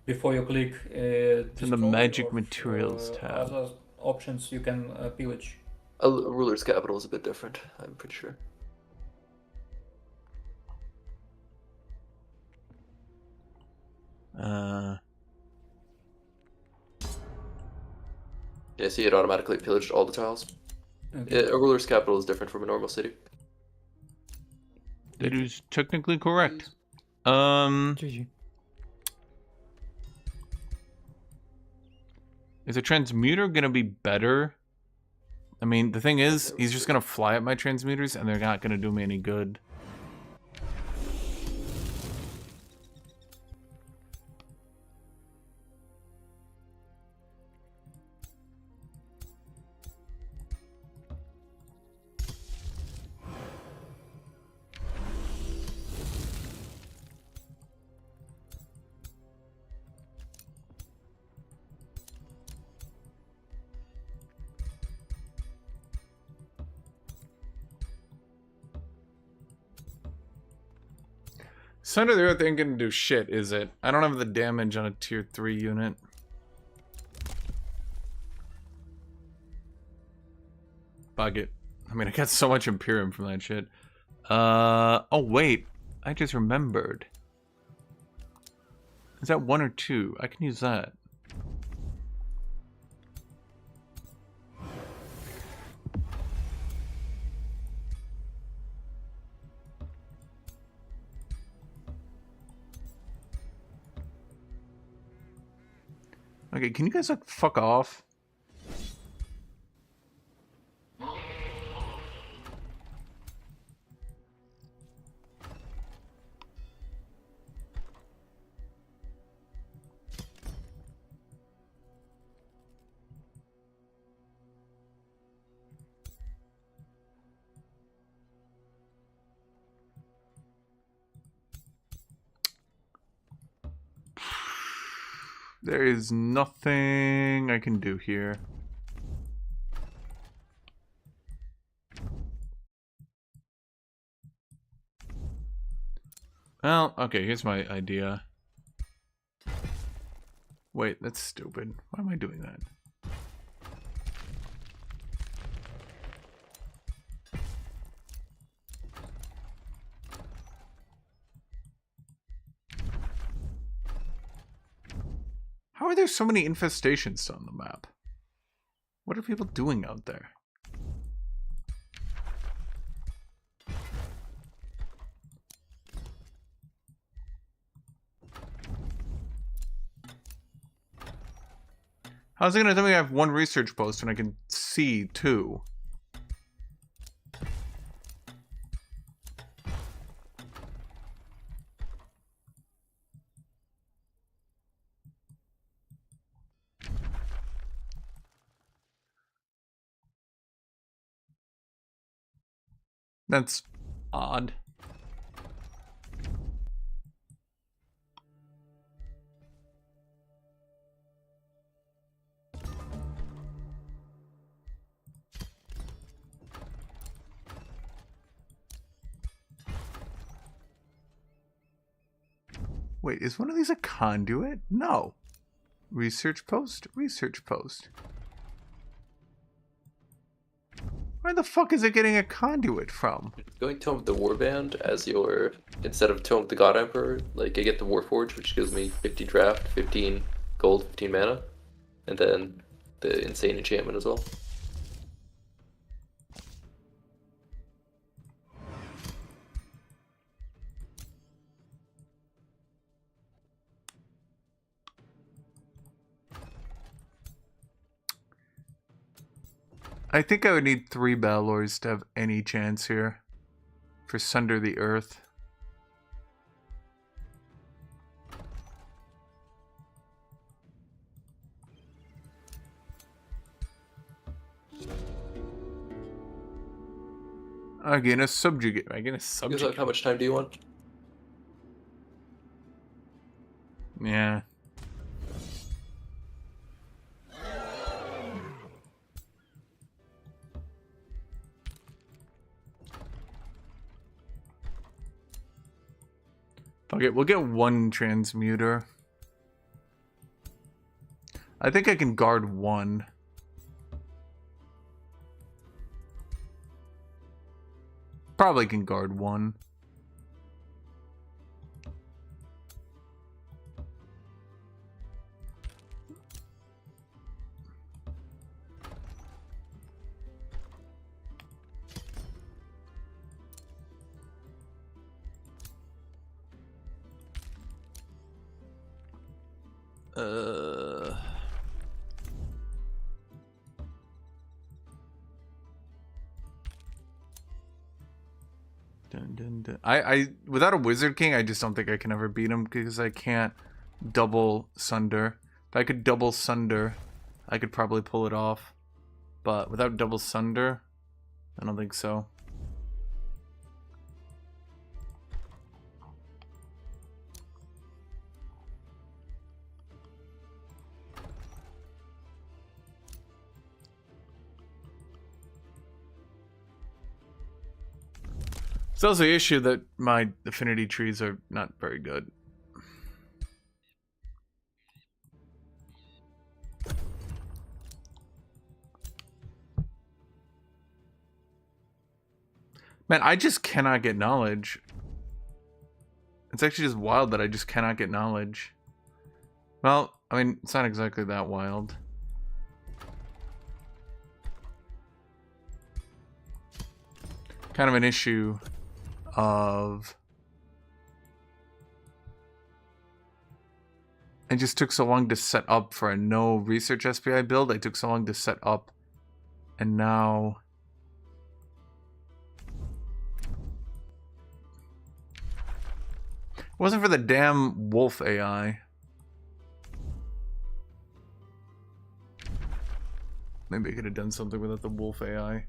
before you click in the destroy magic or, materials tab. other options, you can pillage. a ruler's capital is a bit different, I'm pretty sure. Yeah, see, it automatically pillaged all the tiles. Okay. A ruler's capital is different from a normal city. That is technically correct. GG. Is a transmuter gonna be better? I mean, the thing is, he's just gonna fly at my transmuters, and they're not gonna do me any good. Center of the Earth ain't gonna do shit, is it? I don't have the damage on a tier 3 unit. Bug it. I mean, I got so much Imperium from that shit. Oh wait. I just remembered. Is that 1 or 2? I can use that. Okay, can you guys like fuck off? There is nothing I can do here. Well, okay, here's my idea. Wait, that's stupid. Why am I doing that? How are there so many infestations on the map? What are people doing out there? How's it gonna tell me I have one research post when I can see two? That's odd. Wait, is one of these a conduit? No. Research post, research post. Where the fuck is it getting a conduit from? Going Tome of the Warband as your, instead of Tome of the God Emperor, like I get the Warforge, which gives me 50 draft, 15 gold, 15 mana, and then the insane enchantment as well. I think I would need 3 Balors to have any chance here. For Sunder the Earth. Again, a subjugate. Again, a subjugate. How much time do you want? Yeah. Okay, we'll get 1 transmuter. I think I can guard 1. Probably can guard 1. I without a Wizard King, I just don't think I can ever beat him because I can't double Sunder. If I could double Sunder, I could probably pull it off. But without double Sunder, I don't think so. It's also the issue that my affinity trees are not very good. Man, I just cannot get knowledge. It's actually just wild that I just cannot get knowledge. Well, I mean, it's not exactly that wild. Kind of an issue of... It just took so long to set up for a no research SPI build. I took so long to set up, and now... It wasn't for the damn wolf AI. Maybe I could have done something without the wolf AI.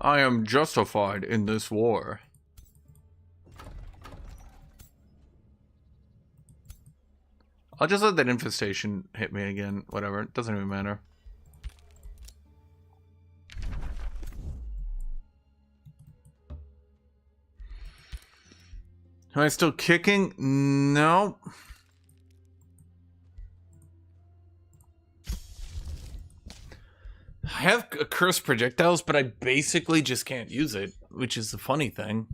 I am justified in this war. I'll just let that infestation hit me again. Whatever. It doesn't even matter. Am I still kicking? No. I have cursed projectiles, but I basically just can't use it, which is the funny thing.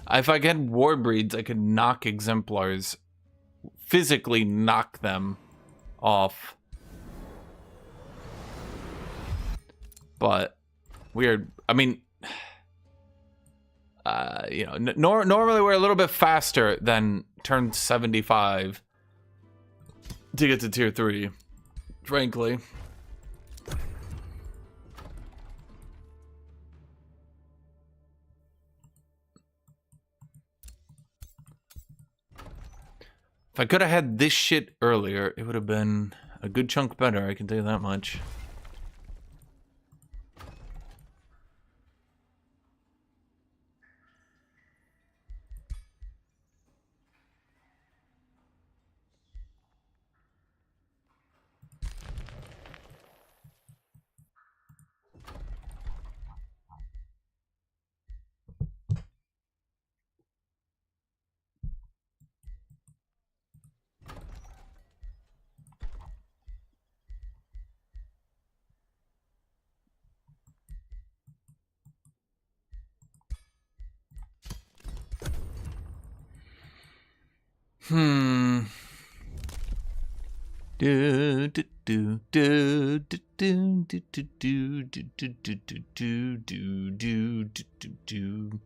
If I get war breeds, I could knock exemplars, physically knock them off. But weird. I mean, you know, normally we're a little bit faster than turn 75 to get to tier 3, frankly. If I could have had this shit earlier, it would have been a good chunk better, I can tell you that much. Do do do do do do do do do do do do do do do.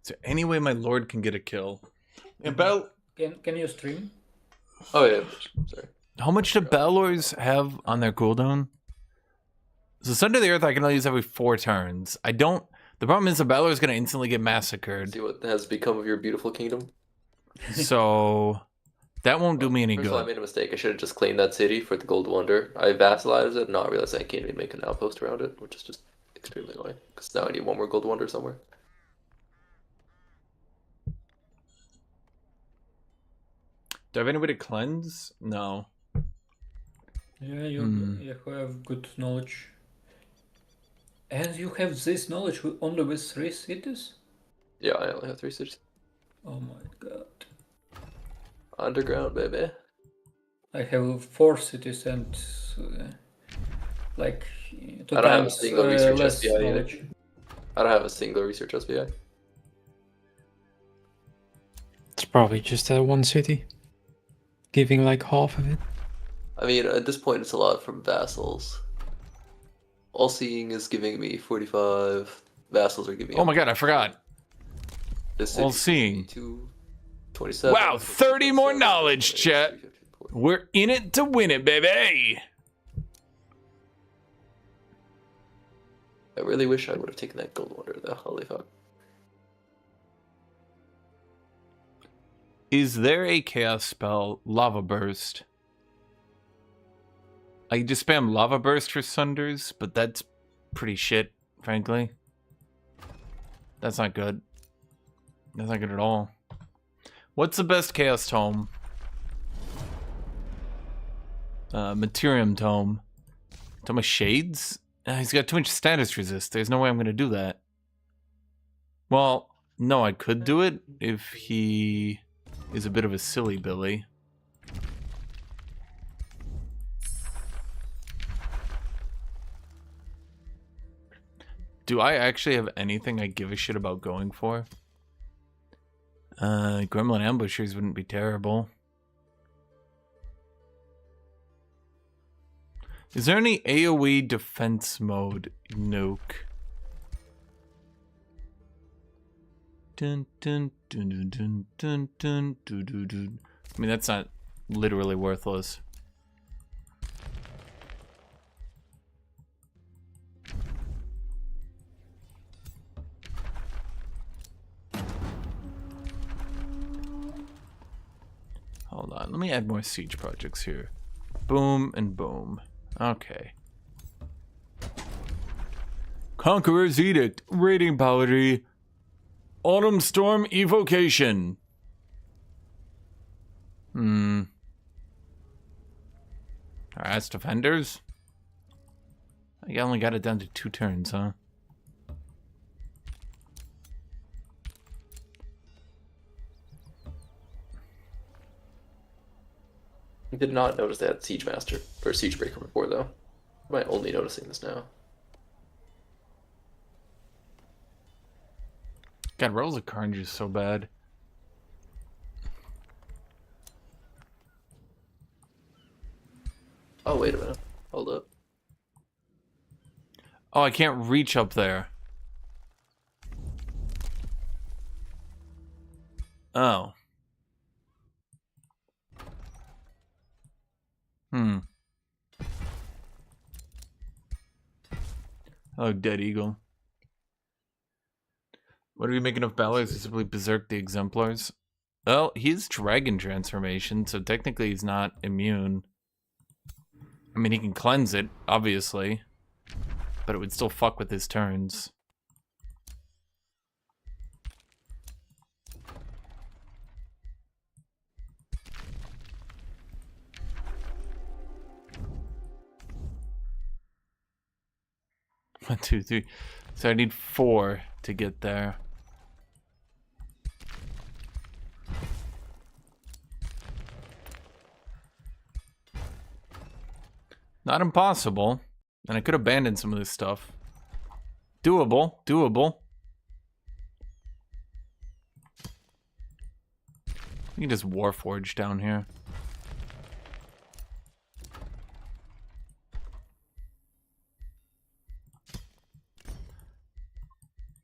Is there any way my lord can get a kill? About Can you stream? Oh yeah, sorry. how much do Balors have on their cooldown? So Sunder the Earth I can only use every 4 turns. I don't. The problem is the Balor is going to instantly get massacred. See what has become of your beautiful kingdom? So that won't do me any First of all, I good. made a mistake. I should have just claimed that city for the Gold Wonder. I vassalized it, not realizing I can't even make an outpost around it, which is just extremely annoying. Because now I need one more Gold Wonder somewhere. Do I have anybody to cleanse? No. Yeah, you have good knowledge. And you have this knowledge only with 3 cities? Yeah, I only have 3 cities. Oh my god. Underground, baby. I have 4 cities and like 2 I don't have a times single research less SPI either. knowledge. I don't have a single research SPI. It's probably just that one city, giving like half of it. I mean, at this point, it's a lot from vassals. All Seeing is giving me 45. Vassals are giving. Oh my god, I forgot. This All Seeing. 27. Wow, 30 more knowledge, chat. We're in it to win it, baby. I really wish I would have taken that Gold Wonder, though. Holy fuck. Is there a chaos spell, Lava Burst? I just spam Lava Burst for Sunders, but that's pretty shit, frankly. That's not good. That's not good at all. What's the best Chaos Tome? Materium Tome. Tome of Shades? He's got too much status resist. There's no way I'm going to do that. Well, no, I could do it if he is a bit of a silly Billy. Do I actually have anything I give a shit about going for? Gremlin Ambushers wouldn't be terrible. Is there any AoE defense mode nuke? Dun, dun, dun, dun, dun, dun, dun, dun, dun, dun. I mean, that's not literally worthless. Hold on, let me add more siege projects here. Boom and boom. Okay. Conqueror's Edict, raiding poetry. Autumn Storm Evocation. Harass defenders? I only got it down to 2 turns, huh? I did not notice they had Siege Master or Siege Breaker before, though. Am I only noticing this now? God, Rolls of Carnage is so bad. Oh, wait a minute. Hold up. Oh, I can't reach up there. Oh. Oh, Dead Eagle. What are we making of Balor's to simply berserk the Exemplars? Well, he's Dragon Transformation, so technically he's not immune. I mean, he can cleanse it, obviously, but it would still fuck with his turns. One, two, three. So I need 4 to get there. Not impossible. And I could abandon some of this stuff. Doable. Doable. You can just Warforge down here.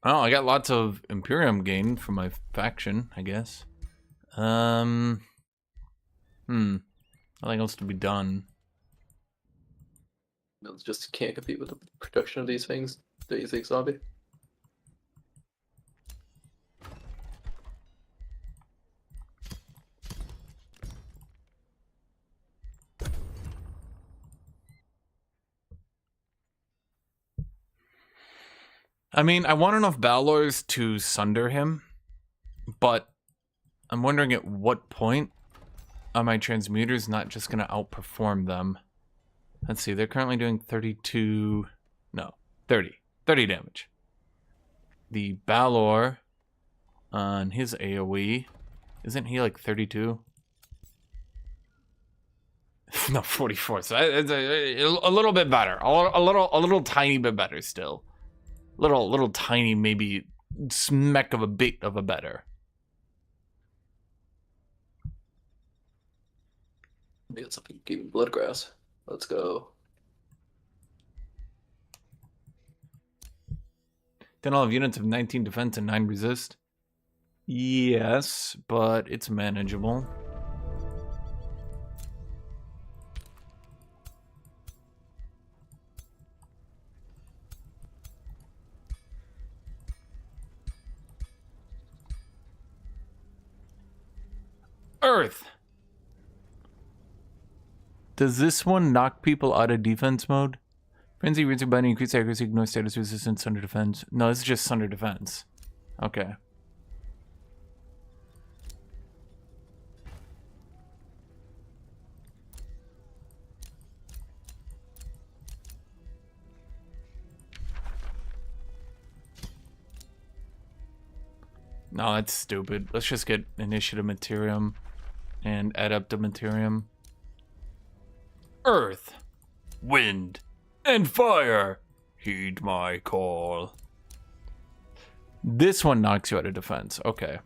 Oh, I got lots of Imperium gain from my faction, I guess. Nothing else to be done. No, just can't compete with the production of these things. Do you think, Zombie? I mean, I want enough Balors to sunder him, but I'm wondering at what point are my transmuters not just going to outperform them? Let's see, they're currently doing 32... No, 30. 30 damage. The Balor on his AoE, isn't he like 32? No, 44. So it's a little bit better. A little tiny bit better still. Little tiny, maybe smack of a bit of a better. We got something keeping Bloodgrass. Let's go. Then I'll have units of 19 defense and 9 resist. Yes, but it's manageable. Earth. Does this one knock people out of defense mode? Frenzy, Rinse Binding, increase accuracy, ignore status resistance, Sunder defense. No, this is just Sunder defense. Okay. No, that's stupid. Let's just get Initiative Materium and Adaptive Materium. Earth, wind, and fire. Heed my call. This one knocks you out of defense. Okay.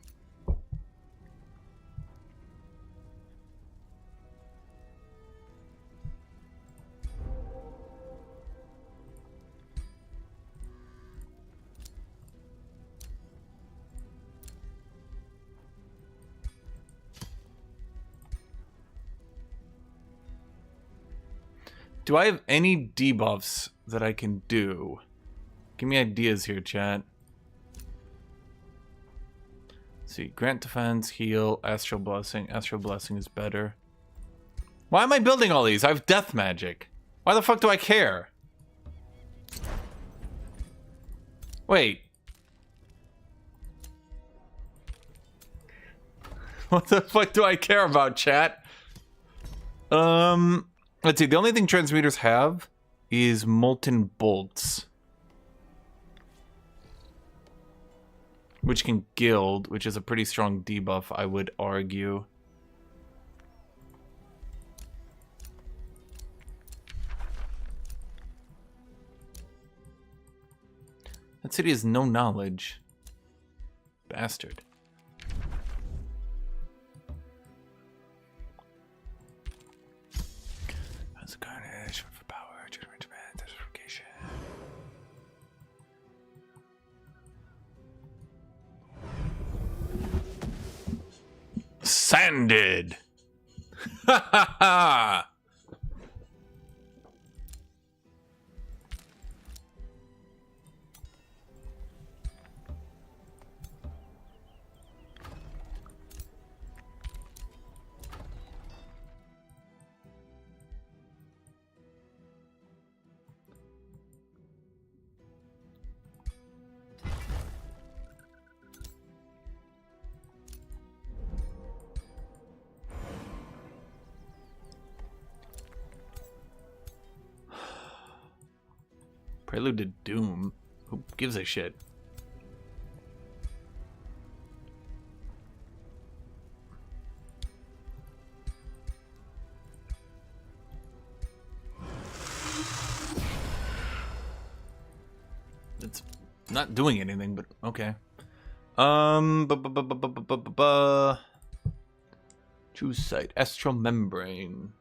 Do I have any debuffs that I can do? Give me ideas here, chat. Let's see, grant defense, heal, astral blessing. Astral blessing is better. Why am I building all these? I have death magic. Why the fuck do I care? Wait. What the fuck do I care about, chat? Let's see. The only thing transmuters have is molten bolts, which can gild, which is a pretty strong debuff, I would argue. That city has no knowledge. Bastard. That's a carnage for power, judgment, demand, justification. Sanded. Ha ha ha. Prelude to Doom. Who gives a shit? It's not doing anything, but okay. Choose site. Astral membrane.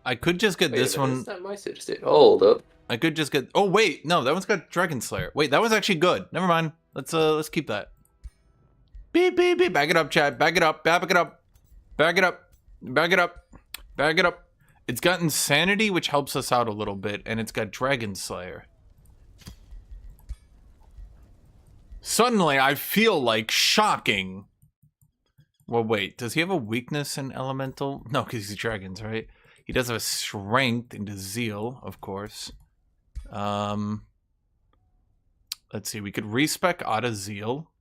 I could just get this one. It's not my city state. Hold up. I could just get. Oh wait, no, that one's got Dragon Slayer. Wait, that was actually good. Never mind. Let's keep that. Beep beep beep. Back it up, Chad. Back it up. Back it up. Back it up. Back it up. Back it up. It's got Insanity, which helps us out a little bit, and it's got Dragon Slayer. Suddenly, I feel like shocking. Well, wait. Does he have a weakness in Elemental? No, because he's dragons, right? He does have a strength into Zeal, of course. Let's see. We could respec out of Zeal.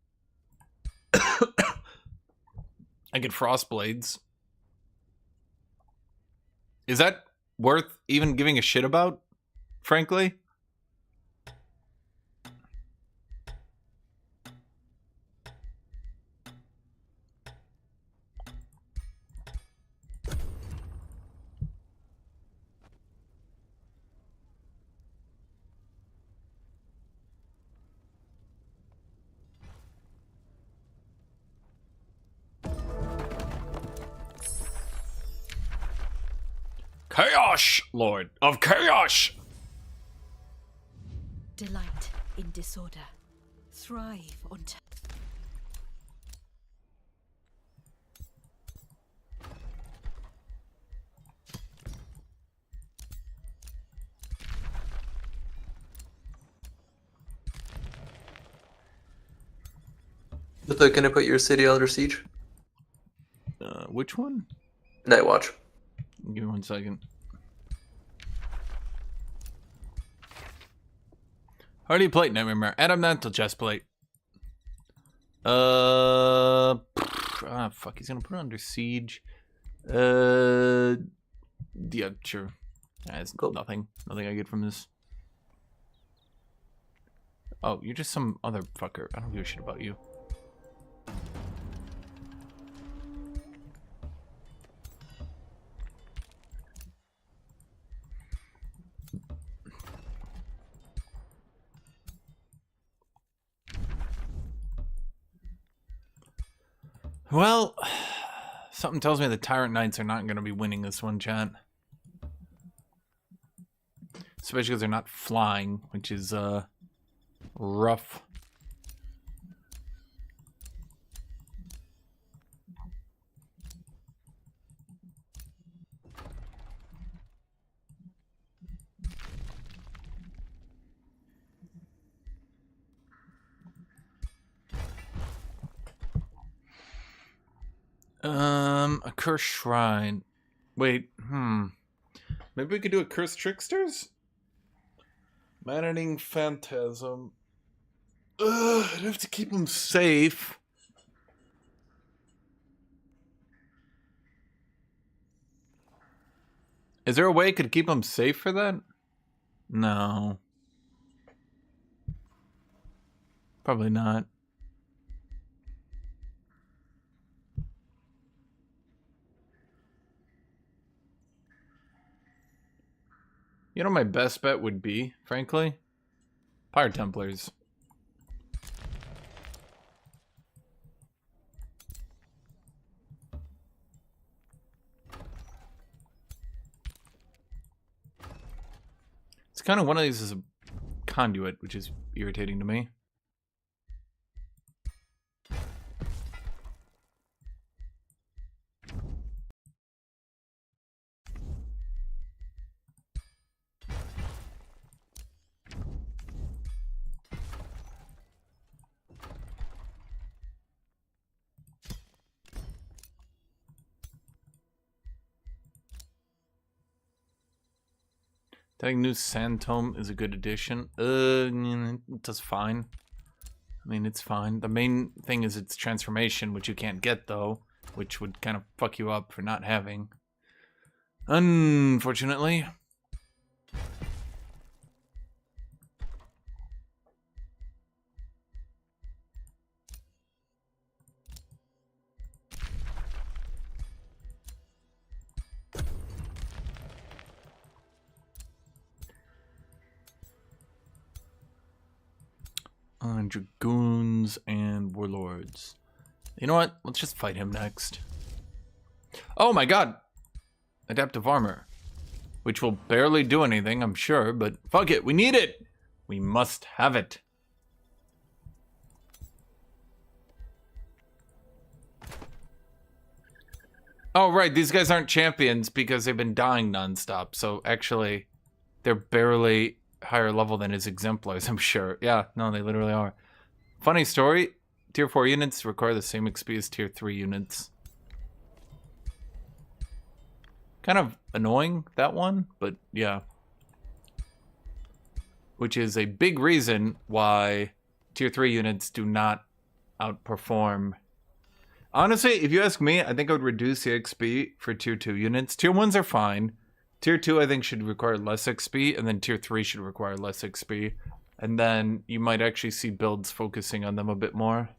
I get Frostblades. Is that worth even giving a shit about, frankly? Chaos, Lord of Chaos! Delight in disorder. Thrive on Guthuk, can I put your city under siege? Which one? Night Watch. Give me 1 second. How do you play Nightmare Mare? Add up that to chest plate. Fuck, he's gonna put it under siege. Yeah, sure. That's Cool. nothing I get from this. Oh, you're just some other fucker. I don't give a shit about you. Well, something tells me the Tyrant Knights are not going to be winning this one, chat. Especially because they're not flying, which is, rough. A cursed shrine. Wait, maybe we could do a cursed tricksters? Maddening Phantasm. Ugh, I'd have to keep him safe. Is there a way I could keep him safe for that? No. Probably not. You know what my best bet would be, frankly? Pyre Templars. It's kind of one of these as a conduit, which is irritating to me. I think new Sand Tome is a good addition. That's fine. I mean, it's fine. The main thing is its transformation, which you can't get, though, which would kind of fuck you up for not having. Unfortunately. Dragoons and Warlords. You know what? Let's just fight him next. Oh my god! Adaptive armor. Which will barely do anything, I'm sure, but fuck it, we need it! We must have it. Oh right, these guys aren't champions because they've been dying nonstop, so actually, they're barely higher level than his exemplars, I'm sure. Yeah, no, they literally are. Funny story, tier 4 units require the same XP as tier 3 units. Kind of annoying, that one, but yeah. Which is a big reason why tier 3 units do not outperform. Honestly, if you ask me, I think I would reduce the XP for tier 2 units. Tier 1s are fine. Tier 2, I think, should require less XP, and then Tier 3 should require less XP. And then you might actually see builds focusing on them a bit more.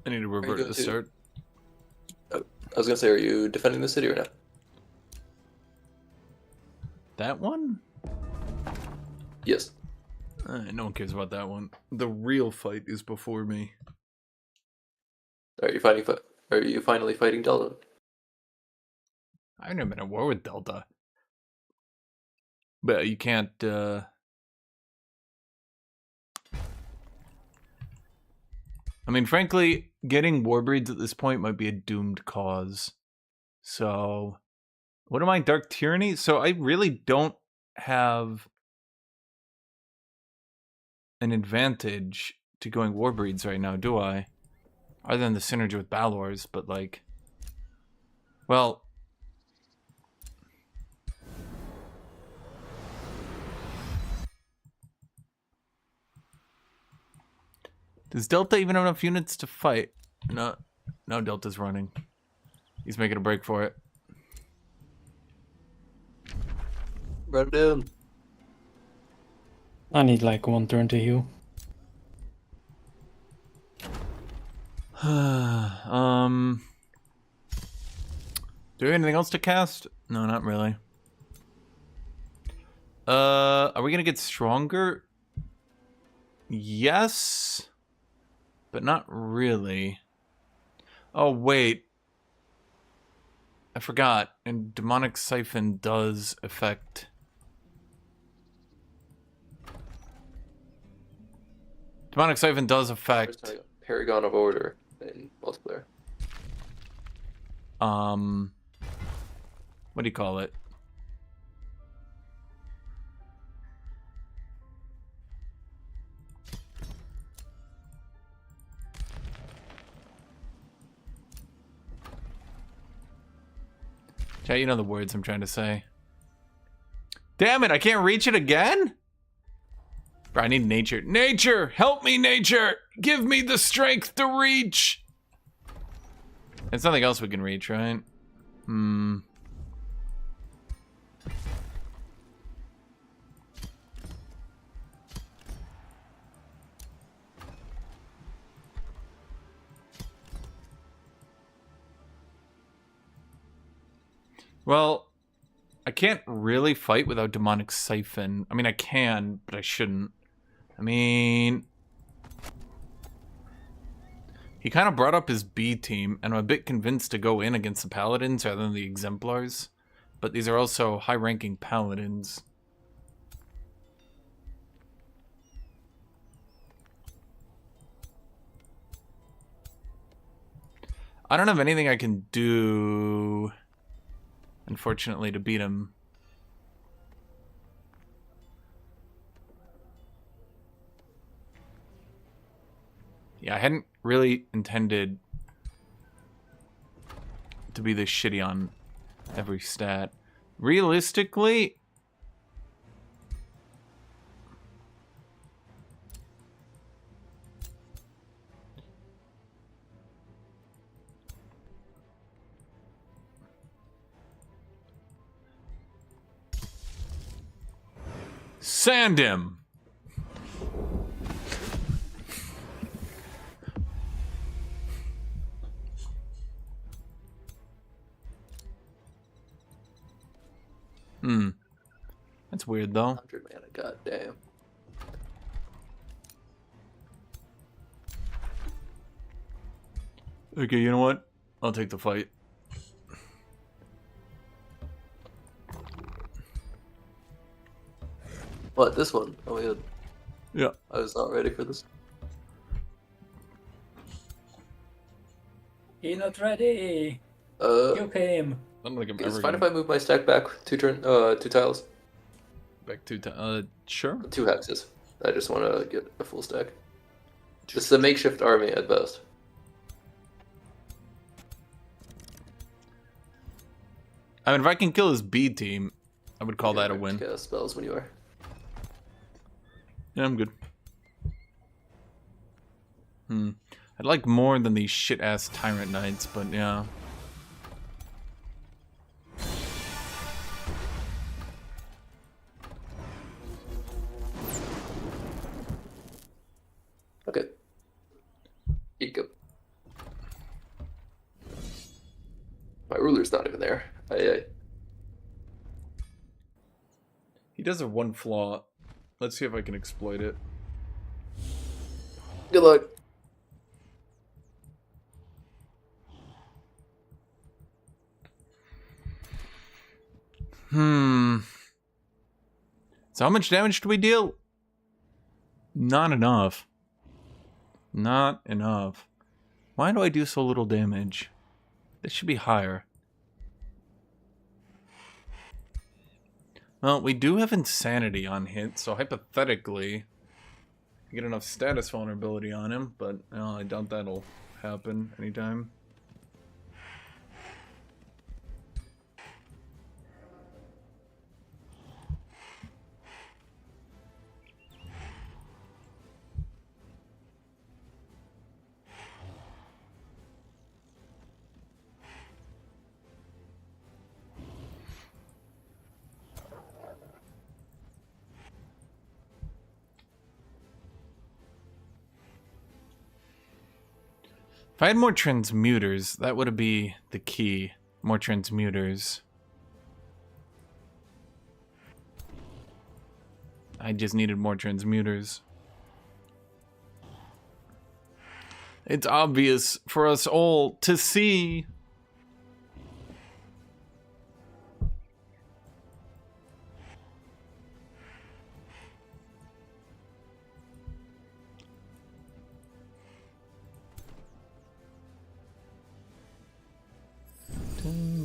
I need to revert the start. I was gonna say, are you defending the city or not? That one? Yes. No one cares about that one. The real fight is before me. Are you fighting? Are you finally fighting Delta? I've never been at war with Delta. But you can't, I mean, frankly, getting Warbreeds at this point might be a doomed cause. So, what am I? Dark Tyranny? So I really don't have an advantage to going Warbreeds right now, do I? Other than the synergy with Balor's, but like... Well... Does Delta even have enough units to fight? No, Delta's running. He's making a break for it. Run down. I need like one turn to heal. Do we have anything else to cast? No, not really. Are we gonna get stronger? Yes, but not really. Oh wait, I forgot. And Demonic Siphon does affect. Demonic Siphon does affect... First time I got Paragon of Order in multiplayer. What do you call it? Chat, you know the words I'm trying to say. Damn it, I can't reach it again? Bro, I need nature. Nature! Help me, nature! Give me the strength to reach! There's nothing else we can reach, right? Well, I can't really fight without Demonic Siphon. I mean, I can, but I shouldn't. I mean... He kind of brought up his B team, and I'm a bit convinced to go in against the Paladins rather than the Exemplars. But these are also high-ranking Paladins. I don't have anything I can do, unfortunately, to beat him. Yeah, I hadn't really intended to be this shitty on every stat. Realistically, sand him. That's weird though. 100 mana, goddamn. Okay, you know what? I'll take the fight. What, this one? Oh my god. Yeah. I was not ready for this. You're not ready. Uh, You came. I don't think I'm it's ever fine gonna... if I move my stack back two tiles. Back to sure. 2 hexes. I just want to get a full stack. This is a makeshift army at best. I mean, if I can kill his B team, I would call You're that a right win. to cast spells when you are. Yeah, I'm good. I'd like more than these shit-ass Tyrant Knights, but yeah. Okay. You go. My ruler's not even there. Aye. He does have one flaw. Let's see if I can exploit it. Good luck. So how much damage do we deal? Not enough. Not enough. Why do I do so little damage? This should be higher. Well, we do have Insanity on hit, so hypothetically, I get enough status vulnerability on him, but I doubt that'll happen anytime. If I had more transmuters, that would be the key. More transmuters. I just needed more transmuters. It's obvious for us all to see.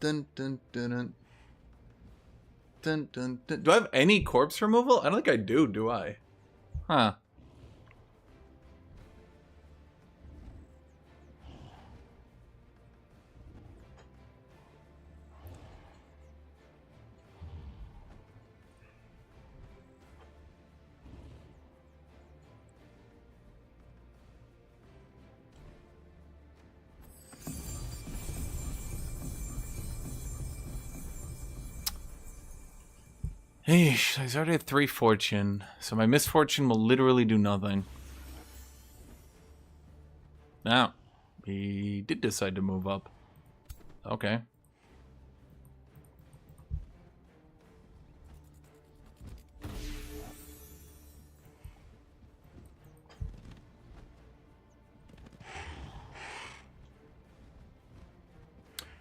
Dun, dun, dun, dun. Dun, dun, dun. Do I have any corpse removal? I don't think I do I? Huh. Eesh, I already have 3 fortune, so my misfortune will literally do nothing. Now, he did decide to move up. Okay.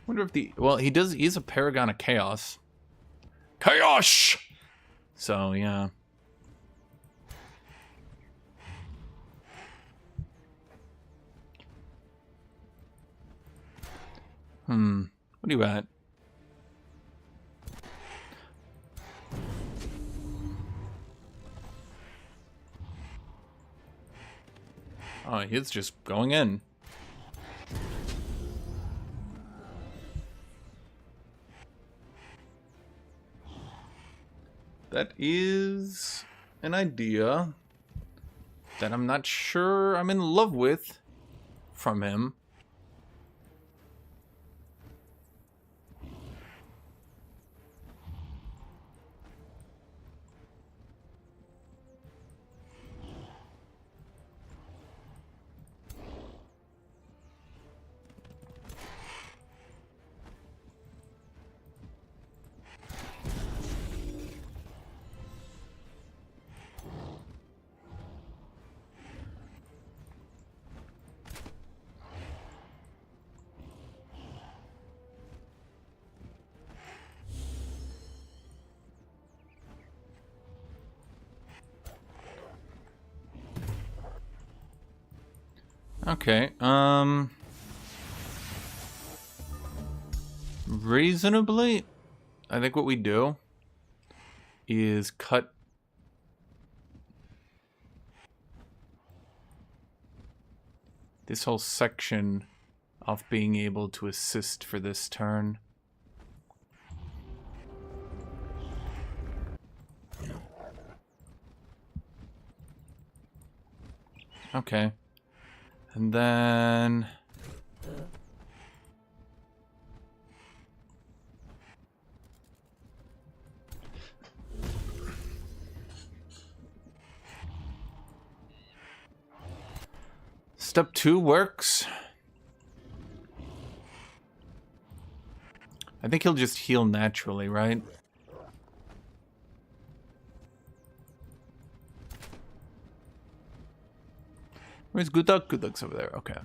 Wonder if the... Well, he's a paragon of chaos. Chaos! So, yeah. What are you at? Oh, he's just going in. That is an idea that I'm not sure I'm in love with from him. Okay, reasonably, I think what we do is cut this whole section off being able to assist for this turn. Okay. And then... Step 2 works. I think he'll just heal naturally, right? Where's Guthuk? Guthuk's over there, okay.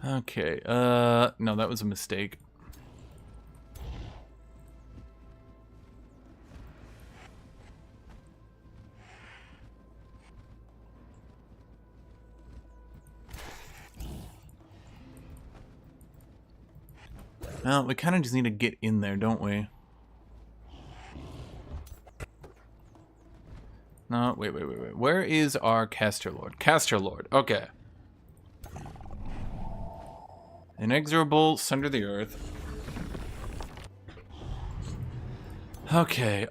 Okay, no, that was a mistake. Well, we kind of just need to get in there, don't we? No, wait. Where is our Caster Lord? Caster Lord, okay. Inexorable, Sunder the Earth. Okay,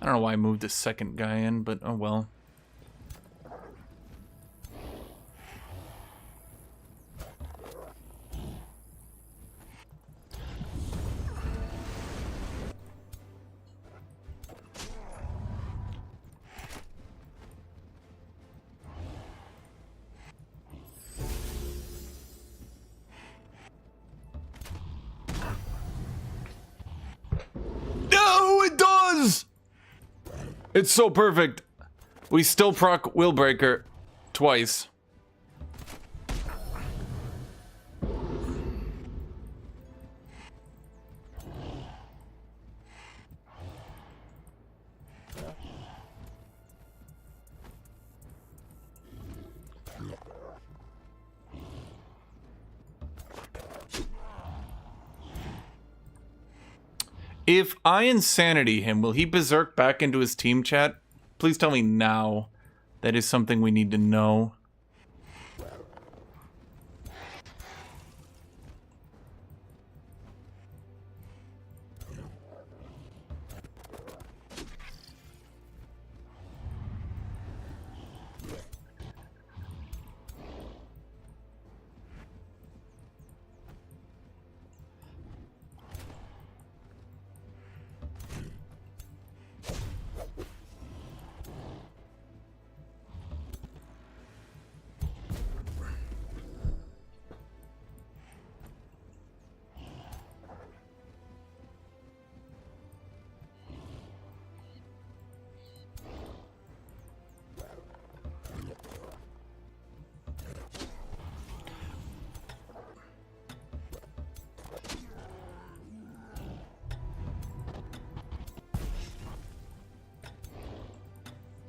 I don't know why I moved the second guy in, but oh well. No, it does! It's so perfect. We still proc Willbreaker twice. If I insanity him, will he berserk back into his team chat? Please tell me now. That is something we need to know.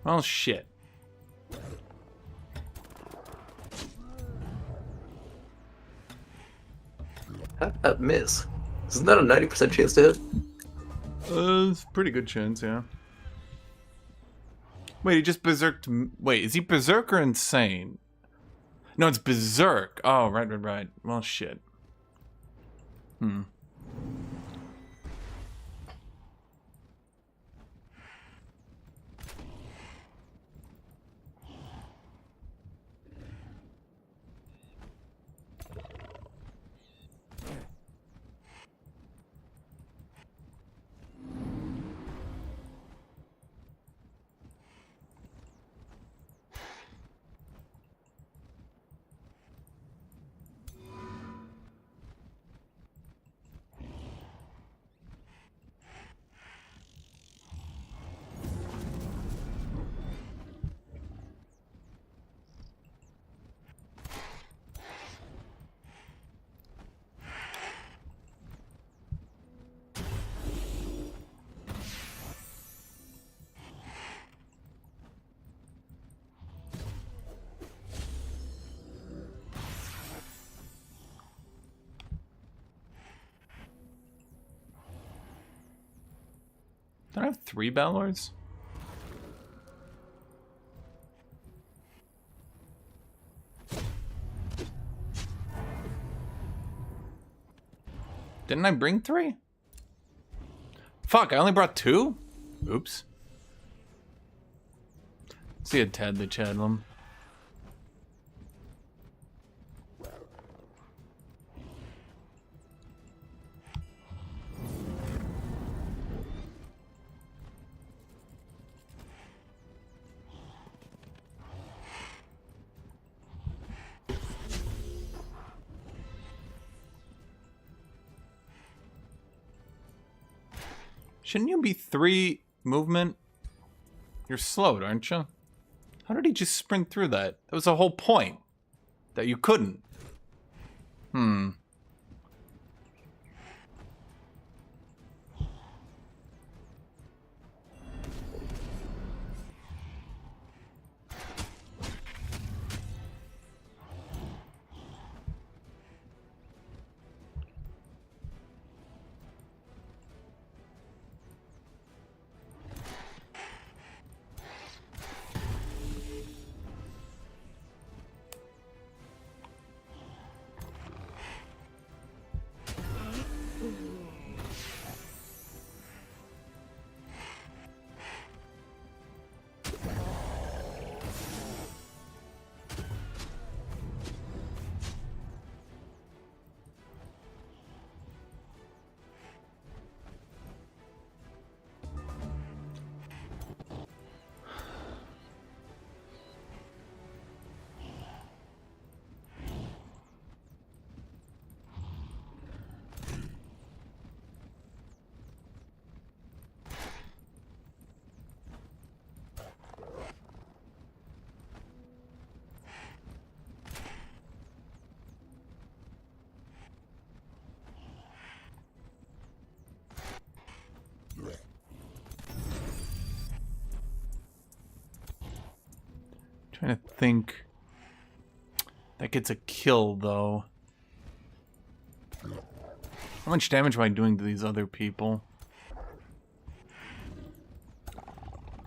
Well, shit. How did that miss? Isn't that a 90% chance to hit? It's a pretty good chance, yeah. Wait, he just berserked. Wait, is he berserk or insane? No, it's berserk. Oh, right. Well, shit. Hmm. Don't I have 3 Balords? Didn't I bring 3? Fuck, I only brought 2? Oops. See a Tad the Chadlam. Shouldn't you be 3 movement? You're slowed, aren't you? How did he just sprint through that? That was the whole point. That you couldn't. Hmm. Trying to think. That gets a kill, though. How much damage am I doing to these other people?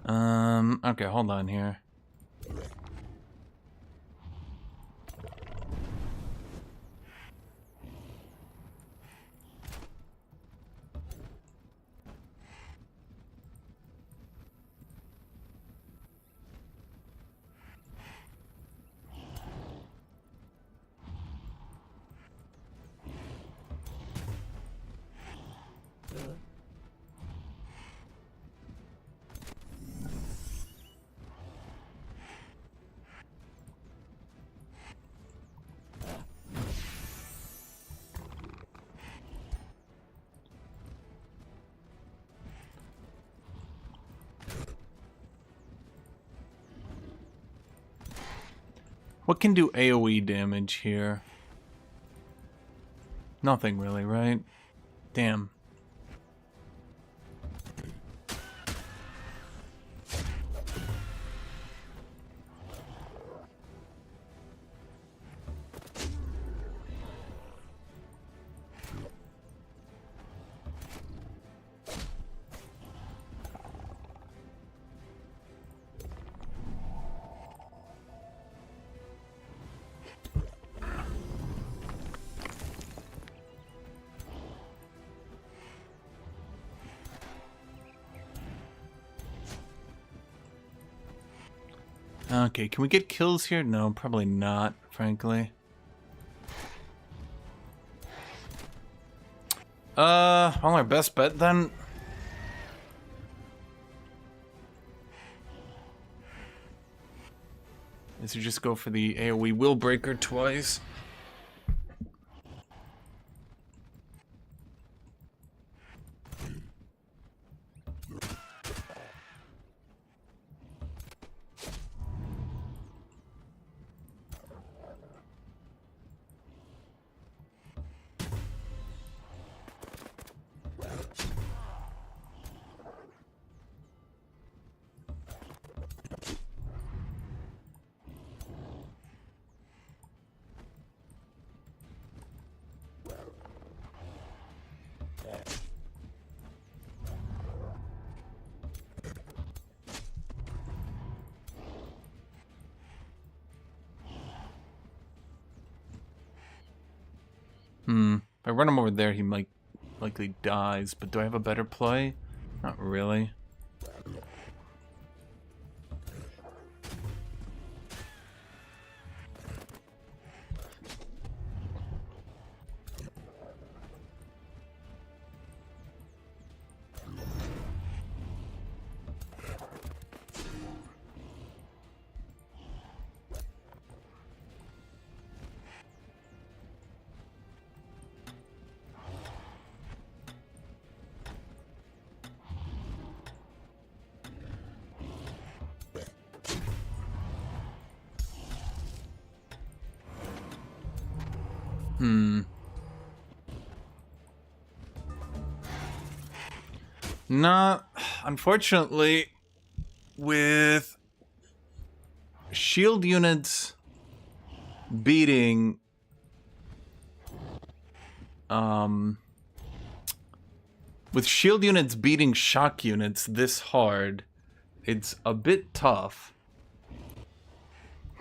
Okay, hold on here. What can do AoE damage here? Nothing really, right? Damn. Okay, can we get kills here? No, probably not, frankly. Well, our best bet then is to just go for the AoE Will Breaker twice. If I run him over there, he might likely dies, but do I have a better play? Not really. Nah, unfortunately, with shield units beating shock units this hard, it's a bit tough,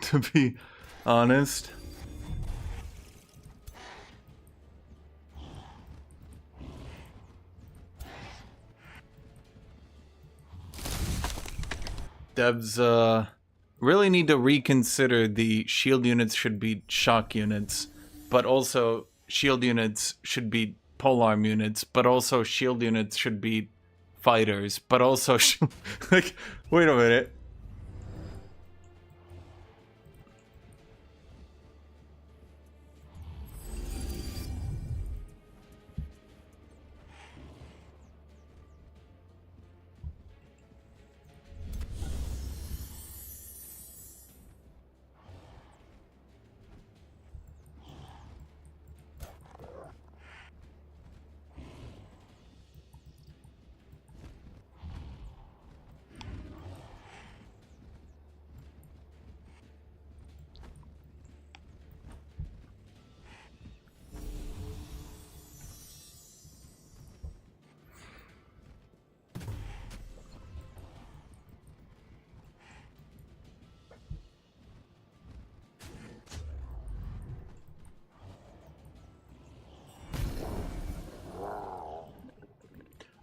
to be honest. Devs really need to reconsider the shield units should be shock units, but also shield units should be polearm units, but also shield units should be fighters, but also like, wait a minute.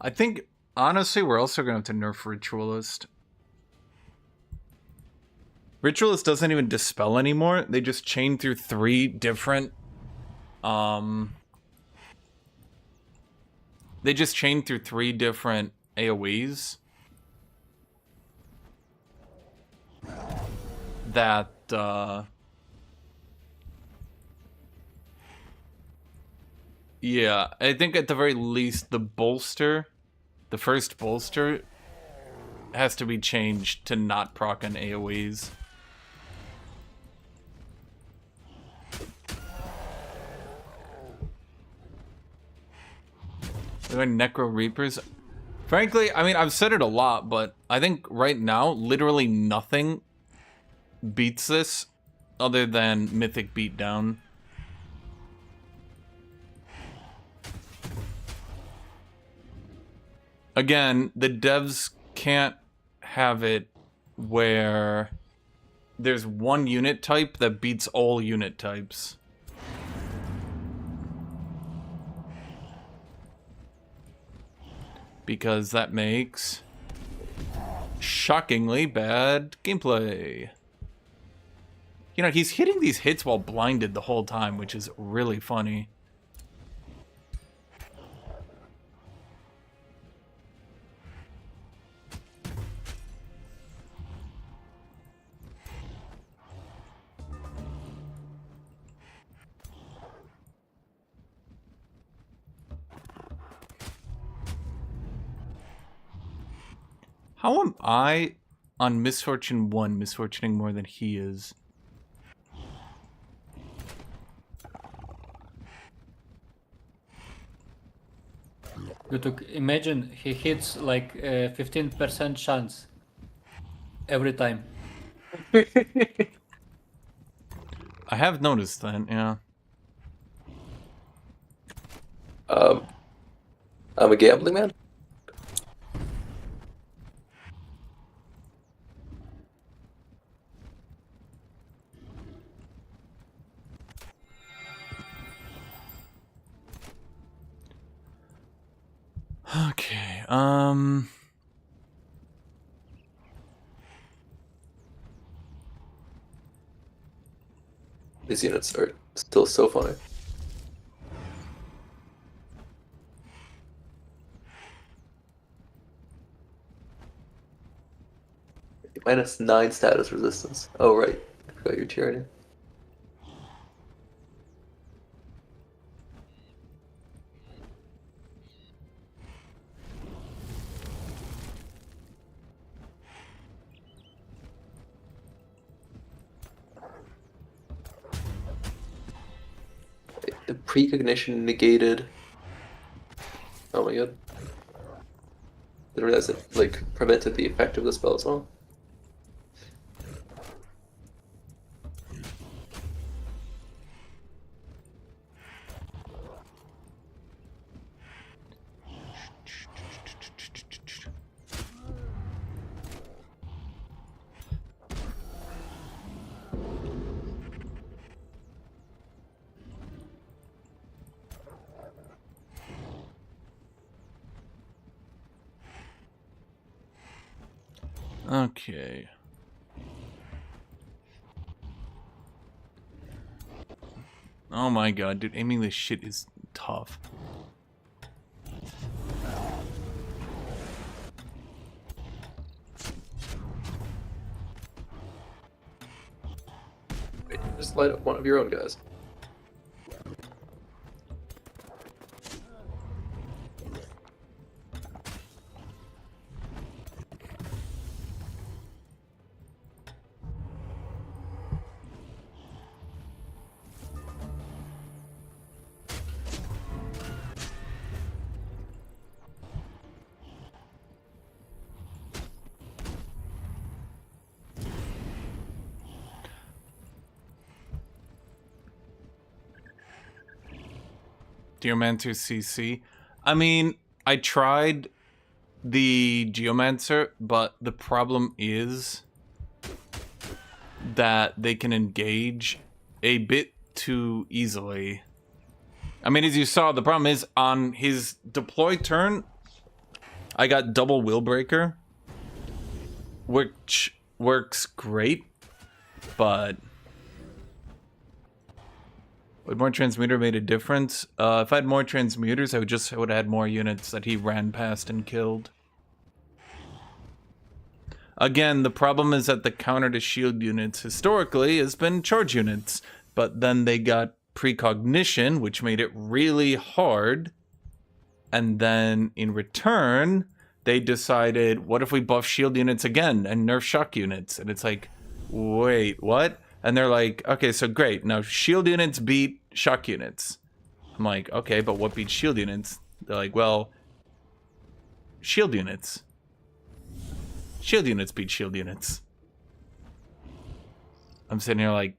I think, honestly, we're also going to have to nerf Ritualist. Ritualist doesn't even dispel anymore. They just chain through 3 different... They just chain through 3 different AoEs. That, yeah, I think at the very least the bolster, the first bolster, has to be changed to not proc on AoEs. They're Necro Reapers. Frankly, I mean, I've said it a lot, but I think right now, literally nothing beats this other than Mythic Beatdown. Again, the devs can't have it where there's one unit type that beats all unit types. Because that makes shockingly bad gameplay. You know, he's hitting these hits while blinded the whole time, which is really funny. How am I on Misfortune 1 misfortuning more than he is? Guthuk, imagine he hits like 15% chance every time. I have noticed that, yeah. I'm a gambling man. Okay, These units are still so funny. -9 status resistance. Oh right, I forgot your tyranny. The precognition negated. Oh my god. Didn't realize it like prevented the effect of the spell as well. okay. Oh my god, dude, aiming this shit is tough. Wait, just light up one of your own guys. Geomancer CC. I mean, I tried the Geomancer, but the problem is that they can engage a bit too easily. I mean, as you saw, the problem is on his deploy turn, I got double wheel breaker, which works great, but would more transmuter made a difference? If I had more transmuters, I would have had more units that he ran past and killed. Again, the problem is that the counter to shield units historically has been charge units, but then they got precognition, which made it really hard. And then in return, they decided, what if we buff shield units again and nerf shock units? And it's like, wait, what? And they're like, okay, so great. Now shield units beat shock units. I'm like, okay, but what beats shield units? They're like, well, shield units. Shield units beat shield units. I'm sitting here like,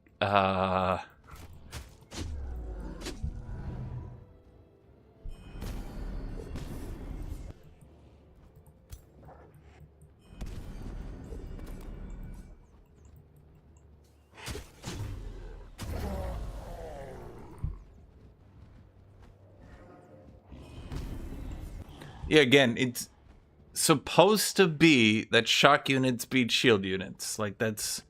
yeah, again, it's supposed to be that shock units beat shield units. Like, that's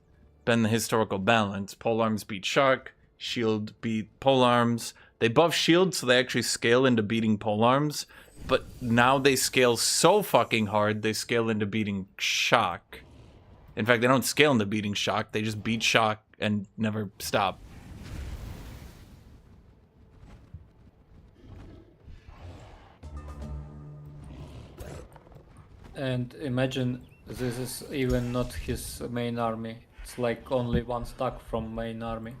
been the historical balance. Polearms beat shock, shield beat polearms. They buff shield, so they actually scale into beating polearms. But now they scale so fucking hard, they scale into beating shock. In fact, they don't scale into beating shock, they just beat shock and never stop. And imagine this is even not his main army. It's like only one stack from main army.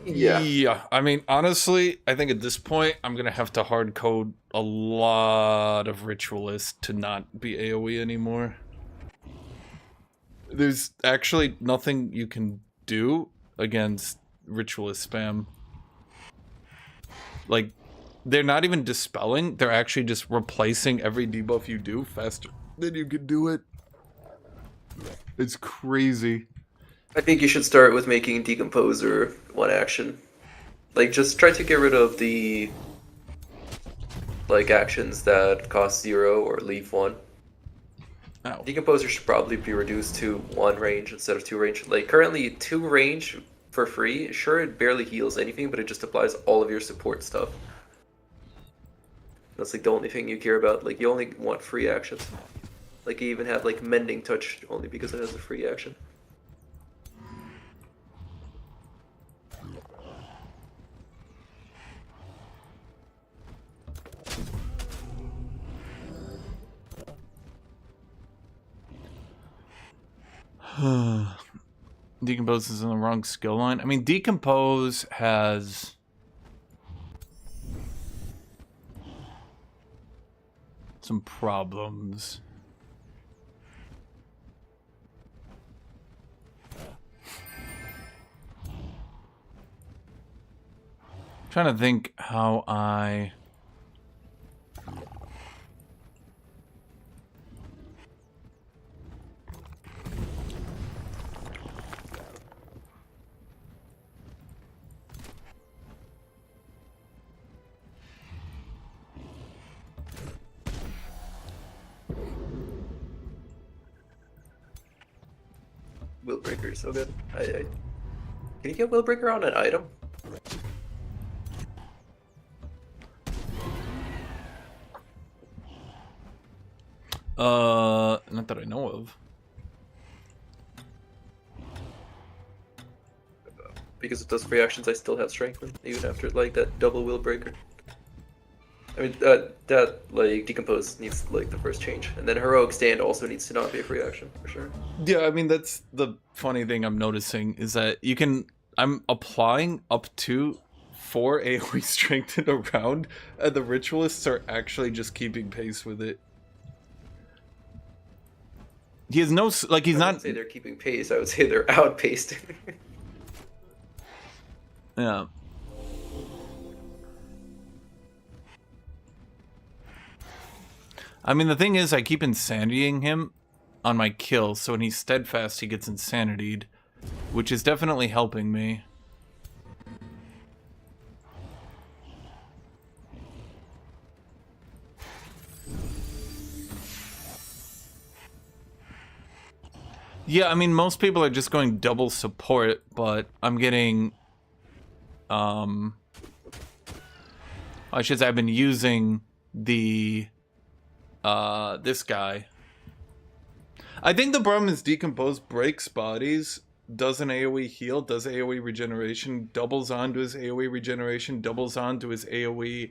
Yeah, I mean, honestly, I think at this point, I'm gonna have to hard code a lot of ritualists to not be AoE anymore. There's actually nothing you can do against ritualist spam. Like, they're not even dispelling, they're actually just replacing every debuff you do faster than you can do it. It's crazy. I think you should start with making Decomposer one action. Like, just try to get rid of the like actions that cost 0 or leave 1. Ow. Decomposer should probably be reduced to 1 range instead of 2 range. Like, currently 2 range for free, sure, it barely heals anything, but it just applies all of your support stuff. That's like the only thing you care about. Like, you only want free actions. Like, you even have like Mending Touch only because it has a free action. Decompose is in the wrong skill line. I mean, Decompose has some problems. Trying to think how I... Willbreaker is so good. Can you get Willbreaker on an item? Not that I know of. Because it does free actions, I still have Strengthen, even after like that double Willbreaker. I mean, that like Decompose needs like the first change, and then Heroic Stand also needs to not be a free action for sure. Yeah, I mean, that's the funny thing I'm noticing is that you can... I'm applying up to 4 AoE strength in a round, and the ritualists are actually just keeping pace with it. He has no... Like, he's I not... wouldn't say they're keeping pace, I would say they're outpaced. Yeah. I mean, the thing is, I keep insanitying him on my kill, so when he's steadfast, he gets insanitied, which is definitely helping me. Yeah, I mean, most people are just going double support, but I'm getting, I should say I've been using the, this guy. I think the problem is Decompose breaks bodies, does an AoE heal, does AoE regeneration, doubles onto his AoE regeneration, doubles onto his AoE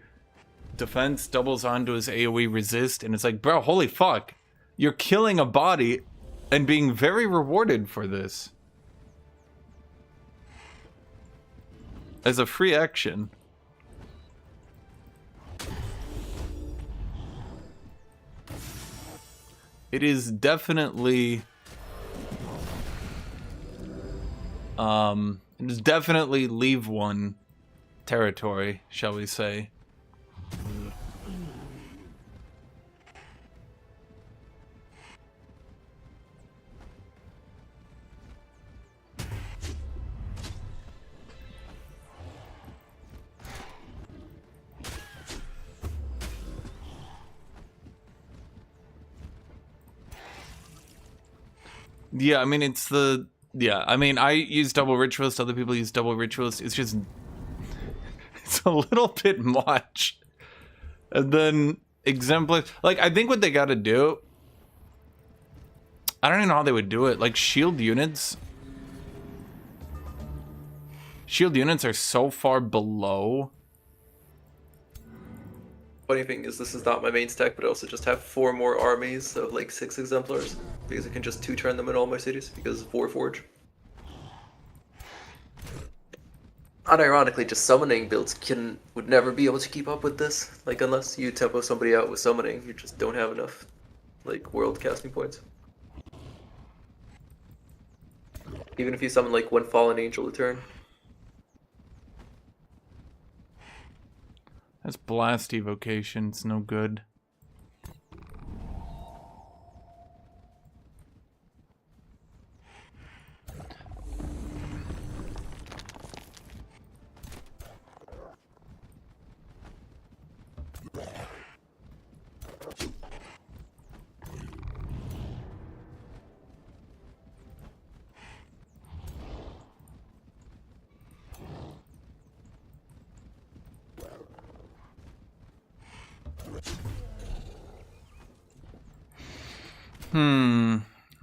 defense, doubles onto his AoE resist, and it's like, bro, holy fuck. You're killing a body and being very rewarded for this. As a free action. It is definitely leave one territory, shall we say. Yeah, I mean, it's the... Yeah, I mean, I use double ritualist, other people use double ritualist. It's just... It's a little bit much. And then exemplar... Like, I think what they gotta do... I don't even know how they would do it. Like, shield units... Shield units are so far below... Funny thing is, this is not my main stack, but I also just have 4 more armies of like 6 exemplars because I can just 2-turn them in all my cities because of Warforge. Unironically, just summoning builds would never be able to keep up with this. Like, unless you tempo somebody out with summoning, you just don't have enough like world casting points. Even if you summon like 1 Fallen Angel a turn. That's blast evocation, it's no good.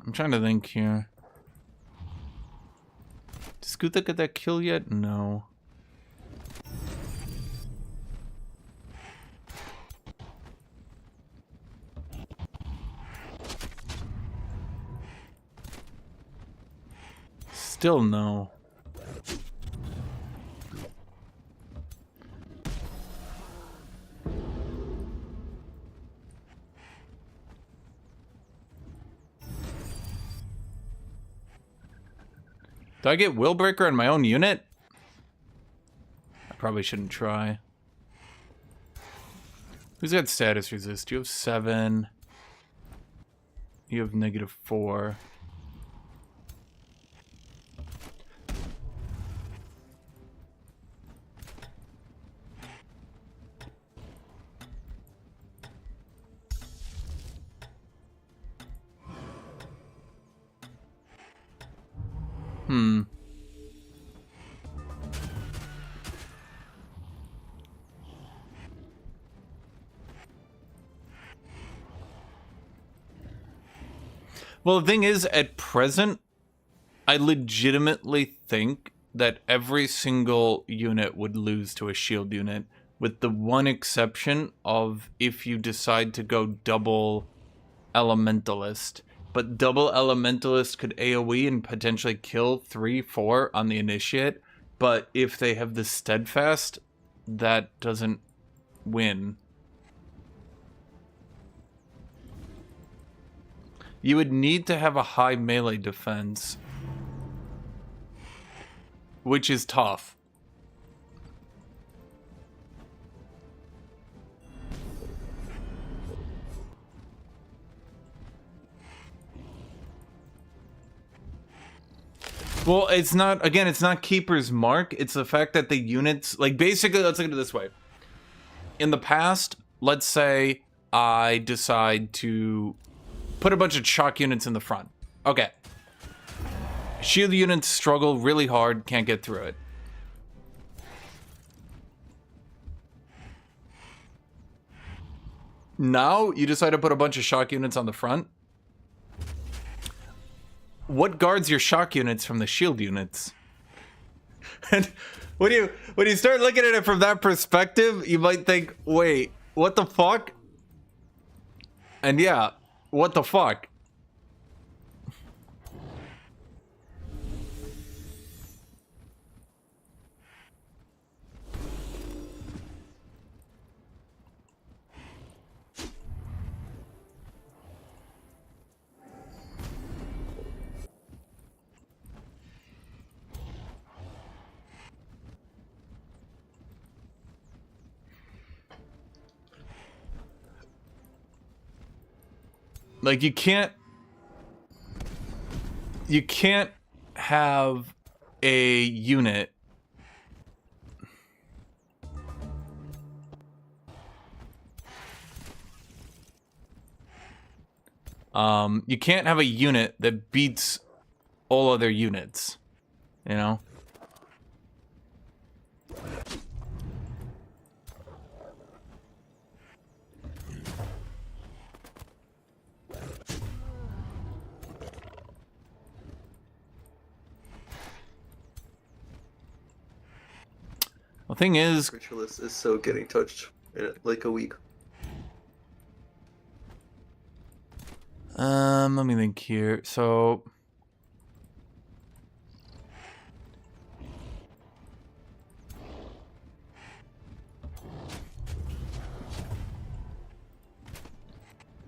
I'm trying to think here. Does Guthuk get that kill yet? No. Still no. Do I get Willbreaker on my own unit? I probably shouldn't try. Who's got status resist? You have 7. You have -4. Well, the thing is, at present, I legitimately think that every single unit would lose to a shield unit, with the one exception of if you decide to go double Elementalist. But double Elementalist could AoE and potentially kill 3-4 on the Initiate, but if they have the Steadfast, that doesn't win. You would need to have a high melee defense, which is tough. Well, it's not, again, it's not Keeper's Mark. It's the fact that the units, like, basically, let's look at it this way. In the past, let's say I decide to put a bunch of chalk units in the front. Okay. Shield units struggle really hard, can't get through it. Now, you decide to put a bunch of shock units on the front. What guards your shock units from the shield units? And when you start looking at it from that perspective, you might think, wait, what the fuck? And yeah, what the fuck? Like, you can't have a unit you can't have a unit that beats all other units, you know? The thing is, Ritualist is so getting touched in like a week. let me think here. So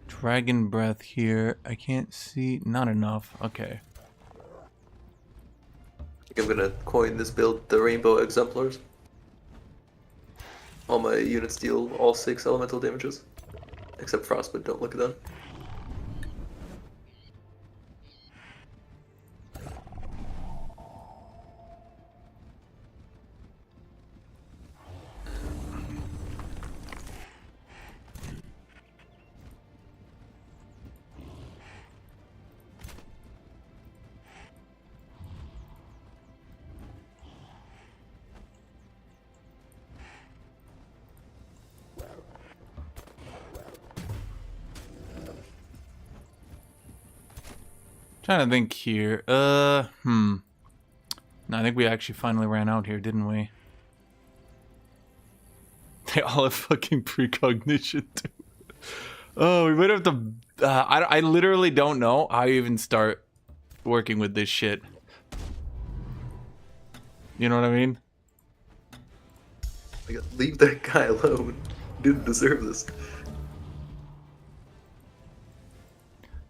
Dragon Breath here. I can't see. Not enough. Okay. I think I'm gonna coin this build the Rainbow Exemplars. All my units deal all 6 elemental damages. Except Frostbite, don't look at them. Trying to think here. No, I think we actually finally ran out here, didn't we? They all have fucking precognition too. Oh, we might have to. I literally don't know how you even start working with this shit. You know what I mean? Leave that guy alone. Didn't deserve this.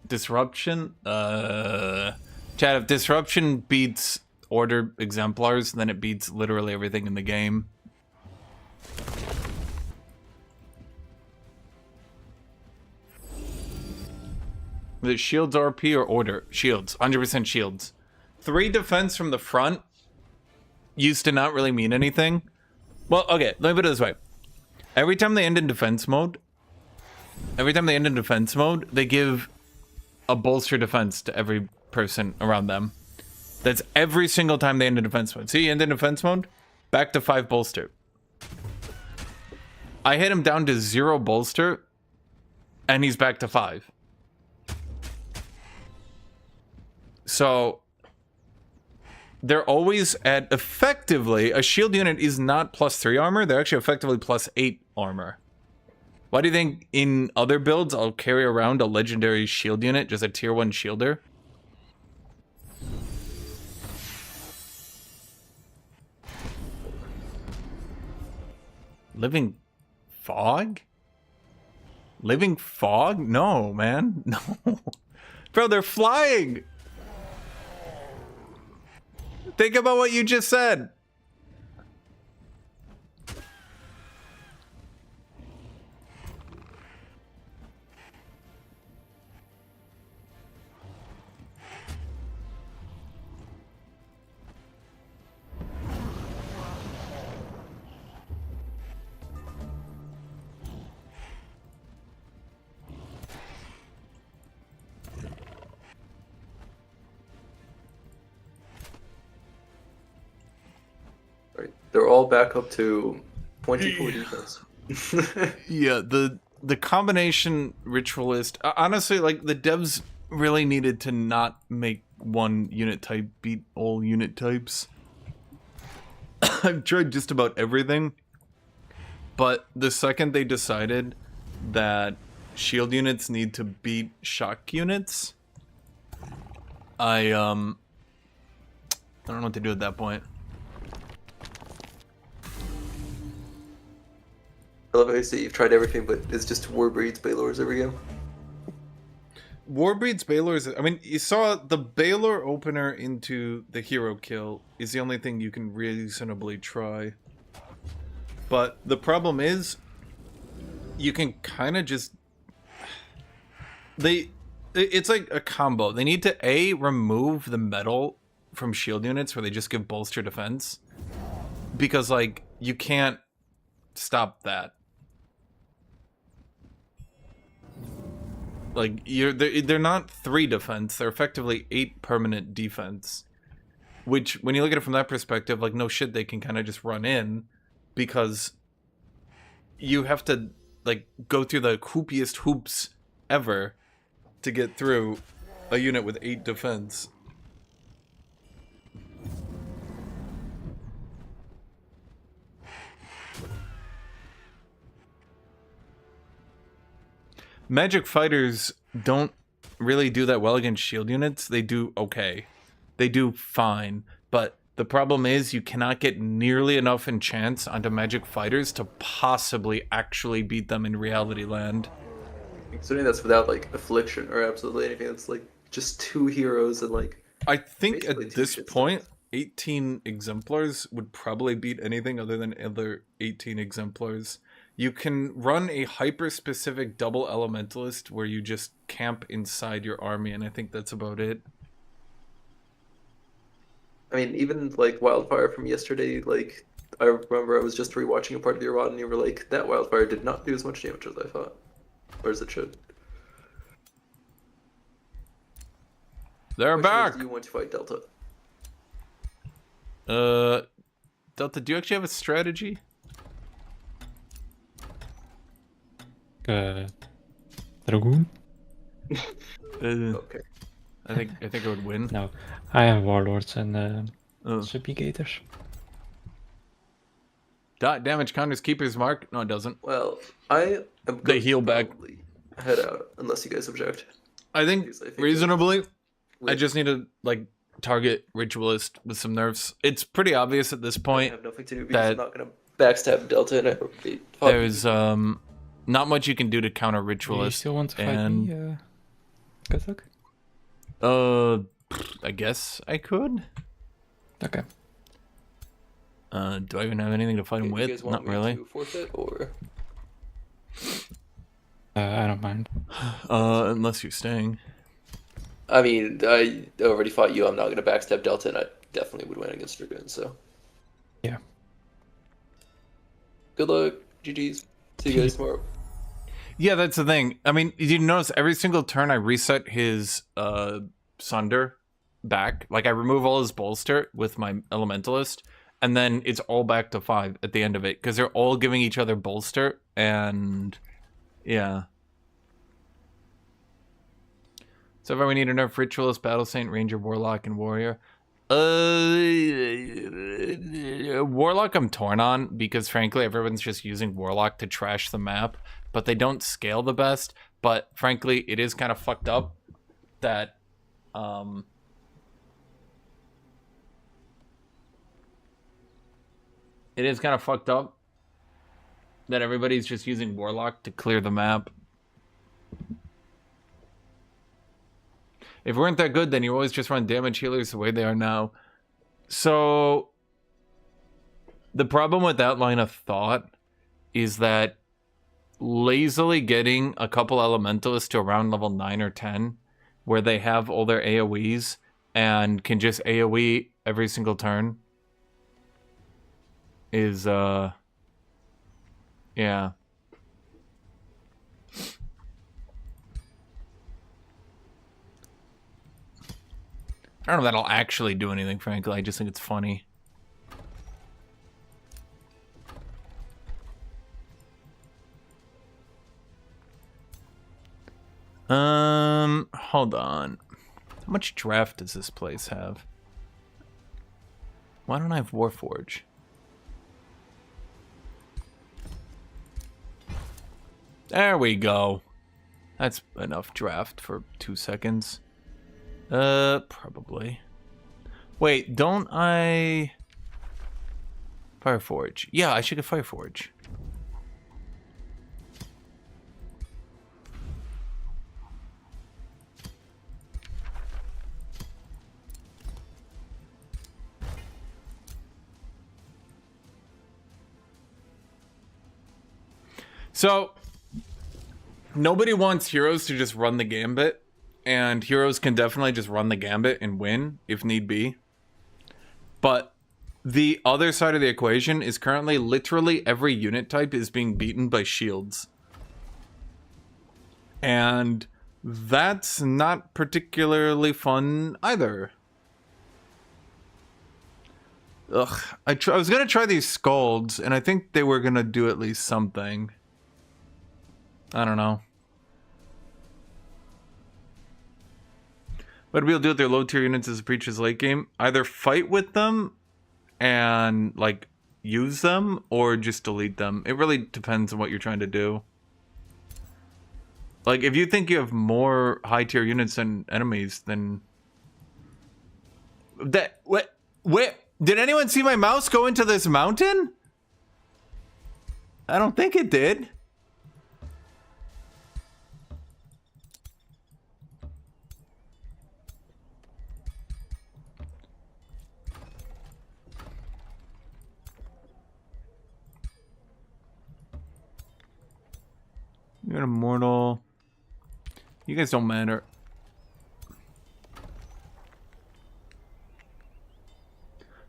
Disruption? Chad, if Disruption beats Order Exemplars, then it beats literally everything in the game. The shields RP or Order? Shields. 100% shields. 3 defense from the front used to not really mean anything. Well, okay, let me put it this way. Every time they end in defense mode, they give a bolster defense to every person around them. That's every single time they end in defense mode. See, end in defense mode, back to 5 bolster. I hit him down to 0 bolster, and he's back to 5. So they're always at effectively, a shield unit is not +3 armor, they're actually effectively +8 armor. Why do you think in other builds I'll carry around a legendary shield unit, just a tier 1 shielder? Living fog? Living fog? No, man. No. Bro, they're flying! Think about what you just said. all back up to 24 defense. Yeah, the combination ritualist. Honestly, like the devs really needed to not make one unit type beat all unit types. I've tried just about everything, but the second they decided that shield units need to beat shock units, I don't know what to do at that point. I love how you say you've tried everything, but it's just Warbreeds, Balors every game. Warbreeds, Balors. I mean, you saw the Balor opener into the hero kill is the only thing you can reasonably try. But the problem is, you can kind of just... It's like a combo. They need to, A, remove the metal from shield units where they just give bolster defense. Because, like, you can't stop that. Like, they're not 3 defense, they're effectively 8 permanent defense. Which, when you look at it from that perspective, like, no shit, they can kind of just run in. Because you have to, like, go through the hoopiest hoops ever to get through a unit with 8 defense. Magic fighters don't really do that well against shield units. They do okay. They do fine. But the problem is you cannot get nearly enough enchants onto magic fighters to possibly actually beat them in reality land. Considering that's without like affliction or absolutely anything, it's like just 2 heroes and like... I think basically at 2 this shit point, stones. 18 exemplars would probably beat anything other than other 18 exemplars. You can run a hyper-specific double elementalist where you just camp inside your army, and I think that's about it. I mean, even like Wildfire from yesterday, like I remember I was just rewatching a part of your rod and you were like, that Wildfire did not do as much damage as I thought. Or as it should. They're Which back! Do you want to fight Delta? Delta, do you actually have a strategy? Dragoon? Okay. I think I would win. No, I have warlords and Oh. supplicators. Dot damage counters keeper's mark. No, it doesn't. Well, I am They going heal to back. probably head out unless you guys object. I think Because I think reasonably, I with- just need to like target ritualist with some nerfs. It's pretty obvious at this I point. have nothing to do because that I'm not going to backstab Delta and I hope they fuck There's not much you can do to counter Do you ritualist. still want to fight and me, Guthuk? I guess I could. Okay. Do I even have anything to fight him Okay, you with? guys want Not me really. to forfeit or... I don't mind. Unless you're staying. I mean, I already fought you. I'm not going to backstab Delta, and I definitely would win against Dragoon, so... Yeah. Good luck. GG's. See you guys tomorrow. Yeah, that's the thing. I mean, did you notice every single turn I reset his Sunder back? Like, I remove all his bolster with my Elementalist, and then it's all back to 5 at the end of it, because they're all giving each other bolster, and... yeah. So if we need a nerf Ritualist, Battle Saint, Ranger, Warlock, and Warrior. Warlock I'm torn on, because frankly everyone's just using Warlock to trash the map, but they don't scale the best. But frankly, it is kind of fucked up that everybody's just using Warlock to clear the map. If we weren't that good, then you always just run damage healers the way they are now. So, the problem with that line of thought is that lazily getting a couple elementalists to around level 9 or 10, where they have all their AoEs and can just AoE every single turn, is, yeah. I don't know if that'll actually do anything, frankly. I just think it's funny. Hold on. How much draft does this place have? Why don't I have Warforge? There we go. That's enough draft for 2 seconds. Probably. Wait, don't I... Fireforge. Yeah, I should get Fireforge. So, nobody wants heroes to just run the gambit, and heroes can definitely just run the gambit and win, if need be. But the other side of the equation is currently literally every unit type is being beaten by shields. And that's not particularly fun either. Ugh, I was gonna try these Scalds, and I think they were gonna do at least something. I don't know. What we'll do with their low tier units as a Preacher's late game, either fight with them and like use them or just delete them. It really depends on what you're trying to do. Like if you think you have more high tier units than enemies, then that what did anyone see my mouse go into this mountain? I don't think it did. You're an immortal. You guys don't matter.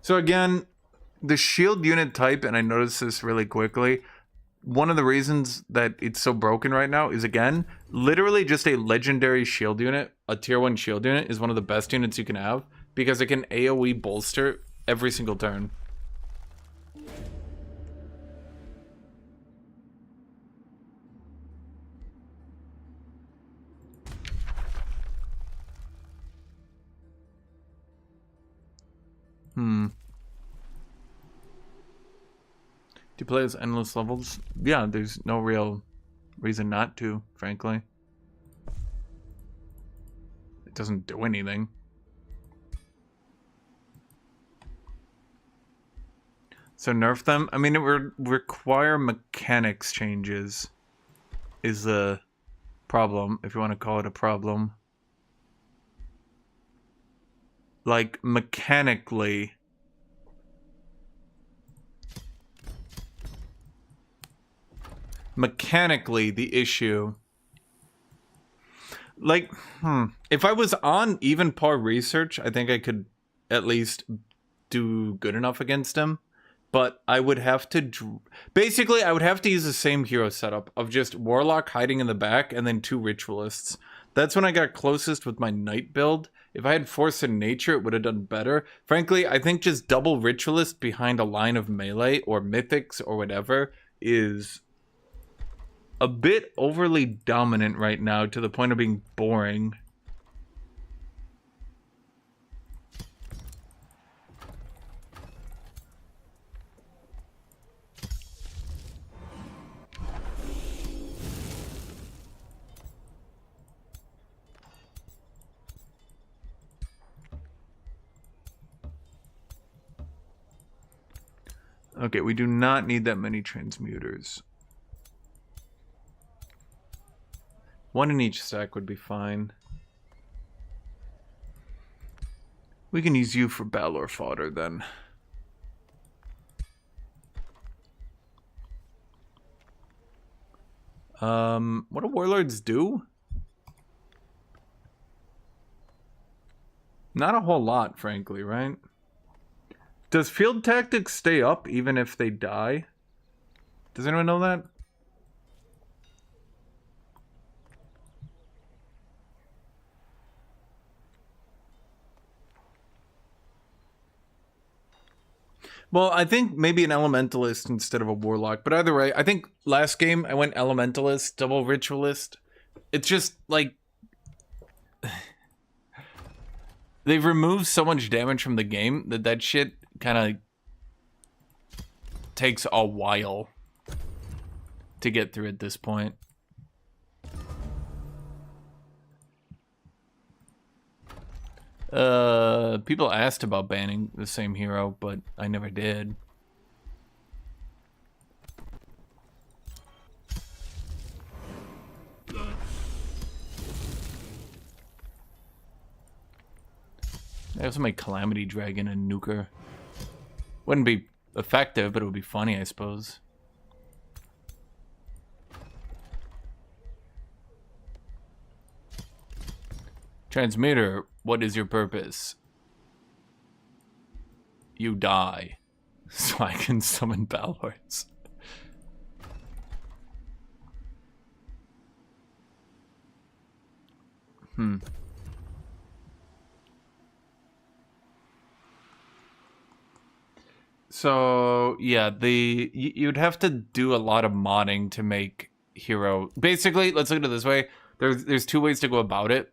So again, the shield unit type, and I noticed this really quickly, one of the reasons that it's so broken right now is, again, literally just a legendary shield unit, a tier 1 shield unit, is one of the best units you can have, because it can AoE bolster every single turn. Do you play as endless levels? Yeah, there's no real reason not to, frankly. It doesn't do anything. So nerf them? I mean, it would require mechanics changes is the problem, if you want to call it a problem. Like, mechanically... Mechanically, the issue... Like, if I was on even par research, I think I could at least do good enough against him. But I would have to... Basically, I would have to use the same hero setup of just Warlock hiding in the back and then 2 Ritualists. That's when I got closest with my Knight build. If I had Force in Nature, it would have done better. Frankly, I think just double Ritualist behind a line of melee or Mythics or whatever is a bit overly dominant right now to the point of being boring. Okay, we do not need that many transmuters. 1 in each stack would be fine. We can use you for Balor fodder then. What do warlords do? Not a whole lot, frankly, right? Does field tactics stay up even if they die? Does anyone know that? Well, I think maybe an Elementalist instead of a Warlock. But either way, I think last game I went Elementalist, double Ritualist. It's just, like, they've removed so much damage from the game that shit kind of takes a while to get through at this point. People asked about banning the same hero, but I never did. I also make Calamity Dragon and Nuker. Wouldn't be effective, but it would be funny, I suppose. Transmitter, what is your purpose? You die, so I can summon Balords. So yeah, you'd have to do a lot of modding to make hero. Basically, let's look at it this way. There's two ways to go about it.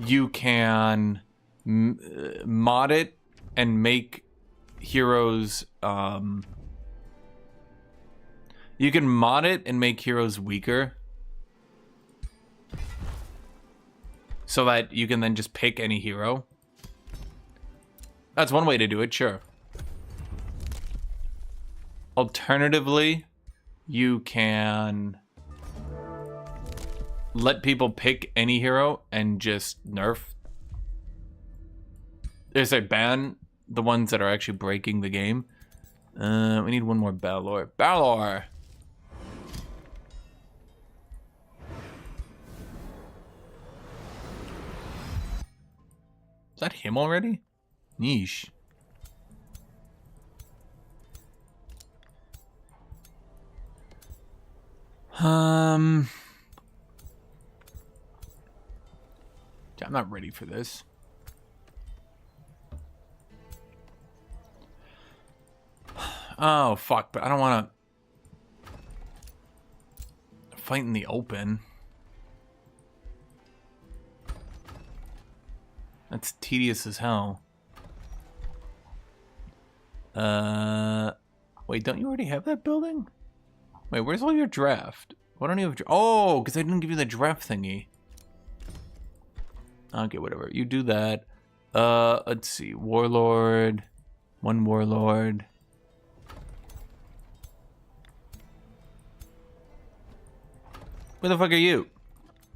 You can mod it and make heroes. You can mod it and make heroes weaker, so that you can then just pick any hero. That's one way to do it, sure. Alternatively, you can let people pick any hero and just nerf. There's a ban the ones that are actually breaking the game. We need one more Balor. Balor! Is that him already? Niche. I'm not ready for this. Oh, fuck, but I don't want to fight in the open. That's tedious as hell. Wait, don't you already have that building? Wait, where's all your draft? Why don't you have... Oh, because I didn't give you the draft thingy. Okay, whatever. You do that. Let's see. Warlord. One Warlord. Where the fuck are you?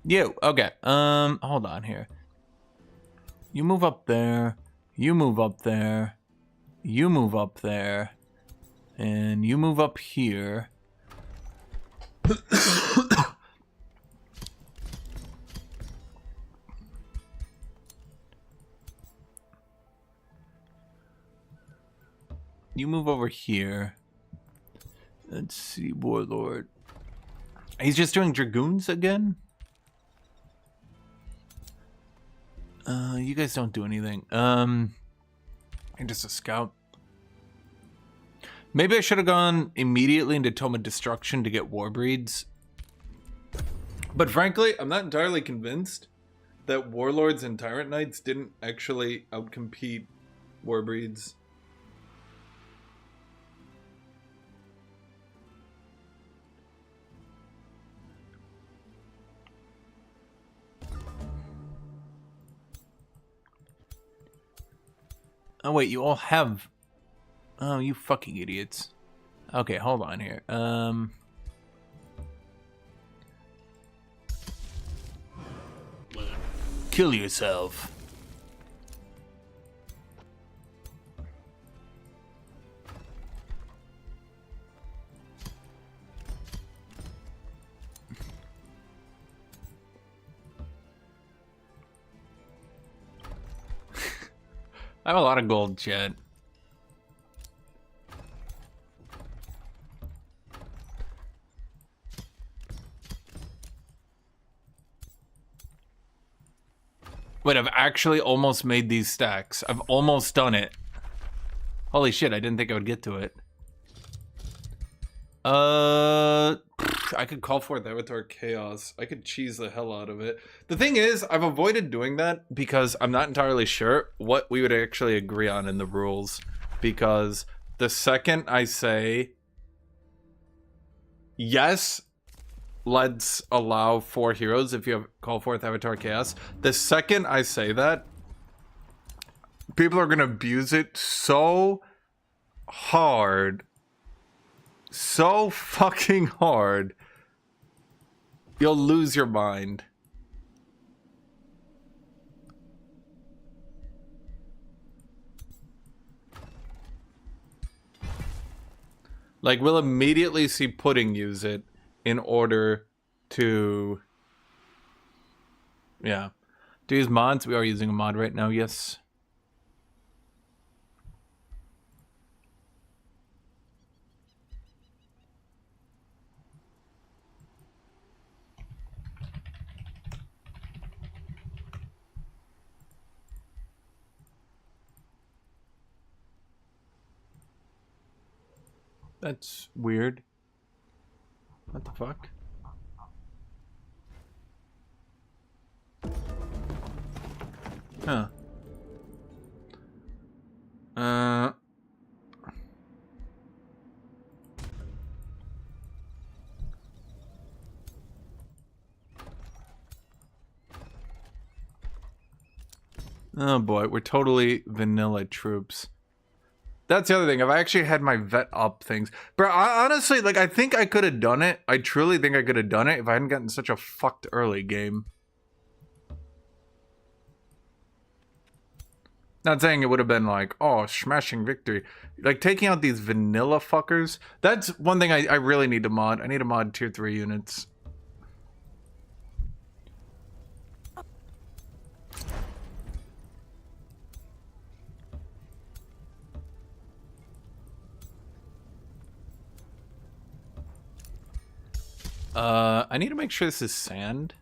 You. Okay. Hold on here. You move up there. You move up there. You move up there. And you move up here. You move over here. Let's see, Warlord. He's just doing Dragoons again? You guys don't do anything. You're just a scout. Maybe I should have gone immediately into Tome of Destruction to get Warbreeds. But frankly, I'm not entirely convinced that Warlords and Tyrant Knights didn't actually outcompete Warbreeds. Oh wait, you all have... Oh, you fucking idiots. Okay, hold on here. Kill yourself. I have a lot of gold, chat. Wait, I've actually almost made these stacks. I've almost done it. Holy shit, I didn't think I would get to it. I could call forth Avatar Chaos. I could cheese the hell out of it. The thing is, I've avoided doing that because I'm not entirely sure what we would actually agree on in the rules. Because the second I say, yes, let's allow 4 heroes if you have call forth Avatar Chaos. The second I say that, people are going to abuse it so hard. So fucking hard. You'll lose your mind. Like, we'll immediately see Pudding use it in order to... Yeah. To use mods, we are using a mod right now, yes. That's weird. What the fuck? Huh. Oh boy, we're totally vanilla troops. That's the other thing. If I actually had my vet up things. Bro, honestly, like, I think I could have done it. I truly think I could have done it if I hadn't gotten such a fucked early game. Not saying it would have been like, oh, smashing victory. Like, taking out these vanilla fuckers. That's one thing I really need to mod. I need to mod tier 3 units. I need to make sure this is sand.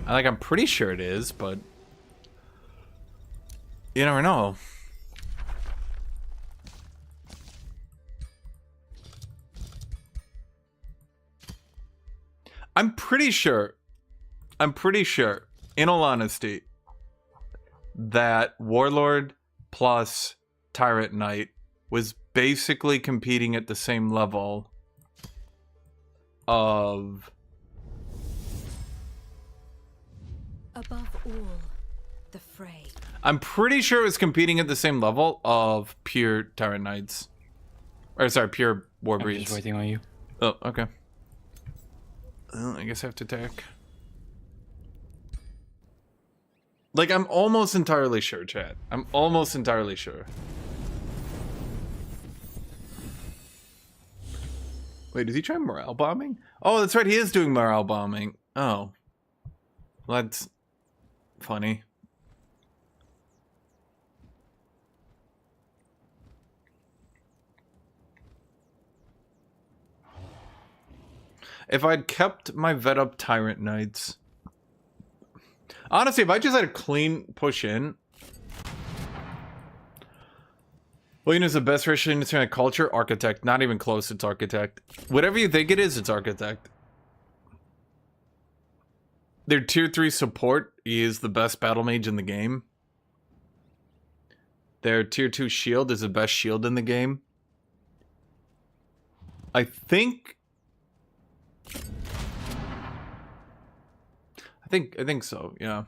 I'm pretty sure it is, but you never know. I'm pretty sure, in all honesty, that Warlord plus Tyrant Knight was basically competing at the same level of... Above all, the fray. I'm pretty sure it was competing at the same level of pure Tyrant Knights. Or sorry, pure Warbreeds. I'm just waiting on you. Oh, okay. Well, I guess I have to attack. Like, I'm almost entirely sure, chat. I'm almost entirely sure. Wait, is he trying morale bombing? Oh, that's right, he is doing morale bombing. Oh. Well, that's funny. If I'd kept my vet up Tyrant Knights... Honestly, if I just had a clean push in... William is the best Russian internet culture? Architect. Not even close, it's Architect. Whatever you think it is, it's Architect. Their tier 3 support is the best battle mage in the game. Their tier 2 shield is the best shield in the game. I think so, yeah.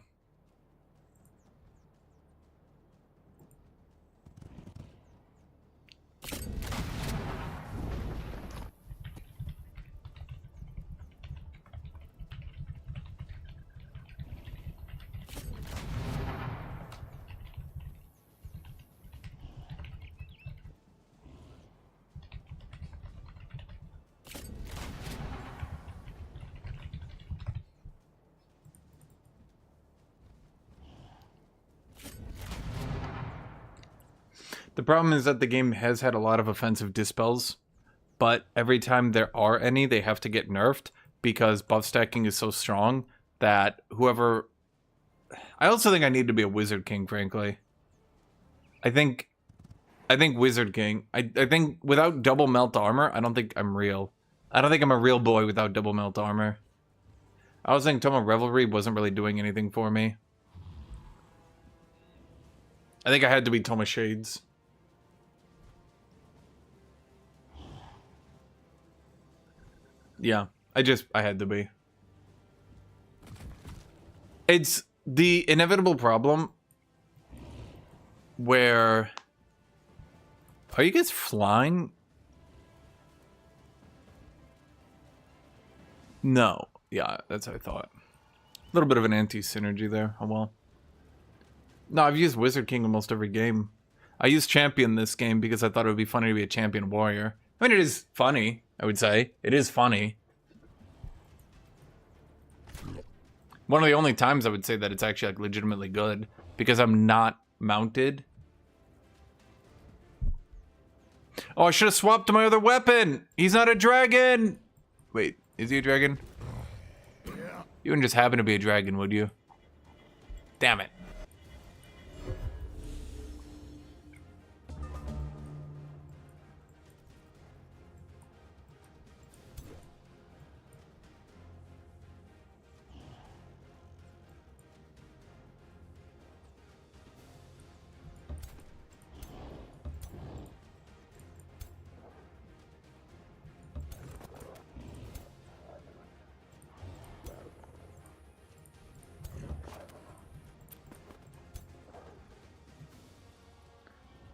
The problem is that the game has had a lot of offensive dispels, but every time there are any, they have to get nerfed because buff stacking is so strong that whoever... I also think I need to be a Wizard King, frankly. I think Wizard King. I think without double melt armor, I don't think I'm real. I don't think I'm a real boy without double melt armor. I was saying Tome Revelry wasn't really doing anything for me. I think I had to be Tome Shades. Yeah, I had to be. It's the inevitable problem where... Are you guys flying? No. Yeah, that's what I thought. A little bit of an anti-synergy there. Oh well. No, I've used Wizard King almost every game. I used Champion this game because I thought it would be funny to be a Champion Warrior. I mean, it is funny, I would say. It is funny. One of the only times I would say that it's actually like legitimately good because I'm not mounted. Oh, I should have swapped to my other weapon. He's not a dragon. Wait, is he a dragon? You wouldn't just happen to be a dragon, would you? Damn it.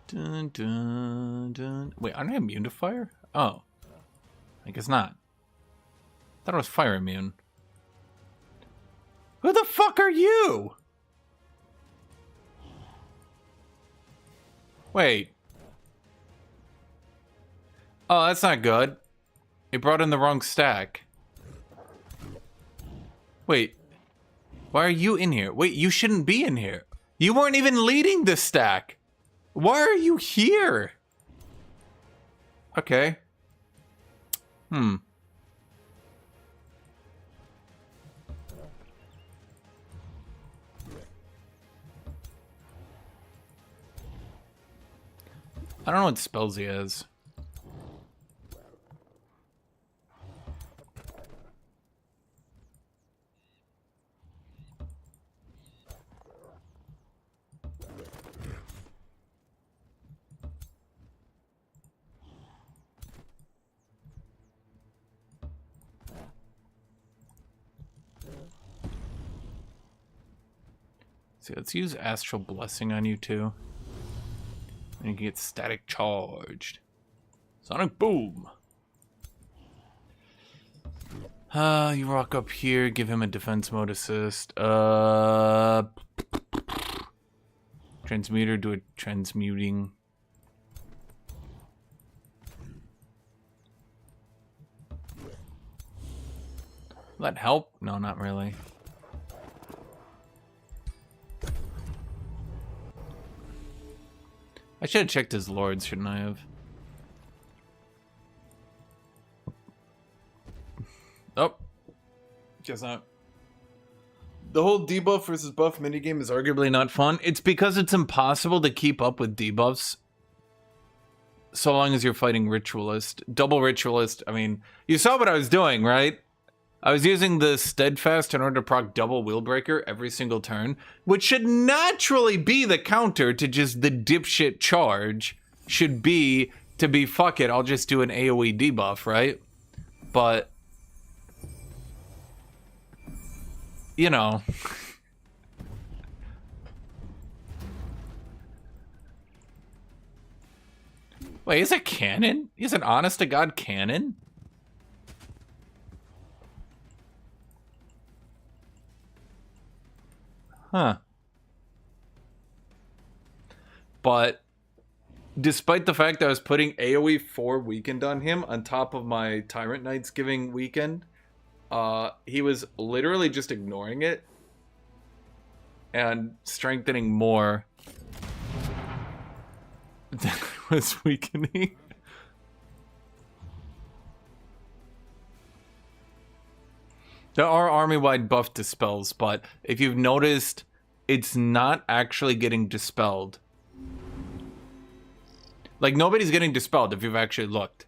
Dun, dun, dun. Wait, aren't I immune to fire? Oh. I guess not. Thought I was fire immune. Who the fuck are you? Wait. Oh, that's not good. It brought in the wrong stack. Wait. Why are you in here? Wait, you shouldn't be in here. You weren't even leading this stack. Why are you here? Okay. I don't know what spells he has. See, let's use Astral Blessing on you too. And you can get static charged. Sonic Boom! You rock up here, give him a defense mode assist. Transmuter, do a transmuting. Will that help? No, not really. I should have checked his lords, shouldn't I have? Oh. Guess not. The whole debuff versus buff minigame is arguably not fun. It's because it's impossible to keep up with debuffs so long as you're fighting Ritualist. Double Ritualist, I mean, you saw what I was doing, right? I was using the Steadfast in order to proc double Wheelbreaker every single turn, which should naturally be the counter to just the dipshit charge. Should be to be, fuck it, I'll just do an AoE debuff, right? But, you know. Wait, is it canon? Is it honest to God canon? Huh. But despite the fact that I was putting AoW4 weekend on him on top of my Tyrant Knights giving weekend, he was literally just ignoring it and strengthening more than I was weakening. There are army-wide buff dispels, but if you've noticed, it's not actually getting dispelled. Like, nobody's getting dispelled if you've actually looked.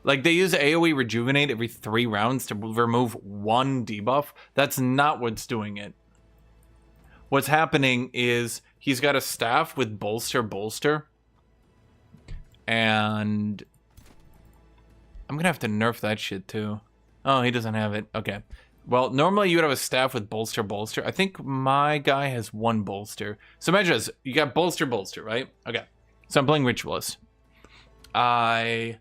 Like, they use AoE Rejuvenate every 3 rounds to remove 1 debuff. That's not what's doing it. What's happening is he's got a staff with bolster. And I'm gonna have to nerf that shit too. Oh, he doesn't have it. Okay. Well, normally you would have a staff with bolster. I think my guy has 1 bolster. So imagine this. You got bolster, right? Okay. So I'm playing Ritualist. I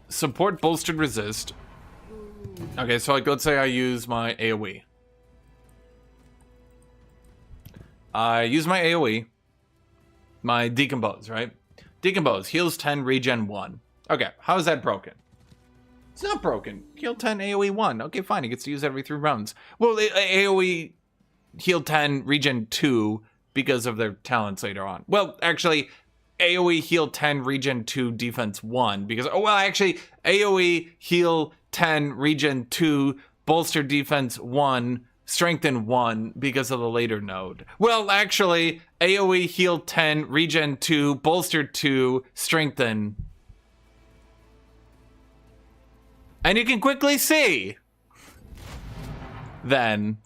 support bolstered resist. Okay, so like, let's say I use my AoE. I use my AoE. My Decompose, right? Decompose, heals 10, regen 1. Okay, how is that broken? It's not broken. Heal 10, AoE 1. Okay, fine, he gets to use that every 3 rounds. Well, AoE heal 10, regen 2 because of their talents later on. Well, actually, AoE heal 10, regen 2, defense 1 because, oh, well, actually, AoE heal 10, regen 2, bolster defense 1, strengthen 1 because of the later node. Well, actually, AoE heal 10, regen 2, bolster 2, strengthen. And you can quickly see then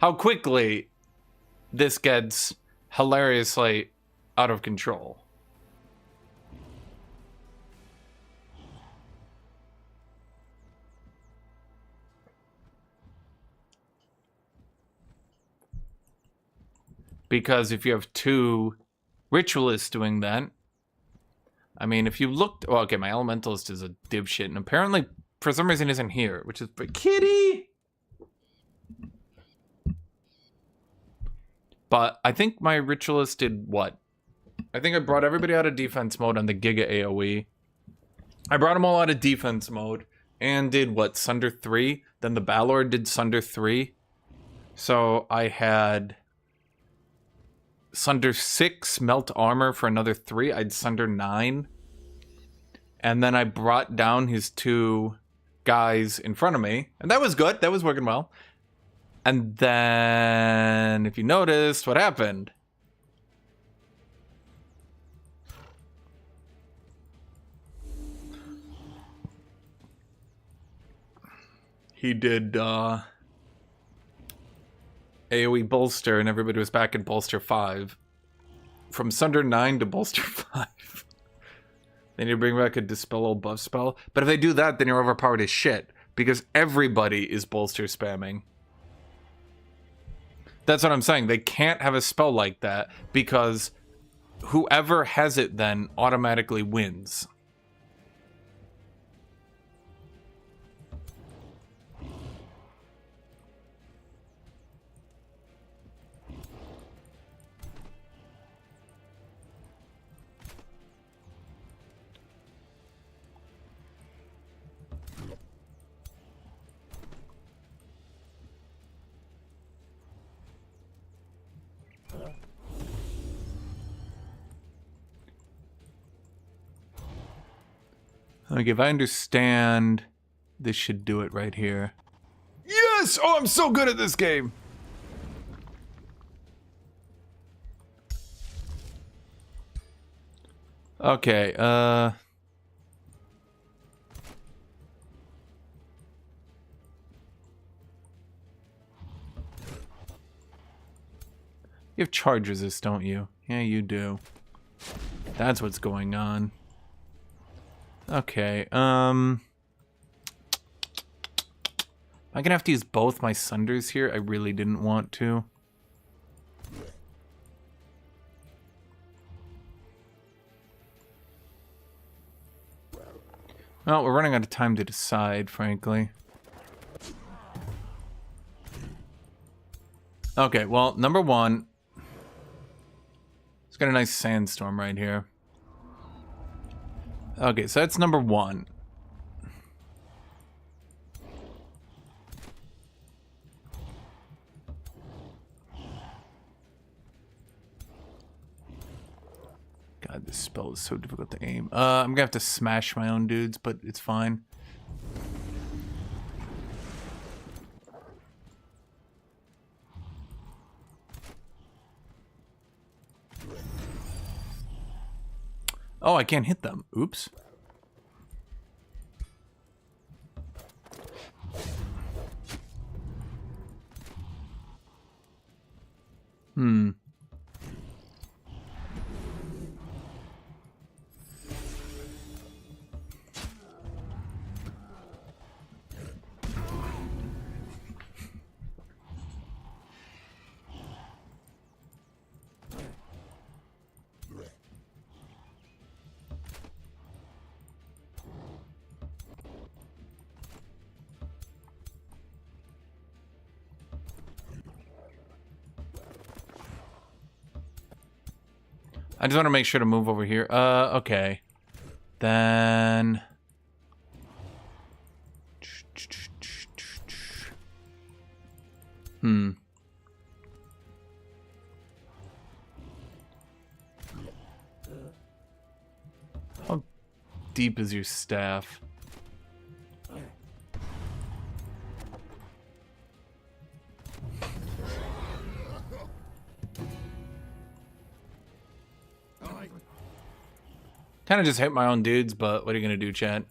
how quickly this gets hilariously out of control. Because if you have 2 ritualists doing that, I mean, if you looked... Well, okay, my elementalist is a dipshit, and apparently, for some reason, isn't here, which is... Kitty! But I think my ritualist did what? I think I brought everybody out of defense mode on the Giga AoE. I brought them all out of defense mode, and did what? Sunder 3? Then the Balor did Sunder 3. So I had... Sunder 6, melt armor for another 3. I'd Sunder 9. And then I brought down his 2 guys in front of me. And that was good. That was working well. And then, if you noticed, what happened? He did, AoE bolster, and everybody was back in bolster 5. From Sunder 9 to bolster 5. Then you bring back a dispel all buff spell. But if they do that, then you're overpowered as shit. Because everybody is bolster spamming. That's what I'm saying. They can't have a spell like that. Because whoever has it then automatically wins. Like, if I understand, this should do it right here. Yes! Oh, I'm so good at this game! Okay, you have charge resist, don't you? Yeah, you do. That's what's going on. Okay, I'm gonna have to use both my Sunders here. I really didn't want to. Well, we're running out of time to decide, frankly. Okay, well, number 1. It's got a nice sandstorm right here. Okay, so that's number 1. God, this spell is so difficult to aim. I'm gonna have to smash my own dudes, but it's fine. Oh, I can't hit them. Oops. Hmm. I just want to make sure to move over here. Okay. Then... Hmm. How deep is your staff? Kind of just hit my own dudes, but what are you gonna do, chat?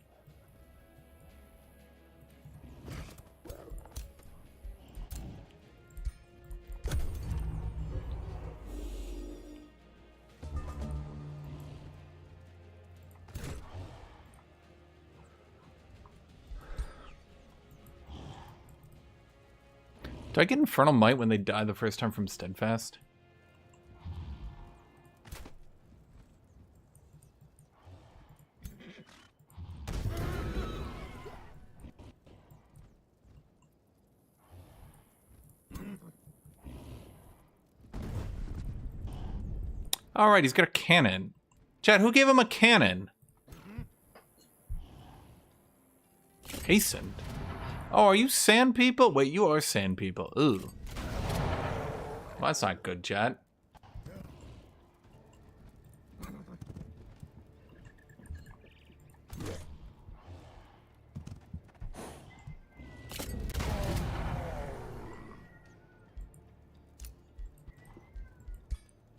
Do I get Infernal Might when they die the first time from Steadfast? Alright, he's got a cannon. Chad, who gave him a cannon? Hastened. Oh, are you sand people? Wait, you are sand people. Ooh. Well, that's not good, Chad.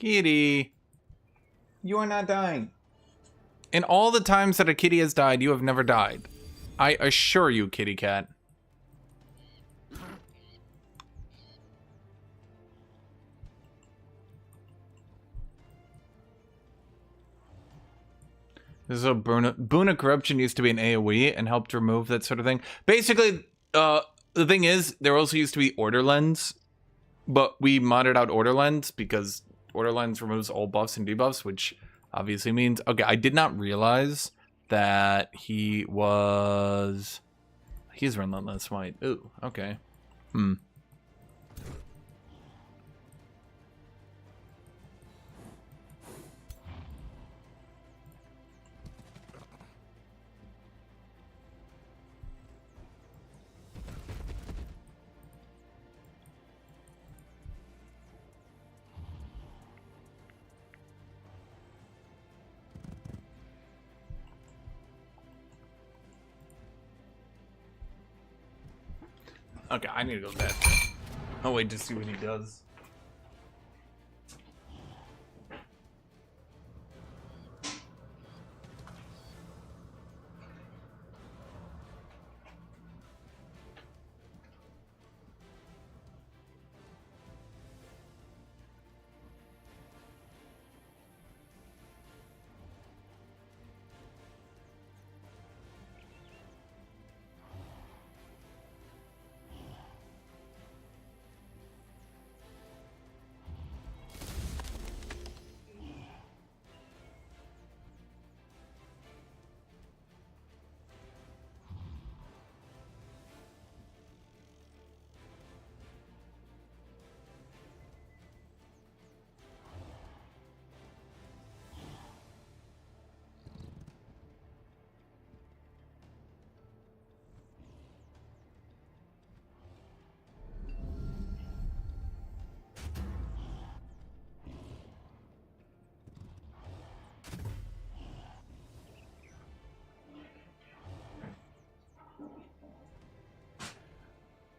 Kitty. You are not dying. In all the times that a kitty has died, you have never died. I assure you, kitty cat. This is a Boon of Corruption used to be an AoE and helped remove that sort of thing. Basically, the thing is, there also used to be Order Lens, but we modded out Order Lens because Order Lens removes all buffs and debuffs, which obviously means... Okay, I did not realize that he was... He's Relentless Might. Ooh, okay. Hmm. Okay, I need to go to bed. I'll wait to see what he does.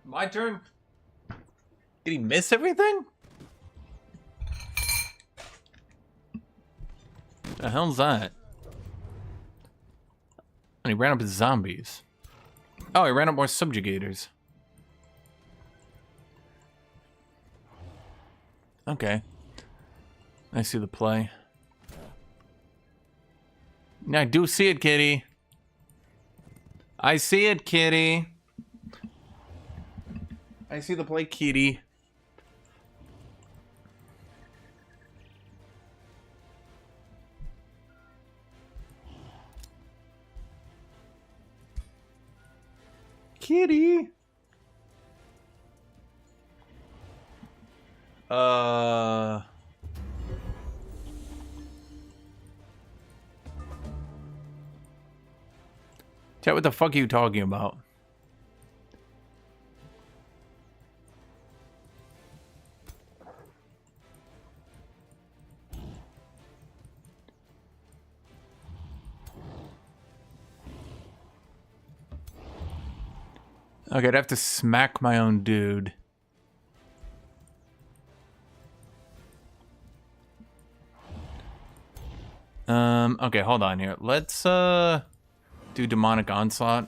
My turn? Did he miss everything? The hell's that? And he ran up his zombies. Oh, he ran up more subjugators. Okay. I see the play. I do see it, kitty. I see it, kitty. I see the play, kitty. Kitty. Chat, what the fuck are you talking about? Okay, I'd have to smack my own dude. Okay, hold on here. Let's, do Demonic Onslaught.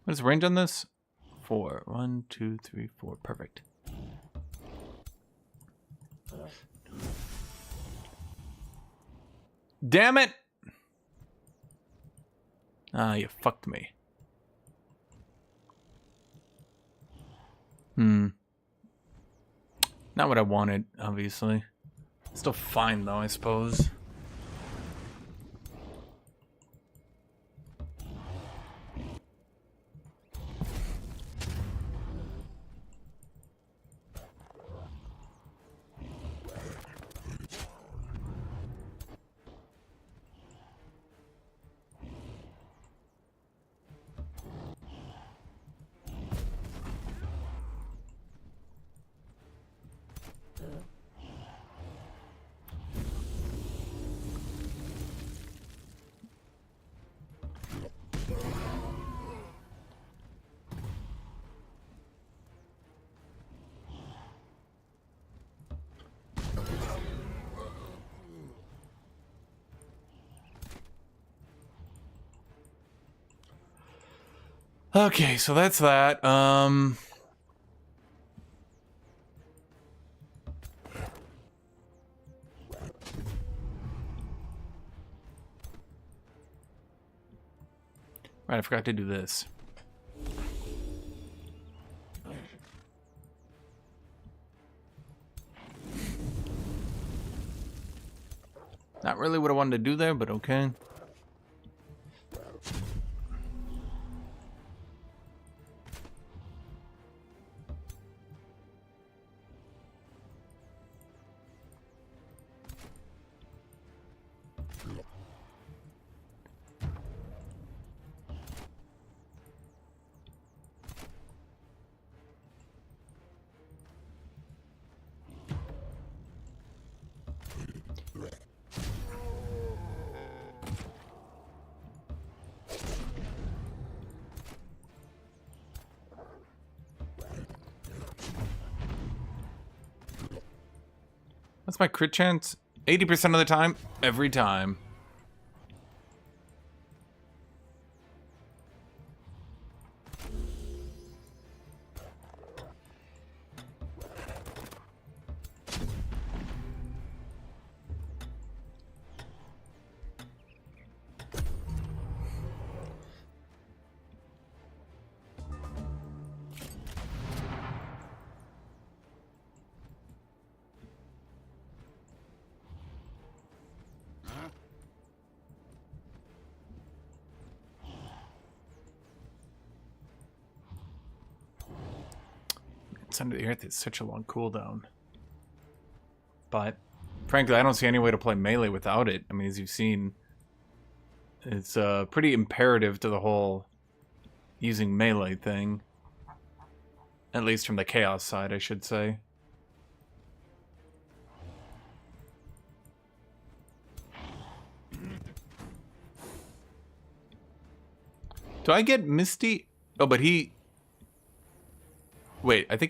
What is the range on this? 4. 1, 2, 3, 4. Perfect. Damn it! Ah, you fucked me. Not what I wanted, obviously. Still fine, though, I suppose. Okay, so that's that. Right, I forgot to do this. Not really what I wanted to do there, but okay. What's my crit chance? 80% of the time, every time. Under the Earth is such a long cooldown. But frankly, I don't see any way to play melee without it. I mean, as you've seen, it's pretty imperative to the whole using melee thing. At least from the chaos side, I should say. Do I get Misty? Oh, but he... Wait, I think